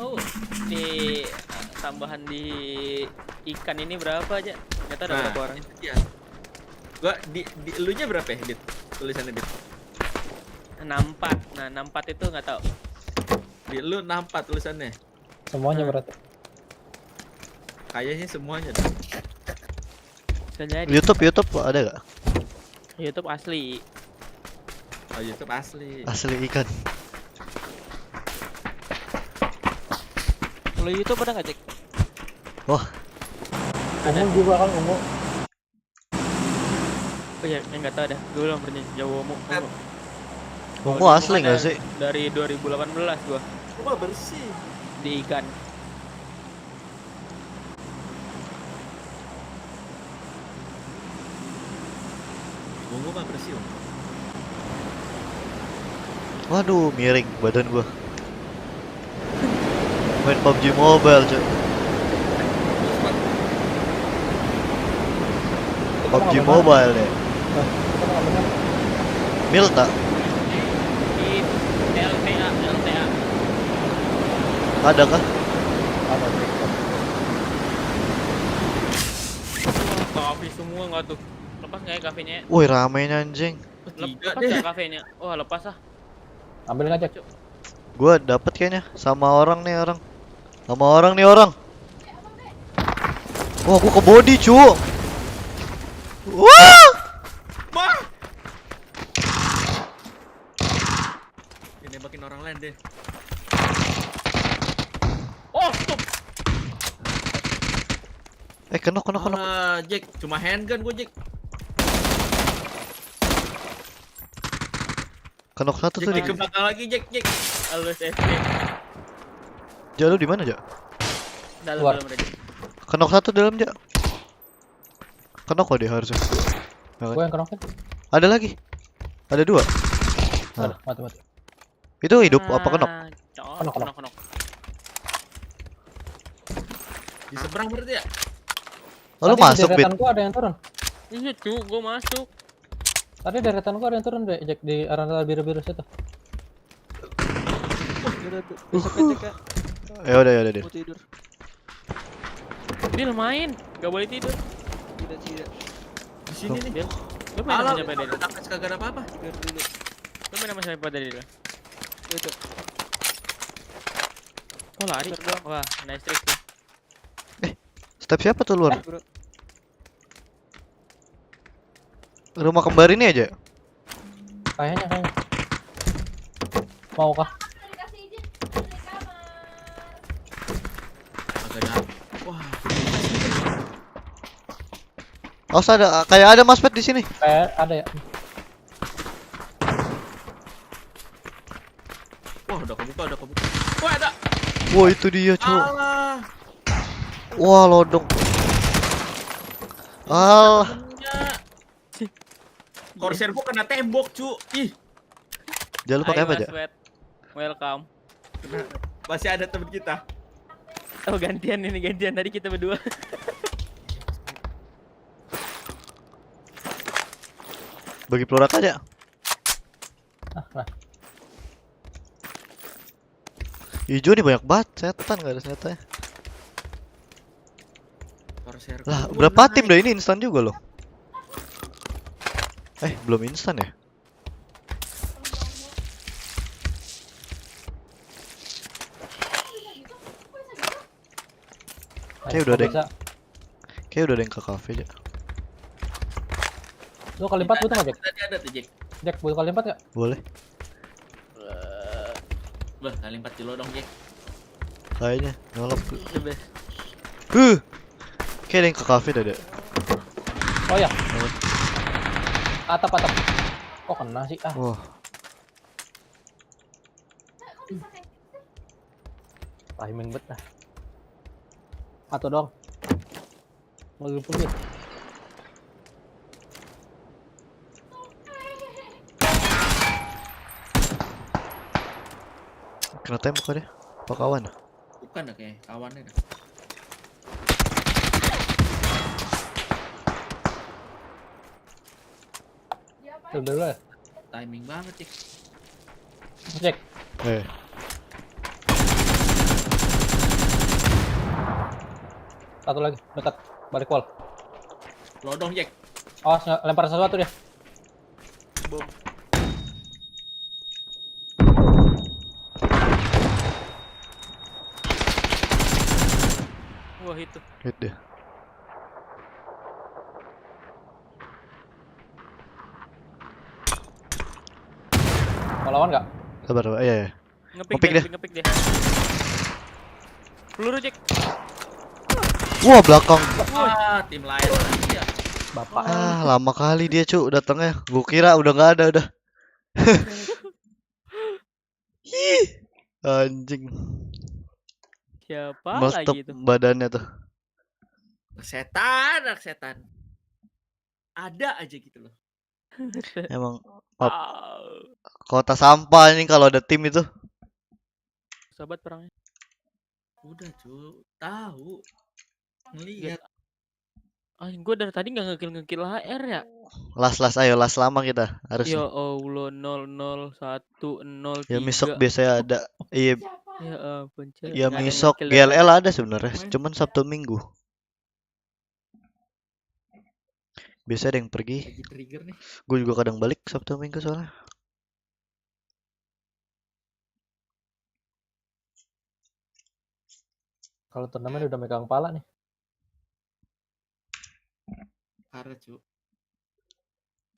Oh, di tambahan di ikan ini berapa aja? Nggak tahu ada berapa orang. Iya. Gua di elunya berapa ya, Dit? Tulisannya Dit. 64. Nah, 64 itu nggak tahu. Di lu 64 tulisannya. Semuanya berarti. Kayaknya semuanya. YouTube ada gak? YouTube asli. Oh, YouTube asli. Asli ikan. Kalau YouTube ada nggak, Cek? Wah. Ungu juga kan, Ungu. Oh iya, nggak tahu dah. Gue belum pernah jauh Ungu. Ungu asli nggak sih? Dari 2018 gua. Ungu bersih. Di ikan. Ungu mah bersih. Waduh, miring badan gua. Main PUBG Mobile, cuy. PUBG Mobile deh. Milta. LTA. Ada kah? Ada. Kafe semua nggak tuh? Lepas nggak ya kafenya? Woi, ramenya anjing. Lepas nggak kafenya? Wah, lepas ah. Ambil aja. Gua dapet kayaknya sama orang nih orang. Wah, gua ke body, cu. Wah! Ini nembakin orang lain deh. Oh, stop. Kenok. Jack, cuma handgun gua, Jack. Kenok satu tuh. Jack ke belakang lagi, Jack. Alus FP. Ja, lu di mana, Ja? Dalam aja. Kenok satu dalam, Ja. Kenok kok dia harusnya. Gua yang kenokin. Ada lagi. Ada 2. Nah. Mati. Itu hidup apa kenok? Kenok. Di seberang berarti ya? Oh, lu masuk, Bit. Deretan gua ada yang turun. Iya, cu, gua masuk. Tadi deretan gua ada yang turun deh, Jack, di arah biru-biru situ. Ya udah deh. Mau tidur. Bil main, gak boleh tidur. Tidak. Di sini nih, Bil. Lu main sama siapa dari? Kagak ada apa-apa. Tidur dulu. Lu main sama siapa dari? Itu. Oh, lari. Wah, nice trick tuh. Step siapa tuh luar? Rumah kembar ini aja. Kayaknya. Mau kah? Wah. Oh, kayak ada mousepad di sini. Kayak ada ya. Wah, udah kebuka. Wah, ada. Wah, itu dia, Cuk. Alah. Wah, lodong. Corsair gua kena tembok, Cu. Ih. Jangan lupa pakai apa aja. Welcome. Masih ada teman kita. Oh, gantian tadi kita berdua. Bagi peluru aja. Nah. Hijau nih banyak banget, setan gak ada senjatanya. Lah, berapa tim dah ini instan juga loh. Belum instan ya? Kayak udah ada yang ke cafe aja. Lu kali 4 butuh nggak, Jack? Tadi ada tuh, Jack. Jack, butuh kali 4 nggak? Boleh. Kali 4 kilo dong, Jack. Kayaknya nyolok. Kayak ada yang ke cafe dah. Oh ya. Atap. Kok kena sih? Wah. Timing bet dah. Atau dong. Lagi pergi. Kena tembok ada? Apa kawan? Bukan dah kayak kawannya dah. Udah. Timing banget, Cik. Cek. Satu lagi, dekat balik wall. Lodong, Jack. Oh, lempar sesuatu dia. Bom. Wah, itu. Hit deh. Mau lawan nggak? Sabar, iya. Ngepik dia. Peluru, Jack. Wah, belakang. Wah, tim lain lagi ya. Bapak. Lama kali dia, Cuk, datangnya. Gua kira udah nggak ada udah. Anjing. Siapa Meletup lagi itu? badannya tuh. Setan. Ada aja gitu loh. Emang kota sampah ini kalau ada tim itu. Sahabat perangnya. Udah, Cu. Tahu. Ngelihat. Gue dari tadi nggak ngekil HR ya. Las lama kita harus. Ya Allah, 00103. Ya misok biasanya ada. Iya. Ya ampun. Ya misok GLL ada sebenarnya, cuman Sabtu Minggu. Biasa ada yang pergi. Gue juga kadang balik Sabtu Minggu soalnya. Kalau turnamen udah megang kepala nih. Parah, Cu.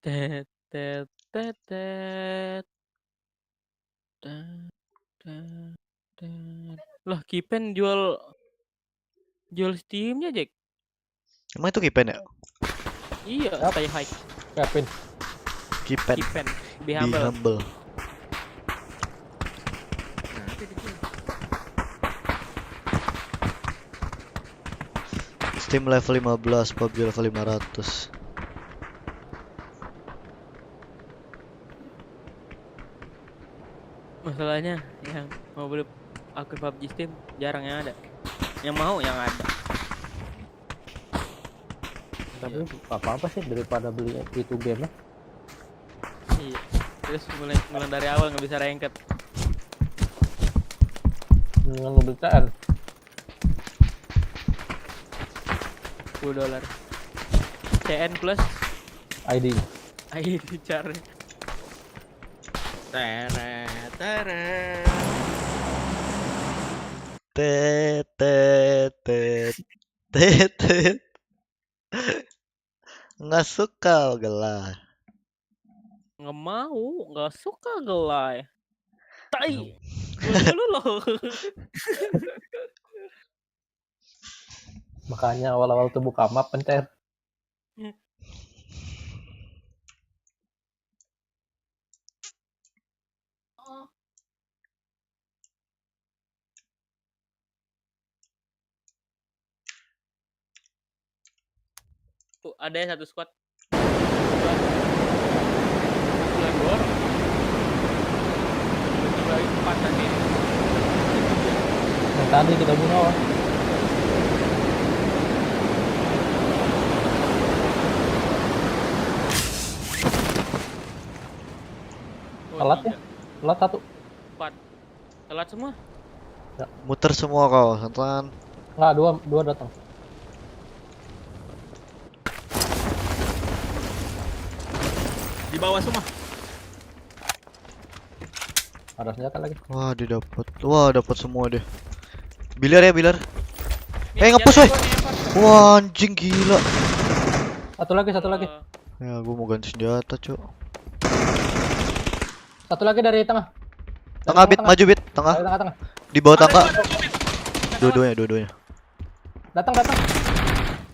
Tet. Lah, Kipen jual Steamnya, Jack. Emang itu Kipen ya? Iya, stay high. Kipen. Be humble. Steam level 15, PUBG level 500. Masalahnya yang mau beli akun PUBG Steam jarang yang ada. Yang mau yang ada. Tapi apa sih daripada beli itu game-nya? Iya. Terus mulai dari awal nggak bisa ranked. Ngambil CN. $10. CN plus ID cari. Nggak suka gelar. Nggak mau, nggak suka gelai. Tai. Dulu loh. Makanya awal-awal tuh buka map pencet. Ada yang satu squad. Yang tadi kita bunuh. Telat ya? Telat satu. 4. Telat semua. Ya. Muter semua kau, santan. Enggak, dua datang. Di bawah semua. Ada senjata lagi. Wah, dia dapat. Wah, dapat semua deh. Bilar ya, bilar. Ngepus woi. Wah, anjing gila. Satu lagi. Ya, gua mau ganti senjata, Cuk. Satu lagi dari tengah. Tengah, Bit, maju Bit, tengah. Tengah. Di bawah tangga. Dua-duanya. Datang.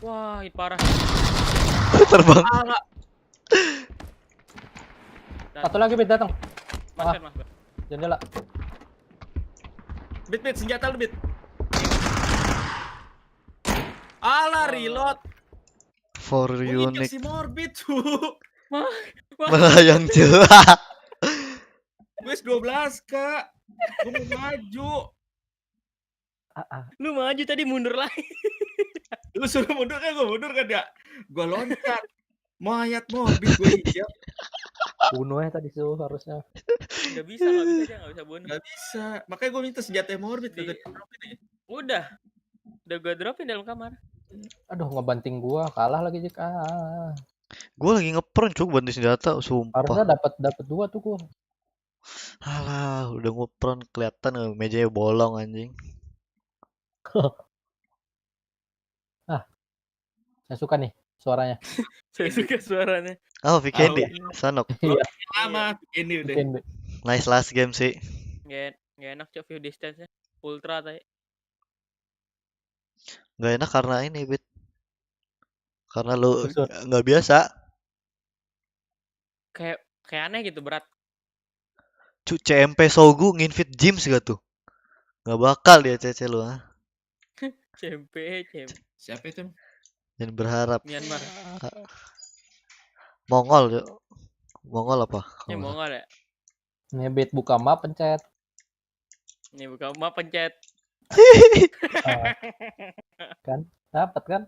Wah, itu parah. Terbang. Satu lagi Bit datang. Mas. Jendela. Bit, senjata lu, Bit. Alah, reload. For unique. Si Morbid tuh. Melayang cuy. Gue 12, Kak. Gue mau maju. Lu maju tadi mundur lagi. Lu suruh mundur kan, gue mundur kan ya. Gue loncat. Mayat Morbid gue hijab. Bunuh ya tadi tuh harusnya. Nggak bisa dia nggak bisa bunuh. Nggak bisa. Makanya gue minta senjata Morbid. Udah gue dropin dalam kamar. Aduh, ngebanting gua, kalah lagi Jek. Gua lagi ngepron Cuk banting senjata, sumpah. Harusnya dapat 2 tuh gua. Alah, udah ngepron kelihatan mejanya bolong anjing. Saya suka nih suaranya. Saya suka suaranya. Oh, Vikendi, Sanok. Lama ini udah. Nice last game sih. Nggak enak Cok view distance-nya. Ultra tadi. Gak enak karena ini, Bit. Karena lu nggak biasa. Kayak aneh gitu, berat. CMP Sogu nginvite James gak tuh? Gak bakal dia CC lu, ha? CMP. Siapa itu? Jangan berharap. Myanmar. Mongol, Mongol apa? Mongol ya? Ini Bit buka map pencet. Kan dapat kan?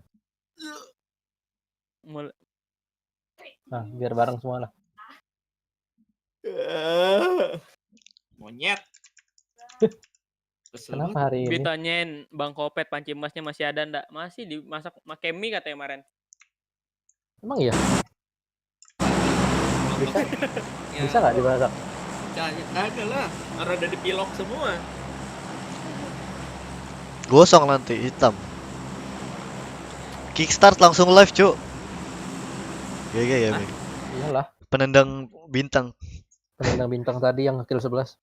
Nah, biar bareng semua lah. Monyet. Kenapa hari ini? Ditanyain Bang Kopet panci emasnya masih ada ndak? Masih dimasak pakai mie katanya kemarin. Emang iya? Bisa nggak dimasak? Ada lah, karena udah dipilok semua. Gosong nanti hitam. Kickstart langsung live, Cuk. GG ya, Bang. Iyalah. Penendang bintang Tadi yang kill 11.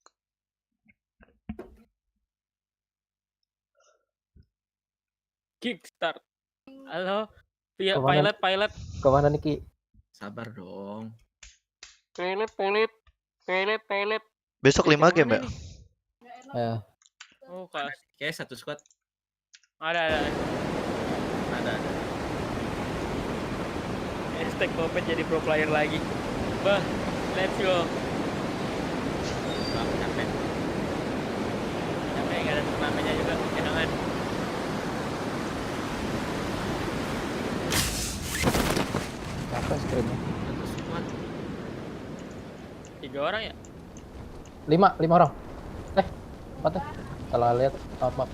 Kickstart. Halo. Pilot. Kemana nih, Ki? Sabar dong. Pilot. Besok 5 game ya? Ya. Oh, kayak satu squad. Ada. Hashtag Kopet jadi pro player lagi. Bah, let's go. Capek nggak ada turnamennya juga, jangan. Apa screennya? 3 orang ya? 5 orang. 4 ya? Salah lihat. Maaf.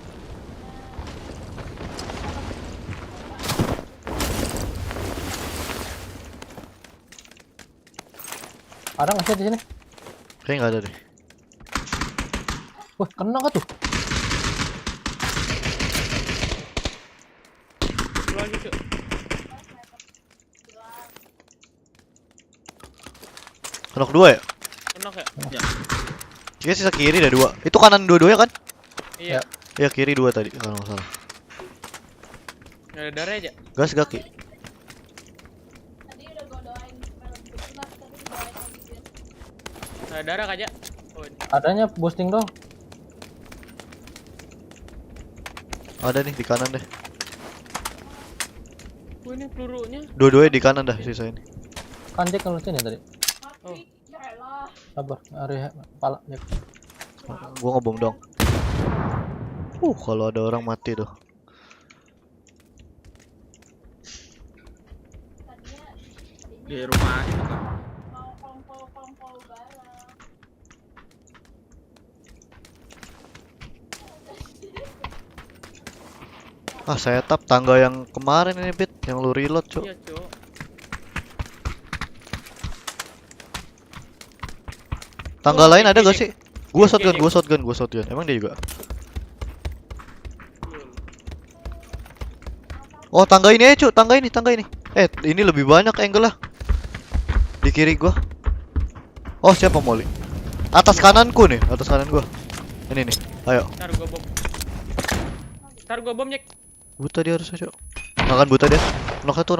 Ada nggak sih di sini? Kayaknya nggak ada deh. Wah, kena nggak tuh? Lagi tuh. Knock 2 ya? Knock ya? Ya. Jika sisa kiri ada 2. Itu kanan dua-duanya kan? Iya. Ya kiri 2 tadi kalau nggak salah. Nggak ada darah aja. Gas gaki. Nggak ada darah aja. Adanya boosting dong. Ada nih di kanan deh. Ini pelurunya. Dua-duanya di kanan dah sisa ini. Kan Jack ngelucuin ya tadi. Oh. Sabar, area kepala Jack. Gua ngebom dong. Kalau ada orang mati tuh. Di rumah itu kan. Saya tap tangga yang kemarin ini Bit, yang lu reload, Cuk. Iya, Cuk. Tangga lain ada gak sih? Gua shotgun. Emang dia juga? Oh, tangga ini aja, Cuk. Tangga ini. Ini lebih banyak angle lah. Di kiri gua. Oh, siapa Molly? Atas kananku nih, atas kanan gua. Ini nih. Ayo. Ntar gua bom, Jack. Buta dia harusnya, Cuk. Makan buta dia. Knock satu.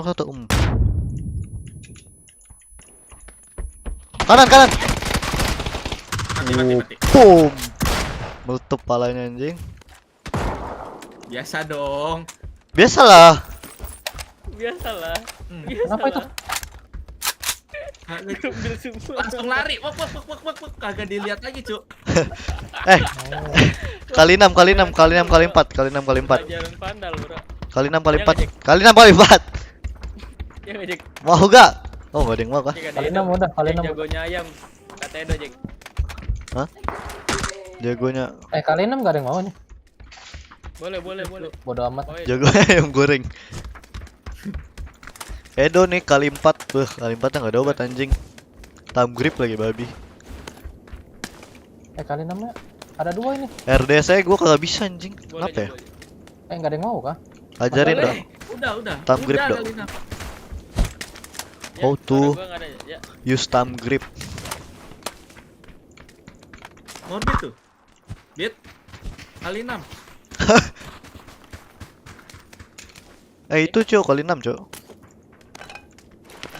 Kanan. Mati. Boom. Meletup palanya anjing. Biasa dong. Biasalah. Kenapa itu? Langsung lari. Wak. Kagak dilihat lagi, Cuk. Kali 6 kali 4. Pelajaran pandal, bro. Kali 6 kali 4. Ya nggak, Jack? Mau gak? Oh, nggak ada yang mau kah? Kali 6 udah, kali 6. Jagonya ayam. Kata Edo, Jack. Hah? Jagonya. Kali 6 nggak ada yang mau nih. Boleh. Bodo amat. Jagonya ayam goreng. Edo nih kali 4. Kali 4 nggak ada obat anjing. Thumb grip lagi babi. Kali 6 ya? Ada 2 ini. RDS saya gua kagak bisa anjing. Kenapa ya? Nggak ada yang mau kah? Ajarin dong. Udah. Thumb grip dong. How to use thumb grip. Morbid tuh. Bit. Kali 6. Itu Cuk, kali 6 Cuk.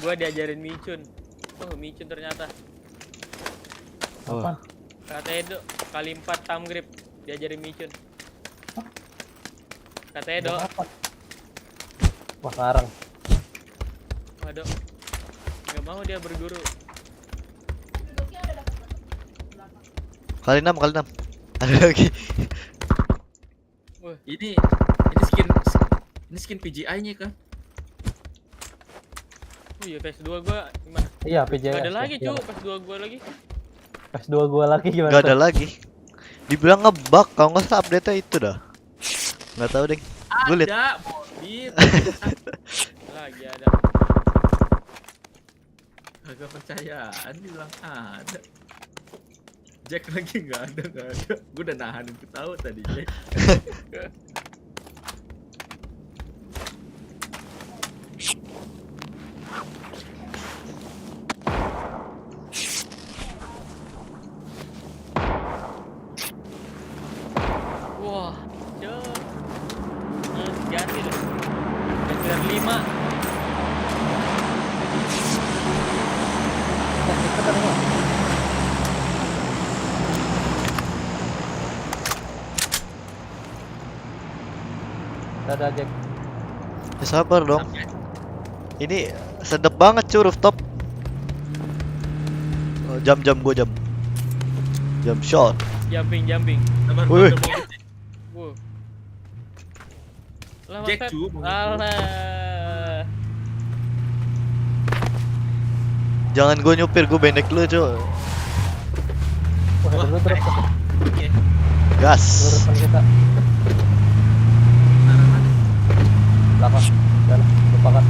Gua diajarin micun. Micun ternyata. Apa? Kata Edo, kali 4 thumb grip. Diajarin micun. Kata Edo. Wah, sekarang. Waduh. Gak mau dia berguru. Kali 6. Ada lagi. Ini skin Pgi.nya kan? Oh iya, PS2 gua gimana? Iya, Pgi.S. Gak ada lagi, Cuk. PS2 gua lagi. PS2 gua lagi gimana? Gak ada lagi. Dibilang ngebug, kalau nggak salah update-nya itu dah. Nggak tahu deh. Gue liat. Ada, Morbid. Lagi ada. Agak percayaan bilang ada. Jack lagi nggak ada. Gue udah nahanin ketawa tadi, Jack. Wah, Cuk. Ganti loh. Sekitar 5. Ada Jack. Ya sabar dong. Ini sedep banget Cuk rooftop. Jam shot. Jumping. Wih. Jack cu. Alah. Jangan gue nyupir, gue bendek lu Cuk. Wah, dulu drop. Gas. Depan kita. Belakang. Jalan, lupakan.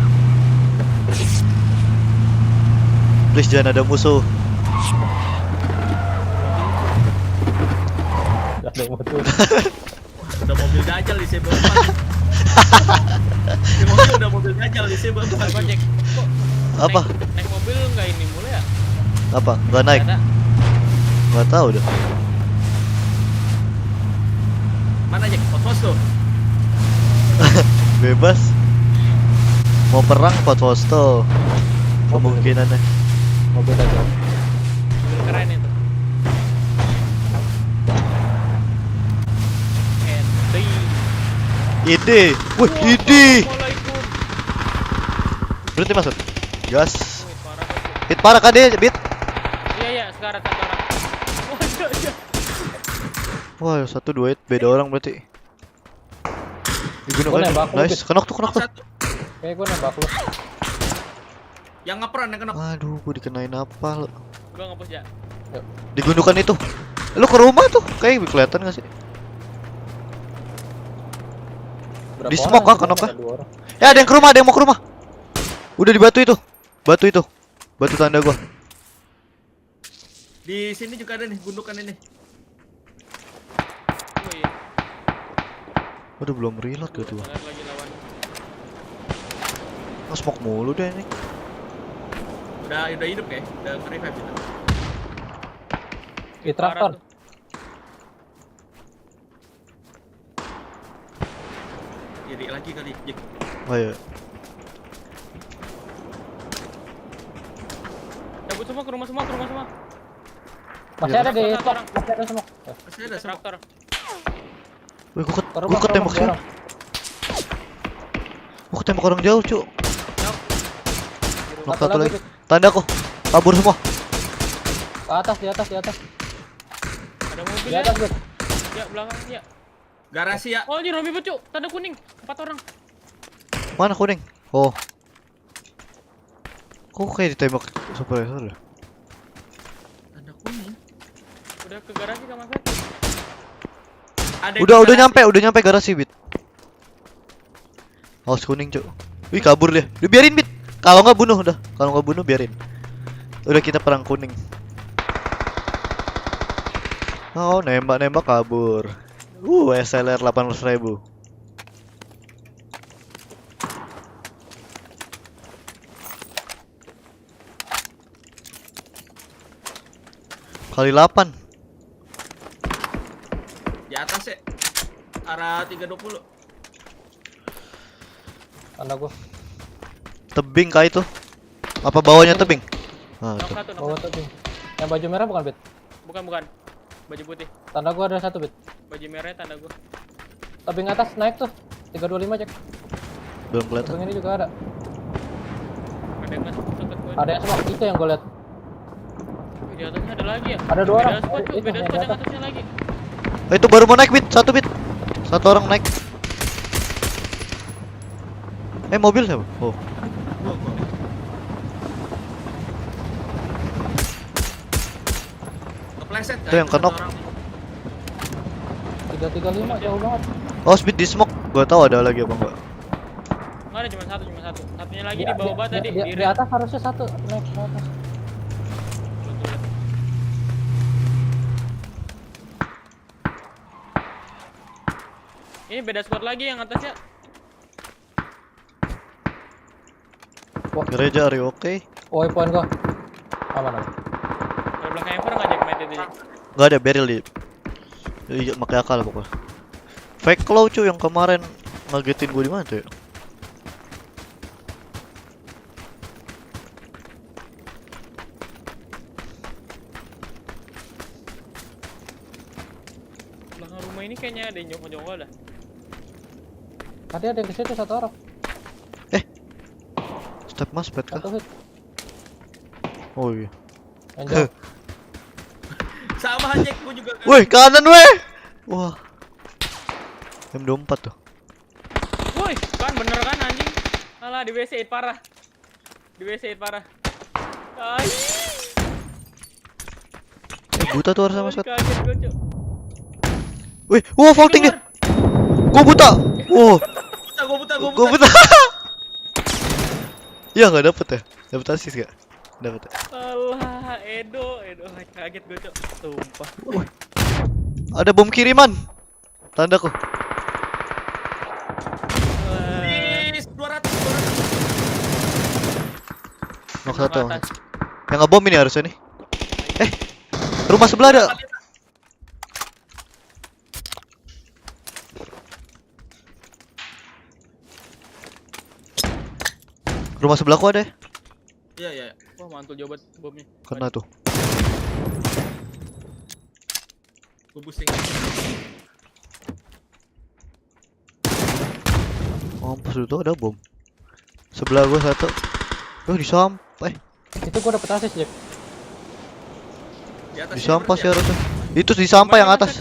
Please jangan ada musuh. Gak ada musuh. Udah mobil dajal di C4. Udah mobil dajal di C4. Jack. Apa? Naik mobil nggak ini mulai ya? Apa? Nggak naik? Nggak tahu dah. Mana Jack? Pos tuh. Bebas. Mau perang foto kemungkinannya. Mobil aja. Mobil keren itu. Ide. Wih, ide. Berhenti masuk. Gas. Hit parah kan dia, Bit? Iya, sekarang satu orang. Wah, 1-2 hit, beda orang berarti. Digunakan. Nice, kenok tuh. Kayak gue nembak lu. Yang ngeperan yang kenok. Aduh, gue dikenain apa lu? Gua nge-push ya. Digundukan itu. Lu ke rumah tuh, kayak kelihatan gak sih? Di smoke kah, kenok kah? Ya, ada yang ke rumah, ada yang mau ke rumah. Udah di batu itu. Batu tanda gua. Di sini juga ada nih gundukan ini. Oh iya. Aduh, belum reload gitu. Lagi lawan. Smoke mulu deh ini. Udah hidup ya? Udah nge-revive itu. Di traktor. Jadi lagi kali, Jack. Oh iya. Cabut semua ke rumah semua. Masih ada di smoke, masih ada smoke. Masih ada traktor. Wih, gua ketembak sih. Gua ketembak orang jauh, cu. Nok satu lagi. Tanda kok. Kabur semua. Di atas. Ada mobil di atas, ya belakang ya. Garasi ya. Oh, ini Romi Becu, tanda kuning, 4 orang. Mana kuning? Oh. Kok kayak ditembak suppressor ya? Tanda kuning. Udah ke garasi Kak Mas. Udah nyampe garasi, Bit. Haus kuning, Cuk. Wih, kabur dia. Biarin, Bit. Kalau nggak bunuh udah. Kalau nggak bunuh biarin. Udah kita perang kuning. Oh, nembak kabur. SLR 800.000. Kali 8. Di atas ya. Arah 320. Tanda gua. Tebing kah itu? Apa bawahnya tebing? Bawah tebing. Yang baju merah bukan, Bit? Bukan. Baju putih. Tanda gua ada 1, Bit. Baju merah tanda gua. Tebing atas naik tuh. 325, Cek. Belum kelihatan. Tebing ini juga ada. Ada yang masuk dekat gua. Ada yang smoke itu yang gua lihat. Di atasnya ada lagi ya? Ada 2 orang. Beda squad yang atasnya lagi. Itu baru mau naik, Bit. 1 Bit. 1 orang naik. Mobil siapa? Oh. Kepleset kan? Itu yang kenok. 335 jauh banget. Oh, speed di smoke. Gua tahu ada lagi apa enggak. Enggak ada, cuma satu. Satunya lagi di bawah bata tadi. Di atas harusnya 1 naik ke atas. Ini beda squad lagi yang atasnya. Gereja, are you okay? Oh, poin gua. Aman. Dari belakang Ever enggak Jack mate itu. Enggak ada barrel di. Iya, pakai akal pokoknya. Fake claw cuy yang kemarin ngagetin gue di mana tuh ya? Belakang rumah ini kayaknya ada yang jongkol-jongkol dah. Tadi ada yang ke situ 1 orang. Step mas pet kah? 1 hit. Oh iya. Anjir. Sama Jack, gua juga. Woi, kanan weh. Wah. M24 tuh. Woi, kan bener kan anjing. Alah di WC parah. Ai. Buta tuh harusnya mas pet. Kaget gua, Cuk. Wih, vaulting dia. Gua buta. Gua buta. Iya nggak dapet ya? Dapet asis gak? Dapet ya? Alah, Edo, kaget gue Cok, sumpah. Ada bom kiriman. Tandaku. 200. Nok 1. Yang ngebom ini harusnya nih. Rumah sebelah ada. Rumah sebelahku ada. Iya. Wah, mantul jawaban bomnya. Kena tuh. Gue pusing. Mampus itu ada bom. Sebelah gua satu. Disampai. Itu gua dapet asis, Jack. Disampas ya harusnya. Itu disampai yang atas.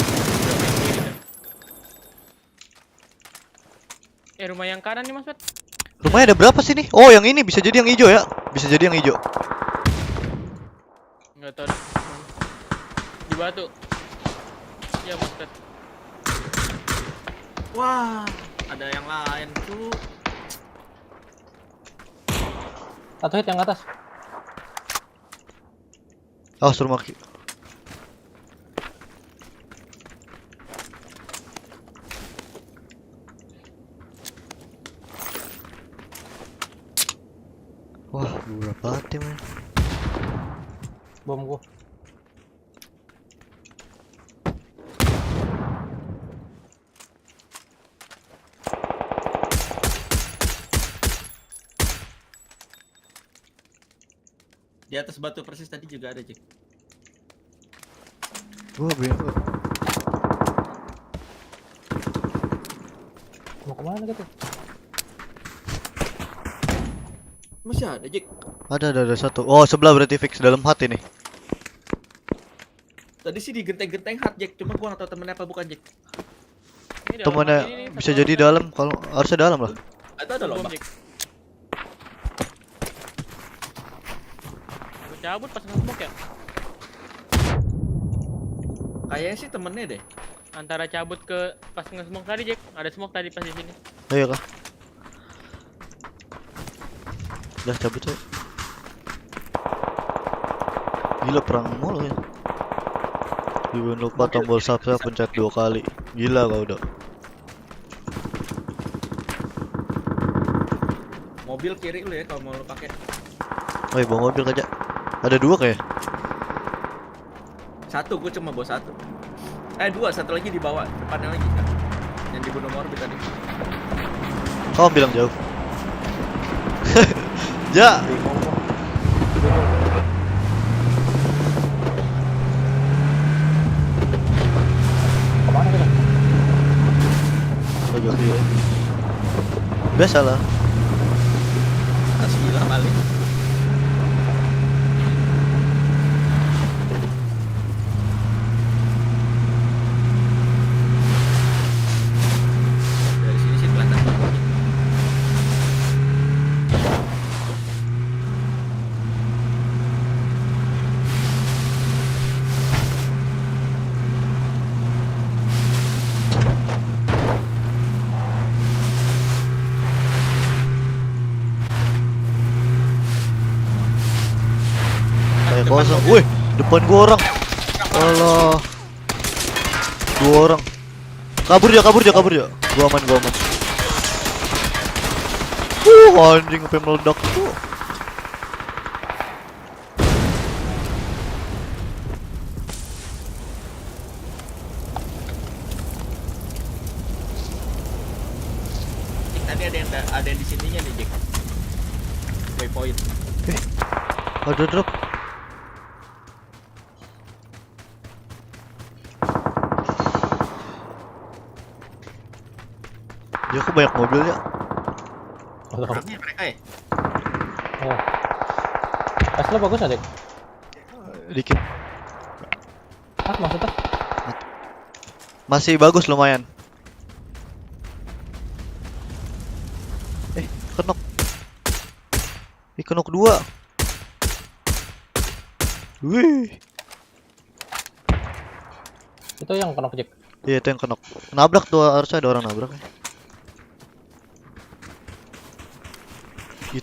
Rumah yang kanan nih Mas Pat. Rumahnya ada berapa sih nih? Oh, yang ini bisa jadi yang hijau ya. Bisa jadi yang hijau. Enggak tahu. Di batu. Ya Mas Pat. Wah, ada yang lain tuh. Satu hit yang atas. Oh, suruh maki. Wah, berapa tim ya? Bom gua. Di atas batu persis tadi juga ada, Jack. Gua bingung. Mau kemana gitu? Masih ada, Jack. Ada satu. Oh, sebelah berarti fix dalam hati nih. Tadi sih digenteng-genteng hard, Jack. Cuma gua nggak tahu temennya apa bukan, Jack. Temennya bisa jadi dalam, kalau harusnya dalam lah. Atau ada lomba. Cabut pas nge-smoke ya? Kayaknya sih temennya deh. Antara cabut ke pas nge-smoke tadi, Jack. Ada smoke tadi pas di sini. Ayo kah? Udah cabut aja. Gila perang mulu ya. Jangan lupa tombol subscribe pencet 2 kali. Gila kau udah. Mobil kiri lu ya kalau mau lu pakai. Oh, bawa mobil aja. Ada 2 kayak. Satu, gue cuma bawa 1. 2, satu lagi dibawa depannya lagi. Yang dibunuh Morbid tadi. Kau bilang jauh. Ja. Kemana kita? Agak kiri. Biasalah. Asli lah balik. Dari sini sih kelihatan. Kayak kosong. Wih, depan gua orang. Allah. 2 orang. Kabur ya. Gua aman. Anjing sampai meledak tuh. Tadi ada yang di sininya nih, Jack. Waypoint. Ada drop. Ya, aku banyak mobilnya. Orangnya mereka ya? Oh. Pas lo bagus aja. Dikit. Maksudnya? Masih bagus lumayan. Kenok. Kenok 2. Wih. Itu yang kenok, Jack. Iya, itu yang kenok. Nabrak tuh, harusnya ada orang nabrak.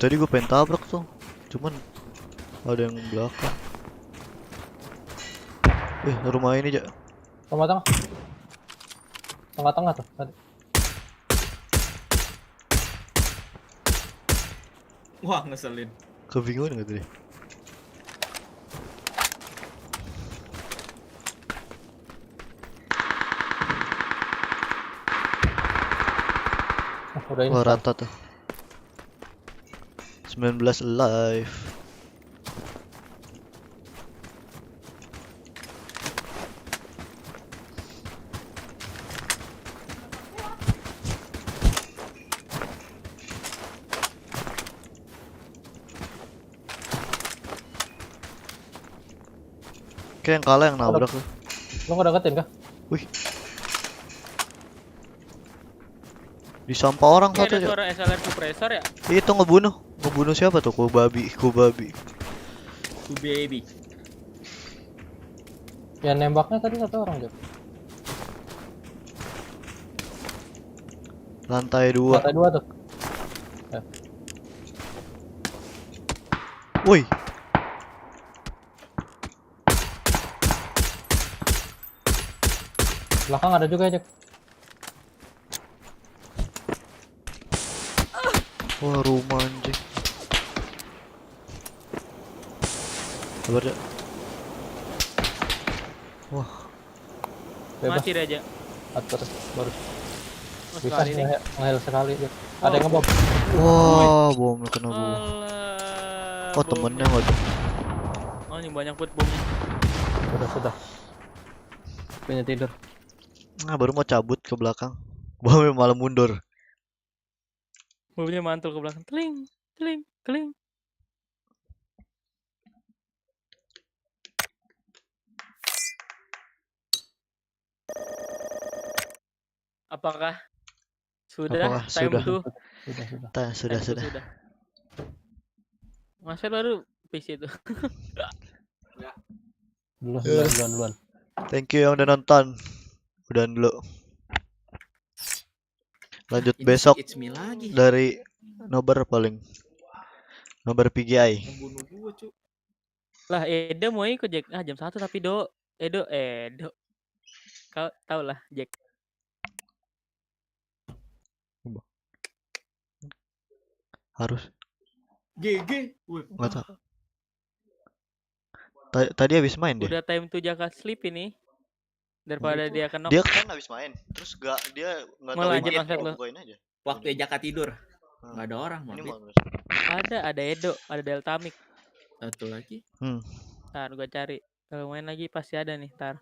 Tadi gue pengen tabrak tuh, cuman ada yang belakang. Rumah ini aja. Rumah tengah. Tengah-tengah tuh tadi. Wah, ngeselin. Kebingungan gak tadi? Wah, rata tuh. 19 alive. Kayak yang kalah yang nabrak tuh. Lo nggak deketin kah? Wih. Di sampah orang Ini satu ada aja. suara SLR suppressor ya? Itu ngebunuh siapa tuh? Kubabi. Baby. Ya nembaknya tadi satu orang Jok. Lantai 2. Lantai 2 tuh. Ya. Woi. Belakang ada juga Jok. Wah, rumah anjing. Sabar ya. Wah. Bebas. Mati aja. Atur baru. Bisa nge-heal sekali Jok. Ada yang ngebom. Wah, bomnya kena gua. Oh, temennya nggak tuh. Oh, ini banyak buat bomnya. Sudah. Punya tidur. Nah, baru mau cabut ke belakang. Bomnya malah mundur. Bomnya mantul ke belakang. Kling. Apakah sudah time tuh? Sudah. Masa baru PC itu. Duluan. Thank you yang udah nonton. Udahan dulu. Lanjut besok dari Nobar paling. Nobar Pgi.S. Lah Edo mau ikut Jack. Jam 1 tapi Edo. Kau tau lah Jack. Harus. GG. Nggak tahu. Tadi habis main dia. Udah time to Jaka sleep ini. Daripada dia kena. Dia kan habis main. Terus dia nggak tahu lanjut onset lo. Waktu Jaka tidur. Nggak ada orang Ada Edo, ada Deltamik. Satu lagi. Ntar gua cari. Kalau main lagi pasti ada nih, ntar.